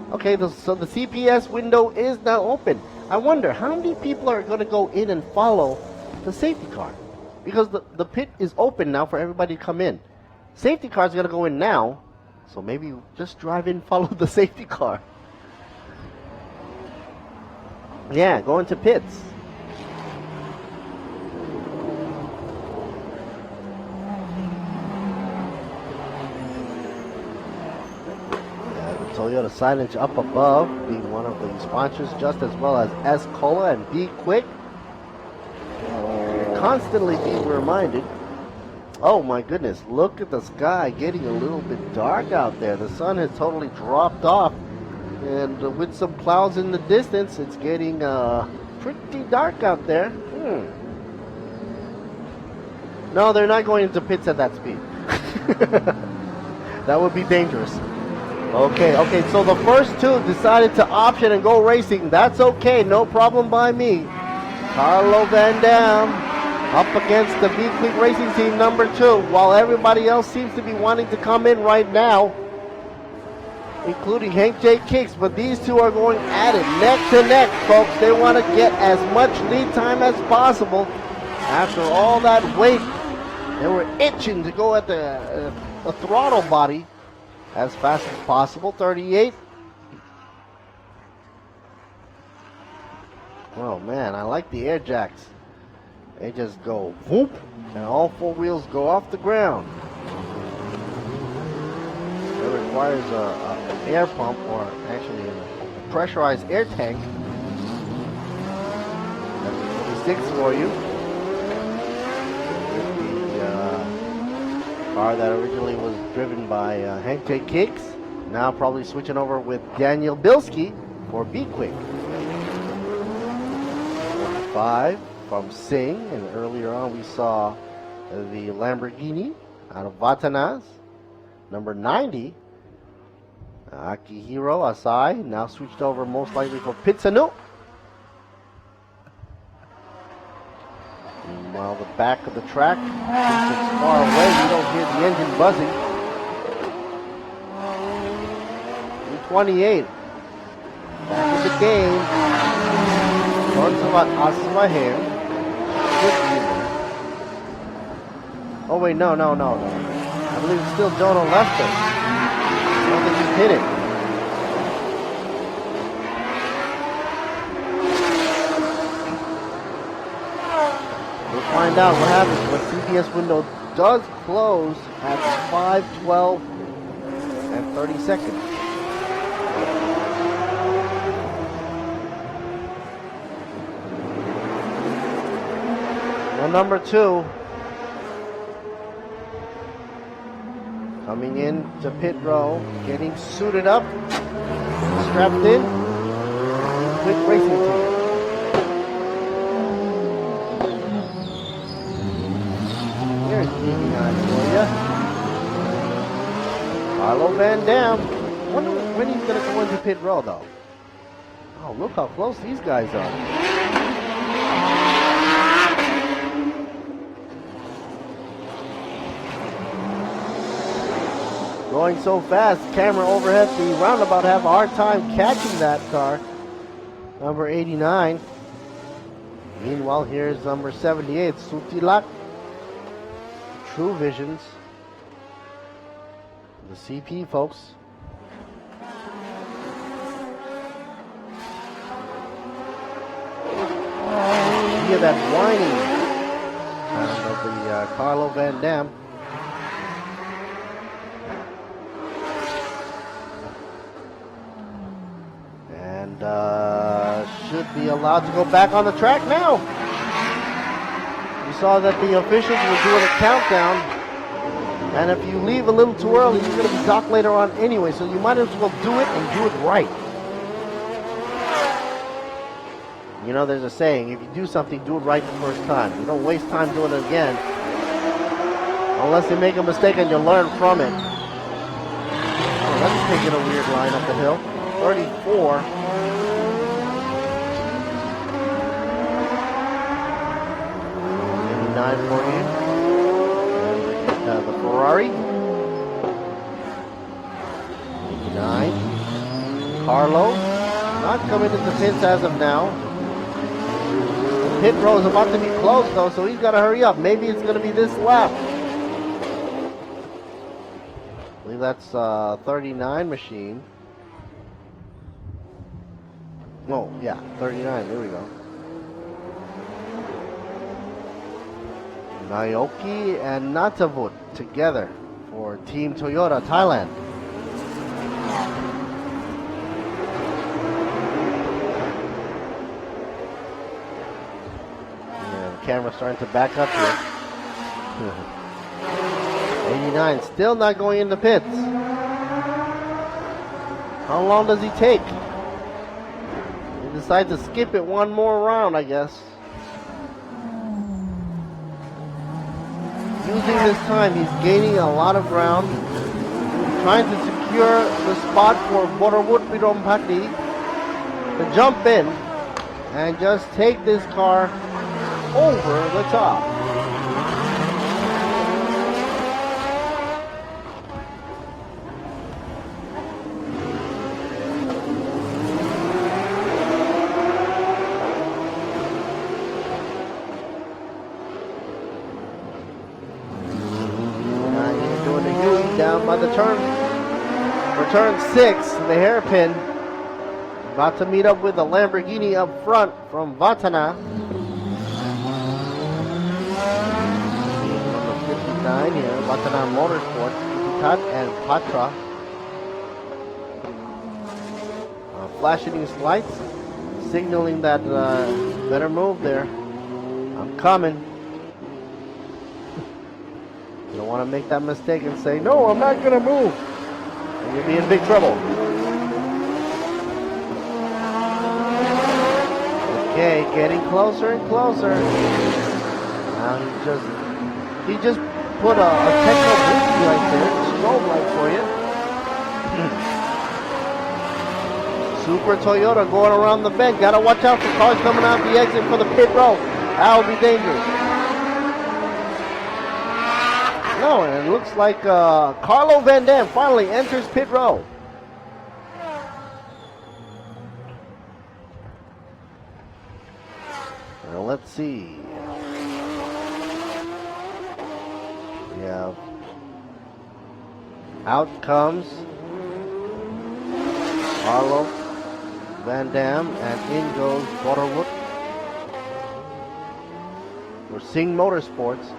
Speaker 6: So the CPS window is now open. I wonder how many people are going to go in and follow the safety car, because the pit is open now for everybody to come in. Safety car is going to go in now, so maybe just drive in, follow the safety car. Yeah, go into pits. Toyota signage up above, being one of the sponsors, just as well as S-Cola and Be Quick. Constantly being reminded. Oh my goodness, look at the sky getting a little bit dark out there. The sun has totally dropped off, and with some clouds in the distance, it's getting pretty dark out there. No, they're not going into pits at that speed. That would be dangerous. Okay, so the first 2 decided to option and go racing. That's okay, no problem by me. Carlo Van Dam up against the Be Quick Racing Team number 2, while everybody else seems to be wanting to come in right now, including Hank J. Kicks, but these 2 are going at it, neck to neck, folks. They want to get as much lead time as possible. After all that wait, they were itching to go at the throttle body as fast as possible. 38. Oh man, I like the air jacks. They just go whoop, and all 4 wheels go off the ground. It requires an air pump, or actually a pressurized air tank. That's 26 for you. Car that originally was driven by Hank J. Kicks, now probably switching over with Daniel Bilski for Be Quick. 5 from Singh, and earlier on we saw the Lamborghini out of Vatanas. Number 90, Akihiro Asai, now switched over most likely for Pitsanu. Meanwhile, the back of the track, since it's far away, you don't hear the engine buzzing. 28. Back in the game. Gonzavat Asmahem. Oh wait, no. I believe it's still Jonah Lester. I don't think he's hit it. find out what happens when CBS window does close at 5:12 and 30 seconds. Well, number 2 coming in to pit row, getting suited up, strapped in, quick racing team. Here's 89 for you. Carlo Van Dam. Wonder when he's going to go into pit row, though. Oh, look how close these guys are. Going so fast, camera overhead, the roundabout have a hard time catching that car. Number 89. Meanwhile, here's number 78, Sutilak. True Visions. The CP, folks. You hear that whining sound of the Carlo Van Dam. And should be allowed to go back on the track now. You saw that the officials were doing a countdown, and if you leave a little too early, you're going to be docked later on anyway, so you might as well do it and do it right. You know, there's a saying, if you do something, do it right the first time. You don't waste time doing it again, unless you make a mistake and you learn from it. Oh, that's taking a weird line up the hill. 34. 9 for you. And the Ferrari. 89. Carlo. Not coming into pits as of now. The pit row is about to be closed though, so he's got to hurry up. Maybe it's going to be this lap. I believe that's 39 machine. Oh, yeah, 39. There we go. Naoki and Natavut together for Team Toyota Thailand. Yeah, the camera's starting to back up here. 89 still not going in the pits. How long does he take? He decides to skip it one more round, I guess. Using this time, he's gaining a lot of ground, trying to secure the spot for Borderwood Pirompati to jump in and just take this car over the top. Down by the turn, for turn 6, the hairpin. About to meet up with the Lamborghini up front from Vatana. Number 59 here, Vatana Motorsport, Kitat and Patra. Flashing these lights, signaling that better move there. I'm coming. You don't want to make that mistake and say, no, I'm not going to move. And you'll be in big trouble. Okay, getting closer and closer. Now he just put a techno boost right there, strobe light for you. Super Toyota going around the bend. Gotta watch out for cars coming out the exit for the pit row. That'll be dangerous. No, and it looks like Carlo Van Dam finally enters pit row. Now let's see. We have out comes Carlo Van Dam and in goes Borderwood. for Sing Motorsports.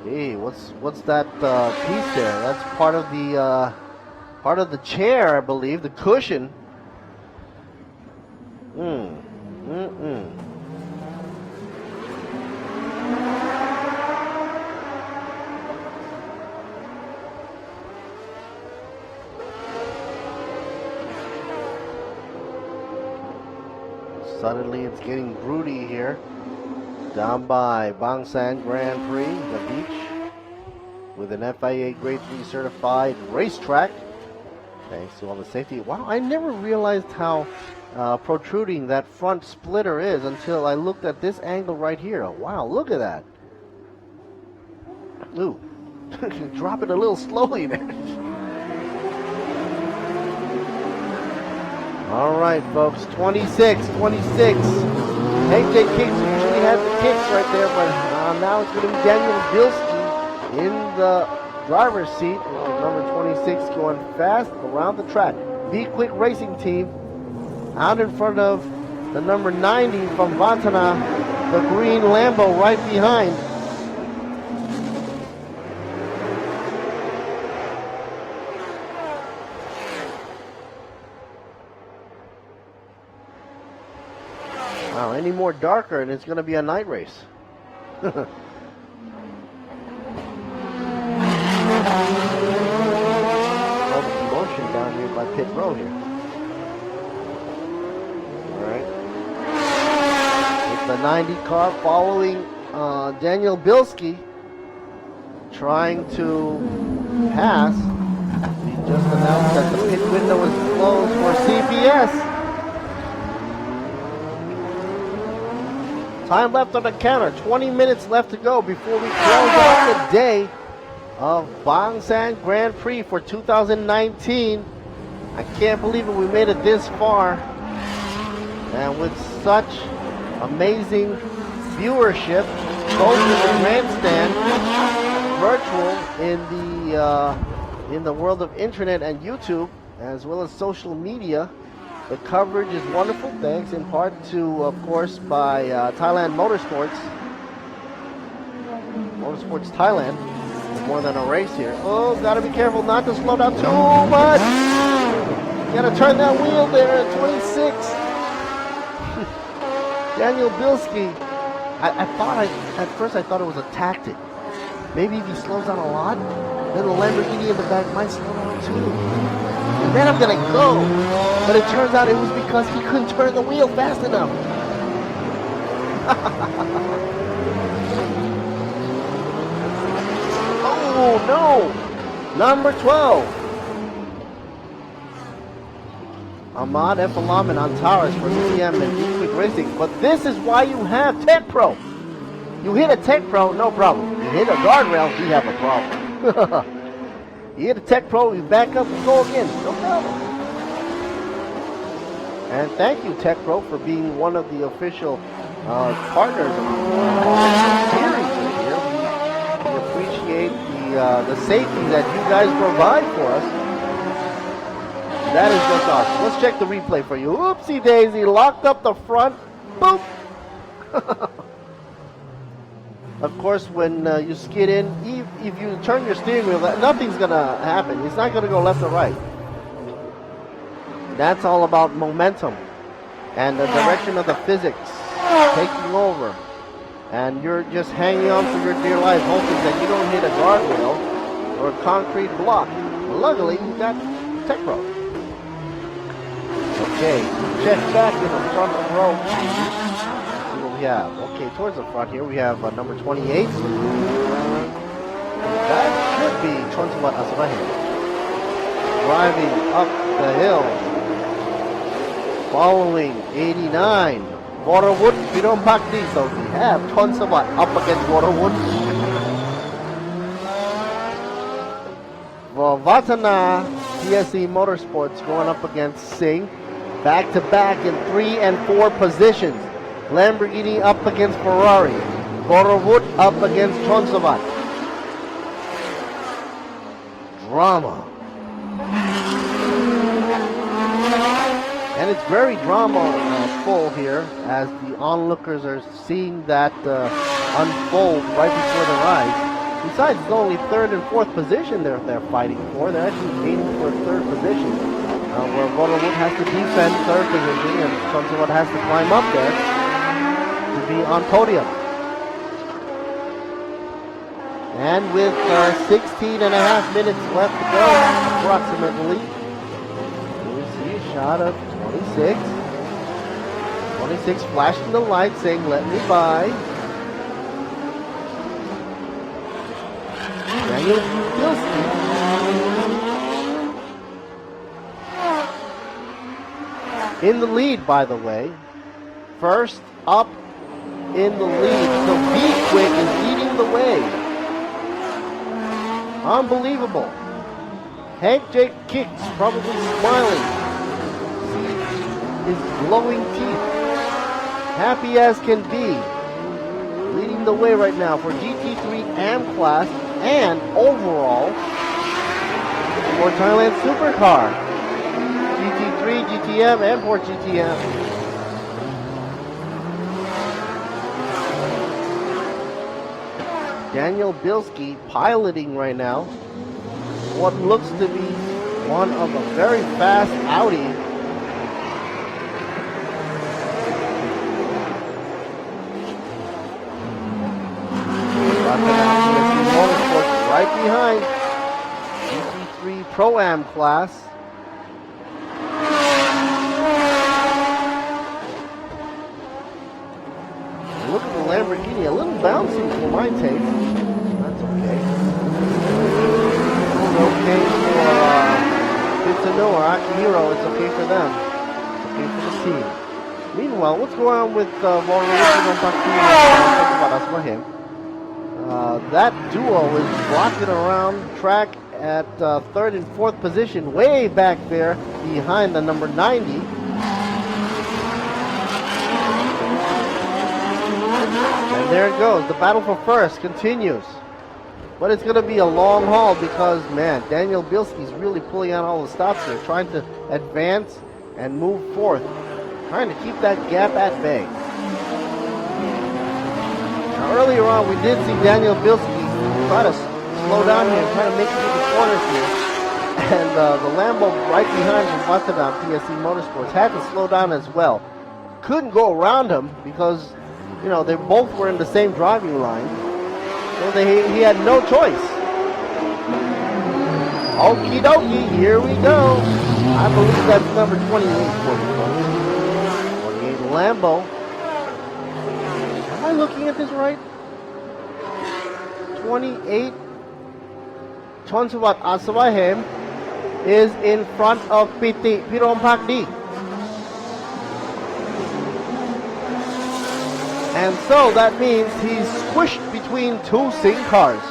Speaker 6: Hey, what's that piece there? That's part of the chair, I believe, the cushion. Suddenly it's getting broody here. Down by Bangsaen Grand Prix, the beach, with an FIA Grade 3 certified racetrack. Thanks to all the safety. Wow, I never realized how protruding that front splitter is until I looked at this angle right here. Oh, wow, look at that. Ooh, drop it a little slowly there. All right, folks, 26. AJ Kicks usually had the kicks right there, but now it's going to be Daniel Bilski in the driver's seat. Number 26 going fast around the track. Be Quick Racing Team out in front of the number 90 from Vatana, the green Lambo right behind. Wow, any more darker and it's going to be a night race. All the commotion down here by pit row here. All right. It's the 90 car following Daniel Bilski, trying to pass. He just announced that the pit window is closed for CPS. Time left on the counter, 20 minutes left to go before we close out the day of Bangsaen Grand Prix for 2019. I can't believe it, we made it this far. And with such amazing viewership, both in the grandstand, virtual in the world of internet and YouTube, as well as social media. The coverage is wonderful, thanks in part to, of course, by Thailand Motorsports Thailand. More than a race here. Oh, gotta be careful not to slow down too much. Gotta turn that wheel there at 26. Daniel Bilski. At first I thought it was a tactic. Maybe if he slows down a lot, then the Lamborghini in the back might slow down too. And then I'm gonna go. But it turns out it was because he couldn't turn the wheel fast enough. Oh no! Number 12. Ahmad F. Alam and Antares for EM and Quick Racing. But this is why you have Tech Pro. You hit a Tech Pro, no problem. You hit a guardrail, you have a problem. You hit a Tech Pro, you back up and go again, no problem. And thank you, Tech Pro, for being one of the official partners of the series here. We appreciate the safety that you guys provide for us. That is just awesome. Let's check the replay for you. Oopsie daisy, locked up the front. Boop. Of course, when you skid in, if you turn your steering wheel, nothing's going to happen. It's not going to go left or right. That's all about momentum and the direction of the physics taking over. And you're just hanging on for your dear life, hoping that you don't hit a guardrail or a concrete block. Luckily, you got Tech Pro. Okay, check back in the front row. See what we have. Okay, towards the front here, we have number 28. That should be Chonsumat Asurahi. Driving up the hill. Following 89. Waterwood, we don't pack these, so we have Chonsumat up against Waterwood. Vatana TSE Motorsports going up against Sing. Back to back in 3 and 4 positions. Lamborghini up against Ferrari. Waterwood up against Chonsumat. Drama. And it's very drama full here as the onlookers are seeing that unfold right before their eyes. Besides, it's only third and fourth position they're fighting for. They're actually aiming for third position, where Vodawood has to defend third position and Chonsuwat has to climb up there to be on podium. And with 16 and a half minutes left to go, approximately, we see a shot of 26. 26 flashing the light saying, "Let me by." Daniel Bilski. In the lead, by the way. First up in the lead. So Be Quick is leading the way. Unbelievable. Hank Jake Kicks probably smiling. His glowing teeth. Happy as can be. Leading the way right now for GT3 AM class and overall for Thailand Supercar. GT3, GTM, and for GTM. Daniel Bilski piloting right now what looks to be one of a very fast Audi. Motorsports right behind GT3 Pro-Am class. Look at the Lamborghini, a little bouncy for my taste. That's okay. It's okay for Pitsuno or Akihiro, it's okay for them. It's okay for the team. Meanwhile, what's going on with him? That duo is rocking around track at third and fourth position, way back there behind the number 90. And there it goes. The battle for first continues. But it's going to be a long haul because, man, Daniel Bilski's really pulling out all the stops here, trying to advance and move forth, trying to keep that gap at bay. Now, earlier on, we did see Daniel Bilski try to slow down here, try to make it through the corners here. And the Lambo right behind from Watanabe, PSC Motorsports, had to slow down as well. Couldn't go around him because, you know, they both were in the same driving line. So he had no choice. Okie dokie, here we go. I believe that's number 28 for you folks. 28 Lambo. Am I looking at this right? 28 Chonsuwat Asawahem is in front of Piti Pirompakdi. And so that means he's squished between two Sing cars.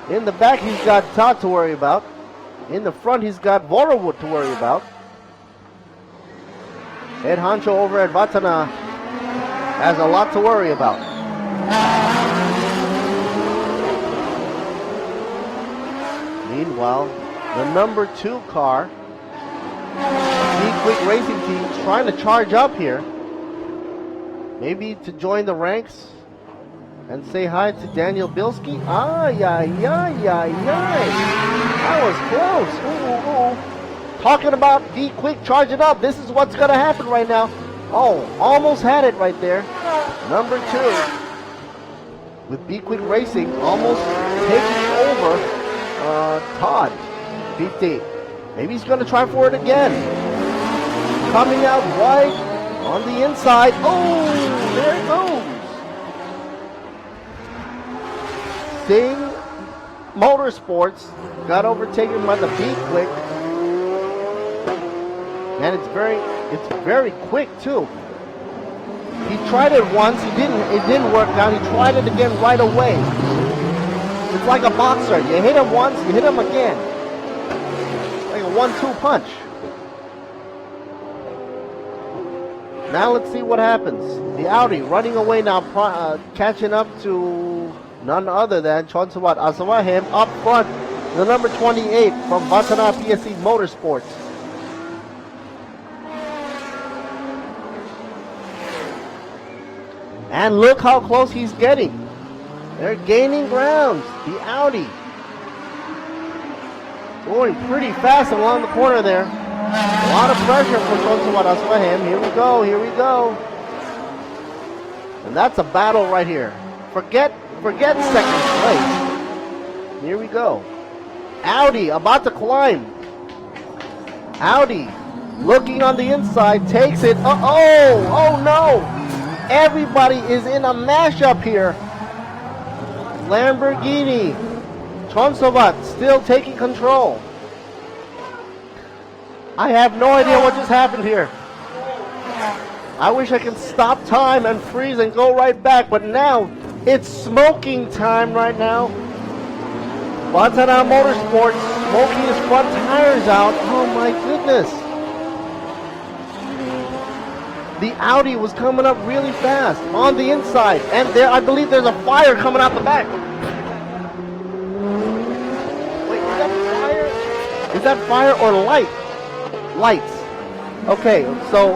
Speaker 6: In the back he's got Todd to worry about. In the front he's got Vorawood to worry about. Head honcho over at Vatana has a lot to worry about. Meanwhile, the number 2 car, the Quick Racing Team, trying to charge up here. Maybe to join the ranks and say hi to Daniel Bilski. That was close. Ooh. Talking about D Quick charging up. This is what's going to happen right now. Oh, almost had it right there. Number 2 with B Quick Racing almost taking over Todd. PT. Maybe he's going to try for it again. Coming out wide on the inside. Oh, there it goes. Sing Motorsports got overtaken by the B Quick. And it's very quick too. He tried it once, it didn't work out. He tried it again right away. It's like a boxer. You hit him once, you hit him again. Like a 1-2 punch. Now let's see what happens. The Audi running away now, catching up to none other than Chonsuwat Asawahem up front. The number 28 from Vatana PSC Motorsports. And look how close he's getting. They're gaining grounds. The Audi going pretty fast along the corner there. A lot of pressure for Bangsaen. Here we go, here we go. And that's a battle right here. Forget second place. Here we go. Audi about to climb. Audi looking on the inside, takes it. Oh no! Everybody is in a mashup here. Lamborghini. Chonsobat still taking control. I have no idea what just happened here. I wish I could stop time and freeze and go right back, but now it's smoking time right now. Vatana Motorsports smoking his front tires out. Oh my goodness. The Audi was coming up really fast on the inside, and there I believe there's a fire coming out the back. Wait, is that fire? Is that fire or light? Lights. Okay, so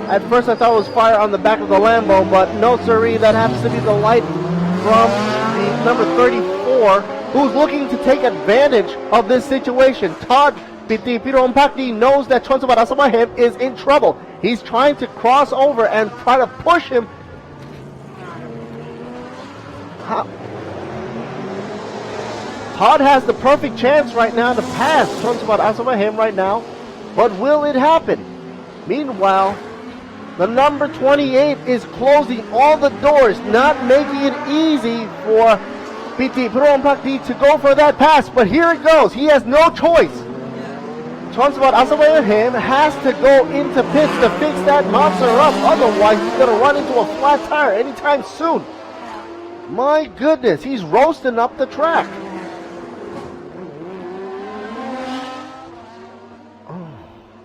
Speaker 6: at first I thought it was fire on the back of the Lambo, but no siree, that happens to be the light from the number 34, who's looking to take advantage of this situation. Todd Piti knows that Chonsobat is in trouble. He's trying to cross over and try to push him. Todd has the perfect chance right now to pass Chonsobat right now, but will it happen? Meanwhile, the number 28 is closing all the doors, not making it easy for Piti to go for that pass, but here it goes. He has no choice. Chonsobat has to go into pits to fix that monster up, otherwise he's going to run into a flat tire anytime soon. My goodness, he's roasting up the track.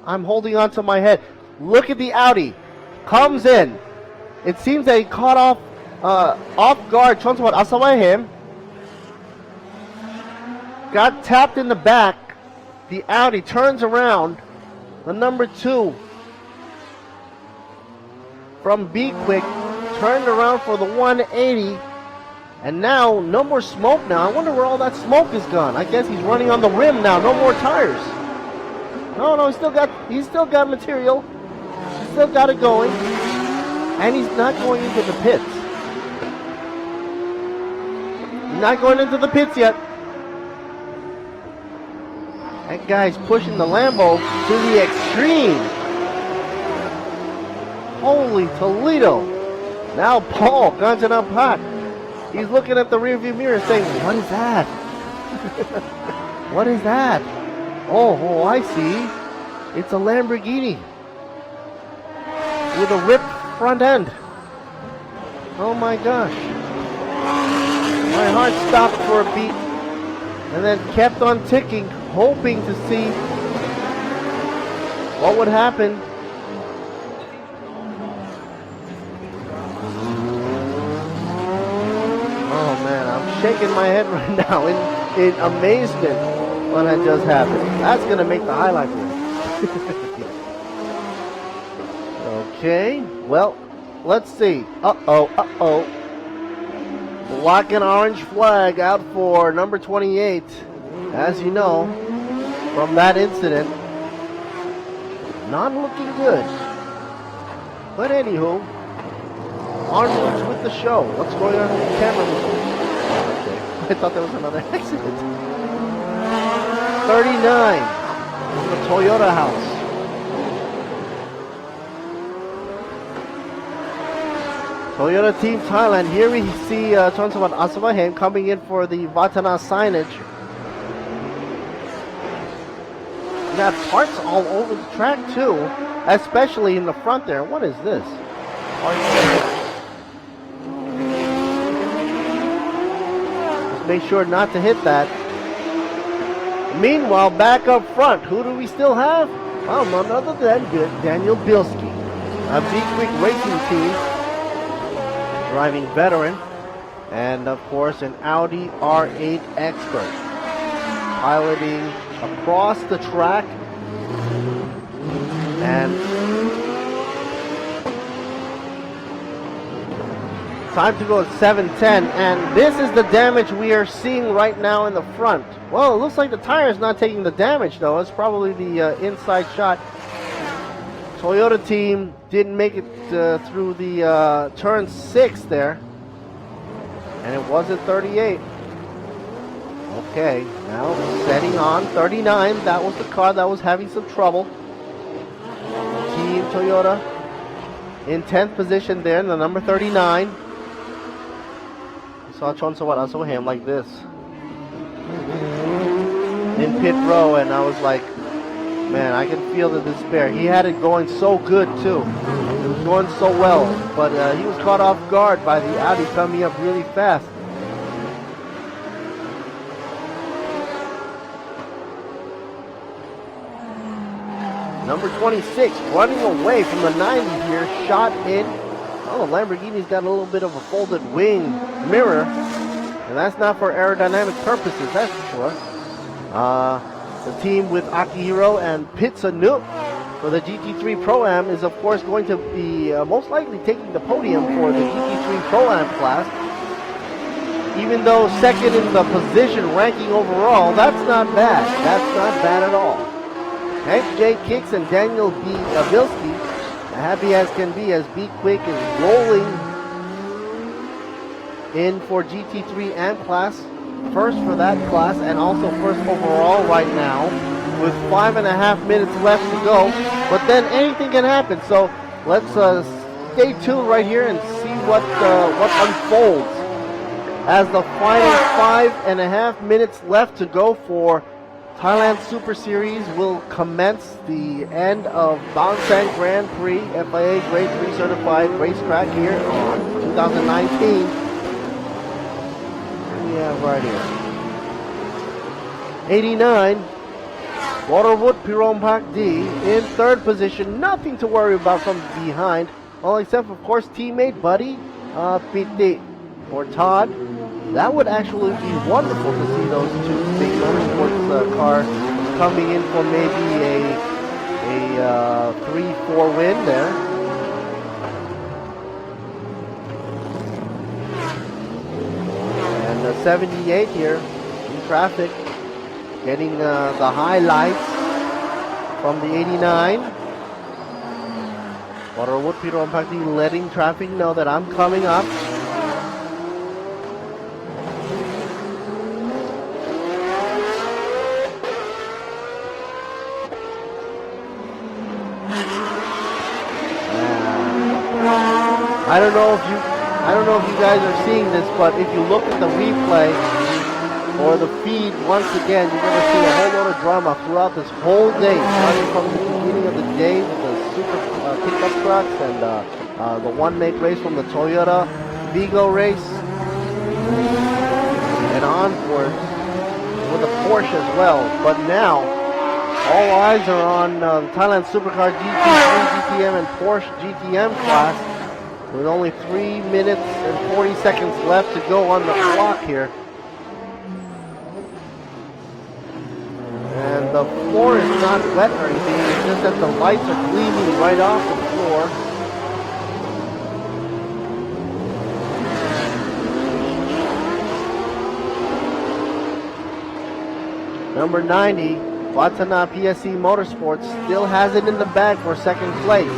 Speaker 6: I'm holding on to my head. Look at the Audi. Comes in. It seems that he caught off guard Chonsobat got tapped in the back. The Audi turns around. The number 2 from Be Quick turned around for the 180. And now, no more smoke now. I wonder where all that smoke is gone. I guess he's running on the rim now. No more tires. No, he's still got material. He's still got it going. And he's not going into the pits. He's not going into the pits yet. That guy's pushing the Lambo to the extreme. Holy Toledo. Now Paul, Ganjanan Pak. He's looking at the rearview mirror saying, what is that? What is that? Oh, I see. It's a Lamborghini with a ripped front end. Oh my gosh. My heart stopped for a beat and then kept on ticking, hoping to see what would happen. Oh man, I'm shaking my head right now in amazement when that just happened. That's going to make the highlight reel. Okay, well, let's see. Uh-oh. Black and orange flag out for number 28. As you know, from that incident, not looking good. But anywho, onwards with the show. What's going on with the camera movement? Okay, I thought there was another accident. 39 from the Toyota house. Toyota Team Thailand. Here we see Chonsobat Asavahem coming in for the Vatana signage. You got parts all over the track too, especially in the front there. What is this? Just make sure not to hit that. Meanwhile, back up front, who do we still have? Well, none other than Daniel Bilski, a Be Quick racing team, driving veteran, and of course an Audi R8 expert, piloting across the track, and Time to go at 7:10, and this is the damage we are seeing right now in the front. Well, it looks like the tire is not taking the damage, though. It's probably the inside shot. Toyota team didn't make it through the turn 6 there, and it was at 38. Okay, now setting on 39. That was the car that was having some trouble. Team Toyota in 10th position there in the number 39. I saw Chon Sawat Asoham like this in pit row, and I was like, man, I can feel the despair. He had it going so good too. It was going so well, but he was caught off guard by the Audi coming up really fast. Number 26 running away from the 90 here, shot in. Oh, the Lamborghini's got a little bit of a folded wing mirror, and that's not for aerodynamic purposes, that's for sure. The team with Akihiro and Pitsanuk for the GT3 Pro-Am is of course going to be most likely taking the podium for the GT3 Pro-Am class. Even though second in the position ranking overall, that's not bad. That's not bad at all. Hank J. Kicks and Daniel B. Bilski, happy as can be as Be Quick is rolling in for GT3 AM class. First for that class and also first overall right now with 5.5 minutes left to go. But then anything can happen. So let's stay tuned right here and see what unfolds as the final 5.5 minutes left to go for Thailand Super Series will commence the end of Bangsaen Grand Prix FIA Grade 3 certified racetrack here on 2019. We have right here 89 Waterwood Pirom Pak D in third position. Nothing to worry about from behind, well, except of course teammate buddy Piti or Todd. That would actually be wonderful to see those two big motorsports cars coming in for maybe a 3-4 win there. And the 78 here in traffic, getting the highlights from the 89. Waterwood Pirom Pakti letting traffic know that I'm coming up. I don't know if you guys are seeing this, but if you look at the replay or the feed once again, you're going to see a whole lot of drama throughout this whole day, starting from the beginning of the day with the super pickup trucks and the one-make race from the Toyota Vigo race, and onward with the Porsche as well. But now, all eyes are on the Thailand Supercar GT3, GTM, and Porsche GTM class, with only 3 minutes and 40 seconds left to go on the clock here. And the floor is not wet or anything, it's just that the lights are gleaming right off the floor. Number 90, Watana PSC Motorsports still has it in the bag for second place.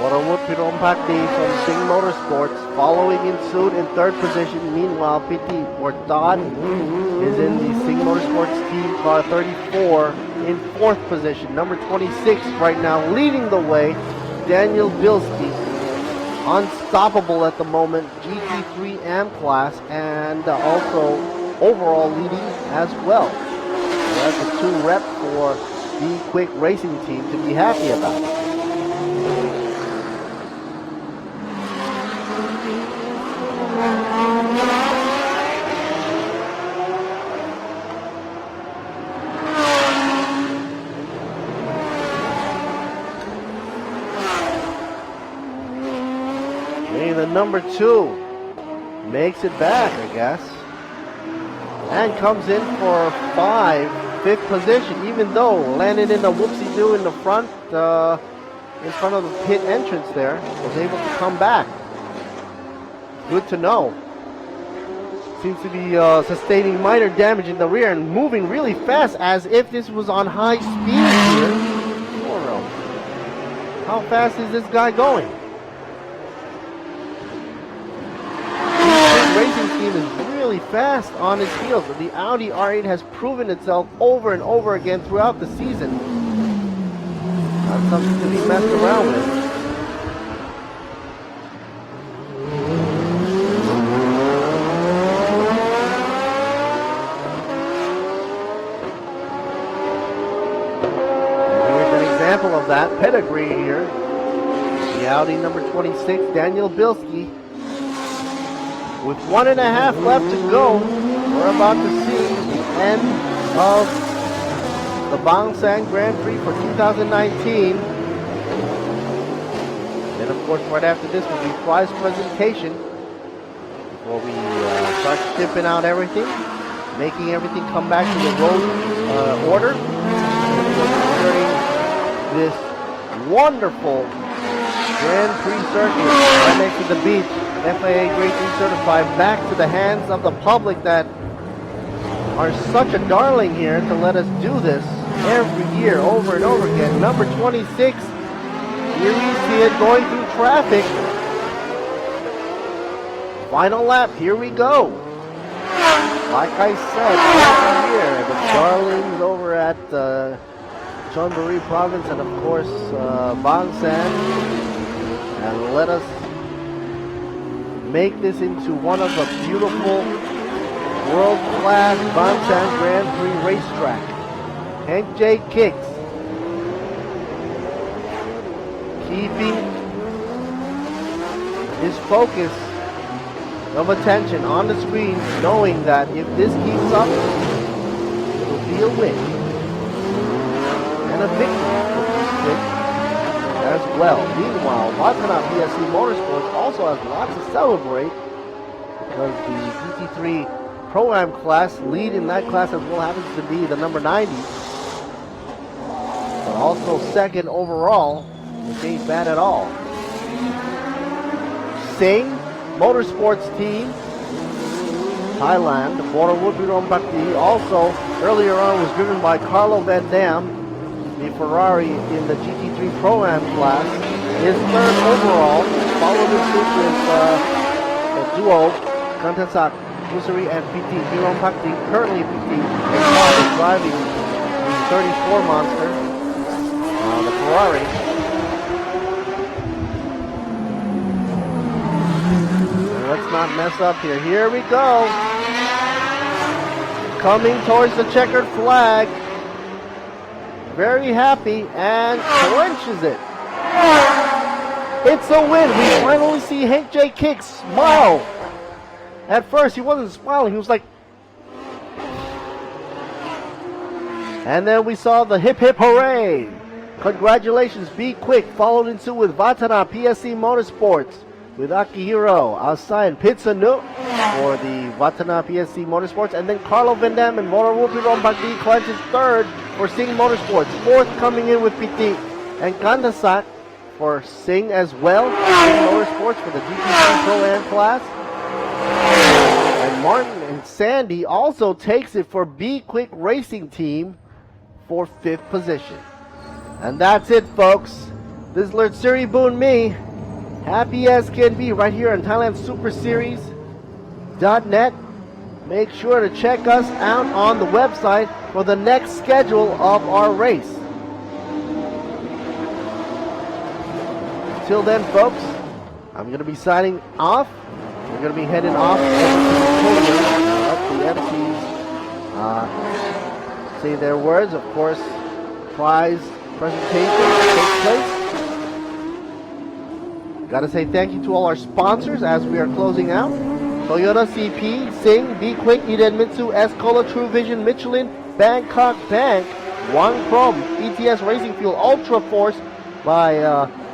Speaker 6: Waterwood Pirom Pakti from Sing Motorsports following in suit in third position. Meanwhile, Piti or Todd is in the Sing Motorsports team car 34 in fourth position. Number 26 right now leading the way, Daniel Bilski. Unstoppable at the moment, GT3 AM class, and also overall leading as well. So that's a 2 rep for the Quick Racing team to be happy about. The number 2 makes it back, I guess, and comes in for 5, fifth position, even though landed in a whoopsie-doo in the front in front of the pit entrance there was able to come back. Good to know. Seems to be sustaining minor damage in the rear and moving really fast as if this was on high speed here. How fast is this guy going? The racing team is really fast on its heels. The Audi R8 has proven itself over and over again throughout the season. Not something to be messed around with. Of that pedigree here. The Audi number 26, Daniel Bilski. With 1.5 left to go, we're about to see the end of the Bangsaen Grand Prix for 2019. And of course, right after this will be prize presentation before we start shipping out everything, making everything come back to the road order. This wonderful Grand Prix circuit right next to the beach, FIA Grade 3 certified, back to the hands of the public that are such a darling here to let us do this every year over and over again. Number 26, here we see it going through traffic. Final lap, here we go. Like I said, every year, the darlings over at Chonburi province and of course Bangsaen, and let us make this into one of the beautiful world-class Bangsaen Grand Prix racetrack. Hank J. Kicks keeping his focus of attention on the screen, knowing that if this keeps up, it will be a win. And a victory as well. Meanwhile, Watanabe PSC Motorsports also has lots to celebrate because the GT3 Pro-Am class, lead in that class as well, happens to be the number 90. But also second overall, which ain't bad at all. Singh Motorsports team, Thailand, Borderwood Bhakti, also earlier on was driven by Carlo Van Dam. The Ferrari in the GT3 Pro-Am class is third overall, followed in suit with the duo Kantasak Musari and PT Hiron Pakti. Currently PT is driving the 34 Monster, the Ferrari. Let's not mess up here. Here we go. Coming towards the checkered flag. Very happy and clinches it. It's a win. We finally see Hank J. Kick smile. At first, he wasn't smiling. He was like... And then we saw the hip hip hooray. Congratulations, Be Quick, followed into with Vatana PSC Motorsports with Akihiro Asayan Pitsanu for the Vatana PSC Motorsports, and then Carlo Van Dam and Motorwupi Rombaki clinches third for Singh Motorsports. Fourth coming in with PT and Kandasak for Singh as well. Singh Motorsports for the GT3 Pro-Am class. And Martin and Sandy also takes it for Be Quick Racing Team for 5th position. And that's it, folks. This is Lert Siri Boon Me. Happy as can be right here on ThailandSuperSeries.net. Make sure to check us out on the website for the next schedule of our race. Until then, folks, I'm going to be signing off. We're going to be heading off to the MCs. Say their words. Of course, prize presentation takes place. Gotta say thank you to all our sponsors as we are closing out. Toyota CP, Singh, Be Quick, Idemitsu, Escola, True Vision, Michelin, Bangkok Bank, One Chrome, ETS Racing Fuel, Ultra Force by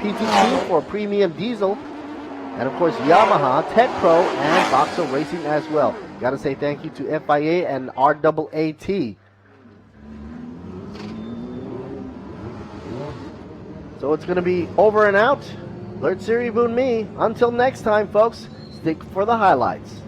Speaker 6: PTT for premium diesel, and of course Yamaha, Tech Pro, and Boxer Racing as well. Gotta say thank you to FIA and RAAT. So it's going to be over and out. Lert Siri Boon me. Until next time, folks, stick for the highlights.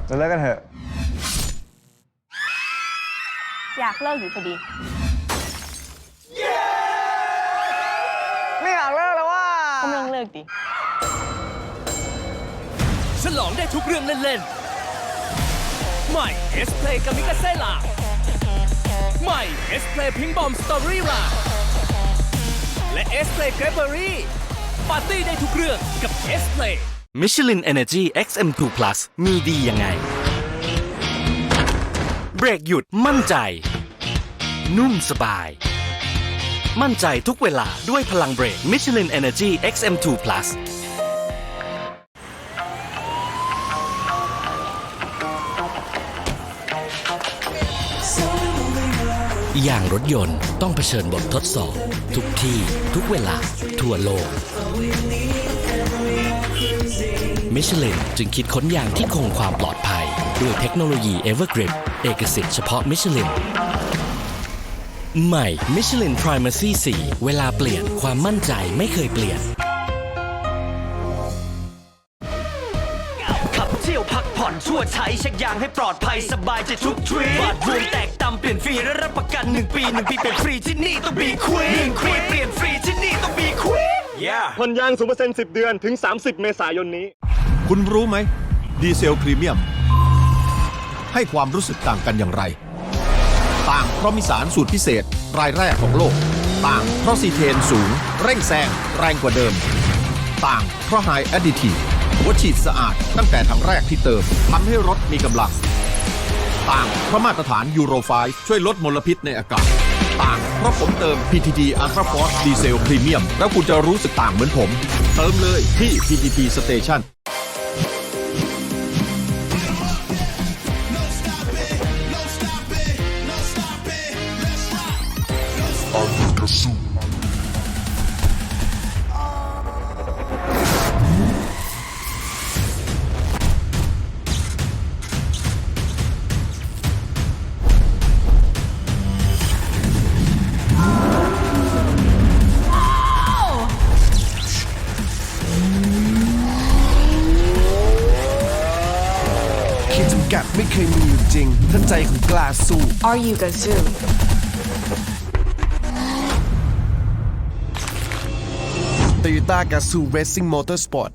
Speaker 1: เราเลิกกันเถอะ
Speaker 9: อยากเลิกอยู่พอดี
Speaker 1: ไม่อยากเลิกแล้วว่า
Speaker 9: ก็ไม่ต้องเลิกดิ
Speaker 4: ฉลองได้ทุกเรื่องเล่นๆ ใหม่ S-Play กามิกาเซ่ล่าใหม่ S-Play พิงบอมสตอรี่ล่าและ S-Play เกรเบอรี่ปาร์ตี้ได้ทุกเรื่องกับ S-Play
Speaker 23: Michelin Energy XM2 Plus มีดียังไง เบรกหยุดมั่นใจ นุ่มสบาย มั่นใจทุกเวลาด้วยพลังเบรก Michelin Energy XM2 Plus อย่างรถยนต์ต้องเผชิญบททดสอบทุกที่ทุกเวลาทั่วโลก มิชลินจึงคิดค้นยางที่คงความปลอดภัยด้วยเทคโนโลยี Evergrip เอกสิทธิ์เฉพาะมิชลินใหม่ Michelin Primacy 4 เวลาเปลี่ยนความมั่นใจไม่เคยเปลี่ยน
Speaker 11: ขับเที่ยวพักผ่อน ชั่วใช้เช็คยางให้ปลอดภัยสบายใจทุกทริปบาดบวมแตกตำเปลี่ยนฟรีและรับประกัน1 ปี1 ปีเปลี่ยนฟรีที่นี่ต้องบีควีน1 ปีเปลี่ยนฟรีที่นี่ต้องบีควีน
Speaker 14: ผ่อนยาง 0% 10 เดือนถึง 30 เมษายนนี้
Speaker 8: คุณรู้ไหมดีเซลพรีเมียม ให้ความรู้สึกต่างกันอย่างไร ต่างเพราะมีสารสูตรพิเศษรายแรกของโลก ต่างเพราะซีเทนสูงเร่งแซงแรงกว่าเดิม ต่างเพราะไฮแอดดิทีฟหัวฉีดสะอาดตั้งแต่ถังแรกที่เติมทำให้รถมีกำลัง ต่างเพราะมาตรฐานยูโร5ช่วยลดมลพิษในอากาศ ต่างเพราะผมเติม PTT Ultra Force Diesel Premium แล้วคุณจะรู้สึกต่างเหมือนผม เติมเลยที่ PTT Station
Speaker 16: ขีดจำกัดไม่เคยมีอยู่จริง ถ้าใจคุณกล้าสู้
Speaker 17: Are you Gazoo?
Speaker 16: Toyota Gazoo Racing Motorsport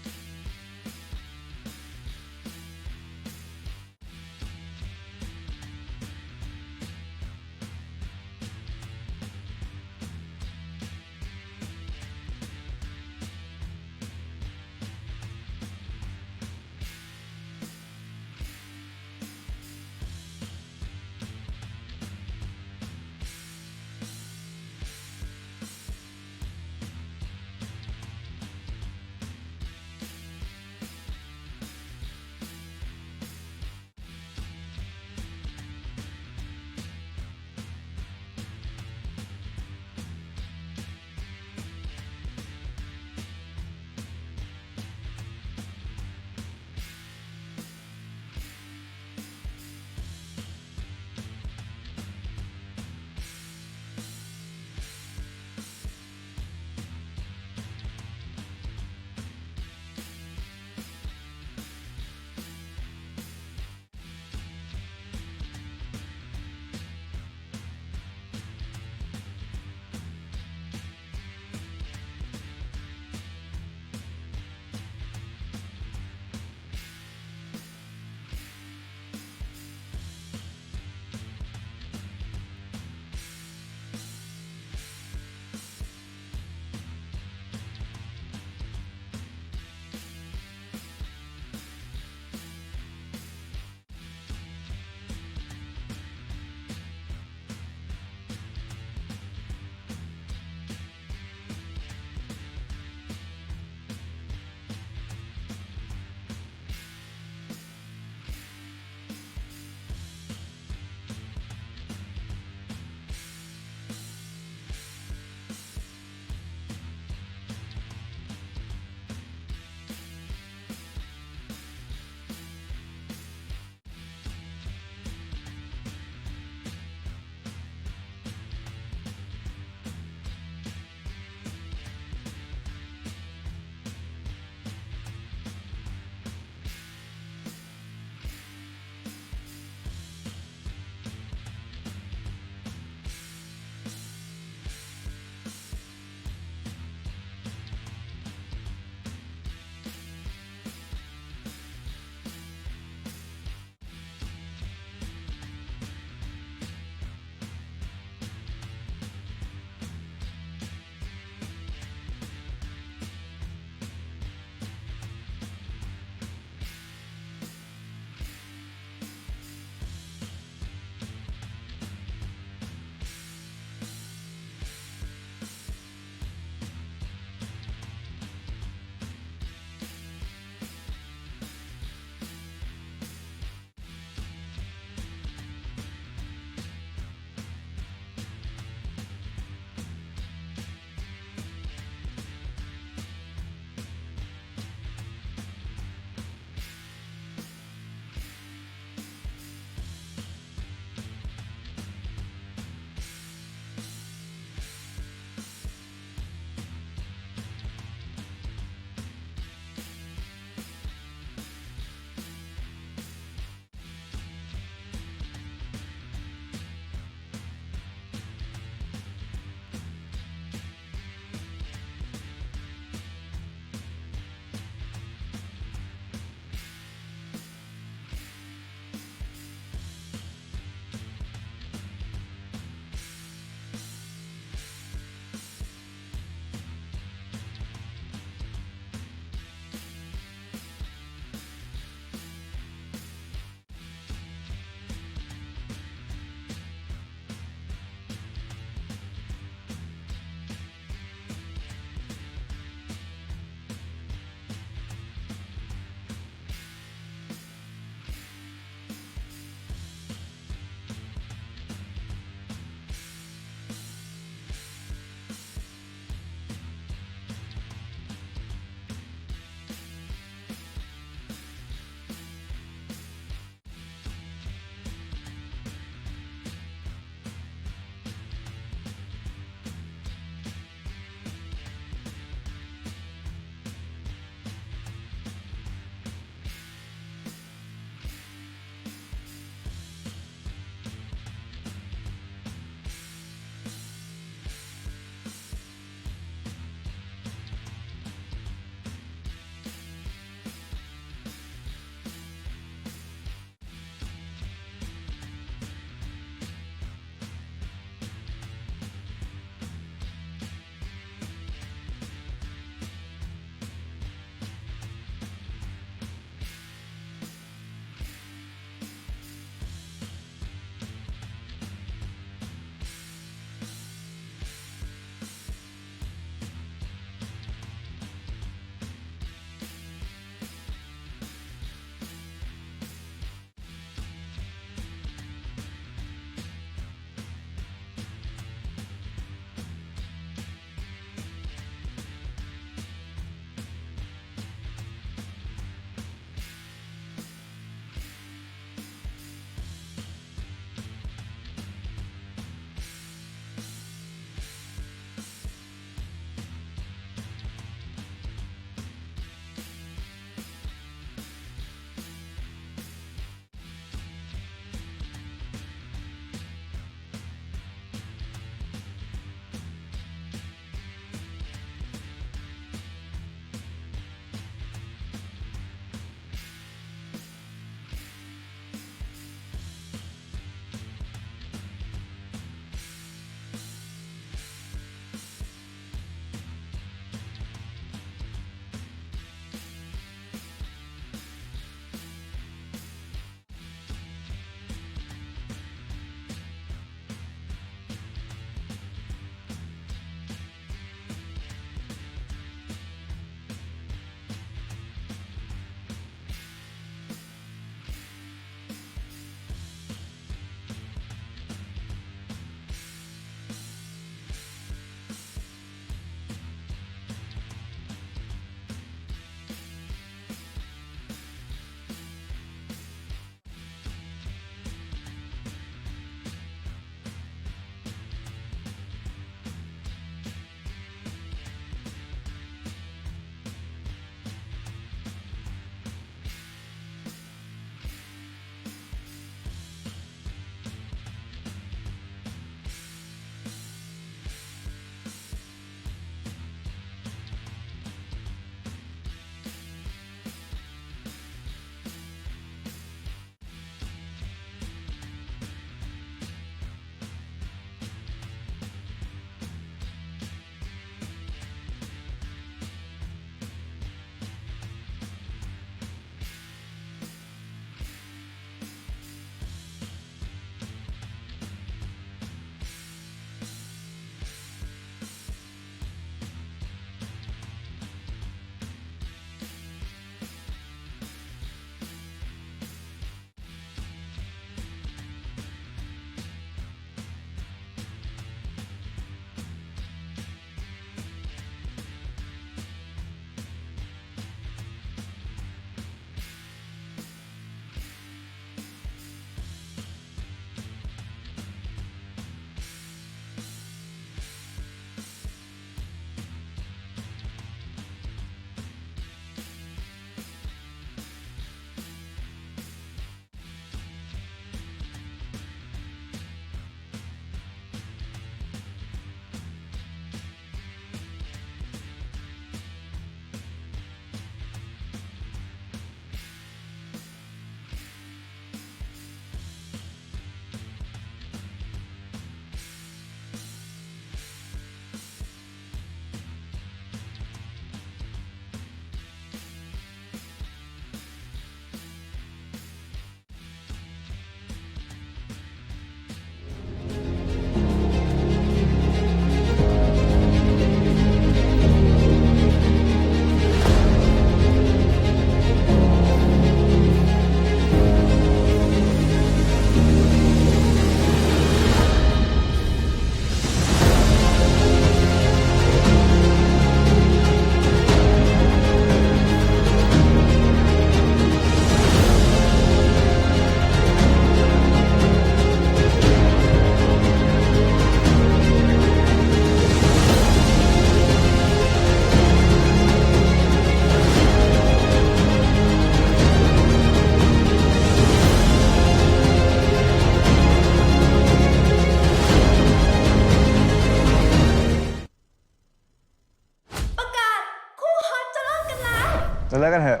Speaker 1: เลิกกันเถอะ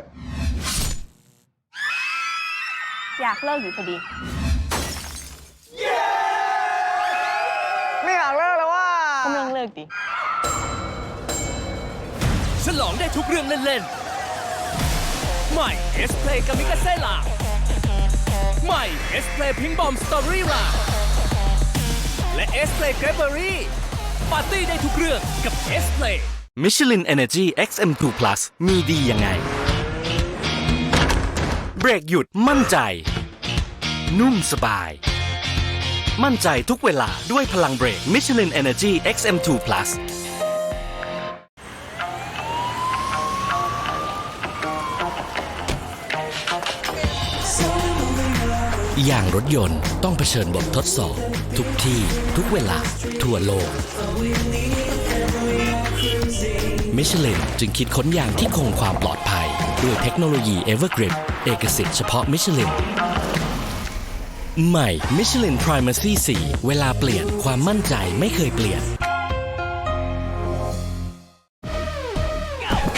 Speaker 9: อยากเลิกอยู่พอดี
Speaker 1: ไม่อยากเลิกแล้วว่า
Speaker 9: ก็ไม่ต้องเลิกดิ
Speaker 4: ฉลองได้ทุกเรื่องเล่นๆ ใหม่ S Play กามิกาเซ่ลาใหม่ S Play พิงบอมสตอรี่ราและ S Play เกรเบอรี่ปาร์ตี้ได้ทุกเรื่องกับ S Play
Speaker 23: Michelin Energy XM2 Plus มีดียังไง เบรกหยุดมั่นใจ นุ่มสบาย มั่นใจทุกเวลาด้วยพลังเบรก Michelin Energy XM2 Plus อย่างรถยนต์ต้องเผชิญบททดสอบ ทุกที่ทุกเวลาทั่วโลก มิชลินจึงคิดค้นยางที่คงความปลอดภัยด้วยเทคโนโลยี Evergrip เอกสิทธิ์เฉพาะมิชลินใหม่ Michelin Primacy 4 เวลาเปลี่ยนความมั่นใจไม่เคยเปลี่ยน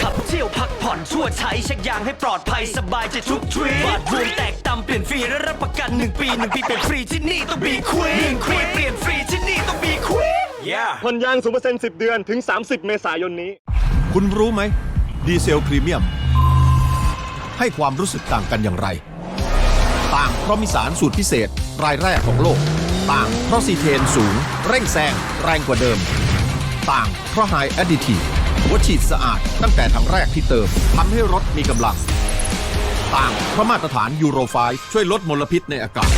Speaker 11: ขับเที่ยวพักผ่อนชั่วใช้เช็คยางให้ปลอดภัยสบายใจทุกทริปบาดรวมแตกต่ำเปลี่ยนฟรีและรับประกัน1 ปี1 ปีเปลี่ยนฟรีที่นี่ต้องบีควีนเปลี่ยนฟรีที่นี่ต้องบีควีน
Speaker 14: ผ่อนยาง 0% 10 เดือนถึง 30 เมษายนนี้
Speaker 8: คุณรู้ไหมดีเซลพรีเมียม ให้ความรู้สึกต่างกันอย่างไร ต่างเพราะมีสารสูตรพิเศษรายแรกของโลก ต่างเพราะซีเทนสูงเร่งแซงแรงกว่าเดิม ต่างเพราะไฮแอดดิทีฟหัวฉีดสะอาดตั้งแต่ถังแรกที่เติมทำให้รถมีกำลัง ต่างเพราะมาตรฐานยูโร 5 ช่วยลดมลพิษในอากาศ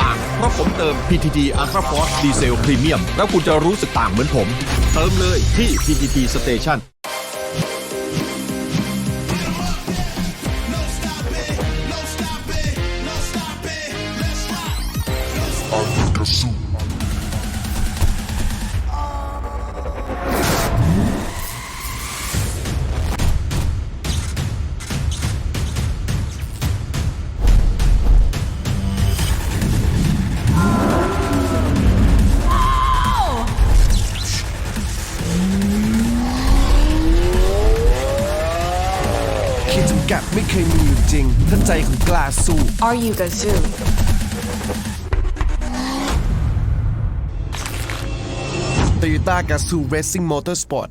Speaker 8: ต่างเพราะผมเติม PTT Ultra Force ดีเซลพรีเมียมแล้วคุณจะรู้สึกต่างเหมือนผม เติมเลยที่ PTT Station
Speaker 16: แกะไม่เคยมีอยู่จริงถ้าใจคุณกล้าสู้
Speaker 12: Are you Gazoo
Speaker 16: Toyota Gazoo Racing Motorsport